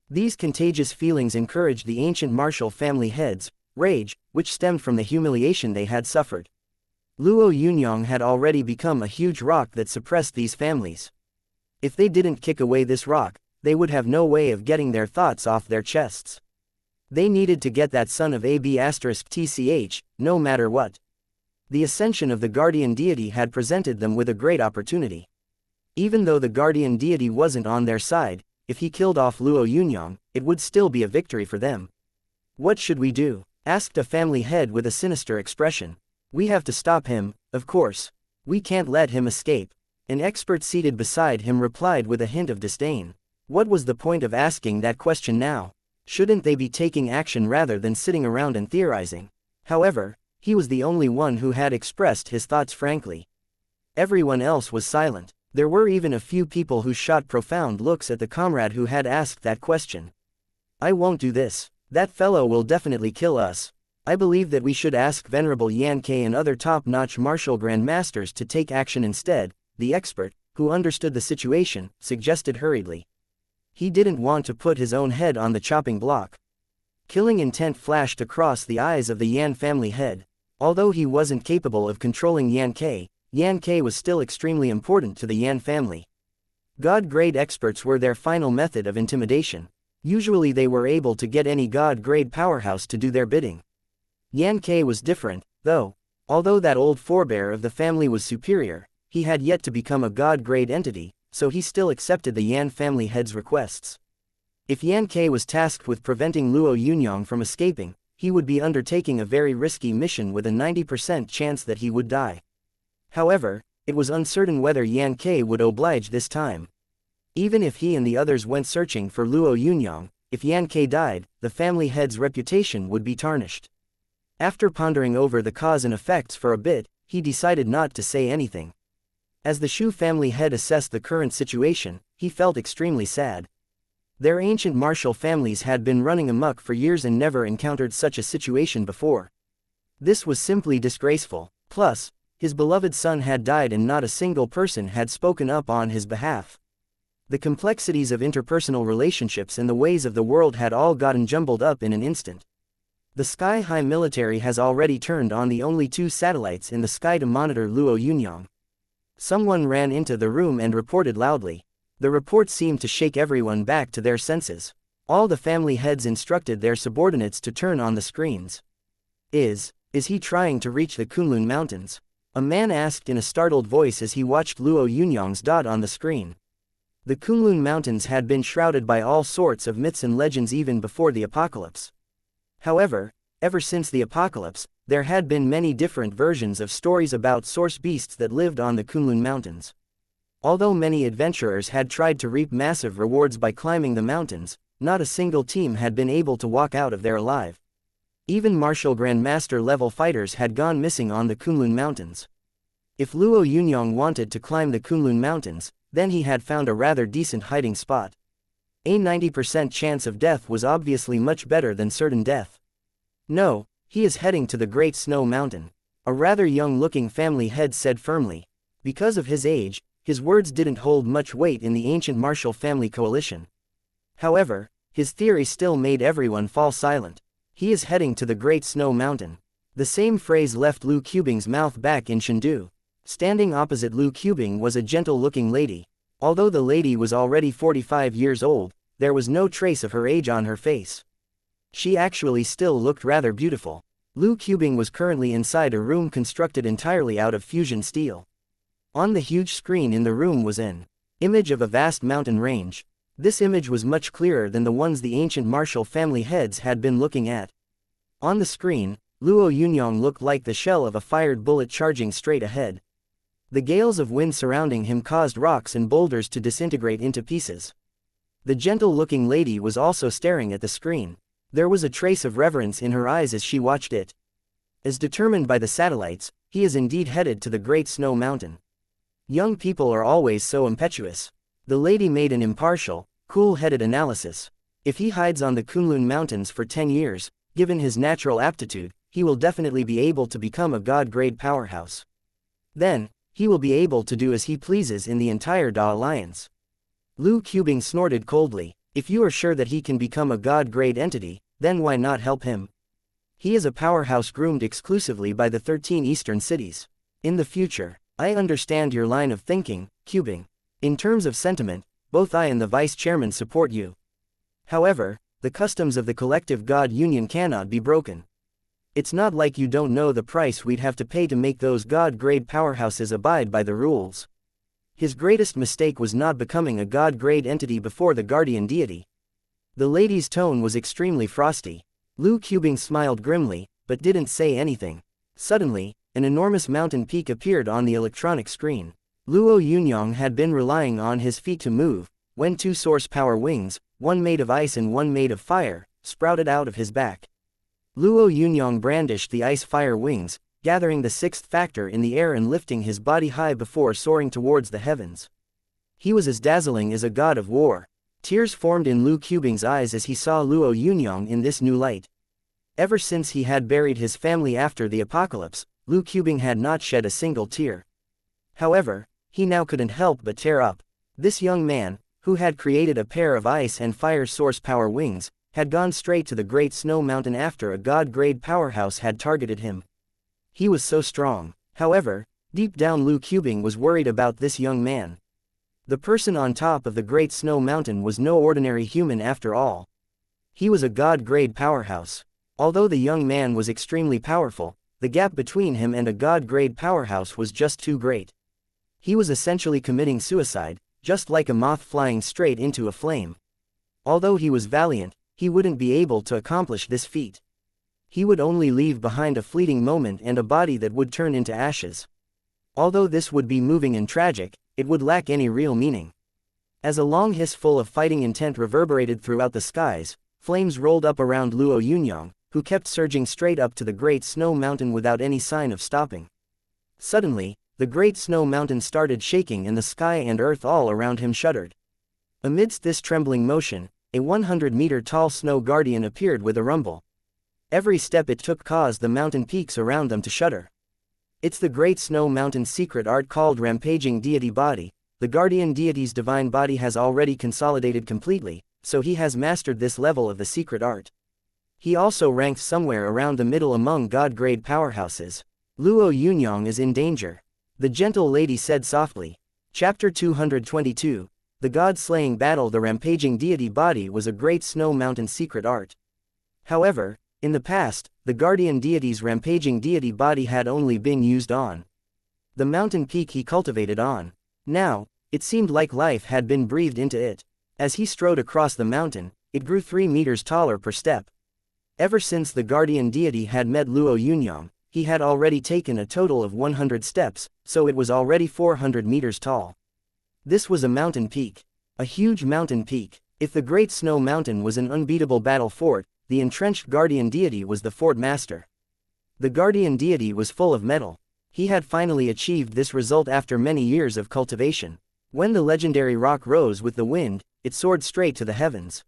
These contagious feelings encouraged the ancient martial family heads' rage, which stemmed from the humiliation they had suffered. Luo Yunyang had already become a huge rock that suppressed these families. If they didn't kick away this rock, they would have no way of getting their thoughts off their chests. They needed to get that son of AB*TCH, no matter what. The ascension of the guardian deity had presented them with a great opportunity. Even though the guardian deity wasn't on their side, if he killed off Luo Yunyang, it would still be a victory for them. "What should we do?" asked a family head with a sinister expression. "We have to stop him, of course. We can't let him escape." An expert seated beside him replied with a hint of disdain. What was the point of asking that question now? Shouldn't they be taking action rather than sitting around and theorizing? However, he was the only one who had expressed his thoughts frankly. Everyone else was silent. There were even a few people who shot profound looks at the comrade who had asked that question. "I won't do this. That fellow will definitely kill us. I believe that we should ask Venerable Yan Ke and other top-notch martial grandmasters to take action instead," the expert, who understood the situation, suggested hurriedly. He didn't want to put his own head on the chopping block. Killing intent flashed across the eyes of the Yan family head. Although he wasn't capable of controlling Yan Ke was still extremely important to the Yan family. God-grade experts were their final method of intimidation. Usually they were able to get any God-grade powerhouse to do their bidding. Yan Ke was different, though. Although that old forebear of the family was superior, he had yet to become a God-grade entity, so he still accepted the Yan family head's requests. If Yan Ke was tasked with preventing Luo Yunyang from escaping, he would be undertaking a very risky mission with a 90% chance that he would die. However, it was uncertain whether Yan Ke would oblige this time. Even if he and the others went searching for Luo Yunyang, if Yan Ke died, the family head's reputation would be tarnished. After pondering over the cause and effects for a bit, he decided not to say anything. As the Shu family head assessed the current situation, he felt extremely sad. Their ancient martial families had been running amok for years and never encountered such a situation before. This was simply disgraceful. Plus, his beloved son had died and not a single person had spoken up on his behalf. The complexities of interpersonal relationships and the ways of the world had all gotten jumbled up in an instant. The sky-high military has already turned on the only 2 satellites in the sky to monitor Luo Yunyang. Someone ran into the room and reported loudly. The report seemed to shake everyone back to their senses. All the family heads instructed their subordinates to turn on the screens. Is he trying to reach the Kunlun Mountains? A man asked in a startled voice as he watched Luo Yunyang's dot on the screen. The Kunlun Mountains had been shrouded by all sorts of myths and legends even before the apocalypse. However, ever since the apocalypse, there had been many different versions of stories about source beasts that lived on the Kunlun Mountains. Although many adventurers had tried to reap massive rewards by climbing the mountains, not a single team had been able to walk out of there alive. Even martial grandmaster level fighters had gone missing on the Kunlun Mountains. If Luo Yunyang wanted to climb the Kunlun Mountains, then he had found a rather decent hiding spot. A 90% chance of death was obviously much better than certain death. No, he is heading to the Great Snow Mountain, a rather young-looking family head said firmly. Because of his age, his words didn't hold much weight in the ancient martial family coalition. However, his theory still made everyone fall silent. He is heading to the Great Snow Mountain. The same phrase left Lu Qubing's mouth back in Chengdu. Standing opposite Lu Qubing was a gentle-looking lady. Although the lady was already 45 years old, there was no trace of her age on her face. She actually still looked rather beautiful. Lu Qubing was currently inside a room constructed entirely out of fusion steel. On the huge screen in the room was an image of a vast mountain range. This image was much clearer than the ones the ancient martial family heads had been looking at. On the screen, Luo Yunyang looked like the shell of a fired bullet charging straight ahead. The gales of wind surrounding him caused rocks and boulders to disintegrate into pieces. The gentle-looking lady was also staring at the screen. There was a trace of reverence in her eyes as she watched it. As determined by the satellites, he is indeed headed to the Great Snow Mountain. Young people are always so impetuous. The lady made an impartial, cool-headed analysis. If he hides on the Kunlun Mountains for 10 years, given his natural aptitude, he will definitely be able to become a god-grade powerhouse. Then, he will be able to do as he pleases in the entire Da Alliance. Lu Qubing snorted coldly. If you are sure that he can become a god-grade entity, then why not help him? He is a powerhouse groomed exclusively by the 13 eastern cities. In the future, I understand your line of thinking, Qubing. In terms of sentiment, both I and the vice chairman support you. However, the customs of the collective God Union cannot be broken. It's not like you don't know the price we'd have to pay to make those god-grade powerhouses abide by the rules. His greatest mistake was not becoming a god-grade entity before the guardian deity. The lady's tone was extremely frosty. Lu Qubing smiled grimly, but didn't say anything. Suddenly, an enormous mountain peak appeared on the electronic screen. Luo Yunyang had been relying on his feet to move, when 2 source power wings, one made of ice and one made of fire, sprouted out of his back. Luo Yunyang brandished the ice-fire wings, gathering the 6th factor in the air and lifting his body high before soaring towards the heavens. He was as dazzling as a god of war. Tears formed in Lu Qubing's eyes as he saw Luo Yunyang in this new light. Ever since he had buried his family after the apocalypse, Lu Qubing had not shed a single tear. However, he now couldn't help but tear up. This young man, who had created a pair of ice and fire source power wings, had gone straight to the Great Snow Mountain after a god-grade powerhouse had targeted him. He was so strong. However, deep down Lu Qubing was worried about this young man. The person on top of the Great Snow Mountain was no ordinary human after all. He was a god-grade powerhouse. Although the young man was extremely powerful, the gap between him and a god-grade powerhouse was just too great. He was essentially committing suicide, just like a moth flying straight into a flame. Although he was valiant, he wouldn't be able to accomplish this feat. He would only leave behind a fleeting moment and a body that would turn into ashes. Although this would be moving and tragic, it would lack any real meaning. As a long hiss full of fighting intent reverberated throughout the skies, flames rolled up around Luo Yunyang, who kept surging straight up to the Great Snow Mountain without any sign of stopping. Suddenly, the Great Snow Mountain started shaking and the sky and earth all around him shuddered. Amidst this trembling motion, a 100-meter-tall snow guardian appeared with a rumble. Every step it took caused the mountain peaks around them to shudder. It's the Great Snow Mountain's secret art called Rampaging Deity Body. The guardian deity's divine body has already consolidated completely, so he has mastered this level of the secret art. He also ranks somewhere around the middle among god-grade powerhouses. Luo Yunyang is in danger. The gentle lady said softly. Chapter 222. The God-slaying battle. The rampaging deity body was a Great Snow Mountain secret art. However, in the past, the guardian deity's rampaging deity body had only been used on the mountain peak he cultivated on. Now, it seemed like life had been breathed into it. As he strode across the mountain, it grew 3 meters taller per step. Ever since the guardian deity had met Luo Yunyang, he had already taken a total of 100 steps, so it was already 400 meters tall. This was a mountain peak. A huge mountain peak. If the Great Snow Mountain was an unbeatable battle fort, the entrenched guardian deity was the fort master. The guardian deity was full of metal. He had finally achieved this result after many years of cultivation. When the legendary rock rose with the wind, it soared straight to the heavens.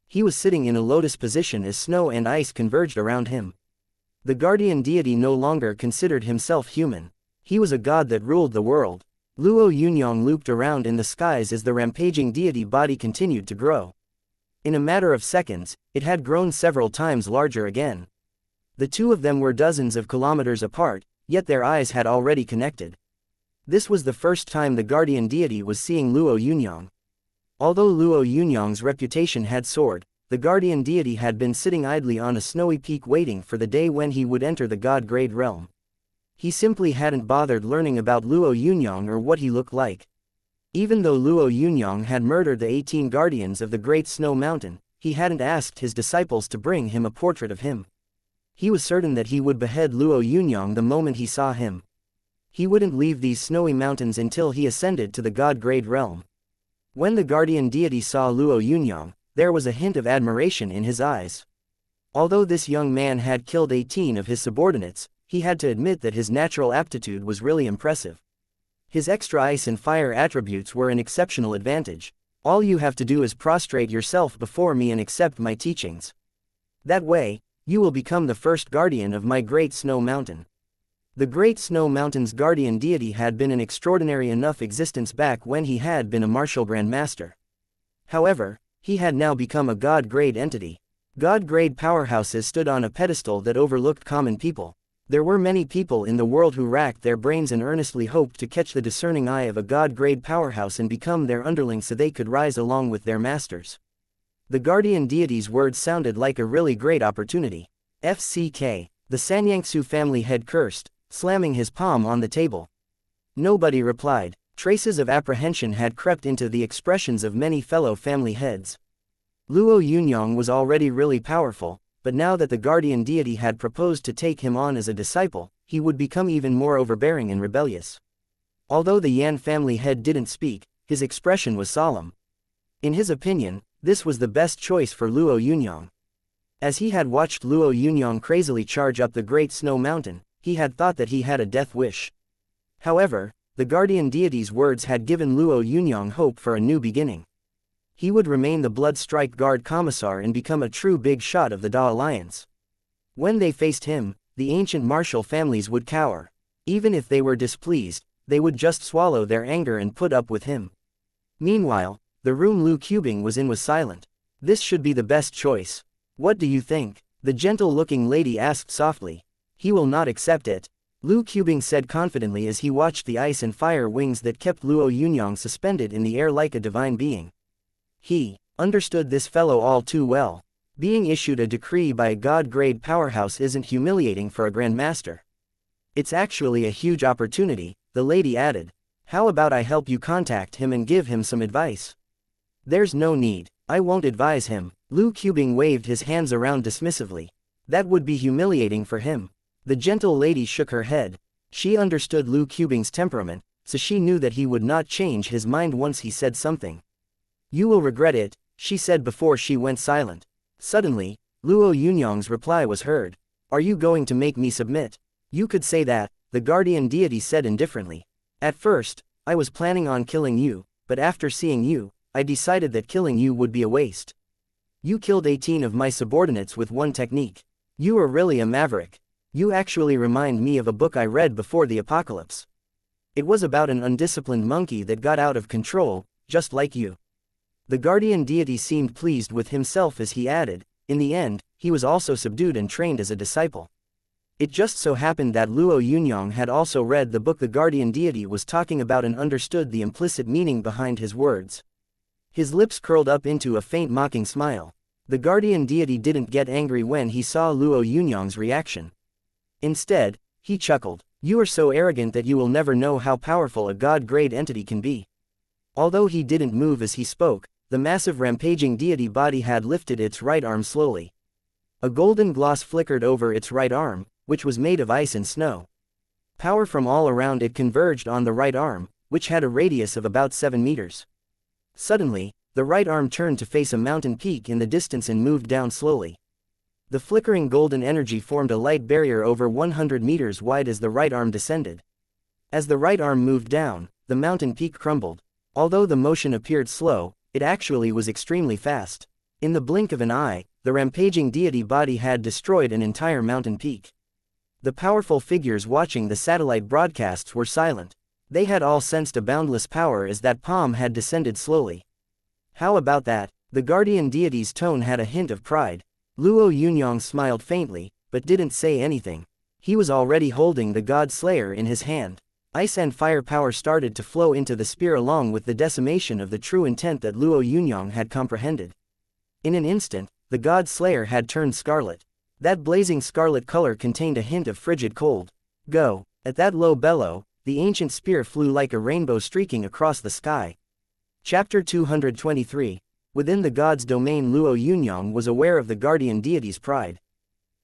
He was sitting in a lotus position as snow and ice converged around him. The guardian deity no longer considered himself human. He was a god that ruled the world. Luo Yunyang looped around in the skies as the rampaging deity body continued to grow. In a matter of seconds, it had grown several times larger again. The two of them were dozens of kilometers apart, yet their eyes had already connected. This was the first time the guardian deity was seeing Luo Yunyang. Although Luo Yunyang's reputation had soared, the guardian deity had been sitting idly on a snowy peak waiting for the day when he would enter the god-grade realm. He simply hadn't bothered learning about Luo Yunyang or what he looked like. Even though Luo Yunyang had murdered the 18 guardians of the Great Snow Mountain, he hadn't asked his disciples to bring him a portrait of him. He was certain that he would behead Luo Yunyang the moment he saw him. He wouldn't leave these snowy mountains until he ascended to the god-grade realm. When the guardian deity saw Luo Yunyang, there was a hint of admiration in his eyes. Although this young man had killed 18 of his subordinates, he had to admit that his natural aptitude was really impressive. His extra ice and fire attributes were an exceptional advantage. All you have to do is prostrate yourself before me and accept my teachings. That way, you will become the first guardian of my Great Snow Mountain. The Great Snow Mountain's guardian deity had been an extraordinary enough existence back when he had been a martial grandmaster. However, he had now become a god-grade entity. God-grade powerhouses stood on a pedestal that overlooked common people. There were many people in the world who racked their brains and earnestly hoped to catch the discerning eye of a god-grade powerhouse and become their underlings so they could rise along with their masters. The guardian deity's words sounded like a really great opportunity. FCK. The Sanyangsu family head cursed, slamming his palm on the table. Nobody replied. Traces of apprehension had crept into the expressions of many fellow family heads. Luo Yunyang was already really powerful, but now that the guardian deity had proposed to take him on as a disciple, he would become even more overbearing and rebellious. Although the Yan family head didn't speak, his expression was solemn. In his opinion, this was the best choice for Luo Yunyang. As he had watched Luo Yunyang crazily charge up the Great Snow Mountain, he had thought that he had a death wish. However, the guardian deity's words had given Luo Yunyang hope for a new beginning. He would remain the Blood Strike Guard Commissar and become a true big shot of the Da Alliance. When they faced him, the ancient martial families would cower. Even if they were displeased, they would just swallow their anger and put up with him. Meanwhile, the room Lu Qubing was in was silent. This should be the best choice. What do you think? The gentle-looking lady asked softly. He will not accept it. Lu Qubing said confidently as he watched the ice and fire wings that kept Luo Yunyang suspended in the air like a divine being. He understood this fellow all too well. Being issued a decree by a god-grade powerhouse isn't humiliating for a grandmaster. It's actually a huge opportunity, the lady added. How about I help you contact him and give him some advice? There's no need. I won't advise him. Lu Qubing waved his hands around dismissively. That would be humiliating for him. The gentle lady shook her head. She understood Lu Qubing's temperament, so she knew that he would not change his mind once he said something. You will regret it, she said before she went silent. Suddenly, Luo Yunyang's reply was heard. Are you going to make me submit? You could say that, the guardian deity said indifferently. At first, I was planning on killing you, but after seeing you, I decided that killing you would be a waste. You killed 18 of my subordinates with one technique. You are really a maverick. You actually remind me of a book I read before the apocalypse. It was about an undisciplined monkey that got out of control, just like you." The guardian deity seemed pleased with himself as he added, "In the end, he was also subdued and trained as a disciple." It just so happened that Luo Yunyang had also read the book the guardian deity was talking about and understood the implicit meaning behind his words. His lips curled up into a faint mocking smile. The guardian deity didn't get angry when he saw Luo Yunyang's reaction. Instead, he chuckled. "You are so arrogant that you will never know how powerful a god-grade entity can be." Although he didn't move as he spoke, the massive rampaging deity body had lifted its right arm slowly. A golden gloss flickered over its right arm, which was made of ice and snow. Power from all around it converged on the right arm, which had a radius of about 7 meters. Suddenly, the right arm turned to face a mountain peak in the distance and moved down slowly. The flickering golden energy formed a light barrier over 100 meters wide as the right arm descended. As the right arm moved down, the mountain peak crumbled. Although the motion appeared slow, it actually was extremely fast. In the blink of an eye, the rampaging deity body had destroyed an entire mountain peak. The powerful figures watching the satellite broadcasts were silent. They had all sensed a boundless power as that palm had descended slowly. "How about that?" The guardian deity's tone had a hint of pride. Luo Yunyang smiled faintly, but didn't say anything. He was already holding the God Slayer in his hand. Ice and fire power started to flow into the spear along with the decimation of the true intent that Luo Yunyang had comprehended. In an instant, the God Slayer had turned scarlet. That blazing scarlet color contained a hint of frigid cold. "Go!" At that low bellow, the ancient spear flew like a rainbow streaking across the sky. Chapter 223. Within the god's domain, Luo Yunyang was aware of the guardian deity's pride.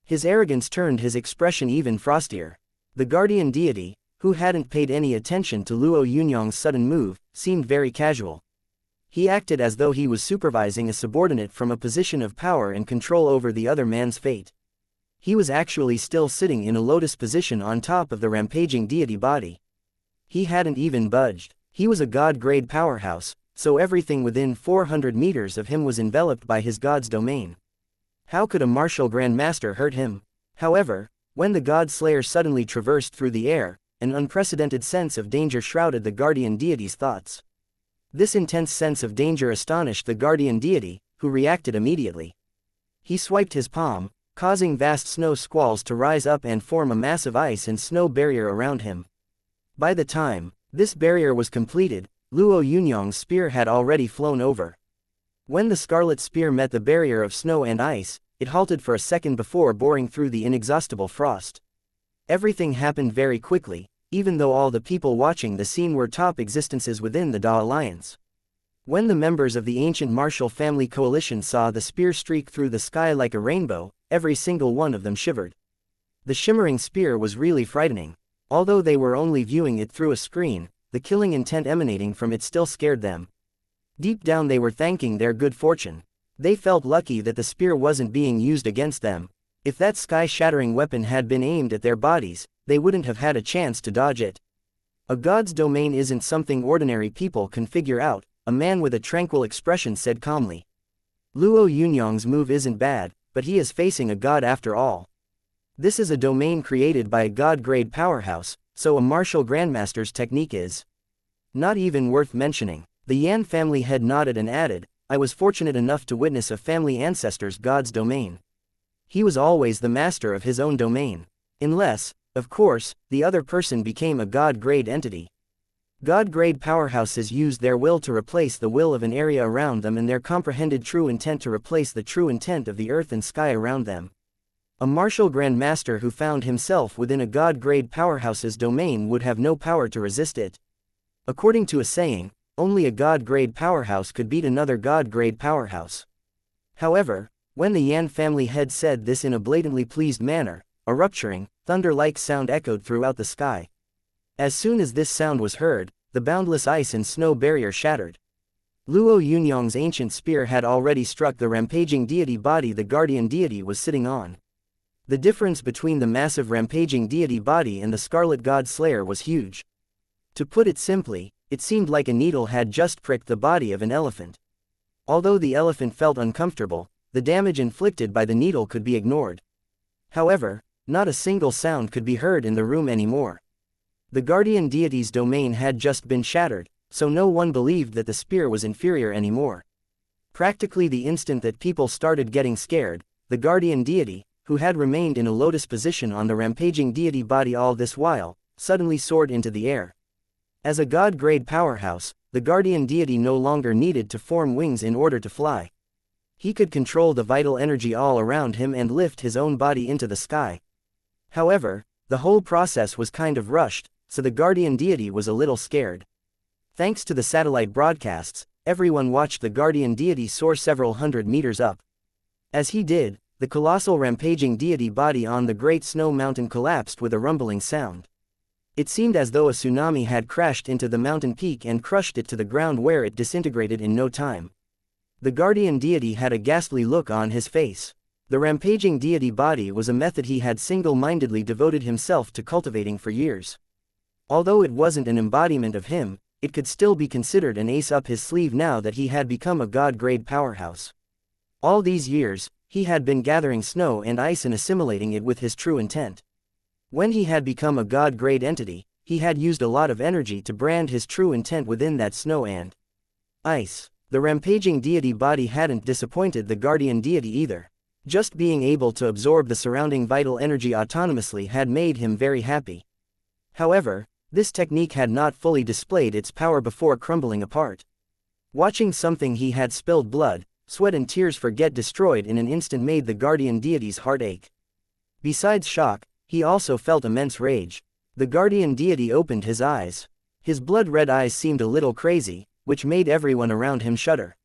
His arrogance turned his expression even frostier. The guardian deity, who hadn't paid any attention to Luo Yunyang's sudden move, seemed very casual. He acted as though he was supervising a subordinate from a position of power and control over the other man's fate. He was actually still sitting in a lotus position on top of the rampaging deity body. He hadn't even budged. He was a god-grade powerhouse, so everything within 400 meters of him was enveloped by his god's domain. How could a martial grandmaster hurt him? However, when the god slayer suddenly traversed through the air, an unprecedented sense of danger shrouded the guardian deity's thoughts. This intense sense of danger astonished the guardian deity, who reacted immediately. He swiped his palm, causing vast snow squalls to rise up and form a massive ice and snow barrier around him. By the time this barrier was completed, Luo Yunyang's spear had already flown over. When the scarlet spear met the barrier of snow and ice, it halted for a second before boring through the inexhaustible frost. Everything happened very quickly, even though all the people watching the scene were top existences within the Da Alliance. When the members of the ancient martial family coalition saw the spear streak through the sky like a rainbow, every single one of them shivered. The shimmering spear was really frightening. Although they were only viewing it through a screen, the killing intent emanating from it still scared them. Deep down they were thanking their good fortune. They felt lucky that the spear wasn't being used against them. If that sky-shattering weapon had been aimed at their bodies, they wouldn't have had a chance to dodge it. A god's domain isn't something ordinary people can figure out, a man with a tranquil expression said calmly. Luo Yunyang's move isn't bad, but he is facing a god after all. This is a domain created by a god-grade powerhouse, so a martial grandmaster's technique is not even worth mentioning. The Yan family head nodded and added, "I was fortunate enough to witness a family ancestor's god's domain. He was always the master of his own domain. Unless, of course, the other person became a god-grade entity. God-grade powerhouses used their will to replace the will of an area around them and their comprehended true intent to replace the true intent of the earth and sky around them. A martial grandmaster who found himself within a god-grade powerhouse's domain would have no power to resist it. According to a saying, only a god-grade powerhouse could beat another god-grade powerhouse." However, when the Yan family head said this in a blatantly pleased manner, a rupturing, thunder-like sound echoed throughout the sky. As soon as this sound was heard, the boundless ice and snow barrier shattered. Luo Yunyang's ancient spear had already struck the rampaging deity body the guardian deity was sitting on. The difference between the massive rampaging deity body and the Scarlet God Slayer was huge. To put it simply, it seemed like a needle had just pricked the body of an elephant. Although the elephant felt uncomfortable, the damage inflicted by the needle could be ignored. However, Not a single sound could be heard in the room anymore. The guardian deity's domain had just been shattered, so no one believed that the spear was inferior anymore. Practically the instant that people started getting scared, the guardian deity, who had remained in a lotus position on the rampaging deity body all this while, suddenly soared into the air. As a god-grade powerhouse, the guardian deity no longer needed to form wings in order to fly. He could control the vital energy all around him and lift his own body into the sky. However, the whole process was kind of rushed, so the guardian deity was a little scared. Thanks to the satellite broadcasts, everyone watched the guardian deity soar several hundred meters up. As he did, the colossal rampaging deity body on the great snow mountain collapsed with a rumbling sound. It seemed as though a tsunami had crashed into the mountain peak and crushed it to the ground, where it disintegrated in no time. The guardian deity had a ghastly look on his face. The rampaging deity body was a method he had single-mindedly devoted himself to cultivating for years. Although it wasn't an embodiment of him, it could still be considered an ace up his sleeve now that he had become a god-grade powerhouse. All these years, he had been gathering snow and ice and assimilating it with his true intent. When he had become a god-grade entity, he had used a lot of energy to brand his true intent within that snow and ice. The rampaging deity body hadn't disappointed the guardian deity either. Just being able to absorb the surrounding vital energy autonomously had made him very happy. However, this technique had not fully displayed its power before crumbling apart. Watching something he had spilled blood, sweat and tears for get destroyed in an instant made the guardian deity's heart ache. Besides shock, he also felt immense rage. The guardian deity opened his eyes. His blood-red eyes seemed a little crazy, which made everyone around him shudder.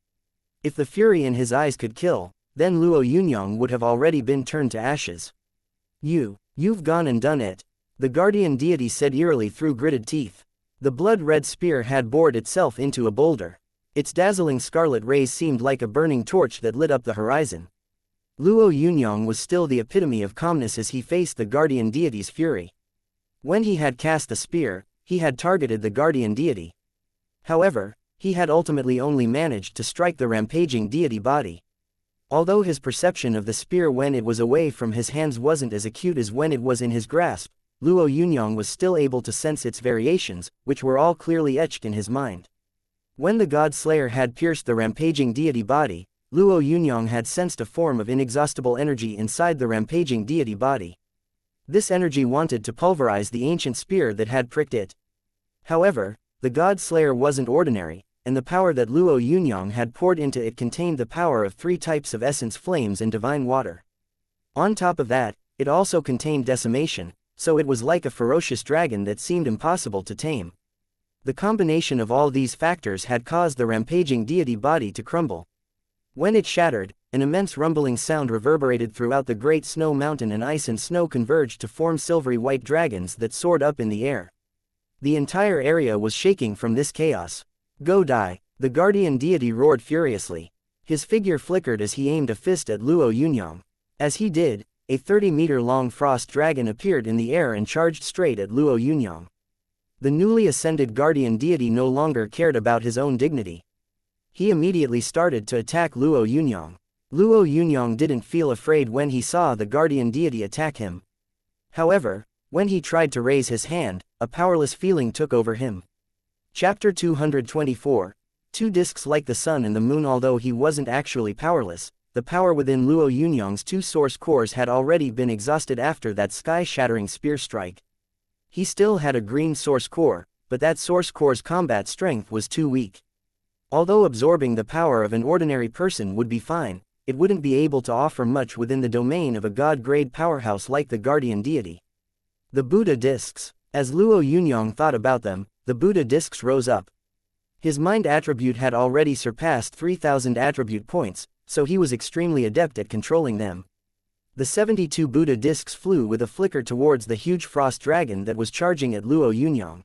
If the fury in his eyes could kill, then Luo Yunyang would have already been turned to ashes. You've gone and done it," the guardian deity said eerily through gritted teeth. The blood-red spear had bored itself into a boulder. Its dazzling scarlet rays seemed like a burning torch that lit up the horizon. Luo Yunyang was still the epitome of calmness as he faced the guardian deity's fury. When he had cast the spear, he had targeted the guardian deity. However, he had ultimately only managed to strike the rampaging deity body. Although his perception of the spear when it was away from his hands wasn't as acute as when it was in his grasp, Luo Yunyang was still able to sense its variations, which were all clearly etched in his mind. When the God Slayer had pierced the rampaging deity body, Luo Yunyang had sensed a form of inexhaustible energy inside the rampaging deity body. This energy wanted to pulverize the ancient spear that had pricked it. However, the God Slayer wasn't ordinary, and the power that Luo Yunyang had poured into it contained the power of 3 types of essence, flames and divine water. On top of that, it also contained decimation, so it was like a ferocious dragon that seemed impossible to tame. The combination of all these factors had caused the rampaging deity body to crumble. When it shattered, an immense rumbling sound reverberated throughout the great snow mountain, and ice and snow converged to form silvery white dragons that soared up in the air. The entire area was shaking from this chaos. "Go die," the guardian deity roared furiously. His figure flickered as he aimed a fist at Luo Yunyang. As he did, a 30-meter-long frost dragon appeared in the air and charged straight at Luo Yunyang. The newly ascended guardian deity no longer cared about his own dignity. He immediately started to attack Luo Yunyang. Luo Yunyang didn't feel afraid when he saw the guardian deity attack him. However, when he tried to raise his hand, a powerless feeling took over him. Chapter 224. 2 discs like the sun and the moon. Although he wasn't actually powerless, the power within Luo Yunyang's 2 source cores had already been exhausted after that sky-shattering spear strike. He still had a green source core, but that source core's combat strength was too weak. Although absorbing the power of an ordinary person would be fine, it wouldn't be able to offer much within the domain of a god-grade powerhouse like the guardian deity. The Buddha discs. As Luo Yunyang thought about them, the Buddha discs rose up. His mind attribute had already surpassed 3,000 attribute points, so he was extremely adept at controlling them. The 72 Buddha discs flew with a flicker towards the huge frost dragon that was charging at Luo Yunyang.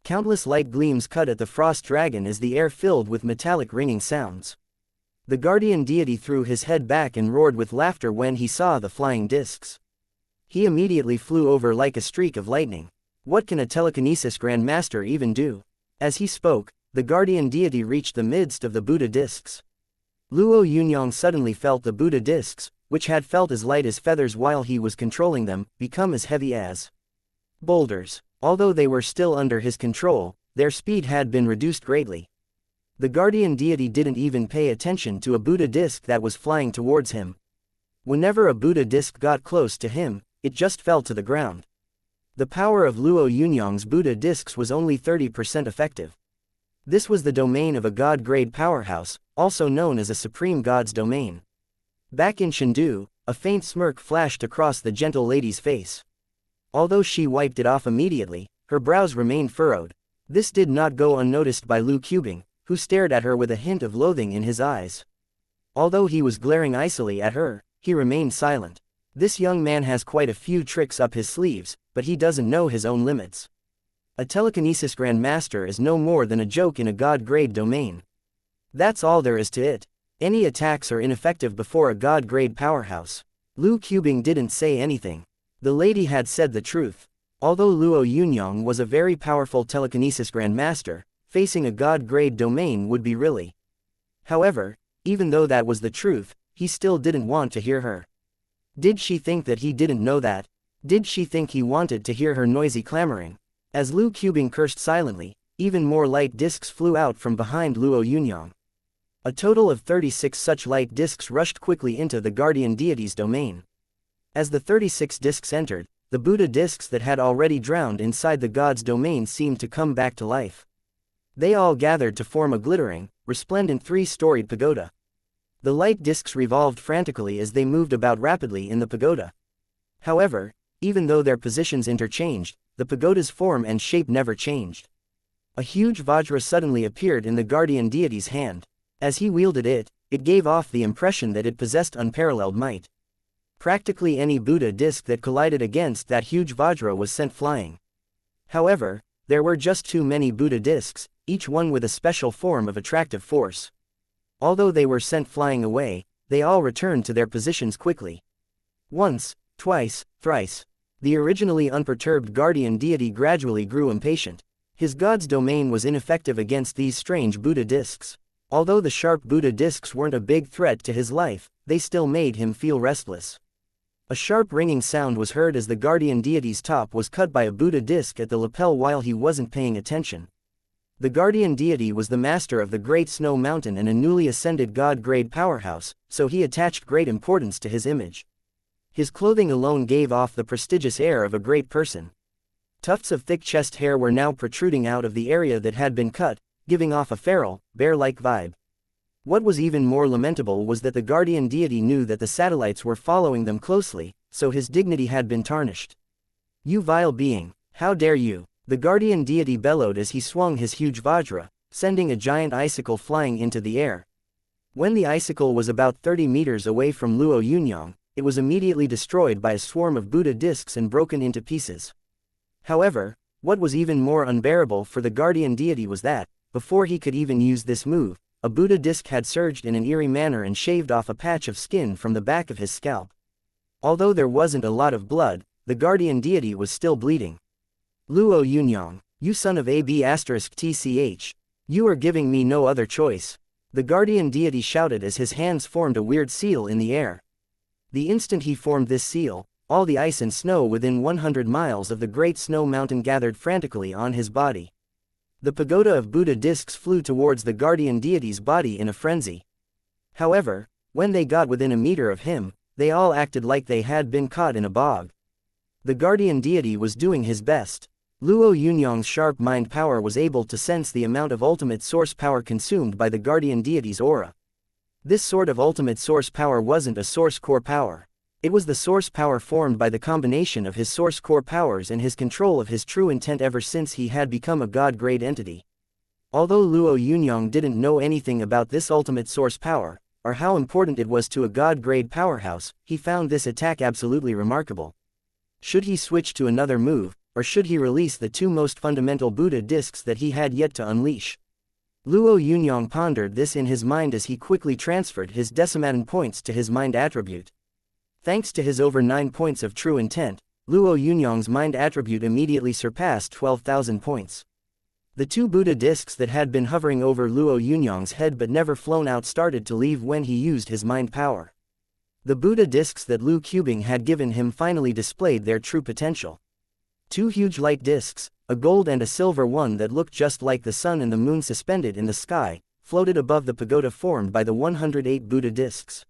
Countless light gleams cut at the frost dragon as the air filled with metallic ringing sounds. The guardian deity threw his head back and roared with laughter when he saw the flying discs. He immediately flew over like a streak of lightning. What can a telekinesis grandmaster even do? As he spoke, the guardian deity reached the midst of the Buddha discs. Luo Yunyang suddenly felt the Buddha discs, which had felt as light as feathers while he was controlling them, become as heavy as boulders. Although they were still under his control, their speed had been reduced greatly. The guardian deity didn't even pay attention to a Buddha disc that was flying towards him. Whenever a Buddha disc got close to him, it just fell to the ground. The power of Luo Yunyang's Buddha discs was only 30% effective. This was the domain of a god-grade powerhouse, also known as a supreme god's domain. Back in Chengdu, a faint smirk flashed across the gentle lady's face. Although she wiped it off immediately, her brows remained furrowed. This did not go unnoticed by Lu Qubing, who stared at her with a hint of loathing in his eyes. Although he was glaring icily at her, he remained silent. This young man has quite a few tricks up his sleeves, but he doesn't know his own limits. A telekinesis grandmaster is no more than a joke in a god-grade domain. That's all there is to it. Any attacks are ineffective before a god-grade powerhouse. Lu Qubing didn't say anything. The lady had said the truth. Although Luo Yunyang was a very powerful telekinesis grandmaster, facing a god-grade domain would be really. However, even though that was the truth, he still didn't want to hear her. Did she think that he didn't know that? Did she think he wanted to hear her noisy clamoring? As Lu Qubing cursed silently, even more light discs flew out from behind Luo Yunyang. A total of 36 such light discs rushed quickly into the guardian deity's domain. As the 36 discs entered, the Buddha discs that had already drowned inside the god's domain seemed to come back to life. They all gathered to form a glittering, resplendent three-storied pagoda. The light discs revolved frantically as they moved about rapidly in the pagoda. However, even though their positions interchanged, the pagoda's form and shape never changed. A huge vajra suddenly appeared in the guardian deity's hand. As he wielded it, it gave off the impression that it possessed unparalleled might. Practically any Buddha disc that collided against that huge vajra was sent flying. However, there were just too many Buddha discs, each one with a special form of attractive force. Although they were sent flying away, they all returned to their positions quickly. Once, twice, thrice. The originally unperturbed guardian deity gradually grew impatient. His god's domain was ineffective against these strange Buddha discs. Although the sharp Buddha discs weren't a big threat to his life, they still made him feel restless. A sharp ringing sound was heard as the guardian deity's top was cut by a Buddha disc at the lapel while he wasn't paying attention. The guardian deity was the master of the Great Snow Mountain and a newly ascended god-grade powerhouse, so he attached great importance to his image. His clothing alone gave off the prestigious air of a great person. Tufts of thick chest hair were now protruding out of the area that had been cut, giving off a feral, bear-like vibe. What was even more lamentable was that the guardian deity knew that the satellites were following them closely, so his dignity had been tarnished. "You vile being, how dare you!" The guardian deity bellowed as he swung his huge vajra, sending a giant icicle flying into the air. When the icicle was about 30 meters away from Luo Yunyang, it was immediately destroyed by a swarm of Buddha discs and broken into pieces. However, what was even more unbearable for the guardian deity was that, before he could even use this move, a Buddha disc had surged in an eerie manner and shaved off a patch of skin from the back of his scalp. Although there wasn't a lot of blood, the guardian deity was still bleeding. "Luo Yunyang, you son of AB*TCH. You are giving me no other choice." The guardian deity shouted as his hands formed a weird seal in the air. The instant he formed this seal, all the ice and snow within 100 miles of the Great Snow Mountain gathered frantically on his body. The pagoda of Buddha discs flew towards the guardian deity's body in a frenzy. However, when they got within a meter of him, they all acted like they had been caught in a bog. The guardian deity was doing his best. Luo Yunyang's sharp mind power was able to sense the amount of ultimate source power consumed by the guardian deity's aura. This sort of ultimate source power wasn't a source core power. It was the source power formed by the combination of his source core powers and his control of his true intent ever since he had become a god-grade entity. Although Luo Yunyang didn't know anything about this ultimate source power, or how important it was to a god-grade powerhouse, he found this attack absolutely remarkable. Should he switch to another move, or should he release the two most fundamental Buddha discs that he had yet to unleash? Luo Yunyang pondered this in his mind as he quickly transferred his decimatin points to his mind attribute. Thanks to his over 9 points of true intent, Luo Yunyang's mind attribute immediately surpassed 12,000 points. The two Buddha discs that had been hovering over Luo Yunyang's head but never flown out started to leave when he used his mind power. The Buddha discs that Luo Yunyang had given him finally displayed their true potential. Two huge light discs, a gold and a silver one that looked just like the sun and the moon suspended in the sky, floated above the pagoda formed by the 108 Buddha discs.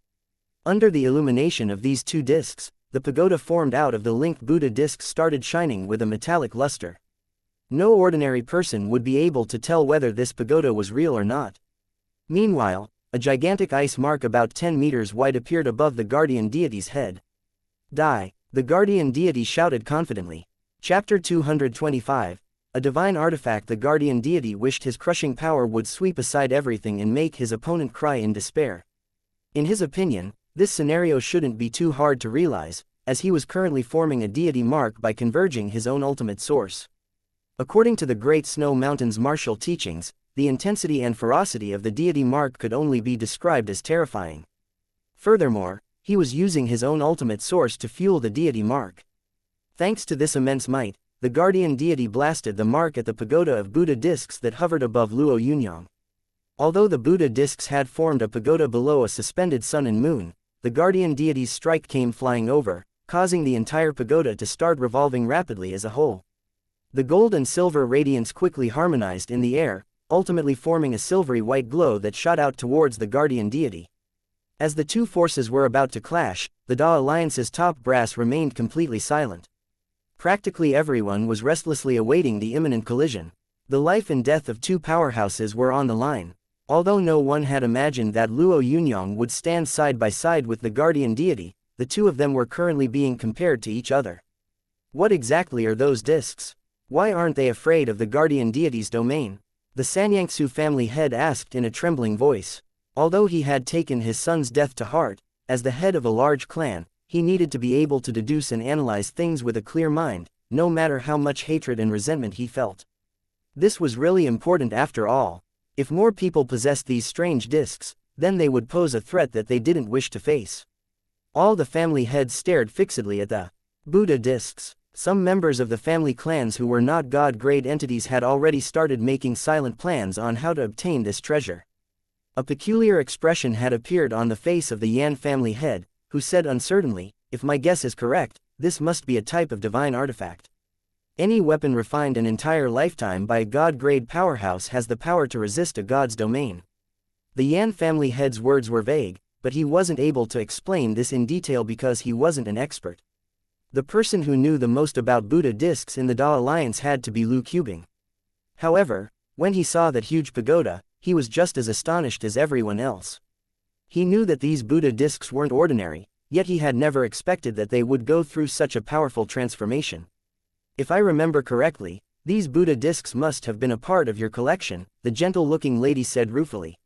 Under the illumination of these two discs, the pagoda formed out of the linked Buddha discs started shining with a metallic luster. No ordinary person would be able to tell whether this pagoda was real or not. Meanwhile, a gigantic ice mark about 10 meters wide appeared above the guardian deity's head. Die, the guardian deity shouted confidently. Chapter 225. A divine artifact. The guardian deity wished his crushing power would sweep aside everything and make his opponent cry in despair. In his opinion, this scenario shouldn't be too hard to realize, as he was currently forming a deity mark by converging his own ultimate source. According to the Great Snow Mountain's martial teachings, the intensity and ferocity of the deity mark could only be described as terrifying. Furthermore, he was using his own ultimate source to fuel the deity mark. Thanks to this immense might, the guardian deity blasted the mark at the pagoda of Buddha discs that hovered above Luo Yunyang. Although the Buddha discs had formed a pagoda below a suspended sun and moon, the guardian deity's strike came flying over, causing the entire pagoda to start revolving rapidly as a whole. The gold and silver radiance quickly harmonized in the air, ultimately forming a silvery white glow that shot out towards the guardian deity. As the two forces were about to clash, the Da Alliance's top brass remained completely silent. Practically everyone was restlessly awaiting the imminent collision. The life and death of two powerhouses were on the line. Although no one had imagined that Luo Yunyang would stand side by side with the guardian deity, the two of them were currently being compared to each other. What exactly are those discs? Why aren't they afraid of the guardian deity's domain? The Sanyangsu family head asked in a trembling voice. Although he had taken his son's death to heart, as the head of a large clan, he needed to be able to deduce and analyze things with a clear mind, no matter how much hatred and resentment he felt. This was really important after all. If more people possessed these strange discs, then they would pose a threat that they didn't wish to face. All the family heads stared fixedly at the Buddha discs. Some members of the family clans who were not god-grade entities had already started making silent plans on how to obtain this treasure. A peculiar expression had appeared on the face of the Yan family head, who said uncertainly, "If my guess is correct, this must be a type of divine artifact. Any weapon refined an entire lifetime by a god-grade powerhouse has the power to resist a god's domain." The Yan family head's words were vague, but he wasn't able to explain this in detail because he wasn't an expert. The person who knew the most about Buddha discs in the Da Alliance had to be Luo Yunyang. However, when he saw that huge pagoda, he was just as astonished as everyone else. He knew that these Buddha discs weren't ordinary, yet he had never expected that they would go through such a powerful transformation. "If I remember correctly, these Buddha discs must have been a part of your collection," the gentle-looking lady said ruefully.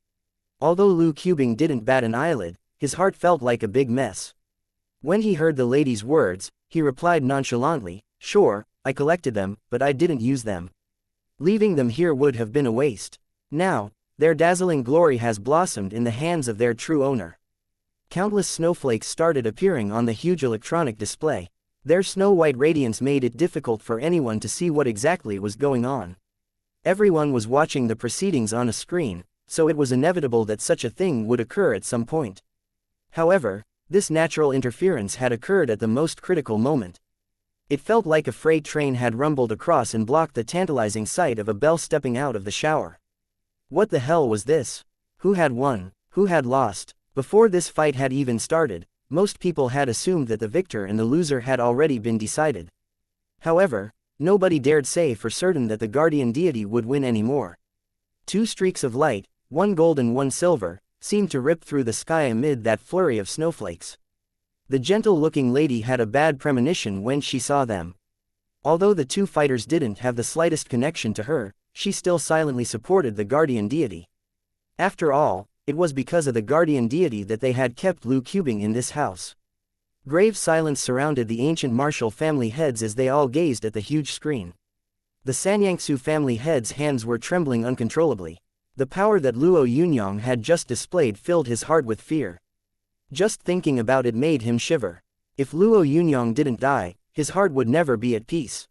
Although Luo Yunyang didn't bat an eyelid, his heart felt like a big mess. When he heard the lady's words, he replied nonchalantly, "Sure, I collected them, but I didn't use them. Leaving them here would have been a waste. Now, their dazzling glory has blossomed in the hands of their true owner." Countless snowflakes started appearing on the huge electronic display. Their snow-white radiance made it difficult for anyone to see what exactly was going on. Everyone was watching the proceedings on a screen, so it was inevitable that such a thing would occur at some point. However, this natural interference had occurred at the most critical moment. It felt like a freight train had rumbled across and blocked the tantalizing sight of a belle stepping out of the shower. What the hell was this? Who had won? Who had lost? Before this fight had even started, most people had assumed that the victor and the loser had already been decided. However, nobody dared say for certain that the guardian deity would win anymore. Two streaks of light, one gold and one silver, seemed to rip through the sky amid that flurry of snowflakes. The gentle-looking lady had a bad premonition when she saw them. Although the two fighters didn't have the slightest connection to her, she still silently supported the guardian deity. After all, it was because of the guardian deity that they had kept Luo Yunyang in this house. Grave silence surrounded the ancient martial family heads as they all gazed at the huge screen. The Sanyangsu family heads' hands were trembling uncontrollably. The power that Luo Yunyang had just displayed filled his heart with fear. Just thinking about it made him shiver. If Luo Yunyang didn't die, his heart would never be at peace.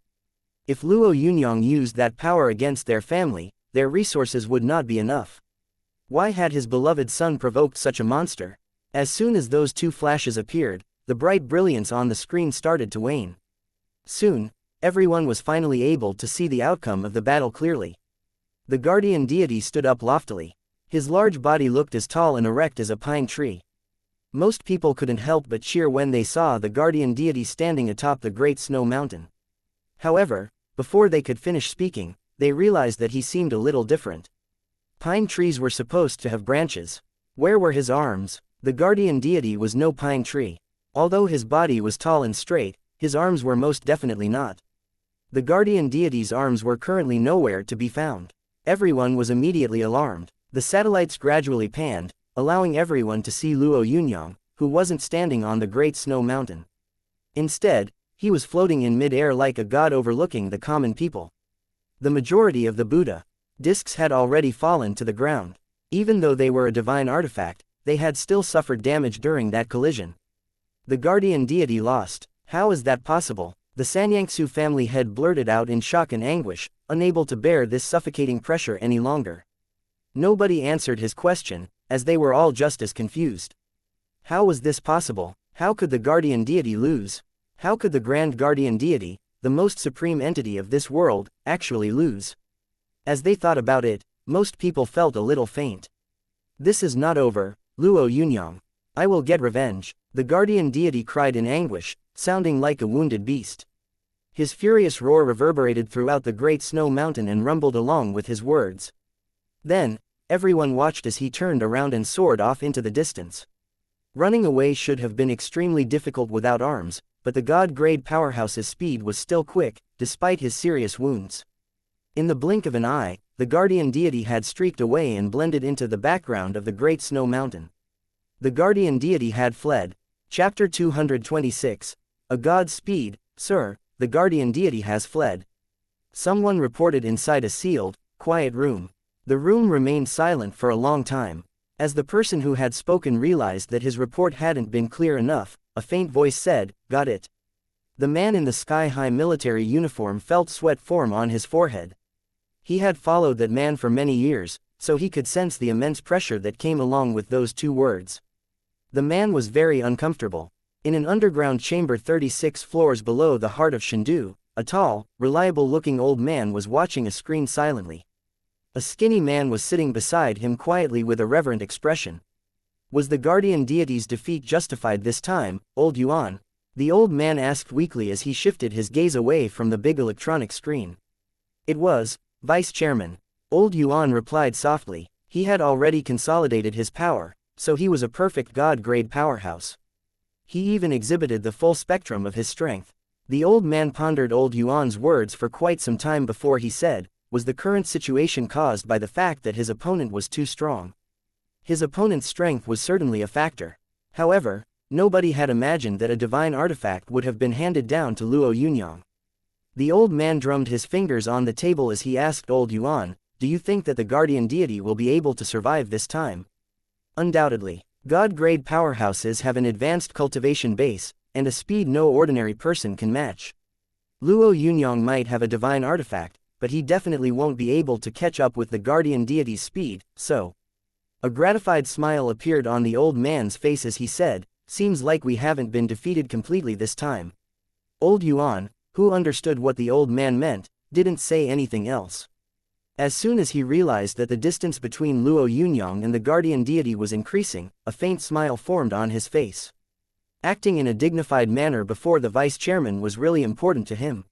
If Luo Yunyang used that power against their family, their resources would not be enough. Why had his beloved son provoked such a monster? As soon as those two flashes appeared, the bright brilliance on the screen started to wane. Soon, everyone was finally able to see the outcome of the battle clearly. The guardian deity stood up loftily. His large body looked as tall and erect as a pine tree. Most people couldn't help but cheer when they saw the guardian deity standing atop the great snow mountain. However, before they could finish speaking, they realized that he seemed a little different. Pine trees were supposed to have branches. Where were his arms? The guardian deity was no pine tree. Although his body was tall and straight, his arms were most definitely not. The guardian deity's arms were currently nowhere to be found. Everyone was immediately alarmed. The satellites gradually panned, allowing everyone to see Luo Yunyang, who wasn't standing on the great snow mountain. Instead, he was floating in mid-air like a god overlooking the common people. The majority of the Buddha discs had already fallen to the ground. Even though they were a divine artifact, they had still suffered damage during that collision. The guardian deity lost. How is that possible? The Sanyangsu family head blurted out in shock and anguish, unable to bear this suffocating pressure any longer. Nobody answered his question, as they were all just as confused. How was this possible? How could the guardian deity lose? How could the grand guardian deity, the most supreme entity of this world, actually lose? As they thought about it, most people felt a little faint. This is not over, Luo Yunyang. I will get revenge. The guardian deity cried in anguish, sounding like a wounded beast. His furious roar reverberated throughout the great snow mountain and rumbled along with his words. Then, everyone watched as he turned around and soared off into the distance. Running away should have been extremely difficult without arms, but the god-grade powerhouse's speed was still quick, despite his serious wounds. In the blink of an eye, the guardian deity had streaked away and blended into the background of the great snow mountain. The guardian deity had fled. Chapter 226. A god's speed, sir, the guardian deity has fled. Someone reported inside a sealed, quiet room. The room remained silent for a long time. As the person who had spoken realized that his report hadn't been clear enough, a faint voice said, "Got it." The man in the sky-high military uniform felt sweat form on his forehead. He had followed that man for many years, so he could sense the immense pressure that came along with those two words. The man was very uncomfortable. In an underground chamber 36 floors below the heart of Shendu, a tall, reliable-looking old man was watching a screen silently. A skinny man was sitting beside him quietly with a reverent expression. Was the guardian deity's defeat justified this time, old Yuan? The old man asked weakly as he shifted his gaze away from the big electronic screen. It was, Vice Chairman. Old Yuan replied softly. He had already consolidated his power, so he was a perfect god-grade powerhouse. He even exhibited the full spectrum of his strength. The old man pondered old Yuan's words for quite some time before he said, was the current situation caused by the fact that his opponent was too strong? His opponent's strength was certainly a factor. However, nobody had imagined that a divine artifact would have been handed down to Luo Yunyang. The old man drummed his fingers on the table as he asked old Yuan, "Do you think that the guardian deity will be able to survive this time?" Undoubtedly. God-grade powerhouses have an advanced cultivation base, and a speed no ordinary person can match. Luo Yunyang might have a divine artifact, but he definitely won't be able to catch up with the guardian deity's speed, so. A gratified smile appeared on the old man's face as he said, "Seems like we haven't been defeated completely this time." Old Yuan, who understood what the old man meant, didn't say anything else. As soon as he realized that the distance between Luo Yunyang and the guardian deity was increasing, a faint smile formed on his face. Acting in a dignified manner before the vice chairman was really important to him.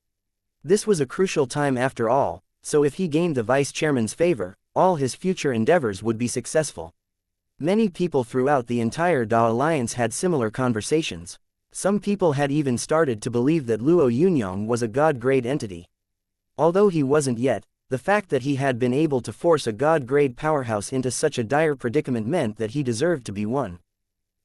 This was a crucial time after all, so if he gained the vice chairman's favor, all his future endeavors would be successful. Many people throughout the entire Da Alliance had similar conversations. Some people had even started to believe that Luo Yunyang was a god-grade entity. Although he wasn't yet, the fact that he had been able to force a god-grade powerhouse into such a dire predicament meant that he deserved to be one.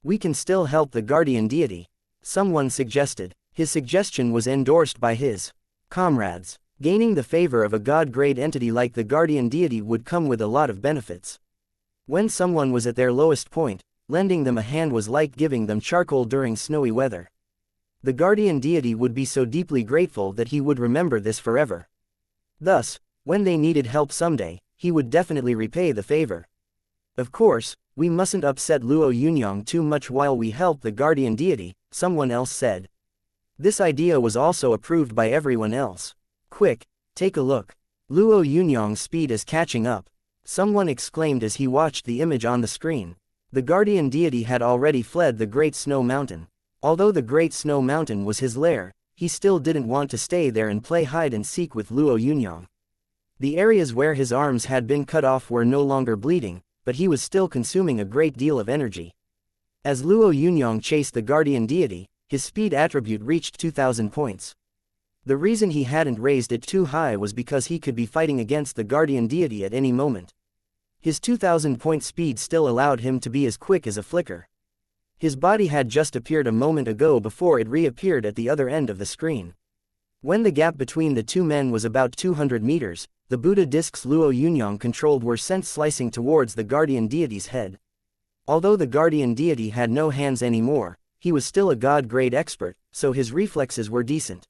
We can still help the guardian deity, someone suggested. His suggestion was endorsed by his comrades. Gaining the favor of a god-grade entity like the guardian deity would come with a lot of benefits. When someone was at their lowest point, lending them a hand was like giving them charcoal during snowy weather. The guardian deity would be so deeply grateful that he would remember this forever. Thus, when they needed help someday, he would definitely repay the favor. Of course, We mustn't upset Luo Yunyang too much while we help the guardian deity, someone else said. This idea was also approved by everyone else. Quick, take a look. Luo Yunyang's speed is catching up. Someone exclaimed as he watched the image on the screen. The guardian deity had already fled the Great Snow Mountain. Although the Great Snow Mountain was his lair, he still didn't want to stay there and play hide and seek with Luo Yunyang. The areas where his arms had been cut off were no longer bleeding, but he was still consuming a great deal of energy. As Luo Yunyang chased the guardian deity, his speed attribute reached 2000 points. The reason he hadn't raised it too high was because he could be fighting against the guardian deity at any moment. His 2000-point speed still allowed him to be as quick as a flicker. His body had just appeared a moment ago before it reappeared at the other end of the screen. When the gap between the two men was about 200 meters, the Buddha discs Luo Yunyang controlled were sent slicing towards the guardian deity's head. Although the guardian deity had no hands anymore, he was still a god-grade expert, so his reflexes were decent.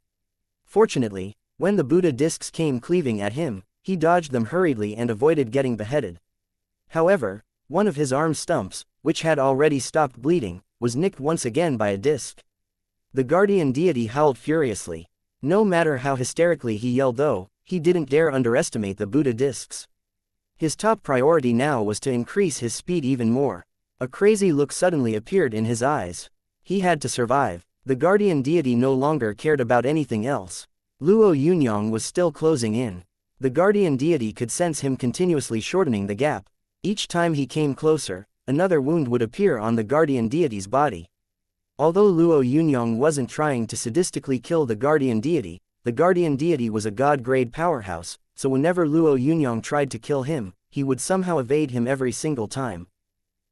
Fortunately, when the Buddha discs came cleaving at him, he dodged them hurriedly and avoided getting beheaded. However, one of his arm stumps, which had already stopped bleeding, was nicked once again by a disc. The guardian deity howled furiously. No matter how hysterically he yelled though, he didn't dare underestimate the Buddha discs. His top priority now was to increase his speed even more. A crazy look suddenly appeared in his eyes. He had to survive. The guardian deity no longer cared about anything else. Luo Yunyang was still closing in. The guardian deity could sense him continuously shortening the gap. Each time he came closer, another wound would appear on the guardian deity's body. Although Luo Yunyang wasn't trying to sadistically kill the guardian deity was a god-grade powerhouse, so whenever Luo Yunyang tried to kill him, he would somehow evade him every single time.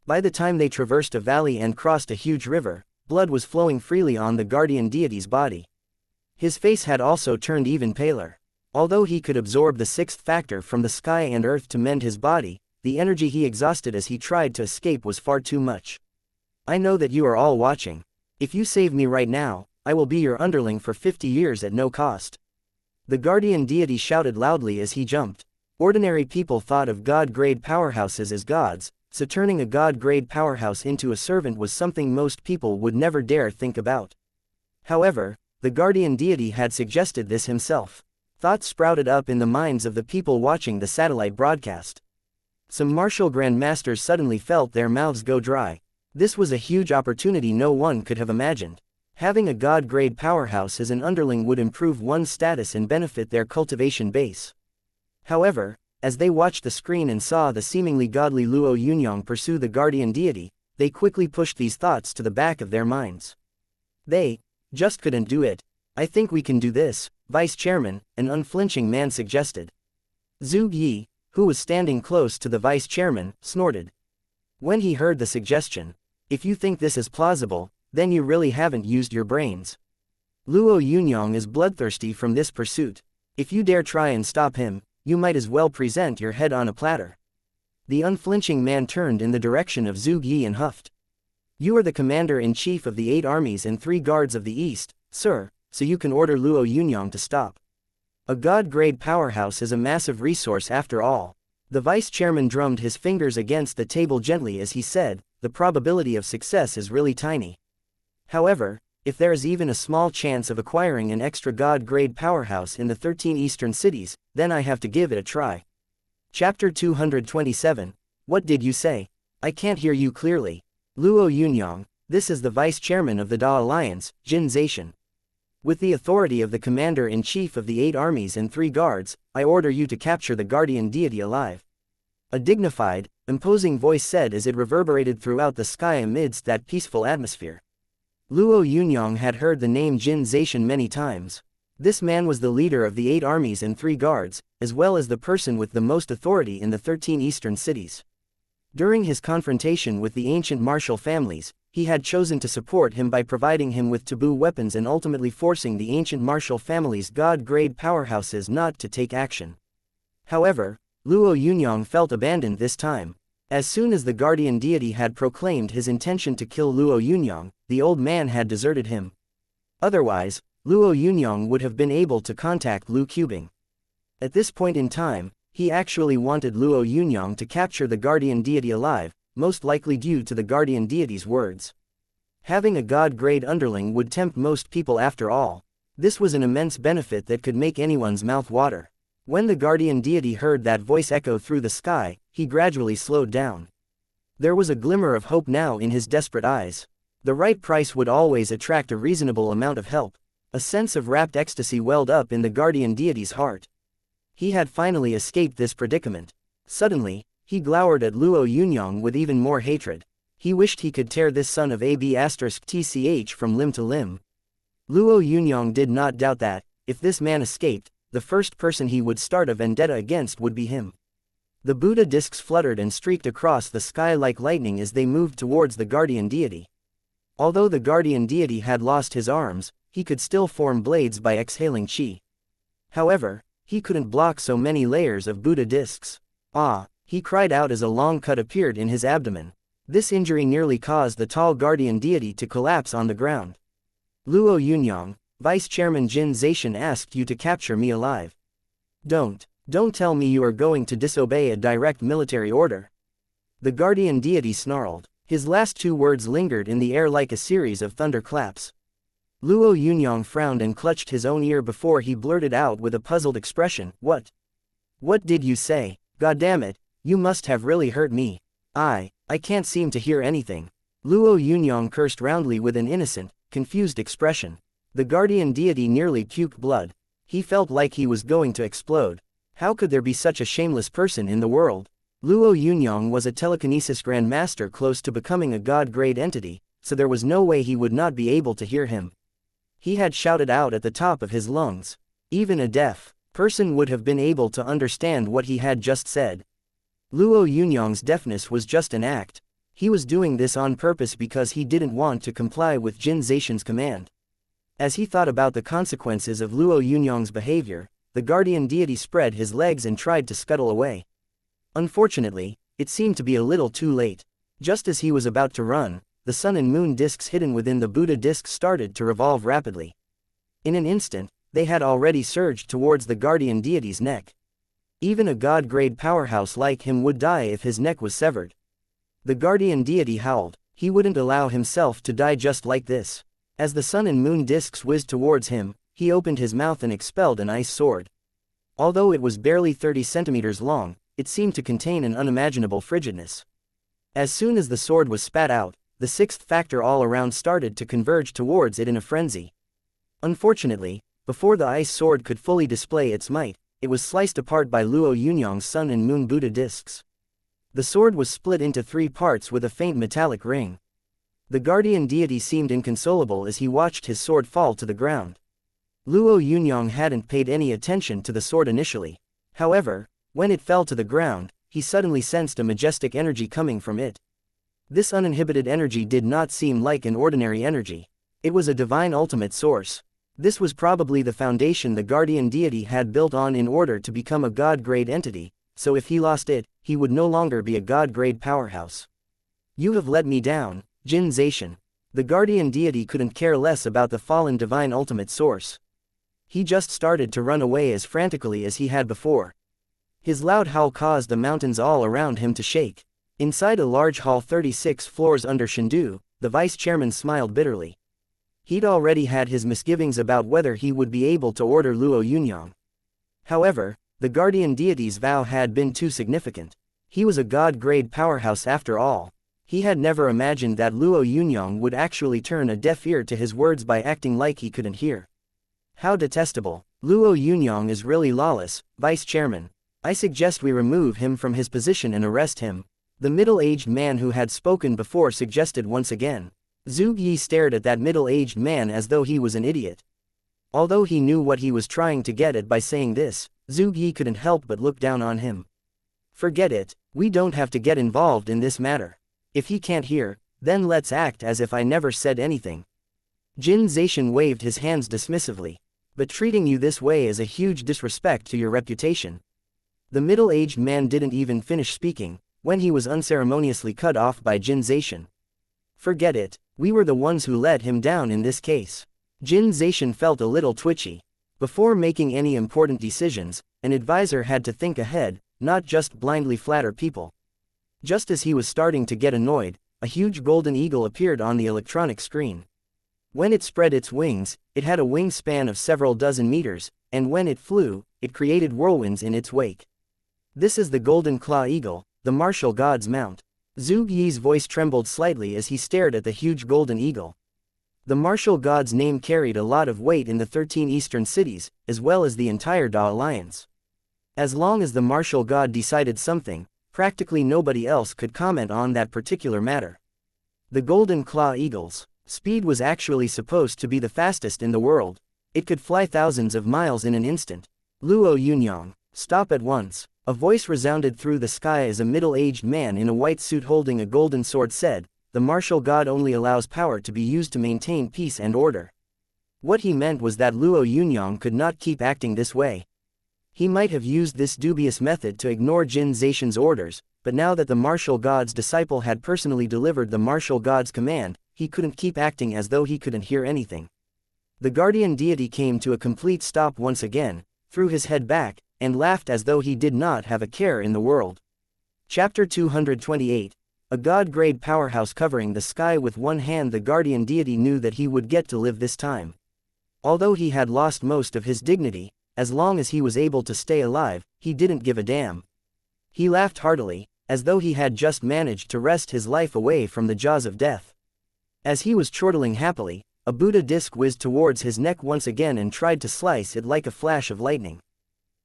By the time they traversed a valley and crossed a huge river, blood was flowing freely on the guardian deity's body. His face had also turned even paler. Although he could absorb the sixth factor from the sky and earth to mend his body, the energy he exhausted as he tried to escape was far too much. I know that you are all watching. If you save me right now, I will be your underling for 50 years at no cost. The guardian deity shouted loudly as he jumped. Ordinary people thought of god-grade powerhouses as gods, so turning a god-grade powerhouse into a servant was something most people would never dare think about. However, the guardian deity had suggested this himself. Thoughts sprouted up in the minds of the people watching the satellite broadcast. Some martial grandmasters suddenly felt their mouths go dry. This was a huge opportunity no one could have imagined. Having a god-grade powerhouse as an underling would improve one's status and benefit their cultivation base. However, as they watched the screen and saw the seemingly godly Luo Yunyang pursue the guardian deity, they quickly pushed these thoughts to the back of their minds. They just couldn't do it. I think we can do this, Vice Chairman, an unflinching man suggested. Zhu Yi, who was standing close to the Vice Chairman, snorted. When he heard the suggestion, if you think this is plausible, then you really haven't used your brains. Luo Yunyang is bloodthirsty from this pursuit. If you dare try and stop him, you might as well present your head on a platter. The unflinching man turned in the direction of Zhu Yi and huffed. You are the commander-in-chief of the 8 armies and 3 guards of the East, sir, so you can order Luo Yunyang to stop. A god-grade powerhouse is a massive resource after all. The vice chairman drummed his fingers against the table gently as he said, the probability of success is really tiny. However, if there is even a small chance of acquiring an extra god-grade powerhouse in the 13 eastern cities, then I have to give it a try. Chapter 227. What did you say? I can't hear you clearly. Luo Yunyang, this is the vice chairman of the Da Alliance, Jiuzi. With the authority of the commander-in-chief of the 8 armies and 3 guards, I order you to capture the guardian deity alive. A dignified, imposing voice said as it reverberated throughout the sky amidst that peaceful atmosphere. Luo Yunyang had heard the name Jiuzi many times. This man was the leader of the 8 armies and 3 guards, as well as the person with the most authority in the 13 eastern cities. During his confrontation with the ancient martial families, he had chosen to support him by providing him with taboo weapons and ultimately forcing the ancient martial family's god-grade powerhouses not to take action. However, Luo Yunyang felt abandoned this time. As soon as the guardian deity had proclaimed his intention to kill Luo Yunyang, the old man had deserted him. Otherwise, Luo Yunyang would have been able to contact Lu Qubing. At this point in time, he actually wanted Luo Yunyang to capture the guardian deity alive, most likely due to the guardian deity's words. Having a god-grade underling would tempt most people after all. This was an immense benefit that could make anyone's mouth water. When the guardian deity heard that voice echo through the sky, he gradually slowed down. There was a glimmer of hope now in his desperate eyes. The right price would always attract a reasonable amount of help. A sense of rapt ecstasy welled up in the guardian deity's heart. He had finally escaped this predicament. Suddenly, he glowered at Luo Yunyang with even more hatred. He wished he could tear this son of AB*TCH from limb to limb. Luo Yunyang did not doubt that, if this man escaped, the first person he would start a vendetta against would be him. The Buddha discs fluttered and streaked across the sky like lightning as they moved towards the guardian deity. Although the guardian deity had lost his arms, he could still form blades by exhaling chi. However, he couldn't block so many layers of Buddha discs. Ah! He cried out as a long cut appeared in his abdomen. This injury nearly caused the tall guardian deity to collapse on the ground. Luo Yunyang, Vice Chairman Jin Zaishan asked you to capture me alive. Don't tell me you are going to disobey a direct military order. The guardian deity snarled. His last two words lingered in the air like a series of thunderclaps. Luo Yunyang frowned and clutched his own ear before he blurted out with a puzzled expression, "What? What did you say? Goddammit, you must have really hurt me. I can't seem to hear anything." Luo Yunyang cursed roundly with an innocent, confused expression. The guardian deity nearly puked blood. He felt like he was going to explode. How could there be such a shameless person in the world? Luo Yunyang was a telekinesis grandmaster close to becoming a god-grade entity, so there was no way he would not be able to hear him. He had shouted out at the top of his lungs. Even a deaf person would have been able to understand what he had just said. Luo Yunyang's deafness was just an act. He was doing this on purpose because he didn't want to comply with Jin Zaishan's command. As he thought about the consequences of Luo Yunyang's behavior, the guardian deity spread his legs and tried to scuttle away. Unfortunately, it seemed to be a little too late. Just as he was about to run, the sun and moon discs hidden within the Buddha discs started to revolve rapidly. In an instant, they had already surged towards the guardian deity's neck. Even a god-grade powerhouse like him would die if his neck was severed. The guardian deity howled. He wouldn't allow himself to die just like this. As the sun and moon discs whizzed towards him, he opened his mouth and expelled an ice sword. Although it was barely 30 centimeters long, it seemed to contain an unimaginable frigidness. As soon as the sword was spat out, the sixth factor all around started to converge towards it in a frenzy. Unfortunately, before the ice sword could fully display its might, it was sliced apart by Luo Yunyang's sun and moon Buddha discs. The sword was split into 3 parts with a faint metallic ring. The guardian deity seemed inconsolable as he watched his sword fall to the ground. Luo Yunyang hadn't paid any attention to the sword initially. However, when it fell to the ground, he suddenly sensed a majestic energy coming from it. This uninhibited energy did not seem like an ordinary energy. It was a divine ultimate source. This was probably the foundation the guardian deity had built on in order to become a god-grade entity, so if he lost it, he would no longer be a god-grade powerhouse. You have let me down, Jin Zaishan. The guardian deity couldn't care less about the fallen divine ultimate source. He just started to run away as frantically as he had before. His loud howl caused the mountains all around him to shake. Inside a large hall 36 floors under Shindu, the vice chairman smiled bitterly. He'd already had his misgivings about whether he would be able to order Luo Yunyang. However, the guardian deity's vow had been too significant. He was a god-grade powerhouse after all. He had never imagined that Luo Yunyang would actually turn a deaf ear to his words by acting like he couldn't hear. How detestable. Luo Yunyang is really lawless, Vice Chairman. I suggest we remove him from his position and arrest him. The middle-aged man who had spoken before suggested once again. Zhu Yi stared at that middle-aged man as though he was an idiot. Although he knew what he was trying to get at by saying this, Zhu Yi couldn't help but look down on him. Forget it, we don't have to get involved in this matter. If he can't hear, then let's act as if I never said anything. Jin Zaishan waved his hands dismissively. But treating you this way is a huge disrespect to your reputation. The middle-aged man didn't even finish speaking, when he was unceremoniously cut off by Jin Zaishan. Forget it, we were the ones who let him down in this case. Jin Zaishan felt a little twitchy. Before making any important decisions, an advisor had to think ahead, not just blindly flatter people. Just as he was starting to get annoyed, a huge golden eagle appeared on the electronic screen. When it spread its wings, it had a wingspan of several dozen meters, and when it flew, it created whirlwinds in its wake. This is the Golden Claw Eagle, the martial god's mount. Zhu Yi's voice trembled slightly as he stared at the huge golden eagle. The martial god's name carried a lot of weight in the 13 eastern cities, as well as the entire Da Alliance. As long as the martial god decided something, practically nobody else could comment on that particular matter. The Golden Claw Eagle's speed was actually supposed to be the fastest in the world. It could fly thousands of miles in an instant. Luo Yunyang, stop at once. A voice resounded through the sky as a middle-aged man in a white suit holding a golden sword said, "The martial god only allows power to be used to maintain peace and order." What he meant was that Luo Yunyang could not keep acting this way. He might have used this dubious method to ignore Jin Zaishan's orders, but now that the martial god's disciple had personally delivered the martial god's command, he couldn't keep acting as though he couldn't hear anything. The guardian deity came to a complete stop once again, threw his head back, and laughed as though he did not have a care in the world. Chapter 228. A god-grade powerhouse covering the sky with one hand. The guardian deity knew that he would get to live this time. Although he had lost most of his dignity, as long as he was able to stay alive, he didn't give a damn. He laughed heartily, as though he had just managed to wrest his life away from the jaws of death. As he was chortling happily, a Buddha disc whizzed towards his neck once again and tried to slice it like a flash of lightning.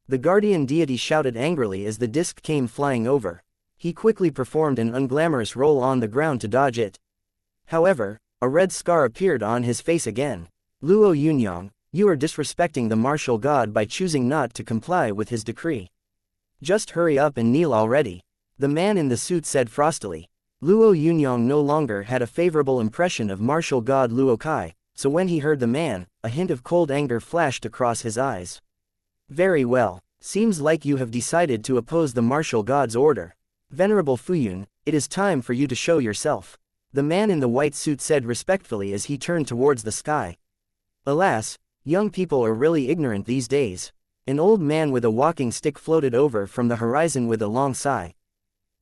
The guardian deity shouted angrily as the disc came flying over. He quickly performed an unglamorous roll on the ground to dodge it. However, a red scar appeared on his face again. Luo Yunyang, you are disrespecting the martial god by choosing not to comply with his decree. Just hurry up and kneel already. The man in the suit said frostily. Luo Yunyang no longer had a favorable impression of martial god Luo Kai, so when he heard the man, a hint of cold anger flashed across his eyes. Very well, seems like you have decided to oppose the martial god's order. Venerable Fuyun, it is time for you to show yourself. The man in the white suit said respectfully as he turned towards the sky. Alas, young people are really ignorant these days. An old man with a walking stick floated over from the horizon with a long sigh.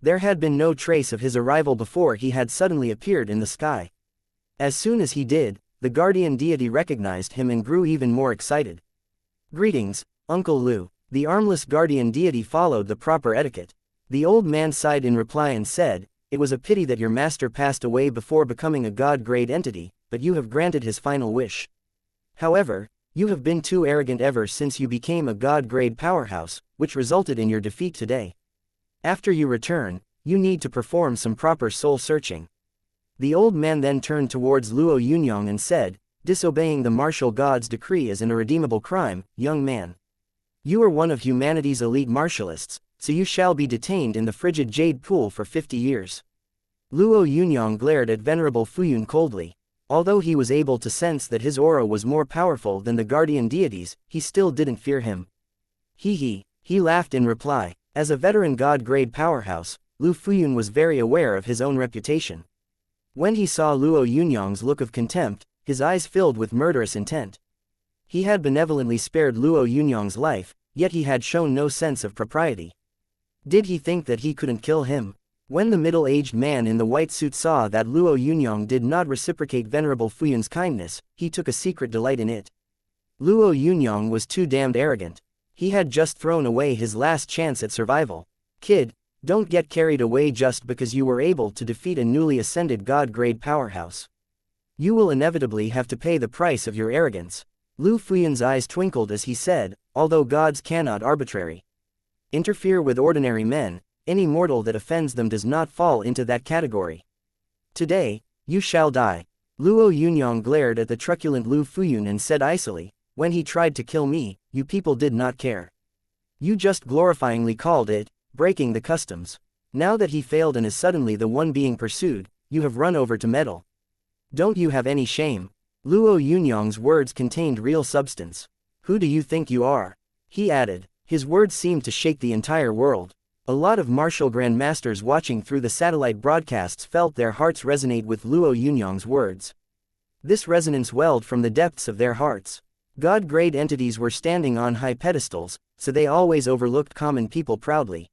There had been no trace of his arrival before he had suddenly appeared in the sky. As soon as he did, the guardian deity recognized him and grew even more excited. Greetings, Uncle Lu. The armless guardian deity followed the proper etiquette. The old man sighed in reply and said, "It was a pity that your master passed away before becoming a god-grade entity, but you have granted his final wish. However, you have been too arrogant ever since you became a god-grade powerhouse, which resulted in your defeat today. After you return, you need to perform some proper soul-searching." The old man then turned towards Luo Yunyang and said, "Disobeying the martial god's decree is an irredeemable crime, young man. You are one of humanity's elite martialists, so you shall be detained in the frigid jade pool for 50 years. Luo Yunyang glared at Venerable Fuyun coldly. Although he was able to sense that his aura was more powerful than the guardian deity's, he still didn't fear him. He laughed in reply. As a veteran god-grade powerhouse, Lu Fuyun was very aware of his own reputation. When he saw Luo Yunyang's look of contempt, his eyes filled with murderous intent. He had benevolently spared Luo Yunyang's life, yet he had shown no sense of propriety. Did he think that he couldn't kill him? When the middle-aged man in the white suit saw that Luo Yunyang did not reciprocate Venerable Fuyun's kindness, he took a secret delight in it. Luo Yunyang was too damned arrogant. He had just thrown away his last chance at survival. Kid, don't get carried away just because you were able to defeat a newly ascended god-grade powerhouse. You will inevitably have to pay the price of your arrogance. Lu Fuyun's eyes twinkled as he said, although gods cannot arbitrarily interfere with ordinary men, any mortal that offends them does not fall into that category. Today, you shall die. Luo Yunyang glared at the truculent Lu Fuyun and said icily, when he tried to kill me, you people did not care. You just glorifyingly called it breaking the customs. Now that he failed and is suddenly the one being pursued, you have run over to meddle. Don't you have any shame? Luo Yunyang's words contained real substance. Who do you think you are? He added. His words seemed to shake the entire world. A lot of martial grandmasters watching through the satellite broadcasts felt their hearts resonate with Luo Yunyang's words. This resonance welled from the depths of their hearts. God-grade entities were standing on high pedestals, so they always overlooked common people proudly.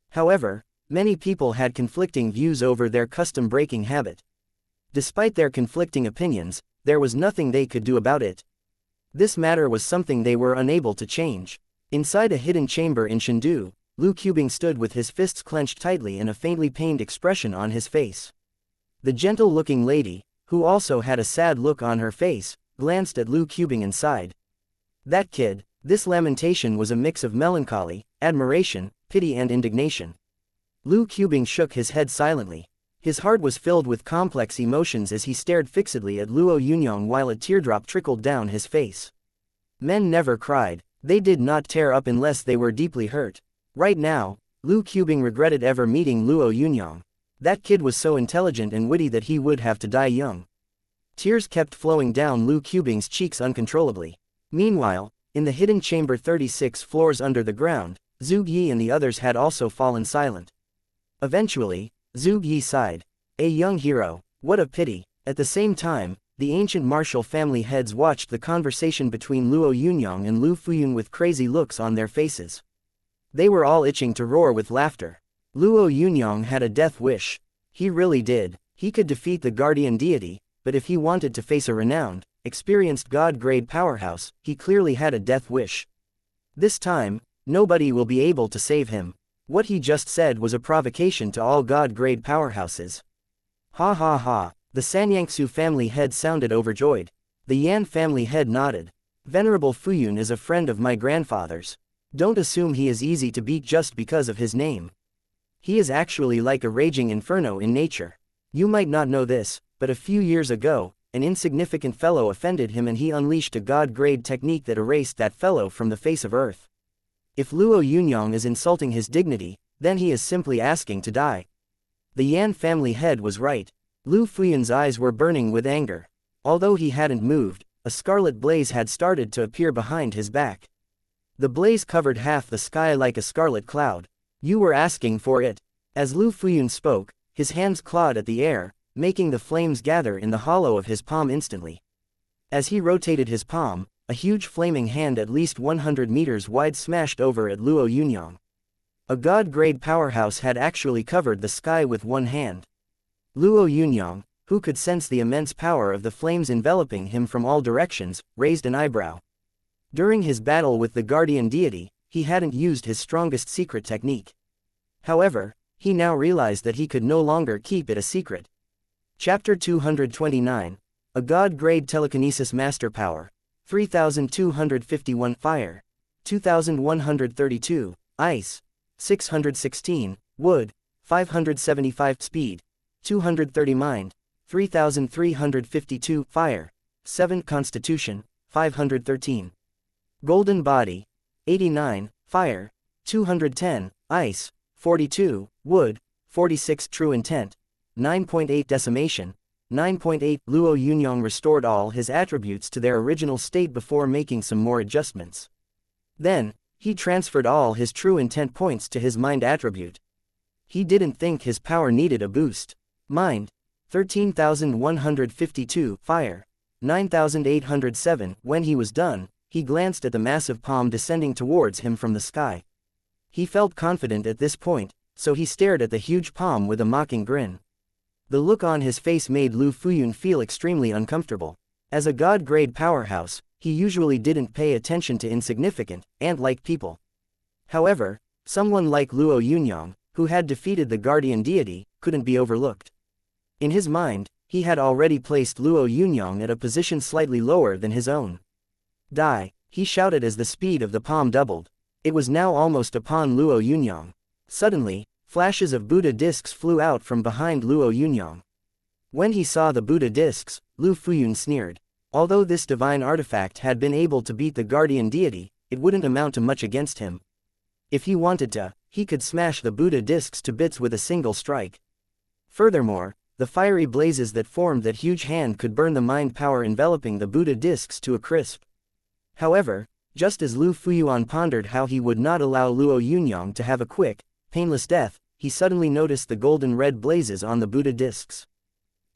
However, Many people had conflicting views over their custom-breaking habit. Despite their conflicting opinions, there was nothing they could do about it. This matter was something they were unable to change. Inside a hidden chamber in Chengdu, Luo Yunyang stood with his fists clenched tightly and a faintly pained expression on his face. The gentle-looking lady, who also had a sad look on her face, glanced at Luo Yunyang and sighed. That kid. This lamentation was a mix of melancholy, admiration, pity and indignation. Luo Yunyang shook his head silently. His heart was filled with complex emotions as he stared fixedly at Luo Yunyang while a teardrop trickled down his face. Men never cried. They did not tear up unless they were deeply hurt. Right now, Luo Yunyang regretted ever meeting Luo Yunyang. That kid was so intelligent and witty that he would have to die young. Tears kept flowing down Luo Yunyang's cheeks uncontrollably. Meanwhile, in the hidden chamber 36 floors under the ground, Zhu Yi and the others had also fallen silent. Eventually, Zhu Yi sighed. A young hero, what a pity. At the same time, the ancient martial family heads watched the conversation between Luo Yunyang and Luo Fuyun with crazy looks on their faces. They were all itching to roar with laughter. Luo Yunyang had a death wish. He really did. He could defeat the guardian deity, but if he wanted to face a renowned, experienced god-grade powerhouse, he clearly had a death wish. This time, nobody will be able to save him. What he just said was a provocation to all god-grade powerhouses. Ha ha ha, the Sanyangsu family head sounded overjoyed. The Yan family head nodded. Venerable Fuyun is a friend of my grandfather's. Don't assume he is easy to beat just because of his name. He is actually like a raging inferno in nature. You might not know this, but a few years ago, an insignificant fellow offended him and he unleashed a god-grade technique that erased that fellow from the face of earth. If Luo Yunyang is insulting his dignity, then he is simply asking to die. The Yan family head was right. Luo Fuyun's eyes were burning with anger. Although he hadn't moved, a scarlet blaze had started to appear behind his back. The blaze covered half the sky like a scarlet cloud. You were asking for it. As Luo Fuyun spoke, his hands clawed at the air, making the flames gather in the hollow of his palm instantly. As he rotated his palm, a huge flaming hand at least 100 meters wide smashed over at Luo Yunyang. A god-grade powerhouse had actually covered the sky with one hand. Luo Yunyang, who could sense the immense power of the flames enveloping him from all directions, raised an eyebrow. During his battle with the guardian deity, he hadn't used his strongest secret technique. However, he now realized that he could no longer keep it a secret. Chapter 229. A God-grade telekinesis master power. 3251 fire. 2132 ice. 616 wood. 575 speed. 230 mind. 3352 fire. 7 constitution. 513 golden body. 89 fire. 210 ice. 42 wood. 46 true intent. 9.8 decimation. 9.8 Luo Yunyang restored all his attributes to their original state before making some more adjustments. Then, he transferred all his true intent points to his mind attribute. He didn't think his power needed a boost. Mind. 13,152 fire. 9,807 When he was done, he glanced at the massive palm descending towards him from the sky. He felt confident at this point, so he stared at the huge palm with a mocking grin. The look on his face made Luo Fuyun feel extremely uncomfortable. As a god-grade powerhouse, he usually didn't pay attention to insignificant, ant-like people. However, someone like Luo Yunyang, who had defeated the guardian deity, couldn't be overlooked. In his mind, he had already placed Luo Yunyang at a position slightly lower than his own. Die, he shouted as the speed of the palm doubled. It was now almost upon Luo Yunyang. Suddenly, flashes of Buddha discs flew out from behind Luo Yunyang. When he saw the Buddha discs, Luo Fuyun sneered. Although this divine artifact had been able to beat the guardian deity, it wouldn't amount to much against him. If he wanted to, he could smash the Buddha discs to bits with a single strike. Furthermore, the fiery blazes that formed that huge hand could burn the mind power enveloping the Buddha discs to a crisp. However, just as Luo Fuyuan pondered how he would not allow Luo Yunyang to have a quick, painless death, he suddenly noticed the golden red blazes on the Buddha discs.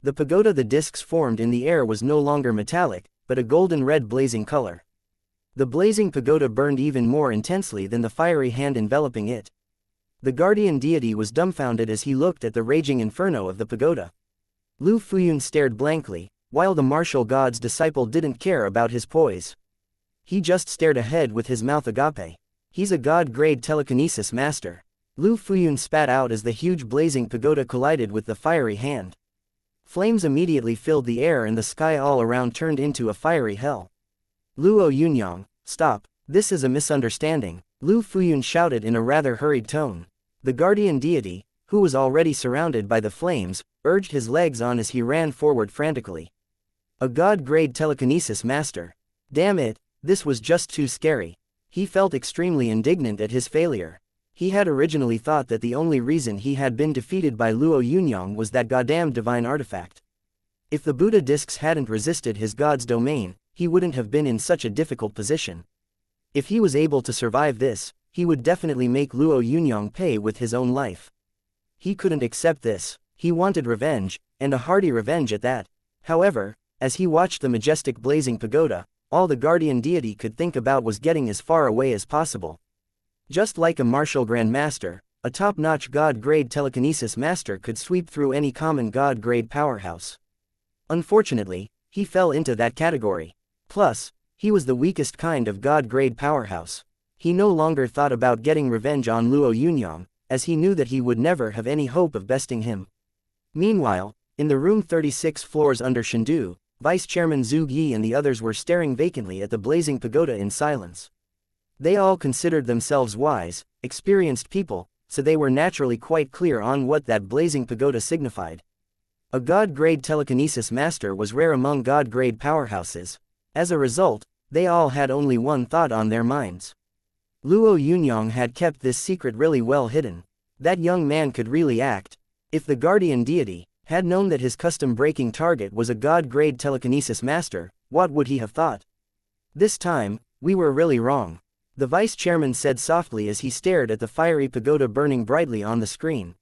The pagoda the discs formed in the air was no longer metallic, but a golden red blazing color. The blazing pagoda burned even more intensely than the fiery hand enveloping it. The guardian deity was dumbfounded as he looked at the raging inferno of the pagoda. Lu Fuyun stared blankly, while the martial god's disciple didn't care about his poise. He just stared ahead with his mouth agape. He's a god-grade telekinesis master. Lu Fuyun spat out as the huge blazing pagoda collided with the fiery hand. Flames immediately filled the air and the sky all around turned into a fiery hell. Luo Yunyang, stop, this is a misunderstanding, Lu Fuyun shouted in a rather hurried tone. The guardian deity, who was already surrounded by the flames, urged his legs on as he ran forward frantically. A god-grade telekinesis master. Damn it, this was just too scary. He felt extremely indignant at his failure. He had originally thought that the only reason he had been defeated by Luo Yunyang was that goddamn divine artifact. If the Buddha discs hadn't resisted his god's domain, he wouldn't have been in such a difficult position. If he was able to survive this, he would definitely make Luo Yunyang pay with his own life. He couldn't accept this. He wanted revenge, and a hearty revenge at that. However, as he watched the majestic blazing pagoda, all the guardian deity could think about was getting as far away as possible. Just like a martial grandmaster, a top-notch god-grade telekinesis master could sweep through any common god-grade powerhouse. Unfortunately, he fell into that category. Plus, he was the weakest kind of god-grade powerhouse. He no longer thought about getting revenge on Luo Yunyang, as he knew that he would never have any hope of besting him. Meanwhile, in the room 36 floors under Shendu, Vice Chairman Zhu Yi and the others were staring vacantly at the blazing pagoda in silence. They all considered themselves wise, experienced people, so they were naturally quite clear on what that blazing pagoda signified. A god-grade telekinesis master was rare among god-grade powerhouses. As a result, they all had only one thought on their minds. Luo Yunyang had kept this secret really well hidden. That young man could really act. If the guardian deity had known that his custom-breaking target was a god-grade telekinesis master, what would he have thought? This time, we were really wrong. The vice chairman said softly as he stared at the fiery pagoda burning brightly on the screen.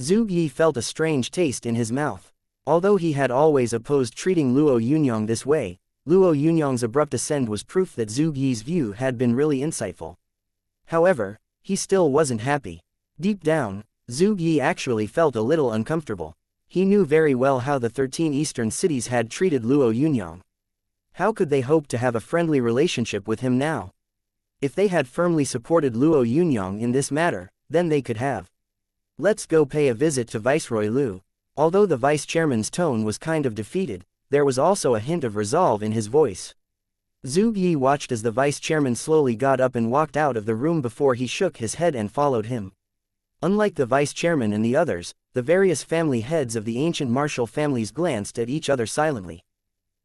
Zhu Yi felt a strange taste in his mouth. Although he had always opposed treating Luo Yunyang this way, Luo Yunyang's abrupt ascent was proof that Zhu Yi's view had been really insightful. However, he still wasn't happy. Deep down, Zhu Yi actually felt a little uncomfortable. He knew very well how the 13 eastern cities had treated Luo Yunyang. How could they hope to have a friendly relationship with him now? If they had firmly supported Luo Yunyang in this matter, then they could have. Let's go pay a visit to Viceroy Lu. Although the vice chairman's tone was kind of defeated, there was also a hint of resolve in his voice. Zhu Yi watched as the vice chairman slowly got up and walked out of the room before he shook his head and followed him. Unlike the vice chairman and the others, the various family heads of the ancient martial families glanced at each other silently.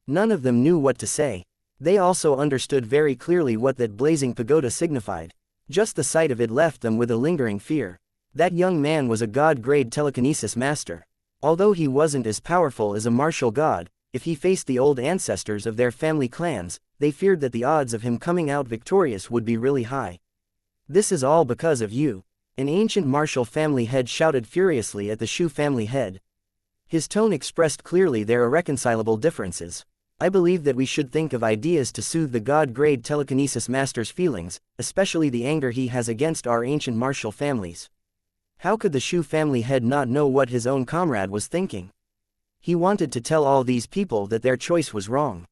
None of them knew what to say. They also understood very clearly what that blazing pagoda signified. Just the sight of it left them with a lingering fear. That young man was a god-grade telekinesis master. Although he wasn't as powerful as a martial god, if he faced the old ancestors of their family clans, they feared that the odds of him coming out victorious would be really high. This is all because of you. An ancient martial family head shouted furiously at the Shu family head. His tone expressed clearly their irreconcilable differences. I believe that we should think of ideas to soothe the god-grade telekinesis master's feelings, especially the anger he has against our ancient martial families. How could the Shu family head not know what his own comrade was thinking? He wanted to tell all these people that their choice was wrong.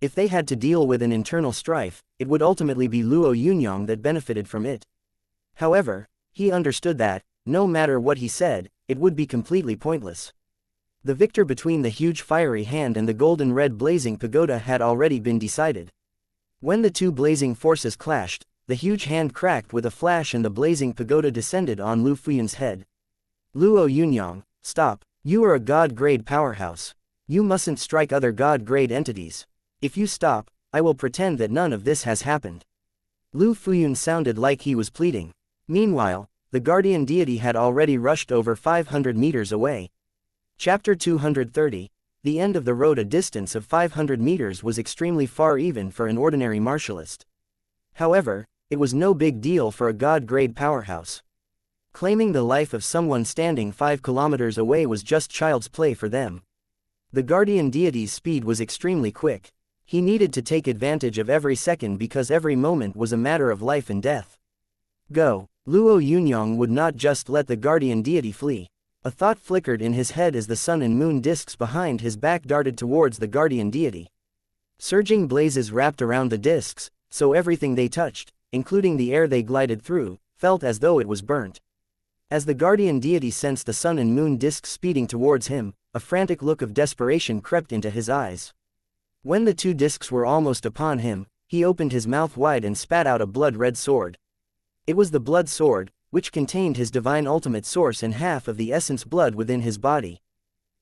If they had to deal with an internal strife, it would ultimately be Luo Yunyang that benefited from it. However, he understood that, no matter what he said, it would be completely pointless. The victor between the huge fiery hand and the golden-red blazing pagoda had already been decided. When the two blazing forces clashed, the huge hand cracked with a flash and the blazing pagoda descended on Lu Fuyun's head. Luo Yunyang, stop, you are a god-grade powerhouse. You mustn't strike other god-grade entities. If you stop, I will pretend that none of this has happened. Lu Fuyun sounded like he was pleading. Meanwhile, the guardian deity had already rushed over 500 meters away. Chapter 230, the end of the road. A distance of 500 meters was extremely far even for an ordinary martialist. However, it was no big deal for a god-grade powerhouse. Claiming the life of someone standing 5 kilometers away was just child's play for them. The guardian deity's speed was extremely quick. He needed to take advantage of every second because every moment was a matter of life and death. Go. Luo Yunyang would not just let the guardian deity flee. A thought flickered in his head as the sun and moon discs behind his back darted towards the guardian deity. Surging blazes wrapped around the discs, so everything they touched, including the air they glided through, felt as though it was burnt. As the guardian deity sensed the sun and moon discs speeding towards him, a frantic look of desperation crept into his eyes. When the two discs were almost upon him, he opened his mouth wide and spat out a blood-red sword. It was the blood sword, which contained his divine ultimate source and half of the essence blood within his body.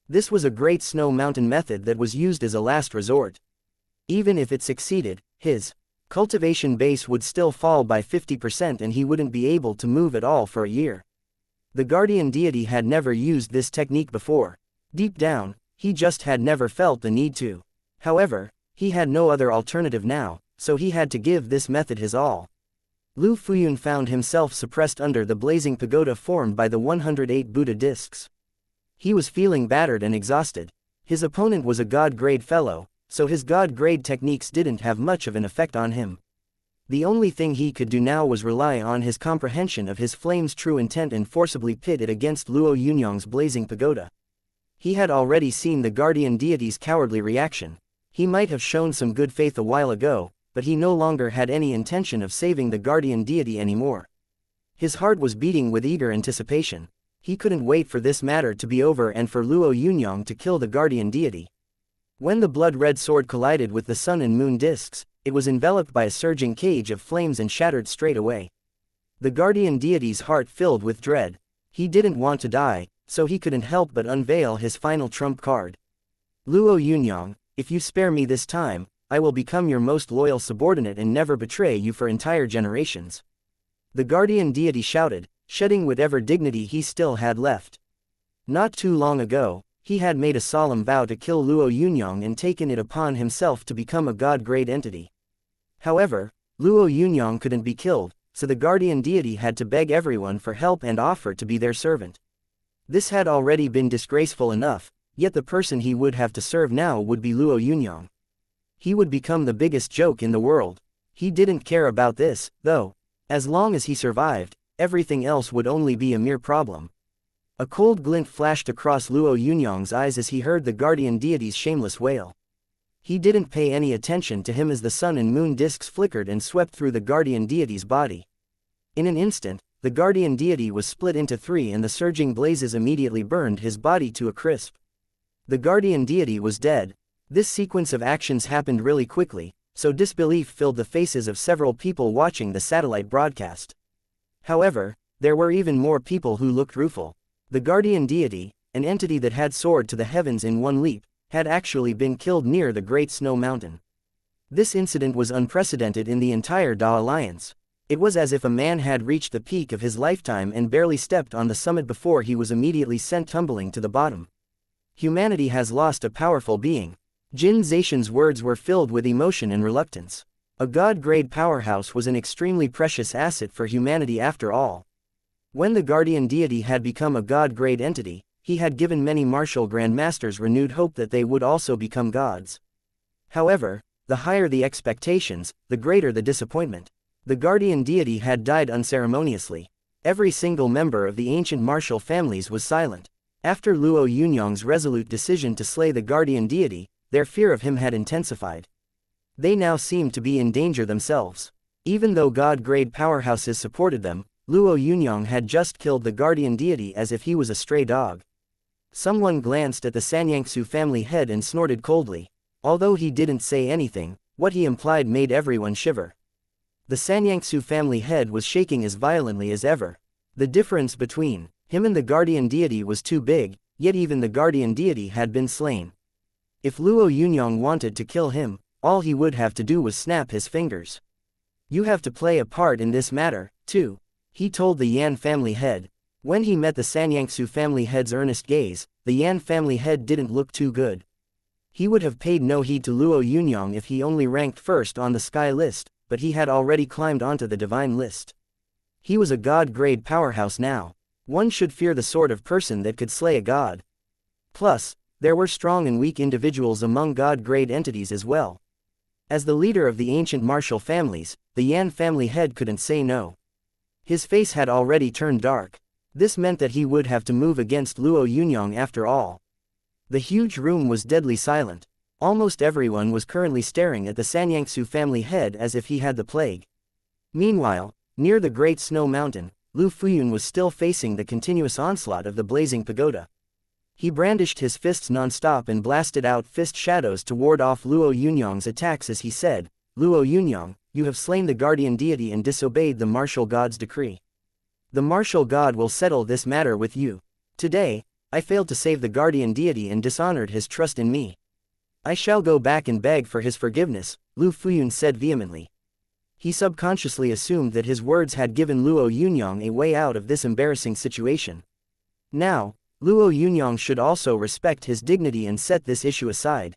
This was a great snow mountain method that was used as a last resort. Even if it succeeded, his cultivation base would still fall by 50% and he wouldn't be able to move at all for a year. The guardian deity had never used this technique before. Deep down, he just had never felt the need to. However, he had no other alternative now, so he had to give this method his all. Lu Fuyun found himself suppressed under the blazing pagoda formed by the 108 Buddha discs. He was feeling battered and exhausted. His opponent was a god-grade fellow, so his god-grade techniques didn't have much of an effect on him. The only thing he could do now was rely on his comprehension of his flame's true intent and forcibly pit it against Luo Yunyang's blazing pagoda. He had already seen the guardian deity's cowardly reaction. He might have shown some good faith a while ago, but he no longer had any intention of saving the guardian deity anymore. His heart was beating with eager anticipation. He couldn't wait for this matter to be over and for Luo Yunyang to kill the guardian deity. When the blood-red sword collided with the sun and moon discs, it was enveloped by a surging cage of flames and shattered straight away. The guardian deity's heart filled with dread. He didn't want to die, so he couldn't help but unveil his final trump card. Luo Yunyang, if you spare me this time, I will become your most loyal subordinate and never betray you for entire generations. The guardian deity shouted, shedding whatever dignity he still had left. Not too long ago, he had made a solemn vow to kill Luo Yunyang and taken it upon himself to become a god-grade entity. However, Luo Yunyang couldn't be killed, so the guardian deity had to beg everyone for help and offer to be their servant. This had already been disgraceful enough, yet the person he would have to serve now would be Luo Yunyang. He would become the biggest joke in the world. He didn't care about this, though. As long as he survived, everything else would only be a mere problem. A cold glint flashed across Luo Yunyang's eyes as he heard the guardian deity's shameless wail. He didn't pay any attention to him as the sun and moon discs flickered and swept through the guardian deity's body. In an instant, the guardian deity was split into three and the surging blazes immediately burned his body to a crisp. The guardian deity was dead. This sequence of actions happened really quickly, so disbelief filled the faces of several people watching the satellite broadcast. However, there were even more people who looked rueful. The guardian deity, an entity that had soared to the heavens in one leap, had actually been killed near the Great Snow Mountain. This incident was unprecedented in the entire Da Alliance. It was as if a man had reached the peak of his lifetime and barely stepped on the summit before he was immediately sent tumbling to the bottom. Humanity has lost a powerful being. Jin Zaishan's words were filled with emotion and reluctance. A god-grade powerhouse was an extremely precious asset for humanity after all. When the guardian deity had become a god-grade entity, he had given many martial grandmasters renewed hope that they would also become gods. However, the higher the expectations, the greater the disappointment. The guardian deity had died unceremoniously. Every single member of the ancient martial families was silent. After Luo Yunyang's resolute decision to slay the guardian deity, their fear of him had intensified. They now seemed to be in danger themselves. Even though god-grade powerhouses supported them, Luo Yunyang had just killed the guardian deity as if he was a stray dog. Someone glanced at the Sanyangsu family head and snorted coldly. Although he didn't say anything, what he implied made everyone shiver. The Sanyangsu family head was shaking as violently as ever. The difference between him and the guardian deity was too big, yet even the guardian deity had been slain. If Luo Yunyang wanted to kill him, all he would have to do was snap his fingers. You have to play a part in this matter, too, he told the Yan family head. When he met the Sanyangsu family head's earnest gaze, the Yan family head didn't look too good. He would have paid no heed to Luo Yunyang if he only ranked first on the sky list, but he had already climbed onto the divine list. He was a god-grade powerhouse now. One should fear the sort of person that could slay a god. Plus, there were strong and weak individuals among god-grade entities as well. As the leader of the ancient martial families, the Yan family head couldn't say no. His face had already turned dark. This meant that he would have to move against Luo Yunyang after all. The huge room was deadly silent. Almost everyone was currently staring at the Sanyangsu family head as if he had the plague. Meanwhile, near the Great Snow Mountain, Lu Fuyun was still facing the continuous onslaught of the blazing pagoda. He brandished his fists non-stop and blasted out fist shadows to ward off Luo Yunyang's attacks as he said, "Luo Yunyang, you have slain the guardian deity and disobeyed the martial god's decree. The martial god will settle this matter with you. Today, I failed to save the guardian deity and dishonored his trust in me. I shall go back and beg for his forgiveness," Lu Fuyun said vehemently. He subconsciously assumed that his words had given Luo Yunyang a way out of this embarrassing situation. Now, Luo Yunyang should also respect his dignity and set this issue aside.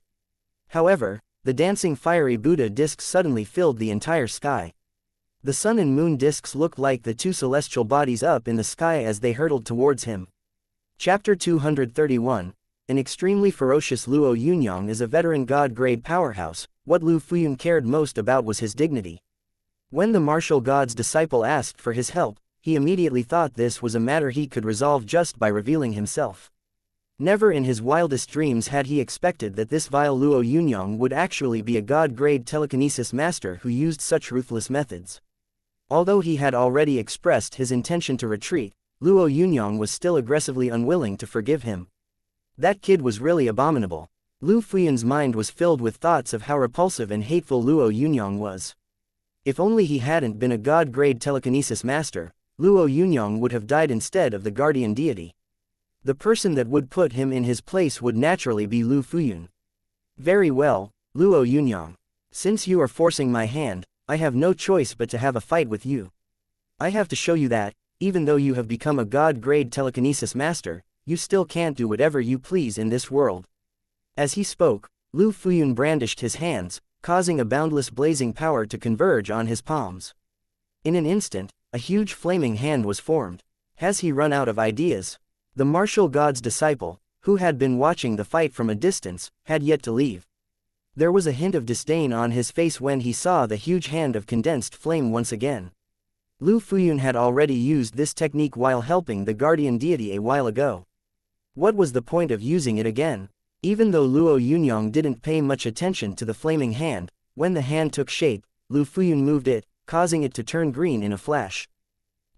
However, the dancing fiery Buddha discs suddenly filled the entire sky. The sun and moon discs looked like the two celestial bodies up in the sky as they hurtled towards him. Chapter 231. An extremely ferocious Luo Yunyang is a veteran god-grade powerhouse. What Lu Fuyun cared most about was his dignity. When the martial god's disciple asked for his help, he immediately thought this was a matter he could resolve just by revealing himself. Never in his wildest dreams had he expected that this vile Luo Yunyang would actually be a god-grade telekinesis master who used such ruthless methods. Although he had already expressed his intention to retreat, Luo Yunyang was still aggressively unwilling to forgive him. That kid was really abominable. Lu Fuyun's mind was filled with thoughts of how repulsive and hateful Luo Yunyang was. If only he hadn't been a god-grade telekinesis master, Luo Yunyang would have died instead of the guardian deity. The person that would put him in his place would naturally be Lu Fuyun. Very well, Luo Yunyang. Since you are forcing my hand, I have no choice but to have a fight with you. I have to show you that, even though you have become a god-grade telekinesis master, you still can't do whatever you please in this world. As he spoke, Lu Fuyun brandished his hands, causing a boundless blazing power to converge on his palms. In an instant, a huge flaming hand was formed. Has he run out of ideas? The martial god's disciple, who had been watching the fight from a distance, had yet to leave. There was a hint of disdain on his face when he saw the huge hand of condensed flame once again. Lu Fuyun had already used this technique while helping the guardian deity a while ago. What was the point of using it again? Even though Luo Yunyang didn't pay much attention to the flaming hand, when the hand took shape, Lu Fuyun moved it, causing it to turn green in a flash.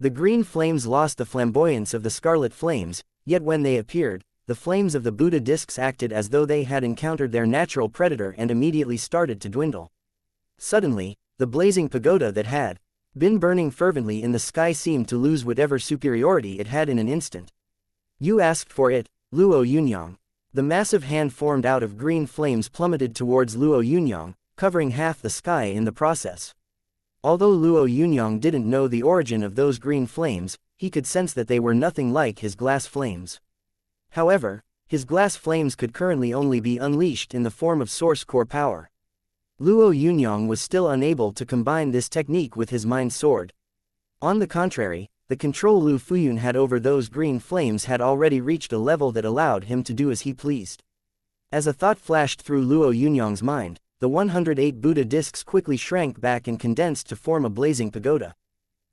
The green flames lost the flamboyance of the scarlet flames, yet when they appeared, the flames of the Buddha discs acted as though they had encountered their natural predator and immediately started to dwindle. Suddenly, the blazing pagoda that had been burning fervently in the sky seemed to lose whatever superiority it had in an instant. You asked for it, Luo Yunyang. The massive hand formed out of green flames plummeted towards Luo Yunyang, covering half the sky in the process. Although Luo Yunyang didn't know the origin of those green flames, he could sense that they were nothing like his glass flames. However, his glass flames could currently only be unleashed in the form of source core power. Luo Yunyang was still unable to combine this technique with his mind sword. On the contrary, the control Lu Fuyun had over those green flames had already reached a level that allowed him to do as he pleased. As a thought flashed through Luo Yunyang's mind, the 108 Buddha discs quickly shrank back and condensed to form a blazing pagoda.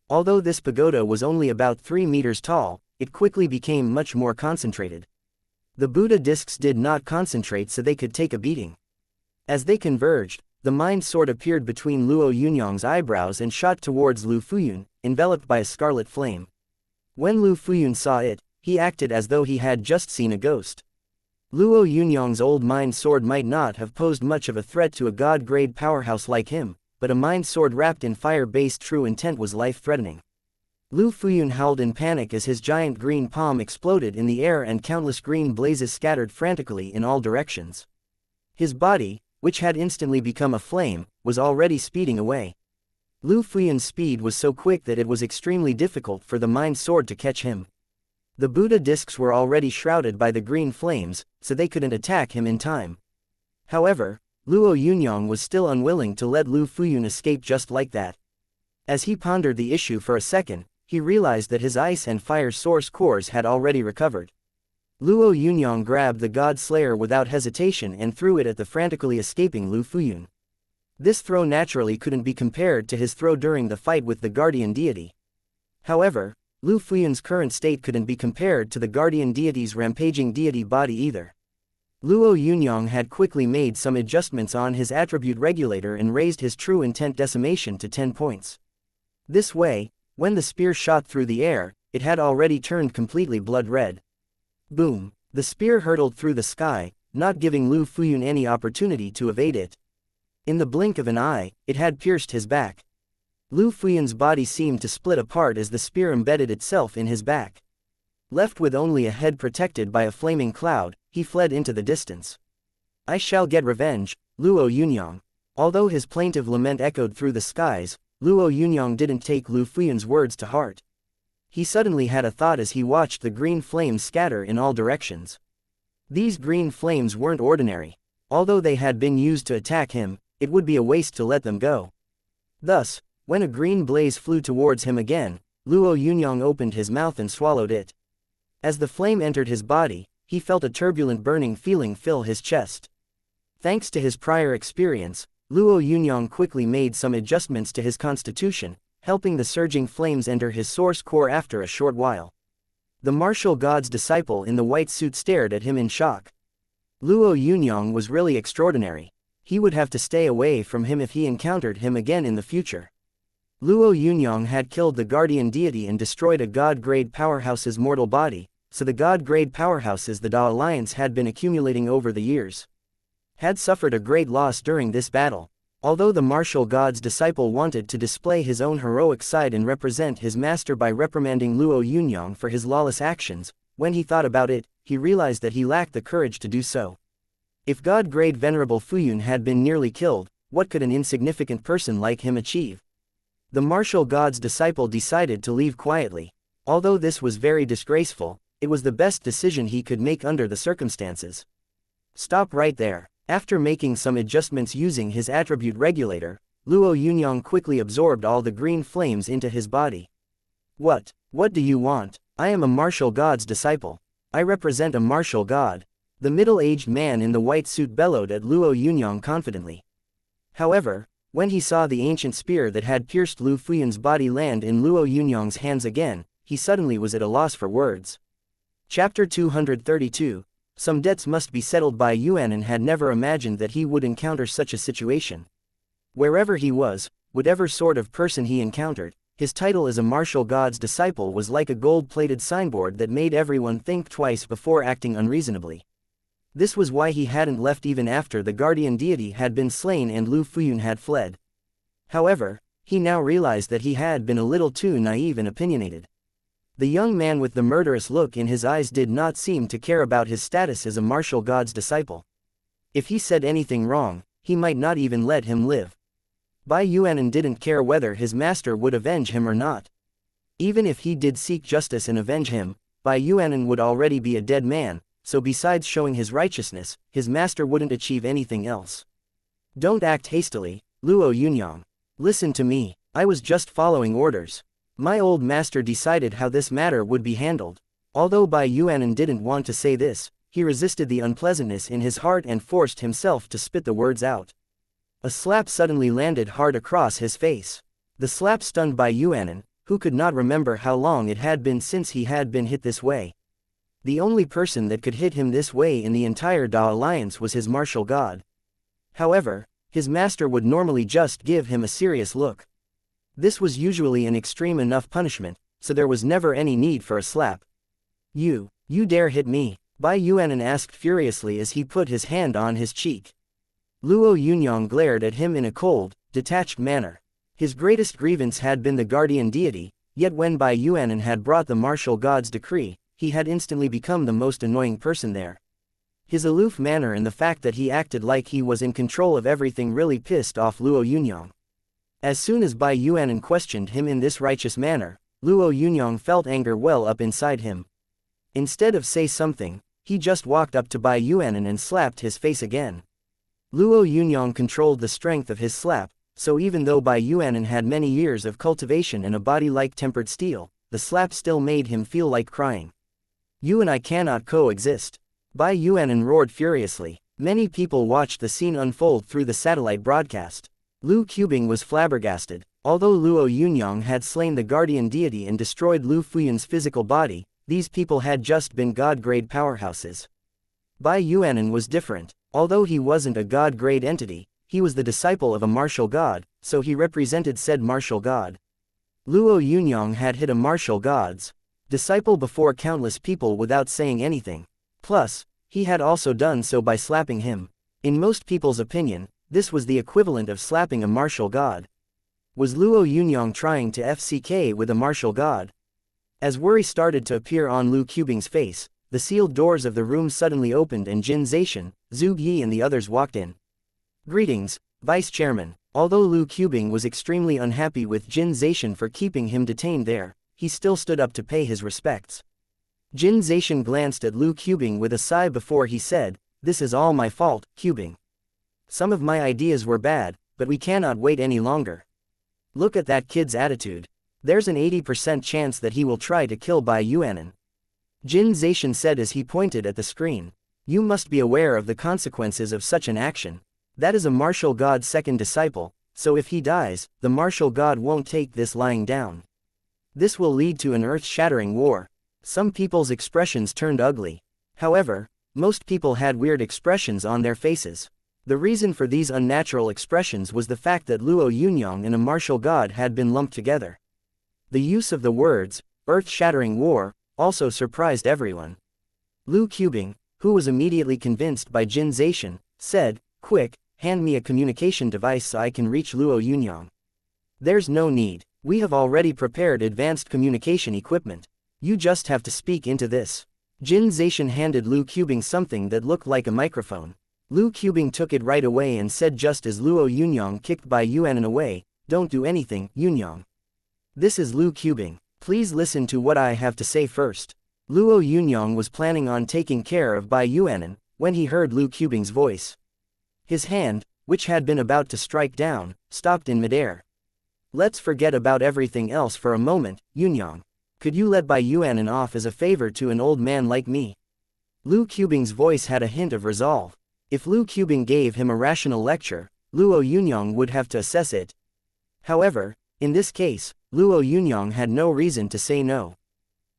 Although this pagoda was only about 3 meters tall, it quickly became much more concentrated. The Buddha discs did not concentrate so they could take a beating. As they converged, the mind sword appeared between Luo Yunyang's eyebrows and shot towards Lu Fuyun, enveloped by a scarlet flame. When Lu Fuyun saw it, he acted as though he had just seen a ghost. Luo Yunyang's old mind sword might not have posed much of a threat to a god-grade powerhouse like him, but a mind sword wrapped in fire-based true intent was life-threatening. Lu Fuyun howled in panic as his giant green palm exploded in the air and countless green blazes scattered frantically in all directions. His body, which had instantly become a flame, was already speeding away. Lu Fuyun's speed was so quick that it was extremely difficult for the mind sword to catch him. The Buddha discs were already shrouded by the green flames, so they couldn't attack him in time. However, Luo Yunyang was still unwilling to let Lu Fuyun escape just like that. As he pondered the issue for a second, he realized that his ice and fire source cores had already recovered. Luo Yunyang grabbed the God Slayer without hesitation and threw it at the frantically escaping Lu Fuyun. This throw naturally couldn't be compared to his throw during the fight with the guardian deity. However, Lu Fuyun's current state couldn't be compared to the guardian deity's rampaging deity body either. Luo Yunyang had quickly made some adjustments on his attribute regulator and raised his true intent decimation to 10 points. This way, when the spear shot through the air, it had already turned completely blood red. Boom! The spear hurtled through the sky, not giving Lu Fuyun any opportunity to evade it. In the blink of an eye, it had pierced his back. Lu Fuyun's body seemed to split apart as the spear embedded itself in his back. Left with only a head protected by a flaming cloud, he fled into the distance. I shall get revenge, Luo Yunyang. Although his plaintive lament echoed through the skies, Luo Yunyang didn't take Lu Fuyun's words to heart. He suddenly had a thought as he watched the green flames scatter in all directions. These green flames weren't ordinary. Although they had been used to attack him, it would be a waste to let them go. Thus, when a green blaze flew towards him again, Luo Yunyang opened his mouth and swallowed it. As the flame entered his body, he felt a turbulent burning feeling fill his chest. Thanks to his prior experience, Luo Yunyang quickly made some adjustments to his constitution, helping the surging flames enter his source core after a short while. The martial god's disciple in the white suit stared at him in shock. Luo Yunyang was really extraordinary. He would have to stay away from him if he encountered him again in the future. Luo Yunyang had killed the guardian deity and destroyed a god-grade powerhouse's mortal body, so the god-grade powerhouses the Da Alliance had been accumulating over the years had suffered a great loss during this battle. Although the martial god's disciple wanted to display his own heroic side and represent his master by reprimanding Luo Yunyang for his lawless actions, when he thought about it, he realized that he lacked the courage to do so. If God-grade Venerable Fuyun had been nearly killed, what could an insignificant person like him achieve? The martial god's disciple decided to leave quietly. Although this was very disgraceful, it was the best decision he could make under the circumstances. Stop right there. After making some adjustments using his attribute regulator, Luo Yunyang quickly absorbed all the green flames into his body. What do you want? I am a martial god's disciple. I represent a martial god. The middle-aged man in the white suit bellowed at Luo Yunyang confidently. However, when he saw the ancient spear that had pierced Lu Fuyun's body land in Luo Yunyang's hands again, he suddenly was at a loss for words. Chapter 232. Some debts must be settled by Yuan and had never imagined that he would encounter such a situation. Wherever he was, whatever sort of person he encountered, his title as a martial god's disciple was like a gold-plated signboard that made everyone think twice before acting unreasonably. This was why he hadn't left even after the guardian deity had been slain and Lu Fuyun had fled. However, he now realized that he had been a little too naive and opinionated. The young man with the murderous look in his eyes did not seem to care about his status as a martial god's disciple. If he said anything wrong, he might not even let him live. Bai Yuanan didn't care whether his master would avenge him or not. Even if he did seek justice and avenge him, Bai Yuanan would already be a dead man, so besides showing his righteousness, his master wouldn't achieve anything else. Don't act hastily, Luo Yunyang. Listen to me, I was just following orders. My old master decided how this matter would be handled. Although Bai Yuanan didn't want to say this, he resisted the unpleasantness in his heart and forced himself to spit the words out. A slap suddenly landed hard across his face. The slap stunned Bai Yuanan, who could not remember how long it had been since he had been hit this way. The only person that could hit him this way in the entire Da Alliance was his martial god. However, his master would normally just give him a serious look. This was usually an extreme enough punishment, so there was never any need for a slap. You dare hit me? Bai Yuanan asked furiously as he put his hand on his cheek. Luo Yunyang glared at him in a cold, detached manner. His greatest grievance had been the guardian deity, yet when Bai Yuanan had brought the martial god's decree, he had instantly become the most annoying person there. His aloof manner and the fact that he acted like he was in control of everything really pissed off Luo Yunyang. As soon as Bai Yuanan questioned him in this righteous manner, Luo Yunyang felt anger well up inside him. Instead of say something, he just walked up to Bai Yuanan and slapped his face again. Luo Yunyang controlled the strength of his slap, so even though Bai Yuanan had many years of cultivation and a body like tempered steel, the slap still made him feel like crying. You and I cannot coexist. Bai Yuanan roared furiously. Many people watched the scene unfold through the satellite broadcast. Lu Qubing was flabbergasted. Although Luo Yunyang had slain the guardian deity and destroyed Lu Fuyan's physical body, these people had just been god-grade powerhouses. Bai Yuanan was different. Although he wasn't a god-grade entity, he was the disciple of a martial god, so he represented said martial god. Luo Yunyang had hit a martial god's disciple before countless people without saying anything. Plus, he had also done so by slapping him. In most people's opinion, this was the equivalent of slapping a martial god. Was Luo Yunyang trying to FCK with a martial god? As worry started to appear on Lu Qubing's face, the sealed doors of the room suddenly opened and Jin Zaishan, Zhu Yi and the others walked in. Greetings, Vice Chairman. Although Lu Qubing was extremely unhappy with Jin Zaishan for keeping him detained there, he still stood up to pay his respects. Jin Zaishan glanced at Lu Qubing with a sigh before he said, "This is all my fault, Qubing. Some of my ideas were bad, but we cannot wait any longer. Look at that kid's attitude. There's an 80% chance that he will try to kill Bai Yuanan." Jin Zaishan said as he pointed at the screen. "You must be aware of the consequences of such an action. That is a martial god's second disciple, so if he dies, the martial god won't take this lying down. This will lead to an earth-shattering war." Some people's expressions turned ugly. However, most people had weird expressions on their faces. The reason for these unnatural expressions was the fact that Luo Yunyang and a martial god had been lumped together. The use of the words, earth-shattering war, also surprised everyone. Lu Qubing, who was immediately convinced by Jin Zaishan, said, "Quick, hand me a communication device so I can reach Luo Yunyang." "There's no need. We have already prepared advanced communication equipment. You just have to speak into this." Jin Zaishan handed Lu Qubing something that looked like a microphone. Lu Qubing took it right away and said just as Luo Yunyang kicked Bai Yuanan away, "Don't do anything, Yunyang. This is Lu Qubing. Please listen to what I have to say first." Luo Yunyang was planning on taking care of Bai Yuanan, when he heard Lu Qubing's voice. His hand, which had been about to strike down, stopped in midair. "Let's forget about everything else for a moment, Yunyang. Could you let Bai Yuanan off as a favor to an old man like me?" Lu Qubing's voice had a hint of resolve. If Lu Qubing gave him a rational lecture, Luo Yunyang would have to assess it. However, in this case, Luo Yunyang had no reason to say no.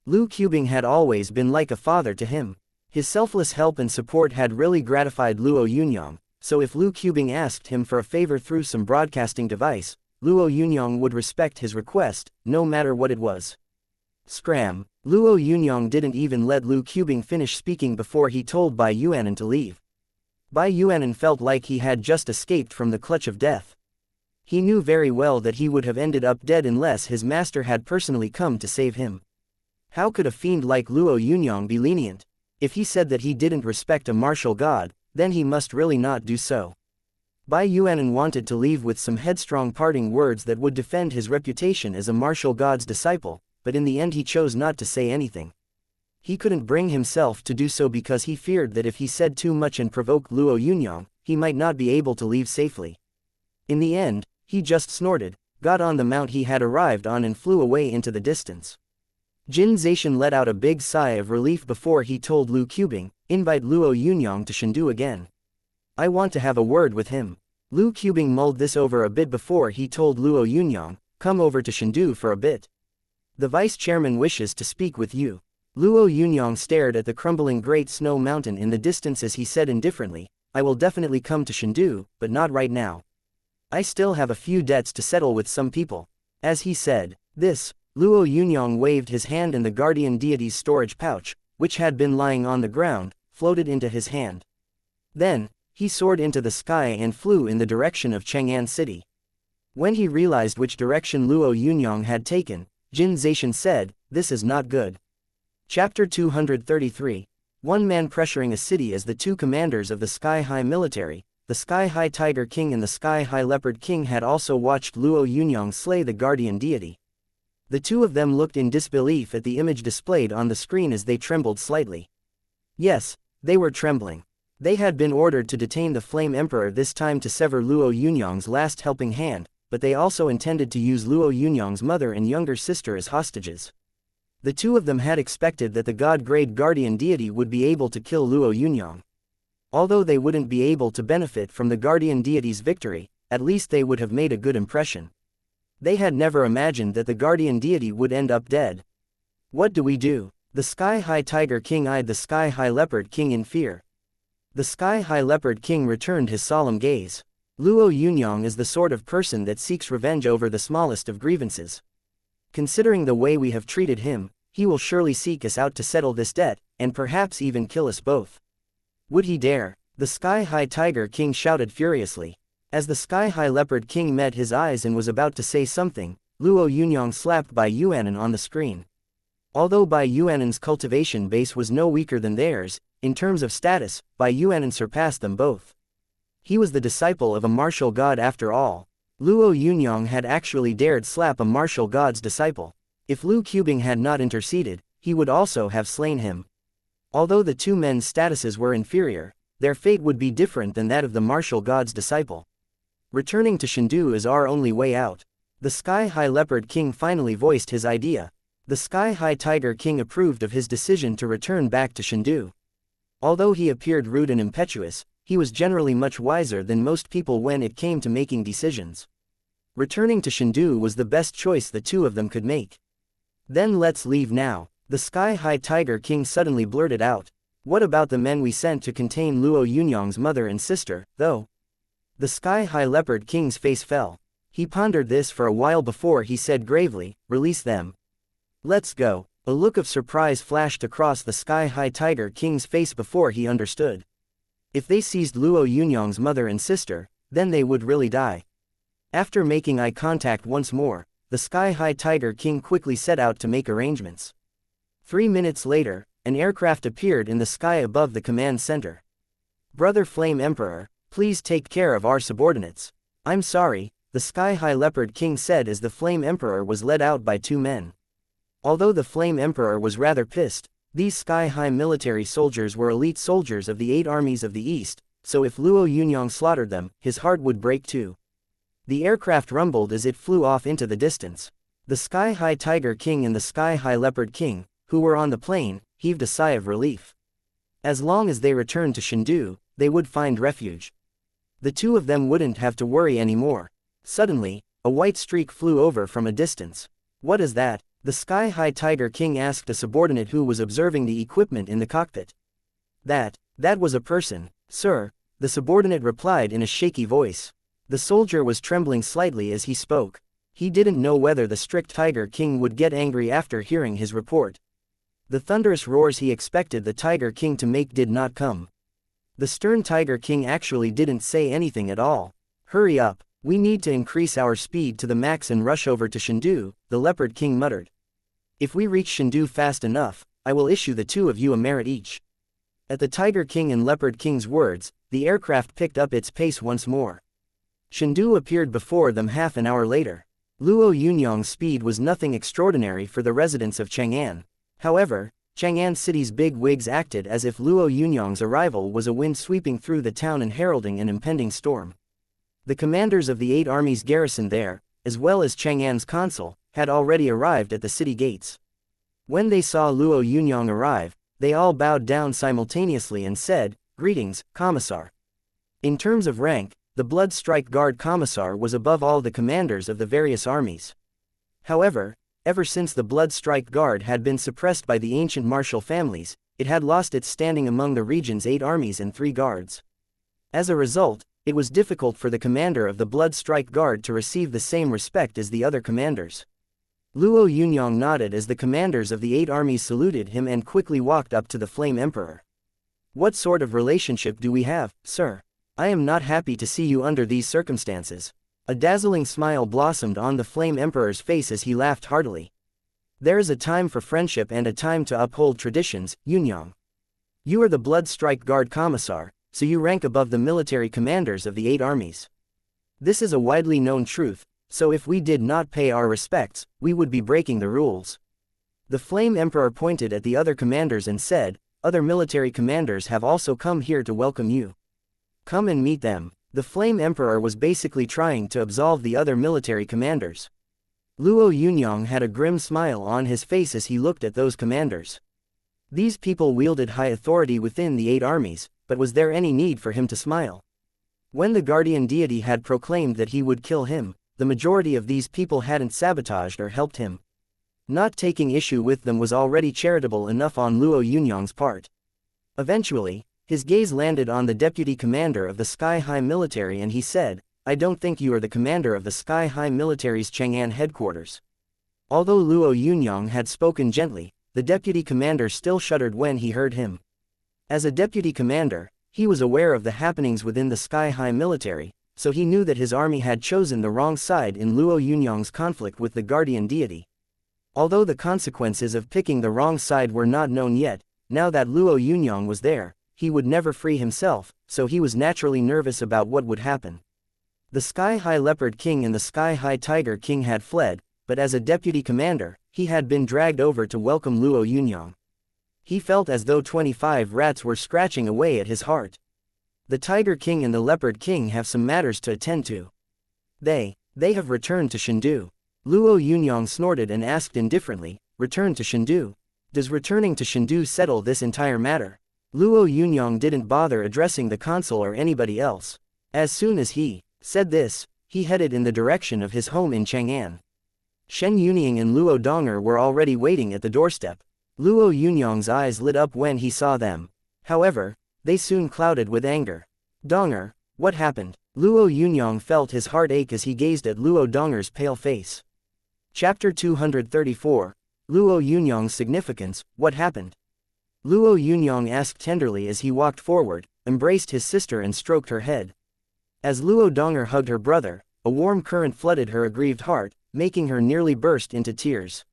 Lu Qubing had always been like a father to him. His selfless help and support had really gratified Luo Yunyang, so if Lu Qubing asked him for a favor through some broadcasting device, Luo Yunyang would respect his request, no matter what it was. Scram. Luo Yunyang didn't even let Lu Qubing finish speaking before he told Bai Yuanan to leave. Bai Yuanan felt like he had just escaped from the clutch of death. He knew very well that he would have ended up dead unless his master had personally come to save him. How could a fiend like Luo Yunyang be lenient? If he said that he didn't respect a martial god, then he must really not do so. Bai Yuanan wanted to leave with some headstrong parting words that would defend his reputation as a martial god's disciple, but in the end he chose not to say anything. He couldn't bring himself to do so because he feared that if he said too much and provoked Luo Yunyang, he might not be able to leave safely. In the end, he just snorted, got on the mount he had arrived on and flew away into the distance. Jin Zaishan let out a big sigh of relief before he told Lu Qubing, "Invite Luo Yunyang to Shendu again. I want to have a word with him." Lu Qubing mulled this over a bit before he told Luo Yunyang, "Come over to Shendu for a bit. The vice chairman wishes to speak with you." Luo Yunyang stared at the crumbling great snow mountain in the distance as he said indifferently, "I will definitely come to Shendu, but not right now. I still have a few debts to settle with some people." As he said this, Luo Yunyang waved his hand and the guardian deity's storage pouch, which had been lying on the ground, floated into his hand. Then, he soared into the sky and flew in the direction of Chang'an City. When he realized which direction Luo Yunyang had taken, Jin Zaishan said, "This is not good." Chapter 233. One man pressuring a city. As the two commanders of the Sky High military, the Sky High Tiger King and the Sky High Leopard King had also watched Luo Yunyang slay the guardian deity. The two of them looked in disbelief at the image displayed on the screen as they trembled slightly. Yes, they were trembling. They had been ordered to detain the Flame Emperor this time to sever Luo Yunyang's last helping hand, but they also intended to use Luo Yunyang's mother and younger sister as hostages. The two of them had expected that the god-grade guardian deity would be able to kill Luo Yunyang. Although they wouldn't be able to benefit from the guardian deity's victory, at least they would have made a good impression. They had never imagined that the guardian deity would end up dead. What do we do? The Sky-High Tiger King eyed the Sky-High Leopard King in fear. The Sky-High Leopard King returned his solemn gaze. Luo Yunyang is the sort of person that seeks revenge over the smallest of grievances. Considering the way we have treated him, he will surely seek us out to settle this debt, and perhaps even kill us both. Would he dare? The Sky-High Tiger King shouted furiously. As the Sky-High Leopard King met his eyes and was about to say something, Luo Yunyang slapped Bai Yuanan on the screen. Although Bai Yuanan's cultivation base was no weaker than theirs, in terms of status, Bai Yuanan surpassed them both. He was the disciple of a martial god after all. Luo Yunyang had actually dared slap a martial god's disciple. If Lu Qubing had not interceded, he would also have slain him. Although the two men's statuses were inferior, their fate would be different than that of the martial god's disciple. Returning to Shendu is our only way out. The Sky-High Leopard King finally voiced his idea. The Sky-High Tiger King approved of his decision to return back to Shendu. Although he appeared rude and impetuous, he was generally much wiser than most people when it came to making decisions. Returning to Shendu was the best choice the two of them could make. Then let's leave now, the Sky-High Tiger King suddenly blurted out. What about the men we sent to contain Luo Yunyang's mother and sister, though? The Sky-High Leopard King's face fell. He pondered this for a while before he said gravely, release them. Let's go. A look of surprise flashed across the Sky-High Tiger King's face before he understood. If they seized Luo Yunyang's mother and sister, then they would really die. After making eye contact once more, the Sky-High Tiger King quickly set out to make arrangements. 3 minutes later, an aircraft appeared in the sky above the command center. Brother Flame Emperor, please take care of our subordinates. I'm sorry, the Sky-High Leopard King said as the Flame Emperor was led out by 2 men. Although the Flame Emperor was rather pissed, these Sky-High military soldiers were elite soldiers of the 8 armies of the East, so if Luo Yunyang slaughtered them, his heart would break too. The aircraft rumbled as it flew off into the distance. The Sky-High Tiger King and the Sky-High Leopard King, who were on the plane, heaved a sigh of relief. As long as they returned to Shendu, they would find refuge. The two of them wouldn't have to worry anymore. Suddenly, a white streak flew over from a distance. What is that? The Sky-High Tiger King asked a subordinate who was observing the equipment in the cockpit. That was a person, sir, the subordinate replied in a shaky voice. The soldier was trembling slightly as he spoke. He didn't know whether the strict Tiger King would get angry after hearing his report. The thunderous roars he expected the Tiger King to make did not come. The stern Tiger King actually didn't say anything at all. Hurry up, we need to increase our speed to the max and rush over to Shendu, the Leopard King muttered. If we reach Shendu fast enough, I will issue the two of you a merit each. At the Tiger King and Leopard King's words, the aircraft picked up its pace once more. Shendu appeared before them half an hour later. Luo Yunyang's speed was nothing extraordinary for the residents of Chang'an. However, Chang'an City's big wigs acted as if Luo Yunyang's arrival was a wind sweeping through the town and heralding an impending storm. The commanders of the 8 armies garrisoned there, as well as Chang'an's consul, had already arrived at the city gates. When they saw Luo Yunyang arrive, they all bowed down simultaneously and said, "Greetings, Commissar." In terms of rank, the Blood Strike Guard Commissar was above all the commanders of the various armies. However, ever since the Blood Strike Guard had been suppressed by the ancient martial families, it had lost its standing among the region's 8 armies and 3 guards. As a result, it was difficult for the commander of the Blood Strike Guard to receive the same respect as the other commanders. Luo Yunyang nodded as the commanders of the 8 armies saluted him and quickly walked up to the Flame Emperor. "What sort of relationship do we have, sir? I am not happy to see you under these circumstances." A dazzling smile blossomed on the Flame Emperor's face as he laughed heartily. "There is a time for friendship and a time to uphold traditions, Yunyang. You are the Blood Strike Guard Commissar, so you rank above the military commanders of the 8 armies. This is a widely known truth, so if we did not pay our respects, we would be breaking the rules." The Flame Emperor pointed at the other commanders and said, "Other military commanders have also come here to welcome you. Come and meet them." The Flame Emperor was basically trying to absolve the other military commanders. Luo Yunyang had a grim smile on his face as he looked at those commanders. These people wielded high authority within the 8 armies, but was there any need for him to smile? When the guardian deity had proclaimed that he would kill him, the majority of these people hadn't sabotaged or helped him. Not taking issue with them was already charitable enough on Luo Yunyang's part. Eventually, his gaze landed on the deputy commander of the Sky High Military and he said, "I don't think you are the commander of the Sky High Military's Chang'an headquarters." Although Luo Yunyang had spoken gently, the deputy commander still shuddered when he heard him. As a deputy commander, he was aware of the happenings within the Sky High Military, so he knew that his army had chosen the wrong side in Luo Yunyang's conflict with the guardian deity. Although the consequences of picking the wrong side were not known yet, now that Luo Yunyang was there, he would never free himself, so he was naturally nervous about what would happen. The Sky High Leopard King and the Sky High Tiger King had fled, but as a deputy commander, he had been dragged over to welcome Luo Yunyang. He felt as though 25 rats were scratching away at his heart. The Tiger King and the Leopard King have some matters to attend to. They have returned to Shendu. Luo Yunyang snorted and asked indifferently, "Return to Shendu? Does returning to Shendu settle this entire matter?" Luo Yunyang didn't bother addressing the consul or anybody else. As soon as he said this, he headed in the direction of his home in Chang'an. Shen Yunyang and Luo Donger were already waiting at the doorstep. Luo Yunyang's eyes lit up when he saw them. However, they soon clouded with anger. "Donger, what happened?" Luo Yunyang felt his heart ache as he gazed at Luo Donger's pale face. Chapter 234, Luo Yunyang's Significance, What Happened? Luo Yunyang asked tenderly as he walked forward, embraced his sister and stroked her head. As Luo Donger hugged her brother, a warm current flooded her aggrieved heart, making her nearly burst into tears.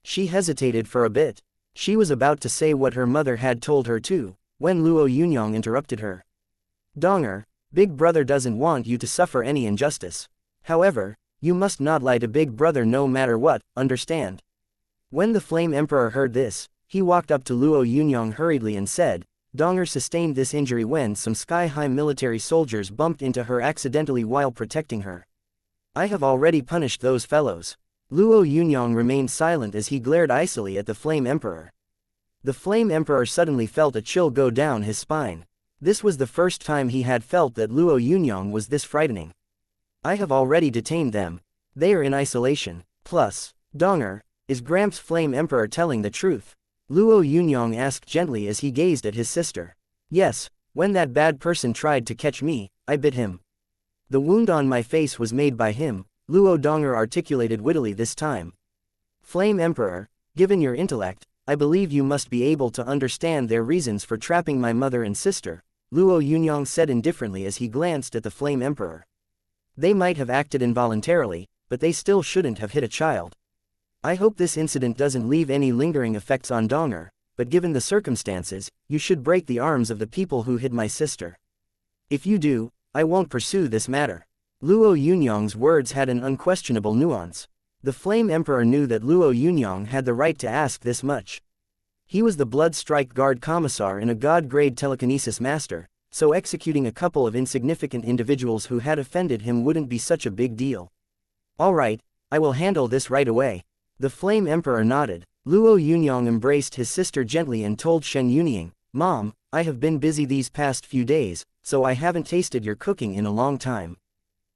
She hesitated for a bit. She was about to say what her mother had told her too, when Luo Yunyang interrupted her. "Donger, Big Brother doesn't want you to suffer any injustice. However, you must not lie to Big Brother no matter what, understand?" When the Flame Emperor heard this, he walked up to Luo Yunyang hurriedly and said, "Donger sustained this injury when some sky-high military soldiers bumped into her accidentally while protecting her. I have already punished those fellows." Luo Yunyang remained silent as he glared icily at the Flame Emperor. The Flame Emperor suddenly felt a chill go down his spine. This was the first time he had felt that Luo Yunyang was this frightening. "I have already detained them. They are in isolation. Plus, Donger, is Gramps Flame Emperor telling the truth?" Luo Yunyang asked gently as he gazed at his sister. "Yes, when that bad person tried to catch me, I bit him. The wound on my face was made by him," Luo Donger articulated wittily this time. "Flame Emperor, given your intellect, I believe you must be able to understand their reasons for trapping my mother and sister," Luo Yunyang said indifferently as he glanced at the Flame Emperor. "They might have acted involuntarily, but they still shouldn't have hit a child. I hope this incident doesn't leave any lingering effects on Donger, but given the circumstances, you should break the arms of the people who hit my sister. If you do, I won't pursue this matter." Luo Yunyang's words had an unquestionable nuance. The Flame Emperor knew that Luo Yunyang had the right to ask this much. He was the Blood Strike Guard Commissar and a God-grade telekinesis master, so executing a couple of insignificant individuals who had offended him wouldn't be such a big deal. "All right, I will handle this right away." The Flame Emperor nodded. Luo Yunyang embraced his sister gently and told Shen Yunyang, "Mom, I have been busy these past few days, so I haven't tasted your cooking in a long time.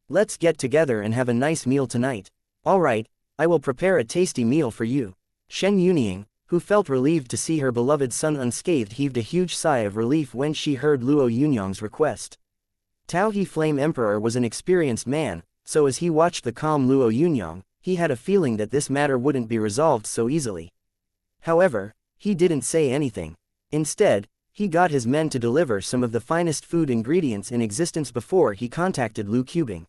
Let's get together and have a nice meal tonight." "All right, I will prepare a tasty meal for you." Shen Yunyang, who felt relieved to see her beloved son unscathed, heaved a huge sigh of relief when she heard Luo Yunyang's request. Tao He Flame Emperor was an experienced man, so as he watched the calm Luo Yunyang, he had a feeling that this matter wouldn't be resolved so easily. However, he didn't say anything. Instead, he got his men to deliver some of the finest food ingredients in existence before he contacted Lu Qubing.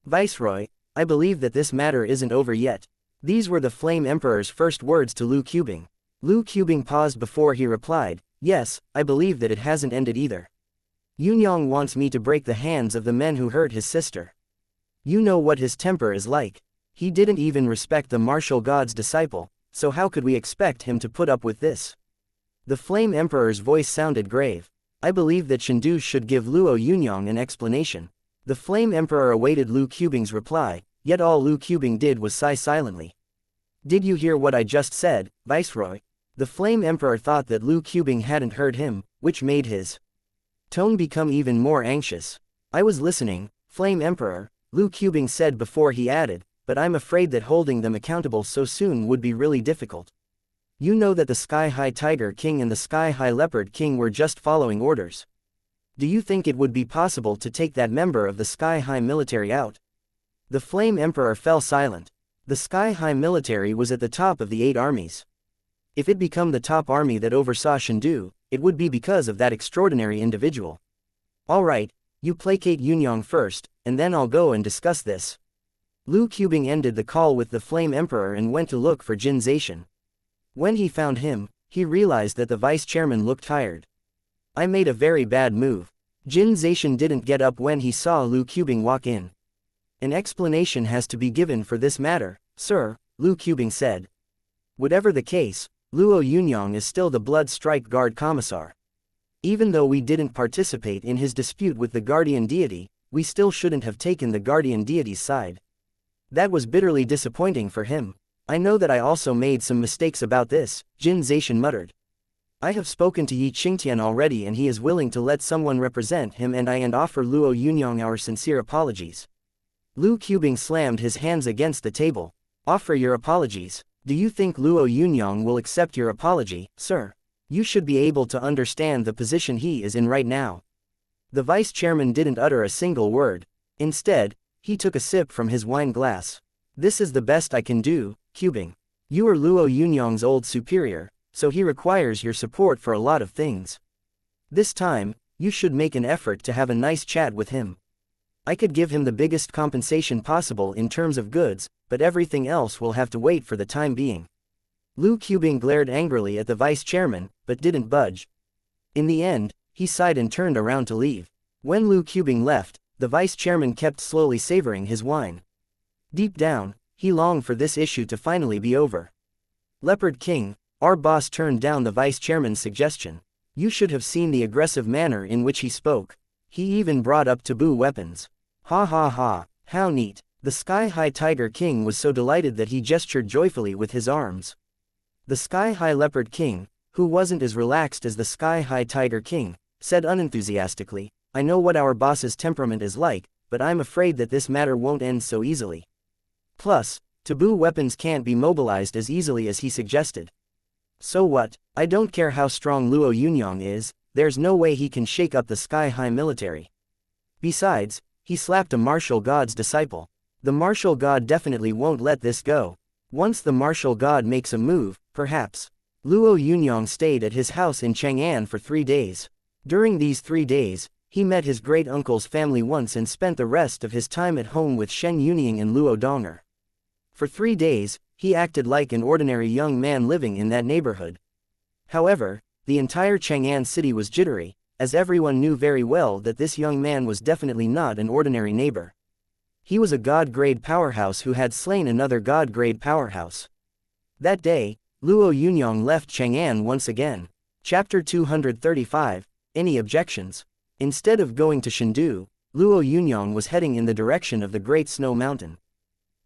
"Viceroy, I believe that this matter isn't over yet." These were the Flame Emperor's first words to Lu Qubing. Lu Qubing paused before he replied, "Yes, I believe that it hasn't ended either. Yunyang wants me to break the hands of the men who hurt his sister. You know what his temper is like. He didn't even respect the martial god's disciple, so how could we expect him to put up with this?" The Flame Emperor's voice sounded grave. "I believe that Shendu should give Luo Yunyang an explanation." The Flame Emperor awaited Lu Qubing's reply, yet all Lu Qubing did was sigh silently. "Did you hear what I just said, Viceroy?" The Flame Emperor thought that Lu Qubing hadn't heard him, which made his tone become even more anxious. "I was listening, Flame Emperor, Lu Qubing said before he added, but I'm afraid that holding them accountable so soon would be really difficult. You know that the Sky High Tiger King and the Sky High Leopard King were just following orders. Do you think it would be possible to take that member of the Sky High military out? The Flame Emperor fell silent. The Sky High military was at the top of the 8 armies. If it became the top army that oversaw Shendu, it would be because of that extraordinary individual. Alright, you placate Yunyang first, and then I'll go and discuss this. Lu Qubing ended the call with the Flame Emperor and went to look for Jin Zaishan. When he found him, he realized that the vice chairman looked tired. I made a very bad move. Jin Zaishan didn't get up when he saw Lu Qubing walk in. An explanation has to be given for this matter, sir, Lu Qubing said. Whatever the case, Luo Yunyang is still the Blood Strike Guard Commissar. Even though we didn't participate in his dispute with the guardian deity, we still shouldn't have taken the guardian deity's side. That was bitterly disappointing for him. I know that I also made some mistakes about this, Jin Zaishan muttered. I have spoken to Yi Qingtian already and he is willing to let someone represent him and offer Luo Yunyang our sincere apologies. Lu Qubing slammed his hands against the table. Offer your apologies. Do you think Luo Yunyang will accept your apology, sir? You should be able to understand the position he is in right now. The vice chairman didn't utter a single word. Instead, he took a sip from his wine glass. This is the best I can do, Qubing. You are Luo Yunyang's old superior, so he requires your support for a lot of things. This time, you should make an effort to have a nice chat with him. I could give him the biggest compensation possible in terms of goods, but everything else will have to wait for the time being. Lu Qubing glared angrily at the vice chairman, but didn't budge. In the end, he sighed and turned around to leave. When Lu Qubing left, the vice chairman kept slowly savoring his wine. Deep down, he longed for this issue to finally be over. Leopard King, our boss turned down the vice chairman's suggestion. You should have seen the aggressive manner in which he spoke. He even brought up taboo weapons. Ha ha ha, how neat. The Sky High Tiger King was so delighted that he gestured joyfully with his arms. The Sky High Leopard King, who wasn't as relaxed as the Sky High Tiger King, said unenthusiastically, I know what our boss's temperament is like, but I'm afraid that this matter won't end so easily. Plus, taboo weapons can't be mobilized as easily as he suggested. So what? I don't care how strong Luo Yunyang is, there's no way he can shake up the Sky High military. Besides, he slapped a martial god's disciple. The martial god definitely won't let this go. Once the martial god makes a move, perhaps. Luo Yunyang stayed at his house in Chang'an for 3 days. During these 3 days, he met his great-uncle's family once and spent the rest of his time at home with Shen Yunying and Luo Donger. For 3 days, he acted like an ordinary young man living in that neighborhood. However, the entire Chang'an city was jittery, as everyone knew very well that this young man was definitely not an ordinary neighbor. He was a god-grade powerhouse who had slain another god-grade powerhouse. That day, Luo Yunyang left Chang'an once again. Chapter 235, Any Objections? Instead of going to Shendu, Luo Yunyang was heading in the direction of the Great Snow Mountain.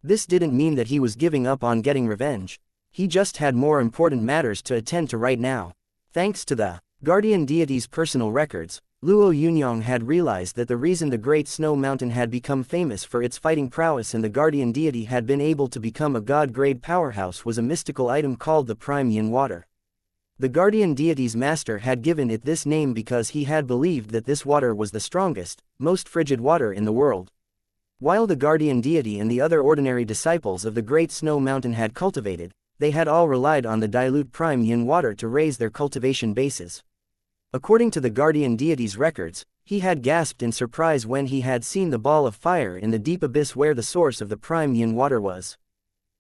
This didn't mean that he was giving up on getting revenge. He just had more important matters to attend to right now. Thanks to the guardian deity's personal records, Luo Yunyang had realized that the reason the Great Snow Mountain had become famous for its fighting prowess and the guardian deity had been able to become a god-grade powerhouse was a mystical item called the Prime Yin Water. The guardian deity's master had given it this name because he had believed that this water was the strongest, most frigid water in the world. While the guardian deity and the other ordinary disciples of the Great Snow Mountain had cultivated, they had all relied on the dilute Prime Yin Water to raise their cultivation bases. According to the guardian deity's records, he had gasped in surprise when he had seen the ball of fire in the deep abyss where the source of the Prime Yin Water was.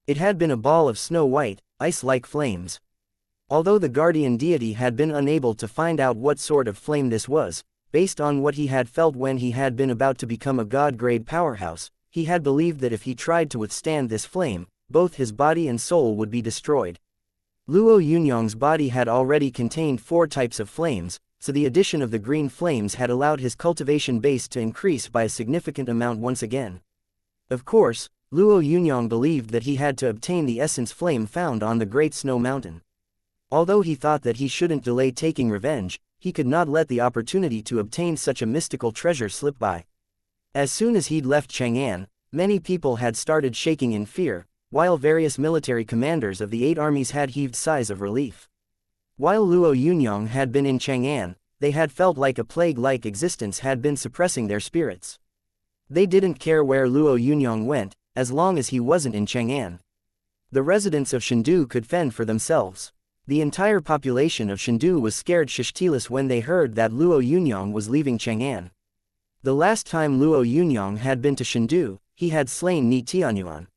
It had been a ball of snow-white, ice-like flames. Although the guardian deity had been unable to find out what sort of flame this was, based on what he had felt when he had been about to become a god-grade powerhouse, he had believed that if he tried to withstand this flame, both his body and soul would be destroyed. Luo Yunyang's body had already contained 4 types of flames, so the addition of the green flames had allowed his cultivation base to increase by a significant amount once again. Of course, Luo Yunyang believed that he had to obtain the essence flame found on the Great Snow Mountain. Although he thought that he shouldn't delay taking revenge, he could not let the opportunity to obtain such a mystical treasure slip by. As soon as he'd left Chang'an, many people had started shaking in fear, while various military commanders of the 8 armies had heaved sighs of relief. While Luo Yunyang had been in Chang'an, they had felt like a plague-like existence had been suppressing their spirits. They didn't care where Luo Yunyang went, as long as he wasn't in Chang'an. The residents of Chengdu could fend for themselves. The entire population of Chengdu was scared shitless when they heard that Luo Yunyang was leaving Chang'an. The last time Luo Yunyang had been to Chengdu, he had slain Ni Tianyuan.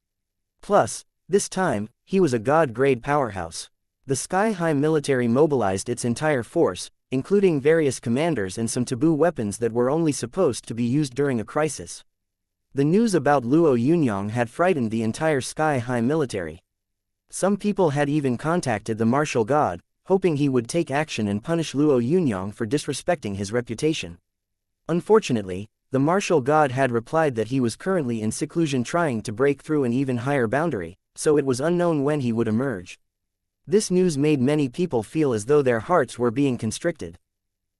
Plus, this time, he was a god-grade powerhouse. The sky-high military mobilized its entire force, including various commanders and some taboo weapons that were only supposed to be used during a crisis. The news about Luo Yunyang had frightened the entire sky-high military. Some people had even contacted the martial god, hoping he would take action and punish Luo Yunyang for disrespecting his reputation. Unfortunately, the martial god had replied that he was currently in seclusion trying to break through an even higher boundary, so it was unknown when he would emerge. This news made many people feel as though their hearts were being constricted.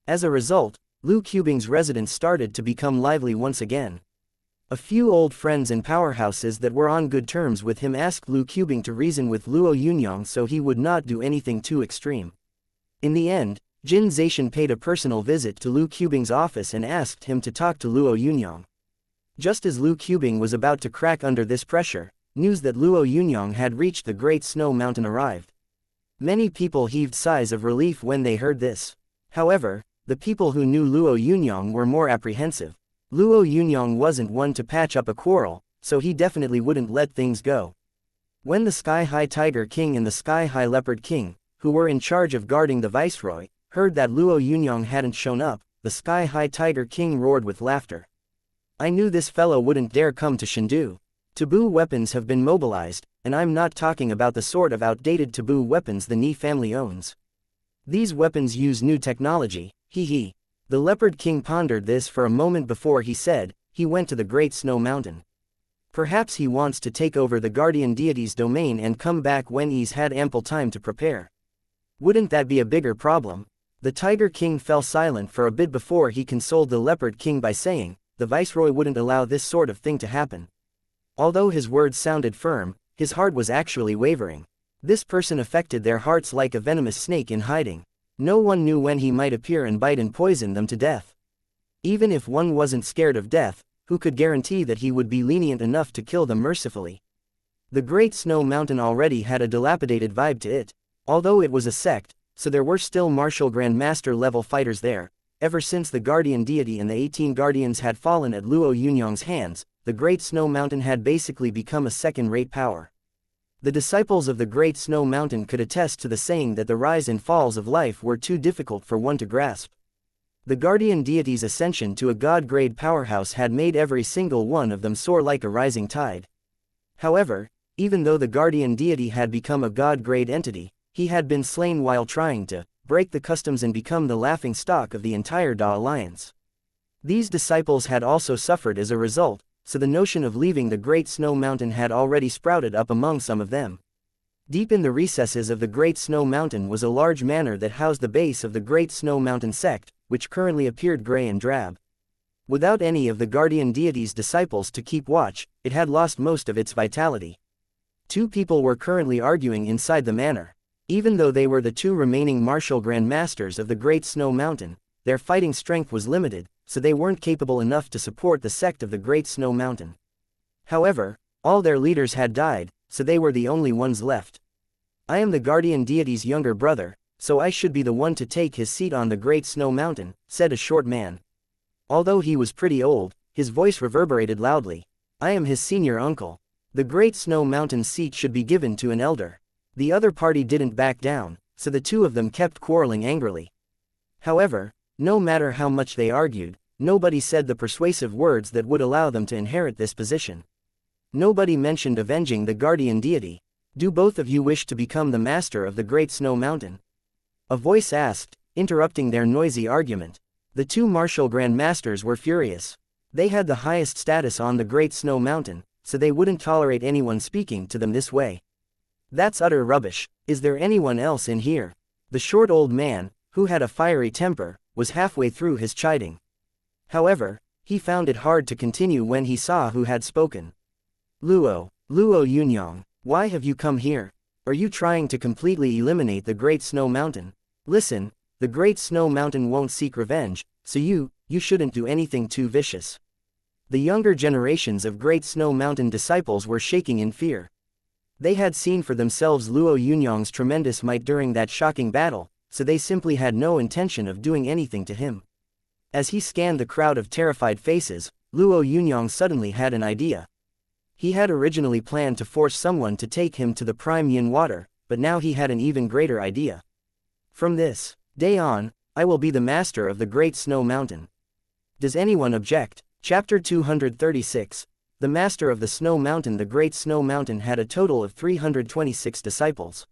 As a result, Lu Qubing's residence started to become lively once again. A few old friends and powerhouses that were on good terms with him asked Lu Qubing to reason with Luo Yunyang so he would not do anything too extreme. In the end, Jin Zaishan paid a personal visit to Lu Qubing's office and asked him to talk to Luo Yunyang. Just as Lu Qubing was about to crack under this pressure, news that Luo Yunyang had reached the Great Snow Mountain arrived. Many people heaved sighs of relief when they heard this. However, the people who knew Luo Yunyang were more apprehensive. Luo Yunyang wasn't one to patch up a quarrel, so he definitely wouldn't let things go. When the Sky-High Tiger King and the Sky-High Leopard King, who were in charge of guarding the viceroy, heard that Luo Yunyang hadn't shown up, the Sky-High Tiger King roared with laughter. I knew this fellow wouldn't dare come to Chengdu. Taboo weapons have been mobilized, and I'm not talking about the sort of outdated taboo weapons the Ni family owns. These weapons use new technology, hee. The Leopard King pondered this for a moment before he said, he went to the Great Snow Mountain. Perhaps he wants to take over the guardian deity's domain and come back when he's had ample time to prepare. Wouldn't that be a bigger problem? The Tiger King fell silent for a bit before he consoled the Leopard King by saying, the viceroy wouldn't allow this sort of thing to happen. Although his words sounded firm, his heart was actually wavering. This person affected their hearts like a venomous snake in hiding. No one knew when he might appear and bite and poison them to death. Even if one wasn't scared of death, who could guarantee that he would be lenient enough to kill them mercifully? The Great Snow Mountain already had a dilapidated vibe to it. Although it was a sect, so there were still martial grandmaster level fighters there. Ever since the guardian deity and the 18 guardians had fallen at Luo Yunyang's hands, the Great Snow Mountain had basically become a second-rate power. The disciples of the Great Snow Mountain could attest to the saying that the rise and falls of life were too difficult for one to grasp. The guardian deity's ascension to a god-grade powerhouse had made every single one of them soar like a rising tide. However, even though the guardian deity had become a god-grade entity, he had been slain while trying to break the customs and become the laughingstock of the entire Da Alliance. These disciples had also suffered as a result, so the notion of leaving the Great Snow Mountain had already sprouted up among some of them. Deep in the recesses of the Great Snow Mountain was a large manor that housed the base of the Great Snow Mountain sect, which currently appeared gray and drab. Without any of the guardian deity's disciples to keep watch, it had lost most of its vitality. Two people were currently arguing inside the manor. Even though they were the two remaining martial grandmasters of the Great Snow Mountain, their fighting strength was limited, so they weren't capable enough to support the sect of the Great Snow Mountain. However, all their leaders had died, so they were the only ones left. I am the guardian deity's younger brother, so I should be the one to take his seat on the Great Snow Mountain, said a short man. Although he was pretty old, his voice reverberated loudly. I am his senior uncle. The Great Snow Mountain seat should be given to an elder. The other party didn't back down, so the two of them kept quarreling angrily. However, no matter how much they argued, nobody said the persuasive words that would allow them to inherit this position. Nobody mentioned avenging the guardian deity. Do both of you wish to become the master of the Great Snow Mountain? A voice asked, interrupting their noisy argument. The two martial grandmasters were furious. They had the highest status on the Great Snow Mountain, so they wouldn't tolerate anyone speaking to them this way. That's utter rubbish. Is there anyone else in here? The short old man, who had a fiery temper, was halfway through his chiding. However, He found it hard to continue when he saw who had spoken. Luo Yunyang, why have you come here? Are you trying to completely eliminate the Great Snow Mountain? Listen, the Great Snow Mountain won't seek revenge, so you shouldn't do anything too vicious. The younger generations of Great Snow Mountain disciples were shaking in fear. They had seen for themselves Luo Yunyang's tremendous might during that shocking battle, so they simply had no intention of doing anything to him. As he scanned the crowd of terrified faces, Luo Yunyang suddenly had an idea. He had originally planned to force someone to take him to the prime yin water, but now he had an even greater idea. From this day on, I will be the master of the Great Snow Mountain. Does anyone object? Chapter 236. The Master of the Snow Mountain. The Great Snow Mountain had a total of 326 disciples.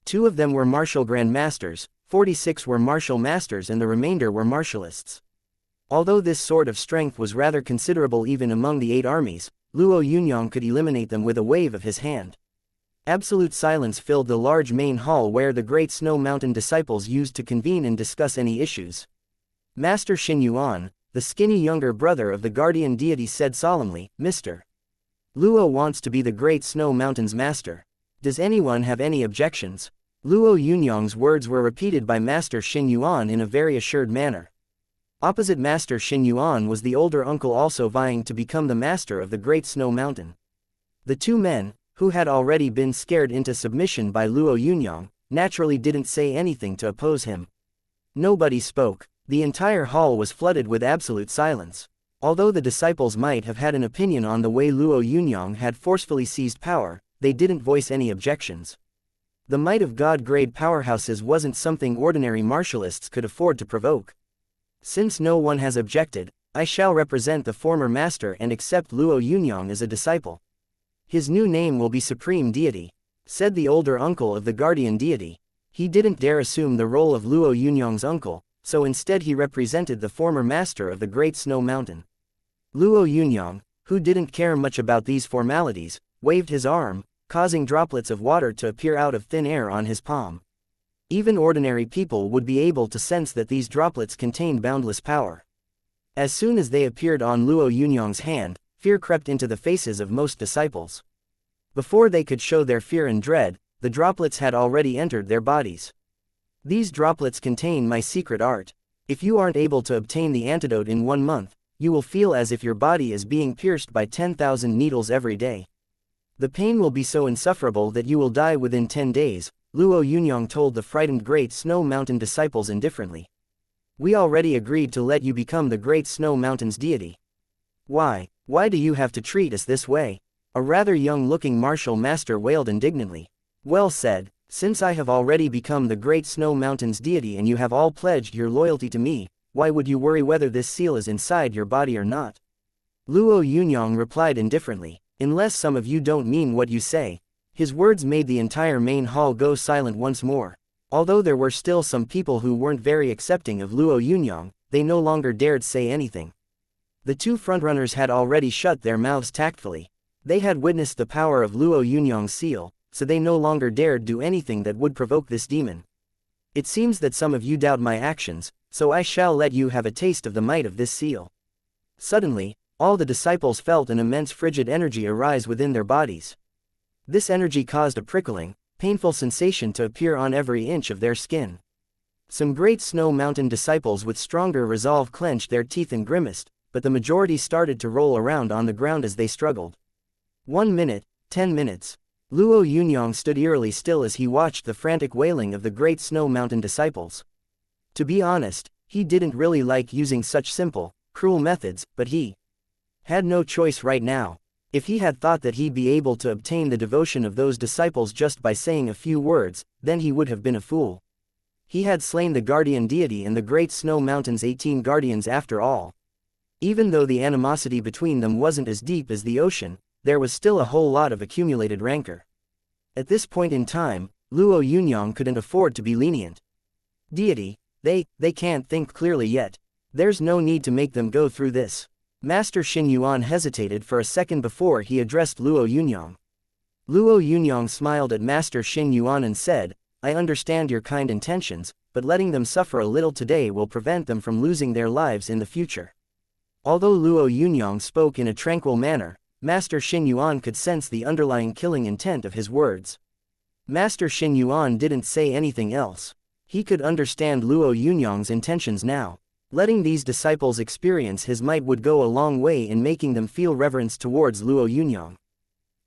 2 of them were martial grand masters, 46 were martial masters, and the remainder were martialists. Although this sort of strength was rather considerable even among the 8 armies, Luo Yunyang could eliminate them with a wave of his hand. Absolute silence filled the large main hall where the Great Snow Mountain disciples used to convene and discuss any issues. Master Xin Yuan, the skinny younger brother of the guardian deity, said solemnly, "Mr. Luo wants to be the Great Snow Mountain's master. Does anyone have any objections?" Luo Yunyang's words were repeated by Master Xin Yuan in a very assured manner. Opposite Master Xin Yuan was the older uncle, also vying to become the master of the Great Snow Mountain. The 2 men, who had already been scared into submission by Luo Yunyang, naturally didn't say anything to oppose him. Nobody spoke. The entire hall was flooded with absolute silence. Although the disciples might have had an opinion on the way Luo Yunyang had forcefully seized power, they didn't voice any objections. The might of God-grade powerhouses wasn't something ordinary martialists could afford to provoke. Since no one has objected, I shall represent the former master and accept Luo Yunyang as a disciple. His new name will be Supreme Deity, said the older uncle of the guardian deity. He didn't dare assume the role of Luo Yunyang's uncle, so instead he represented the former master of the Great Snow Mountain. Luo Yunyang, who didn't care much about these formalities, waved his arm, causing droplets of water to appear out of thin air on his palm. Even ordinary people would be able to sense that these droplets contained boundless power. As soon as they appeared on Luo Yunyang's hand, fear crept into the faces of most disciples. Before they could show their fear and dread, the droplets had already entered their bodies. These droplets contain my secret art. If you aren't able to obtain the antidote in 1 month, you will feel as if your body is being pierced by 10,000 needles every day. The pain will be so insufferable that you will die within 10 days, Luo Yunyang told the frightened Great Snow Mountain disciples indifferently. We already agreed to let you become the Great Snow Mountain's deity. Why do you have to treat us this way? A rather young-looking martial master wailed indignantly. Well said. Since I have already become the Great Snow Mountain's deity and you have all pledged your loyalty to me, why would you worry whether this seal is inside your body or not? Luo Yunyang replied indifferently, unless some of you don't mean what you say. His words made the entire main hall go silent once more. Although there were still some people who weren't very accepting of Luo Yunyang, they no longer dared say anything. The 2 frontrunners had already shut their mouths tactfully. They had witnessed the power of Luo Yunyang's seal, so they no longer dared do anything that would provoke this demon. It seems that some of you doubt my actions, so I shall let you have a taste of the might of this seal. Suddenly, all the disciples felt an immense frigid energy arise within their bodies. This energy caused a prickling, painful sensation to appear on every inch of their skin. Some Great Snow Mountain disciples with stronger resolve clenched their teeth and grimaced, but the majority started to roll around on the ground as they struggled. 1 minute, 10 minutes. Luo Yunyang stood eerily still as he watched the frantic wailing of the Great Snow Mountain disciples. To be honest, he didn't really like using such simple, cruel methods, but he had no choice right now. If he had thought that he'd be able to obtain the devotion of those disciples just by saying a few words, then he would have been a fool. He had slain the guardian deity and the Great Snow Mountain's 18 guardians after all. Even though the animosity between them wasn't as deep as the ocean, there was still a whole lot of accumulated rancor. At this point in time, Luo Yunyang couldn't afford to be lenient. Deity, they can't think clearly yet. There's no need to make them go through this. Master Xin Yuan hesitated for a second before he addressed Luo Yunyang. Luo Yunyang smiled at Master Xin Yuan and said, I understand your kind intentions, but letting them suffer a little today will prevent them from losing their lives in the future. Although Luo Yunyang spoke in a tranquil manner, Master Xin Yuan could sense the underlying killing intent of his words. Master Xin Yuan didn't say anything else. He could understand Luo Yunyang's intentions now. Letting these disciples experience his might would go a long way in making them feel reverence towards Luo Yunyang.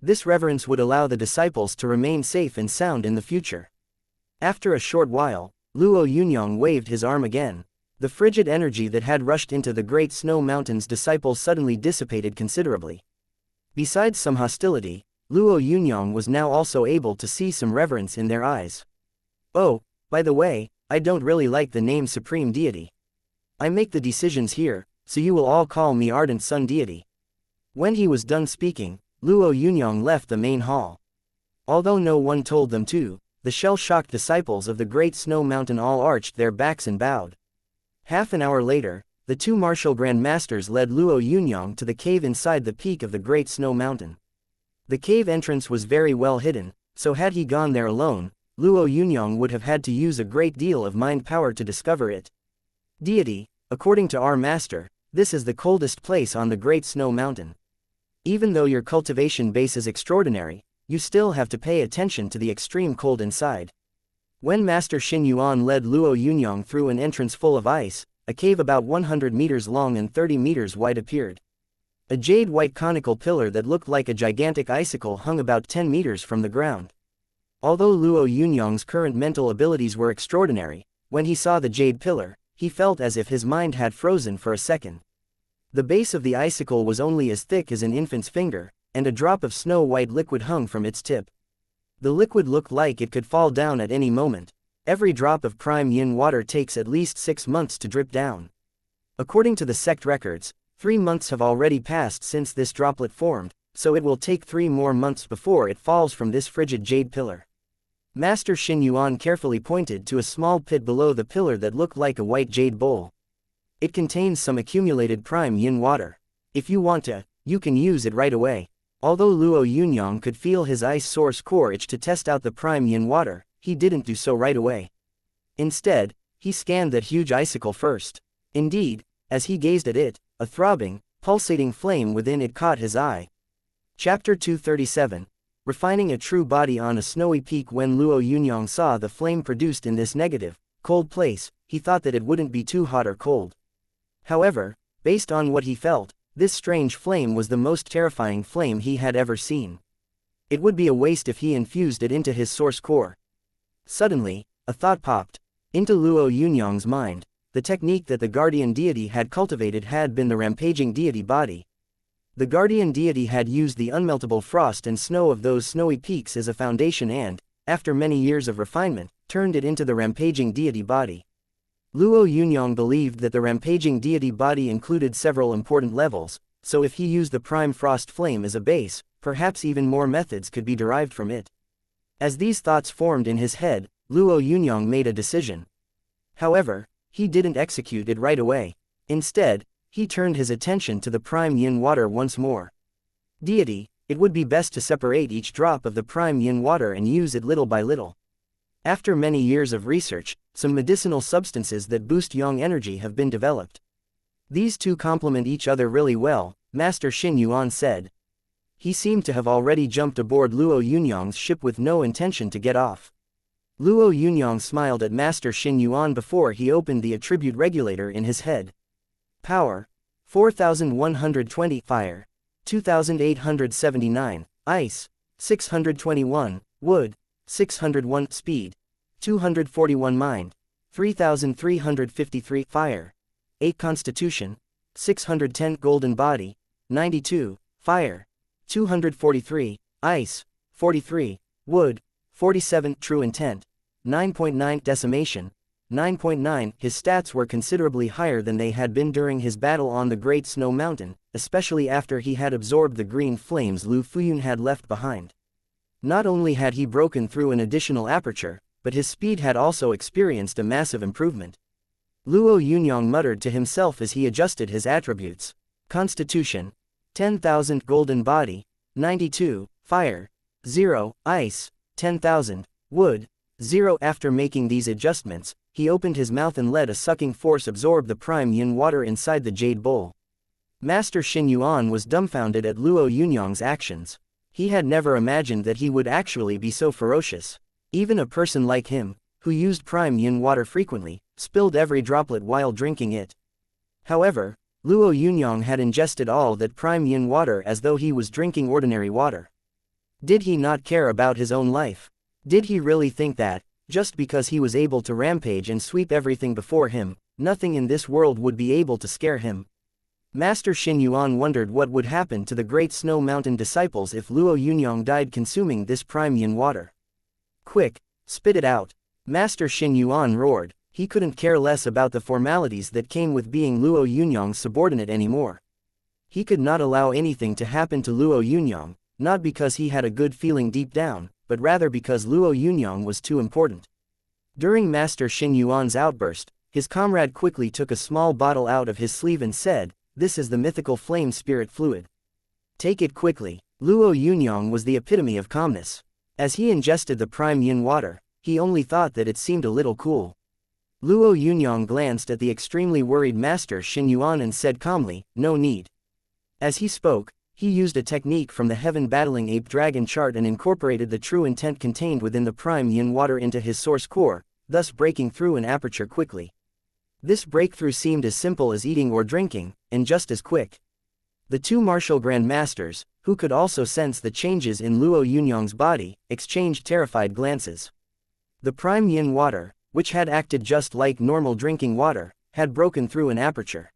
This reverence would allow the disciples to remain safe and sound in the future. After a short while, Luo Yunyang waved his arm again. The frigid energy that had rushed into the Great Snow Mountain's disciples suddenly dissipated considerably. Besides some hostility, Luo Yunyang was now also able to see some reverence in their eyes. "Oh, by the way, I don't really like the name Supreme Deity. I make the decisions here, so you will all call me Ardent Sun Deity." When he was done speaking, Luo Yunyang left the main hall. Although no one told them to, the shell-shocked disciples of the Great Snow Mountain all arched their backs and bowed. Half an hour later, the two martial Grand Masters led Luo Yunyang to the cave inside the peak of the Great Snow Mountain. The cave entrance was very well hidden, so had he gone there alone, Luo Yunyang would have had to use a great deal of mind power to discover it. "Deity, according to our master, this is the coldest place on the Great Snow Mountain. Even though your cultivation base is extraordinary, you still have to pay attention to the extreme cold inside." When Master Xin Yuan led Luo Yunyang through an entrance full of ice, a cave about 100 meters long and 30 meters wide appeared. A jade-white conical pillar that looked like a gigantic icicle hung about 10 meters from the ground. Although Luo Yunyang's current mental abilities were extraordinary, when he saw the jade pillar, he felt as if his mind had frozen for a second. The base of the icicle was only as thick as an infant's finger, and a drop of snow-white liquid hung from its tip. The liquid looked like it could fall down at any moment. Every drop of prime yin water takes at least 6 months to drip down. According to the sect records, 3 months have already passed since this droplet formed, so it will take 3 more months before it falls from this frigid jade pillar. Master Xin Yuan carefully pointed to a small pit below the pillar that looked like a white jade bowl. "It contains some accumulated prime yin water. If you want to, you can use it right away." Although Luo Yunyang could feel his ice source core itch to test out the prime yin water, he didn't do so right away. Instead, he scanned that huge icicle first. Indeed, as he gazed at it, a throbbing, pulsating flame within it caught his eye. Chapter 237. Refining a true body on a snowy peak. When Luo Yunyang saw the flame produced in this negative, cold place, he thought that it wouldn't be too hot or cold. However, based on what he felt, this strange flame was the most terrifying flame he had ever seen. It would be a waste if he infused it into his source core. Suddenly, a thought popped into Luo Yunyang's mind. The technique that the guardian deity had cultivated had been the rampaging deity body. The guardian deity had used the unmeltable frost and snow of those snowy peaks as a foundation and, after many years of refinement, turned it into the rampaging deity body. Luo Yunyang believed that the rampaging deity body included several important levels, so if he used the prime frost flame as a base, perhaps even more methods could be derived from it. As these thoughts formed in his head, Luo Yunyang made a decision. However, he didn't execute it right away. Instead, he turned his attention to the prime yin water once more. "Deity, it would be best to separate each drop of the prime yin water and use it little by little. After many years of research, some medicinal substances that boost yang energy have been developed. These two complement each other really well," Master Xin Yuan said. He seemed to have already jumped aboard Luo Yunyang's ship with no intention to get off. Luo Yunyang smiled at Master Xin Yuan before he opened the attribute regulator in his head. Power: 4120. Fire: 2879. Ice: 621. Wood: 601. Speed: 241. Mind: 3353. Fire: 8. Constitution: 610. Golden body: 92. Fire: 243. Ice: 43. Wood: 47. True intent: 9.9. Decimation: 9.9. His stats were considerably higher than they had been during his battle on the Great Snow Mountain, especially after he had absorbed the green flames Lu Fuyun had left behind. Not only had he broken through an additional aperture, but his speed had also experienced a massive improvement. Luo Yunyang muttered to himself as he adjusted his attributes. Constitution: 10,000. Golden body: 92. Fire: 0. Ice: 10,000. Wood: 0. After making these adjustments, he opened his mouth and let a sucking force absorb the prime yin water inside the jade bowl. Master Xin Yuan was dumbfounded at Luo Yunyang's actions. He had never imagined that he would actually be so ferocious. Even a person like him, who used prime yin water frequently, spilled every droplet while drinking it. However, Luo Yunyang had ingested all that prime yin water as though he was drinking ordinary water. Did he not care about his own life? Did he really think that, just because he was able to rampage and sweep everything before him, nothing in this world would be able to scare him? Master Xin Yuan wondered what would happen to the Great Snow Mountain disciples if Luo Yunyang died consuming this prime yin water. Quick, spit it out! Master Xin Yuan roared. He couldn't care less about the formalities that came with being Luo Yunyang's subordinate anymore. He could not allow anything to happen to Luo Yunyang, not because he had a good feeling deep down, but rather because Luo Yunyang was too important. During Master Xin Yuan's outburst, his comrade quickly took a small bottle out of his sleeve and said, "This is the mythical flame spirit fluid. Take it quickly." Luo Yunyang was the epitome of calmness. As he ingested the prime yin water, he only thought that it seemed a little cool. Luo Yunyang glanced at the extremely worried Master Xin Yuan and said calmly, "No need." As he spoke, he used a technique from the Heaven Battling Ape Dragon chart and incorporated the true intent contained within the prime yin water into his source core, thus breaking through an aperture quickly. This breakthrough seemed as simple as eating or drinking, and just as quick. The two martial grandmasters, who could also sense the changes in Luo Yunyang's body, exchanged terrified glances. The prime yin water, which had acted just like normal drinking water, had broken through an aperture.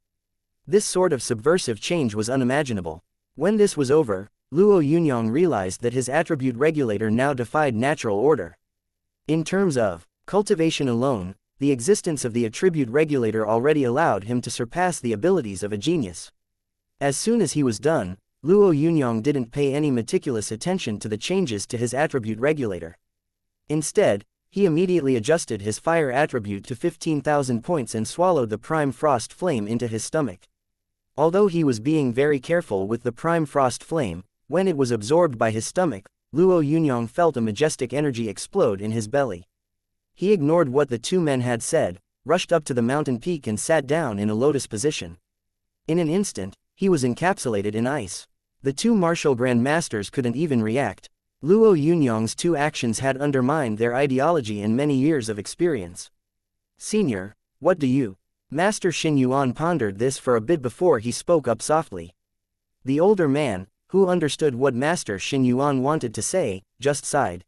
This sort of subversive change was unimaginable. When this was over, Luo Yunyang realized that his attribute regulator now defied natural order. In terms of cultivation alone, the existence of the attribute regulator already allowed him to surpass the abilities of a genius. As soon as he was done, Luo Yunyang didn't pay any meticulous attention to the changes to his attribute regulator. Instead, he immediately adjusted his fire attribute to 15,000 points and swallowed the prime frost flame into his stomach. Although he was being very careful with the prime frost flame, when it was absorbed by his stomach, Luo Yunyang felt a majestic energy explode in his belly. He ignored what the two men had said, rushed up to the mountain peak and sat down in a lotus position. In an instant, he was encapsulated in ice. The two martial grandmasters couldn't even react. Luo Yunyang's two actions had undermined their ideology and many years of experience. "Senior, what do you?" Master Xin Yuan pondered this for a bit before he spoke up softly. The older man, who understood what Master Xin Yuan wanted to say, just sighed.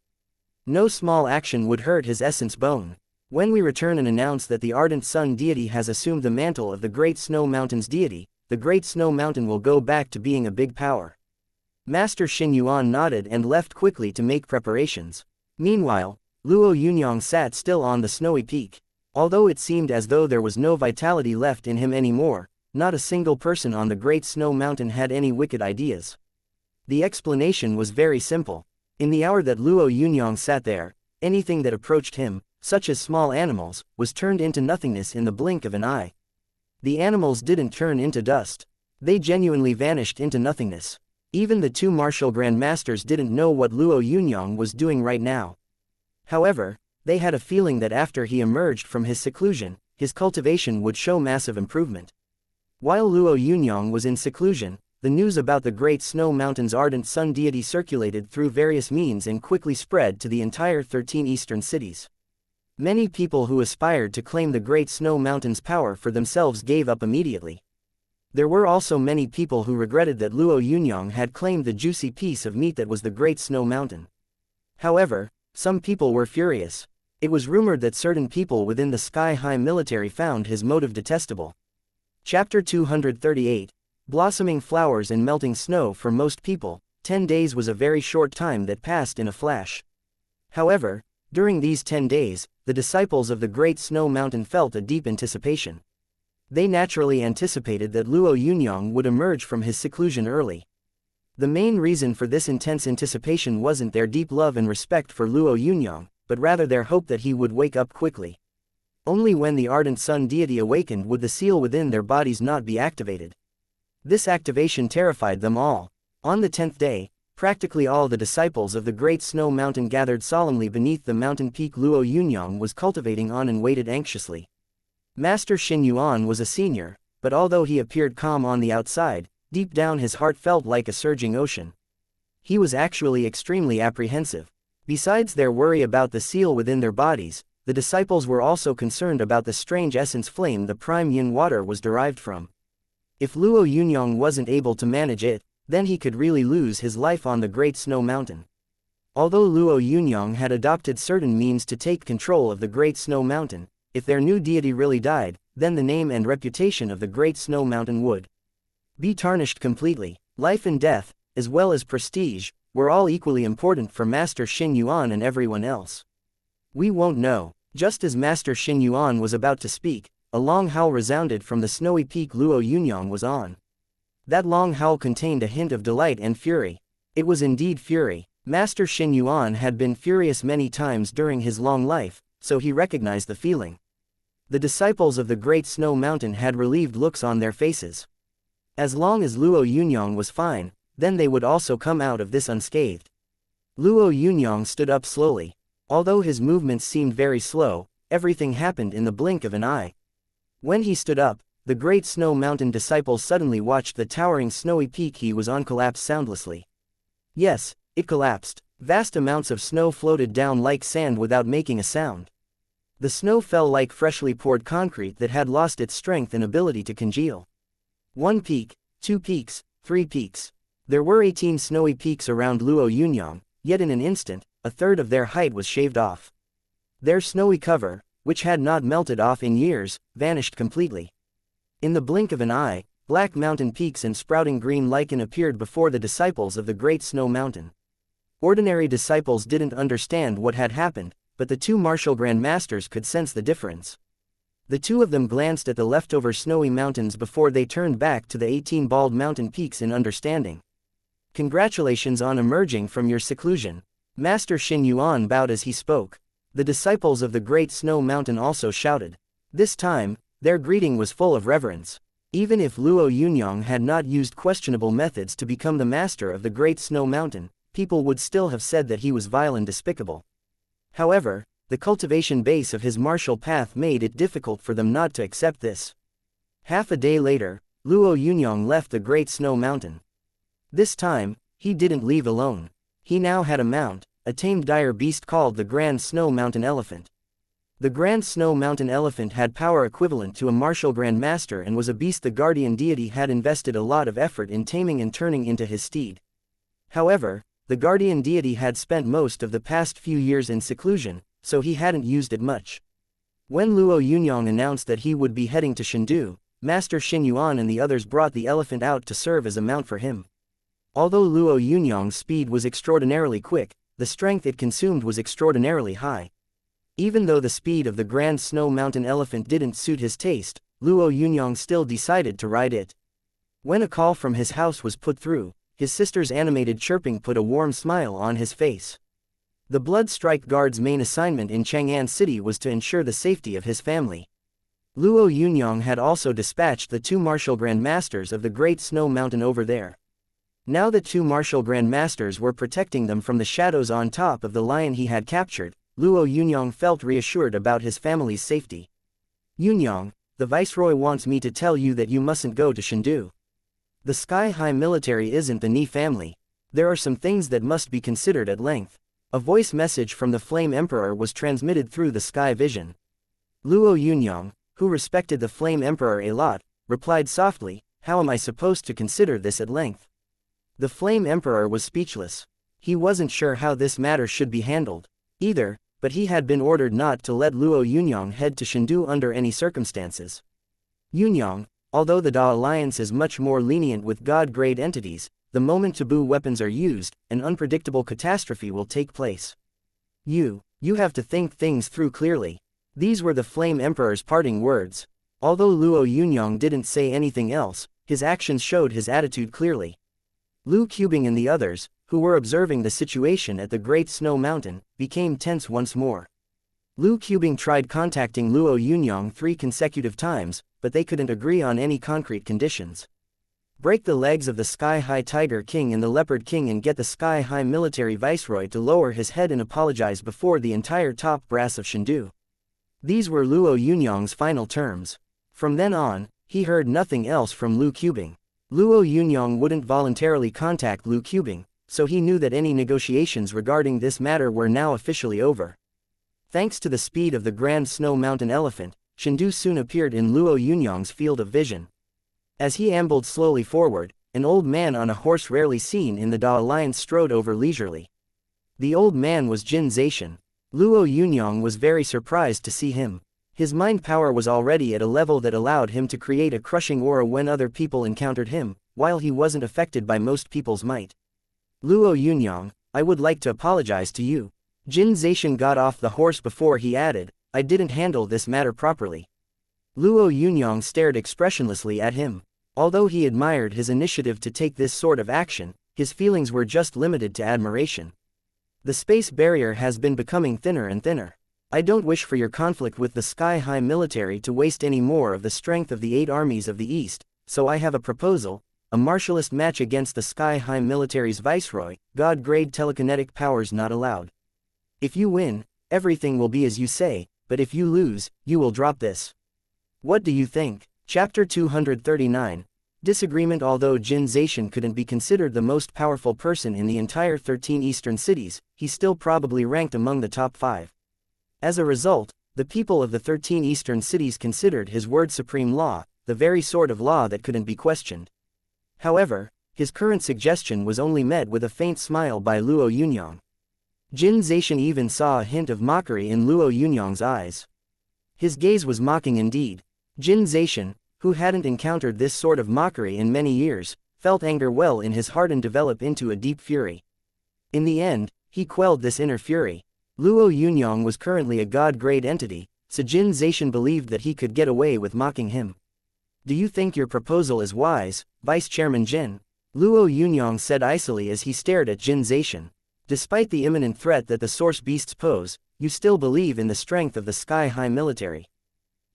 No small action would hurt his essence bone. When we return and announce that the ardent sun deity has assumed the mantle of the Great Snow Mountain's deity, the Great Snow Mountain will go back to being a big power. Master Xin Yuan nodded and left quickly to make preparations. Meanwhile, Luo Yunyang sat still on the snowy peak. Although it seemed as though there was no vitality left in him anymore, not a single person on the Great Snow Mountain had any wicked ideas. The explanation was very simple. In the hour that Luo Yunyang sat there, anything that approached him, such as small animals, was turned into nothingness in the blink of an eye. The animals didn't turn into dust. They genuinely vanished into nothingness. Even the two martial grandmasters didn't know what Luo Yunyang was doing right now. However, they had a feeling that after he emerged from his seclusion, his cultivation would show massive improvement. While Luo Yunyang was in seclusion, the news about the Great Snow Mountain's ardent sun deity circulated through various means and quickly spread to the entire 13 eastern cities. Many people who aspired to claim the Great Snow Mountain's power for themselves gave up immediately. There were also many people who regretted that Luo Yunyang had claimed the juicy piece of meat that was the Great Snow Mountain. However, some people were furious. It was rumored that certain people within the sky-high military found his motive detestable. Chapter 238. Blossoming flowers and melting snow. For most people, 10 days was a very short time that passed in a flash. However, during these 10 days, the disciples of the Great Snow Mountain felt a deep anticipation. They naturally anticipated that Luo Yunyang would emerge from his seclusion early. The main reason for this intense anticipation wasn't their deep love and respect for Luo Yunyang, but rather their hope that he would wake up quickly. Only when the ardent sun deity awakened would the seal within their bodies not be activated. This activation terrified them all. On the 10th day, practically all the disciples of the Great Snow Mountain gathered solemnly beneath the mountain peak Luo Yunyang was cultivating on and waited anxiously. Master Xin Yuan was a senior, but although he appeared calm on the outside, deep down his heart felt like a surging ocean. He was actually extremely apprehensive. Besides their worry about the seal within their bodies, the disciples were also concerned about the strange essence flame the prime yin water was derived from. If Luo Yunyang wasn't able to manage it, then he could really lose his life on the Great Snow Mountain. Although Luo Yunyang had adopted certain means to take control of the Great Snow Mountain, if their new deity really died, then the name and reputation of the Great Snow Mountain would be tarnished completely. Life and death, as well as prestige, were all equally important for Master Xin Yuan and everyone else. We won't know. Just as Master Xin Yuan was about to speak, a long howl resounded from the snowy peak Luo Yunyang was on. That long howl contained a hint of delight and fury. It was indeed fury. Master Xin Yuan had been furious many times during his long life, so he recognized the feeling. The disciples of the Great Snow Mountain had relieved looks on their faces. As long as Luo Yunyang was fine, then they would also come out of this unscathed. Luo Yunyang stood up slowly. Although his movements seemed very slow, everything happened in the blink of an eye. When he stood up, the Great Snow Mountain disciples suddenly watched the towering snowy peak he was on collapse soundlessly. Yes, it collapsed. Vast amounts of snow floated down like sand without making a sound. The snow fell like freshly poured concrete that had lost its strength and ability to congeal. 1 peak, 2 peaks, 3 peaks. There were 18 snowy peaks around Luo Yunyang, yet in an instant, a third of their height was shaved off. Their snowy cover, which had not melted off in years, vanished completely. In the blink of an eye, black mountain peaks and sprouting green lichen appeared before the disciples of the Great Snow Mountain. Ordinary disciples didn't understand what had happened, but the two martial Grand Masters could sense the difference. The two of them glanced at the leftover snowy mountains before they turned back to the 18 bald mountain peaks in understanding. Congratulations on emerging from your seclusion. Master Xin Yuan bowed as he spoke. The disciples of the Great Snow Mountain also shouted. This time, their greeting was full of reverence. Even if Luo Yunyang had not used questionable methods to become the master of the Great Snow Mountain, people would still have said that he was vile and despicable. However, the cultivation base of his martial path made it difficult for them not to accept this. Half a day later, Luo Yunyang left the Great Snow Mountain. This time, he didn't leave alone. He now had a mount, a tamed dire beast called the Grand Snow Mountain Elephant. The Grand Snow Mountain Elephant had power equivalent to a martial Grand Master and was a beast the guardian deity had invested a lot of effort in taming and turning into his steed. However, the guardian deity had spent most of the past few years in seclusion, so he hadn't used it much. When Luo Yunyang announced that he would be heading to Chengdu, Master Xin Yuan and the others brought the elephant out to serve as a mount for him. Although Luo Yunyang's speed was extraordinarily quick, the strength it consumed was extraordinarily high. Even though the speed of the Grand Snow Mountain Elephant didn't suit his taste, Luo Yunyang still decided to ride it. When a call from his house was put through, his sister's animated chirping put a warm smile on his face. The Blood Strike Guard's main assignment in Chang'an City was to ensure the safety of his family. Luo Yunyang had also dispatched the two martial Grand Masters of the Great Snow Mountain over there. Now the two martial Grand Masters were protecting them from the shadows on top of the lion he had captured. Luo Yunyang felt reassured about his family's safety. Yunyang, the Viceroy wants me to tell you that you mustn't go to Chengdu. The Sky High military isn't the Ni family. There are some things that must be considered at length. A voice message from the Flame Emperor was transmitted through the Sky Vision. Luo Yunyang, who respected the Flame Emperor a lot, replied softly, "How am I supposed to consider this at length?" The Flame Emperor was speechless. He wasn't sure how this matter should be handled, either, but he had been ordered not to let Luo Yunyang head to Chengdu under any circumstances. Yunyang, although the Da Alliance is much more lenient with God-grade entities, the moment taboo weapons are used, an unpredictable catastrophe will take place. You have to think things through clearly. These were the Flame Emperor's parting words. Although Luo Yunyang didn't say anything else, his actions showed his attitude clearly. Lu Qubing and the others, who were observing the situation at the Great Snow Mountain, became tense once more. Lu Qubing tried contacting Luo Yunyang 3 consecutive times, but they couldn't agree on any concrete conditions. Break the legs of the Sky High Tiger King and the Leopard King and get the Sky High military viceroy to lower his head and apologize before the entire top brass of Chengdu. These were Luo Yunyang's final terms. From then on, He heard nothing else from Luo Qubing. Luo Yunyang wouldn't voluntarily contact Luo Qubing, so he knew that any negotiations regarding this matter were now officially over. Thanks to the speed of the Grand Snow Mountain Elephant, Chengdu soon appeared in Luo Yunyang's field of vision. As he ambled slowly forward, an old man on a horse rarely seen in the Da Alliance strode over leisurely. The old man was Jin Zaishan. Luo Yunyang was very surprised to see him. His mind power was already at a level that allowed him to create a crushing aura when other people encountered him, while he wasn't affected by most people's might. Luo Yunyang, I would like to apologize to you. Jin Zaishan got off the horse before he added, I didn't handle this matter properly. Luo Yunyang stared expressionlessly at him. Although he admired his initiative to take this sort of action, his feelings were just limited to admiration. The space barrier has been becoming thinner and thinner. I don't wish for your conflict with the sky-high military to waste any more of the strength of the 8 armies of the East, so I have a proposal, a martialist match against the sky-high military's viceroy, God-grade telekinetic powers not allowed. If you win, everything will be as you say, but if you lose, you will drop this. What do you think? Chapter 239. Disagreement. Although Jin Zaishan couldn't be considered the most powerful person in the entire 13 eastern cities, he still probably ranked among the top 5. As a result, the people of the 13 eastern cities considered his word supreme law, the very sort of law that couldn't be questioned. However, his current suggestion was only met with a faint smile by Luo Yunyang. Jin Zaishan even saw a hint of mockery in Luo Yunyang's eyes. His gaze was mocking indeed. Jin Zaishan, who hadn't encountered this sort of mockery in many years, felt anger well in his heart and develop into a deep fury. In the end, he quelled this inner fury. Luo Yunyang was currently a god-grade entity, so Jin Zaishan believed that he could get away with mocking him. Do you think your proposal is wise, Vice Chairman Jin? Luo Yunyang said icily as he stared at Jin Zaishan. Despite the imminent threat that the source beasts pose, you still believe in the strength of the sky-high military.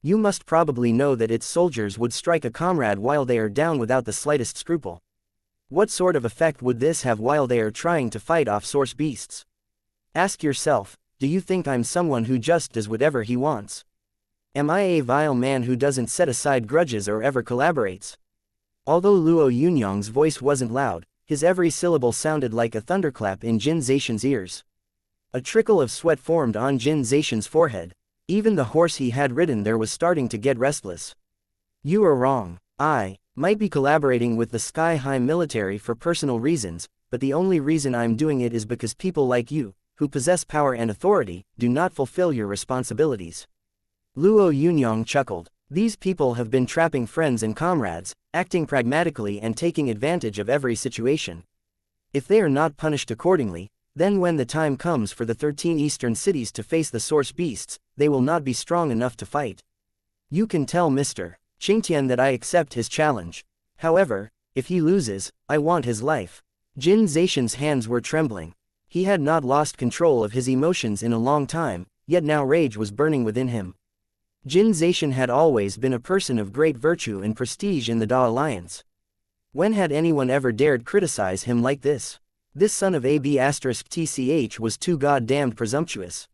You must probably know that its soldiers would strike a comrade while they are down without the slightest scruple. What sort of effect would this have while they are trying to fight off source beasts? Ask yourself, do you think I'm someone who just does whatever he wants? Am I a vile man who doesn't set aside grudges or ever collaborates? Although Luo Yunyang's voice wasn't loud, his every syllable sounded like a thunderclap in Jin Zaishan's ears. A trickle of sweat formed on Jin Zaishan's forehead. Even the horse he had ridden there was starting to get restless. You are wrong. I might be collaborating with the sky-high military for personal reasons, but the only reason I'm doing it is because people like you, who possess power and authority, do not fulfill your responsibilities. Luo Yunyang chuckled. These people have been trapping friends and comrades, acting pragmatically and taking advantage of every situation. If they are not punished accordingly, then when the time comes for the 13 eastern cities to face the source beasts, they will not be strong enough to fight. You can tell Mr. Qingtian that I accept his challenge. However, if he loses, I want his life. Jin Zaishan's hands were trembling. He had not lost control of his emotions in a long time, yet now rage was burning within him. Jin Zaishan had always been a person of great virtue and prestige in the Da Alliance. When had anyone ever dared criticize him like this? This son of AB*TCH was too goddamned presumptuous.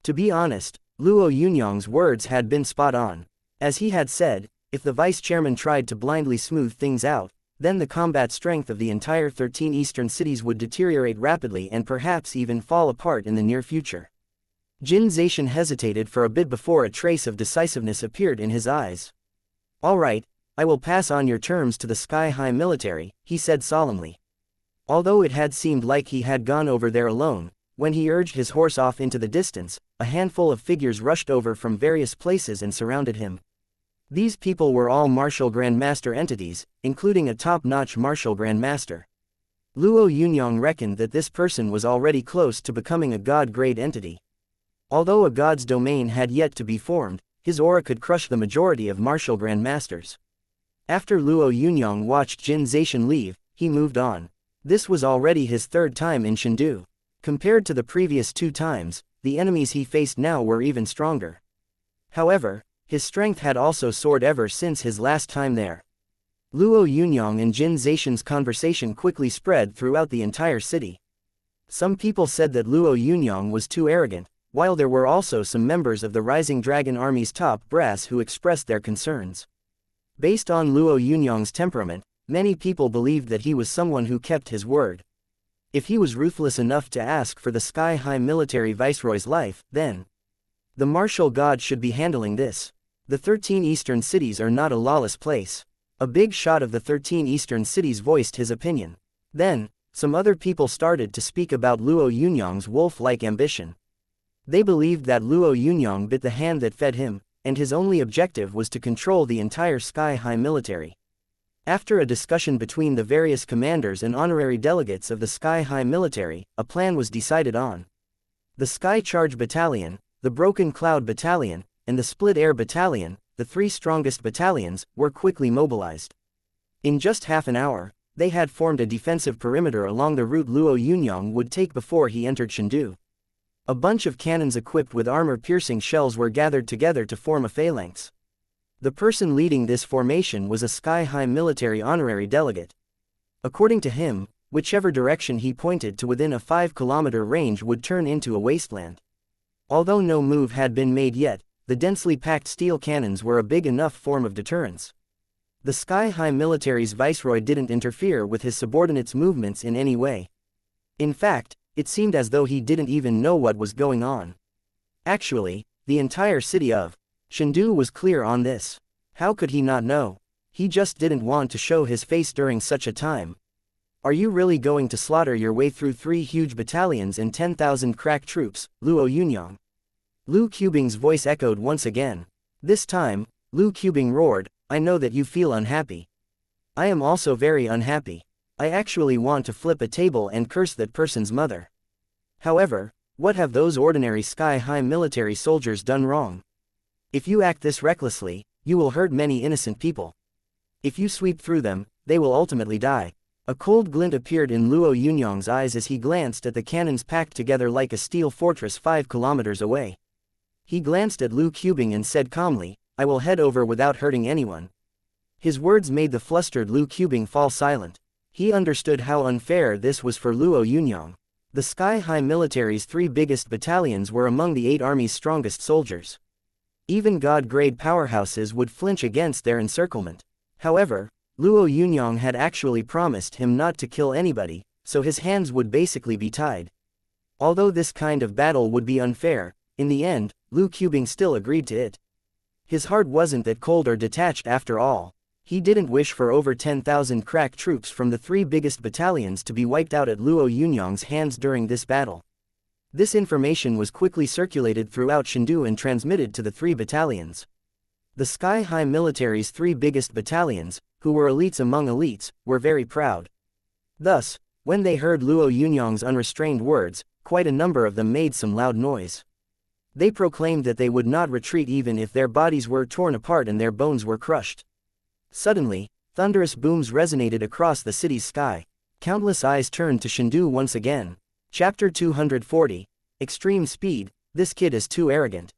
To be honest, Luo Yunyang's words had been spot on. As he had said, if the vice chairman tried to blindly smooth things out, then the combat strength of the entire 13 eastern cities would deteriorate rapidly and perhaps even fall apart in the near future. Jin Zaishan hesitated for a bit before a trace of decisiveness appeared in his eyes. All right, I will pass on your terms to the sky-high military, he said solemnly. Although it had seemed like he had gone over there alone, when he urged his horse off into the distance, a handful of figures rushed over from various places and surrounded him. These people were all martial grandmaster entities, including a top-notch martial grandmaster. Luo Yunyang reckoned that this person was already close to becoming a god-grade entity. Although a god's domain had yet to be formed, his aura could crush the majority of martial grandmasters. After Luo Yunyang watched Jin Zaishan leave, he moved on. This was already his 3rd time in Chengdu. Compared to the previous 2 times, the enemies he faced now were even stronger. However, his strength had also soared ever since his last time there. Luo Yunyang and Jin Zaishan's conversation quickly spread throughout the entire city. Some people said that Luo Yunyang was too arrogant, while there were also some members of the Rising Dragon Army's top brass who expressed their concerns. Based on Luo Yunyang's temperament, many people believed that he was someone who kept his word. If he was ruthless enough to ask for the sky-high military viceroy's life, then the martial god should be handling this. The 13 eastern cities are not a lawless place. A big shot of the 13 eastern cities voiced his opinion. Then, some other people started to speak about Luo Yunyang's wolf-like ambition. They believed that Luo Yunyang bit the hand that fed him, and his only objective was to control the entire sky-high military. After a discussion between the various commanders and honorary delegates of the sky-high military, a plan was decided on. The Sky Charge Battalion, the Broken Cloud Battalion, and the Split Air Battalion, the three strongest battalions, were quickly mobilized. In just half an hour, they had formed a defensive perimeter along the route Luo Yunyang would take before he entered Chengdu. A bunch of cannons equipped with armor-piercing shells were gathered together to form a phalanx. The person leading this formation was a sky-high military honorary delegate. According to him, whichever direction he pointed to within a 5-kilometer range would turn into a wasteland. Although no move had been made yet, the densely packed steel cannons were a big enough form of deterrence. The sky-high military's viceroy didn't interfere with his subordinates' movements in any way. In fact, it seemed as though he didn't even know what was going on. Actually, the entire city of Chengdu was clear on this. How could he not know? He just didn't want to show his face during such a time. Are you really going to slaughter your way through 3 huge battalions and 10,000 crack troops, Luo Yunyang? Lu Qubing's voice echoed once again. This time, Lu Qubing roared, I know that you feel unhappy. I am also very unhappy. I actually want to flip a table and curse that person's mother. However, what have those ordinary sky-high military soldiers done wrong? If you act this recklessly, you will hurt many innocent people. If you sweep through them, they will ultimately die. A cold glint appeared in Luo Yunyang's eyes as he glanced at the cannons packed together like a steel fortress 5 kilometers away. He glanced at Lu Qubing and said calmly, I will head over without hurting anyone. His words made the flustered Lu Qubing fall silent. He understood how unfair this was for Luo Yunyang. The sky-high military's 3 biggest battalions were among the 8 army's strongest soldiers. Even god-grade powerhouses would flinch against their encirclement. However, Luo Yunyang had actually promised him not to kill anybody, so his hands would basically be tied. Although this kind of battle would be unfair, in the end, Lu Qubing still agreed to it. His heart wasn't that cold or detached after all. He didn't wish for over 10,000 crack troops from the 3 biggest battalions to be wiped out at Luo Yunyang's hands during this battle. This information was quickly circulated throughout Chengdu and transmitted to the 3 battalions. The sky-high military's 3 biggest battalions, who were elites among elites, were very proud. Thus, when they heard Luo Yunyang's unrestrained words, quite a number of them made some loud noise. They proclaimed that they would not retreat even if their bodies were torn apart and their bones were crushed. Suddenly, thunderous booms resonated across the city's sky. Countless eyes turned to Chengdu once again. Chapter 240. Extreme Speed, This Kid is Too Arrogant.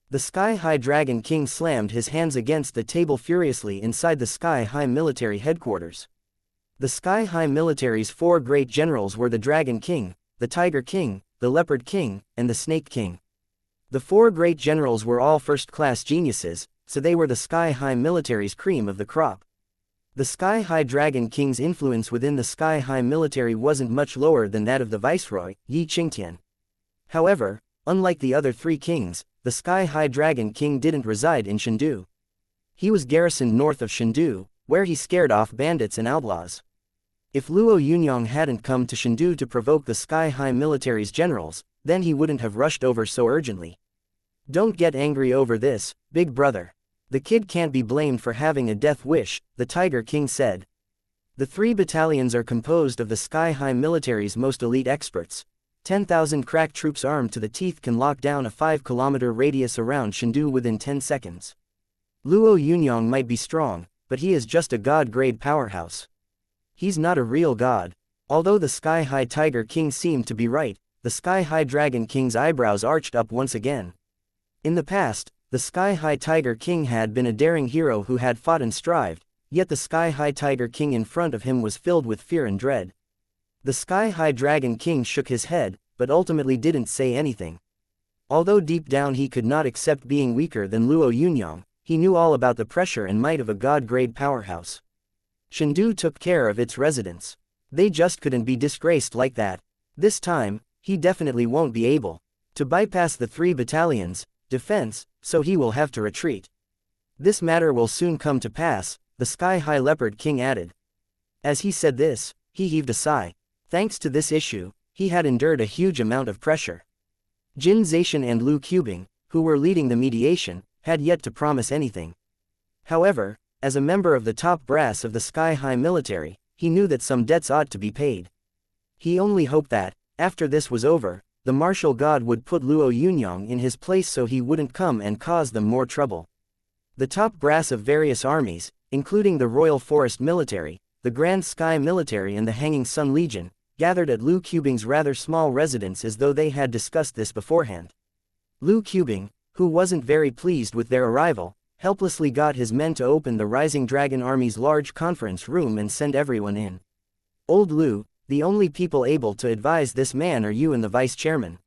The Sky-High Dragon King slammed his hands against the table furiously inside the Sky-High military headquarters. The Sky-High military's 4 great generals were the Dragon King, the Tiger King, the Leopard King, and the Snake King. The 4 great generals were all first-class geniuses, so they were the Sky-High military's cream of the crop. The Sky-High Dragon King's influence within the Sky-High military wasn't much lower than that of the viceroy, Yi Qingtian. However, unlike the other 3 kings, the Sky-High Dragon King didn't reside in Chengdu. He was garrisoned north of Chengdu, where he scared off bandits and outlaws. If Luo Yunyang hadn't come to Chengdu to provoke the Sky-High military's generals, then he wouldn't have rushed over so urgently. Don't get angry over this, big brother. The kid can't be blamed for having a death wish, the Tiger King said. The 3 battalions are composed of the Sky-High military's most elite experts. 10,000 crack troops armed to the teeth can lock down a 5-kilometer radius around Chengdu within 10 seconds. Luo Yunyang might be strong, but he is just a god-grade powerhouse. He's not a real god. Although the Sky-High Tiger King seemed to be right, the Sky-High Dragon King's eyebrows arched up once again. In the past, the Sky-High Tiger King had been a daring hero who had fought and strived, yet the Sky-High Tiger King in front of him was filled with fear and dread. The Sky-High Dragon King shook his head, but ultimately didn't say anything. Although deep down he could not accept being weaker than Luo Yunyang, he knew all about the pressure and might of a god-grade powerhouse. Chengdu took care of its residents. They just couldn't be disgraced like that. This time, he definitely won't be able to bypass the 3 battalions' defense, so he will have to retreat. This matter will soon come to pass, the Sky-High Leopard King added. As he said this, he heaved a sigh. Thanks to this issue, he had endured a huge amount of pressure. Jin Zaishan and Lu Qubing, who were leading the mediation, had yet to promise anything. However, as a member of the top brass of the Sky-High military, he knew that some debts ought to be paid. He only hoped that, after this was over, the martial god would put Luo Yunyang in his place so he wouldn't come and cause them more trouble. The top brass of various armies, including the Royal Forest Military, the Grand Sky Military and the Hanging Sun Legion, gathered at Lu Qubing's rather small residence as though they had discussed this beforehand. Lu Qubing, who wasn't very pleased with their arrival, helplessly got his men to open the Rising Dragon Army's large conference room and send everyone in. Old Lu, the only people able to advise this man are you and the vice-chairman.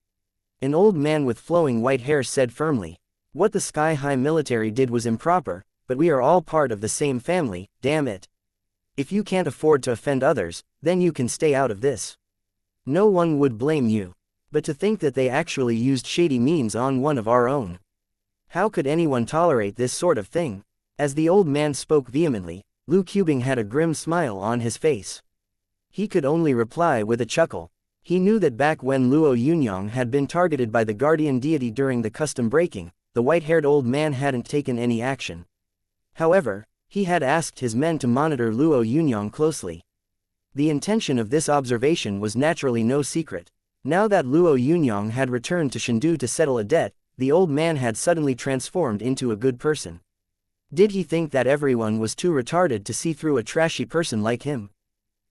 An old man with flowing white hair said firmly. What the Sky-High military did was improper, but we are all part of the same family, damn it. If you can't afford to offend others, then you can stay out of this. No one would blame you. But to think that they actually used shady means on one of our own. How could anyone tolerate this sort of thing? As the old man spoke vehemently, Lu Qubing had a grim smile on his face. He could only reply with a chuckle. He knew that back when Luo Yunyang had been targeted by the guardian deity during the custom breaking, the white-haired old man hadn't taken any action. However, he had asked his men to monitor Luo Yunyang closely. The intention of this observation was naturally no secret. Now that Luo Yunyang had returned to Chengdu to settle a debt, the old man had suddenly transformed into a good person. Did he think that everyone was too retarded to see through a trashy person like him?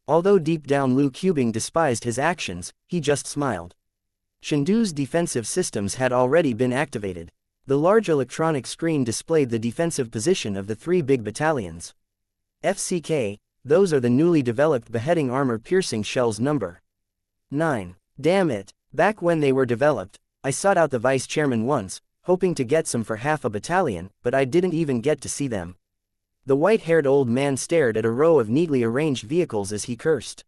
Although deep down Lu Qubing despised his actions, he just smiled. Chengdu's defensive systems had already been activated. The large electronic screen displayed the defensive position of the 3 big battalions. FCK, those are the newly developed beheading armor-piercing shells number 9. Damn it, back when they were developed, I sought out the vice-chairman once, hoping to get some for half a battalion, but I didn't even get to see them. The white-haired old man stared at a row of neatly arranged vehicles as he cursed.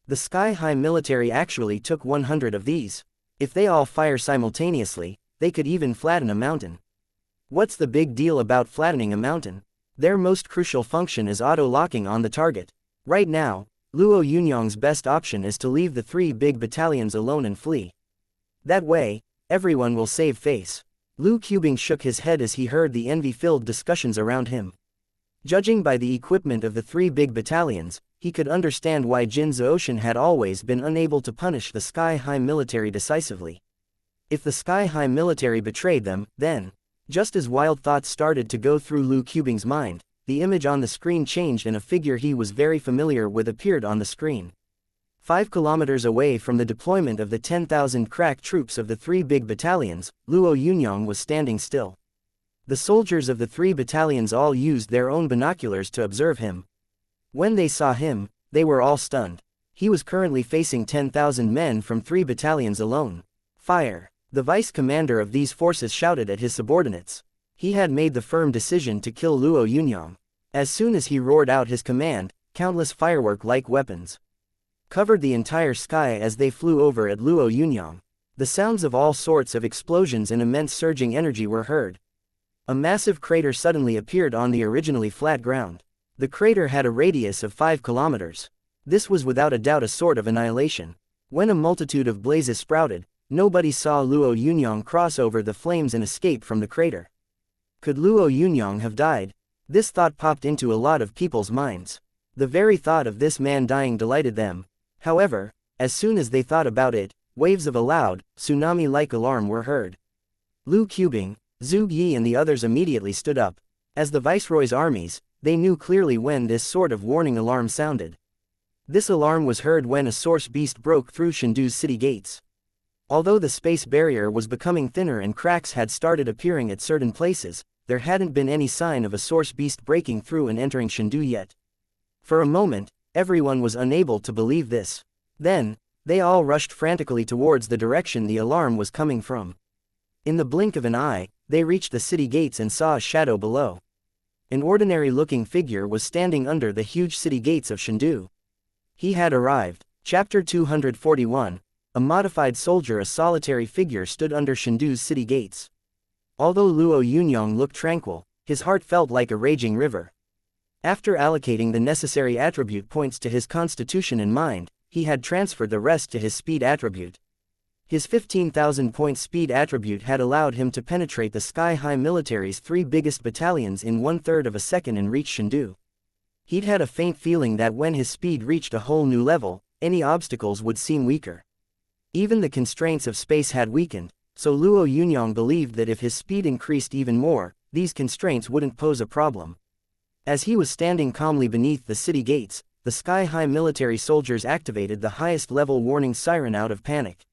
The Sky-High military actually took 100 of these. If they all fire simultaneously, they could even flatten a mountain. What's the big deal about flattening a mountain? Their most crucial function is auto-locking on the target. Right now, Luo Yunyang's best option is to leave the 3 big battalions alone and flee. That way, everyone will save face. Lu Qubing shook his head as he heard the envy-filled discussions around him. Judging by the equipment of the 3 big battalions, he could understand why Jin Zaoshan had always been unable to punish the Sky-High military decisively. If the Sky-High military betrayed them, then, just as wild thoughts started to go through Lu Qubing's mind, the image on the screen changed and a figure he was very familiar with appeared on the screen. 5 kilometers away from the deployment of the 10,000 crack troops of the 3 big battalions, Luo Yunyang was standing still. The soldiers of the 3 battalions all used their own binoculars to observe him. When they saw him, they were all stunned. He was currently facing 10,000 men from 3 battalions alone. Fire! The vice commander of these forces shouted at his subordinates. He had made the firm decision to kill Luo Yunyang. As soon as he roared out his command, countless firework-like weapons covered the entire sky as they flew over at Luo Yunyang. The sounds of all sorts of explosions and immense surging energy were heard. A massive crater suddenly appeared on the originally flat ground. The crater had a radius of 5 kilometers. This was without a doubt a sort of annihilation. When a multitude of blazes sprouted, nobody saw Luo Yunyang cross over the flames and escape from the crater. Could Luo Yunyang have died? This thought popped into a lot of people's minds. The very thought of this man dying delighted them. However, as soon as they thought about it, waves of a loud, tsunami-like alarm were heard. Lu Qubing, Zhu Yi and the others immediately stood up. As the viceroy's armies, they knew clearly when this sort of warning alarm sounded. This alarm was heard when a source beast broke through Chengdu's city gates. Although the space barrier was becoming thinner and cracks had started appearing at certain places, there hadn't been any sign of a source beast breaking through and entering Chengdu yet. For a moment, everyone was unable to believe this. Then, they all rushed frantically towards the direction the alarm was coming from. In the blink of an eye, They reached the city gates and saw a shadow below. An ordinary-looking figure was standing under the huge city gates of Chengdu. He had arrived. Chapter 241. A modified soldier. A solitary figure stood under Chengdu's city gates. Although Luo Yunyang looked tranquil, his heart felt like a raging river. After allocating the necessary attribute points to his constitution and mind, he had transferred the rest to his speed attribute. His 15,000-point speed attribute had allowed him to penetrate the sky-high military's 3 biggest battalions in 1/3 of a second and reach Chengdu. He'd had a faint feeling that when his speed reached a whole new level, any obstacles would seem weaker. Even the constraints of space had weakened, so Luo Yunyang believed that if his speed increased even more, these constraints wouldn't pose a problem. As he was standing calmly beneath the city gates, the sky-high military soldiers activated the highest-level warning siren out of panic.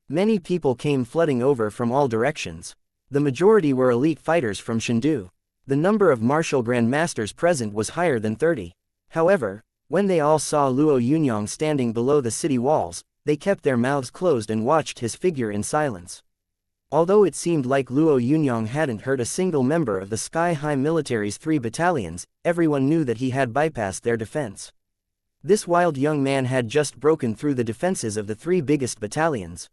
Many people came flooding over from all directions. The majority were elite fighters from Chengdu. The number of martial grandmasters present was higher than 30. However, when they all saw Luo Yunyang standing below the city walls, they kept their mouths closed and watched his figure in silence. Although it seemed like Luo Yunyang hadn't hurt a single member of the sky-high military's 3 battalions, everyone knew that he had bypassed their defense. This wild young man had just broken through the defenses of the 3 biggest battalions.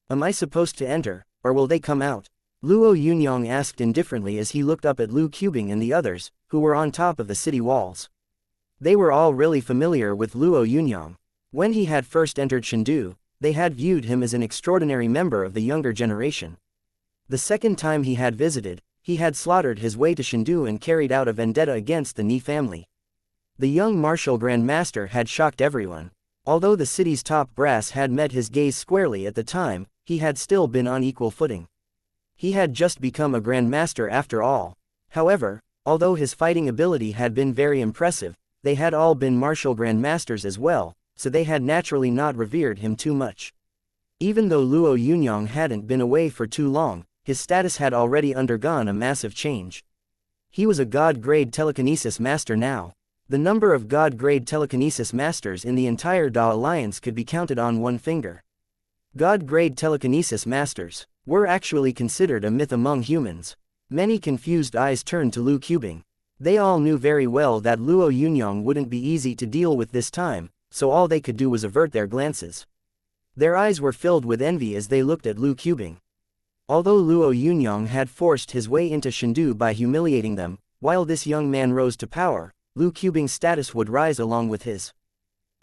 Am I supposed to enter, or will they come out? Luo Yunyang asked indifferently as he looked up at Lu Qubing and the others, who were on top of the city walls. They were all really familiar with Luo Yunyang. When he had first entered Chengdu, they had viewed him as an extraordinary member of the younger generation. The second time he had visited, he had slaughtered his way to Chengdu and carried out a vendetta against the Ni family. The young martial grandmaster had shocked everyone. Although the city's top brass had met his gaze squarely at the time, he had still been on equal footing. He had just become a grandmaster after all. However, although his fighting ability had been very impressive, they had all been martial grandmasters as well, so they had naturally not revered him too much. Even though Luo Yunyang hadn't been away for too long, his status had already undergone a massive change. He was a God-grade telekinesis master now. The number of God-grade telekinesis masters in the entire Da Alliance could be counted on one finger. God-grade telekinesis masters were actually considered a myth among humans. Many confused eyes turned to Lu Qubing. They all knew very well that Luo Yunyang wouldn't be easy to deal with this time, so all they could do was avert their glances. Their eyes were filled with envy as they looked at Lu Qubing. Although Luo Yunyang had forced his way into Chengdu by humiliating them, while this young man rose to power, Lu Qubing's status would rise along with his.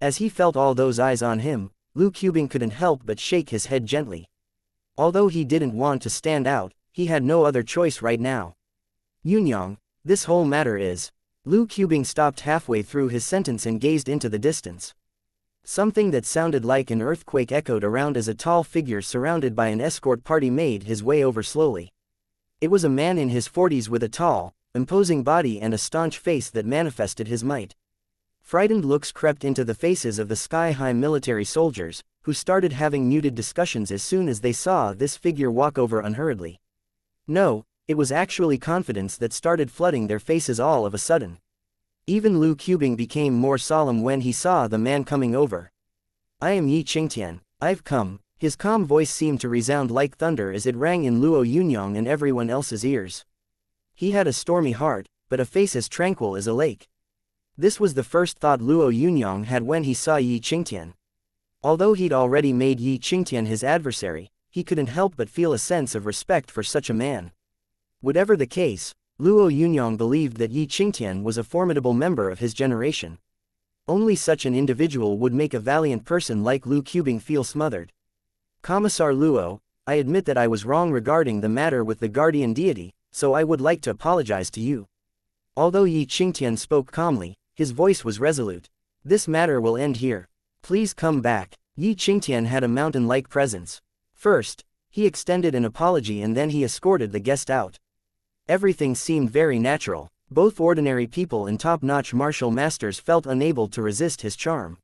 As he felt all those eyes on him, Lu Qubing couldn't help but shake his head gently. Although he didn't want to stand out, he had no other choice right now. Yunyang, this whole matter is. Lu Qubing stopped halfway through his sentence and gazed into the distance. Something that sounded like an earthquake echoed around as a tall figure surrounded by an escort party made his way over slowly. It was a man in his 40s with a tall, imposing body and a staunch face that manifested his might. Frightened looks crept into the faces of the sky-high military soldiers, who started having muted discussions as soon as they saw this figure walk over unhurriedly. No, it was actually confidence that started flooding their faces all of a sudden. Even Lu Qubing became more solemn when he saw the man coming over. I am Yi Qingtian, I've come. His calm voice seemed to resound like thunder as it rang in Luo Yunyang and everyone else's ears. He had a stormy heart, but a face as tranquil as a lake. This was the first thought Luo Yunyang had when he saw Yi Qingtian. Although he'd already made Yi Qingtian his adversary, he couldn't help but feel a sense of respect for such a man. Whatever the case, Luo Yunyang believed that Yi Qingtian was a formidable member of his generation. Only such an individual would make a valiant person like Lu Qubing feel smothered. Commissar Luo, I admit that I was wrong regarding the matter with the guardian deity, so I would like to apologize to you. Although Yi Qingtian spoke calmly, his voice was resolute. This matter will end here. Please come back. Yi Qingtian had a mountain-like presence. First, he extended an apology and then he escorted the guest out. Everything seemed very natural. Both ordinary people and top-notch martial masters felt unable to resist his charm.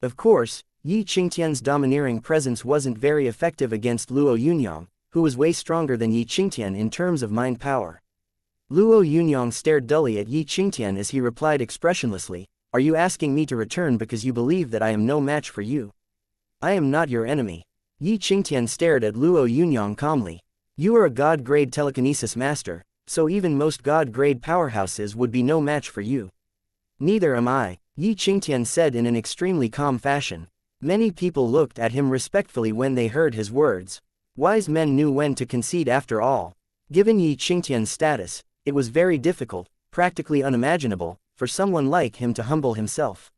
Of course, Yi Qingtian's domineering presence wasn't very effective against Luo Yunyang, who was way stronger than Yi Qingtian in terms of mind power. Luo Yunyang stared dully at Yi Qingtian as he replied expressionlessly, Are you asking me to return because you believe that I am no match for you? I am not your enemy. Yi Qingtian stared at Luo Yunyang calmly. You are a god-grade telekinesis master, so even most god-grade powerhouses would be no match for you. Neither am I, Yi Qingtian said in an extremely calm fashion. Many people looked at him respectfully when they heard his words. Wise men knew when to concede after all. Given Yi Qingtian's status, it was very difficult, practically unimaginable, for someone like him to humble himself.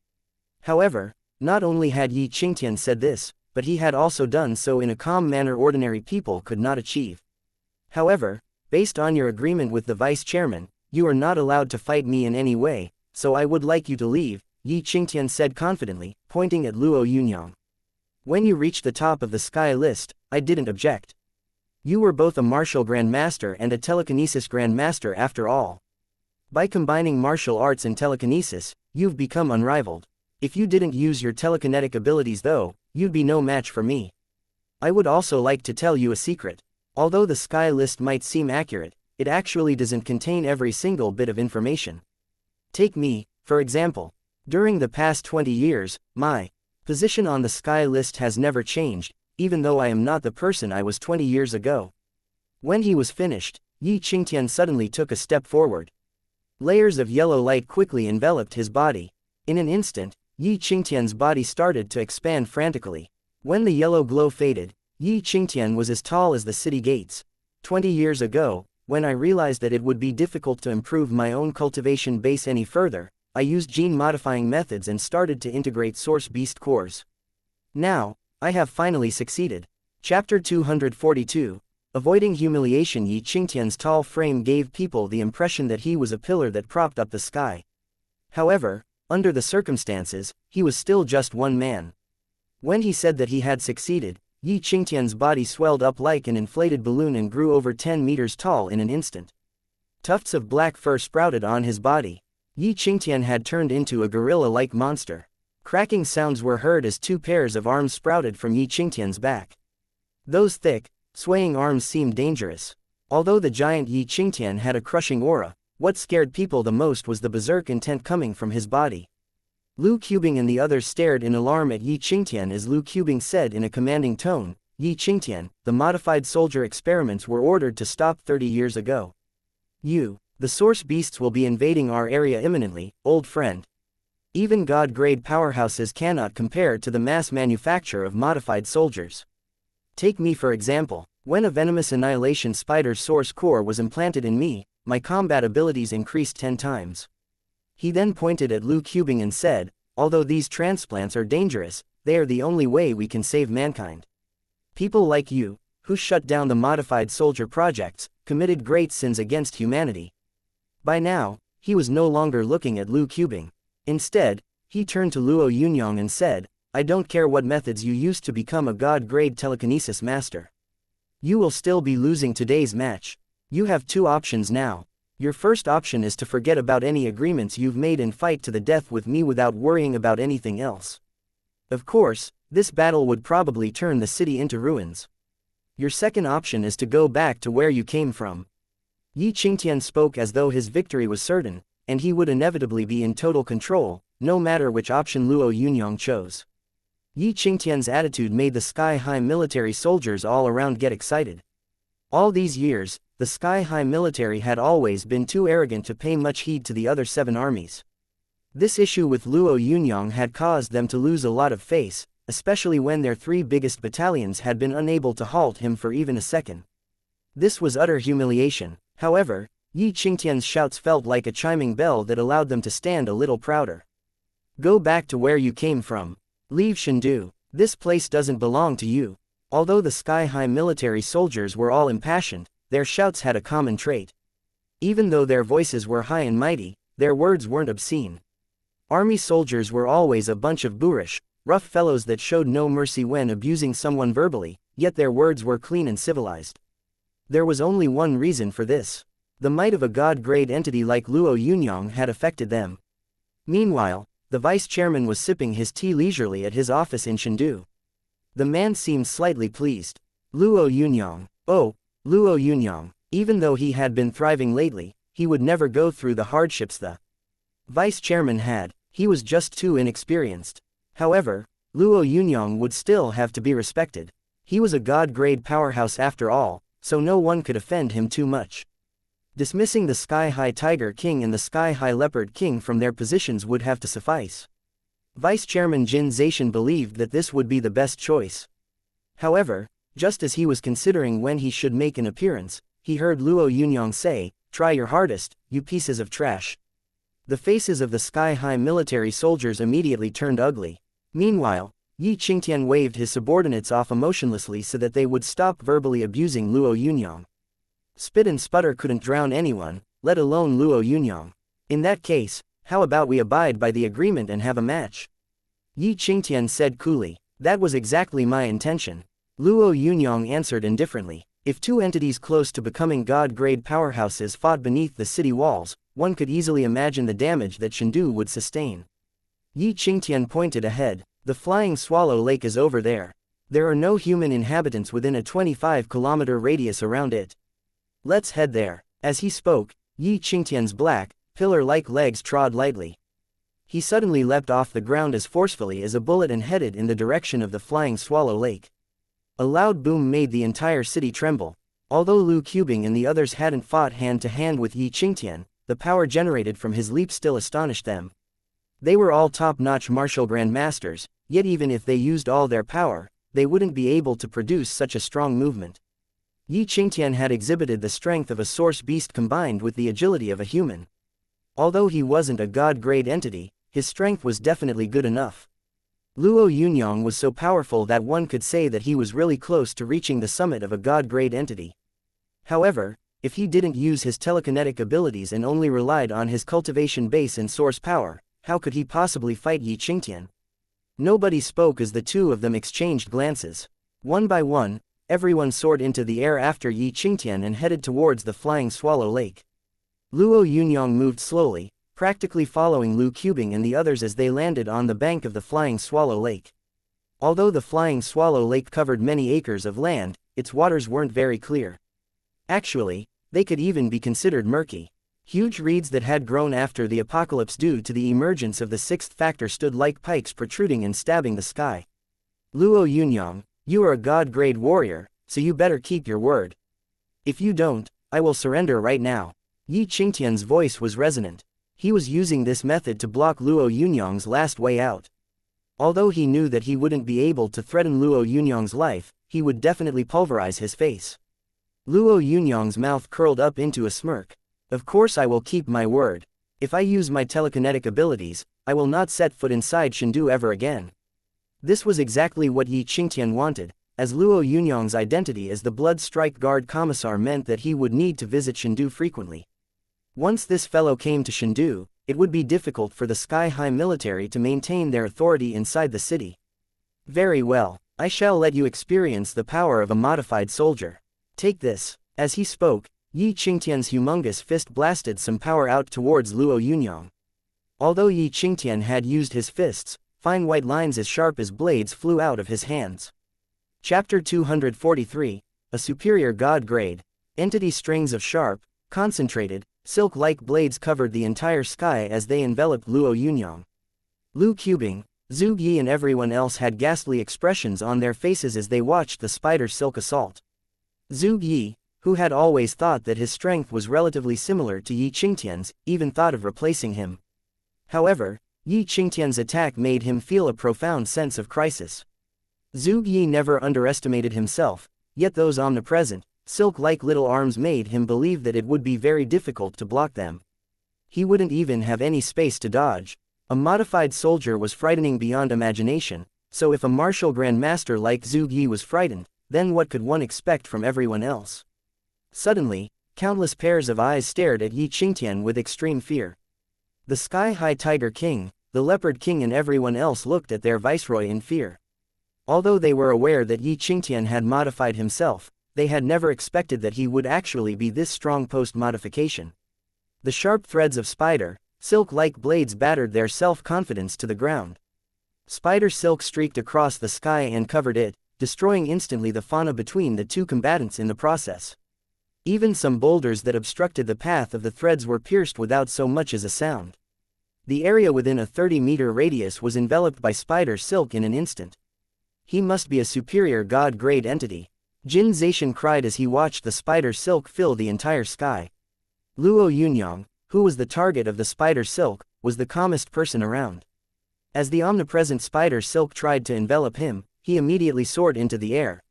However, not only had Yi Qingtian said this, but he had also done so in a calm manner ordinary people could not achieve. However, based on your agreement with the vice chairman, you are not allowed to fight me in any way, so I would like you to leave, Yi Qingtian said confidently, pointing at Luo Yunyang. When you reached the top of the sky list, I didn't object. You were both a martial grandmaster and a telekinesis grandmaster after all. By combining martial arts and telekinesis, you've become unrivaled. If you didn't use your telekinetic abilities though, you'd be no match for me. I would also like to tell you a secret. Although the sky list might seem accurate, it actually doesn't contain every single bit of information. Take me, for example. During the past 20 years, my position on the sky list has never changed, even though I am not the person I was 20 years ago. When he was finished, Yi Qingtian suddenly took a step forward. Layers of yellow light quickly enveloped his body. In an instant, Yi Qingtian's body started to expand frantically. When the yellow glow faded, Yi Qingtian was as tall as the city gates. 20 years ago, when I realized that it would be difficult to improve my own cultivation base any further, I used gene-modifying methods and started to integrate source beast cores. Now, I have finally succeeded. Chapter 242. Avoiding humiliation. Yi Qingtian's tall frame gave people the impression that he was a pillar that propped up the sky. However, under the circumstances, he was still just one man. When he said that he had succeeded, Yi Qingtian's body swelled up like an inflated balloon and grew over 10 meters tall in an instant. Tufts of black fur sprouted on his body. Yi Qingtian had turned into a gorilla-like monster. Cracking sounds were heard as two pairs of arms sprouted from Yi Qingtian's back. Those thick, swaying arms seemed dangerous. Although the giant Yi Qingtian had a crushing aura, what scared people the most was the berserk intent coming from his body. Lu Qubing and the others stared in alarm at Yi Qingtian as Lu Qubing said in a commanding tone, "Yi Qingtian, the modified soldier experiments were ordered to stop 30 years ago. The source beasts will be invading our area imminently, old friend. Even god-grade powerhouses cannot compare to the mass manufacture of modified soldiers. Take me for example. When a venomous annihilation spider source core was implanted in me, my combat abilities increased 10 times. He then pointed at Lu Qubing and said, although these transplants are dangerous, they are the only way we can save mankind. People like you, who shut down the modified soldier projects, committed great sins against humanity. By now, he was no longer looking at Lu Qubing. Instead, he turned to Luo Yunyang and said, I don't care what methods you used to become a god-grade telekinesis master. You will still be losing today's match. You have two options now. Your first option is to forget about any agreements you've made and fight to the death with me without worrying about anything else. Of course, this battle would probably turn the city into ruins. Your second option is to go back to where you came from. Yi Qingtian spoke as though his victory was certain, and he would inevitably be in total control, no matter which option Luo Yunyang chose. Yi Qingtian's attitude made the sky-high military soldiers all around get excited. All these years, the sky-high military had always been too arrogant to pay much heed to the other 7 armies. This issue with Luo Yunyang had caused them to lose a lot of face, especially when their 3 biggest battalions had been unable to halt him for even a second. This was utter humiliation. However, Yi Qingtian's shouts felt like a chiming bell that allowed them to stand a little prouder. Go back to where you came from. Leave Chengdu. This place doesn't belong to you. Although the sky-high military soldiers were all impassioned, their shouts had a common trait. Even though their voices were high and mighty, their words weren't obscene. Army soldiers were always a bunch of boorish, rough fellows that showed no mercy when abusing someone verbally, yet their words were clean and civilized. There was only one reason for this. The might of a god-grade entity like Luo Yunyang had affected them. Meanwhile, the vice-chairman was sipping his tea leisurely at his office in Chengdu. The man seemed slightly pleased. Luo Yunyang. Oh, Luo Yunyang. Even though he had been thriving lately, he would never go through the hardships the vice-chairman had. He was just too inexperienced. However, Luo Yunyang would still have to be respected. He was a god-grade powerhouse after all, so no one could offend him too much. Dismissing the Sky-High Tiger King and the Sky-High Leopard King from their positions would have to suffice. Vice Chairman Jin Zaishan believed that this would be the best choice. However, just as he was considering when he should make an appearance, he heard Luo Yunyang say, "Try your hardest, you pieces of trash." The faces of the Sky-High military soldiers immediately turned ugly. Meanwhile, Yi Qingtian waved his subordinates off emotionlessly so that they would stop verbally abusing Luo Yunyang. Spit and sputter couldn't drown anyone, let alone Luo Yunyang. In that case, how about we abide by the agreement and have a match? Yi Qingtian said coolly. That was exactly my intention. Luo Yunyang answered indifferently. If two entities close to becoming god-grade powerhouses fought beneath the city walls, one could easily imagine the damage that Chengdu would sustain. Yi Qingtian pointed ahead. The Flying Swallow Lake is over there. There are no human inhabitants within a 25-kilometer radius around it. Let's head there. As he spoke, Yi Qingtian's black, pillar-like legs trod lightly. He suddenly leapt off the ground as forcefully as a bullet and headed in the direction of the Flying Swallow Lake. A loud boom made the entire city tremble. Although Lu Qubing and the others hadn't fought hand-to-hand with Yi Qingtian, the power generated from his leap still astonished them. They were all top-notch martial grandmasters, yet even if they used all their power, they wouldn't be able to produce such a strong movement. Yi Qingtian had exhibited the strength of a source beast combined with the agility of a human. Although he wasn't a god-grade entity, his strength was definitely good enough. Luo Yunyang was so powerful that one could say that he was really close to reaching the summit of a god-grade entity. However, if he didn't use his telekinetic abilities and only relied on his cultivation base and source power, how could he possibly fight Yi Qingtian? Nobody spoke as the two of them exchanged glances. One by one, everyone soared into the air after Yi Qingtian and headed towards the Flying Swallow Lake. Luo Yunyang moved slowly, practically following Lu Qubing and the others as they landed on the bank of the Flying Swallow Lake. Although the Flying Swallow Lake covered many acres of land, its waters weren't very clear. Actually, they could even be considered murky. Huge reeds that had grown after the apocalypse due to the emergence of the sixth factor stood like pikes protruding and stabbing the sky. Luo Yunyang, you are a god-grade warrior, so you better keep your word. If you don't, I will surrender right now. Yi Qingtian's voice was resonant. He was using this method to block Luo Yunyang's last way out. Although he knew that he wouldn't be able to threaten Luo Yunyang's life, he would definitely pulverize his face. Luo Yunyang's mouth curled up into a smirk. Of course I will keep my word. If I use my telekinetic abilities, I will not set foot inside Chengdu ever again. This was exactly what Yi Qingtian wanted, as Luo Yunyang's identity as the Blood Strike Guard Commissar meant that he would need to visit Chengdu frequently. Once this fellow came to Chengdu, it would be difficult for the Sky-High military to maintain their authority inside the city. Very well, I shall let you experience the power of a modified soldier. Take this. As he spoke, Yi Qingtian's humongous fist blasted some power out towards Luo Yunyang. Although Yi Qingtian had used his fists, fine white lines as sharp as blades flew out of his hands. Chapter 243, A Superior God Grade. Entity strings of sharp, concentrated, silk-like blades covered the entire sky as they enveloped Luo Yunyang. Lu Qubing, Zhu Yi and everyone else had ghastly expressions on their faces as they watched the spider silk assault. Zhu Yi, who had always thought that his strength was relatively similar to Yi Qingtian's, even thought of replacing him. However, Yi Qingtian's attack made him feel a profound sense of crisis. Zhu Yi never underestimated himself, yet those omnipresent, silk-like little arms made him believe that it would be very difficult to block them. He wouldn't even have any space to dodge. A modified soldier was frightening beyond imagination, so if a martial grandmaster like Zhu Yi was frightened, then what could one expect from everyone else? Suddenly, countless pairs of eyes stared at Yi Qingtian with extreme fear. The Sky-High Tiger King, the Leopard King and everyone else looked at their viceroy in fear. Although they were aware that Yi Qingtian had modified himself, they had never expected that he would actually be this strong post-modification. The sharp threads of spider, silk-like blades battered their self-confidence to the ground. Spider silk streaked across the sky and covered it, destroying instantly the fauna between the two combatants in the process. Even some boulders that obstructed the path of the threads were pierced without so much as a sound. The area within a 30-meter radius was enveloped by spider silk in an instant. He must be a superior god-grade entity. Jin Zaishan cried as he watched the spider silk fill the entire sky. Luo Yunyang, who was the target of the spider silk, was the calmest person around. As the omnipresent spider silk tried to envelop him, he immediately soared into the air.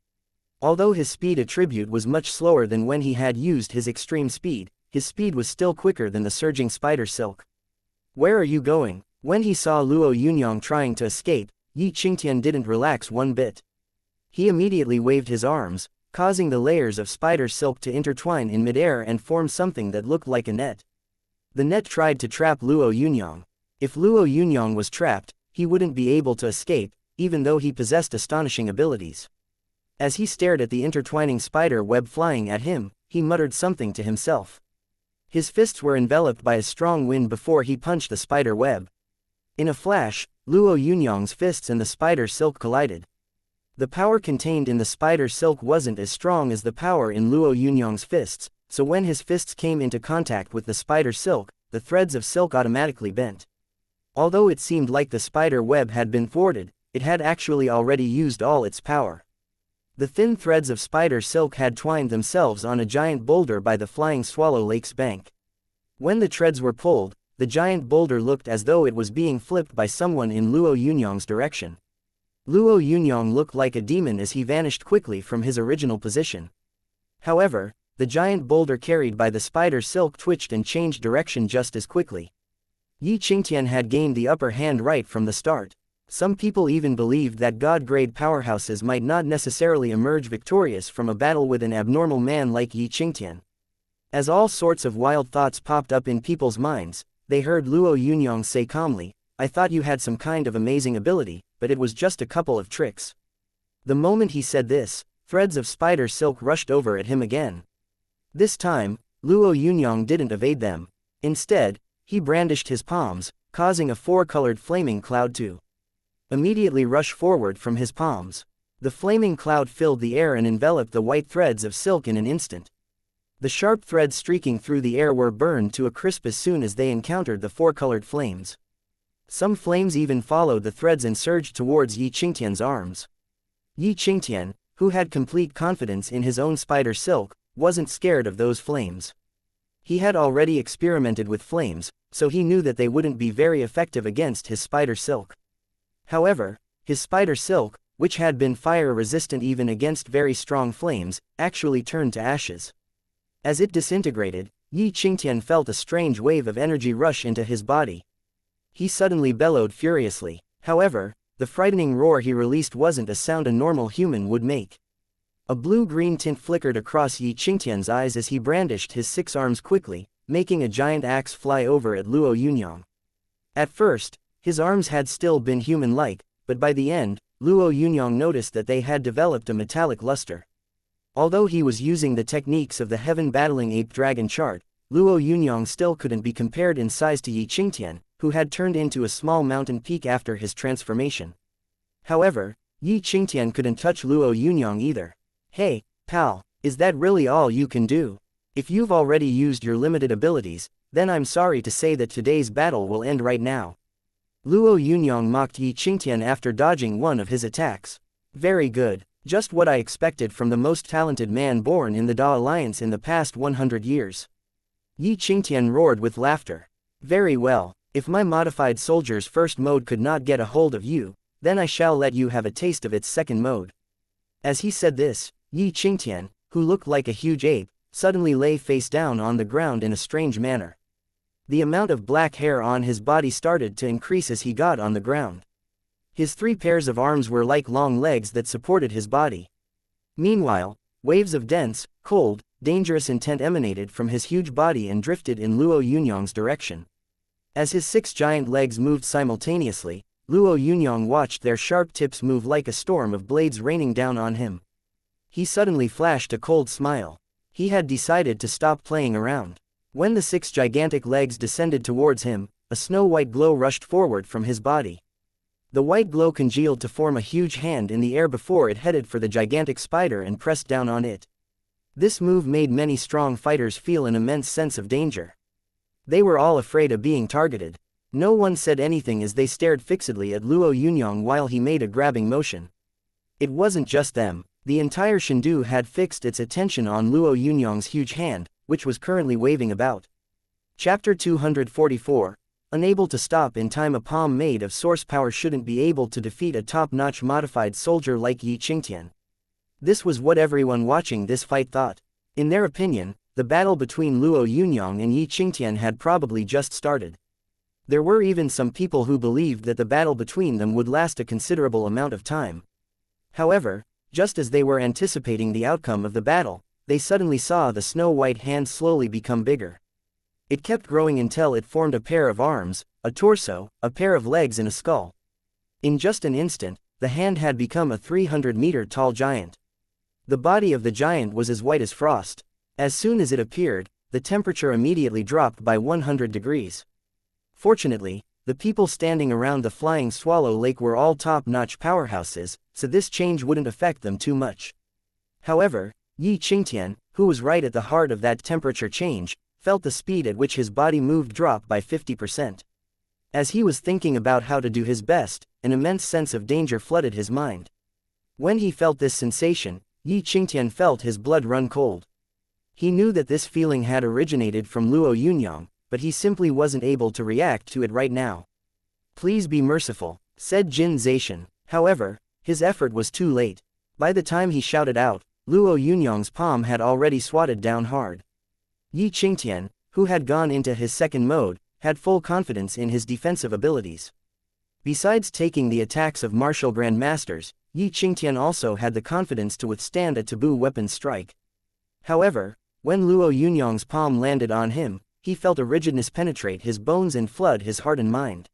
Although his speed attribute was much slower than when he had used his extreme speed, his speed was still quicker than the surging spider silk. "Where are you going?" When he saw Luo Yunyang trying to escape, Yi Qingtian didn't relax one bit. He immediately waved his arms, causing the layers of spider silk to intertwine in midair and form something that looked like a net. The net tried to trap Luo Yunyang. If Luo Yunyang was trapped, he wouldn't be able to escape, even though he possessed astonishing abilities. As he stared at the intertwining spider web flying at him, he muttered something to himself. His fists were enveloped by a strong wind before he punched the spider web. In a flash, Luo Yunyang's fists and the spider silk collided. The power contained in the spider silk wasn't as strong as the power in Luo Yunyang's fists, so when his fists came into contact with the spider silk, the threads of silk automatically bent. Although it seemed like the spider web had been thwarted, it had actually already used all its power. The thin threads of spider silk had twined themselves on a giant boulder by the Flying Swallow Lake's bank. When the threads were pulled, the giant boulder looked as though it was being flipped by someone in Luo Yunyang's direction. Luo Yunyang looked like a demon as he vanished quickly from his original position. However, the giant boulder carried by the spider silk twitched and changed direction just as quickly. Yi Qingtian had gained the upper hand right from the start. Some people even believed that god-grade powerhouses might not necessarily emerge victorious from a battle with an abnormal man like Yi Qingtian. As all sorts of wild thoughts popped up in people's minds, they heard Luo Yunyang say calmly, "I thought you had some kind of amazing ability, but it was just a couple of tricks." The moment he said this, threads of spider silk rushed over at him again. This time, Luo Yunyang didn't evade them. Instead, he brandished his palms, causing a four-colored flaming cloud to immediately rush forward from his palms. The flaming cloud filled the air and enveloped the white threads of silk in an instant. The sharp threads streaking through the air were burned to a crisp as soon as they encountered the four-colored flames. Some flames even followed the threads and surged towards Yi Qingtian's arms. Yi Qingtian, who had complete confidence in his own spider silk, wasn't scared of those flames. He had already experimented with flames, so he knew that they wouldn't be very effective against his spider silk. However, his spider silk, which had been fire-resistant even against very strong flames, actually turned to ashes. As it disintegrated, Yi Qingtian felt a strange wave of energy rush into his body. He suddenly bellowed furiously. However, the frightening roar he released wasn't a sound a normal human would make. A blue-green tint flickered across Yi Qingtian's eyes as he brandished his 6 arms quickly, making a giant axe fly over at Luo Yunyang. At first, his arms had still been human-like, but by the end, Luo Yunyang noticed that they had developed a metallic luster. Although he was using the techniques of the Heaven Battling Ape Dragon chart, Luo Yunyang still couldn't be compared in size to Yi Qingtian, who had turned into a small mountain peak after his transformation. However, Yi Qingtian couldn't touch Luo Yunyang either. "Hey, pal, is that really all you can do? If you've already used your limited abilities, then I'm sorry to say that today's battle will end right now." Luo Yunyang mocked Yi Qingtian after dodging one of his attacks. "Very good, just what I expected from the most talented man born in the Da Alliance in the past 100 years. Yi Qingtian roared with laughter. "Very well, if my modified soldier's first mode could not get a hold of you, then I shall let you have a taste of its second mode." As he said this, Yi Qingtian, who looked like a huge ape, suddenly lay face down on the ground in a strange manner. The amount of black hair on his body started to increase as he got on the ground. His 3 pairs of arms were like long legs that supported his body. Meanwhile, waves of dense, cold, dangerous intent emanated from his huge body and drifted in Luo Yunyang's direction. As his 6 giant legs moved simultaneously, Luo Yunyang watched their sharp tips move like a storm of blades raining down on him. He suddenly flashed a cold smile. He had decided to stop playing around. When the 6 gigantic legs descended towards him, a snow-white glow rushed forward from his body. The white glow congealed to form a huge hand in the air before it headed for the gigantic spider and pressed down on it. This move made many strong fighters feel an immense sense of danger. They were all afraid of being targeted. No one said anything as they stared fixedly at Luo Yunyang while he made a grabbing motion. It wasn't just them. The entire Shindu had fixed its attention on Luo Yunyang's huge hand, which was currently waving about. Chapter 244. Unable to stop in time. A palm made of source power shouldn't be able to defeat a top-notch modified soldier like Yi Qingtian. This was what everyone watching this fight thought. In their opinion, the battle between Luo Yunyang and Yi Qingtian had probably just started. There were even some people who believed that the battle between them would last a considerable amount of time. However, just as they were anticipating the outcome of the battle, they suddenly saw the snow-white hand slowly become bigger. It kept growing until it formed a pair of arms, a torso, a pair of legs and a skull. In just an instant, the hand had become a 300-meter-tall giant. The body of the giant was as white as frost. As soon as it appeared, the temperature immediately dropped by 100 degrees. Fortunately, the people standing around the flying swallow lake were all top-notch powerhouses, so this change wouldn't affect them too much. However, Yi Qingtian, who was right at the heart of that temperature change, felt the speed at which his body moved drop by 50%. As he was thinking about how to do his best, an immense sense of danger flooded his mind. When he felt this sensation, Yi Qingtian felt his blood run cold. He knew that this feeling had originated from Luo Yunyang, but he simply wasn't able to react to it right now. "Please be merciful," said Jin Zaishan. However, his effort was too late. By the time he shouted out, Luo Yunyang's palm had already swatted down hard. Yi Qingtian, who had gone into his second mode, had full confidence in his defensive abilities. Besides taking the attacks of martial grandmasters, Yi Qingtian also had the confidence to withstand a taboo weapon's strike. However, when Luo Yunyang's palm landed on him, he felt a rigidness penetrate his bones and flood his heart and mind.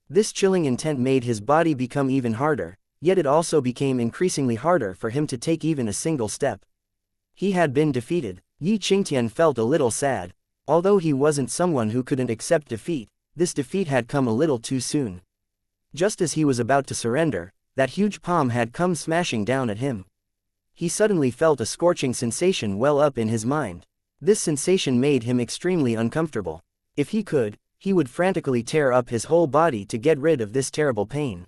This chilling intent made his body become even harder, yet it also became increasingly harder for him to take even a single step. He had been defeated. Yi Qingtian felt a little sad. Although he wasn't someone who couldn't accept defeat, this defeat had come a little too soon. Just as he was about to surrender, that huge palm had come smashing down at him. He suddenly felt a scorching sensation well up in his mind. This sensation made him extremely uncomfortable. If he could, he would frantically tear up his whole body to get rid of this terrible pain.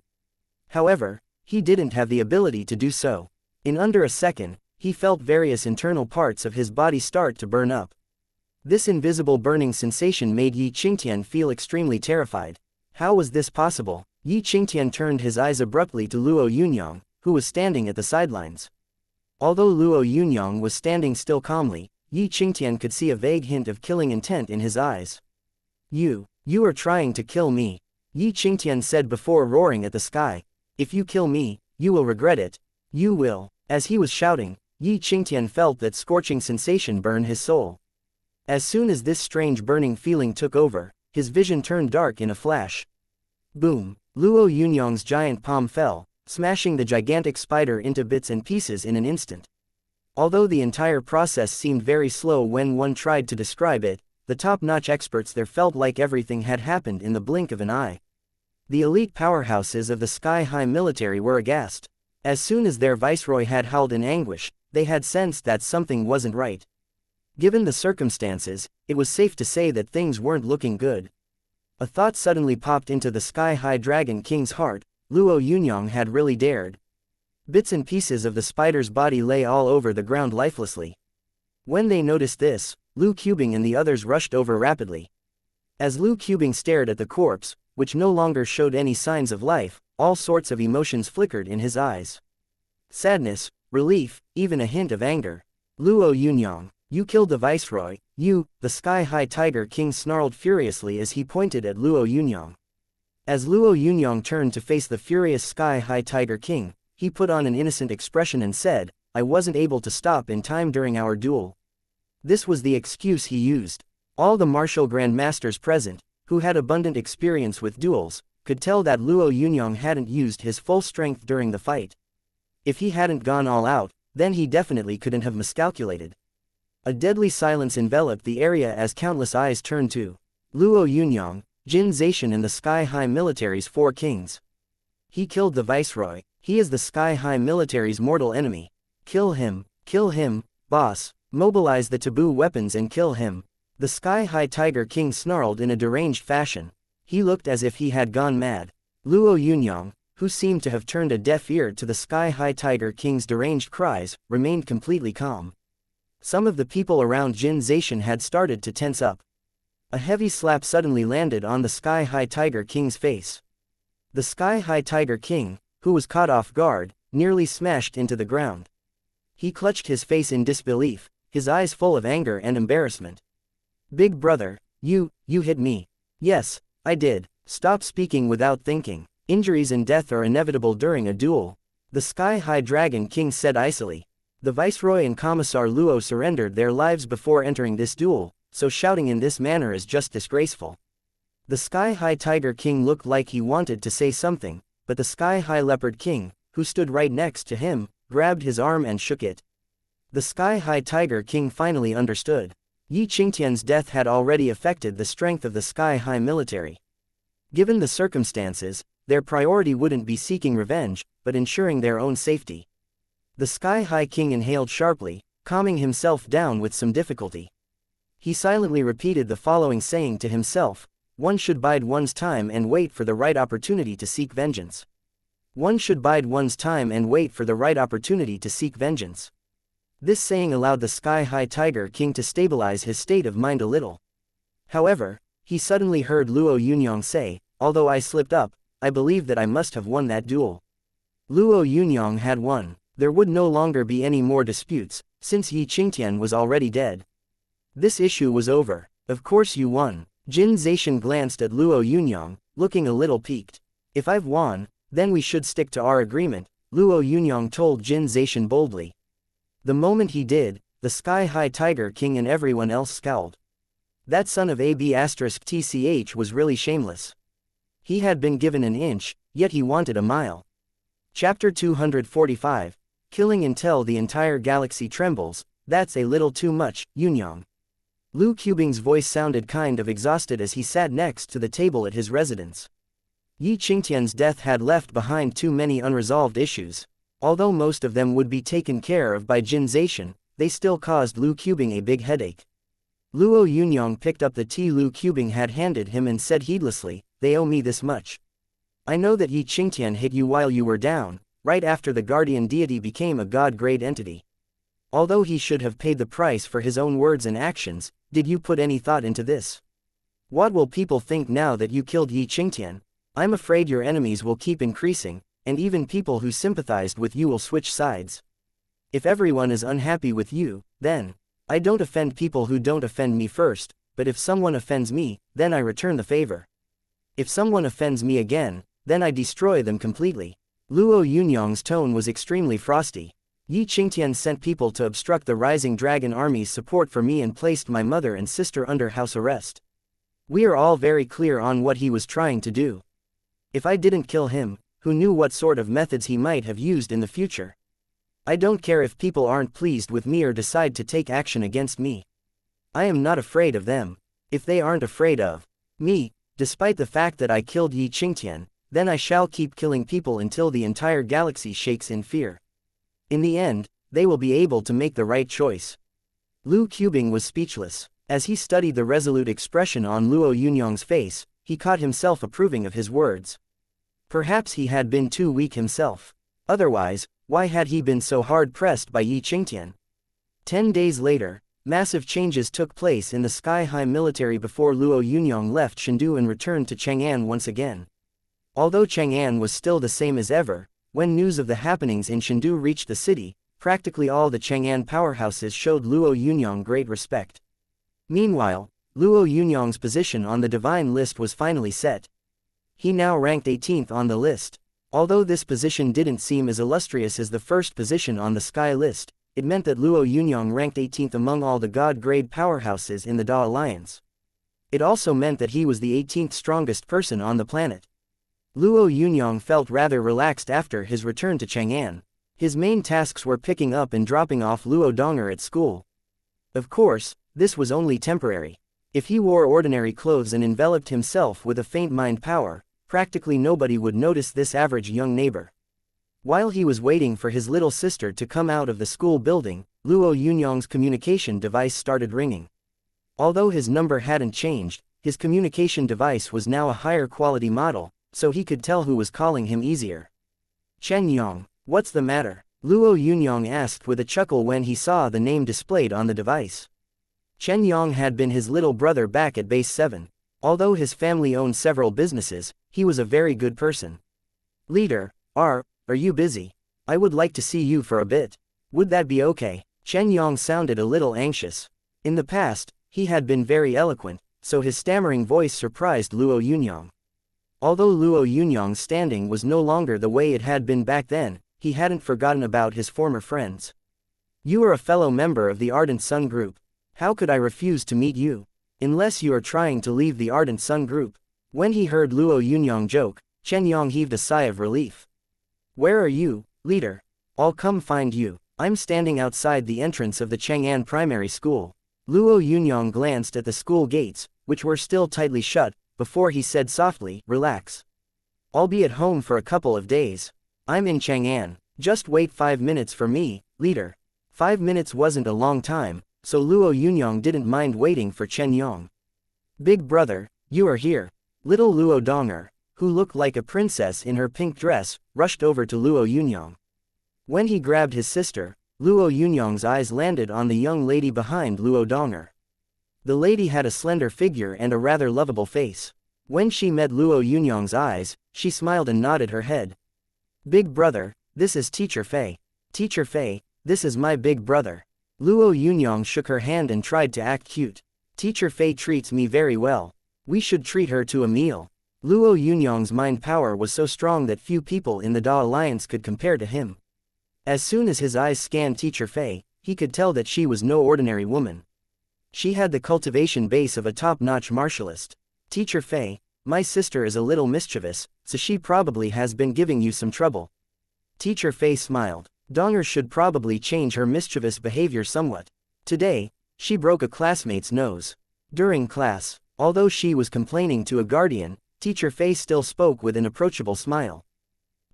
However, he didn't have the ability to do so. In under a second, he felt various internal parts of his body start to burn up. This invisible burning sensation made Yi Qingtian feel extremely terrified. How was this possible? Yi Qingtian turned his eyes abruptly to Luo Yunyang, who was standing at the sidelines. Although Luo Yunyang was standing still calmly, Yi Qingtian could see a vague hint of killing intent in his eyes. You are trying to kill me," Yi Qingtian said before roaring at the sky. "If you kill me, you will regret it. You will." As he was shouting, Yi Qingtian felt that scorching sensation burn his soul. As soon as this strange burning feeling took over, his vision turned dark in a flash. Boom! Luo Yunyang's giant palm fell, smashing the gigantic spider into bits and pieces in an instant. Although the entire process seemed very slow when one tried to describe it, the top-notch experts there felt like everything had happened in the blink of an eye. The elite powerhouses of the sky-high military were aghast. As soon as their viceroy had howled in anguish, they had sensed that something wasn't right. Given the circumstances, it was safe to say that things weren't looking good. A thought suddenly popped into the sky-high dragon king's heart: Luo Yunyang had really dared. Bits and pieces of the spider's body lay all over the ground lifelessly. When they noticed this, Lu Qubing and the others rushed over rapidly. As Lu Qubing stared at the corpse, which no longer showed any signs of life, all sorts of emotions flickered in his eyes. Sadness, relief, even a hint of anger. "Luo Yunyang, you killed the viceroy, you," the sky-high tiger king snarled furiously as he pointed at Luo Yunyang. As Luo Yunyang turned to face the furious sky-high tiger king, he put on an innocent expression and said, "I wasn't able to stop in time during our duel." This was the excuse he used. All the martial grandmasters present, who had abundant experience with duels, could tell that Luo Yunyang hadn't used his full strength during the fight. If he hadn't gone all out, then he definitely couldn't have miscalculated. A deadly silence enveloped the area as countless eyes turned to Luo Yunyang, Jin Zaishan and the sky-high military's 4 kings. He killed the viceroy. He is the sky-high military's mortal enemy. Kill him, boss. Mobilize the taboo weapons and kill him. The sky-high tiger king snarled in a deranged fashion. He looked as if he had gone mad. Luo Yunyang, who seemed to have turned a deaf ear to the sky-high Tiger King's deranged cries, remained completely calm. Some of the people around Jiuzi Xuanming had started to tense up. A heavy slap suddenly landed on the sky-high Tiger King's face. The sky-high Tiger King, who was caught off guard, nearly smashed into the ground. He clutched his face in disbelief, his eyes full of anger and embarrassment. "Big brother, you hit me." "Yes, I did. Stop speaking without thinking. Injuries and death are inevitable during a duel," the sky-high Dragon King said icily. The Viceroy and Commissar Luo surrendered their lives before entering this duel, so shouting in this manner is just disgraceful. The sky-high Tiger King looked like he wanted to say something, but the sky-high Leopard King, who stood right next to him, grabbed his arm and shook it. The sky-high Tiger King finally understood. Yi Qingtian's death had already affected the strength of the sky-high military. Given the circumstances, their priority wouldn't be seeking revenge, but ensuring their own safety. The sky-high king inhaled sharply, calming himself down with some difficulty. He silently repeated the following saying to himself: "One should bide one's time and wait for the right opportunity to seek vengeance. One should bide one's time and wait for the right opportunity to seek vengeance." This saying allowed the sky-high Tiger King to stabilize his state of mind a little. However, he suddenly heard Luo Yunyang say, "Although I slipped up, I believe that I must have won that duel." Luo Yunyang had won. There would no longer be any more disputes, since Yi Qingtian was already dead. This issue was over. "Of course you won." Jiuzi Xuanming glanced at Luo Yunyang, looking a little piqued. "If I've won, then we should stick to our agreement," Luo Yunyang told Jiuzi Xuanming boldly. The moment he did, the sky-high Tiger King and everyone else scowled. That son of AB*TCH was really shameless. He had been given an inch, yet he wanted a mile. Chapter 245, Killing until the entire galaxy trembles. "That's a little too much, Yunyang." Luo Yunyang's voice sounded kind of exhausted as he sat next to the table at his residence. Yi Qingtian's death had left behind too many unresolved issues. Although most of them would be taken care of by Jiuzi Xuanming, they still caused Luo Yunyang a big headache. Luo Yunyang picked up the tea Luo Yunyang had handed him and said heedlessly, "They owe me this much. I know that Yi Qingtian hit you while you were down, right after the guardian deity became a god-grade entity. Although he should have paid the price for his own words and actions, did you put any thought into this? What will people think now that you killed Yi Qingtian? I'm afraid your enemies will keep increasing, and even people who sympathized with you will switch sides. If everyone is unhappy with you, then I don't offend people who don't offend me first, but if someone offends me, then I return the favor. If someone offends me again, then I destroy them completely." Luo Yunyang's tone was extremely frosty. "Yi Qingtian sent people to obstruct the Rising Dragon Army's support for me and placed my mother and sister under house arrest. We are all very clear on what he was trying to do. If I didn't kill him, who knew what sort of methods he might have used in the future? I don't care if people aren't pleased with me or decide to take action against me. I am not afraid of them. If they aren't afraid of me, despite the fact that I killed Yi Qingtian, then I shall keep killing people until the entire galaxy shakes in fear. In the end, they will be able to make the right choice." Luo Yunyang was speechless. As he studied the resolute expression on Luo Yunyang's face, he caught himself approving of his words. Perhaps he had been too weak himself. Otherwise, why had he been so hard-pressed by Yi Qingtian? 10 days later, massive changes took place in the sky-high military before Luo Yunyang left Chengdu and returned to Chang'an once again. Although Chang'an was still the same as ever, when news of the happenings in Chengdu reached the city, practically all the Chang'an powerhouses showed Luo Yunyang great respect. Meanwhile, Luo Yunyang's position on the divine list was finally set. He now ranked 18th on the list. Although this position didn't seem as illustrious as the first position on the sky list, it meant that Luo Yunyang ranked 18th among all the god-grade powerhouses in the Da Alliance. It also meant that he was the 18th strongest person on the planet. Luo Yunyang felt rather relaxed after his return to Chang'an. His main tasks were picking up and dropping off Luo Donger at school. Of course, this was only temporary. If he wore ordinary clothes and enveloped himself with a faint mind power, practically nobody would notice this average young neighbor. While he was waiting for his little sister to come out of the school building, Luo Yunyang's communication device started ringing. Although his number hadn't changed, his communication device was now a higher quality model, so he could tell who was calling him easier. Chen Yang, what's the matter? Luo Yunyang asked with a chuckle when he saw the name displayed on the device. Chen Yang had been his little brother back at base 7. Although his family owned several businesses, he was a very good person. Leader, are you busy? I would like to see you for a bit. Would that be okay? Chen Yang sounded a little anxious. In the past, he had been very eloquent, so his stammering voice surprised Luo Yunyang. Although Luo Yunyang's standing was no longer the way it had been back then, he hadn't forgotten about his former friends. You are a fellow member of the Ardent Sun Group. How could I refuse to meet you? Unless you are trying to leave the Ardent Sun Group. When he heard Luo Yunyang joke, Chen Yang heaved a sigh of relief. Where are you, leader? I'll come find you. I'm standing outside the entrance of the Chang'an Primary School. Luo Yunyang glanced at the school gates, which were still tightly shut, before he said softly, relax. I'll be at home for a couple of days. I'm in Chang'an. Just wait 5 minutes for me, leader. 5 minutes wasn't a long time, so Luo Yunyang didn't mind waiting for Chen Yang. Big brother, you are here. Little Luo Donger, who looked like a princess in her pink dress, rushed over to Luo Yunyang. When he grabbed his sister, Luo Yunyang's eyes landed on the young lady behind Luo Donger. The lady had a slender figure and a rather lovable face. When she met Luo Yunyang's eyes, she smiled and nodded her head. Big brother, this is Teacher Fei. Teacher Fei, this is my big brother. Luo Yunyang shook her hand and tried to act cute. Teacher Fei treats me very well. We should treat her to a meal. Luo Yunyang's mind power was so strong that few people in the Da Alliance could compare to him. As soon as his eyes scanned Teacher Fei, he could tell that she was no ordinary woman. She had the cultivation base of a top-notch martialist. Teacher Fei, my sister is a little mischievous, so she probably has been giving you some trouble. Teacher Fei smiled. Donger should probably change her mischievous behavior somewhat. Today, she broke a classmate's nose. During class, although she was complaining to a guardian, Teacher Fei still spoke with an approachable smile.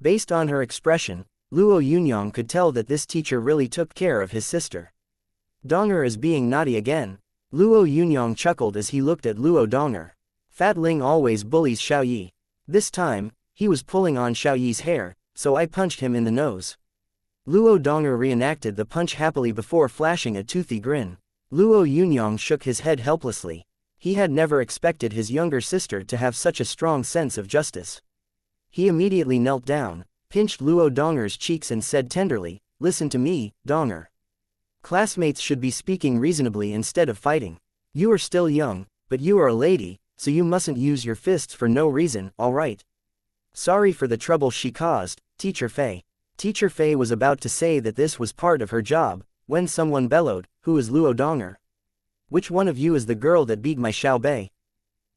Based on her expression, Luo Yunyang could tell that this teacher really took care of his sister. Donger is being naughty again. Luo Yunyang chuckled as he looked at Luo Donger. Fat Ling always bullies Xiaoyi. This time, he was pulling on Xiaoyi's hair, so I punched him in the nose. Luo Donger reenacted the punch happily before flashing a toothy grin. Luo Yunyang shook his head helplessly. He had never expected his younger sister to have such a strong sense of justice. He immediately knelt down, pinched Luo Donger's cheeks and said tenderly, listen to me, Donger. Classmates should be speaking reasonably instead of fighting. You are still young, but you are a lady, so you mustn't use your fists for no reason, alright? Sorry for the trouble she caused, Teacher Fei. Teacher Fei was about to say that this was part of her job, when someone bellowed, who is Luo Donger? Which one of you is the girl that beat my Xiao Bei?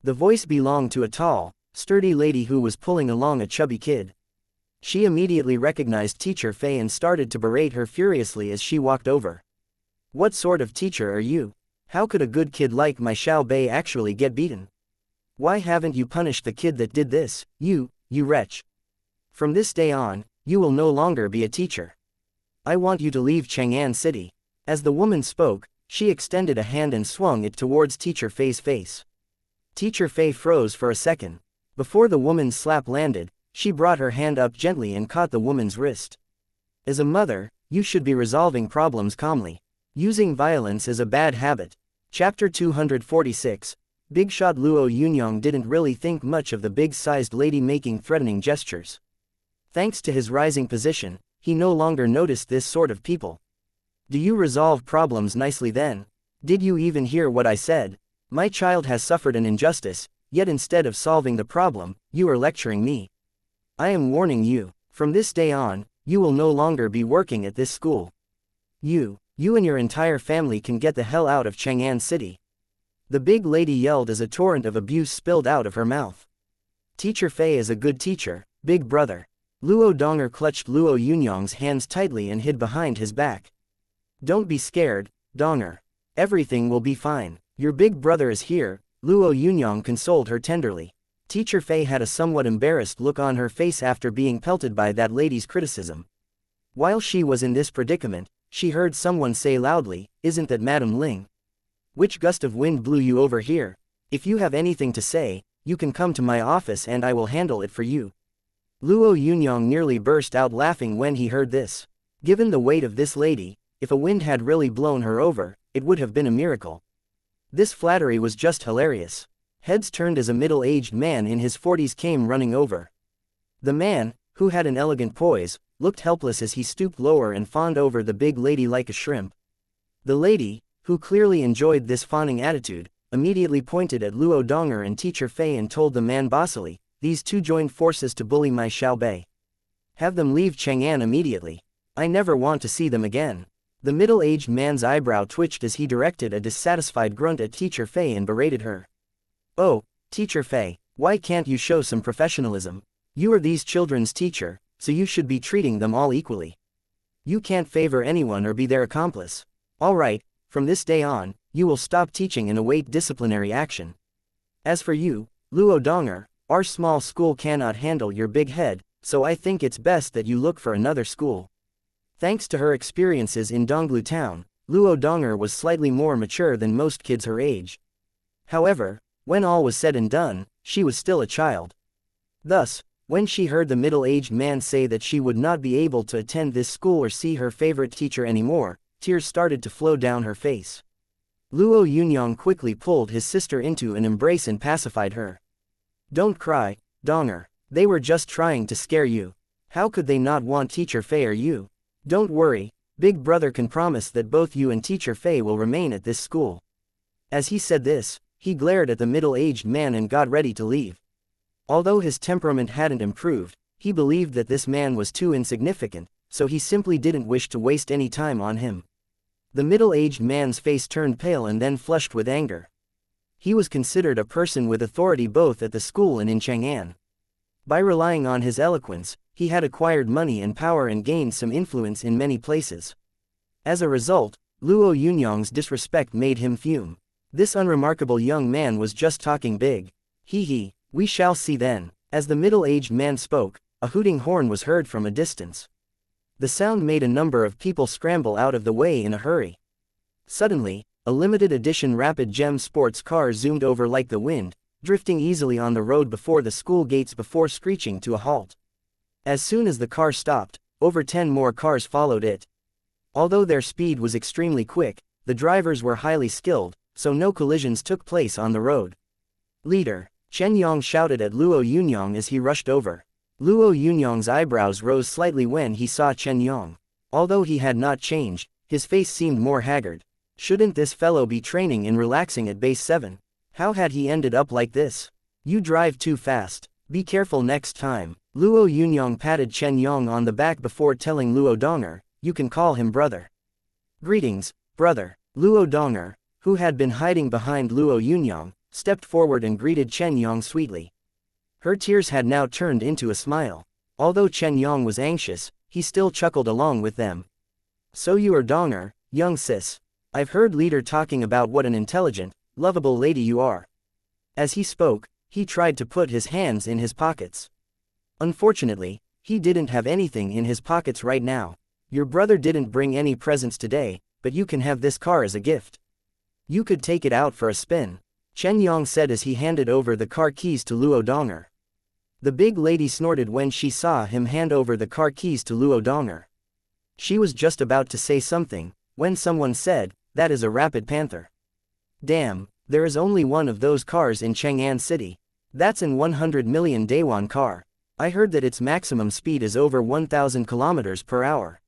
The voice belonged to a tall, sturdy lady who was pulling along a chubby kid. She immediately recognized Teacher Fei and started to berate her furiously as she walked over. What sort of teacher are you? How could a good kid like my Xiao Bei actually get beaten? Why haven't you punished the kid that did this, you wretch? From this day on, you will no longer be a teacher. I want you to leave Chang'an City. As the woman spoke, she extended a hand and swung it towards Teacher Fei's face. Teacher Fei froze for a second. Before the woman's slap landed, she brought her hand up gently and caught the woman's wrist. As a mother, you should be resolving problems calmly. Using violence is a bad habit. Chapter 246. Big shot Luo Yunyang didn't really think much of the big-sized lady making threatening gestures. Thanks to his rising position, he no longer noticed this sort of people. Do you resolve problems nicely then? Did you even hear what I said? My child has suffered an injustice, yet instead of solving the problem, you are lecturing me. I am warning you, from this day on, you will no longer be working at this school. You and your entire family can get the hell out of Chang'an City. The big lady yelled as a torrent of abuse spilled out of her mouth. Teacher Fei is a good teacher, big brother. Luo Donger clutched Luo Yunyang's hands tightly and hid behind his back. Don't be scared, Donger. Everything will be fine. Your big brother is here, Luo Yunyang consoled her tenderly. Teacher Fei had a somewhat embarrassed look on her face after being pelted by that lady's criticism. While she was in this predicament, she heard someone say loudly, isn't that Madam Ling? Which gust of wind blew you over here? If you have anything to say, you can come to my office and I will handle it for you. Luo Yunyang nearly burst out laughing when he heard this. Given the weight of this lady, if a wind had really blown her over, it would have been a miracle. This flattery was just hilarious. Heads turned as a middle-aged man in his 40s came running over. The man, who had an elegant poise, looked helpless as he stooped lower and fawned over the big lady like a shrimp. The lady, who clearly enjoyed this fawning attitude, immediately pointed at Luo Donger and Teacher Fei and told the man bossily, "These two joined forces to bully my Xiao Bei. Have them leave Chang'an immediately. I never want to see them again." The middle-aged man's eyebrow twitched as he directed a dissatisfied grunt at Teacher Fei and berated her. "Oh, Teacher Fei, why can't you show some professionalism? You are these children's teacher, so you should be treating them all equally. You can't favor anyone or be their accomplice. All right, from this day on, you will stop teaching and await disciplinary action. As for you, Luo Donger, our small school cannot handle your big head, so I think it's best that you look for another school." Thanks to her experiences in Donglu town, Luo Donger was slightly more mature than most kids her age. However, when all was said and done, she was still a child. Thus, when she heard the middle-aged man say that she would not be able to attend this school or see her favorite teacher anymore, tears started to flow down her face. Luo Yunyang quickly pulled his sister into an embrace and pacified her. "Don't cry, Donger. They were just trying to scare you. How could they not want Teacher Fei or you? Don't worry, Big Brother can promise that both you and Teacher Fei will remain at this school." As he said this, he glared at the middle-aged man and got ready to leave. Although his temperament hadn't improved, he believed that this man was too insignificant, so he simply didn't wish to waste any time on him. The middle-aged man's face turned pale and then flushed with anger. He was considered a person with authority both at the school and in Chang'an. By relying on his eloquence, he had acquired money and power and gained some influence in many places. As a result, Luo Yunyang's disrespect made him fume. This unremarkable young man was just talking big. He, we shall see then. As the middle-aged man spoke, a hooting horn was heard from a distance. The sound made a number of people scramble out of the way in a hurry. Suddenly, a limited edition Rapid Gem sports car zoomed over like the wind, drifting easily on the road before the school gates before screeching to a halt. As soon as the car stopped, over 10 more cars followed it. Although their speed was extremely quick, the drivers were highly skilled, so no collisions took place on the road. "Leader!" Chen Yong shouted at Luo Yunyang as he rushed over. Luo Yunyang's eyebrows rose slightly when he saw Chen Yong. Although he had not changed, his face seemed more haggard. Shouldn't this fellow be training and relaxing at base 7? How had he ended up like this? "You drive too fast. Be careful next time." Luo Yunyang patted Chen Yong on the back before telling Luo Donger, "You can call him brother." "Greetings, brother." Luo Donger, who had been hiding behind Luo Yunyang, stepped forward and greeted Chen Yong sweetly. Her tears had now turned into a smile. Although Chen Yong was anxious, he still chuckled along with them. "So you are Donger, young sis. I've heard Leader talking about what an intelligent, lovable lady you are." As he spoke, he tried to put his hands in his pockets. Unfortunately, he didn't have anything in his pockets right now. "Your brother didn't bring any presents today, but you can have this car as a gift. You could take it out for a spin," Chen Yong said as he handed over the car keys to Luo Donger. The big lady snorted when she saw him hand over the car keys to Luo Donger. She was just about to say something, when someone said, "That is a Rapid Panther." "Damn, there is only one of those cars in Chang'an City. That's an 100 million Dayuan car. I heard that its maximum speed is over 1,000 kilometers per hour.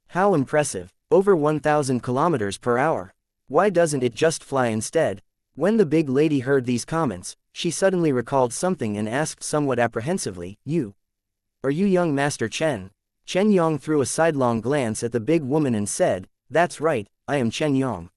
How impressive, over 1,000 kilometers per hour. Why doesn't it just fly instead?" When the big lady heard these comments, she suddenly recalled something and asked somewhat apprehensively, Are you young Master Chen?" Chen Yong threw a sidelong glance at the big woman and said, "That's right, I am Chen Yong."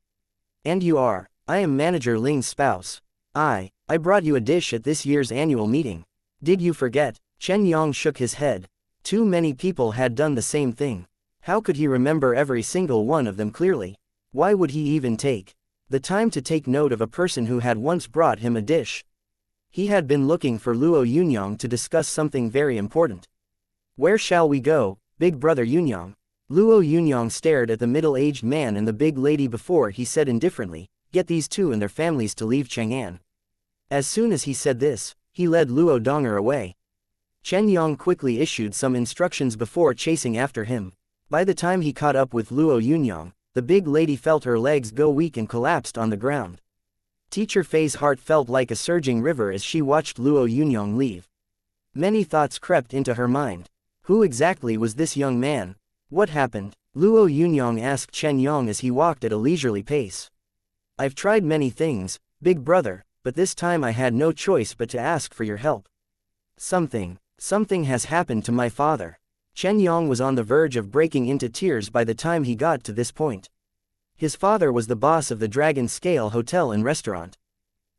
"And you are?" "I am Manager Ling's spouse. I brought you a dish at this year's annual meeting. Did you forget?" Chen Yong shook his head. Too many people had done the same thing. How could he remember every single one of them clearly? Why would he even take the time to take note of a person who had once brought him a dish? He had been looking for Luo Yunyang to discuss something very important. "Where shall we go, Big Brother Yunyang?" Luo Yunyang stared at the middle-aged man and the big lady before he said indifferently, "Get these two and their families to leave Chang'an." As soon as he said this, he led Luo Donger away. Chen Yang quickly issued some instructions before chasing after him. By the time he caught up with Luo Yunyang, the big lady felt her legs go weak and collapsed on the ground. Teacher Fei's heart felt like a surging river as she watched Luo Yunyang leave. Many thoughts crept into her mind. Who exactly was this young man? What happened? Luo Yunyang asked Chen Yang as he walked at a leisurely pace. I've tried many things, big brother, but this time I had no choice but to ask for your help. Something has happened to my father. Chen Yang was on the verge of breaking into tears by the time he got to this point. His father was the boss of the Dragon Scale Hotel and Restaurant.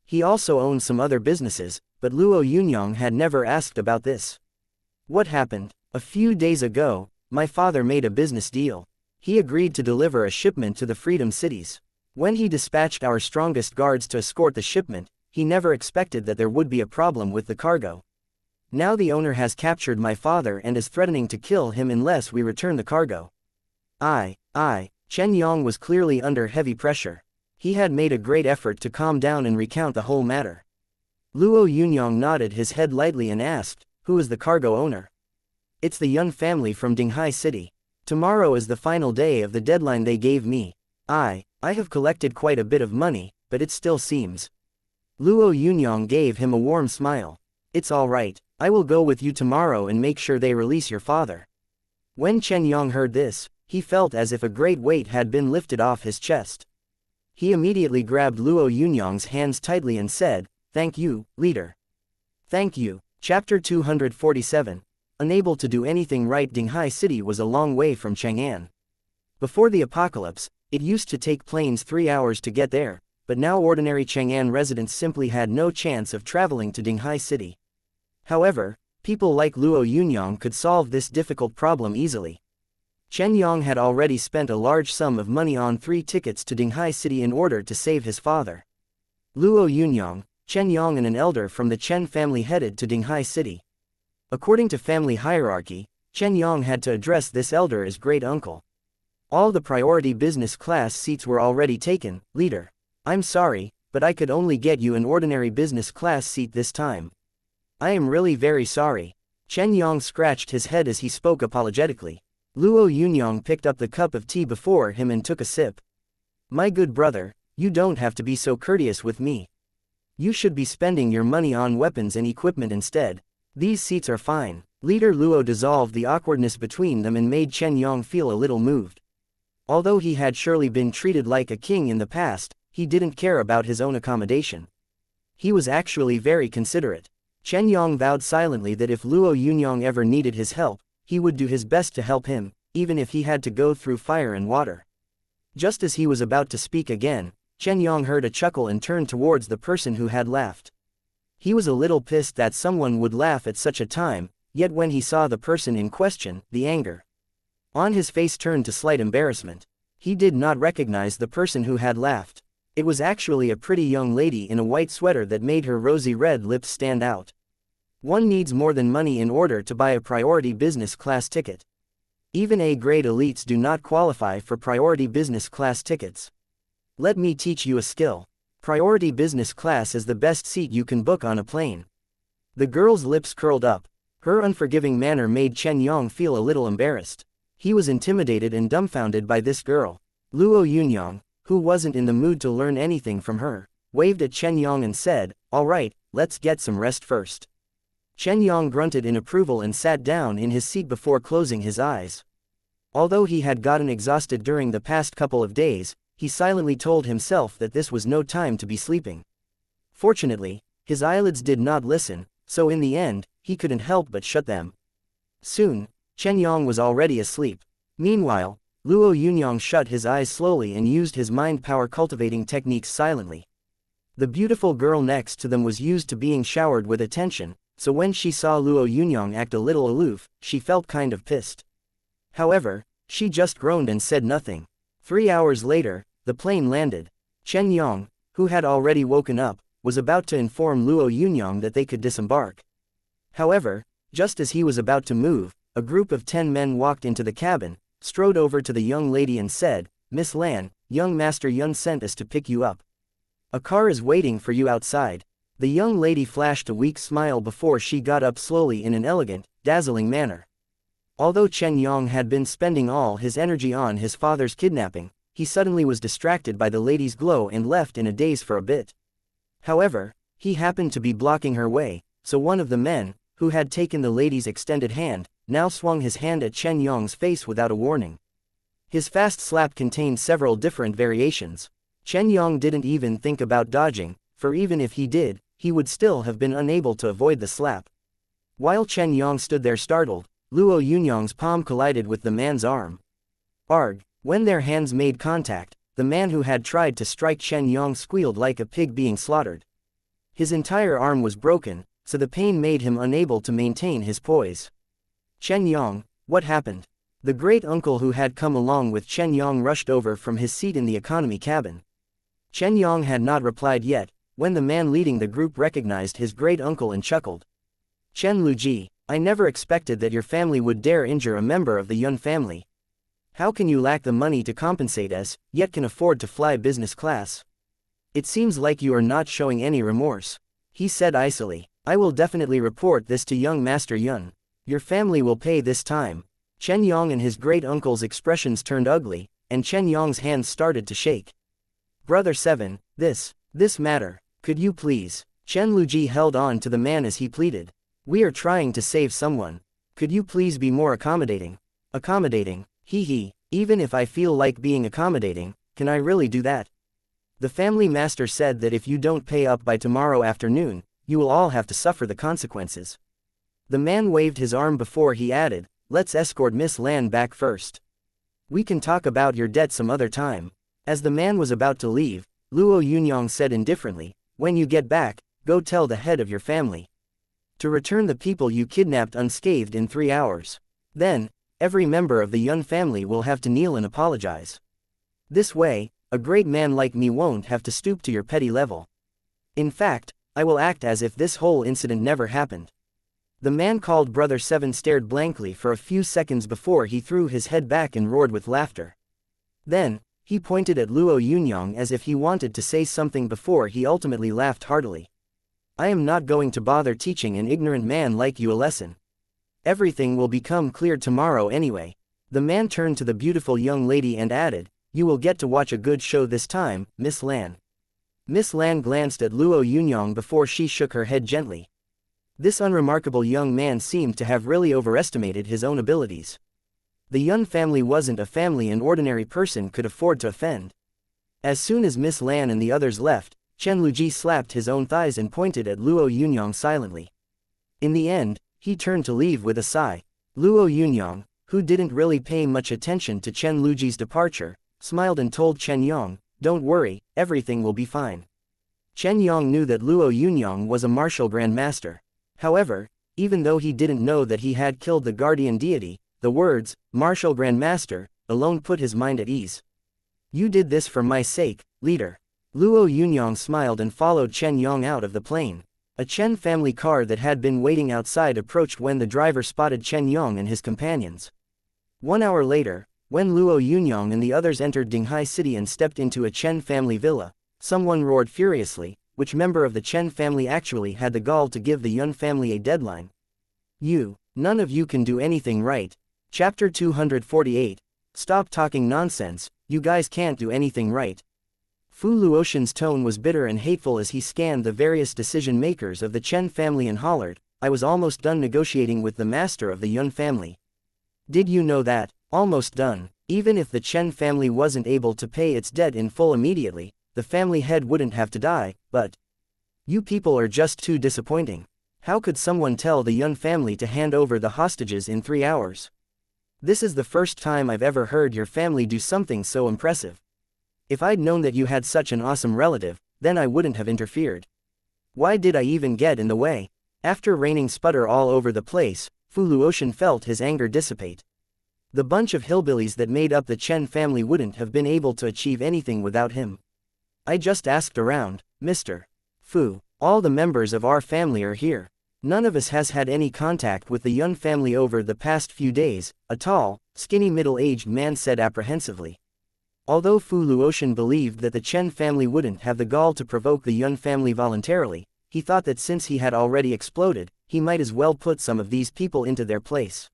He also owned some other businesses, but Luo Yunyang had never asked about this. What happened? A few days ago, my father made a business deal. He agreed to deliver a shipment to the Freedom Cities. When he dispatched our strongest guards to escort the shipment, he never expected that there would be a problem with the cargo. Now the owner has captured my father and is threatening to kill him unless we return the cargo. Chen Yang was clearly under heavy pressure. He had made a great effort to calm down and recount the whole matter. Luo Yunyang nodded his head lightly and asked, who is the cargo owner? It's the Yun family from Dinghai City. Tomorrow is the final day of the deadline they gave me. I have collected quite a bit of money, but it still seems. Luo Yunyang gave him a warm smile. It's all right, I will go with you tomorrow and make sure they release your father. When Chen Yang heard this, he felt as if a great weight had been lifted off his chest. He immediately grabbed Luo Yunyang's hands tightly and said, "Thank you, leader." Thank you. Chapter 247. Unable to do anything right. Dinghai City was a long way from Chang'an. Before the apocalypse, it used to take planes 3 hours to get there, but now ordinary Chang'an residents simply had no chance of traveling to Dinghai City. However, people like Luo Yunyang could solve this difficult problem easily. Chen Yang had already spent a large sum of money on 3 tickets to Dinghai City in order to save his father. Luo Yunyang, Chen Yang and an elder from the Chen family headed to Dinghai City. According to family hierarchy, Chen Yang had to address this elder as great uncle. All the priority business class seats were already taken, leader. I'm sorry, but I could only get you an ordinary business class seat this time. I am really very sorry. Chen Yang scratched his head as he spoke apologetically. Luo Yunyang picked up the cup of tea before him and took a sip. My good brother, you don't have to be so courteous with me. You should be spending your money on weapons and equipment instead. These seats are fine. Leader Luo dissolved the awkwardness between them and made Chen Yang feel a little moved. Although he had surely been treated like a king in the past, he didn't care about his own accommodation. He was actually very considerate. Chen Yang vowed silently that if Luo Yunyang ever needed his help, he would do his best to help him, even if he had to go through fire and water. Just as he was about to speak again, Chen Yang heard a chuckle and turned towards the person who had laughed. He was a little pissed that someone would laugh at such a time, yet when he saw the person in question, the anger on his face turned to slight embarrassment. He did not recognize the person who had laughed. It was actually a pretty young lady in a white sweater that made her rosy red lips stand out. One needs more than money in order to buy a priority business class ticket. Even A-grade elites do not qualify for priority business class tickets. Let me teach you a skill. Priority business class is the best seat you can book on a plane. The girl's lips curled up. Her unforgiving manner made Chen Yang feel a little embarrassed. He was intimidated and dumbfounded by this girl. Luo Yunyang, who wasn't in the mood to learn anything from her, waved at Chen Yang and said, "All right, let's get some rest first." Chen Yang grunted in approval and sat down in his seat before closing his eyes. Although he had gotten exhausted during the past couple of days, he silently told himself that this was no time to be sleeping. Fortunately, his eyelids did not listen, so in the end, he couldn't help but shut them. Soon, Chen Yang was already asleep. Meanwhile, Luo Yunyang shut his eyes slowly and used his mind power cultivating techniques silently. The beautiful girl next to them was used to being showered with attention, so when she saw Luo Yunyang act a little aloof, she felt kind of pissed. However, she just groaned and said nothing. 3 hours later, the plane landed. Chen Yang, who had already woken up, was about to inform Luo Yunyang that they could disembark. However, just as he was about to move, a group of 10 men walked into the cabin, strode over to the young lady and said, "Miss Lan, young Master Yun sent us to pick you up. A car is waiting for you outside." The young lady flashed a weak smile before she got up slowly in an elegant, dazzling manner. Although Chen Yong had been spending all his energy on his father's kidnapping, he suddenly was distracted by the lady's glow and left in a daze for a bit. However, he happened to be blocking her way, so one of the men, who had taken the lady's extended hand, now swung his hand at Chen Yong's face without a warning. His fast slap contained several different variations. Chen Yong didn't even think about dodging, for even if he did, he would still have been unable to avoid the slap. While Chen Yong stood there startled, Luo Yunyang's palm collided with the man's arm. Arg! When their hands made contact, the man who had tried to strike Chen Yong squealed like a pig being slaughtered. His entire arm was broken, so the pain made him unable to maintain his poise. Chen Yong, what happened? The great uncle who had come along with Chen Yong rushed over from his seat in the economy cabin. Chen Yong had not replied yet, when the man leading the group recognized his great uncle and chuckled. Chen Luji, I never expected that your family would dare injure a member of the Yun family. How can you lack the money to compensate us, yet can afford to fly business class? It seems like you are not showing any remorse. He said icily. I will definitely report this to young Master Yun. Your family will pay this time. Chen Yong and his great uncle's expressions turned ugly, and Chen Yong's hands started to shake. Brother 7, this matter, could you please? Chen Luji held on to the man as he pleaded. We are trying to save someone. Could you please be more accommodating? Accommodating, hee, even if I feel like being accommodating, can I really do that? The family master said that if you don't pay up by tomorrow afternoon, you will all have to suffer the consequences. The man waved his arm before he added, let's escort Miss Lan back first. We can talk about your debt some other time. As the man was about to leave, Luo Yunyang said indifferently, when you get back, go tell the head of your family to return the people you kidnapped unscathed in 3 hours. Then, every member of the Yun family will have to kneel and apologize. This way, a great man like me won't have to stoop to your petty level. In fact, I will act as if this whole incident never happened. The man called Brother 7 stared blankly for a few seconds before he threw his head back and roared with laughter. Then, he pointed at Luo Yunyang as if he wanted to say something before he ultimately laughed heartily. I am not going to bother teaching an ignorant man like you a lesson. Everything will become clear tomorrow anyway. The man turned to the beautiful young lady and added, you will get to watch a good show this time, Miss Lan. Miss Lan glanced at Luo Yunyang before she shook her head gently. This unremarkable young man seemed to have really overestimated his own abilities. The Yun family wasn't a family an ordinary person could afford to offend. As soon as Miss Lan and the others left, Chen Luji slapped his own thighs and pointed at Luo Yunyang silently. In the end, he turned to leave with a sigh. Luo Yunyang, who didn't really pay much attention to Chen Luji's departure, smiled and told Chen Yong, don't worry, everything will be fine. Chen Yong knew that Luo Yunyang was a martial grandmaster. However, even though he didn't know that he had killed the guardian deity, the words, martial grandmaster, alone put his mind at ease. You did this for my sake, leader. Luo Yunyang smiled and followed Chen Yong out of the plane. A Chen family car that had been waiting outside approached when the driver spotted Chen Yong and his companions. 1 hour later, when Luo Yunyang and the others entered Dinghai City and stepped into a Chen family villa, someone roared furiously, which member of the Chen family actually had the gall to give the Yun family a deadline? None of you can do anything right. Chapter 248. Stop talking nonsense, you guys can't do anything right. Fu Luotian's tone was bitter and hateful as he scanned the various decision-makers of the Chen family and hollered, I was almost done negotiating with the master of the Yun family. Did you know that? Almost done. Even if the Chen family wasn't able to pay its debt in full immediately, the family head wouldn't have to die, but you people are just too disappointing. How could someone tell the Yun family to hand over the hostages in 3 hours? This is the first time I've ever heard your family do something so impressive. If I'd known that you had such an awesome relative, then I wouldn't have interfered. Why did I even get in the way? After raining sputter all over the place, Fu Luotian felt his anger dissipate. The bunch of hillbillies that made up the Chen family wouldn't have been able to achieve anything without him. I just asked around, Mr. Fu, all the members of our family are here. None of us has had any contact with the Yun family over the past few days, a tall, skinny middle-aged man said apprehensively. Although Fu Luotian believed that the Chen family wouldn't have the gall to provoke the Yun family voluntarily, he thought that since he had already exploded, he might as well put some of these people into their place.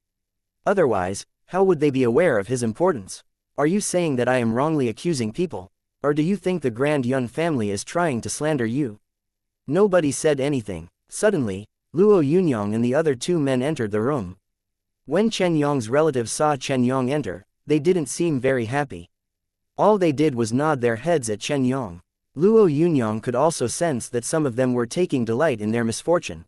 Otherwise, how would they be aware of his importance? Are you saying that I am wrongly accusing people? Or do you think the Grand Yun family is trying to slander you? Nobody said anything. Suddenly, Luo Yunyang and the other two men entered the room. When Chen Yong's relatives saw Chen Yong enter, they didn't seem very happy. All they did was nod their heads at Chen Yong. Luo Yunyang could also sense that some of them were taking delight in their misfortune.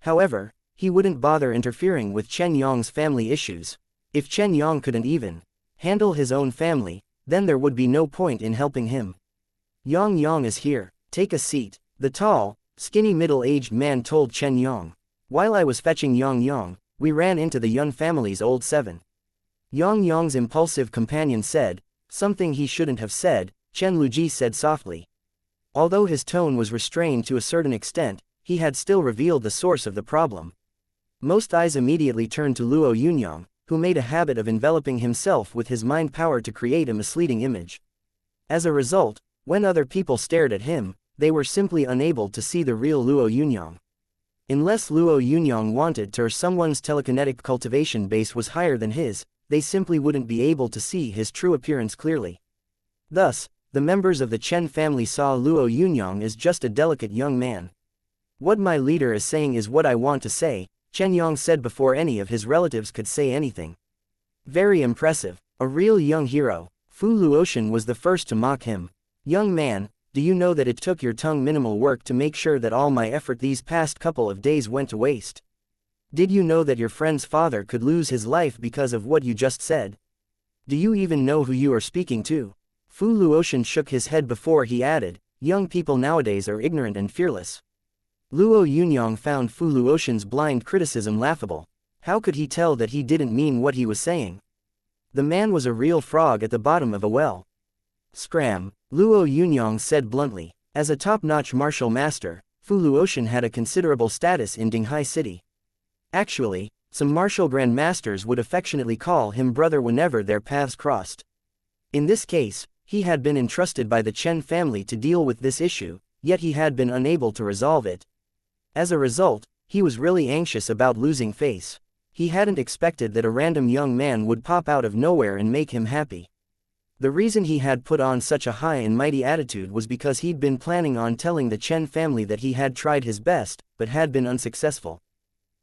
However, he wouldn't bother interfering with Chen Yong's family issues. If Chen Yong couldn't even handle his own family, then there would be no point in helping him. Yang is here, take a seat, the tall, skinny middle-aged man told Chen Yong. While I was fetching Yang, we ran into the Yun family's old seven. Yang's impulsive companion said, something he shouldn't have said, Chen Luji said softly. Although his tone was restrained to a certain extent, he had still revealed the source of the problem. Most eyes immediately turned to Luo Yunyang, who made a habit of enveloping himself with his mind power to create a misleading image. As a result, when other people stared at him, they were simply unable to see the real Luo Yunyang. Unless Luo Yunyang wanted to or someone's telekinetic cultivation base was higher than his, they simply wouldn't be able to see his true appearance clearly. Thus, the members of the Chen family saw Luo Yunyang as just a delicate young man. What my leader is saying is what I want to say, Chen Yong said before any of his relatives could say anything. Very impressive, a real young hero. Fu Luotian was the first to mock him. Young man, do you know that it took your tongue minimal work to make sure that all my effort these past couple of days went to waste? Did you know that your friend's father could lose his life because of what you just said? Do you even know who you are speaking to? Fu Luotian shook his head before he added, young people nowadays are ignorant and fearless. Luo Yunyang found Fu Luotian's blind criticism laughable. How could he tell that he didn't mean what he was saying? The man was a real frog at the bottom of a well. Scram, Luo Yunyang said bluntly. As a top-notch martial master, Fu Luotian had a considerable status in Dinghai City. Actually, some martial grandmasters would affectionately call him brother whenever their paths crossed. In this case, he had been entrusted by the Chen family to deal with this issue, yet he had been unable to resolve it. As a result, he was really anxious about losing face. He hadn't expected that a random young man would pop out of nowhere and make him happy. The reason he had put on such a high and mighty attitude was because he'd been planning on telling the Chen family that he had tried his best, but had been unsuccessful.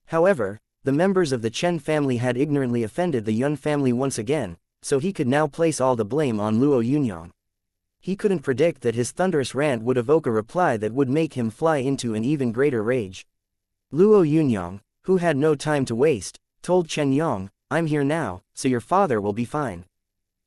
However, the members of the Chen family had ignorantly offended the Yun family once again, so he could now place all the blame on Luo Yunyang. He couldn't predict that his thunderous rant would evoke a reply that would make him fly into an even greater rage. Luo Yunyang, who had no time to waste, told Chen Yong, I'm here now, so your father will be fine.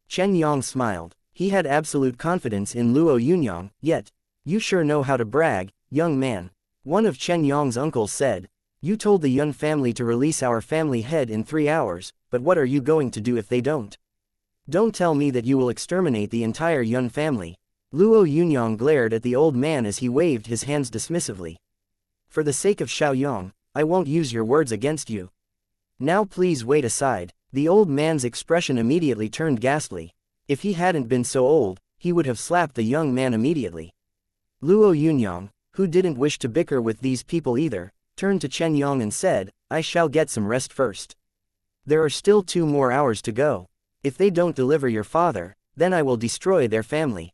Chen Yong smiled. He had absolute confidence in Luo Yunyang, yet, you sure know how to brag, young man. One of Chen Yong's uncles said, you told the Yun family to release our family head in 3 hours, but what are you going to do if they don't? Don't tell me that you will exterminate the entire Yun family. Luo Yunyang glared at the old man as he waved his hands dismissively. For the sake of Xiaoyong, I won't use your words against you. Now please wait aside. The old man's expression immediately turned ghastly. If he hadn't been so old, he would have slapped the young man immediately. Luo Yunyang, who didn't wish to bicker with these people either, turned to Chen Yong and said, I shall get some rest first. There are still 2 more hours to go. If they don't deliver your father, then I will destroy their family.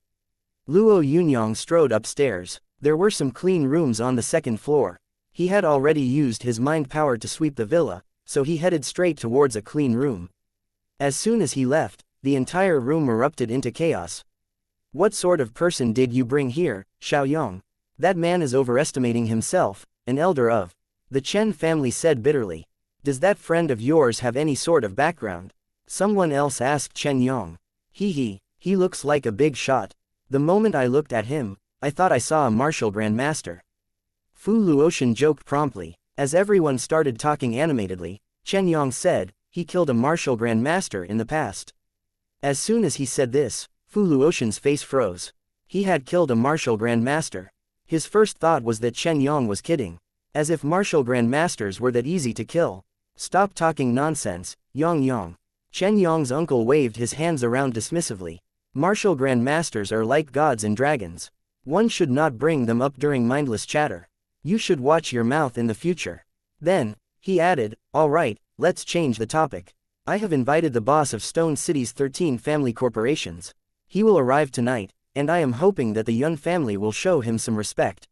Luo Yunyang strode upstairs. There were some clean rooms on the 2nd floor. He had already used his mind power to sweep the villa, so he headed straight towards a clean room. As soon as he left, the entire room erupted into chaos. What sort of person did you bring here, Xiaoyong? That man is overestimating himself, an elder of the Chen family said bitterly. Does that friend of yours have any sort of background? Someone else asked Chen Yong. He looks like a big shot. The moment I looked at him, I thought I saw a martial grandmaster. Fu Luotian joked promptly. As everyone started talking animatedly, Chen Yong said, he killed a martial grandmaster in the past. As soon as he said this, Fu Luotian's face froze. He had killed a martial grandmaster. His first thought was that Chen Yong was kidding. As if martial grandmasters were that easy to kill. Stop talking nonsense, Yong. Chen Yong's uncle waved his hands around dismissively. Martial grandmasters are like gods and dragons. One should not bring them up during mindless chatter. You should watch your mouth in the future. Then, he added, all right, let's change the topic. I have invited the boss of Stone City's 13 family corporations. He will arrive tonight, and I am hoping that the Yun family will show him some respect.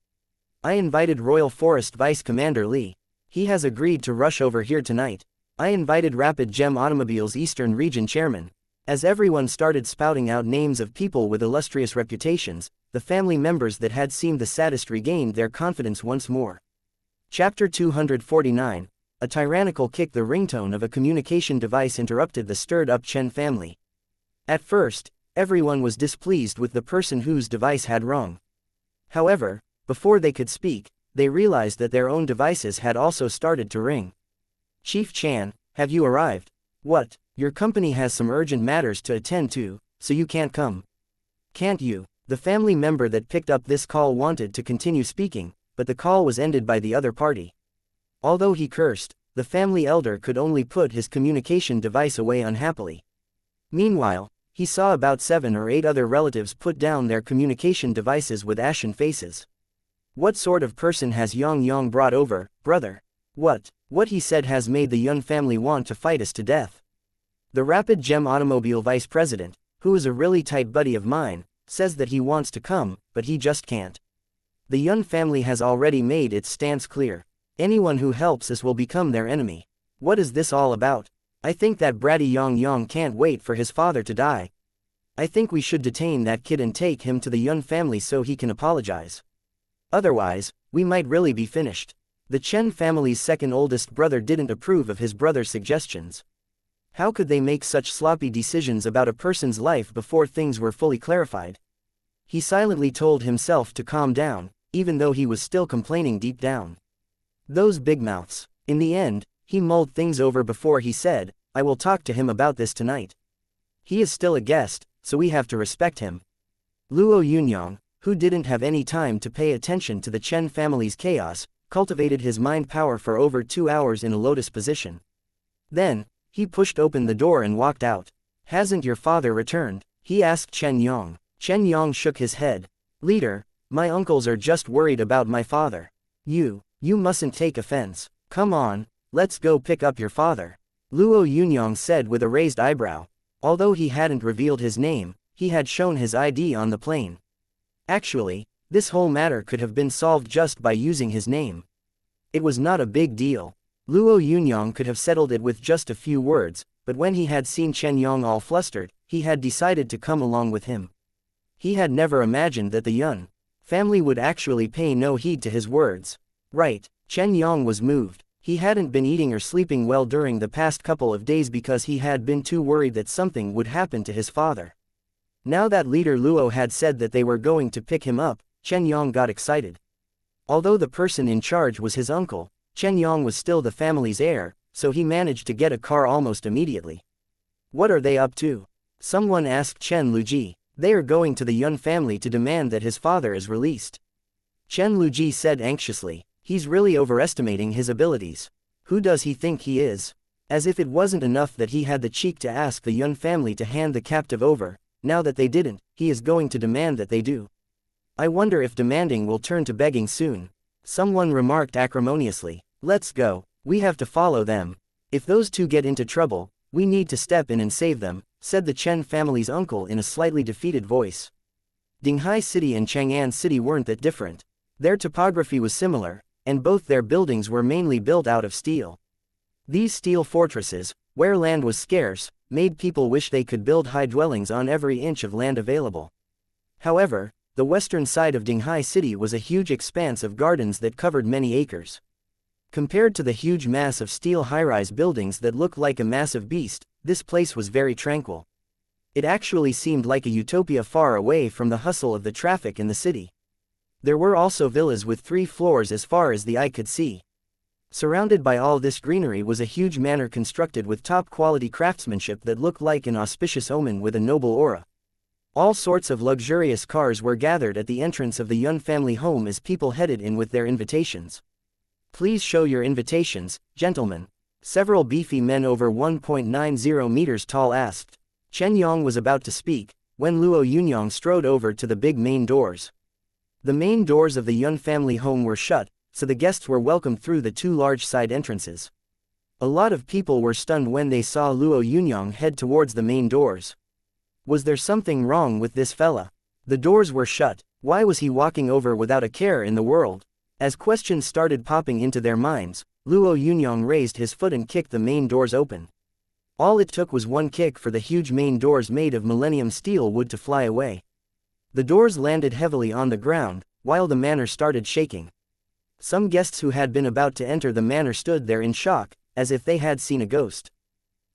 I invited Royal Forest Vice Commander Li. He has agreed to rush over here tonight. I invited Rapid Gem Automobiles Eastern Region Chairman. As everyone started spouting out names of people with illustrious reputations, the family members that had seemed the saddest regained their confidence once more. Chapter 249. A tyrannical kick. The ringtone of a communication device interrupted the stirred-up Chen family. At first, everyone was displeased with the person whose device had rung. However, before they could speak, they realized that their own devices had also started to ring. Chief Chan, have you arrived? What? Your company has some urgent matters to attend to, so you can't come. Can't you? The family member that picked up this call wanted to continue speaking, but the call was ended by the other party. Although he cursed, the family elder could only put his communication device away unhappily. Meanwhile, he saw about 7 or 8 other relatives put down their communication devices with ashen faces. What sort of person has Yang brought over, brother? What he said has made the Yun family want to fight us to death. The Rapid Gem Automobile Vice President, who is a really tight buddy of mine, says that he wants to come, but he just can't. The Yun family has already made its stance clear. Anyone who helps us will become their enemy. What is this all about? I think that bratty Yang can't wait for his father to die. I think we should detain that kid and take him to the Yun family so he can apologize. Otherwise, we might really be finished. The Chen family's second oldest brother didn't approve of his brother's suggestions. How could they make such sloppy decisions about a person's life before things were fully clarified? He silently told himself to calm down, even though he was still complaining deep down. Those big mouths. In the end, he mulled things over before he said, I will talk to him about this tonight. He is still a guest, so we have to respect him. Luo Yunyang, who didn't have any time to pay attention to the Chen family's chaos, cultivated his mind power for over 2 hours in a lotus position. Then, he pushed open the door and walked out. Hasn't your father returned? He asked Chen Yang. Chen Yang shook his head. Leader, my uncles are just worried about my father. You mustn't take offense. Come on, let's go pick up your father. Luo Yunyang said with a raised eyebrow. Although he hadn't revealed his name, he had shown his ID on the plane. Actually, this whole matter could have been solved just by using his name. It was not a big deal. Luo Yunyang could have settled it with just a few words, but when he had seen Chen Yang all flustered, he had decided to come along with him. He had never imagined that the Yun family would actually pay no heed to his words. Right, Chen Yang was moved. He hadn't been eating or sleeping well during the past couple of days because he had been too worried that something would happen to his father. Now that leader Luo had said that they were going to pick him up, Chen Yang got excited. Although the person in charge was his uncle, Chen Yang was still the family's heir, so he managed to get a car almost immediately. What are they up to? Someone asked Chen Luji. They are going to the Yun family to demand that his father is released. Chen Luji said anxiously. He's really overestimating his abilities. Who does he think he is? As if it wasn't enough that he had the cheek to ask the Yun family to hand the captive over, now that they didn't, he is going to demand that they do. I wonder if demanding will turn to begging soon. Someone remarked acrimoniously. Let's go, we have to follow them. If those two get into trouble, we need to step in and save them, said the Chen family's uncle in a slightly defeated voice. Dinghai City and Chang'an City weren't that different. Their topography was similar, and both their buildings were mainly built out of steel. These steel fortresses, where land was scarce, made people wish they could build high dwellings on every inch of land available. However, the western side of Dinghai City was a huge expanse of gardens that covered many acres. Compared to the huge mass of steel high-rise buildings that looked like a massive beast, this place was very tranquil. It actually seemed like a utopia far away from the hustle of the traffic in the city. There were also villas with 3 floors as far as the eye could see. Surrounded by all this greenery was a huge manor constructed with top-quality craftsmanship that looked like an auspicious omen with a noble aura. All sorts of luxurious cars were gathered at the entrance of the Yun family home as people headed in with their invitations. Please show your invitations, gentlemen. Several beefy men over 1.90 meters tall asked. Chen Yang was about to speak, when Luo Yunyang strode over to the big main doors. The main doors of the Yun family home were shut, so the guests were welcomed through the two large side entrances. A lot of people were stunned when they saw Luo Yunyang head towards the main doors. Was there something wrong with this fella? The doors were shut. Why was he walking over without a care in the world? As questions started popping into their minds, Luo Yunyang raised his foot and kicked the main doors open. All it took was one kick for the huge main doors made of millennium steel wood to fly away. The doors landed heavily on the ground, while the manor started shaking. Some guests who had been about to enter the manor stood there in shock, as if they had seen a ghost.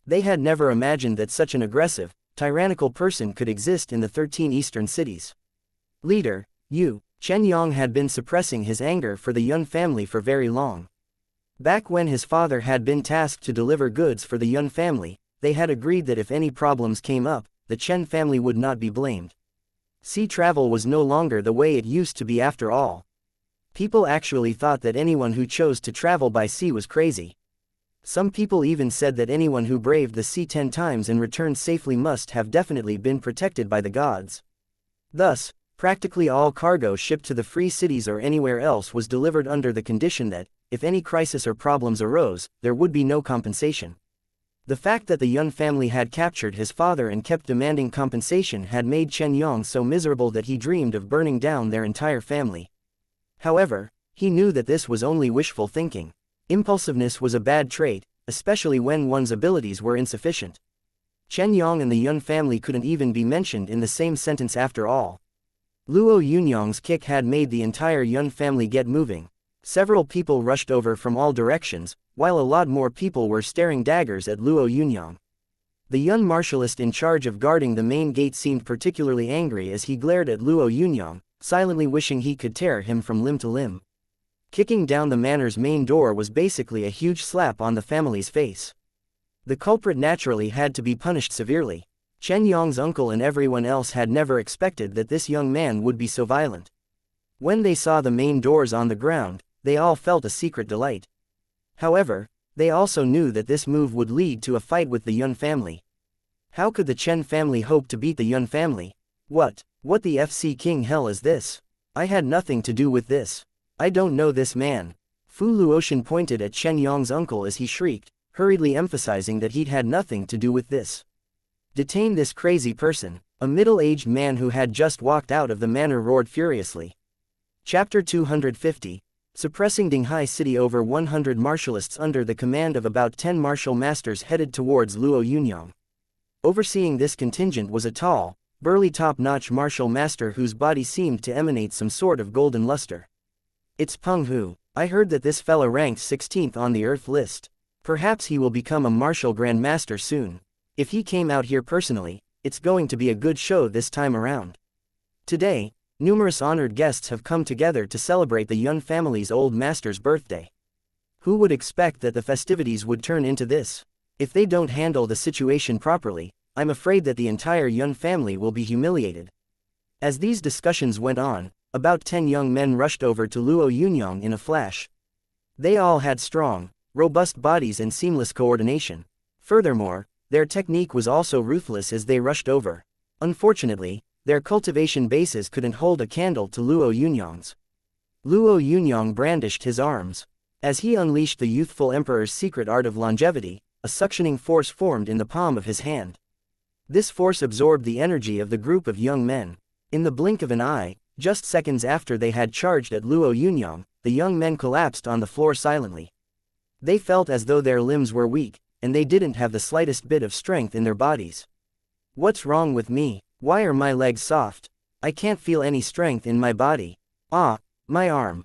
They had never imagined that such an aggressive, tyrannical person could exist in the 13 eastern cities. Leader, Chen Yang had been suppressing his anger for the Yun family for very long. Back when his father had been tasked to deliver goods for the Yun family, they had agreed that if any problems came up, the Chen family would not be blamed. Sea travel was no longer the way it used to be after all. People actually thought that anyone who chose to travel by sea was crazy. Some people even said that anyone who braved the sea 10 times and returned safely must have definitely been protected by the gods. Thus, practically all cargo shipped to the free cities or anywhere else was delivered under the condition that, if any crisis or problems arose, there would be no compensation. The fact that the Yun family had captured his father and kept demanding compensation had made Chen Yang so miserable that he dreamed of burning down their entire family. However, he knew that this was only wishful thinking. Impulsiveness was a bad trait, especially when one's abilities were insufficient. Chen Yang and the Yun family couldn't even be mentioned in the same sentence after all. Luo Yunyang's kick had made the entire Yun family get moving. Several people rushed over from all directions, while a lot more people were staring daggers at Luo Yunyang. The Yun martialist in charge of guarding the main gate seemed particularly angry as he glared at Luo Yunyang, silently wishing he could tear him from limb to limb. Kicking down the manor's main door was basically a huge slap on the family's face. The culprit naturally had to be punished severely. Chen Yang's uncle and everyone else had never expected that this young man would be so violent. When they saw the main doors on the ground, they all felt a secret delight. However, they also knew that this move would lead to a fight with the Yun family. How could the Chen family hope to beat the Yun family? What the FC king hell is this? I had nothing to do with this. I don't know this man. Fu Luotian pointed at Chen Yang's uncle as he shrieked, hurriedly emphasizing that he'd had nothing to do with this. Detain this crazy person. A middle-aged man who had just walked out of the manor roared furiously. Chapter 250. Suppressing Dinghai City. Over 100 martialists under the command of about 10 martial masters headed towards Luo Yunyang. Overseeing this contingent was a tall, burly top-notch martial master whose body seemed to emanate some sort of golden luster. It's Peng Hu. I heard that this fella ranked 16th on the Earth list. Perhaps he will become a martial grandmaster soon. If he came out here personally, it's going to be a good show this time around. Today, numerous honored guests have come together to celebrate the Yun family's old master's birthday. Who would expect that the festivities would turn into this? If they don't handle the situation properly, I'm afraid that the entire Yun family will be humiliated. As these discussions went on, about 10 young men rushed over to Luo Yunyang in a flash. They all had strong, robust bodies and seamless coordination. Furthermore, their technique was also ruthless as they rushed over. Unfortunately, their cultivation bases couldn't hold a candle to Luo Yunyang's. Luo Yunyang brandished his arms. As he unleashed the youthful emperor's secret art of longevity, a suctioning force formed in the palm of his hand. This force absorbed the energy of the group of young men. In the blink of an eye, just seconds after they had charged at Luo Yunyang, the young men collapsed on the floor silently. They felt as though their limbs were weak, and they didn't have the slightest bit of strength in their bodies. What's wrong with me? Why are my legs soft? I can't feel any strength in my body. Ah, my arm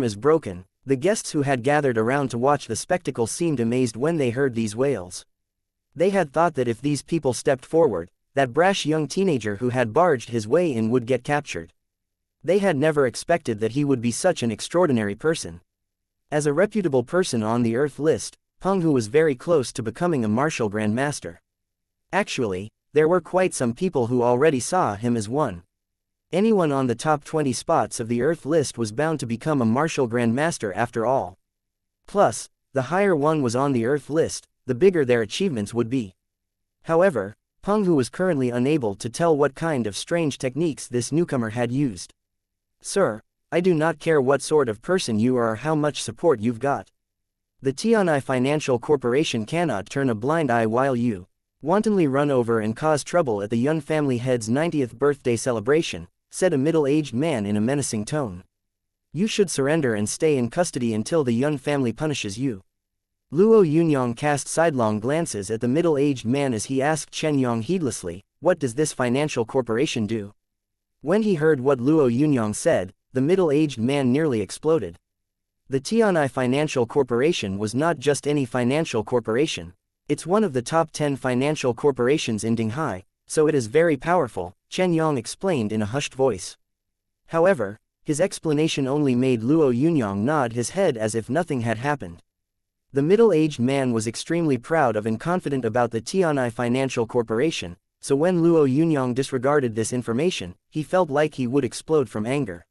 is broken. The guests who had gathered around to watch the spectacle seemed amazed when they heard these wails. They had thought that if these people stepped forward, that brash young teenager who had barged his way in would get captured. They had never expected that he would be such an extraordinary person. As a reputable person on the Earth list, Peng Hu was very close to becoming a martial grandmaster. Actually, there were quite some people who already saw him as one. Anyone on the top 20 spots of the Earth list was bound to become a martial grandmaster after all. Plus, the higher one was on the Earth list, the bigger their achievements would be. However, Peng Hu was currently unable to tell what kind of strange techniques this newcomer had used. Sir, I do not care what sort of person you are or how much support you've got. The Tianai Financial Corporation cannot turn a blind eye while you wantonly run over and cause trouble at the Yun family head's 90th birthday celebration, said a middle-aged man in a menacing tone. You should surrender and stay in custody until the Yun family punishes you. Luo Yunyang cast sidelong glances at the middle-aged man as he asked Chen Yong heedlessly, what does this financial corporation do? When he heard what Luo Yunyang said, the middle-aged man nearly exploded. The Tianai Financial Corporation was not just any financial corporation. It's one of the top 10 financial corporations in Dinghai, so it is very powerful, Chen Yong explained in a hushed voice. However, his explanation only made Luo Yunyang nod his head as if nothing had happened. The middle-aged man was extremely proud of and confident about the Tianai Financial Corporation, so when Luo Yunyang disregarded this information, he felt like he would explode from anger.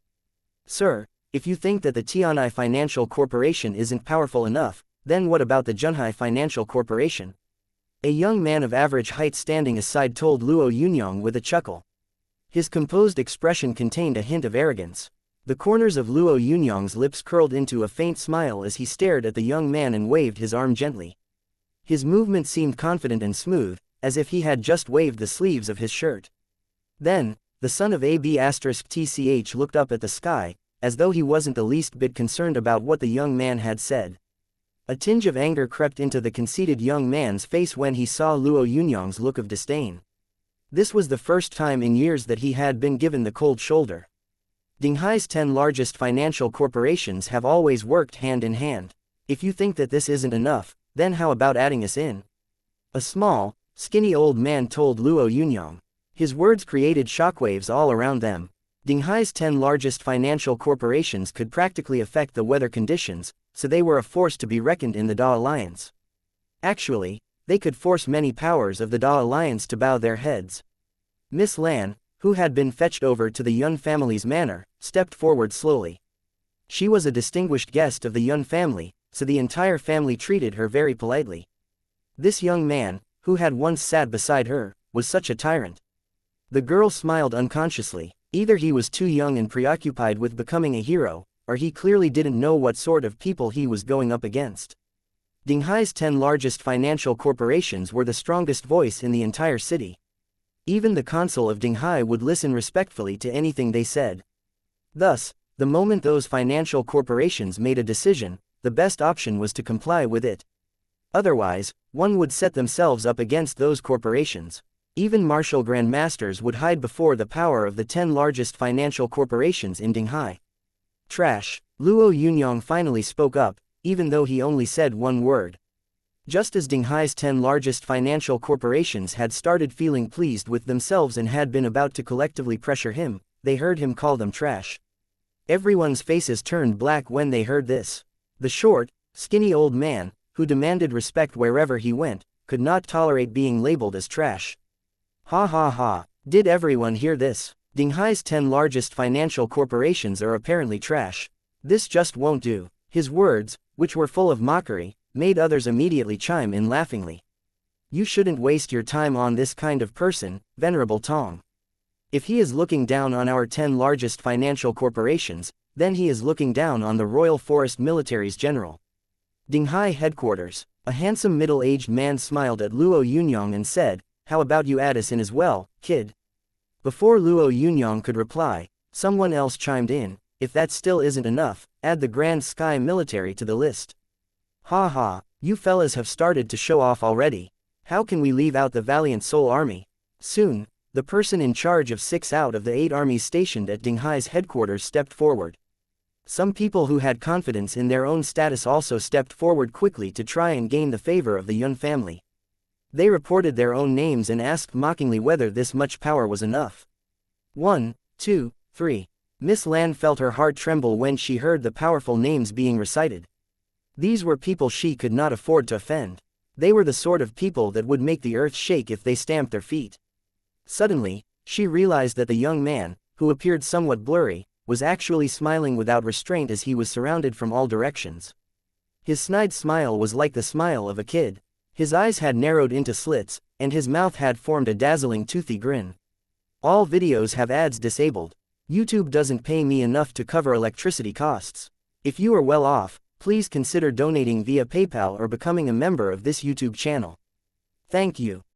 Sir, if you think that the Tianai Financial Corporation isn't powerful enough, then what about the Junhai Financial Corporation? A young man of average height standing aside told Luo Yunyang with a chuckle. His composed expression contained a hint of arrogance. The corners of Luo Yunyang's lips curled into a faint smile as he stared at the young man and waved his arm gently. His movement seemed confident and smooth, as if he had just waved the sleeves of his shirt. Then, the son of AB*TCH looked up at the sky, as though he wasn't the least bit concerned about what the young man had said. A tinge of anger crept into the conceited young man's face when he saw Luo Yunyang's look of disdain. This was the first time in years that he had been given the cold shoulder. Dinghai's 10 largest financial corporations have always worked hand in hand. If you think that this isn't enough, then how about adding us in? A small, skinny old man told Luo Yunyang. His words created shockwaves all around them. Dinghai's 10 largest financial corporations could practically affect the weather conditions, so they were a force to be reckoned in the Da Alliance. Actually, they could force many powers of the Da Alliance to bow their heads. Miss Lan, who had been fetched over to the Yun family's manor, stepped forward slowly. She was a distinguished guest of the Yun family, so the entire family treated her very politely. This young man, who had once sat beside her, was such a tyrant. The girl smiled unconsciously. Either he was too young and preoccupied with becoming a hero, or he clearly didn't know what sort of people he was going up against. Dinghai's 10 largest financial corporations were the strongest voice in the entire city. Even the consul of Dinghai would listen respectfully to anything they said. Thus, the moment those financial corporations made a decision, the best option was to comply with it. Otherwise, one would set themselves up against those corporations. Even martial grandmasters would hide before the power of the 10 largest financial corporations in Dinghai. Trash. Luo Yunyang finally spoke up, even though he only said one word. Just as Dinghai's 10 largest financial corporations had started feeling pleased with themselves and had been about to collectively pressure him, they heard him call them trash. Everyone's faces turned black when they heard this. The short, skinny old man, who demanded respect wherever he went, could not tolerate being labeled as trash. Ha ha ha. Did everyone hear this? Dinghai's 10 largest financial corporations are apparently trash. This just won't do. His words, which were full of mockery, made others immediately chime in laughingly. You shouldn't waste your time on this kind of person, Venerable Tong. If he is looking down on our 10 largest financial corporations, then he is looking down on the Royal Forest Military's general. Dinghai headquarters. A handsome middle-aged man smiled at Luo Yunyang and said, how about you add us in as well, kid? Before Luo Yunyang could reply, someone else chimed in, if that still isn't enough, add the Grand Sky Military to the list. Ha ha, you fellas have started to show off already. How can we leave out the Valiant Soul Army? Soon, the person in charge of 6 out of the 8 armies stationed at Dinghai's headquarters stepped forward. Some people who had confidence in their own status also stepped forward quickly to try and gain the favor of the Yun family. They reported their own names and asked mockingly whether this much power was enough. 1, 2, 3. Miss Lan felt her heart tremble when she heard the powerful names being recited. These were people she could not afford to offend. They were the sort of people that would make the earth shake if they stamped their feet. Suddenly, she realized that the young man, who appeared somewhat blurry, was actually smiling without restraint as he was surrounded from all directions. His snide smile was like the smile of a kid. His eyes had narrowed into slits, and his mouth had formed a dazzling toothy grin. All videos have ads disabled. YouTube doesn't pay me enough to cover electricity costs. If you are well off, please consider donating via PayPal or becoming a member of this YouTube channel. Thank you.